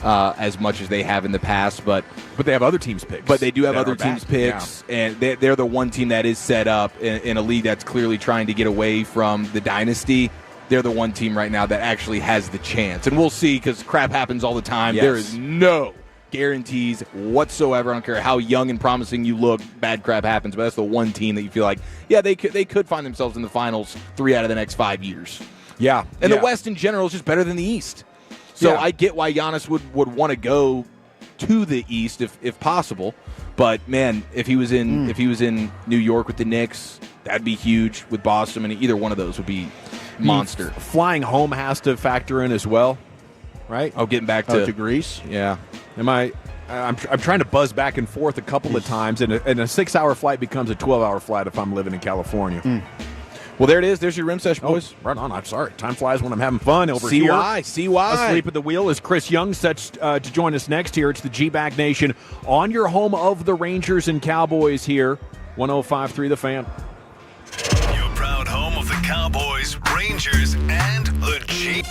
as much as they have in the past, but they have other teams' picks. But they do have other teams' picks, and they're the one team that is set up in a league that's clearly trying to get away from the dynasty. They're the one team right now that actually has the chance, and we'll see because crap happens all the time. Yes. There is no guarantees whatsoever. I don't care how young and promising you look, bad crap happens, but that's the one team that you feel like, yeah, they could find themselves in the finals 3 out of the next 5 years. Yeah. And the West in general is just better than the East. So I get why Giannis would want to go to the East if possible. But man, if he was in New York with the Knicks, that'd be huge. With Boston, I mean, either one of those would be monster. Flying home has to factor in as well, right? Oh, getting back to Greece. Yeah. I'm trying to buzz back and forth a couple of times, and a 6-hour flight becomes a 12-hour flight if I'm living in California. Well, there it is. There's your rim session, boys. Right on. I'm sorry. Time flies when I'm having fun over here. See why. Asleep at the wheel is Chris Young sets to join us next here. It's the G-Bag Nation on your home of the Rangers and Cowboys here. 105.3 The Fan. Your proud home of the Cowboys, Rangers, and the G.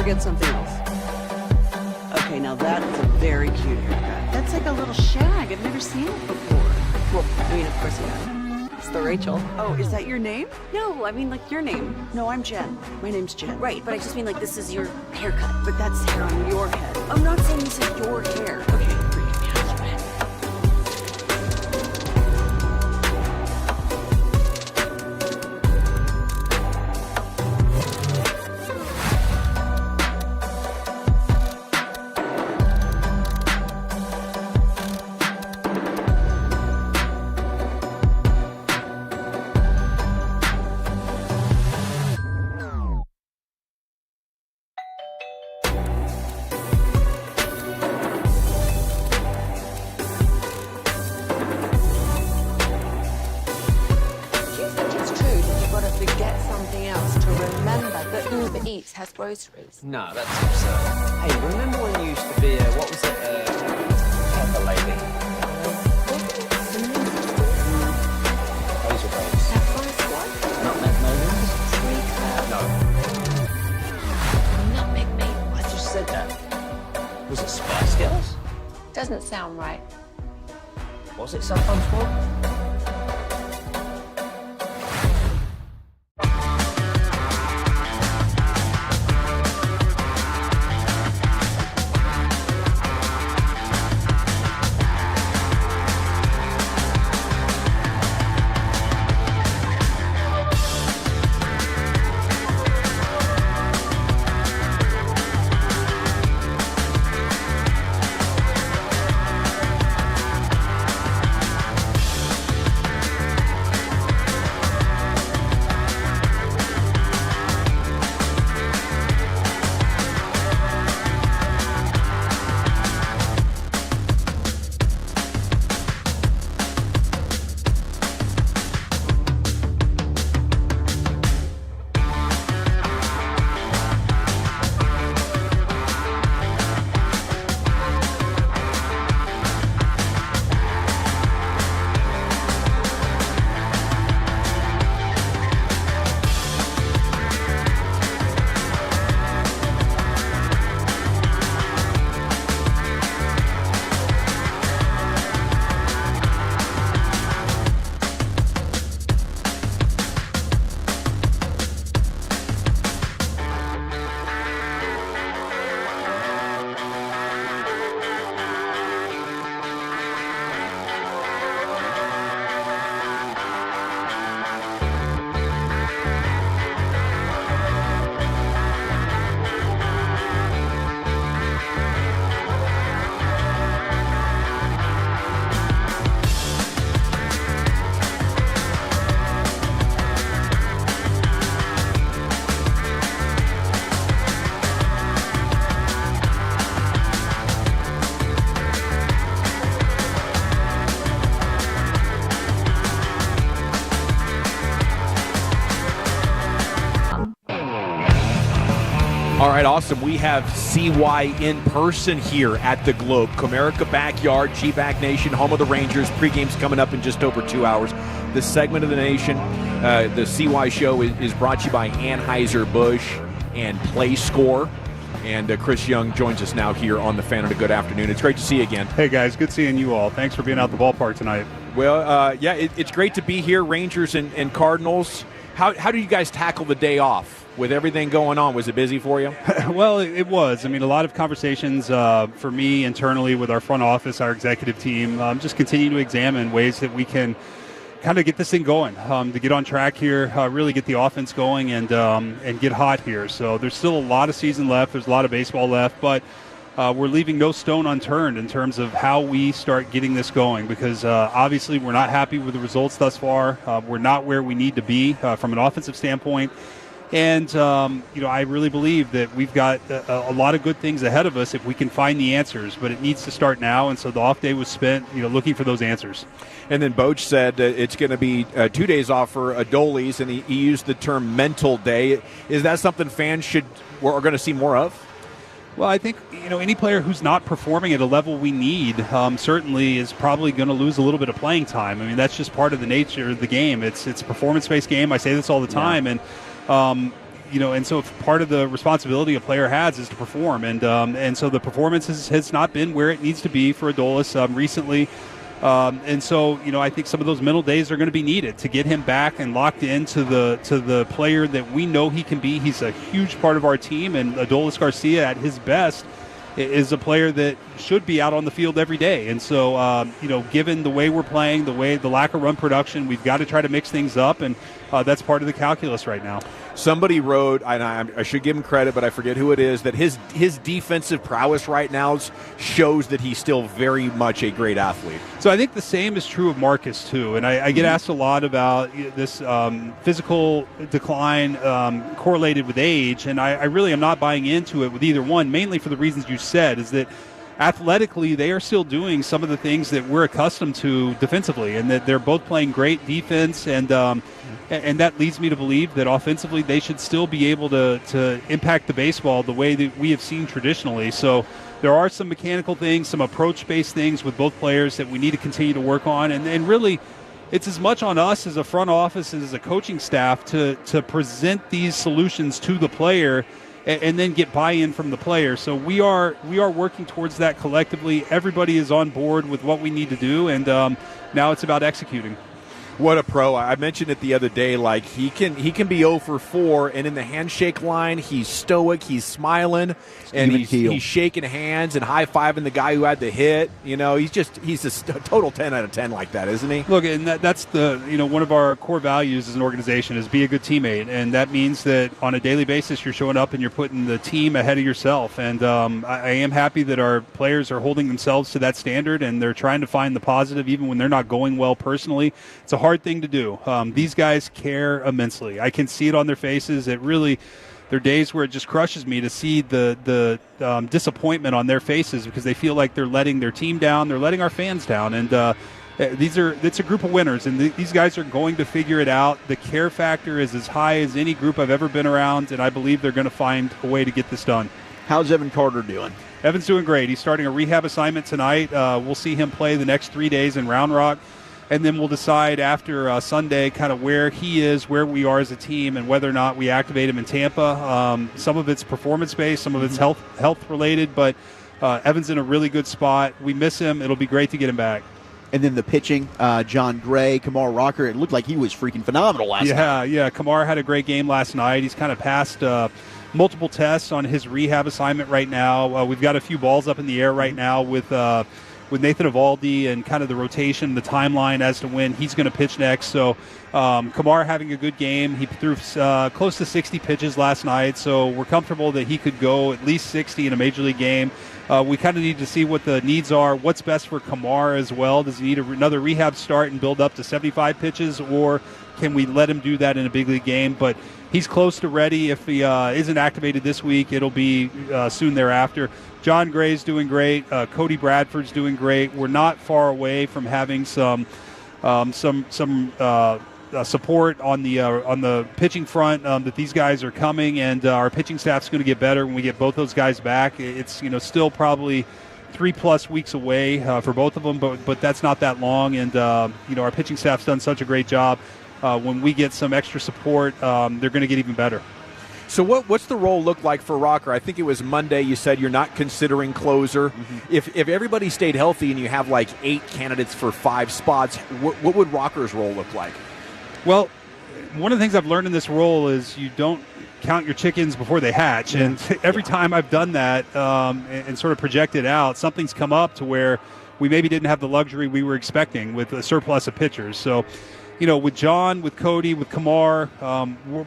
forget something else? Okay, now that is a very cute haircut. That's like a little shag. I've never seen it before. Well, I mean, of course you have. It's the Rachel. Oh, is that your name? No, I mean like your name. No, I'm Jen. My name's Jen. Right, but I just mean like this is your haircut. But that's hair on your head. I'm not saying this is your hair. Okay, great. Has groceries. No, that's absurd. Hey, remember when you used to be what was it, pepper lady? Razor babes. That first one? Nutmeg maidens? No. Nutmeg maidens. I just said that. Was it Spice Girls? Doesn't sound right. Was it sometimes called? All right, awesome. We have CY in person here at the Globe. Comerica Backyard, G-Back Nation, home of the Rangers. Pregame's coming up in just over 2 hours. This segment of the nation, the CY show, is brought to you by Anheuser-Busch and PlayScore. And Chris Young joins us now here on the Fan and a Good afternoon. It's great to see you again. Hey, guys. Good seeing you all. Thanks for being out the ballpark tonight. Well, it's great to be here, Rangers and Cardinals. How do you guys tackle the day off? With everything going on, was it busy for you? Well, it was. I mean, a lot of conversations for me internally with our front office, our executive team, just continue to examine ways that we can kind of get this thing going, to get on track here, really get the offense going and get hot here. So there's still a lot of season left. There's a lot of baseball left, but we're leaving no stone unturned in terms of how we start getting this going because obviously we're not happy with the results thus far. We're not where we need to be from an offensive standpoint. And, I really believe that we've got a lot of good things ahead of us if we can find the answers, but it needs to start now. And so the off day was spent, looking for those answers. And then Boch said it's going to be 2 days off for Adolis, and he used the term mental day. Is that something fans are going to see more of? Well, I think, any player who's not performing at a level we need certainly is probably going to lose a little bit of playing time. I mean, that's just part of the nature of the game. It's a performance-based game. I say this all the time. Yeah. And, and so part of the responsibility a player has is to perform, and so the performance has not been where it needs to be for Adolis recently. And so, I think some of those mental days are going to be needed to get him back and locked into the player that we know he can be. He's a huge part of our team, and Adolis Garcia at his best is a player that should be out on the field every day. And so, given the way we're playing, the lack of run production, we've got to try to mix things up, and that's part of the calculus right now. Somebody wrote, and I should give him credit, but I forget who it is, that his defensive prowess right now shows that he's still very much a great athlete. So I think the same is true of Marcus, too. And I get asked a lot about this physical decline correlated with age, and I really am not buying into it with either one, mainly for the reasons you said, is that athletically, they are still doing some of the things that we're accustomed to defensively, and that they're both playing great defense, and that leads me to believe that offensively they should still be able to impact the baseball the way that we have seen traditionally. So there are some mechanical things, some approach-based things with both players that we need to continue to work on, and really it's as much on us as a front office and as a coaching staff to present these solutions to the player and then get buy-in from the player. So we are working towards that collectively. Everybody is on board with what we need to do, and now it's about executing. What a pro. I mentioned it the other day, like he can be 0 for 4, and in the handshake line, he's stoic, he's smiling, and he's shaking hands and high-fiving the guy who had the hit. He's a total 10 out of 10 like that, isn't he? Look, and that's one of our core values as an organization is be a good teammate, and that means that on a daily basis you're showing up and you're putting the team ahead of yourself, and I am happy that our players are holding themselves to that standard, and they're trying to find the positive even when they're not going well personally. It's a hard thing to do. These guys care immensely. I can see it on their faces. There are days where it just crushes me to see the disappointment on their faces because they feel like they're letting their team down, they're letting our fans down, and it's a group of winners, and these guys are going to figure it out. The care factor is as high as any group I've ever been around, and I believe they're going to find a way to get this done. How's Evan Carter doing? Evan's doing great. He's starting a rehab assignment tonight. We'll see him play the next 3 days in Round Rock. And then we'll decide after Sunday kind of where he is, where we are as a team, and whether or not we activate him in Tampa. Some of it's performance-based, some of it's health-related, but Evan's in a really good spot. We miss him. It'll be great to get him back. And then the pitching, John Gray, Kamar Rocker, it looked like he was freaking phenomenal last night. Yeah. Kamar had a great game last night. He's kind of passed multiple tests on his rehab assignment right now. We've got a few balls up in the air right now with Nathan Eovaldi and kind of the rotation, the timeline as to when he's going to pitch next. So Kamar having a good game. He threw close to 60 pitches last night, so we're comfortable that he could go at least 60 in a major league game. We kind of need to see what the needs are, what's best for Kamar as well. Does he need another rehab start and build up to 75 pitches, or can we let him do that in a big league game? But he's close to ready. If he isn't activated this week, it'll be soon thereafter. John Gray's doing great. Cody Bradford's doing great. We're not far away from having some support on the pitching front. That these guys are coming, and our pitching staff's going to get better when we get both those guys back. It's still probably 3+ weeks away for both of them, but that's not that long. And our pitching staff's done such a great job. When we get some extra support, they're going to get even better. So what's the role look like for Rocker? I think it was Monday you said you're not considering closer. Mm-hmm. If everybody stayed healthy and you have like 8 candidates for 5 spots, what would Rocker's role look like? Well, one of the things I've learned in this role is you don't count your chickens before they hatch. Yeah. And every time I've done that and sort of projected out, something's come up to where we maybe didn't have the luxury we were expecting with a surplus of pitchers. So, with John, with Cody, with Kamar,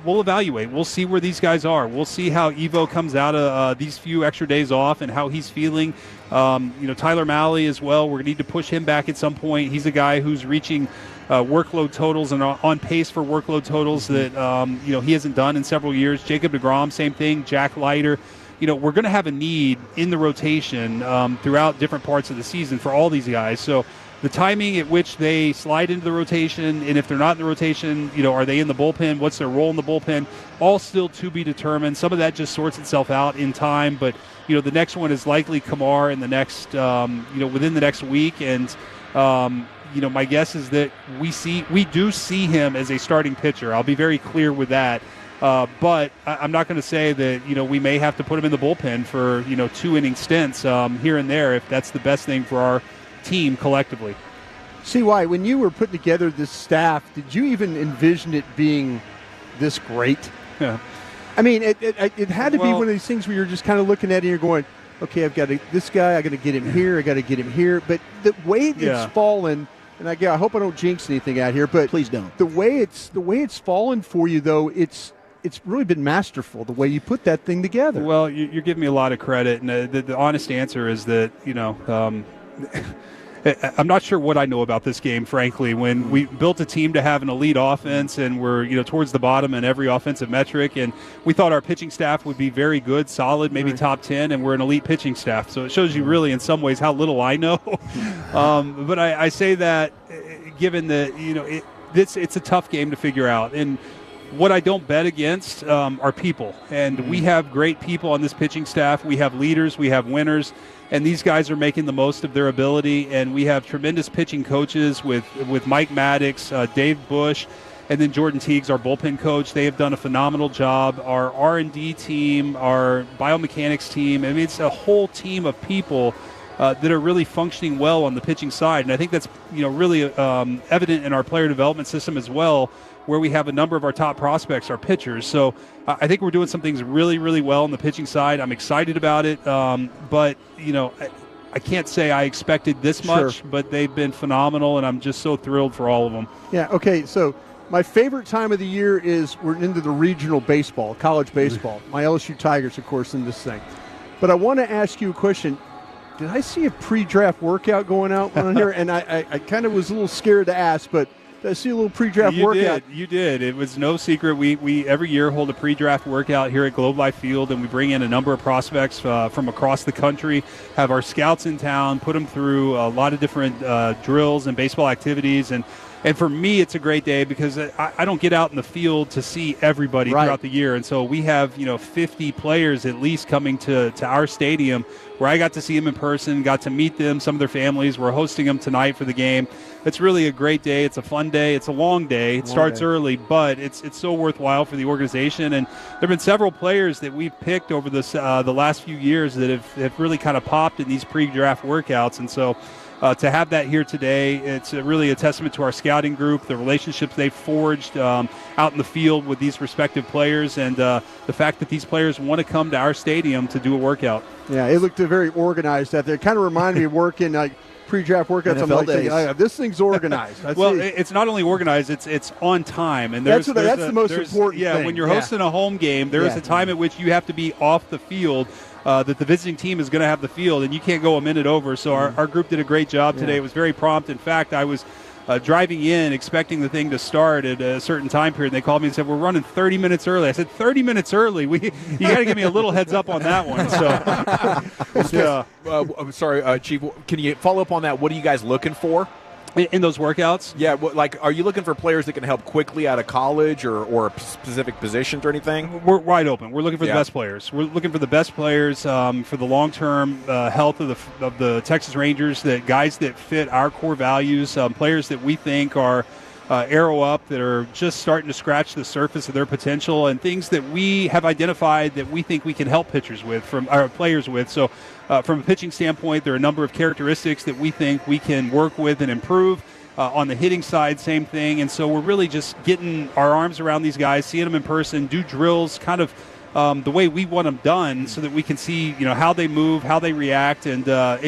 we'll evaluate. We'll see where these guys are. We'll see how Evo comes out of these few extra days off and how he's feeling. Tyler Malley as well. We're going to need to push him back at some point. He's a guy who's reaching workload totals and on pace for workload totals that he hasn't done in several years. Jacob deGrom, same thing. Jack Leiter. We're going to have a need in the rotation throughout different parts of the season for all these guys. So the timing at which they slide into the rotation, and if they're not in the rotation, are they in the bullpen? What's their role in the bullpen? All still to be determined. Some of that just sorts itself out in time, but the next one is likely Kamar in the next, within the next week. And my guess is that we do see him as a starting pitcher. I'll be very clear with that. But I'm not going to say that, we may have to put him in the bullpen for, 2-inning stints here and there if that's the best thing for our team collectively. CY, when you were putting together this staff, did you even envision it being this great? Yeah. I mean, it had to be one of these things where you're just kind of looking at it and you're going, okay, I've got this guy, I got to get him here, I got to get him here. But the way it's fallen, and I hope I don't jinx anything out here, but please don't. The way it's fallen for you, though, it's really been masterful the way you put that thing together. Well, you're giving me a lot of credit, and the honest answer is that I'm not sure what I know about this game, frankly. When we built a team to have an elite offense and we're towards the bottom in every offensive metric, and we thought our pitching staff would be very good, solid, maybe top 10, and we're an elite pitching staff. So it shows you really in some ways how little I know. But I say that given that it's a tough game to figure out. And what I don't bet against are people. And we have great people on this pitching staff. We have leaders. We have winners. And these guys are making the most of their ability. And we have tremendous pitching coaches with Mike Maddox, Dave Bush, and then Jordan Teagues, our bullpen coach. They have done a phenomenal job. Our R&D team, our biomechanics team. I mean, it's a whole team of people that are really functioning well on the pitching side. And I think that's really evident in our player development system as well, where we have a number of our top prospects are pitchers. So I think we're doing some things really, really well on the pitching side. I'm excited about it. But, I can't say I expected this much, but they've been phenomenal, and I'm just so thrilled for all of them. Yeah, okay, so my favorite time of the year is we're into the regional baseball, college baseball. My LSU Tigers, of course, in this thing. But I want to ask you a question. Did I see a pre-draft workout going on here? And I kind of was a little scared to ask, but I see a little pre-draft workout. You did. It was no secret. We every year hold a pre-draft workout here at Globe Life Field, and we bring in a number of prospects from across the country, have our scouts in town, put them through a lot of different drills and baseball activities. And for me, it's a great day because I don't get out in the field to see everybody throughout the year. And so we have, 50 players at least coming to our stadium where I got to see them in person, got to meet them, some of their families. We're hosting them tonight for the game. It's really a great day. It's a fun day. It's a long day. It starts early, but it's so worthwhile for the organization. And there have been several players that we've picked over the last few years that have really kind of popped in these pre-draft workouts. And so to have that here today, it's really a testament to our scouting group, the relationships they've forged out in the field with these respective players, and the fact that these players want to come to our stadium to do a workout. Yeah, it looked very organized out there. It kind of reminded me of working pre-draft workouts. I'm like, thinking, this thing's organized. It's not only organized; it's on time, and that's the most important thing. Yeah, when you're hosting a home game, there is a time at which you have to be off the field. That the visiting team is going to have the field, and you can't go a minute over. So our group did a great job today. It was very prompt. In fact, I was driving in expecting the thing to start at a certain time period. And they called me and said, we're running 30 minutes early. I said, 30 minutes early? You got to give me a little heads up on that one. So, I'm sorry, Chief, can you follow up on that? What are you guys looking for? In those workouts? Yeah, are you looking for players that can help quickly out of college or specific positions or anything? We're wide open. We're looking for the best players. We're looking for the best players for the long-term health of the Texas Rangers, that guys that fit our core values, players that we think are arrow up, that are just starting to scratch the surface of their potential, and things that we have identified that we think we can help pitchers with, from our players with. So from a pitching standpoint, there are a number of characteristics that we think we can work with and improve. On the hitting side, same thing. And so we're really just getting our arms around these guys, seeing them in person, do drills kind of the way we want them done, so that we can see how they move, how they react, and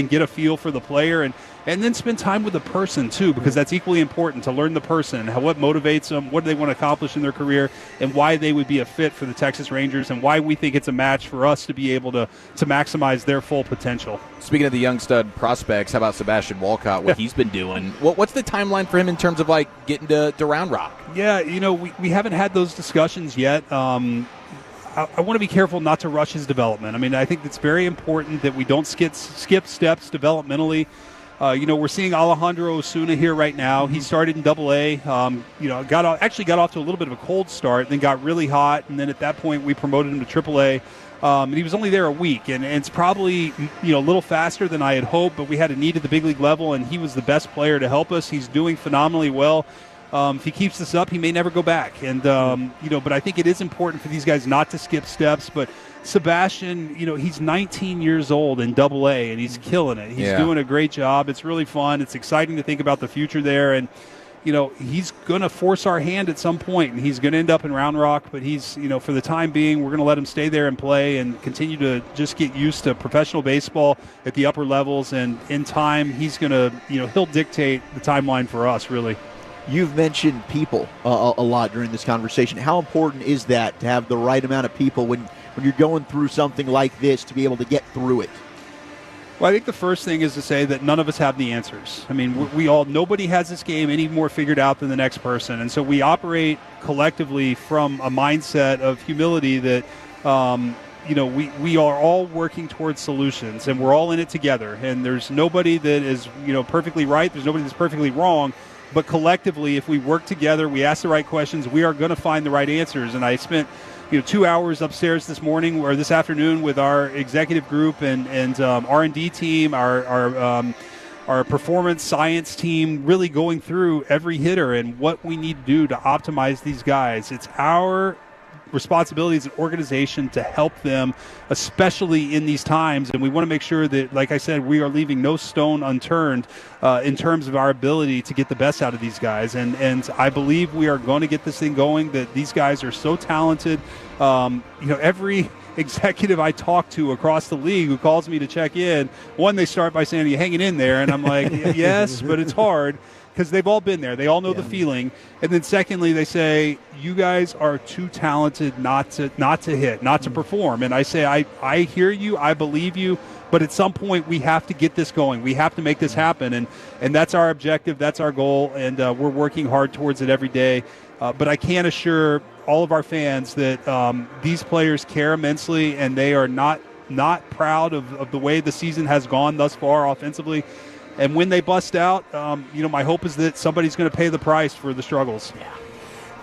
get a feel for the player, and then spend time with the person too, because that's equally important, to learn the person, what motivates them, what do they want to accomplish in their career, and why they would be a fit for the Texas Rangers, and why we think it's a match for us to be able to maximize their full potential. Speaking of the young stud prospects, how about Sebastian Walcott, what he's been doing? What's the timeline for him in terms of getting to Round Rock? Yeah, we haven't had those discussions yet. I want to be careful not to rush his development. I mean, I think it's very important that we don't skip steps developmentally. We're seeing Alejandro Osuna here right now. He started in Double-A. Got off to a little bit of a cold start, then got really hot, and then at that point we promoted him to Triple-A. And he was only there a week, and it's probably a little faster than I had hoped, but we had a need at the big league level, and he was the best player to help us. He's doing phenomenally well. If he keeps this up, he may never go back. And, but I think it is important for these guys not to skip steps. But Sebastian, he's 19 years old in Double-A, and he's killing it. He's doing a great job. It's really fun. It's exciting to think about the future there. And, he's going to force our hand at some point, and he's going to end up in Round Rock. But he's, for the time being, we're going to let him stay there and play and continue to just get used to professional baseball at the upper levels. And in time, he's going to, he'll dictate the timeline for us, really. You've mentioned people a lot during this conversation. How important is that to have the right amount of people when you're going through something like this to be able to get through it? Well, I think the first thing is to say that none of us have the answers. I mean, nobody has this game any more figured out than the next person. And so we operate collectively from a mindset of humility that, we are all working towards solutions, and we're all in it together. And there's nobody that is, perfectly right. There's nobody that's perfectly wrong. But collectively, if we work together, we ask the right questions, we are going to find the right answers. And I spent 2 hours upstairs this afternoon with our executive group and R&D team, our performance science team, really going through every hitter and what we need to do to optimize these guys. It's our responsibility as an organization to help them, especially in these times. And we want to make sure that, like I said, we are leaving no stone unturned in terms of our ability to get the best out of these guys. And I believe we are going to get this thing going, that these guys are so talented. Every executive I talk to across the league who calls me to check in, one, they start by saying, "Are you hanging in there?" And I'm like, yes, but it's hard. Because they've all been there. They all know the feeling. And then secondly, they say, you guys are too talented not to hit, not to perform. And I say, I hear you, I believe you, but at some point we have to get this going. We have to make this happen. And that's our objective, that's our goal, and we're working hard towards it every day. But I can assure all of our fans that these players care immensely, and they are not proud of the way the season has gone thus far offensively. And when they bust out, my hope is that somebody's going to pay the price for the struggles. Yeah.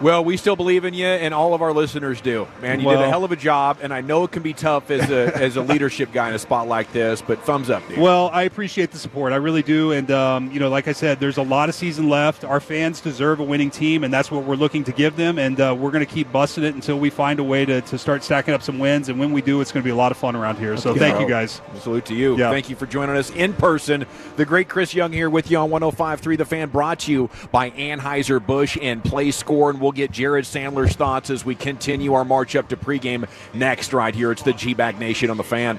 Well, we still believe in you, and all of our listeners do. Man, you did a hell of a job, and I know it can be tough as a leadership guy in a spot like this, but thumbs up, dude. Well, I appreciate the support. I really do. And, like I said, there's a lot of season left. Our fans deserve a winning team, and that's what we're looking to give them. And we're going to keep busting it until we find a way to start stacking up some wins. And when we do, it's going to be a lot of fun around here. So thank you, guys. Salute to you. Yeah. Thank you for joining us in person. The great Chris Young here with you on 105.3 The Fan, brought to you by Anheuser-Busch and Play Score. And we'll get Jared Sandler's thoughts as we continue our march up to pregame next right here. It's the G-Bag Nation on The Fan.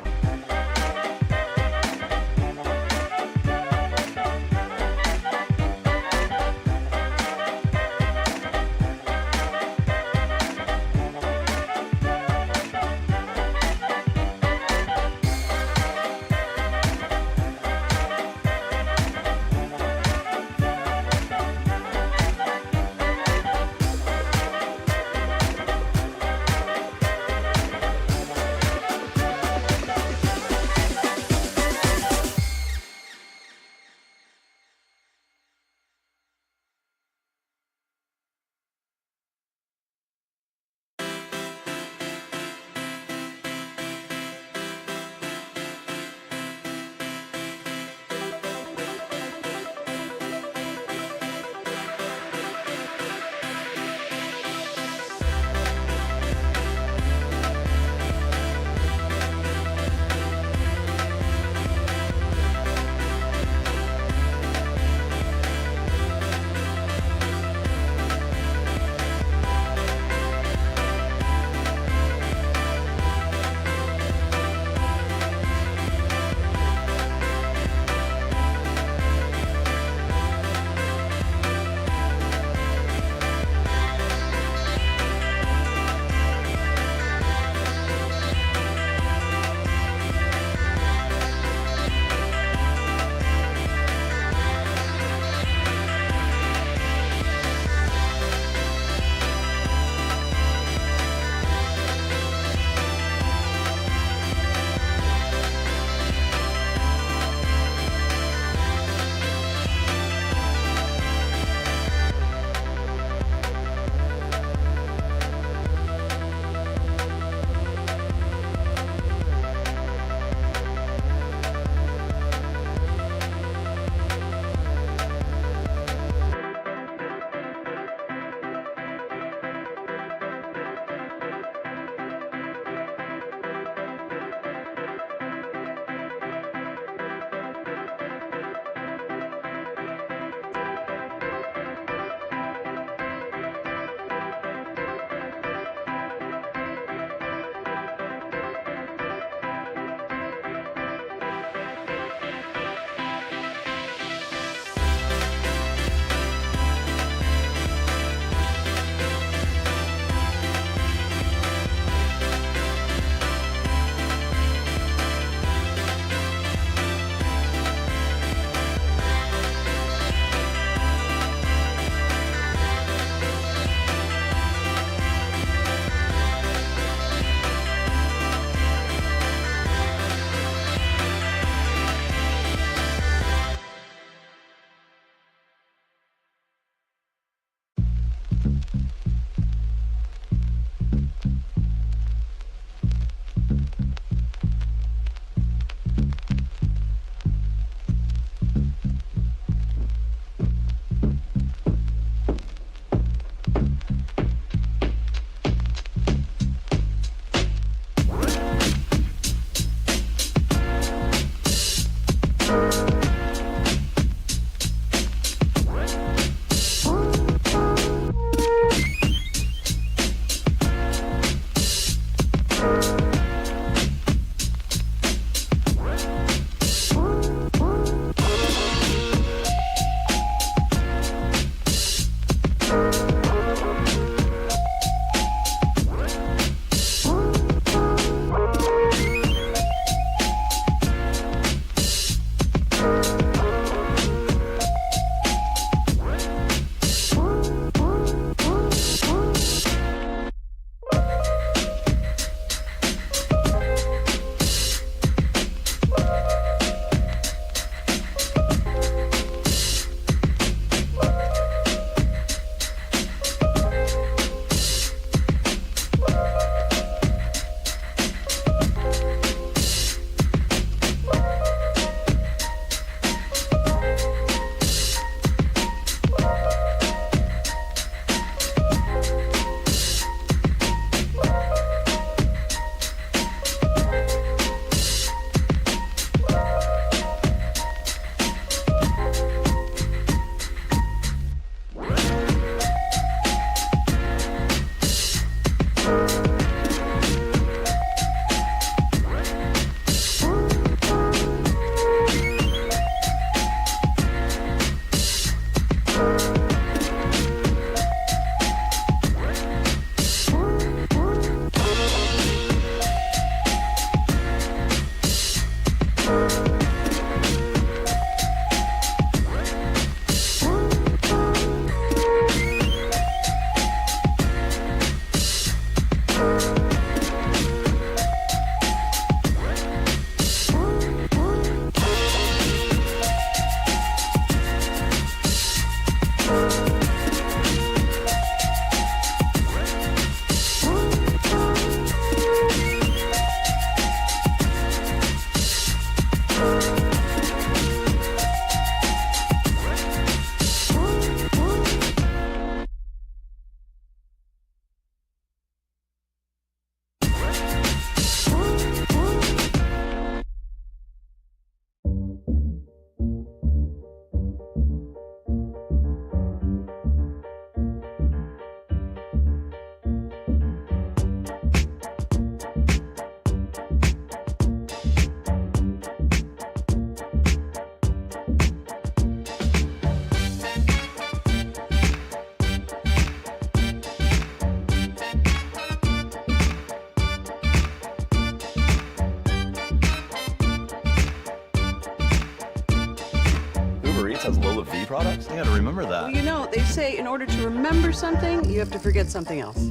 Uber Eats has Lola V products? I gotta remember that. Well, you know, they say in order to remember something, you have to forget something else.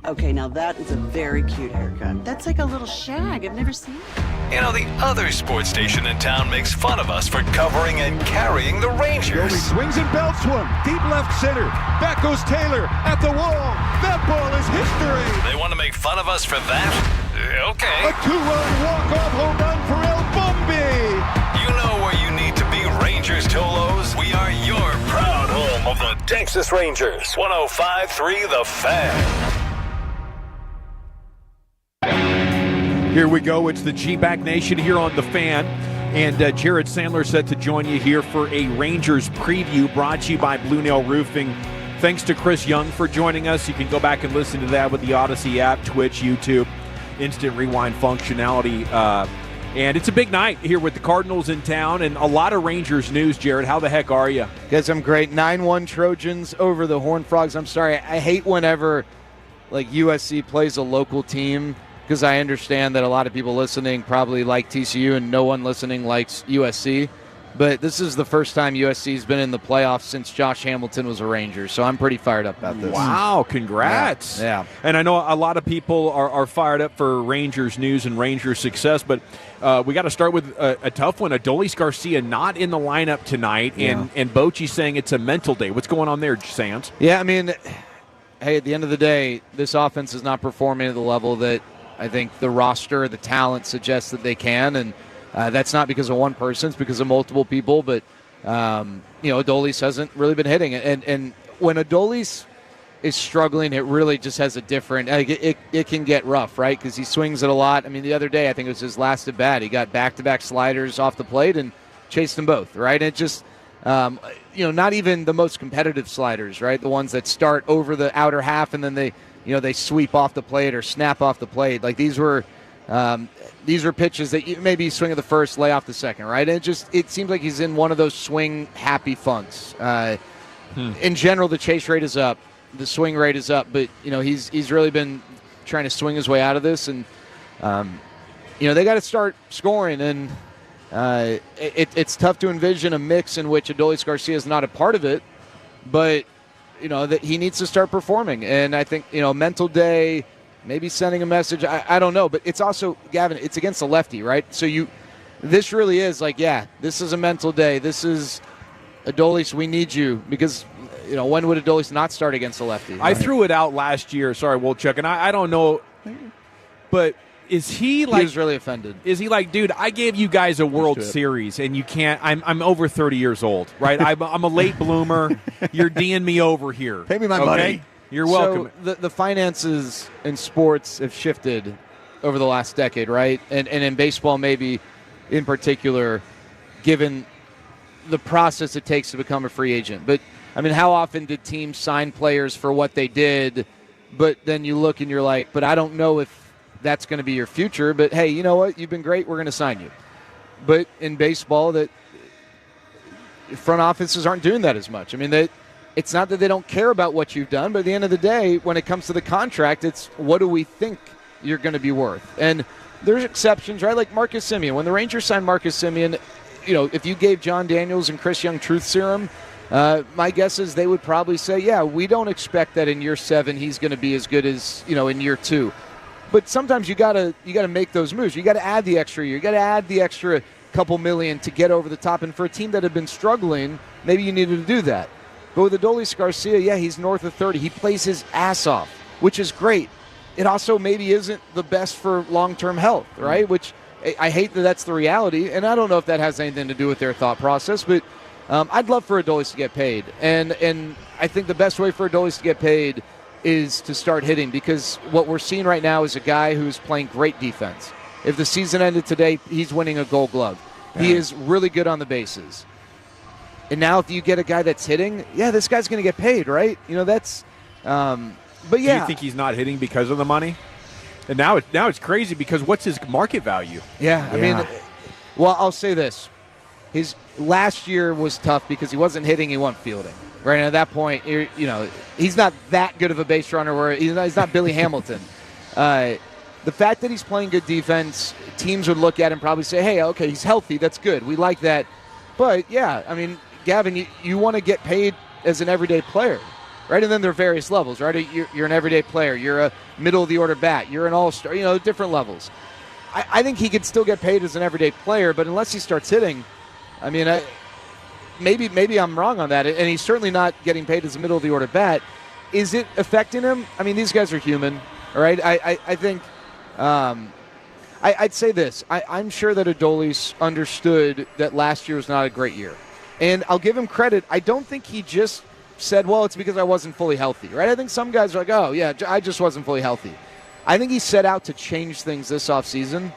Okay, now that is a very cute haircut. That's like a little shag. I've never seen it. You know, the other sports station in town makes fun of us for covering and carrying the Rangers. Goalie swings and belts one. Deep left center. Back goes Taylor at the wall. That ball is history. They want to make fun of us for that? Okay. A 2-run walk-off home run for El Bumby. You know where you need to be, Rangers Tolos. We are your proud home of the Texas Rangers. 105.3 The Fan. Here we go. It's the G-Back Nation here on The Fan. And Jared Sandler set to join you here for a Rangers preview brought to you by Blue Nail Roofing. Thanks to Chris Young for joining us. You can go back and listen to that with the Odyssey app, Twitch, YouTube, instant rewind functionality. And it's a big night here with the Cardinals in town and a lot of Rangers news. Jared, how the heck are you? Guys, I'm great. 9-1 Trojans over the Horned Frogs. I'm sorry. I hate whenever like USC plays a local team, because I understand that a lot of people listening probably like TCU and no one listening likes USC. But this is the first time USC's been in the playoffs since Josh Hamilton was a Ranger, so I'm pretty fired up about this. Wow, congrats. Yeah. And I know a lot of people are fired up for Rangers news and Rangers success, but we got to start with a tough one. Adolis Garcia not in the lineup tonight, and Bochy saying it's a mental day. What's going on there, Sands? Yeah, I mean, hey, at the end of the day, this offense is not performing at the level that I think the roster, the talent suggests that they can, and that's not because of one person. It's because of multiple people. But, Adolis hasn't really been hitting it. And when Adolis is struggling, it really just has a different it can get rough, right? Because he swings it a lot. I mean, the other day, I think it was his last at bat. He got back-to-back sliders off the plate and chased them both, right? And it just, not even the most competitive sliders, right? The ones that start over the outer half and then they sweep off the plate or snap off the plate. Like these were pitches that you maybe swing at the first, lay off the second, right? And it seems like he's in one of those swing happy funks. In general, the chase rate is up, the swing rate is up, but he's really been trying to swing his way out of this, and they got to start scoring, and it's tough to envision a mix in which Adolis Garcia is not a part of it, but that he needs to start performing. And I think, mental day, maybe sending a message. I don't know. But it's also, Gavin, it's against a lefty, right? So this really is like, this is a mental day. This is Adolis, we need you. Because, when would Adolis not start against a lefty? I threw it out last year. Sorry, Wolchuk. And I don't know. But is he like. He was really offended. Is he like, dude, I gave you guys a World Series and you can't. I'm over 30 years old, right? I'm a late bloomer. You're D'ing me over here. Pay me my money. You're welcome. So the finances in sports have shifted over the last decade, right? And in baseball, maybe in particular, given the process it takes to become a free agent. But, I mean, how often did teams sign players for what they did, but then you look and you're like, but I don't know if that's going to be your future, but hey, you know what? You've been great. We're going to sign you. But in baseball, that front offices aren't doing that as much. I mean, it's not that they don't care about what you've done, but at the end of the day, when it comes to the contract, it's what do we think you're going to be worth? And there's exceptions, right? Like Marcus Semien. When the Rangers signed Marcus Semien, if you gave John Daniels and Chris Young truth serum, my guess is they would probably say, we don't expect that in year 7 he's going to be as good as, in year 2. But sometimes you gotta make those moves. You got to add the extra year. You got to add the extra couple million to get over the top. And for a team that had been struggling, maybe you needed to do that. But with Adolis Garcia, he's north of 30. He plays his ass off, which is great. It also maybe isn't the best for long-term health, right? Which I hate that that's the reality, and I don't know if that has anything to do with their thought process, but I'd love for Adolis to get paid. And I think the best way for Adolis to get paid is to start hitting, because what we're seeing right now is a guy who's playing great defense. If the season ended today, he's winning a Gold Glove. He is really good on the bases. And now if you get a guy that's hitting, this guy's going to get paid, right? That's but Do you think he's not hitting because of the money? And now it's crazy because what's his market value? I mean, well, I'll say this. His last year was tough because he wasn't hitting, he wasn't fielding. Right, and at that point, he's not that good of a base runner where he's not Billy Hamilton. The fact that he's playing good defense, teams would look at him and probably say, hey, okay, he's healthy. That's good. We like that. But, yeah, I mean, Gavin, you want to get paid as an everyday player, right? And then there are various levels, right? You're an everyday player. You're a middle-of-the-order bat. You're an all-star, different levels. I think he could still get paid as an everyday player, but unless he starts hitting, I mean, maybe I'm wrong on that. And he's certainly not getting paid as a middle-of-the-order bat. Is it affecting him? I mean, these guys are human, all right? I think I'd say this. I'm sure that Adolis understood that last year was not a great year. And I'll give him credit. I don't think he just said, well, it's because I wasn't fully healthy, right? I think some guys are like, oh, yeah, I just wasn't fully healthy. I think he set out to change things this offseason.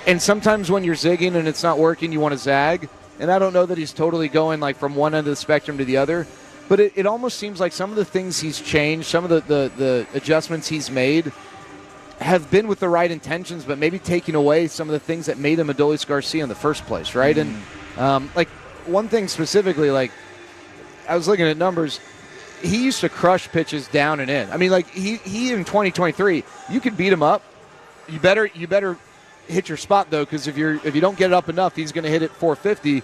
And sometimes when you're zigging and it's not working, you want to zag. And I don't know that he's totally going like from one end of the spectrum to the other. But it almost seems like some of the things he's changed, some of the adjustments he's made have been with the right intentions, but maybe taking away some of the things that made him Adolis Garcia in the first place, right? And like one thing specifically, like I was looking at numbers, he used to crush pitches down and in. I mean, like he in 2023, you could beat him up. You better hit your spot though, because if you don't get it up enough, he's going to hit it 450.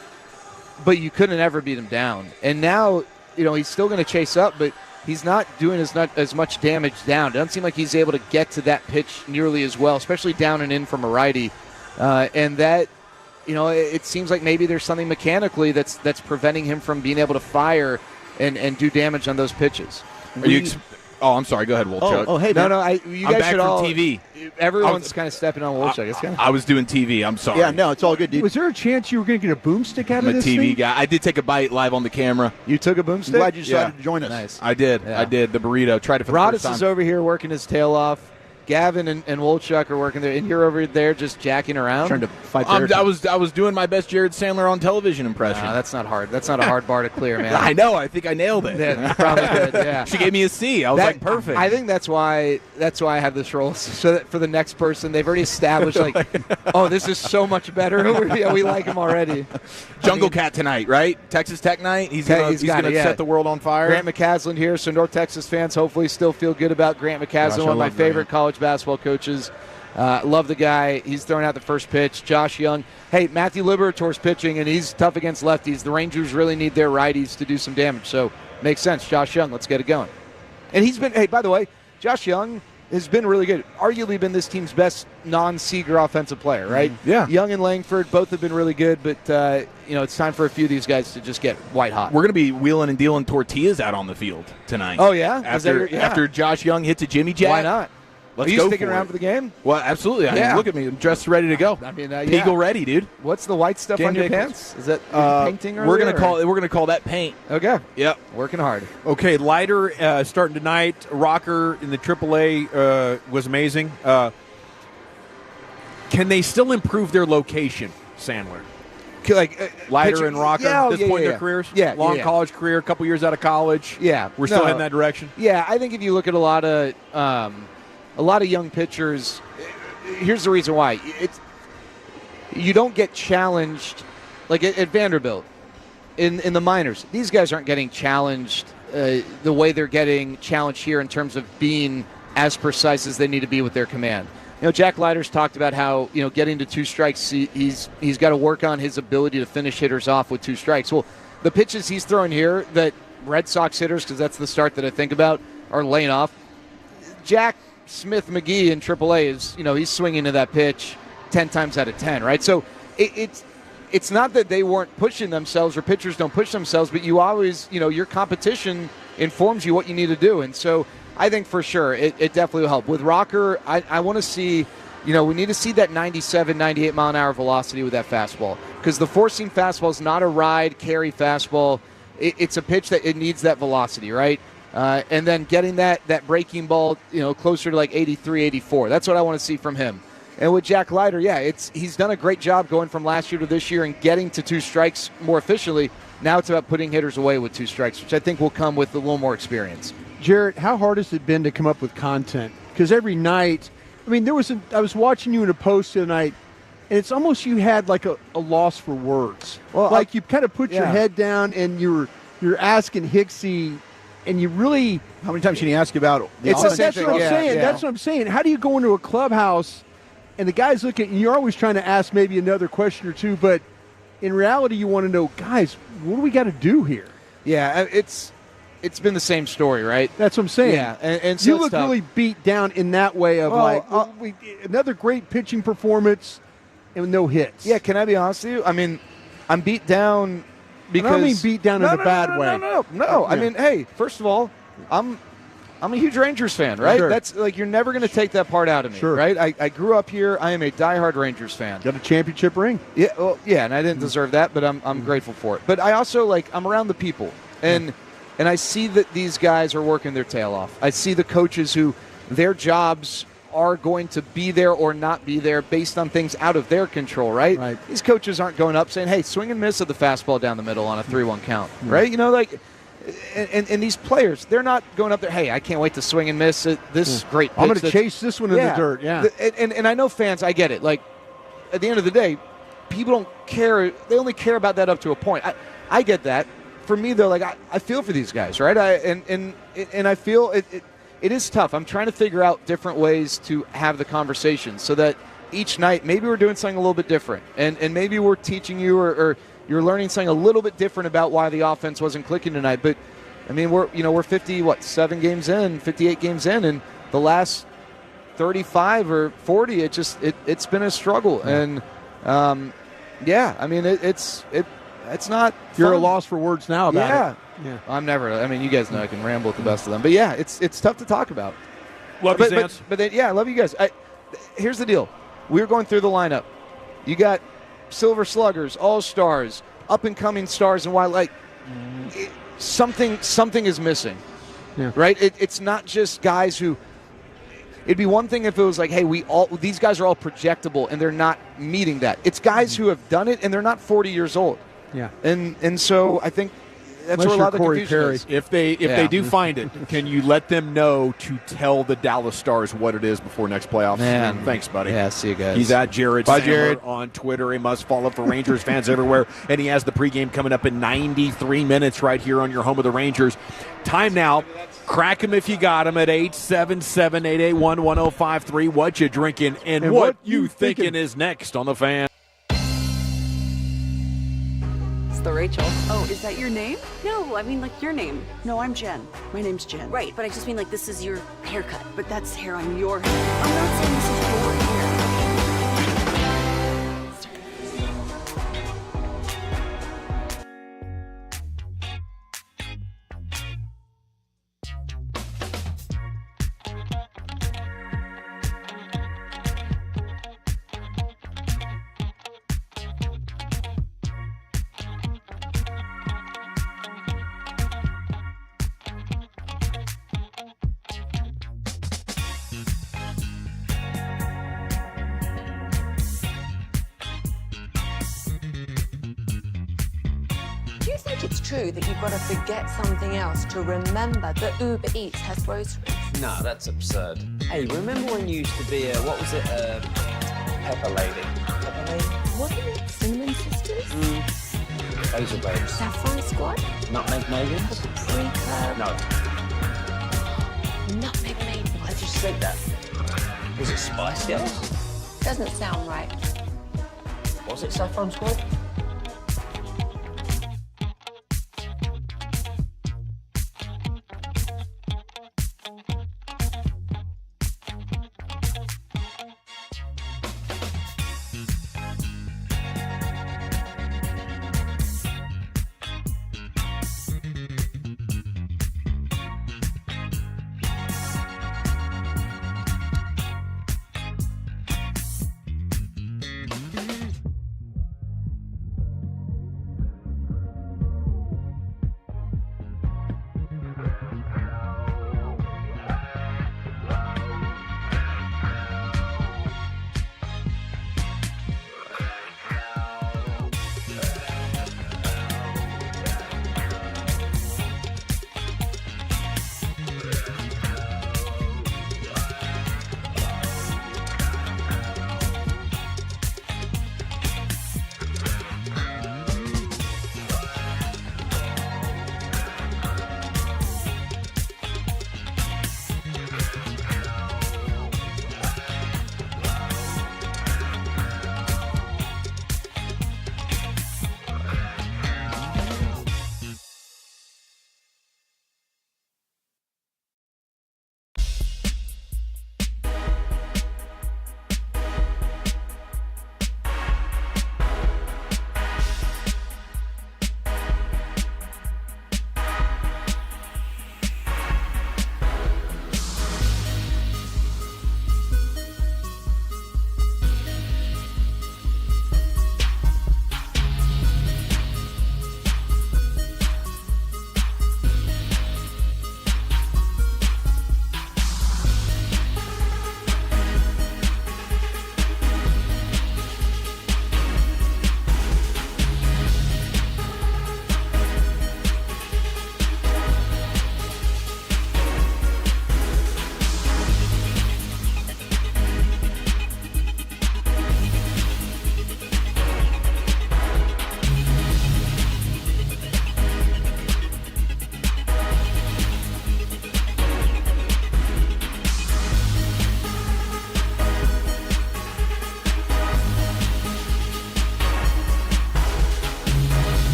But you couldn't ever beat him down. And now, he's still going to chase up, but he's not doing as much damage down. It doesn't seem like he's able to get to that pitch nearly as well, especially down and in from a righty. And that, it seems like maybe there's something mechanically that's preventing him from being able to fire and do damage on those pitches. I'm sorry. Go ahead, Wolchuk. Oh, hey, man. No, you guys I'm back should from all. TV. Everyone's kind of stepping on Wolchuk. I was doing TV. I'm sorry. Yeah, no, it's all good, dude. Was there a chance you were going to get a boomstick out I'm of a this TV thing? guy. I did take a bite live on the camera. You took a boomstick? I'm glad you decided to join us. Nice. I did. Yeah. I did. The burrito. Tried it for the first time. Broadus is over here working his tail off. Gavin and Wolchuk are working there, and you're over there just jacking around. Trying to fight I was doing my best Jared Sandler on television impression. That's not hard. That's not a hard bar to clear, man. I know. I think I nailed it. Yeah, probably did. Yeah. She gave me a C. I was like, perfect. I think that's why I have this role, so that for the next person, they've already established like, oh, this is so much better. Yeah, we like him already. Jungle Cat tonight, right? Texas Tech night. He's going to set the world on fire. Grant McCaslin here, so North Texas fans hopefully still feel good about Grant McCaslin, one of my favorite college basketball coaches. Love the guy. He's throwing out the first pitch. Josh Young. Hey, Matthew Liberator's pitching, and he's tough against lefties. The Rangers really need their righties to do some damage, so makes sense. Josh Young, let's get it going. And he's been, hey, by the way, Josh Young has been really good. Arguably been this team's best non-Seager offensive player, right? Yeah. Young and Langford, both have been really good, but, it's time for a few of these guys to just get white hot. We're going to be wheeling and dealing tortillas out on the field tonight. Oh, yeah? After Josh Young hits a Jimmy Jack. Why not? Let's Are you go sticking for around it. for the game? Well, absolutely. I mean, look at me. I'm dressed ready to go. I mean, Eagle ready, dude. What's the white stuff Game on your day pants? Is that painting? We're gonna call that paint. Okay. Yep. Working hard. Okay, Leiter starting tonight. Rocker in the AAA was amazing. Can they still improve their location, Sandler? Leiter and Rocker at this point in their careers? Long college career, a couple years out of college. Yeah. We're still in that direction? Yeah, I think if you look at a lot of young pitchers, here's the reason why. You don't get challenged like at Vanderbilt in the minors. These guys aren't getting challenged the way they're getting challenged here in terms of being as precise as they need to be with their command. Jack Leiter's talked about how, getting to two strikes, he's got to work on his ability to finish hitters off with two strikes. Well, the pitches he's throwing here that Red Sox hitters, because that's the start that I think about, are laying off. Jack Smith McGee in AAA is, he's swinging to that pitch 10 times out of 10, right? So it's not that they weren't pushing themselves or pitchers don't push themselves, but you always, your competition informs you what you need to do. And so I think for sure it definitely will help. With Rocker, I want to see, we need to see that 97, 98 mile an hour velocity with that fastball, because the four-seam fastball is not a ride, carry fastball. It's a pitch that it needs that velocity, right? And then getting that breaking ball, closer to like 83, 84. That's what I want to see from him. And with Jack Leiter, he's done a great job going from last year to this year and getting to two strikes more efficiently. Now it's about putting hitters away with two strikes, which I think will come with a little more experience. Jarrett, how hard has it been to come up with content? Because every night, I was watching you in a post the other night, and it's almost you had like a loss for words. Well, like you kind of put your head down and you're asking Hicksy, and you really. How many times can you ask about? That's what I'm saying. That's what I'm saying. How do you go into a clubhouse and the guys look at you? You're always trying to ask maybe another question or two, but in reality, you want to know, guys, what do we got to do here? Yeah, it's been the same story, right? That's what I'm saying. Yeah, and so you it's look tough. really beat down in that way of another great pitching performance and no hits. Yeah, can I be honest with you? I mean, I'm beat down because I don't mean beat down in a bad way. No. Yeah. I mean, hey, first of all, I'm a huge Rangers fan, right? Sure. That's like you're never going to take that part out of me, Sure. right? I grew up here. I am a diehard Rangers fan. Got a championship ring. Yeah, well, yeah, and I didn't deserve that, but I'm grateful for it. But I also I'm around the people, and I see that these guys are working their tail off. I see the coaches who their jobs are going to be there or not be there based on things out of their control, right? These coaches aren't going up saying, hey, swing and miss at the fastball down the middle on a 3-1 count, right? You know, like, and these players, they're not going up there, hey, I can't wait to swing and miss at this great pitch. I'm going to chase this one in the dirt, And I know fans, I get it. Like, at the end of the day, people don't care. They only care about that up to a point. I get that. For me, though, like, I feel for these guys, right? And I feel it is tough. I'm trying to figure out different ways to have the conversation so that each night maybe we're doing something a little bit different. And maybe we're teaching you or you're learning something a little bit different about why the offense wasn't clicking tonight. But, I mean, we're 58 games in, and the last 35 or 40, it's been a struggle. And, yeah, I mean, it's not fun. You're a loss for words now about it. Yeah. I'm never. I mean, you guys know I can ramble with the best of them. But, yeah, it's tough to talk about. Love you, Zance. But then, yeah, I love you guys. Here's the deal. We were going through the lineup. You got Silver Sluggers, All-Stars, up-and-coming stars, and why, something is missing, right? It's not just guys who – it'd be one thing if it was like, hey, these guys are all projectable, and they're not meeting that. It's guys who have done it, and they're not 40 years old. Yeah. And so I think that's where a lot of the confusion is. If they do find it, can you let them know to tell the Dallas Stars what it is before next playoffs? Man. Thanks, buddy. Yeah, see you guys. He's at Jared Bye, Sandler Jared. on Twitter. A must follow for Rangers fans everywhere. And he has the pregame coming up in 93 minutes right here on your home of the Rangers. Time now. Crack him if you got him at 877-881-1053. What you drinking and what you thinking is next on The Fan. The Rachel. Oh, is that your name? No, I mean like your name. No, I'm Jen. My name's Jen. Right, but I just mean like this is your haircut. But that's hair on your head. I'm not saying this is your hair. Do you think it's true that you've got to forget something else to remember that Uber Eats has groceries? No, that's absurd. Hey, remember when you used to be pepper lady? Pepper lady? What are you, Cinnamon Sisters? Those are babes. Saffron Squad? Nutmeg Maidens? Pre-club? No. Nutmeg Maidens? I just said that. Was it Spice Girls? Doesn't sound right. Was it Saffron Squad?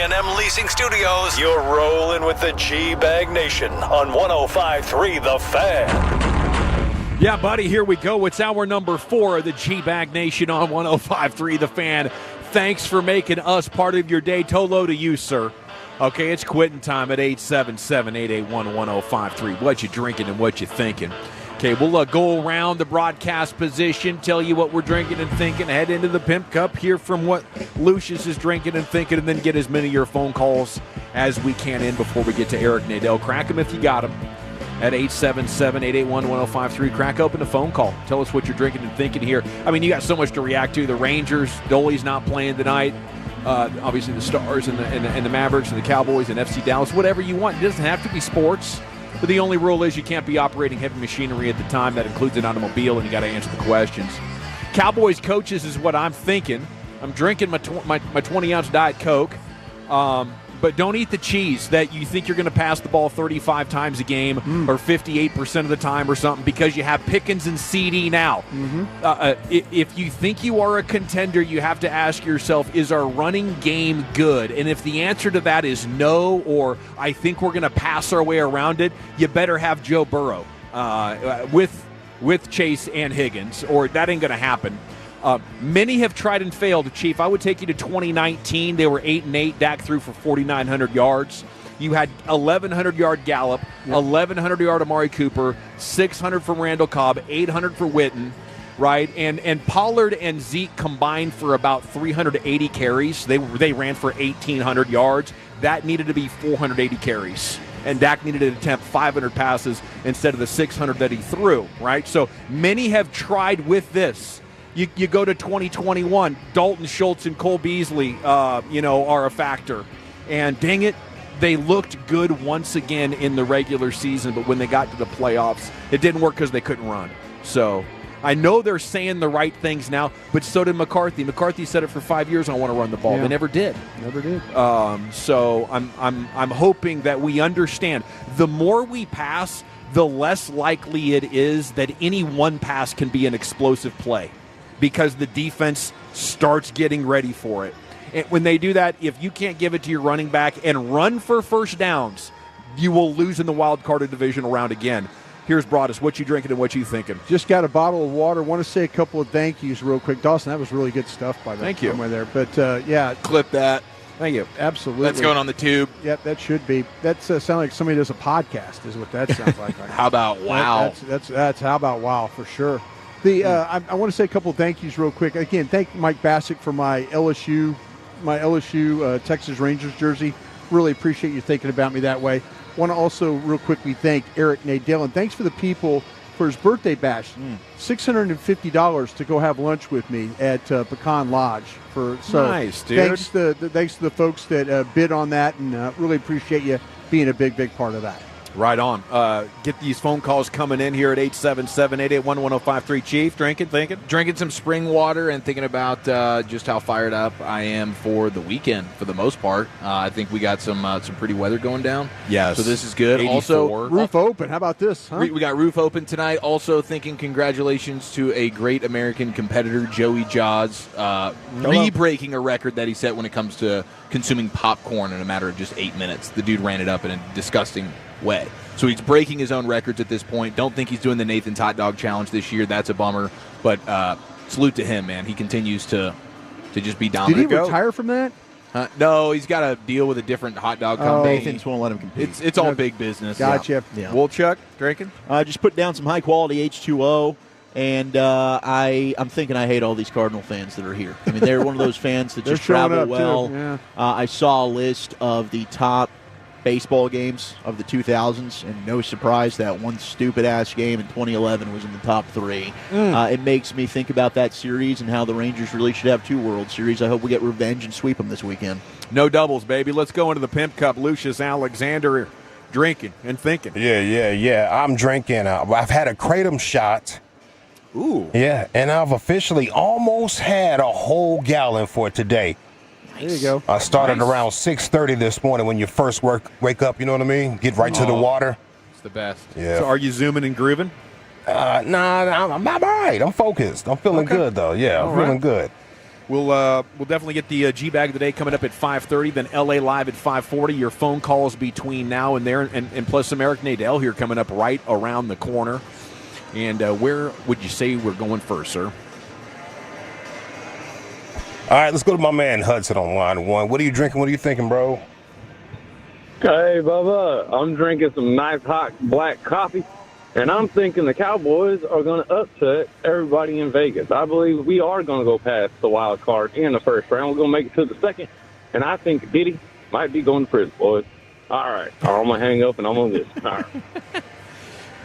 D&M Leasing Studios. You're rolling with the G-Bag Nation on 105.3 The Fan. Yeah, buddy, here we go. It's hour number 4 of the G-Bag Nation on 105.3 The Fan. Thanks for making us part of your day. Tolo to you, sir. Okay, it's quitting time at 877-881-1053. What you drinking and what you thinking? Okay, we'll go around the broadcast position, tell you what we're drinking and thinking, head into the Pimp Cup, hear from what Lucius is drinking and thinking, and then get as many of your phone calls as we can in before we get to Eric Nadel. Crack them if you got them at 877-881-1053. Crack open the phone call. Tell us what you're drinking and thinking here. I mean, you got so much to react to. The Rangers, Dolly's not playing tonight. Obviously the Stars and the Mavericks and the Cowboys and FC Dallas, whatever you want. It doesn't have to be sports. But the only rule is you can't be operating heavy machinery at the time. That includes an automobile, and you got to answer the questions. Cowboys coaches is what I'm thinking. I'm drinking my 20-ounce Diet Coke. But don't eat the cheese that you think you're going to pass the ball 35 times a game or 58% of the time or something because you have Pickens and CD now. If you think you are a contender, you have to ask yourself, is our running game good? And if the answer to that is no, or I think we're going to pass our way around it, you better have Joe Burrow with Chase and Higgins, or that ain't going to happen. Many have tried and failed. Chief, I would take you to 2019. They were 8-8. Dak threw for 4,900 yards. You had 1,100-yard Gallup, 1,100-yard Amari Cooper, 600 from Randall Cobb, 800 for Witten, right? And Pollard and Zeke combined for about 380 carries. They ran for 1,800 yards. That needed to be 480 carries. And Dak needed to attempt 500 passes instead of the 600 that he threw, right? So many have tried with this. You go to 2021, Dalton Schultz and Cole Beasley, are a factor. And dang it, they looked good once again in the regular season, but when they got to the playoffs, it didn't work because they couldn't run. So I know they're saying the right things now, but so did McCarthy. McCarthy said it for 5 years, I want to run the ball. Yeah. They never did. Never did. So I'm hoping that we understand. The more we pass, the less likely it is that any one pass can be an explosive play, because the defense starts getting ready for it. And when they do that, if you can't give it to your running back and run for first downs, you will lose in the wild card divisional round again. Here's Broadus. What you drinking and what you thinking? Just got a bottle of water. Want to say a couple of thank yous real quick. Dawson, that was really good stuff by the way. Thank you. There. But, yeah. Clip that. Thank you. Absolutely. That's going on the tube. Yep, that should be. That sounds like somebody does a podcast is what that sounds like. How about wow? That's how about wow for sure. I want to say a couple of thank yous real quick. Again, thank Mike Bassick for my LSU Texas Rangers jersey. Really appreciate you thinking about me that way. Want to also real quickly thank Eric Nadel, and thanks for the people for his birthday bash. $650 to go have lunch with me at Pecan Lodge. Nice, dude. Thanks to the folks that bid on that, and really appreciate you being a big part of that. Right on. Get these phone calls coming in here at 877-881-1053. Chief, drinking, thinking? Drinking some spring water and thinking about just how fired up I am for the weekend for the most part. I think we got some pretty weather going down. Yes. So this is good. 84. Also, roof open. How about this? Huh? We got roof open tonight. Also thinking congratulations to a great American competitor, Joey Jaws, re-breaking a record that he set when it comes to consuming popcorn in a matter of just 8 minutes. The dude ran it up in a disgusting way. So he's breaking his own records at this point. Don't think he's doing the Nathan's Hot Dog Challenge this year. That's a bummer. But salute to him, man. He continues to just be dominant. Did he retire from that? No, he's got to deal with a different hot dog company. Nathan's won't let him compete. It's all big business. Gotcha. Yeah. Wolchuk, drinking? Just put down some high-quality H2O, and I'm thinking I hate all these Cardinal fans that are here. I mean, they're one of those fans that just travel well. Yeah. I saw a list of the top baseball games of the 2000s, and no surprise that one stupid-ass game in 2011 was in the top 3. It makes me think about that series and how the Rangers really should have 2 World Series. I hope we get revenge and sweep them this weekend. No doubles, baby. Let's go into the Pimp Cup. Lucius Alexander drinking and thinking. Yeah. I'm drinking. I've had a kratom shot. Ooh. Yeah, and I've officially almost had a whole gallon for today. There you go. I started around 6:30 this morning when you first wake up, you know what I mean? Get right to the water. It's the best. Yeah. So are you zooming and grooving? Nah, I'm all right. I'm focused. I'm feeling good, though. Yeah, I'm feeling good. We'll definitely get the G-Bag of the Day coming up at 5:30, then LA Live at 5:40. Your phone calls between now and there, and plus some Eric Nadel here coming up right around the corner. And where would you say we're going first, sir? All right, let's go to my man Hudson on line one. What are you drinking? What are you thinking, bro? Hey, Bubba. I'm drinking some nice hot black coffee, and I'm thinking the Cowboys are going to upset everybody in Vegas. I believe we are going to go past the wild card in the first round. We're going to make it to the second, and I think Getty might be going to prison, boys. All right. I'm going to hang up, and I'm going to listen. All right.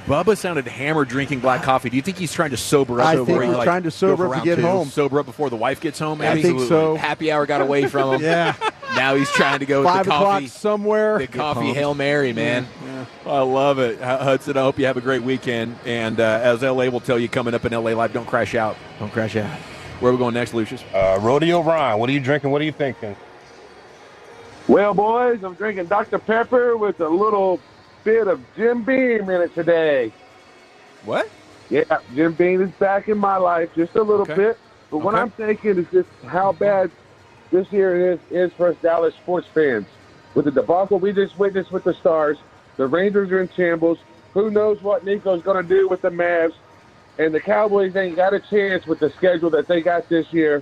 Bubba sounded hammered drinking black coffee. Do you think he's trying to sober up? I think he's trying to sober up to get home. Sober up before the wife gets home, maybe? I think so. Happy hour got away from him. Yeah. Now he's trying to go with 5 the coffee. o'clock somewhere. The coffee Hail Mary, man. Yeah. I love it. Hudson, I hope you have a great weekend. And as LA will tell you coming up in LA Live, don't crash out. Don't crash out. Where are we going next, Lucius? Rodeo Ryan, what are you drinking? What are you thinking? Well, boys, I'm drinking Dr. Pepper with a little bit of Jim Beam in it today. What? Yeah, Jim Beam is back in my life just a little bit. But what I'm thinking is just how bad this year is for us Dallas sports fans. With the debacle we just witnessed with the Stars, the Rangers are in shambles. Who knows what Nico's going to do with the Mavs. And the Cowboys ain't got a chance with the schedule that they got this year.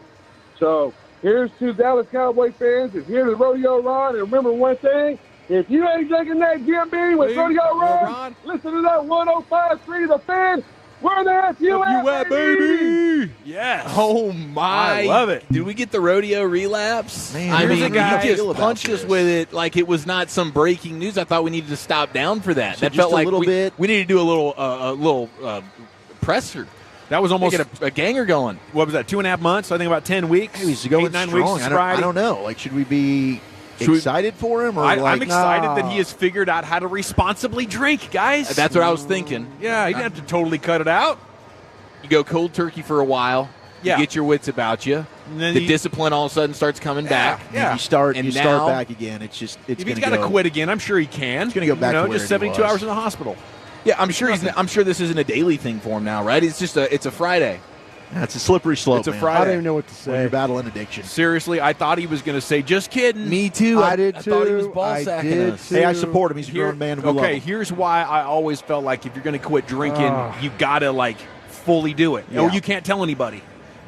So here's to Dallas Cowboy fans. And here's the Rodeo Ron. And remember one thing. If you ain't drinking that Jim Beam with Rodeo Ron, listen to that 105.3 The Fan. Where the you at, baby? Yes. Oh, my. I love it. Did we get the rodeo relapse? Man, I mean, a guy he just punched us with it like it was not some breaking news. I thought we needed to stop down for that. So That just felt a like little bit. we needed to do a little presser. That was almost get a ganger going. What was that? 2.5 months? I think about 10 weeks. He's going 8, 9 strong. weeks. I don't know. Like, should we be excited for him? Or I'm excited that he has figured out how to responsibly drink, guys. That's what I was thinking. Yeah, he didn't have to totally cut it out. You go cold turkey for a while. Yeah. You get your wits about you. And then the discipline all of a sudden starts coming back. Yeah. You start now, back again. It's if he's got to quit again, I'm sure he can. He's going to go back to where just 72 hours in the hospital. Yeah, I'm sure this isn't a daily thing for him now, right? It's just it's a Friday. That's a slippery slope. It's a man. Friday. I don't even know what to say. When you're battling addiction. Seriously, I thought he was going to say, just kidding. Me too. I did too. I thought he was ball sacking us. Hey, I support him. He's a grown man. And we love him. Here's why I always felt like if you're going to quit drinking, you got to fully do it. Yeah. Or you can't tell anybody.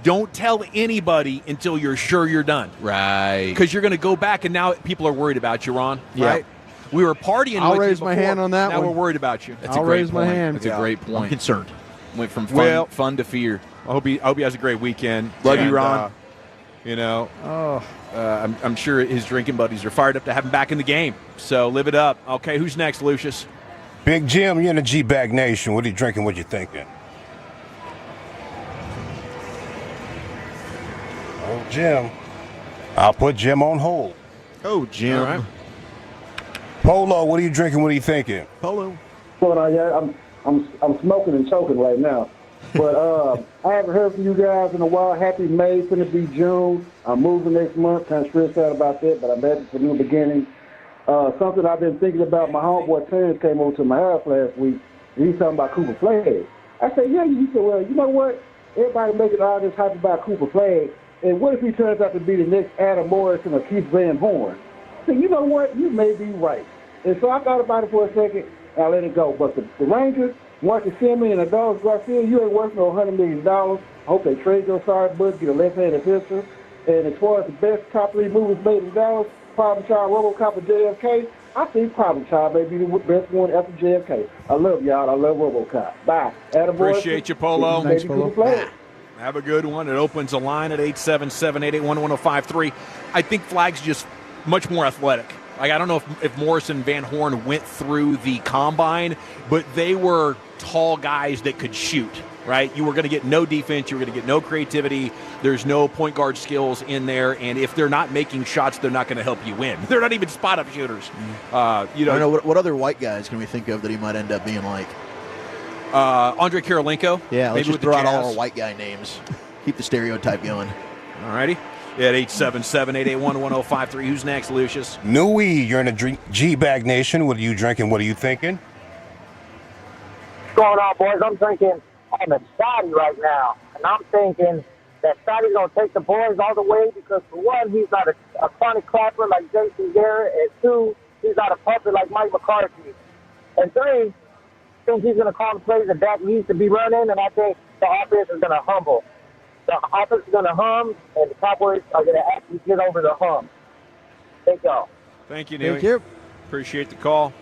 Don't tell anybody until you're sure you're done. Right. Because you're going to go back and now people are worried about you, Ron. Yeah. Right? We were partying I'll with raise you my before. hand on that now one. we're worried about you. That's I'll a great raise my point. hand. That's a great point. I'm concerned. Went from fun to fear. I hope he has a great weekend. Love you, Ron. I'm sure his drinking buddies are fired up to have him back in the game. So live it up. Okay, who's next, Lucius? Big Jim, you're in the G-Bag Nation. What are you drinking? What you thinking? Oh, Jim. I'll put Jim on hold. Oh, Jim. All right. Polo, what are you drinking? What are you thinking? Polo. I'm smoking and choking right now. But I haven't heard from you guys in a while. Happy May. It's going to be June. I'm moving next month. Kind of stressed out about that, but I'm ready for new beginnings. Something I've been thinking about, my homeboy Terrence came over to my house last week, and he's talking about Cooper Flagg. I said, yeah. He said, well, you know what? Everybody making all this hype about Cooper Flagg, and what if he turns out to be the next Adam Morrison or Keith Van Horn? I said, you know what? You may be right. And so I thought about it for a second, and I let it go. But the Rangers, Marcus Semien and Adolis Garcia, you ain't worth no $100 million. I hope they trade your sorry butt, get a left-handed pitcher. And as far as the best top 3 movies made in Dallas, Problem Child, RoboCop, and JFK, I think Problem Child may be the best one after JFK. I love y'all. I love RoboCop. Bye. Appreciate you, Polo. Thanks, Polo. Have a good one. It opens a line at 877-881-1053. I think Flagg's just much more athletic. Like, I don't know if Morrison and Van Horn went through the combine, but they were tall guys that could shoot, right? You were going to get no defense. You were going to get no creativity. There's no point guard skills in there. And if they're not making shots, they're not going to help you win. They're not even spot-up shooters. I don't know. What other white guys can we think of that he might end up being like? Andre Karolinko. Yeah, let's maybe just throw out all our white guy names. Keep the stereotype going. All righty. At 877-881-1053. Who's next, Lucius? Nui, you're in the G-Bag Nation. What are you drinking? What are you thinking? What's going on, boys? I'm drinking. I'm excited right now, and I'm thinking that Scotty's going to take the boys all the way because, for one, he's not a chronic clapper like Jason Garrett, and two, he's not a puppet like Mike McCarthy. And three, I think he's going to call the plays that Dak needs to be running, and I think the offense is going to humble. The offense is going to hum, and the Cowboys are going to actually get over the hump. Thank y'all. Thank you, Newey. Thank you. Appreciate the call.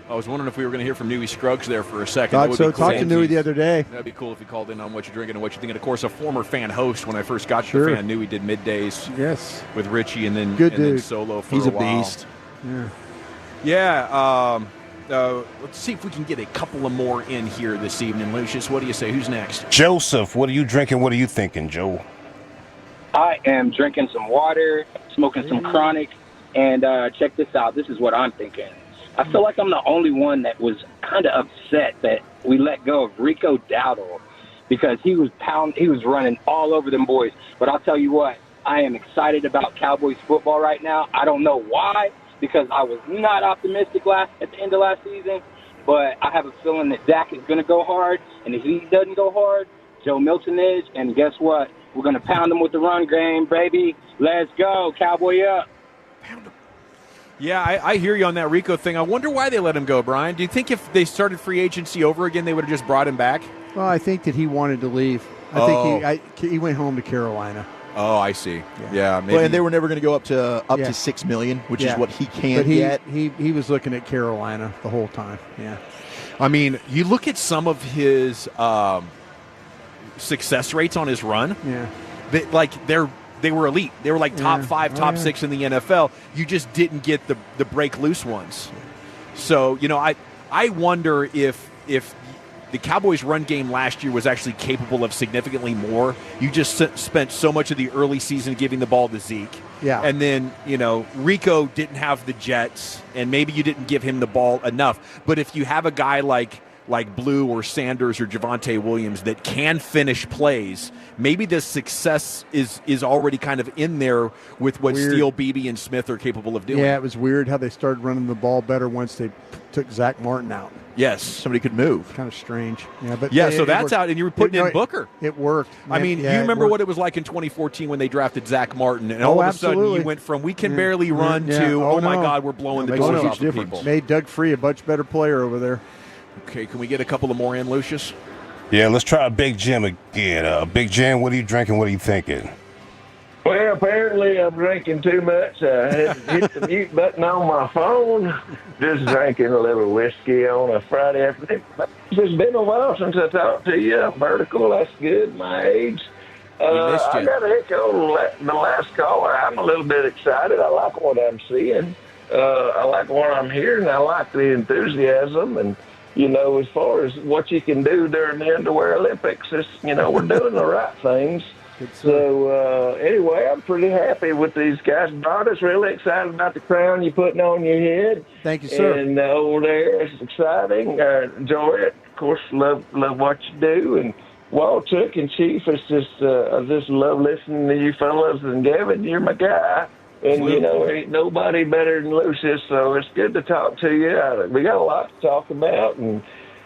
I was wondering if we were going to hear from Newey Scruggs there for a second. Thought so. Talked to Newey the other day. That'd be cool if he called in on what you're drinking and what you're thinking. Of course, a former fan host when I first got to Sure. the fan. Newey did middays. Yes. With Richie and then, Good and then dude. solo for He's a a while. beast. Yeah. Yeah. Let's see if we can get a couple of more in here this evening. Lucius, what do you say? Who's next? Joseph, what are you drinking? What are you thinking, Joe? I am drinking some water, smoking some chronic, and check this out. This is what I'm thinking. I feel like I'm the only one that was kind of upset that we let go of Rico Dowdle because he was running all over them boys. But I'll tell you what, I am excited about Cowboys football right now. I don't know why, because I was not optimistic at the end of last season, but I have a feeling that Dak is going to go hard, and if he doesn't go hard, Joe Milton is, and guess what? We're going to pound him with the run game, baby. Let's go, Cowboy up. Yeah, I hear you on that Rico thing. I wonder why they let him go, Brian. Do you think if they started free agency over again, they would have just brought him back? Well, I think that he wanted to leave. I think he went home to Carolina. Oh, I see. Yeah, maybe. Well, and they were never going to go up to $6 million, which is what he can't get. He was looking at Carolina the whole time. Yeah. I mean, you look at some of his success rates on his run. Yeah. They were elite. They were like top 5, top 6 in the NFL. You just didn't get the break loose ones. So, I wonder if the Cowboys' run game last year was actually capable of significantly more. You just spent so much of the early season giving the ball to Zeke. Yeah. And then, Rico didn't have the Jets, and maybe you didn't give him the ball enough. But if you have a guy like Blue or Sanders or Javonte Williams that can finish plays, maybe the success is already kind of in there with what Steele, Beebe, and Smith are capable of doing. Yeah, it was weird how they started running the ball better once they took Zach Martin out. Yes. Somebody could move. Kind of strange. Yeah, but so that's out, and you were putting in Booker. It worked. I mean, you remember what it was like in 2014 when they drafted Zach Martin, and all of a sudden you went from we can barely run to, my God, we're blowing the doors off of people. Made Doug Free a much better player over there. Okay, can we get a couple of more in, Lucius? Yeah, let's try Big Jim again. Big Jim, what are you drinking? What are you thinking? Well, apparently I'm drinking too much. I had to hit the mute button on my phone. Just drinking a little whiskey on a Friday afternoon. It's been a while since I talked to you. Vertical, that's good, my age. I got to echo the last caller. I'm a little bit excited. I like what I'm seeing. I like what I'm hearing. I like the enthusiasm. And, as far as what you can do during the Underwear Olympics, we're doing the right things. So, anyway, I'm pretty happy with these guys. Broadus, really excited about the crown you're putting on your head. Thank you, sir. And over there, it's exciting. Enjoy it. Of course, love what you do. And Walt, Chuck, and Chief, I just love listening to you fellas. And Gavin, you're my guy. And, ain't nobody better than Lucius, so it's good to talk to you. We got a lot to talk about, and,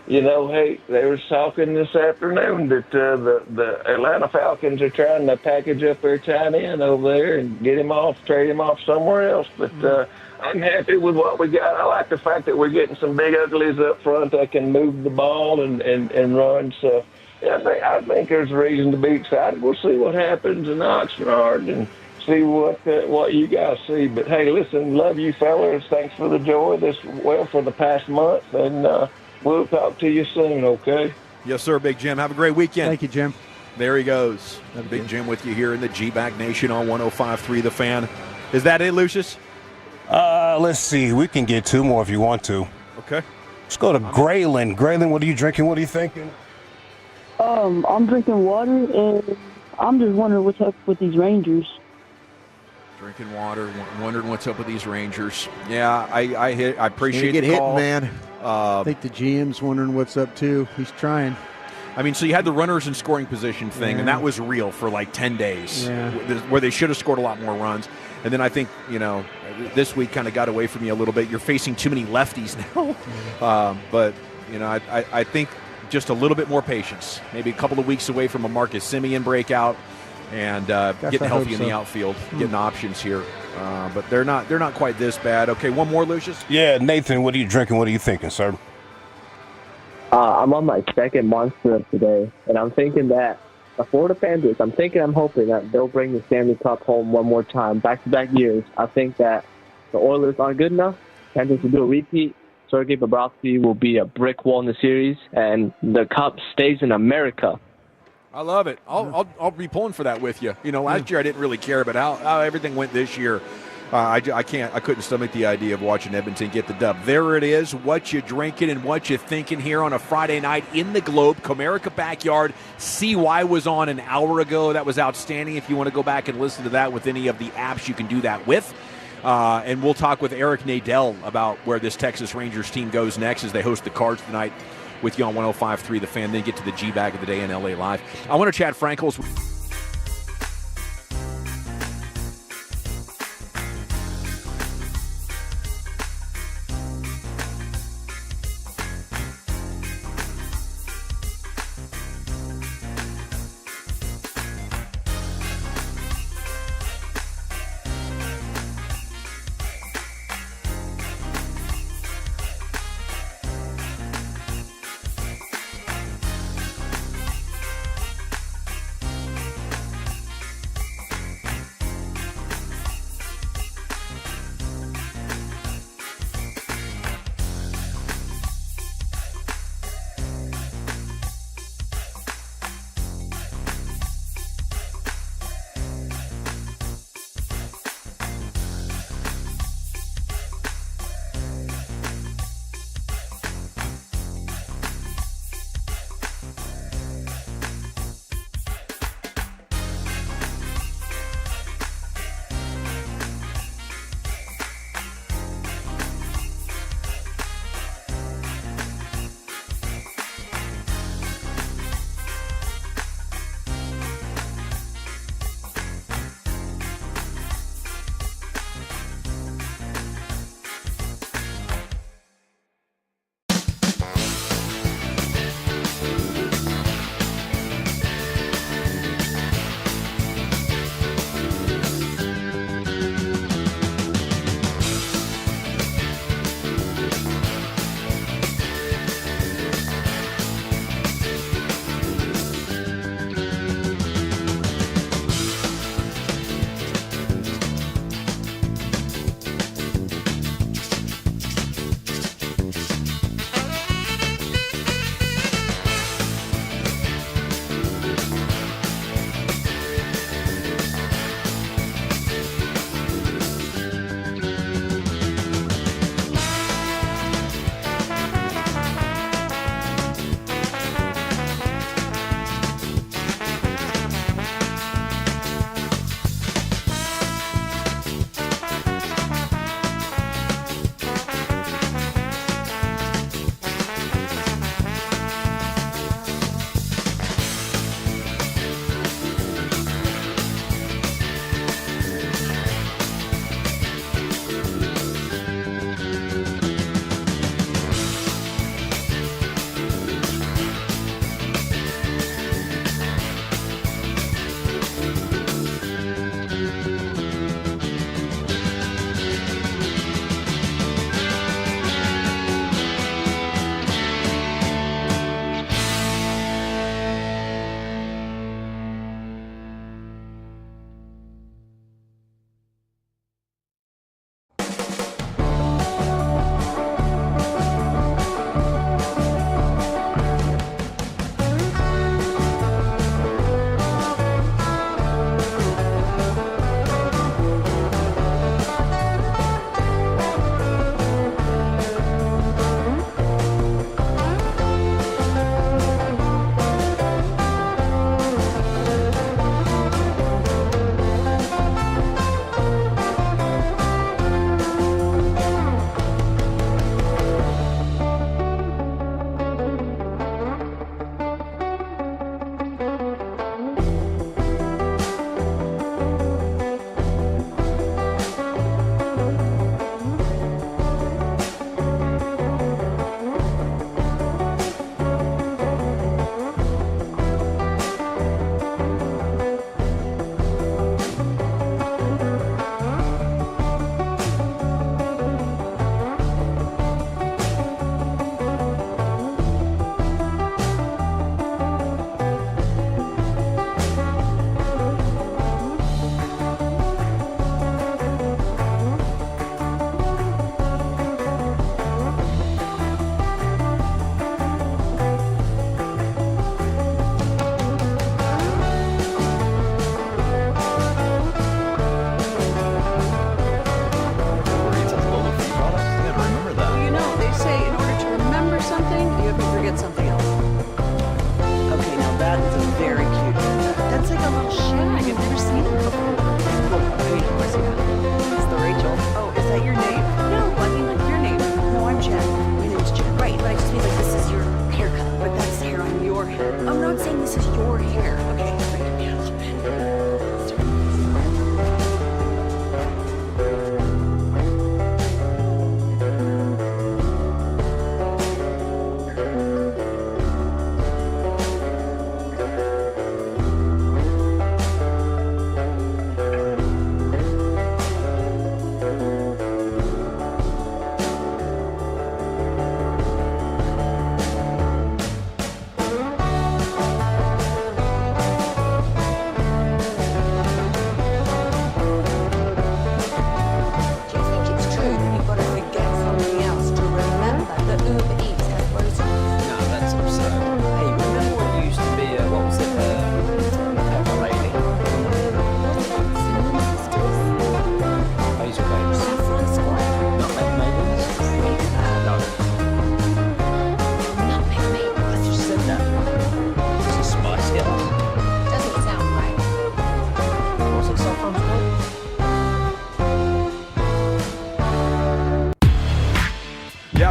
hey, they were talking this afternoon that the Atlanta Falcons are trying to package up their tight end over there and trade him off somewhere else. But I'm happy with what we got. I like the fact that we're getting some big uglies up front that can move the ball and run. So yeah, I think there's a reason to be excited. We'll see what happens in Oxnard and see what you guys see. But hey, listen, love you fellas. Thanks for the joy for the past month, and we'll talk to you soon. Okay? Yes, sir, Big Jim. Have a great weekend. Thank you, Jim. There he goes. Big Jim with you here in the G-Bag Nation on 105.3 The Fan. Is that it, Lucius? Let's see. We can get 2 more if you want to. Okay. Let's go to Graylin. Graylin, what are you drinking? What are you thinking? I'm drinking water, and I'm just wondering what's up with these Rangers. Drinking water, wondering what's up with these Rangers. Yeah, I appreciate it. The call. Man. I think the GM's wondering what's up too. He's trying. I mean, so you had the runners in scoring position thing, and that was real for like 10 days, where they should have scored a lot more runs. And then I think, this week kind of got away from you a little bit. You're facing too many lefties now. But, I think just a little bit more patience. Maybe a couple of weeks away from a Marcus Simeon breakout. and getting healthy in the outfield, getting options here. But they're not quite this bad. Okay, one more, Lucius. Yeah, Nathan, what are you drinking? What are you thinking, sir? I'm on my second Monster of today, and I'm thinking that the Florida Panthers, I'm hoping that they'll bring the Stanley Cup home one more time, back-to-back years. I think that the Oilers aren't good enough. Panthers will do a repeat. Sergei Bobrovsky will be a brick wall in the series, and the Cup stays in America. I love it. I'll be pulling for that with you. Last year I didn't really care about how everything went this year. I couldn't stomach the idea of watching Edmonton get the dub. There it is. What you drinking and what you thinking here on a Friday night in the Globe, Comerica Backyard. CY was on an hour ago. That was outstanding. If you want to go back and listen to that with any of the apps, you can do that with. And we'll talk with Eric Nadel about where this Texas Rangers team goes next as they host the Cards tonight with you on 105.3 The Fan. Then get to the G-Bag of the Day in LA Live. I want to chat Frankels.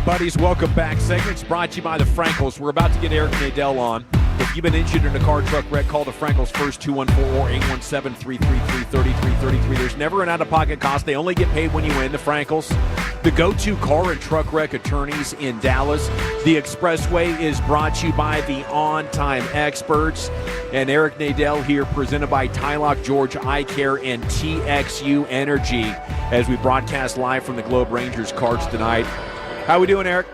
buddies, welcome back. Segment's brought to you by the Frankels. We're about to get Eric Nadel on. If you've been injured in a car, truck wreck, call the Frankels first, 214 or 817-333-3333. There's never an out-of-pocket cost. They only get paid when you win. The Frankels, the go-to car and truck wreck attorneys in Dallas. The Expressway is brought to you by the On-Time Experts. And Eric Nadel here, presented by Tylock George Eye Care and TXU Energy, as we broadcast live from the Globe Rangers Cards tonight. How we doing, Eric?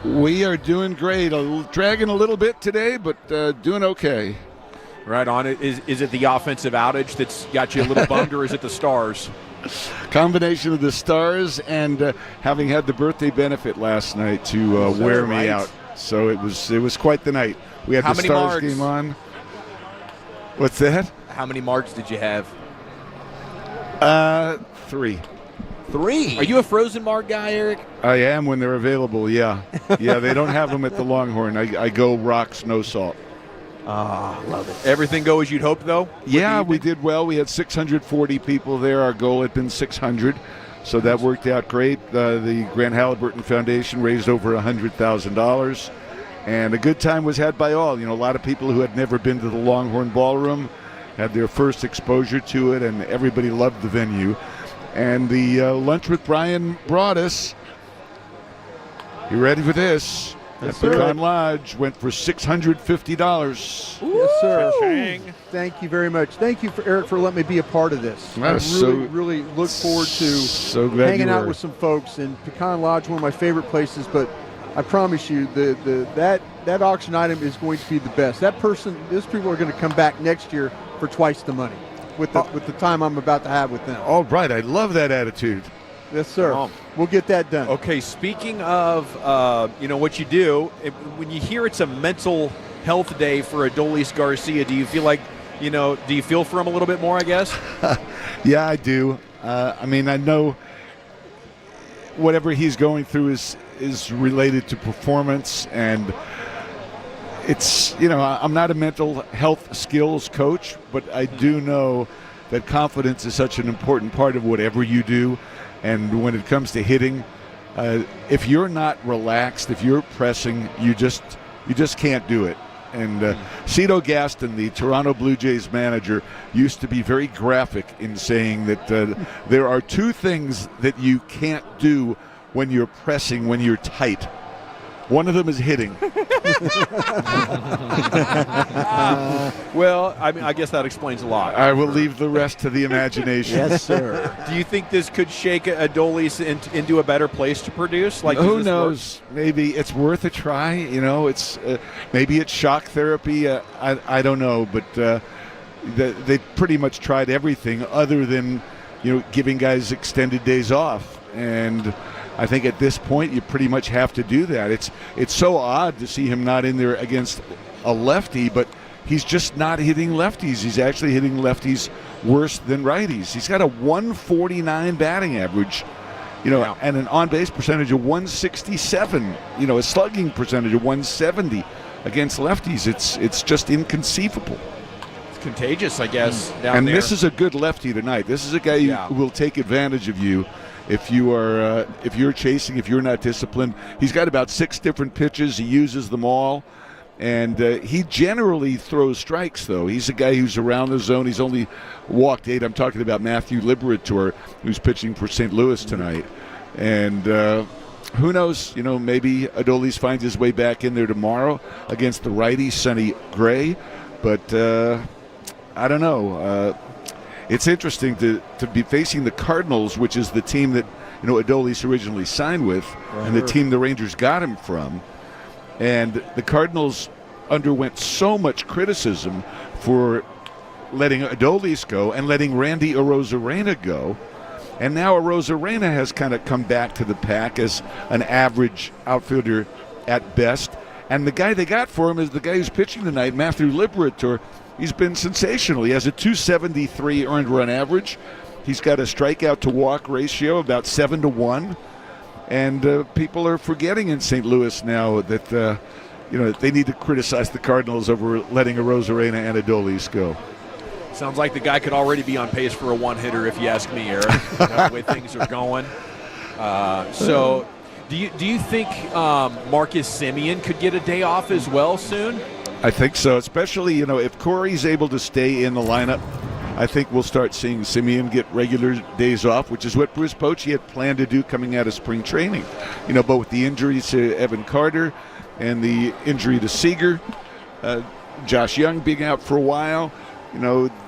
We are doing great. Dragging a little bit today, but doing okay. Right on. Is it the offensive outage that's got you a little bummed, or is it the Stars? Combination of the Stars and having had the birthday benefit last night to wear me out. So it was quite the night. We had the Stars game on. What's that? How many marks did you have? 3. 3? Are you a frozen mark guy, Eric? I am when they're available, yeah. Yeah, they don't have them at the Longhorn. I go rocks, no salt. Love it. Everything go as you'd hope, though? Yeah, we did well. We had 640 people there. Our goal had been 600, so that worked out great. The Grant Halliburton Foundation raised over $100,000, and a good time was had by all. You know, a lot of people who had never been to the Longhorn Ballroom had their first exposure to it, and everybody loved the venue. And the Lunch with Brian brought us. You ready for this? Yes, the Pecan Lodge went for $650. Yes, sir. Cha-ching. Thank you very much. Thank you, Eric, for letting me be a part of this. I really look forward to hanging out with some folks. And Pecan Lodge, one of my favorite places. But I promise you, that auction item is going to be the best. Those people are going to come back next year for twice the money with the time I'm about to have with them. All right, I love that attitude. Yes, sir. We'll get that done. Okay, speaking of what you do, when you hear it's a mental health day for Adolis Garcia, do you feel like, do you feel for him a little bit more, I guess? Yeah, I do. I mean, I know whatever he's going through is related to performance, and it's, I'm not a mental health skills coach, but I do know that confidence is such an important part of whatever you do. And when it comes to hitting, if you're not relaxed, if you're pressing, you just can't do it. And Cito Gaston, the Toronto Blue Jays manager, used to be very graphic in saying that there are 2 things that you can't do when you're pressing, when you're tight. One of them is hitting. Well, I guess that explains a lot. I will leave the rest to the imagination. Yes, sir. Do you think this could shake Adolis into a better place to produce? Who knows? Maybe it's worth a try. It's maybe it's shock therapy. I don't know, but they pretty much tried everything other than giving guys extended days off. And I think at this point you pretty much have to do that. It's so odd to see him not in there against a lefty, but he's just not hitting lefties. He's actually hitting lefties worse than righties. He's got a 149 batting average, and an on-base percentage of 167, a slugging percentage of 170 against lefties. It's just inconceivable. It's contagious, I guess, down and there. This is a good lefty tonight. This is a guy who will take advantage of you. If you're chasing, if you're not disciplined. He's got about 6 different pitches. He uses them all, and he generally throws strikes. Though he's a guy who's around the zone. He's only walked 8. I'm talking about Matthew Liberator, who's pitching for St. Louis tonight. And who knows? Maybe Adolis finds his way back in there tomorrow against the righty Sonny Gray. But I don't know. It's interesting to be facing the Cardinals, which is the team that Adolis originally signed with, and the team the Rangers got him from. And the Cardinals underwent so much criticism for letting Adolis go and letting Randy Arozarena go. And now Arozarena has kind of come back to the pack as an average outfielder at best. And the guy they got for him is the guy who's pitching tonight, Matthew Liberator. He's been sensational. He has a 273 earned run average. He's got a strikeout to walk ratio about 7-1. And people are forgetting in St. Louis now that they need to criticize the Cardinals over letting Arozarena and Adolis go. Sounds like the guy could already be on pace for a one-hitter, if you ask me, Eric. The way things are going. So Do you think Marcus Semien could get a day off as well soon? I think so, especially, if Corey's able to stay in the lineup, I think we'll start seeing Semien get regular days off, which is what Bruce Bochy had planned to do coming out of spring training. But with the injuries to Evan Carter and the injury to Seager, Josh Young being out for a while,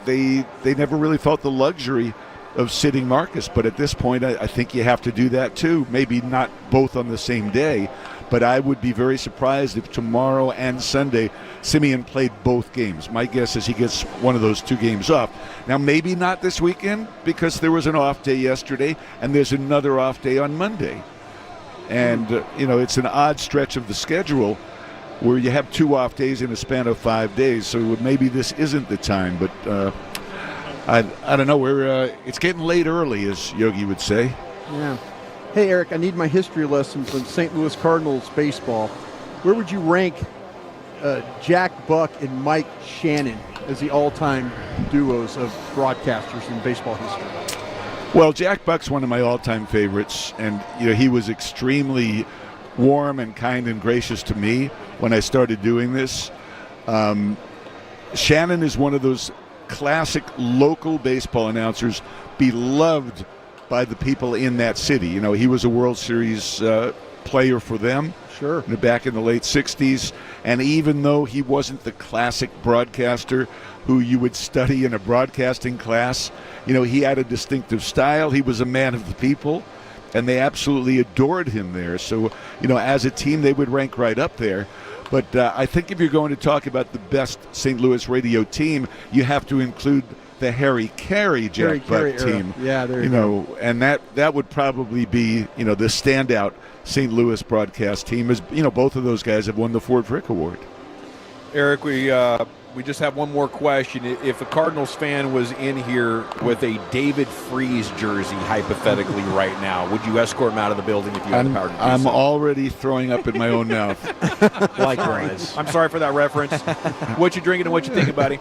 they never really felt the luxury of sitting Marcus. But at this point, I think you have to do that too. Maybe not both on the same day, but I would be very surprised if tomorrow and Sunday Semien played both games. My guess is he gets one of those 2 games off. Now, maybe not this weekend because there was an off day yesterday and there's another off day on Monday. And, it's an odd stretch of the schedule where you have 2 off days in a span of 5 days. So maybe this isn't the time, but I don't know. It's getting late early, as Yogi would say. Yeah. Hey, Eric, I need my history lessons on St. Louis Cardinals baseball. Where would you rank Jack Buck and Mike Shannon as the all-time duos of broadcasters in baseball history? Well, Jack Buck's one of my all-time favorites, and he was extremely warm and kind and gracious to me when I started doing this. Shannon is one of those classic local baseball announcers, beloved by the people in that city. He was a World Series player for them. Sure. Back in the late 60s. And even though he wasn't the classic broadcaster who you would study in a broadcasting class, he had a distinctive style. He was a man of the people, and they absolutely adored him there. So, as a team, they would rank right up there. But I think if you're going to talk about the best St. Louis radio team, you have to include the Harry Carey Jack Buck team. Yeah, there you go. And that would probably be, the standout St. Louis broadcast team. As both of those guys have won the Ford Frick Award. Eric, we just have one more question. If a Cardinals fan was in here with a David Freese jersey, hypothetically, right now, would you escort him out of the building if you had the power to do so? I'm already throwing up in my own mouth. Likewise. I'm sorry for that reference. What you drinking and what you thinking, buddy?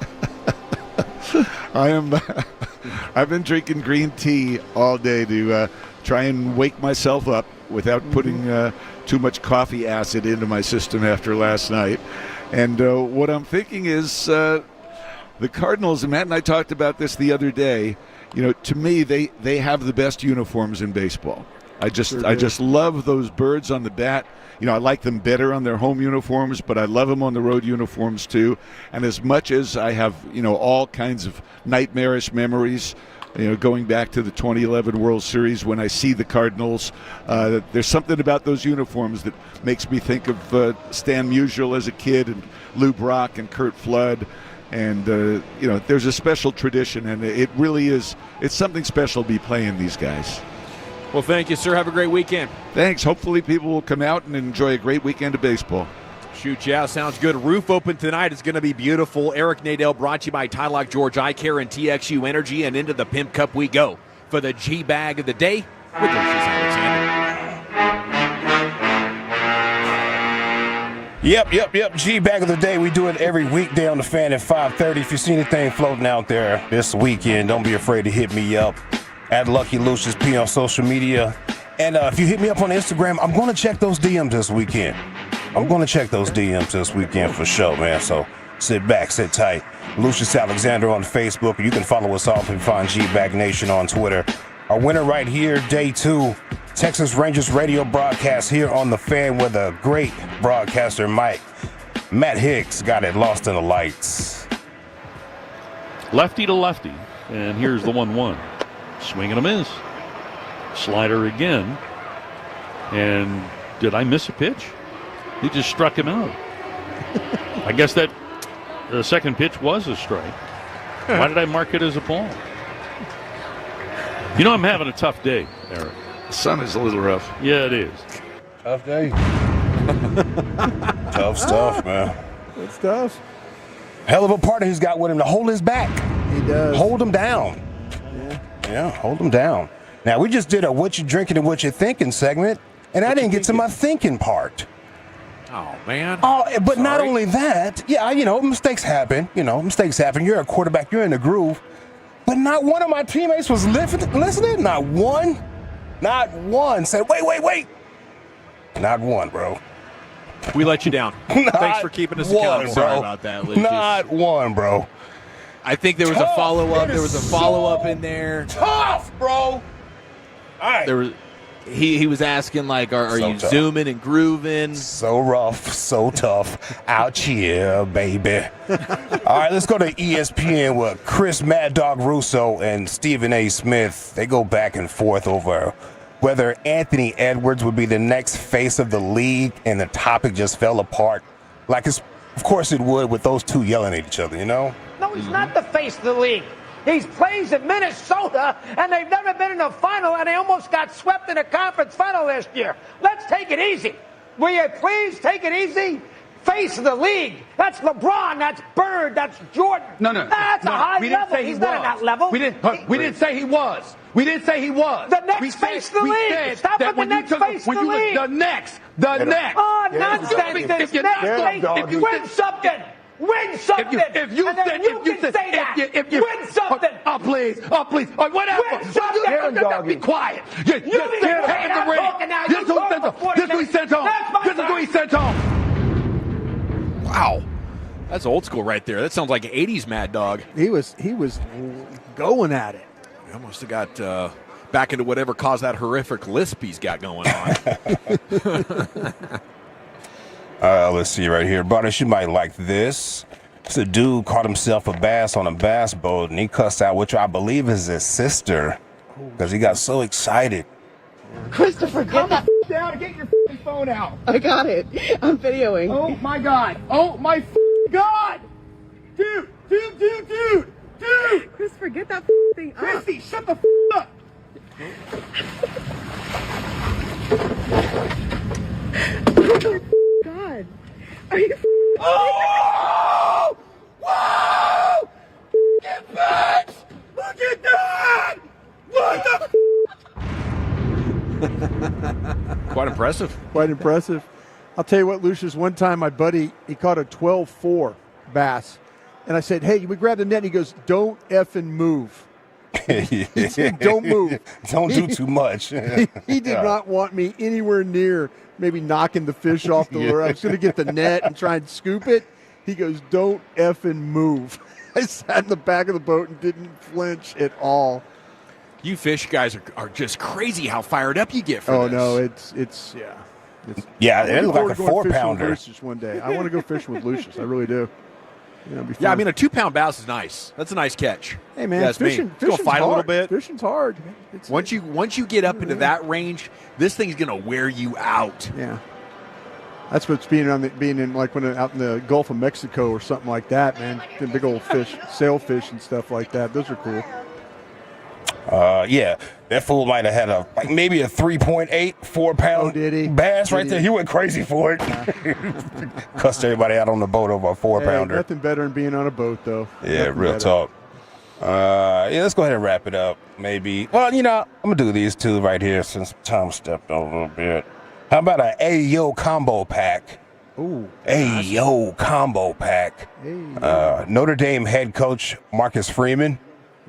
I've been drinking green tea all day to try and wake myself up without putting too much coffee acid into my system after last night. And what I'm thinking is the Cardinals, and Matt and I talked about this the other day, to me, they have the best uniforms in baseball. I just love those birds on the bat. I like them better on their home uniforms, but I love them on the road uniforms too. And as much as I have, all kinds of nightmarish memories, going back to the 2011 World Series when I see the Cardinals, there's something about those uniforms that makes me think of Stan Musial as a kid and Lou Brock and Curt Flood. And, there's a special tradition, and it really is. It's something special to be playing these guys. Well, thank you, sir. Have a great weekend. Thanks. Hopefully people will come out and enjoy a great weekend of baseball. Shoot, yeah, sounds good. Roof open tonight. It's going to be beautiful. Eric Nadel brought to you by Tylock George Eye Care and TXU Energy. And into the Pimp Cup we go for the G-Bag of the day with Lucius Alexander. Yep. G-Bag of the day. We do it every weekday on the Fan at 5:30. If you see anything floating out there this weekend, don't be afraid to hit me up at Lucky Lucius P on social media. And if you hit me up on Instagram, I'm going to check those DMs this weekend. For sure, man. So sit back, sit tight. Lucius Alexander on Facebook. You can follow us all if you find G-Bag Nation on Twitter. Our winner right here, day 2, Texas Rangers radio broadcast here on the Fan with a great broadcaster, Matt Hicks, got it lost in the lights. Lefty to lefty, and here's the 1-1. Swing and a miss. Slider again. And did I miss a pitch? He just struck him out. I guess that the second pitch was a strike. Why did I mark it as a ball? I'm having a tough day, Eric. The sun is a little rough. Yeah, it is. Tough day. Tough stuff, man. Good stuff. Hell of a partner he's got with him to hold his back. He does. Hold him down. Yeah, hold him down. Now, we just did a what you drinking and what you thinking segment, and I didn't get to my thinking part. Oh, man. Oh, but not only that, mistakes happen. You're a quarterback. You're in the groove. But not one of my teammates was listening. Not one said, wait. Not one, bro. We let you down. Thanks for keeping us accountable. Bro. Sorry about that, Lucius. Not one, bro. I think there was a follow-up. There was a follow-up in there. Tough, bro. All right. There was. He was asking, like, are So you tough. zooming and grooving? So rough, so tough. Out here, baby. All right, let's go to ESPN with Chris Mad Dog Russo and Stephen A. Smith. They go back and forth over whether Anthony Edwards would be the next face of the league, and the topic just fell apart. Like, of course it would with those two yelling at each other, you know? No, he's not the face of the league. He plays in Minnesota, and they've never been in a final, and they almost got swept in a conference final last year. Let's take it easy. Will you please take it easy? Face of the league. That's LeBron. That's Bird. That's Jordan. No. That's a high level. He's not at that level. We didn't say he was. We didn't say he was. The next face of the league. Stop with the next face of the league. The next. Oh, nonsense. If you win something. Win something. If you say that. Win something. Oh, please. Oh, whatever. Win something. Be quiet. Just take the ring. This is who he sent home. This is who he sent home. Wow. That's old school right there. That sounds like 80s Mad Dog. He was going at it. He almost have got back into whatever caused that horrific lisp he's got going on. Let's see right here. Brothers, you might like this. It's a dude caught himself a bass on a bass boat, and he cussed out, which I believe is his sister, because he got so excited. Christopher, calm the down and get your phone out. I got it. I'm videoing. Oh, my God. Oh, my God. Dude. Christopher, get that thing up. Christy, shut the up. God. Are you Oh! Whoa! Get back! Look at that! What the Quite impressive. Quite impressive. I'll tell you what, Lucius, one time my buddy, he caught a 12-4 bass. And I said, hey, we grabbed the net. And he goes, don't effing move. He said, don't move. Don't do too much. He did not want me anywhere near maybe knocking the fish off the lure. I was going to get the net and try and scoop it. He goes, don't effing move. I sat in the back of the boat and didn't flinch at all. You fish guys are just crazy how fired up you get for this. No, it's yeah. Yeah, it looked like a 4-pounder. One day. I want to go fishing with Lucius. I really do. Yeah, I mean, a 2-pound bass is nice. That's a nice catch. Hey, man, fishing's go fight hard. a little bit. Fishing's hard. Once you get up into that range, this thing's going to wear you out. Yeah. That's what's being in like when out in the Gulf of Mexico or something like that, man. The big old fish, sailfish and stuff like that. Those are cool. Yeah, that fool might have had maybe a 3.8, 4-pound bass right there. He went crazy for it. Cussed everybody out on the boat over a 4-pounder. Nothing better than being on a boat, though. Yeah, Nothing real better. talk. Yeah, let's go ahead and wrap it up, maybe. Well, I'm going to do these two right here since Tom stepped over a little bit. How about a Ayo combo pack? Ooh. Ayo combo pack. Hey. Notre Dame head coach Marcus Freeman.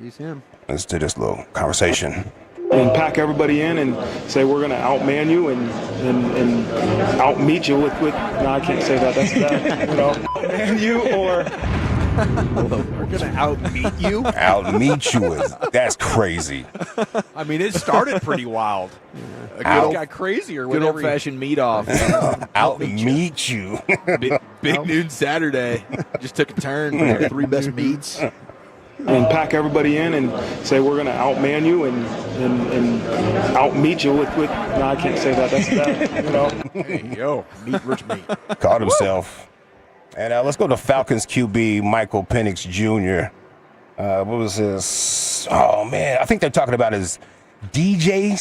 He's him. Let's do this little conversation. And pack everybody in and say we're going to outman you and outmeet you with no, I can't say that. That's bad. Outman you or we're going to outmeet you. Outmeet you that's crazy. I mean, it started pretty wild. It got crazier. Good old-fashioned meet-off. Outmeet you. Big noon Saturday. Just took a turn. 3 best meets. and pack everybody in and say we're going to outman you and outmeet you with no, I can't say that. That's bad. Hey, yo, meet rich meat. Caught himself. And let's go to Falcons QB Michael Penix Jr. What was his? Oh man, I think they're talking about his DJ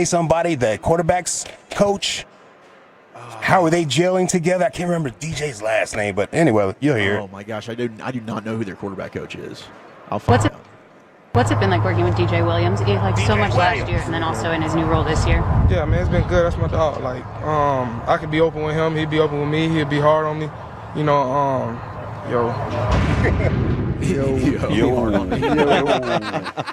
somebody, the quarterback's coach. How are they gelling together? I can't remember DJ's last name, but anyway, you'll hear it. Oh my gosh, I do not know who their quarterback coach is. I'll find out. What's it been like working with DJ Williams? He so much last year, and then also in his new role this year. Yeah, man, it's been good. That's my dog. Like, I could be open with him. He'd be open with me. He'd be hard on me. Yo.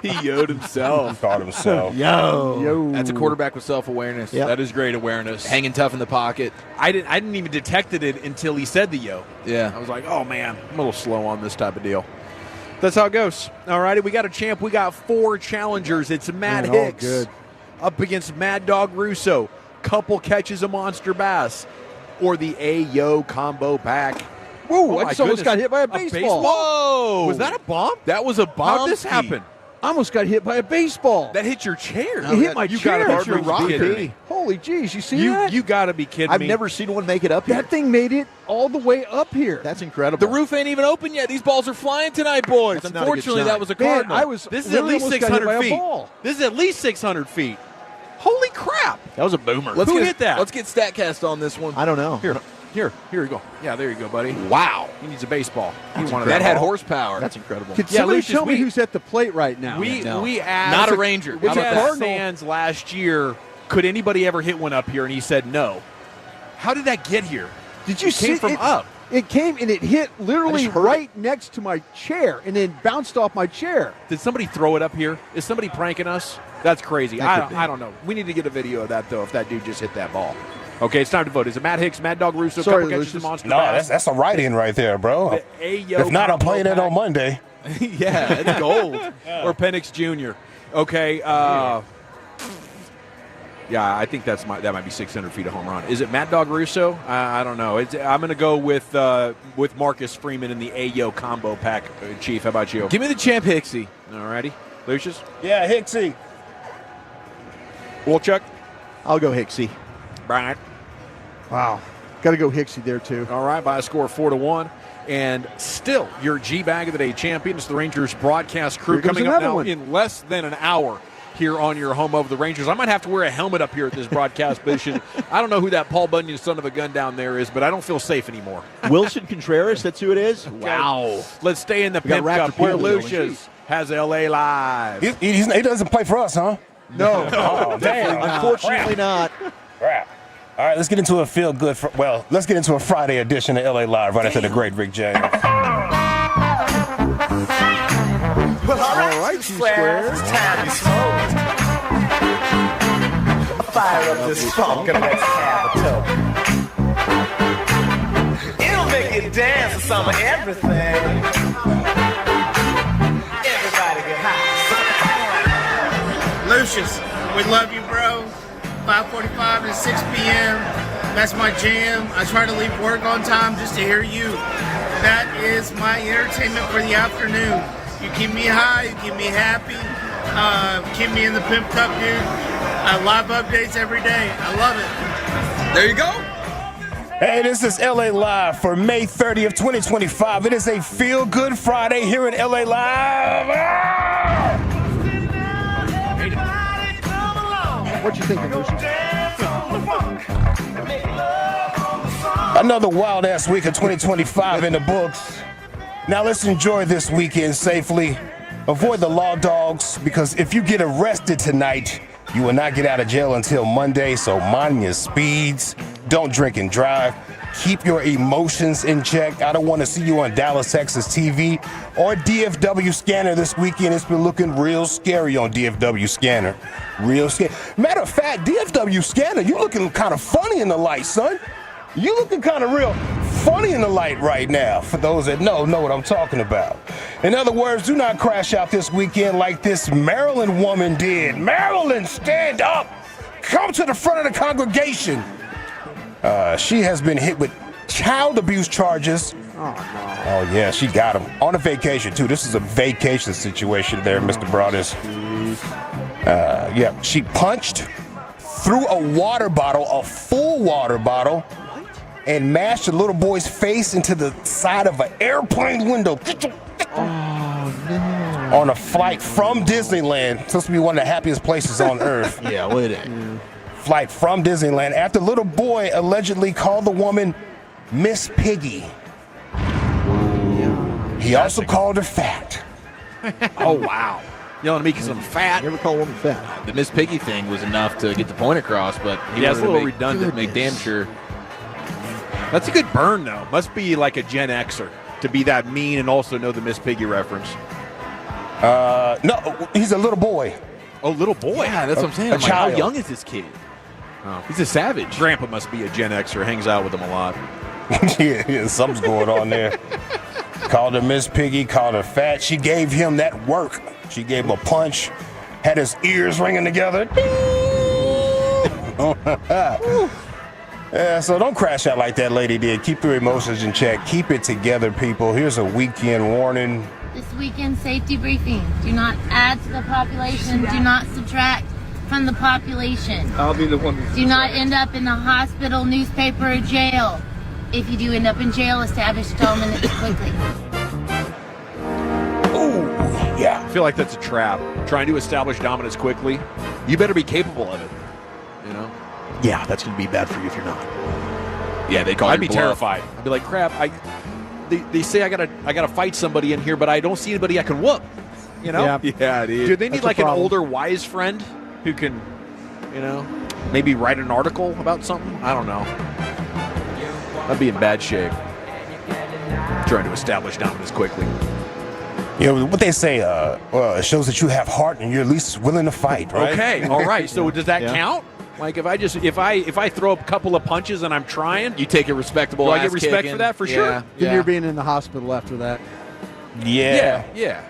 He yo'd himself. Caught himself. Yo. That's a quarterback with self-awareness. Yep. That is great awareness. Hanging tough in the pocket. I didn't even detected it until he said the yo. Yeah. I was like, oh, man, I'm a little slow on this type of deal. That's how it goes. All righty, we got a champ. We got 4 challengers. It's Matt Hicks good. up against Mad Dog Russo. Couple catches a monster bass. Or the Ayo combo pack. Whoa, I just almost got hit by a baseball. Whoa. Was that a bump? That was a bump. How'd this happen? I almost got hit by a baseball. That hit your chair. It hit my chair. Got your rocker. Holy jeez, you see that? You got to be kidding I've me. never seen one make it up here. That thing made it all the way up here. That's incredible. The roof ain't even open yet. These balls are flying tonight, boys. That's not a good Unfortunately, sign. that was a Cardinal. This is at least 600 feet. This is at least 600 feet. Holy crap. That was a boomer. Who hit that? Let's get StatCast on this one. I don't know. Here you go. Yeah, there you go, buddy. Wow. He needs a baseball. That had horsepower. That's incredible. Could somebody tell me who's at the plate right now? We asked. Not a Ranger. We Not a asked Cardinal. Sands last year, could anybody ever hit one up here? And he said no. How did that get here? Did you see it? Came from up. It came and it hit literally right next to my chair and then bounced off my chair. Did somebody throw it up here? Is somebody pranking us? That's crazy. I don't know. We need to get a video of that, though, if that dude just hit that ball. Okay, it's time to vote. Is it Matt Hicks, Mad Dog Russo, couple catches a monster bass? That's a write-in right there, bro. If not, I'm playing it on Monday. Yeah, it's gold. Or Penix Jr. Okay, yeah, I think that might be 600 feet of home run. Is it Mad Dog Russo? I don't know. I'm going to go with Marcus Freeman in the Ayo combo pack. Chief, how about you? Give me the champ Hicksy. All righty. Lucius? Yeah, Hicksy. Wolchuk? I'll go Hicksy. Bryant? Wow. Got to go Hicksy there, too. All right, by a score of 4-1. And still, your G-Bag of the Day champion is the Rangers broadcast crew coming up now in less than an hour here on your home of the Rangers. I might have to wear a helmet up here at this broadcast position. I don't know who that Paul Bunyan son of a gun down there is, but I don't feel safe anymore. Wilson Contreras, that's who it is? Wow. Let's stay in the Pimp Cup where Lucius has LA Live. He doesn't play for us, huh? No. Oh, damn. Unfortunately not. Crap. All right, let's get into a feel-good. Let's get into a Friday edition of LA Live right after the great Rick James. Well, all right, you squares. Time to smoke. Fire up this funk and let's have a toke. It'll make you dance to some of everything. Everybody get high. Lucius, we love you, bro. 5:45 to 6 p.m. That's my jam. I try to leave work on time just to hear you. That is my entertainment for the afternoon. You keep me high, you keep me happy, keep me in the Pimp Cup, dude. Live updates every day. I love it. There you go. Hey, this is LA Live for May 30th, 2025. It is a feel-good Friday here in LA Live. What you think, Lucius? Another wild-ass week of 2025 in the books. Now let's enjoy this weekend safely. Avoid the law dogs, because if you get arrested tonight, you will not get out of jail until Monday, so mind your speeds. Don't drink and drive. Keep your emotions in check. I don't want to see you on Dallas, Texas TV or DFW Scanner this weekend. It's been looking real scary on DFW Scanner. Real scary. Matter of fact, DFW Scanner, you looking kind of funny in the light, son. You looking kind of real funny in the light right now, for those that know what I'm talking about. In other words, do not crash out this weekend like this Maryland woman did. Maryland, stand up. Come to the front of the congregation. She has been hit with child abuse charges. Oh, yeah, she got him. On a vacation, too. This is a vacation situation there, Mr. Broadus. Yeah, she punched, threw a water bottle, a full water bottle, and mashed the little boy's face into the side of an airplane window. Oh, no. On a flight from Disneyland. Supposed to be one of the happiest places on earth. Yeah, what it is. Flight from Disneyland after little boy allegedly called the woman Miss Piggy. He also called her fat. Oh, wow. Yelling at me because I'm fat. You ever call a woman fat? The Miss Piggy thing was enough to get the point across, but he it's a little redundant. Make damn sure. That's a good burn, though. Must be like a Gen Xer. to be that mean and also know the Miss Piggy reference? No, he's a little boy. Oh, little boy. Yeah, that's what I'm saying. A child. How young is this kid? Oh. He's a savage. Grandpa must be a Gen Xer, hangs out with him a lot. yeah, something's going on there. Called her Miss Piggy, called her fat. She gave him that work. She gave him a punch, had his ears ringing together. Yeah, so don't crash out like that lady did. Keep your emotions in check. Keep it together, people. Here's a weekend warning. This weekend safety briefing. Do not add to the population. Do not subtract from the population. I'll be the one. Do not end up in the hospital, newspaper, or jail. If you do end up in jail, establish dominance quickly. Ooh, yeah. I feel like that's a trap. Trying to establish dominance quickly. You better be capable of it. You know? Yeah, that's going to be bad for you if you're not. Yeah, they call I'd your be bluff. terrified. I'd be like, crap, they say I gotta fight somebody in here, but I don't see anybody I can whoop. You know? Yeah, dude. Do they need That's like a an problem. older wise friend who can, you know, maybe write an article about something? I don't know. I'd be in bad shape. Trying to establish dominance quickly. You know what they say, well, it shows that you have heart and you're at least willing to fight, right? Okay, all right. So does that Yeah. count? Like if I throw a couple of punches and I'm trying, You take a respectable do I ass get respect kicking. for that? For Yeah, sure. Then you're being in the hospital after that. Yeah. Yeah.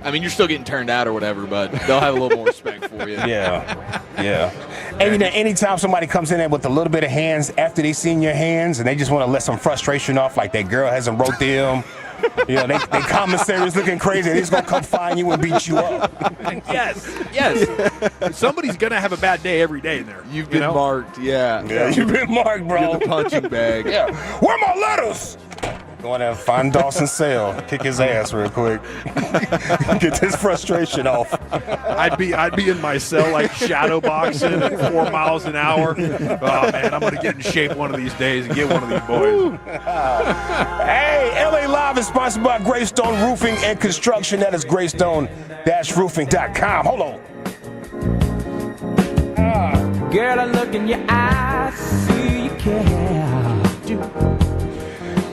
I mean, you're still getting turned out or whatever, but they'll have a little more respect for you. Yeah, yeah. And you know, anytime somebody comes in there with a little bit of hands after they seen your hands and they just want to let some frustration off, like that girl hasn't wrote them, you know, they commissary's looking crazy. They're just going to come find you and beat you up. Yes. Somebody's going to have a bad day every day in there. You've been marked, yeah. Yeah, you've been marked, bro. You're the punching bag. Yeah. Where are my letters? Go in there and find Dawson's cell. Kick his ass real quick. Get this frustration off. I'd be in my cell like shadow boxing at 4 miles an hour. Oh man, I'm gonna get in shape one of these days and get one of these boys. Hey, LA Live is sponsored by Greystone Roofing and Construction. That is greystone-roofing.com. Hold on. Girl, I look in your eyes, see you care.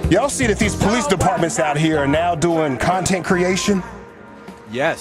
Y'all see that these police departments out here are now doing content creation? Yes.